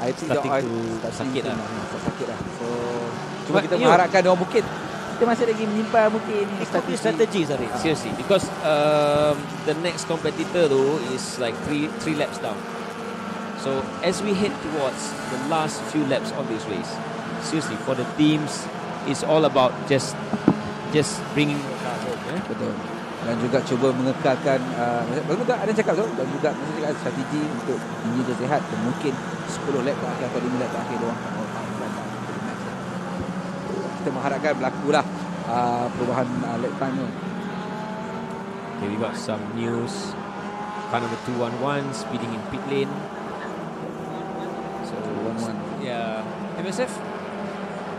I think Starting dia to sakit lah. Sakit lah. So cuma kita mengharapkan dia mungkin kita masih lagi menyimpan mungkin strategies are it, seriously, because the next competitor though is like three laps down. So as we head towards the last few laps of this race, seriously, for the teams, it's all about just bringing the car home. Betul. Dan juga cuba mengekalkan betul tak ada cakap tu, dan juga mesti cakap strategi untuk enjin dia sihat, dan mungkin 10 lap terakhir atau 5 lap terakhir dia orang kita mengharapkan berlakulah perubahan lap time tu. Okay, we got some news. Car number 211 speeding in pit lane. So 211. Yeah,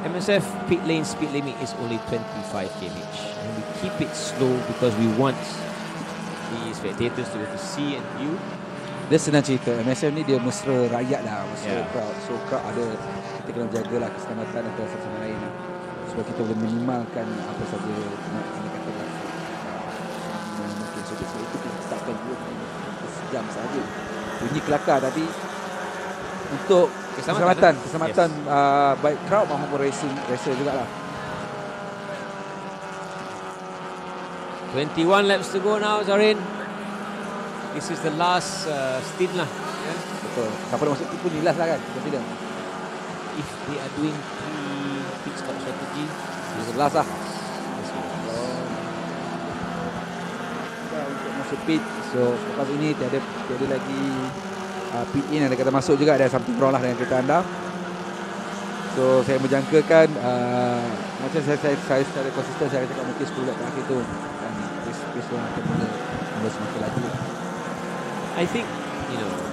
MSF pit lane speed limit is only 25 km/h, and we keep it slow because we want the spectators to be able to see and view. Dia senang cerita, MSF ni dia mesra rakyat lah, mesra Yeah. crowd. So crowd ada, kita kena jagalah keselamatan antara satu sama lain lah, supaya kita boleh minimalkan apa saja nak katakan mungkin. So sebab itu kita letakkan dua sejam saja bunyi kelakar, tapi untuk keselamatan yes. Baik crowd maupun racer jugalah. 21 laps to go now, Zarin. This is the last stint lah. Yeah. Betul. Siapa nak masuk pun ni last lah kan? Betul. If they are doing pit stop strategy, this is last lah. Untuk masuk pit, so lepas ini tiada lagi pit in, ada kata masuk juga, ada something wrong lah dengan kereta anda. So saya menjangkakan macam saya secara konsisten saya cakap mungkin 10 lap terakhir tu, dan race orang akan mula semakin laju. I think,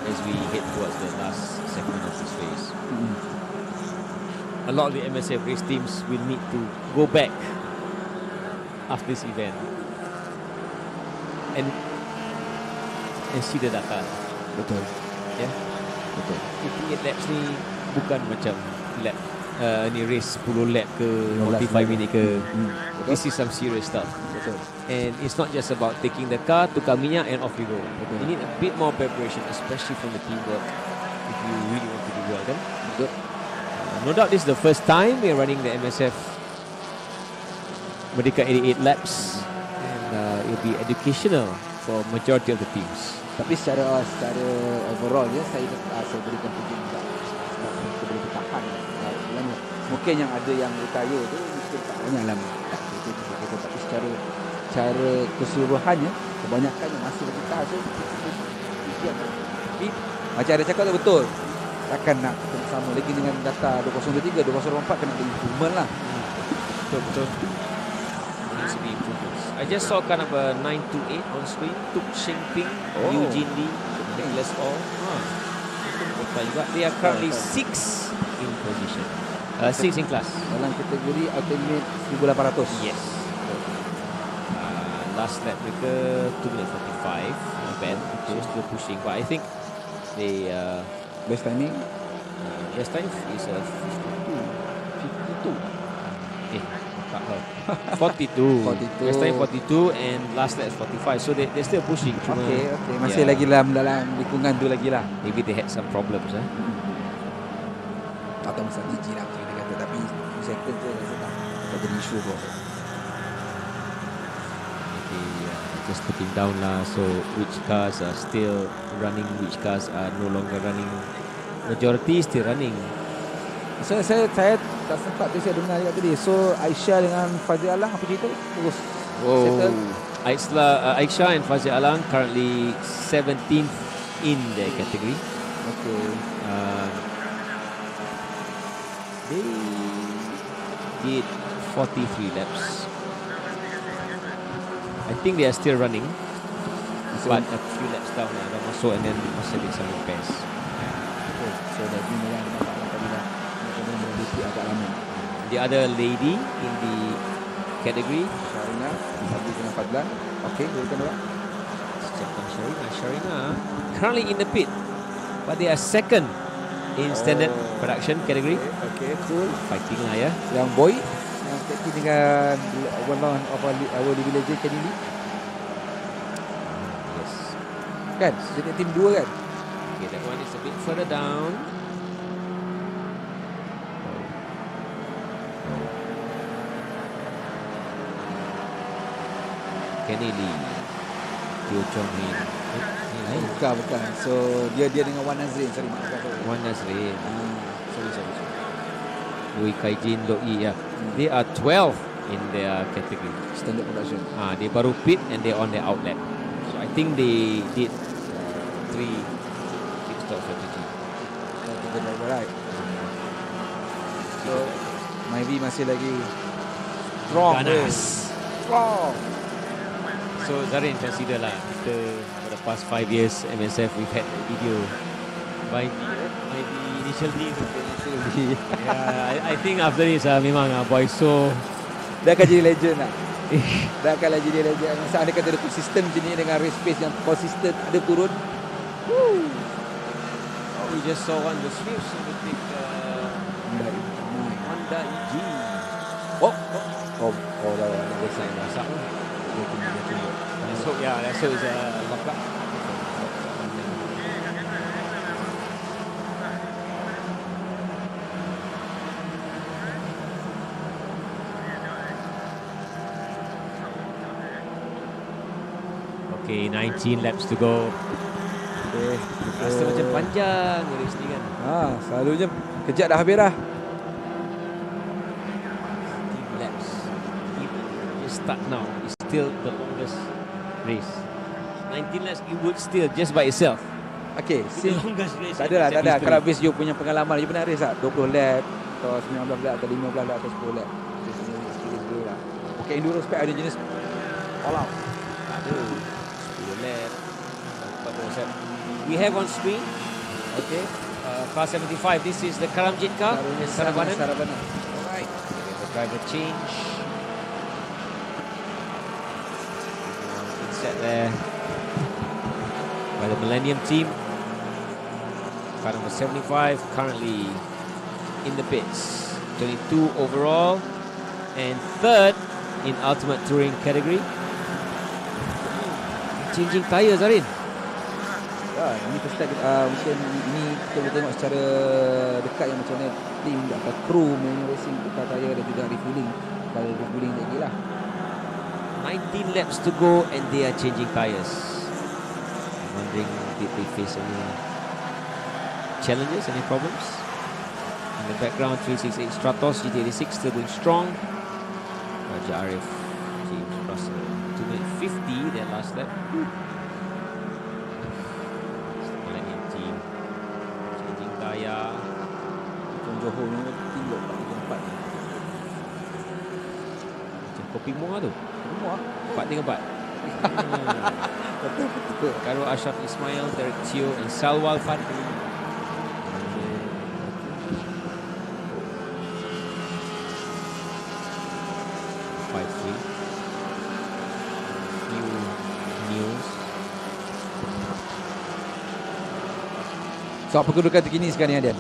as we head towards the last segment of this race, a lot of the MSF race teams will need to go back after this event and see the data. Betul. Yeah. Betul. 58 laps ni bukan macam lap ni race 10 lap ke 45 minit ke. This is some serious stuff. Betul. And it's not just about taking the car, tukar minyak and off you go. Betul. You need a bit more preparation, especially from the teamwork, if you really want to do well, kan? Betul. No doubt this is the first time we're running the MSF Merdeka 88 laps, and it'll be educational for majority of the teams. Tapi secara overall ya, saya berikan pujian juga sebab kita boleh bertahan. Mungkin yang ada yang retire tu mungkin tak banyak dalam kita, tapi secara keseluruhannya kebanyakannya masih bertahan. Tapi macam ada cakap tu betul, takkan nak sama lagi dengan data 2023, 2024 kena ada improvement lah. Betul. Needs to be improvements. I just saw car number 928 on screen. Tuk Shing Ping, Eugene Lee, Nicholas All. They are currently 6 in position. 6 in class. Dalam kategori Ultimate 1800. Yes. Last lap mereka 2 minute 45. Band. They're still pushing. But I think they best timing. Best time is 52. 42. Best time 42 and last lap is 45. So they're still pushing. Okay. Masih lagi dalam lingkungan tu lagi lah. Maybe they had some problems. Atau masa biji lah macam dia kata. Tapi second tu rasa tak ada isu pun. Okay, just looking down lah. So which cars are still running, which cars are no longer running. Majority still running. Saya tak sempat tu saya dengar juga tadi. So Aisyah dengan Fazil Alang apa cerita? Terus settle. Aisyah and Fazil Alang currently 17th in their category. Okay. They did 43 laps. I think they are still running, but a few laps down lah, dah masuk and then must have been some repairs. So dah guna yang nampak tadi lah. Agak lama. The other lady in the category, Syarina, Fadli dengan Fadlan. Okay, boleh kan orang? Sepang Sharina currently in the pit, but they are second in standard production category. Okay, cool. Fighting lah ya. Yang boy yang tag dengan one of our Legend Kenny. Yes. Kan? Jadi tim 2 kan? Okay, that one is a bit further down. Kenny Lee, Teo Chong Hin. Bukan. So dia dengan Wan Nazrin. Sorry, maafkan saya. Wan Nazrin. Sorry. Lui Kai Jin, Lo Yi. Yeah. They are 12 in their category. Standard production. They baru pit and they're on their outlet. So I think they did 3 pit stop strategy. Right. So Myvi masih lagi strong. Ganas. Strong. So Zarin, consider lah, kita for the past 5 years MSF we've had a video by initially. I think after this memang boy so dah akan jadi legend lah. Dah akan jadi legend. Masa ada kata dia konsisten macam ni dengan race pace yang konsisten, ada turun. We just saw on the sweeps so we take Honda EG. Dah selesai masak. Let's hope it's a lockup. Okay, 19 laps to go. Rasa macam panjang race ni kan. Selalunya kejap dah habis dah. 15 laps. Even just start now is still the longest race. 19 laps it would still just by itself. Okay, the longest race. Tak ada. Kalau base you punya pengalaman, you pernah race tak? 20 lap atau 19 lap atau 15 lap atau 10 lap. Experience dulu lah. Okay, enduro spec ada jenis all out. Ada 10 lap. We have on screen, okay, car 75. This is the Karamjit car in Sarabanan. Alright, we have a driver change. Set there by the Millennium team. Car number 75 currently in the pits. 22 overall and third in Ultimate Touring category. Changing tyres, Zarin. Ini first time mungkin ini kita boleh tengok secara dekat yang macam mana tim atau kru main racing tukar tayar dan juga refueling. Kalau refueling lagi lah. 19 laps to go and they are changing tyres. I'm wondering did they face any challenges, any problems? In the background, 368 Stratos GT86 still going strong. Raja Arif, James Russell, 2:50 their last lap. Millennium team changing tyre. From Johor ni tinggal 4. Macam kopi muah tu. Muah 4-4. Betul. Karo Ashraf Ismail, Derek Teo and Salwal Fadli. So apa kedudukan terkini sekarang ni, Adian?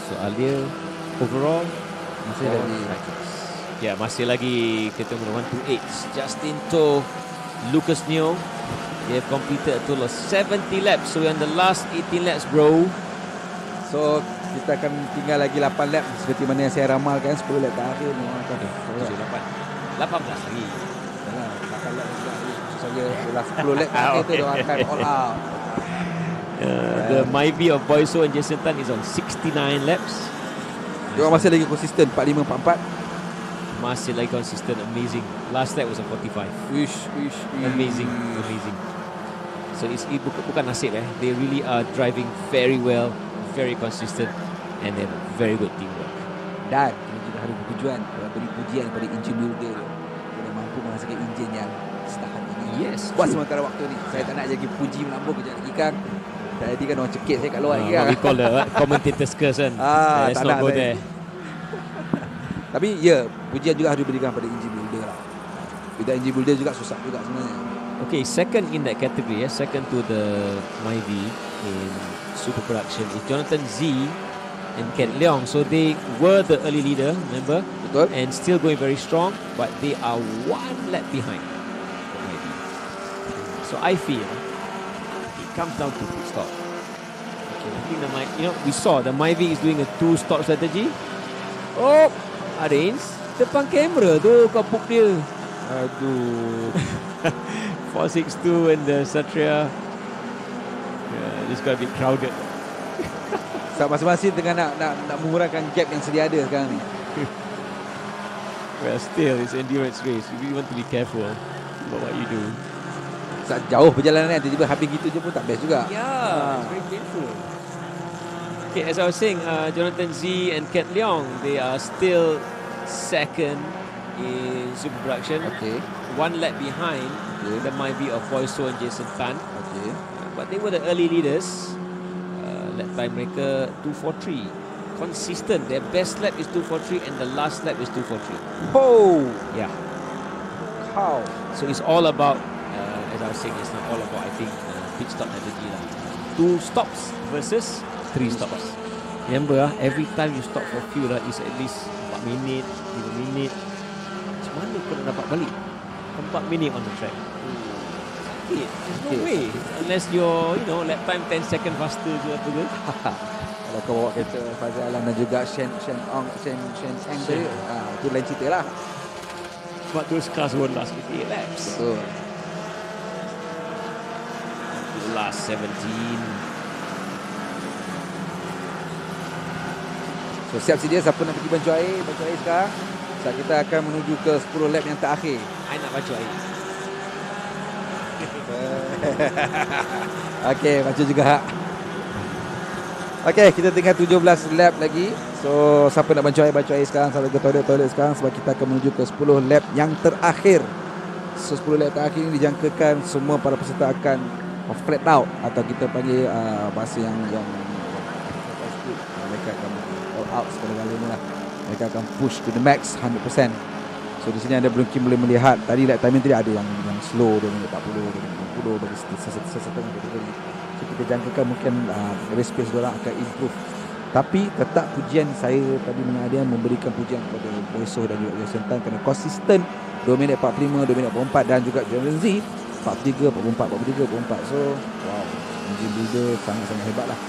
Soal dia overall masih lagi masih lagi kita nombor 128 Justin To, Lucas Neo. They have completed a total of 70 laps. So we're on the last 18 laps, bro. So kita akan tinggal lagi 8 lap seperti mana yang saya ramalkan. 10 lap terakhir ni orang akan 18 lagi. 8 lap lagi. Saya setelah 10 lap terakhir tu dia akan all out. The Myvi of Boyso and Jason Tan is on 69 laps. Dia masih lagi konsisten 45 44. Masih lagi konsisten, amazing. Last lap was a 45. Amazing. So it's bukan nasib They really are driving very well, very consistent and then very good teamwork. Dan kita juga harus bertujuan beri pujian kepada enjin builder dia. Dia mampu menghasilkan enjin yang setakat ini. Yes. Buat sementara waktu ni. Saya tak nak jadi puji melambung kejap lagi kan. Tadi kan orang cekik saya kat luar lagi kan. We call the commentator's curse kan. Let's not go there. Tapi ya, pujian juga harus diberikan pada enjin builder lah. without engine builder juga susah juga sebenarnya. Okay, second in that category, second to the Myvi in super production is Jonathan Z and Ken Leong. So they were the early leader, remember? Betul. And still going very strong, but they are one lap behind the Myvi. So I feel it comes down to pit stop. Okay, I think we saw the Myvi is doing a 2-stop strategy. Oh, Arins, depan kamera tu kapuk dia. Aduh. 462 and the Satria. This got a bit crowded. Masing-masing tengah nak mengurangkan gap yang sedia ada sekarang ni. Well, still it's endurance race. You really want to be careful about what you do. Jauh perjalanan tiba-tiba habis gitu je pun tak best juga. Yeah, it's very painful. Okay, as I was saying, Jonathan Z and Kat Leong, they are still second in super production. Okay. One lap behind. There might be of Boyso and Jason Tan. Okay. But they were the early leaders. Lap time mereka 2:43. Consistent. Their best lap is 2:43 and the last lap is 2:43. Oh. Yeah. How? So it's all about, as I was saying, it's not all about, I think, pit stop strategy lah. 2 stops versus 3 stops. Remember, every time you stop for fuel, it's at least 4 minit, 5 minit. Macam mana kau nak dapat balik 4 minit on the track? There's no way. Unless you're, lap time 10 second faster ke apa ke. Kalau kau bawa kereta Fazal Alam dan juga Shen Eng tu, itu lain cerita lah. But those cars won't last 58 laps. Betul. Last 17. So siap sedia siapa nak pergi bancuh air sekarang. So, kita akan menuju ke 10 lap yang terakhir. I nak bancuh air. Okey, bancuh juga. Okey, kita tinggal 17 lap lagi. So siapa nak bancuh air sekarang. Sampai ke toilet sekarang sebab kita akan menuju ke 10 lap yang terakhir. So 10 lap terakhir ini dijangkakan semua para peserta akan flat out atau kita panggil bahasa yang mereka akan all out segala-galanya lah. Mereka akan push to the max 100%. So di sini anda mungkin boleh melihat tadi lap timing tadi ada yang slow 2 minit 40, 2 minit 50 bagi sesetengah kategori. So kita jangkakan mungkin race pace diorang akan improve. Tapi tetap pujian saya tadi dengan Adian memberikan pujian kepada Boyso dan juga Jason Tan kerana konsisten 2 minit 45, 2 minit 44 dan juga Jonathan Z 43, 44, 43, 44. So wow, engine builder sangat-sangat hebat lah.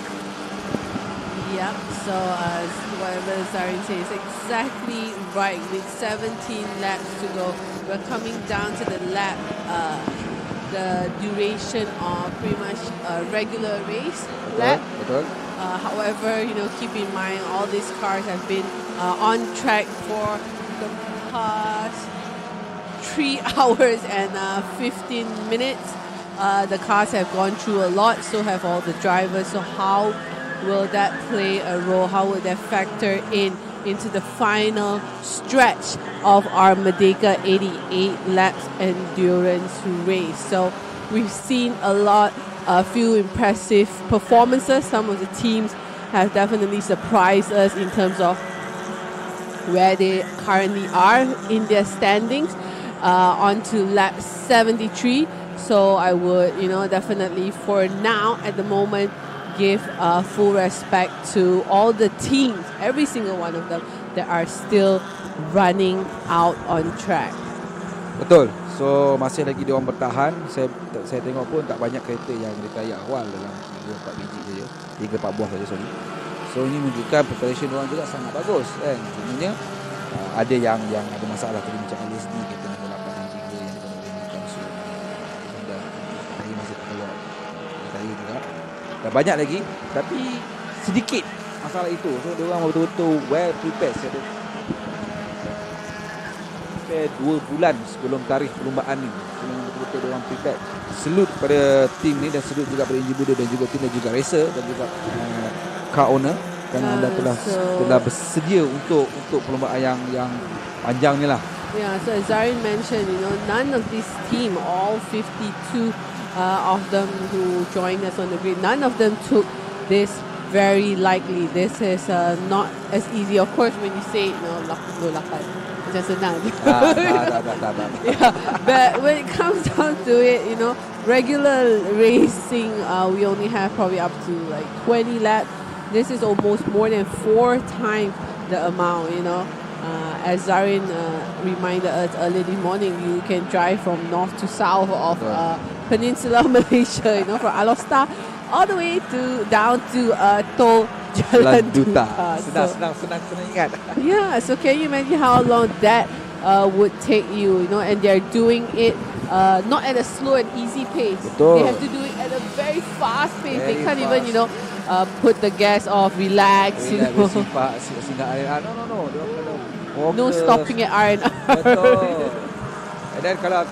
Yep, so whatever Zarin says, exactly right. With 17 laps to go, we're coming down to the lap, the duration of pretty much a regular race lap. Betul. However, keep in mind all these cars have been on track for the past 3 hours and 15 minutes. The cars have gone through a lot, so have all the drivers. So how will that play a role? How will that factor into the final stretch of our Merdeka 88 laps endurance race? So we've seen a few impressive performances. Some of the teams have definitely surprised us in terms of where they currently are in their standings. On to lap 73. So I would, definitely for now at the moment give full respect to all the teams, every single one of them that are still running out on track. Betul. So masih lagi diorang bertahan. Saya tengok pun tak banyak kereta yang retire awal dalam 3-4 biji saja. 3-4 buah saja, sorry. So ini menunjukkan preparation diorang juga sangat bagus kan. Sebenarnya ada yang ada masalah tadi macam LSD kereta nombor 8 dan 3 yang dikenalkan. So dan masih keluar retire juga. Dah banyak lagi tapi sedikit masalah itu. So diorang betul-betul well prepared. Saya ada 2 bulan sebelum tarikh perlombaan ni. Sebelum betul-betul diorang prepared. Salute pada tim ni dan salute juga pada engine builder dan juga tim dan juga racer dan juga car owner kerana anda telah bersedia untuk perlombaan yang panjang ni lah. Yeah, so as Zarin mentioned, none of this team, all 52 of them who joined us on the grid, none of them took this very lightly. This is not as easy. Of course, when you say, macam senang. Tak. Yeah, but when it comes down to it, you know, regular racing, we only have probably up to like 20 laps. This is almost more than 4 times the amount, you know. As Zarin reminded us earlier this morning, you can drive from north to south of Peninsula Malaysia, you know, from All-Stars all the way to down to Tol Jalan Duta. Senang ingat. Yeah, so can you imagine how long that would take you, you know, and they're doing it not at a slow and easy pace. Betul. They have to do it at a very fast pace. Very they can't fast. even, you know, put the gas off, relax, you know. No stopping at R&R. Betul. And then kalau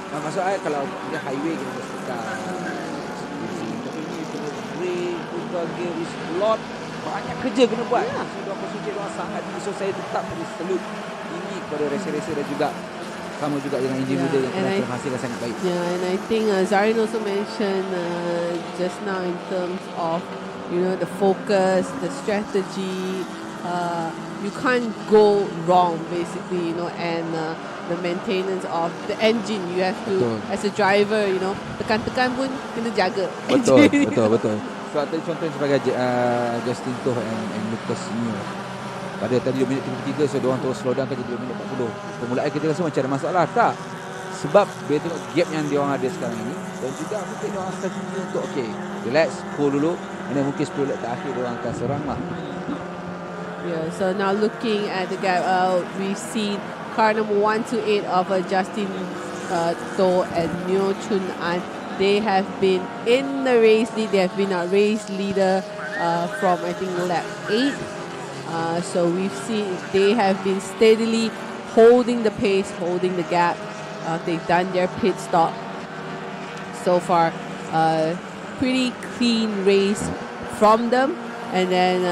masuk air, kalau dia highway kita boleh sekat. Tapi ni kena brake, putar gear, is lot. Banyak kerja kena buat. So diorang konsentrate, diorang sangat tinggi. So saya tetap beri salute tinggi kepada racer-racer dan juga sama juga dengan enjin muda yang telah menghasilkan sangat baik. Yeah, and I think Zarin also mentioned just now in terms of, you know, the focus, the strategy. You can't go wrong, basically, you know, and the maintenance of the engine. You have to, as a driver, you know, tekan-tekan pun kena jaga. Betul. So tadi contohnya sebagai Justin Toh and Lucas New. Pada tadi 2 minit 33, so diorang terus slow down ke jadi 2 minit 40. Permulaan kita rasa macam ada masalah. Tak. Sebab bila tengok gap yang diorang ada sekarang ni, dan juga mungkin diorang strategi untuk relax, cool dulu, and then mungkin 10 lap terakhir diorang akan serang lah. Yeah, so now looking at the gap, we've seen car number 128 of Justin To and Neo Chun An. They have been in the race lead. They have been a race leader from, I think, lap 8. So we've seen they have been steadily holding the pace, holding the gap. They've done their pit stop. So far, pretty clean race from them. And then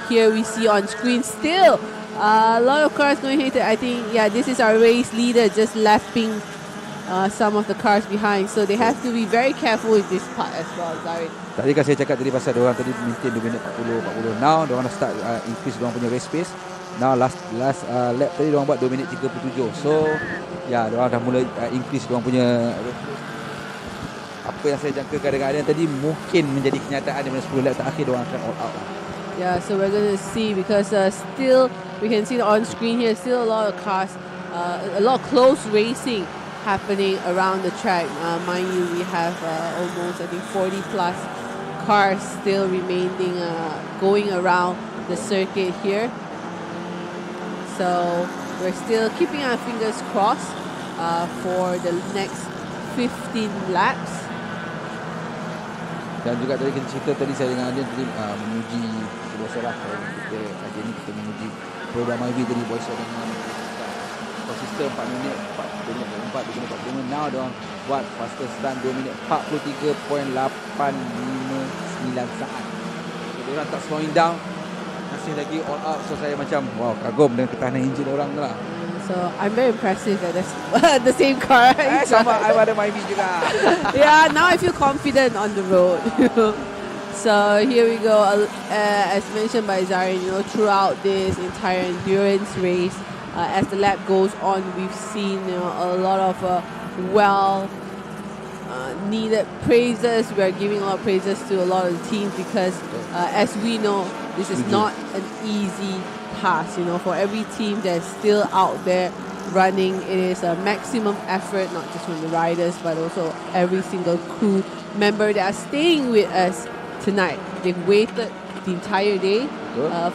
here we see on screen still a lot of cars going here. I think, yeah, this is our race leader just lapping some of the cars behind. So they have to be very careful with this part as well, Zarin. Tadi kan saya cakap tadi pasal diorang tadi maintain 2 minit 40. Now diorang dah start increase diorang punya race pace. Now last lap tadi diorang buat 2 minit 37. So ya, diorang dah mula increase diorang punya race pace. Apa yang saya jangkakan dengan Adian tadi mungkin menjadi kenyataan di mana 10 lap terakhir diorang akan all out lah. Yeah, so we're going to see because still we can see on screen here still a lot of cars, a lot of close racing happening around the track. Mind you, we have almost, I think, 40 plus cars still remaining going around the circuit here. So we're still keeping our fingers crossed for the next 15 laps. Dan juga tadi kita cerita tadi saya dengan Adian tadi memuji biasalah kita hari ni kita memuji program IB tadi voice dengan konsisten 4 minit 44 minit 45. Now diorang buat fastest time 2 minit 43.859 saat. So diorang tak slowing down, masih lagi all out. So saya macam wow, kagum dengan ketahanan enjin orang tu lah. So I'm very impressive that that's the same car. Sama, I ada my juga. Yeah, now I feel confident on the road. So here we go. As mentioned by Zarin, you know, throughout this entire endurance race, as the lap goes on, we've seen, you know, a lot of needed praises. We are giving a lot of praises to a lot of the teams because, as we know, this is not an easy task. You know, for every team that's still out there running, it is a maximum effort, not just from the riders, but also every single crew member that are staying with us tonight. They've waited the entire day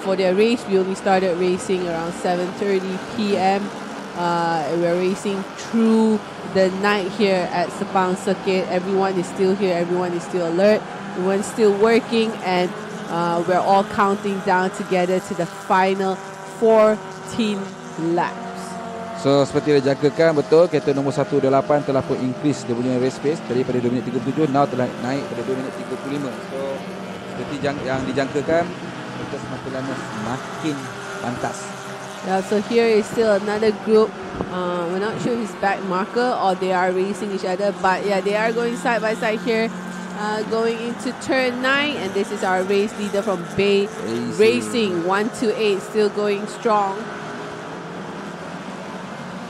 for their race. We only started racing around 7:30 p.m. We're racing through the night here at Sepang Circuit. Everyone is still here. Everyone is still alert. Everyone's still working, and we're all counting down together to the final 14 laps. So seperti yang dijangkakan, betul, kereta nombor 128 telah pun increase dia punya race pace daripada 2 minit 37, now telah naik pada 2 minit 35. So seperti yang dijangkakan, kita semakin lama semakin pantas. Yeah, so here is still another group. We're not sure if it's back marker or they are racing each other, but yeah, they are going side by side here. Going into turn 9, and this is our race leader from Bay Racing 128, still going strong.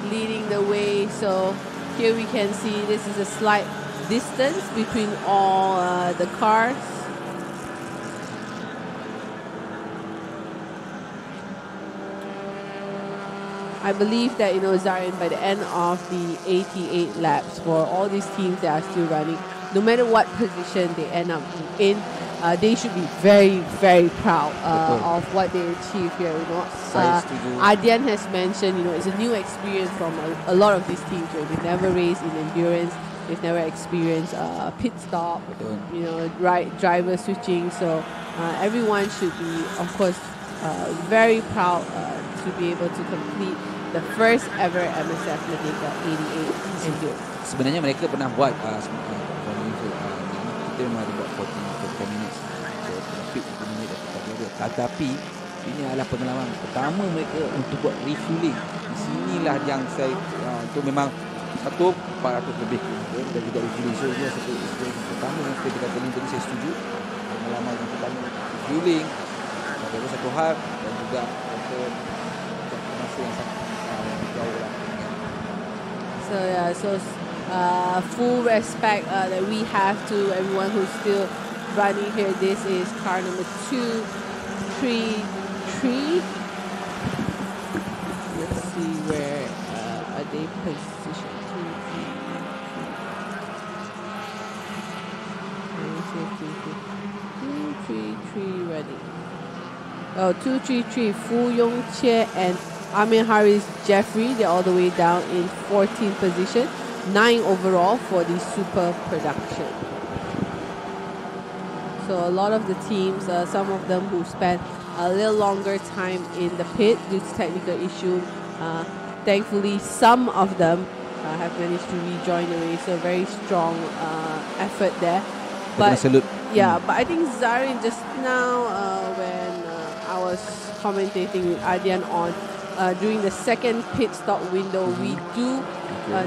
leading the way. So here we can see this is a slight distance between all the cars. I believe that, Zarin, by the end of the 88 laps, for all these teams that are still running, no matter what position they end up in, they should be very, very proud of what they achieved here. Ardian has mentioned, it's a new experience from a lot of these teams where they've never raced in endurance, they've never experienced pit stop, driver switching. So everyone should be, of course, very proud to be able to complete the first ever MSF Merdeka 88 Enduro. Sebenarnya mereka pernah buat kita memang ada buat 45 minutes, so pit 50 minit tetapi ini adalah pengalaman pertama mereka untuk buat refueling. Di sinilah yang saya itu memang 400 lebih dan juga refueling. So ini satu experience pertama yang kita kata tadi saya setuju, pengalaman yang pertama refueling adalah satu hal dan juga masa yang sangat jauh lah. So full respect that we have to everyone who's still running here. This is car number 233. Let's see where are they positioned. 233 running. 233 Fu Yongqie and Amir Haris Jeffrey, they're all the way down in 14th position. 9 overall for the super production. So a lot of the teams, some of them who spent a little longer time in the pit due to technical issue, thankfully some of them have managed to rejoin the race. So very strong effort there. But but I think Zarin just now when I was commentating with Ardian on during the second pit stop window, we do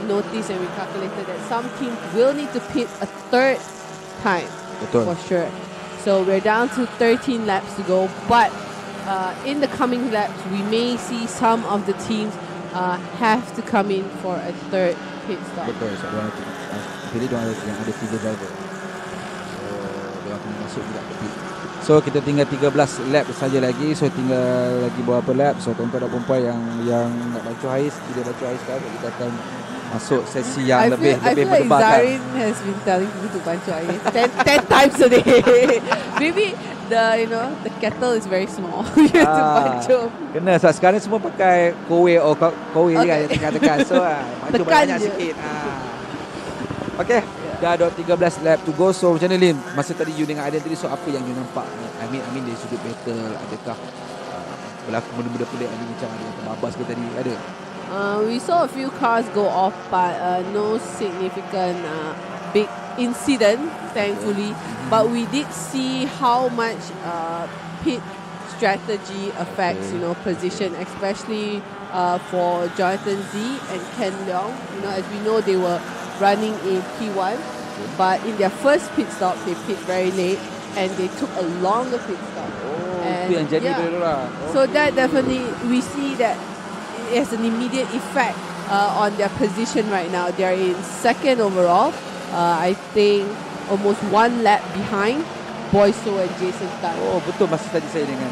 notice and we calculated that some teams will need to pit a third time for sure. So we're down to 13 laps to go, but in the coming laps, we may see some of the teams have to come in for a third pit stop. Betul, pilih diorang yang ada 3 driver. So diorang kena masuk juga ke pit. So kita tinggal 13 lap saja lagi. So tinggal lagi beberapa lap. So tuan-tuan dan puan yang nak baca hais, tidak baca hais sekarang, kita akan masuk sesi yang lebih berdebarkan. Zarin has been telling me to baca hais 10 times a day. Maybe the kettle is very small. You have to baca. Kena sekarang semua pakai kowe kan yang tekan-tekan. So baca banyak sikit. Okay. Dah ada 13 lap to go. So macam mana Lim, masa tadi you dengan Aiden tadi, so apa yang you nampak? I mean dari sudut battle, adakah berlaku benda-benda pelik macam ada yang terbabas ke tadi? Ada? We saw a few cars go off, but no significant big incident, thankfully. But we did see how much pit strategy affects, position, especially for Jonathan Z and Ken Leong. As we know, they were running in P1, but in their first pit stop, they pit very late and they took a longer pit stop. So that definitely, we see that it has an immediate effect on their position right now. They're in second overall. I think almost 1 lap behind Boyso and Jason Tan. Oh betul, masa tadi saya dengan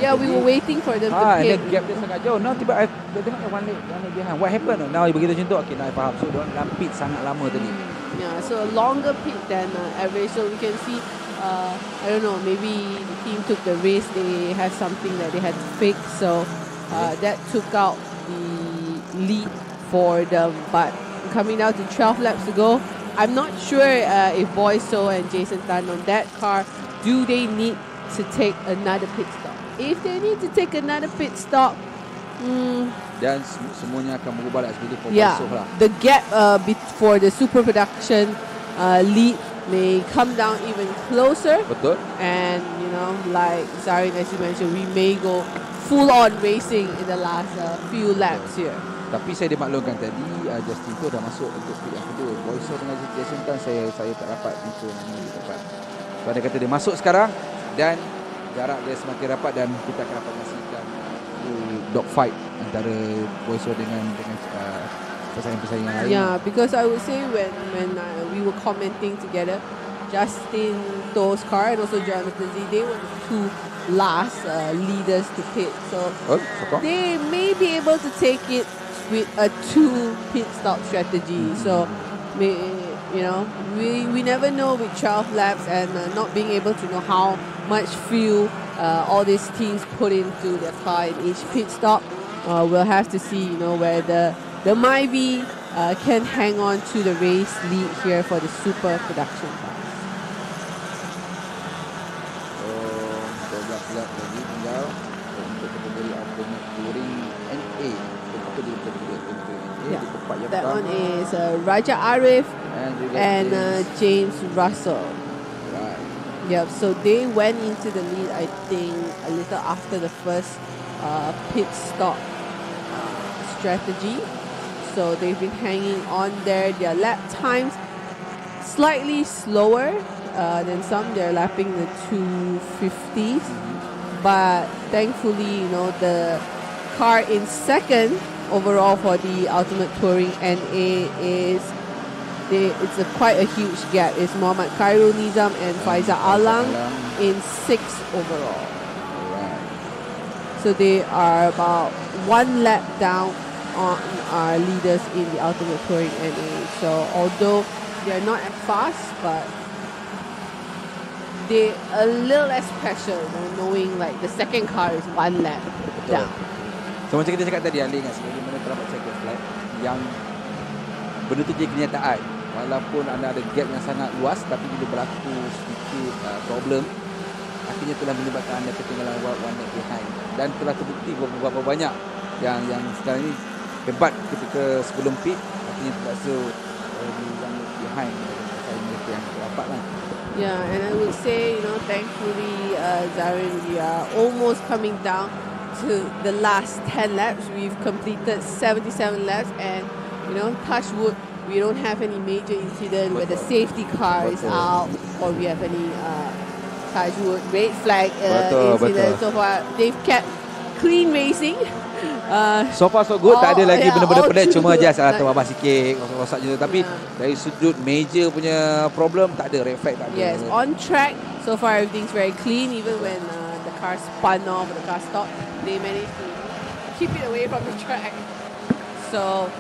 yeah, we were waiting for them to pit. Gap dia sangat jauh. Now tiba dia tengok one lap behind. What happened? Now begitu macam tu, okay, now I faham. So dia dalam pit sangat lama tadi. Yeah, so a longer pit than average. So we can see, I don't know, maybe the team took the race, they had something that they had to fix. So that took out the lead for them. But coming down to 12 laps to go, I'm not sure if Boyso and Jason Tan on that car, do they need to take another pit stop? If they need to take another pit stop, dan semuanya akan berubah lah seperti Boyso lah. The gap for the super production lead may come down even closer. Betul. And like Zarin, as you mentioned, we may go full on racing in the last few laps here. Tapi saya dimaklumkan tadi Justin tu dah masuk untuk pit yang kedua. Boyso dengan Jason Tan saya tak dapat info mana dia dapat. So dia kata dia masuk sekarang dan jarak dia semakin rapat dan kita akan dapat menyaksikan dogfight antara Boyso dengan pesaing-pesaing yang lain. Yeah, because I would say when we were commenting together, Justin To's car and also Jonathan Z, they were the two last leaders to pit. So they may be able to take it with a 2 pit stop strategy. So, we never know with 12 laps and not being able to know how much fuel all these teams put into their car in each pit stop. We'll have to see, where the Myvi can hang on to the race lead here for the super production car. So 12 lap lagi tinggal untuk kategori Ultimate Touring NA. Yeah, that one is Raja Arif and James Russell. Right. Yep, so they went into the lead, I think, a little after the first pit stop strategy. So they've been hanging on there. Their lap times slightly slower than some. They're lapping the 250s. But thankfully, the car in second overall for the Ultimate Touring NA is it's quite a huge gap. It's Muhammad Khairul Nizam and Faizal Alang in 6th overall. Right. So they are about 1 lap down on our leaders in the Ultimate Touring NA. So although they are not as fast, but they're a little less pressure, knowing like the second car is 1 lap down. So macam kita cakap tadi, Ali ingat sebagaimana terdapat second flag yang benda tu jadi kenyataan. Walaupun anda ada gap yang sangat luas, tapi bila berlaku sedikit problem, akhirnya telah menyebabkan anda ketinggalan one lap behind. Dan telah terbukti beberapa banyak yang sekarang ini hebat ketika sebelum pit, akhirnya terpaksa di one lap behind mereka yang rapat lah. Yeah, and I would say, thankfully, Zarin, we are almost coming down to the last 10 laps. We've completed 77 laps and, touch wood, we don't have any major incident where the safety car is out or we have any touch wood red flag incident. So far, they've kept clean racing. So far so good, tak ada lagi benda-benda pelik, cuma just terbabas sikit, rosak je. Tapi dari sudut major punya problem, tak ada, red flag tak ada. Yes, on track, so far everything's very clean. Even when the car spun off or the car stopped, they managed to keep it away from the track. So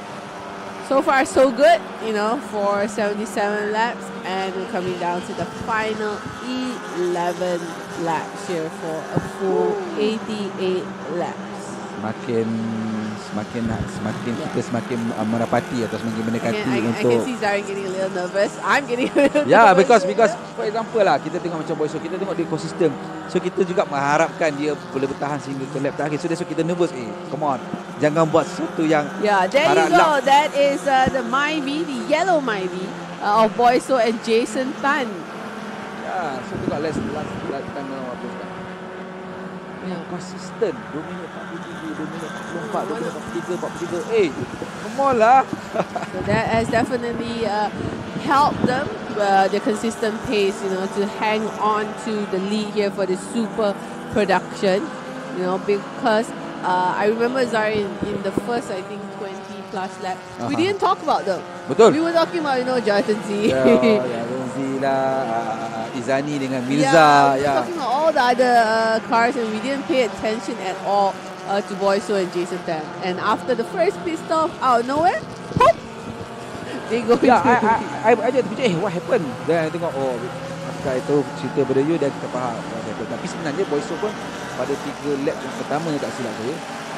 far so good, for 77 laps, and we're coming down to the final 11 laps here for a full 88 laps. Semakin kita semakin mendapati atau semakin mendekati untuk. I can see Zarin getting a little nervous. I'm getting a little nervous. Because for example lah, kita tengok macam Boyso, kita tengok dia konsisten. So kita juga mengharapkan dia boleh bertahan sehingga ke lap terakhir. So that's why kita nervous. Come on, jangan buat sesuatu yang. Yeah, there you go. That is the Myvi, the yellow Myvi of Boyso and Jason Tan. Yeah, so tengok last time apa sekarang. Konsisten 2 minit 43, 2 minit 44, 2 minit 43. Come on lah. So that has definitely helped them, the consistent pace, to hang on to the lead here for the super production, because I remember Zarin in the first, I think, 20 plus lap, we didn't talk about them. Betul. We were talking about, Jonathan Z. Jonathan Z lah, Izani dengan Mirza. We were talking about all the other cars and we didn't pay attention at all to Boyso and Jason Tan. And after the first pit stop, out of nowhere, pop, they go into I just fikir, what happened? Dan I tengok, after itu cerita pada you dan kita faham what happened. Tapi sebenarnya Boyso pun pada 3 lap yang pertama tak silap saya,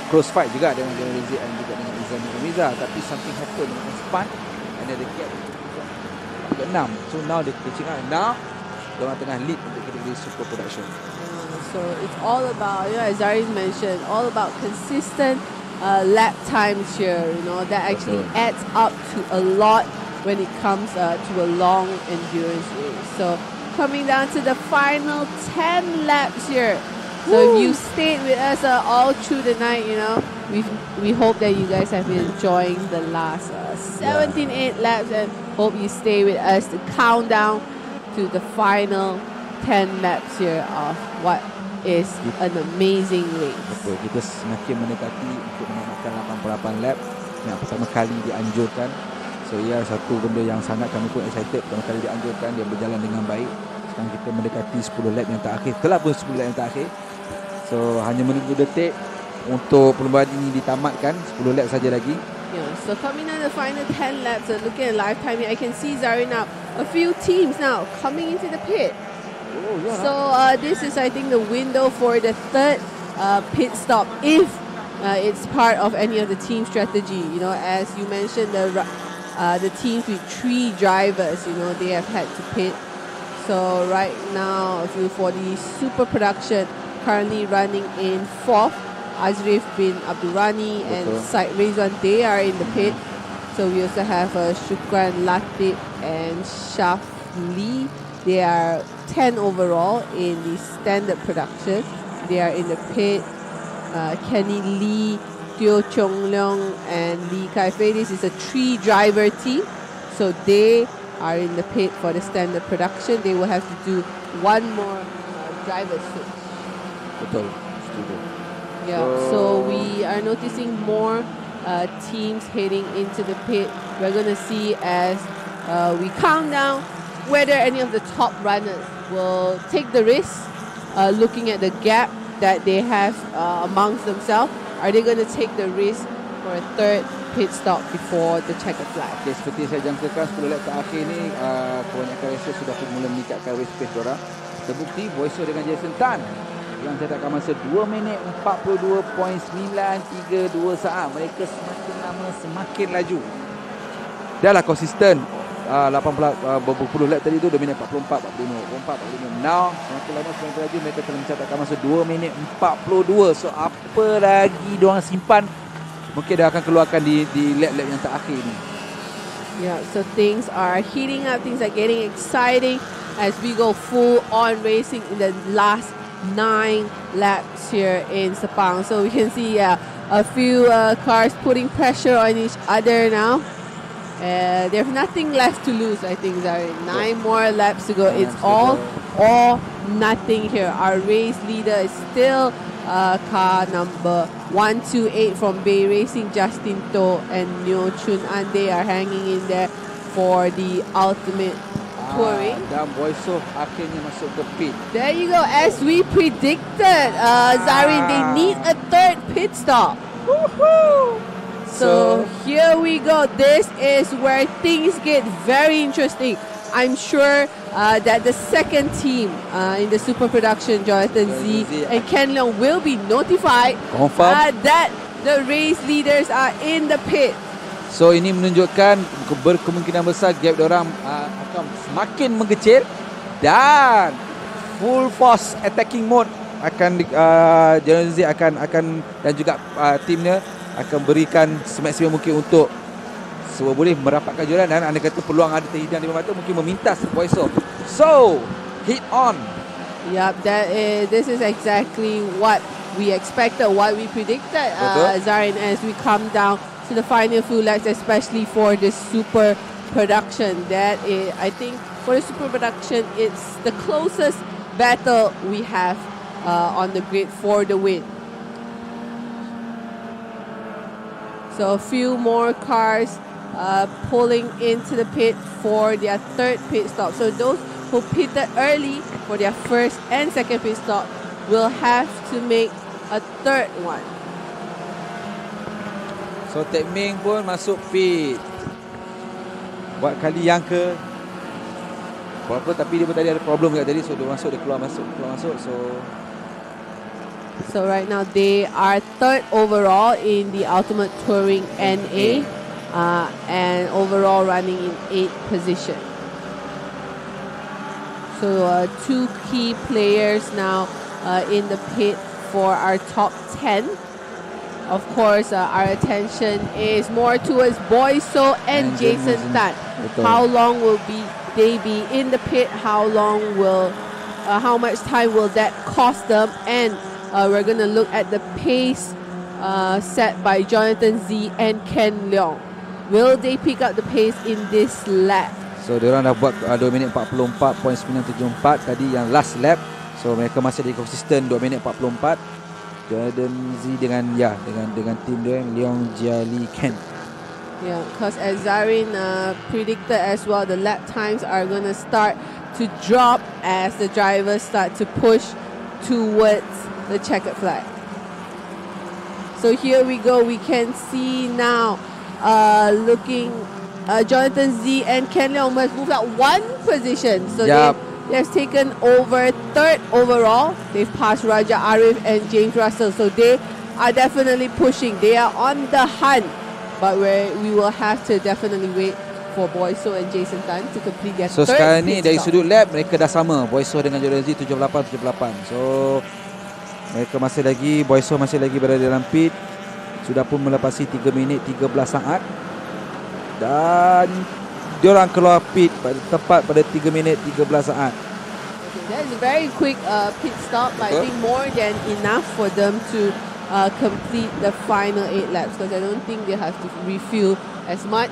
close fight juga dengan Jonathan Z dan juga dengan Izani dan Mirza. Tapi something happened dengan span and then the gap ke 6. So now they're catching up. Now diorang tengah lead untuk kategori super production. So it's all about, as Zarin mentioned, all about consistent lap times here. That actually adds up to a lot when it comes to a long endurance race. So coming down to the final 10 laps here. So if you stayed with us all through the night, we hope that you guys have been enjoying the last 8 laps and hope you stay with us to count down to the final 10 laps here of what is an amazing race. Betul, kita semakin mendekati untuk menamatkan 88 lap yang pertama kali dianjurkan. So ia satu benda yang sangat kami pun excited. Pertama kali dianjurkan, dia berjalan dengan baik. Sekarang kita mendekati 10 lap yang terakhir. Telah pun 10 lap yang terakhir. So hanya menunggu detik untuk perlombaan ini ditamatkan. 10 lap saja lagi. Yeah, so coming on the final 10 laps and looking at live timing, I can see Zarin now. A few teams now coming into the pit. Oh, yeah. So this is, I think, the window for the third pit stop if it's part of any of the team strategy. You know, as you mentioned, the teams with 3 drivers, you know, they have had to pit. So right now, for the super production, currently running in 4th, Azrif bin Abdurrani and Said Rizwan, they are in the pit. So we also have Shukran Latif and Shafli. They are 10 overall in the standard production. They are in the pit. Kenny Lee, Teo Chong Leong and Lee Kai Fei. This is a 3-driver team. So they are in the pit for the standard production. They will have to do one more driver switch. Betul. Yeah, so we are noticing more teams heading into the pit. We're going to see as we count down whether any of the top runners will take the risk, looking at the gap that they have amongst themselves. Are they going to take the risk for a third pit stop before the checkered flag? Okay, seperti saya jangkakan 10 lap terakhir ni, kebanyakan racer sudah mula meningkatkan race pace diorang. Terbukti Boyso dengan Jason Tan yang mencetakkan masa 2 minit 42.932 saat. Mereka semakin lama semakin laju. Dah lah konsisten. 80 lap tadi tu 2 minit 44, 45. Now semakin lama semakin laju. Mereka telah mencetakkan masa 2 minit 42. So apa lagi diorang simpan? Mungkin dia akan keluarkan di lap-lap yang terakhir ni. Yeah, so things are heating up. Things are getting exciting as we go full on racing in the last 9 laps here in Sepang. So we can see a few cars putting pressure on each other now. They have nothing left to lose, I think. 9 more laps to go. It's all or nothing here. Our race leader is still car number 128 from Bay Racing, Justin To and Neo Chun An. They are hanging in there for the ultimate touring. Dan Boyso akhirnya masuk ke pit. There you go. As we predicted, Zarin, they need a third pit stop. Woohoo! So here we go. This is where things get very interesting. I'm sure that the second team in the super production, Jonathan Z and Ken Leong, will be notified that the race leaders are in the pit. So ini menunjukkan berkemungkinan besar gap diorang akan semakin mengecil dan full force attacking mode akan General Z akan dan juga timnya akan berikan semaksimum mungkin untuk boleh merapatkan jualan dan anda kata peluang ada terhidang di mata mungkin memintas Boyso. So hit on. Yep, this is exactly what we expected, what we predicted, Zarin, as we come down to the final few laps, especially for the super production. That is, I think, for the super production, it's the closest battle we have on the grid for the win. So a few more cars pulling into the pit for their third pit stop. So those who pitted early for their first and second pit stop will have to make a third one. So Tek Ming pun masuk pit. Buat kali yang ke berapa, tapi dia pun tadi ada problem juga tadi. So dia masuk, dia keluar masuk. So right now they are third overall in the Ultimate Touring NA and overall running in 8th position. So 2 key players now in the pit for our top 10. Of course, our attention is more towards Boyso and Jason Tan. How long will they be in the pit? How much time will that cost them? And we're going to look at the pace set by Jonathan Z and Ken Leong. Will they pick up the pace in this lap? So diorang dah buat 2 minit 44.974 tadi yang last lap. So mereka masih lagi konsisten 2 minit 44. Jonathan Z dengan tim dia Leong Jia Lee Ken. Yeah, because as Zarin predicted as well, the lap times are going to start to drop as the drivers start to push towards the checkered flag. So here we go. We can see now Jonathan Z and Ken Leong must move out one position. So they've taken over 3rd overall. They've passed Raja Arif and James Russell. So they are definitely pushing. They are on the hunt. But we will have to definitely wait for Boyso and Jason Tan to complete their So third sekarang ni pit dari stop. sudut lap mereka dah sama. Boyso dengan Jonathan Z 78. So mereka Boyso masih lagi berada dalam pit. Sudah pun melepasi 3 minit 13 saat. Dan diorang keluar pit tepat pada 3 minit 13 saat. That is a very quick pit stop. I think more than enough for them to complete the final 8 laps, because I don't think they have to refuel as much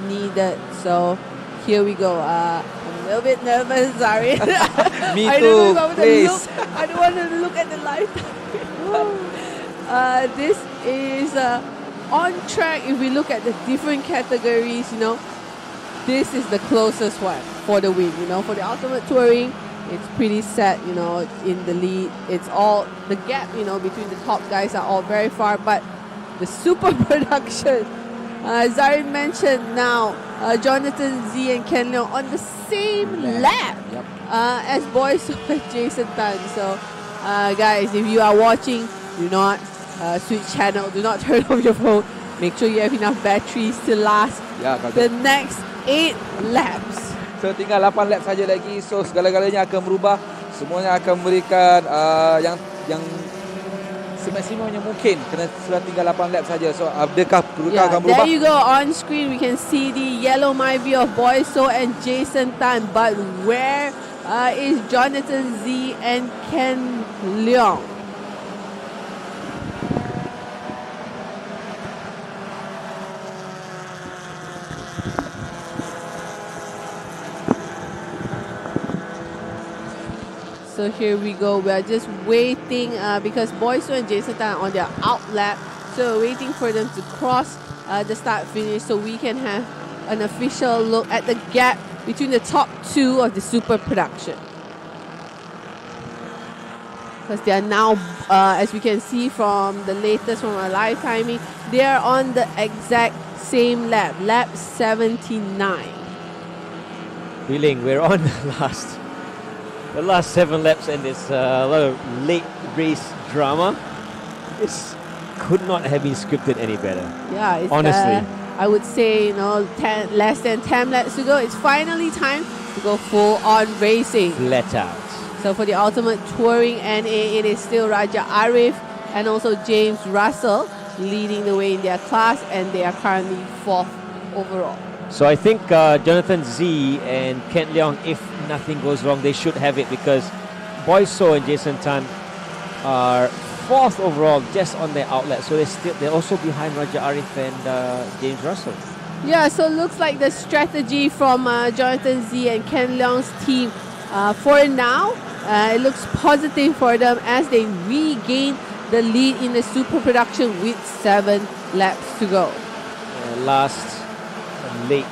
needed. So here we go. I'm a little bit nervous, sorry. Me I too, please. I don't want to look at the live. This is on track. If we look at the different categories, this is the closest one for the win. For the Ultimate Touring, it's pretty set, in the lead. It's all, the gap, between the top guys are all very far. But the super production, Zarin mentioned now, Jonathan Z and Ken Leong on the same lap as Boyso and Jason Tan. So, guys, if you are watching, do not switch channel. Do not turn off your phone. Make sure you have enough batteries to last the next 8 laps. So tinggal 8 lap saja lagi. So segala-galanya akan berubah. Semuanya akan memberikan yang semaksimumnya mungkin, kerana sudah tinggal 8 lap saja. So adakah perlukah akan berubah? There you go, on screen we can see the yellow Myvi of Boyso and Jason Tan. But where is Jonathan Z and Ken Leong? So here we go. We are just waiting because Boyso and Jason Tan are on their out lap. So we're waiting for them to cross the start finish so we can have an official look at the gap between the top 2 of the super production. Because they are now, as we can see from the latest from our live timing, they are on the exact same lap, lap 79. Feeling we're on the last 7 laps, and there's a lot of late race drama. This could not have been scripted any better. Yeah, it's, honestly. I would say, less than 10 laps to go. It's finally time to go full on racing. Flat out. So for the Ultimate Touring NA, it is still Raja Arif and also James Russell leading the way in their class, and they are currently 4th overall. So I think Jonathan Z and Ken Leong, if nothing goes wrong, they should have it, because Boyso and Jason Tan are 4th overall just on their outlet. So they're also behind Raja Arif and James Russell. Yeah, so it looks like the strategy from Jonathan Z and Ken Leong's team for now, it looks positive for them as they regain the lead in the super production with 7 laps to go. Last late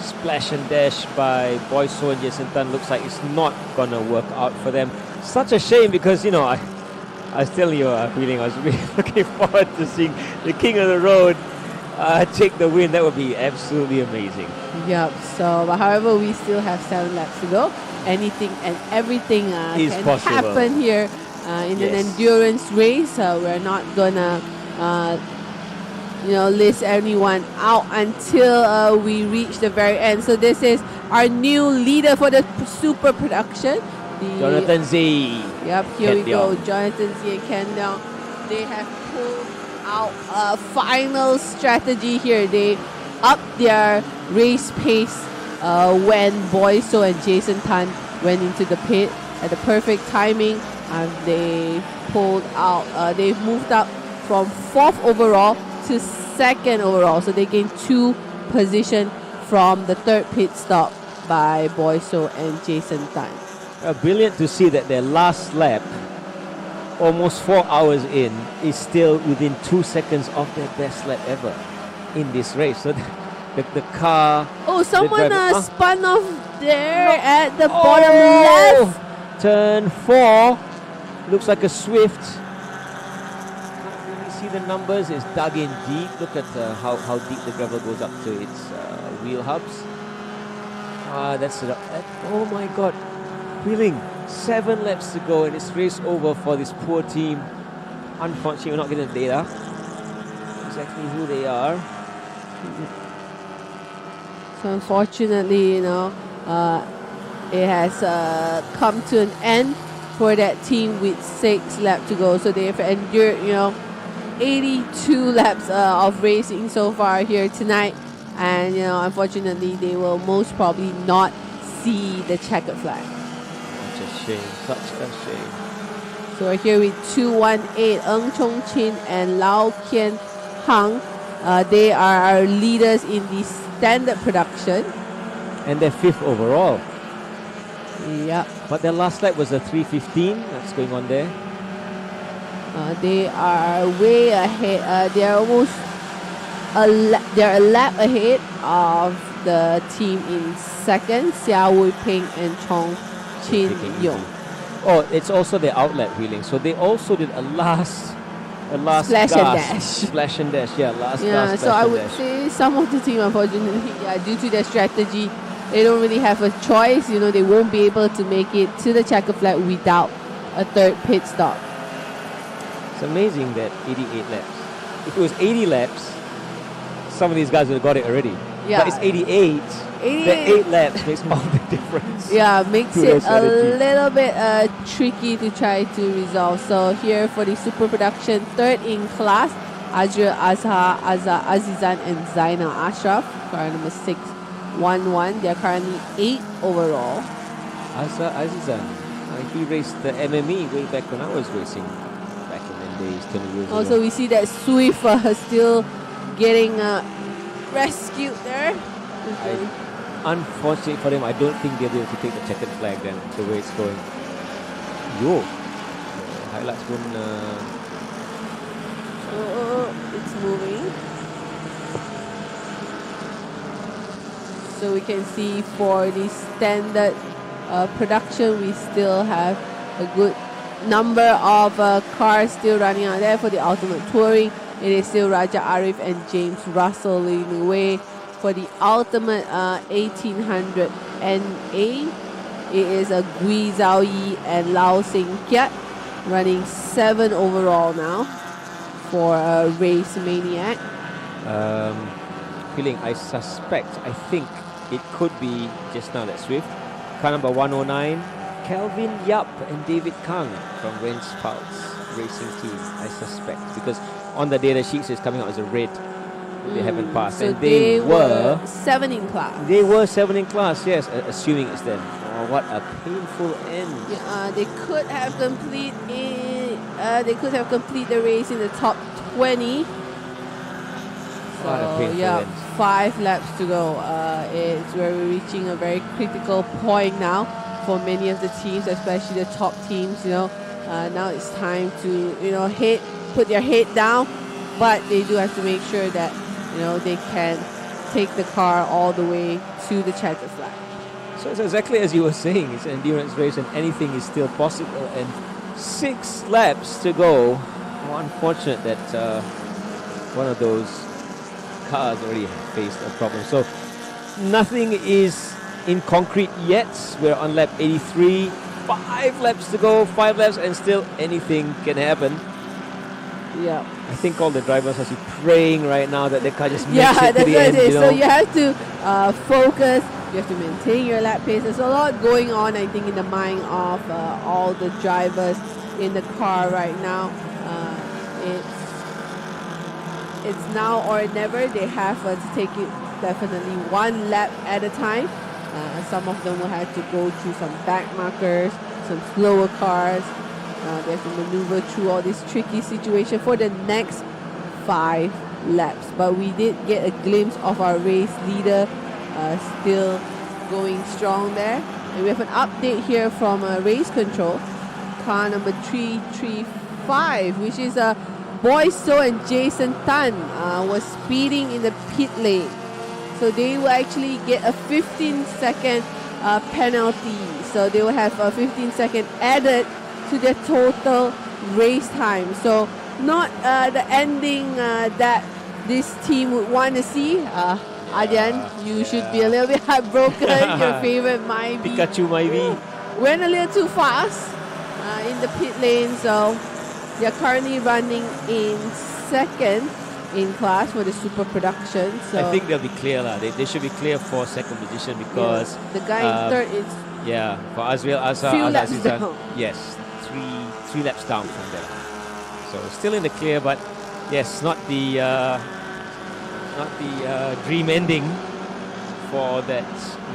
splash and dash by Boyso and Jason Tan looks like it's not gonna work out for them. Such a shame, because I was telling you a feeling I was really looking forward to seeing the king of the road take the win. That would be absolutely amazing. Yep. So, but however, we still have 7 laps to go. Anything and everything can happen here in an endurance race. We're not gonna list anyone out until we reach the very end. So this is our new leader for the super production, Jonathan Z. Yep, here we go. Jonathan Z and Ken Leong. They have pulled out a final strategy here. They upped their race pace when Boyso and Jason Tan went into the pit at the perfect timing. They pulled out. They've moved up from 4th overall to 2nd overall, so they gained 2 positions from the 3rd pit stop by Boyso and Jason Tan. Brilliant to see that their last lap, almost 4 hours in, is still within 2 seconds of their best lap ever in this race. So the car... Oh, someone spun off there No. at the bottom left. Turn 4. Looks like a Swift. Can't really see the numbers. It's dug in deep. Look at how deep the gravel goes up to its wheel hubs. That's it. Oh my God. Wheeling. 7 laps to go and it's race over for this poor team. Unfortunately, we're not getting the data. Exactly who they are. So unfortunately, it has come to an end for that team with 6 laps to go. So they've endured, 82 laps of racing so far here tonight. And, unfortunately, they will most probably not see the checkered flag. Such a shame. So we're here with 218, Ng Chong Chin and Lau Kian Hang. They are our leaders in the standard production. And they're 5th overall. Yeah. But their last lap was a 3:15. That's going on there. They are way ahead. They are almost they're a lap ahead of the team in second, Xia Wei Peng and Chong Chin Yong. Oh, it's also their outlet wheeling. So they also did a last Splash and gasp. dash. Splash and dash, yeah, last Yeah, gasp, so splash I and would dash. say some of the team, unfortunately, due to their strategy, they don't really have a choice. They won't be able to make it to the checker flag without a third pit stop. It's amazing that 88 laps. If it was 80 laps, some of these guys would have got it already. Yeah. But it's 88. The 8 laps makes all the difference. Yeah, makes to it their a strategy. little bit tricky to try to resolve. So here for the super production, third in class, Azra Azha, Azizan and Zainal Ashraf, car number 611. They're currently 8 overall. Azizan, he raced the MME way back when I was racing back in the days, 20 years ago. Also, we see that Swift still getting rescued there. Unfortunately for them, I don't think they'll be able to take the checkered flag then, the way it's going. Yo! Highlights pun it's moving. So we can see for the standard production, we still have a good number of cars still running out there. For the ultimate touring, it is still Raja Arif and James Russell leading the way. For the ultimate 1800 NA, it is a Gui Zhao Yi and Lao Sing Kiat running 7 overall now for a Race Maniac. Feeling, I think it could be just now that Swift. Car number 109, Kelvin Yap and David Kang from Range Pulse Racing Team, I suspect. Because on the data sheets, it's coming out as a red. They haven't passed. So and they were 7 in class. They were 7 in class, yes, assuming it's them. Oh, what a painful end. Yeah, they could have complete the race in the top 20. What a painful end. 5 laps to go. It's where we're reaching a very critical point now for many of the teams, especially the top teams. Now it's time to put their head down, but they do have to make sure that they can take the car all the way to the checkered flag. So it's exactly as you were saying, it's an endurance race and anything is still possible. And 6 laps to go. Well, unfortunate that one of those cars already faced a problem. So nothing is in concrete yet. We're on lap 83. 5 laps to go, 5 laps, and still anything can happen. Yeah. I think all the drivers are praying right now that the car just makes Yeah, it to that's the what end. it is. So you have to focus. You have to maintain your lap pace. There's a lot going on, I think, in the mind of all the drivers in the car right now. It's now or never. They have to take it definitely 1 lap at a time. Some of them will have to go through some back markers, some slower cars. They have to maneuver through all this tricky situation for the next 5 laps. But we did get a glimpse of our race leader still going strong there. And we have an update here from race control. Car number 335, which is Boy So and Jason Tan, was speeding in the pit lane. So they will actually get a 15-second penalty. So they will have a 15-second added to their total race time. So not the ending that this team would want to see. Adrian, you should be a little bit heartbroken. Your favorite Myvi. Pikachu Myvi. Went a little too fast in the pit lane. So they're currently running in second in class for the super production. So I think they'll be clear. They should be clear for second position because the guy in third is for Azriel Azhar. few laps down. Yes, three laps down from them. So still in the clear, but yes, not the dream ending for that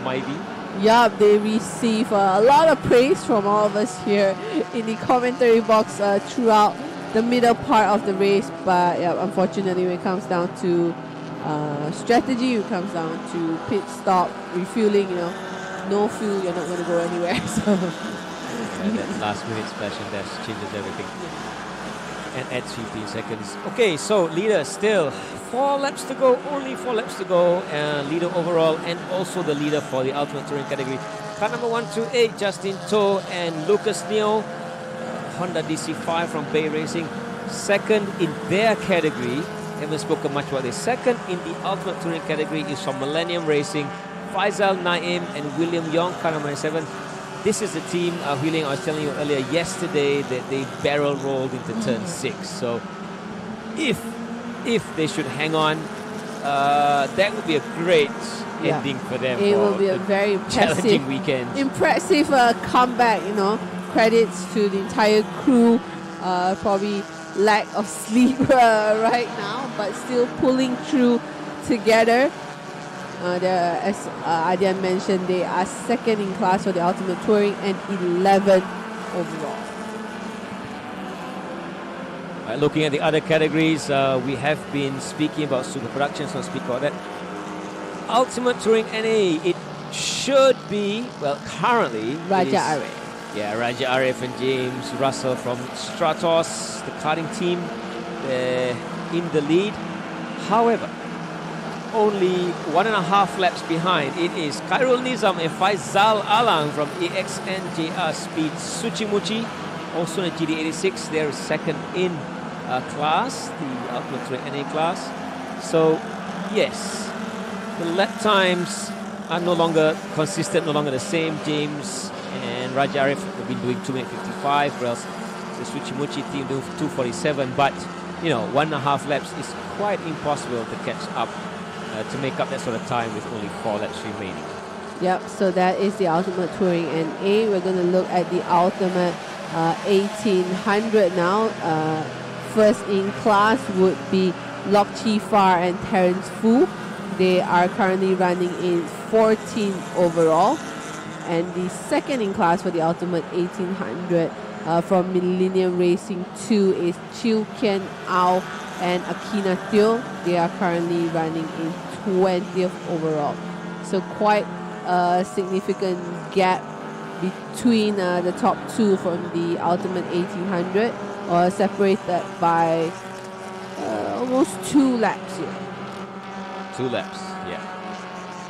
Myvi. Yeah, they receive a lot of praise from all of us here in the commentary box throughout the middle part of the race. But yeah, unfortunately, when it comes down to strategy, when it comes down to pit stop, refueling, no fuel, you're not going to go anywhere. So that last minute splash and dash changes everything. And adds 15 seconds. Okay, so leader still 4 laps to go, only 4 laps to go. Leader overall and also the leader for the Ultimate Touring category. Car number 128, Justin To and Lucas Neo, Honda DC5 from Bay Racing. Second in their category, haven't spoken much about this. Second in the Ultimate Touring category is from Millennium Racing, Faisal Naim and William Yong, car number 7. This is the team, Wheeling, I was telling you earlier yesterday that they barrel rolled into turn 6. So if they should hang on, that would be a great ending for them. It will be a very challenging weekend. Impressive comeback, Credits to the entire crew. Probably lack of sleep right now, but still pulling through together. As Adrian mentioned, they are second in class for the Ultimate Touring and 11th overall. Looking at the other categories, we have been speaking about super production, so I'll speak about that. Ultimate Touring NA, it should be, currently Raja Arif. Yeah, Raja Arif and James Russell from Stratos, the karting team, in the lead. However, only 1.5 laps behind, it is Khairul Nizam and Faizal Alang from AXNJR Speed Suchimuchi, also in GD86. They're second in class, the Ultimate Touring NA class. So, yes, the lap times are no longer consistent, no longer the same. James and Raja Arif have been doing 2:55, whereas the Suchimuchi team do 2:47. But, 1.5 laps is quite impossible to catch up, to make up that sort of time with only 4 laps remaining. Yep, so that is the Ultimate Touring NA. We're going to look at the Ultimate 1800 now. First in class would be Lok Chi Far and Terence Fu. They are currently running in 14th overall. And the second in class for the Ultimate 1800 from Millennium Racing 2 is Chiu Kian Ao and Akina Teo. They are currently running in 20th overall. So quite a significant gap between the top two from the Ultimate 1800, separated by almost 2 laps here. 2 laps, yeah.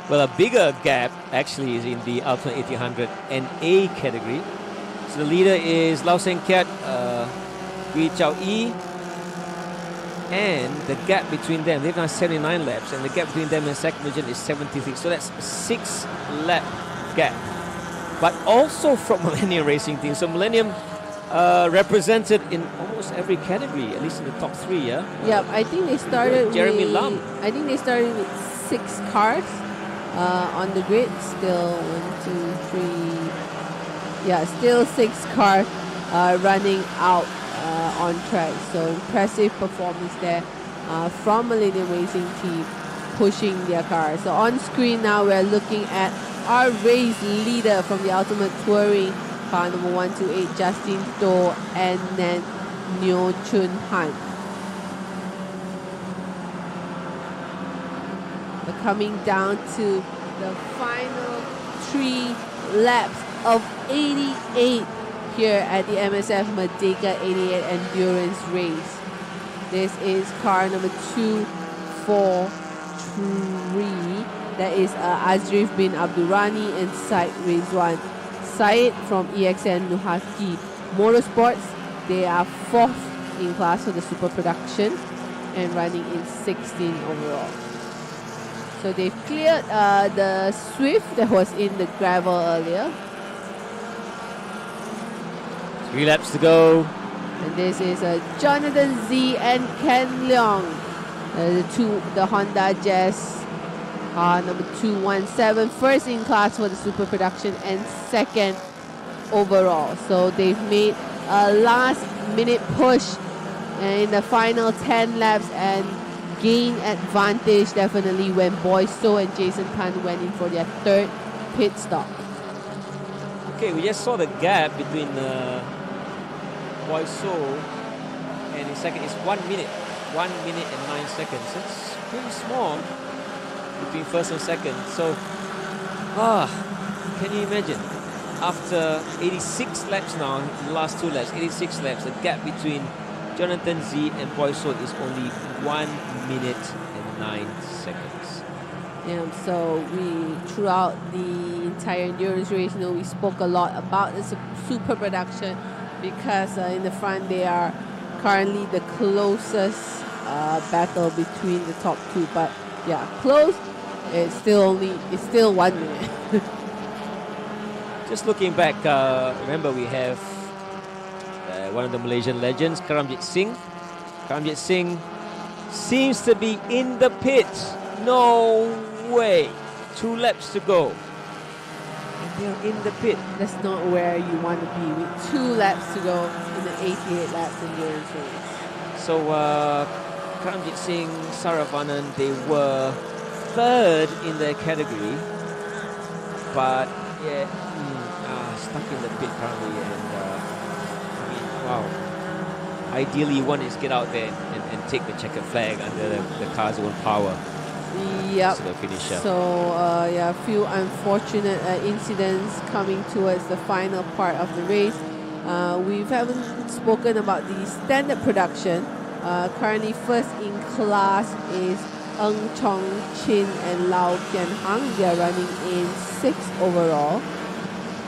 Well, a bigger gap actually is in the Ultimate 1800 NA category. So the leader is Lau Seng Kiat, Gui Chao Yi, and the gap between them, they've done 79 laps, and the gap between them and second position is 73. So that's a 6 lap gap. But also from Millennium Racing team. So Millennium represented in almost every category, at least in the top 3, yeah? Yep, I think they started Jeremy with, Lam. I think they started with 6 cars on the grid. Still 1, 2, 3. Yeah, still 6 cars running out on track. So impressive performance there from Millennium Racing team pushing their car. So on screen now we're looking at our race leader from the Ultimate Touring, car number 128, Justin To, and then Neo Chun Han. We're coming down to the final 3 laps of 88 here at the MSF Merdeka 88 Endurance Race. This is car number 243. That is Azrif bin Abdurrani and Said Rizwan. Said from EXN Nuhaki Motorsports. They are 4th in class for the super production and running in 16 overall. So they've cleared the Swift that was in the gravel earlier. 3 laps to go. And this is Jonathan Z and Ken Leong. The Honda Jazz number 217, first in class for the super production and 2nd overall. So they've made a last minute push in the final 10 laps and gain advantage definitely when Boyso and Jason Tan went in for their 3rd pit stop. Okay, we just saw the gap between Boyso and in second is 1 minute. 1 minute and 9 seconds. It's pretty small between first and second. So, can you imagine? After 86 laps now, the last 2 laps, 86 laps, the gap between Jonathan Z and Boyso is only 1 minute and 9 seconds. Yeah, so throughout the entire endurance race, we spoke a lot about the super production because in the front they are currently the closest battle between the top 2. But yeah, close. It's still 1 minute. Just looking back, remember we have one of the Malaysian legends, Karamjit Singh. Karamjit Singh seems to be in the pit. No way. 2 laps to go. And they're in the pit. That's not where you want to be with 2 laps to go in the 88 laps endurance race. So Karamjit Singh, Saravanan, they were 3rd in their category. But yeah, stuck in the pit currently. And wow. Ideally, one is get out there and take the checkered flag under the car's own power. Yep. To the finisher. So, a few unfortunate incidents coming towards the final part of the race. We haven't spoken about the standard production. Currently, first in class is Ng Chong Chin and Lau Kian Hang. They are running in 6th overall.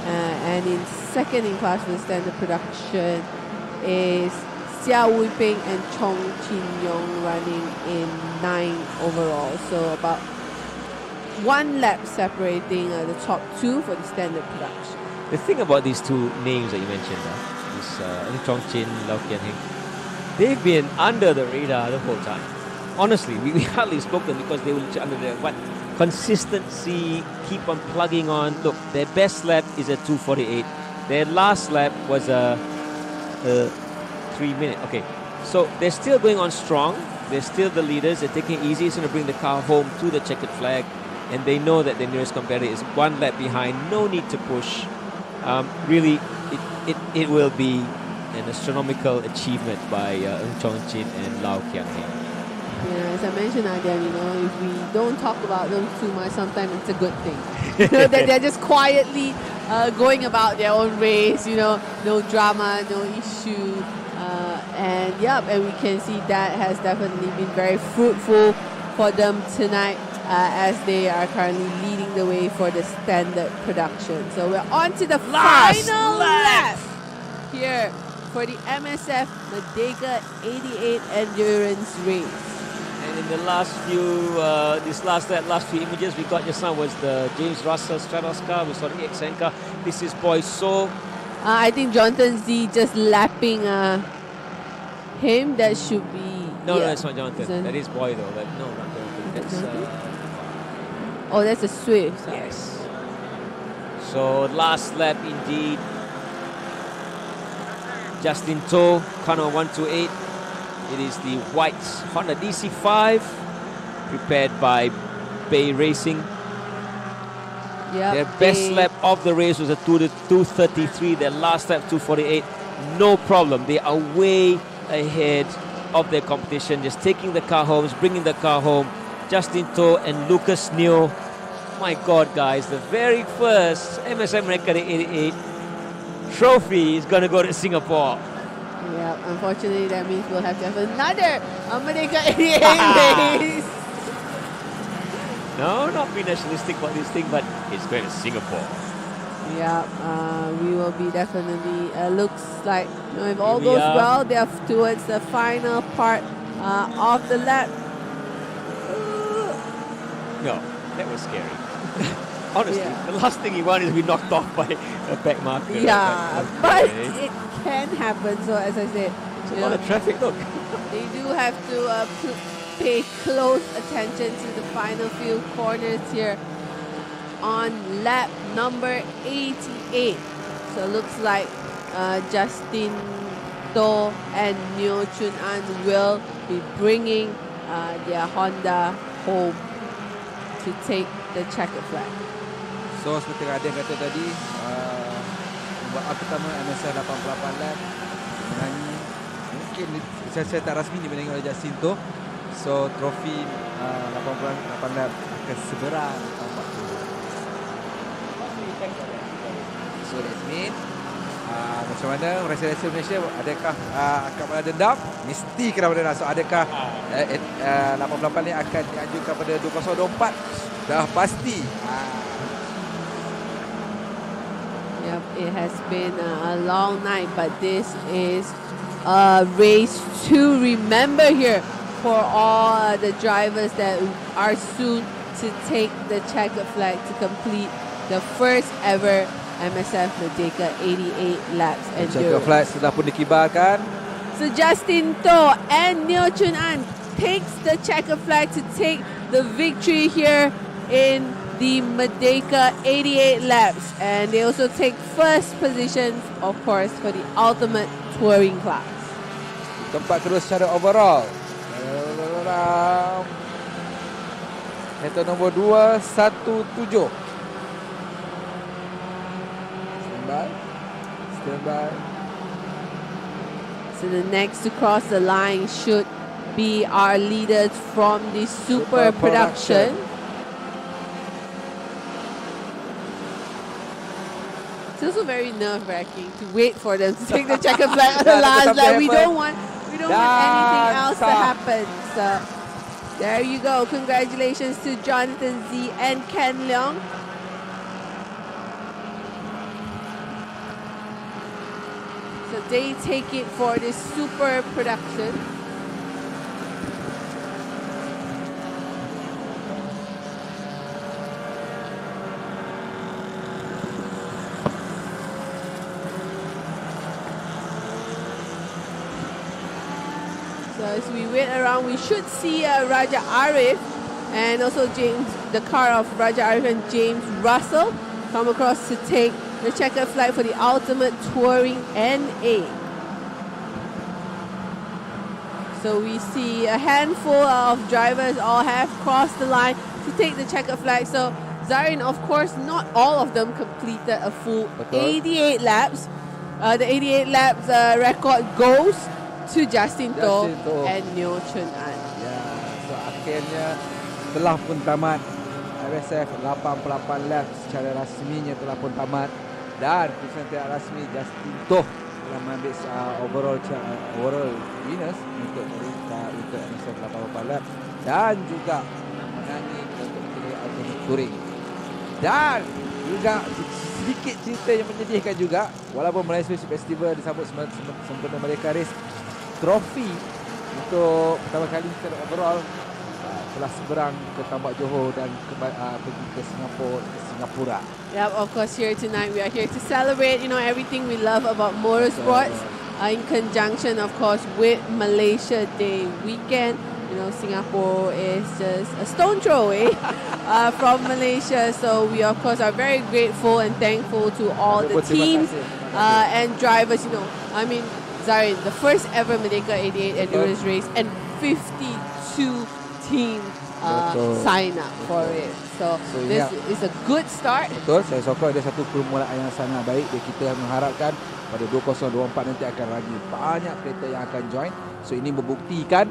And in second in class for the standard production is Xia Wui Ping and Chong Chin Yong running in 9 overall. So about 1 lap separating the top 2 for the standard production. The thing about these 2 names that you mentioned, Chong Chin, Lau Kian Heng, they've been under the radar the whole time. Honestly, we hardly spoke them because they were under the consistency, keep on plugging on. Look, their best lap is a 2:48. Their last lap was a 3 minute. Okay, so they're still going on strong. They're still the leaders. They're taking it easy. It's going to bring the car home to the checkered flag. And they know that the nearest competitor is 1 lap behind. No need to push. Really, it will be an astronomical achievement by Ng Chong Chin and Lau Kian Heng. Yeah, as I mentioned earlier, if we don't talk about them too much, sometimes it's a good thing. That they're just quietly going about their own race, no drama, no issue. And we can see that has definitely been very fruitful for them tonight as they are currently leading the way for the standard production. So we're on to the final lap here for the MSF Merdeka 88 Endurance Race. And in the last few, last few images we got just now was the James Russell Stratos car. We saw the EXN car. This is Boyso. I think Jonathan Z just lapping him. That should be... No, it's not Jonathan. That is Boy though. But no, not Jonathan. That's, that's a Swift. Sorry. Yes. So last lap indeed. Justin To, Kano 128. It is the white Honda DC5 prepared by Bay Racing. Their best lap of the race was a 2:33. Their last lap 2:48. No problem. They are way ahead of their competition. Just taking the car home, bringing the car home. Justin To and Lucas Neo my God, guys, the very first MSF Merdeka 88 trophy is going to go to Singapore. Yeah, unfortunately, that means we'll have to have another Merdeka 88 race. No, not be nationalistic about this thing, but it's going to Singapore. Yeah, we will be definitely, looks like, if all Here we goes are. well, they're towards the final part of the lap. No, that was scary. Honestly, Yeah. the last thing you want is to be knocked off by a back marker. Yeah, but it can happen. So as I said, It's a lot of traffic, look. they do have to pay close attention to the final few corners here on lap number 88. So it looks like Justin To and Neo Chun An will be bringing their Honda home to take the checkered flag. So seperti Raden kata tadi, buat pertama MSF 88 lap menangi. Mungkin saya tak rasmi dibanding oleh Justin Tu. So trofi 88 lap akan segera tampak. So that's mean macam mana race-race Malaysia, adakah akan ada dendam? Mesti kena ada dendam. So adakah 88 ni akan diajukan pada 2024? Dah pasti. Yep, it has been a long night, but this is a race to remember here for all the drivers that are soon to take the checkered flag to complete the first ever MSF Merdeka 88 laps enduro. Checkered flag sudah pun dikibarkan. So Justin To and Neo Chun An takes the checkered flag to take the victory here in the Merdeka 88 laps, and they also take first position, of course, for the ultimate touring class. Tempat kedua secara overall. Itu nombor 217. Stand by. So the next to cross the line should be our leaders from the Super Production. It's also very nerve-wracking to wait for them to take the checkered flag on the last lap. We don't want anything else to happen. So there you go. Congratulations to Jonathan Z and Ken Leong. So they take it for this Super Production. So as we wait around, we should see Raja Arif and also James, the car of Raja Arif and James Russell come across to take the checkered flag for the Ultimate Touring NA. So we see a handful of drivers all have crossed the line to take the checkered flag. So Zarin, of course, not all of them completed a full 88 laps. The 88 laps record goes to Justin To and Neo Chun An. Ya, so akhirnya telah pun tamat MSF 88 lap secara rasminya telah pun tamat, dan keputusan tidak rasmi Justin To telah mengambil overall winners untuk MSF 88 lap dan juga menangi untuk Ultimate Touring. Dan juga sedikit cerita yang menyedihkan juga, walaupun Malaysia Festival disambut sempurna Merdeka Race, trofi untuk pertama kali secara overall telah seberang ke Tambak Johor dan pergi ke Singapura. Yeah, of course, here tonight we are here to celebrate, everything we love about motorsports in conjunction, of course, with Malaysia Day weekend. Singapore is just a stone throw away from Malaysia. So we, of course, are very grateful and thankful to all the teams and drivers. Zarin, the first ever Merdeka 88 Enduro Race, and 52 teams sign up for it. So this is a good start. Betul, saya sokong ada satu permulaan yang sangat baik, dan kita mengharapkan pada 2024 nanti akan lagi banyak kereta yang akan join. So ini membuktikan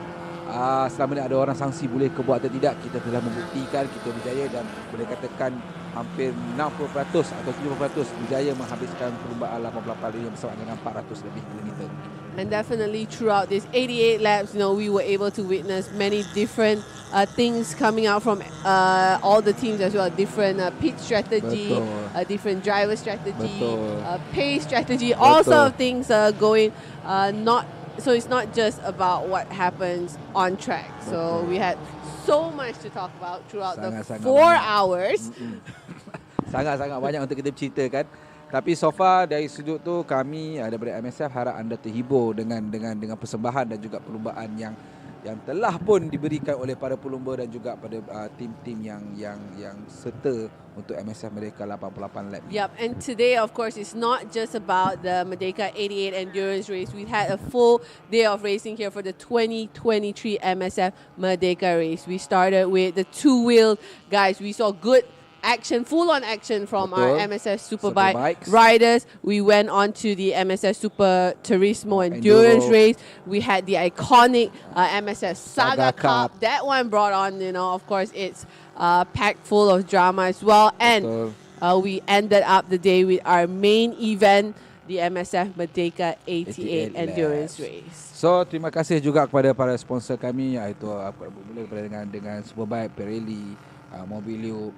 selama ni ada orang sangsi boleh ke buat atau tidak, kita telah membuktikan kita berjaya dan boleh katakan hampir 60% atau 70% berjaya menghabiskan perlumbaan 88 ini bersama dengan 400 lebih kilometer. And definitely throughout this 88 laps, we were able to witness many different things coming out from all the teams as well. Different pit strategy, different driver strategy, pace strategy, all sort of things going. So it's not just about what happens on track. So we had so much to talk about throughout the 4 hours. Sangat-sangat banyak untuk kita berceritakan. Tapi so far dari sudut tu kami daripada MSF harap anda terhibur dengan persembahan dan juga perlumbaan yang telah pun diberikan oleh para pelumba dan juga pada tim-tim yang serta untuk MSF Merdeka 88 lap. Yep, and today of course it's not just about the Merdeka 88 Endurance Race. We had a full day of racing here for the 2023 MSF Merdeka Race. We started with the two-wheeled guys. We saw good action, full-on action from our MSF Superbike riders. We went on to the MSF Super Turismo Endurance Race. We had the iconic MSF Saga Cup. That one brought on, of course, it's packed full of drama as well. And we ended up the day with our main event, the MSF Merdeka 88 Endurance Race. So, terima kasih juga kepada para sponsor kami, iaitu dengan Superbike, Pirelli, Mobilio,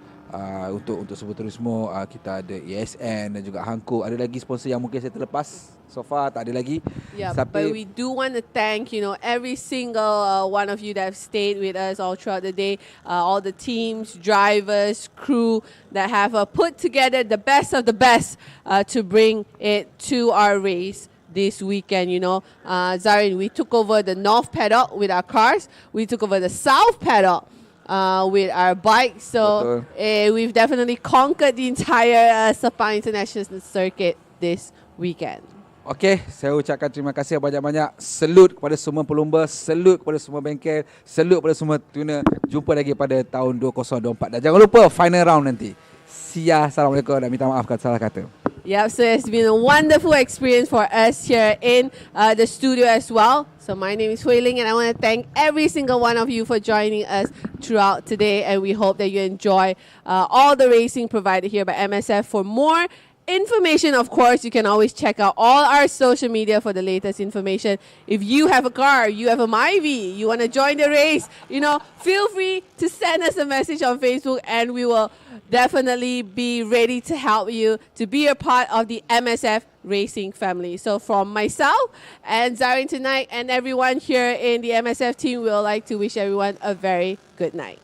untuk Super Turismo, kita ada ESN dan juga Hankook. Ada lagi sponsor yang mungkin saya terlepas. So far tak ada lagi. Yeah, but we do want to thank every single one of you that have stayed with us all throughout the day. All the teams, drivers, crew that have put together the best of the best to bring it to our race this weekend. Zarin, we took over the North Paddock with our cars. We took over the South Paddock with our bikes. So we've definitely conquered the entire Sepang International Circuit this weekend. Okey, saya ucapkan terima kasih banyak-banyak. Salute kepada semua pelumba, salute kepada semua bengkel, salute kepada semua tuner. Jumpa lagi pada tahun 2024. Dan jangan lupa final round nanti. Assalamualaikum dan minta maaf kalau salah kata. Yep, so it's been a wonderful experience for us here in the studio as well. So my name is Hui Ling and I want to thank every single one of you for joining us throughout today, and we hope that you enjoy all the racing provided here by MSF. For more information, of course, you can always check out all our social media for the latest information. If you have a car, you have a Myvi, you want to join the race, feel free to send us a message on Facebook and we will definitely be ready to help you to be a part of the MSF racing family. So from myself and Zarin tonight and everyone here in the MSF team, we would like to wish everyone a very good night.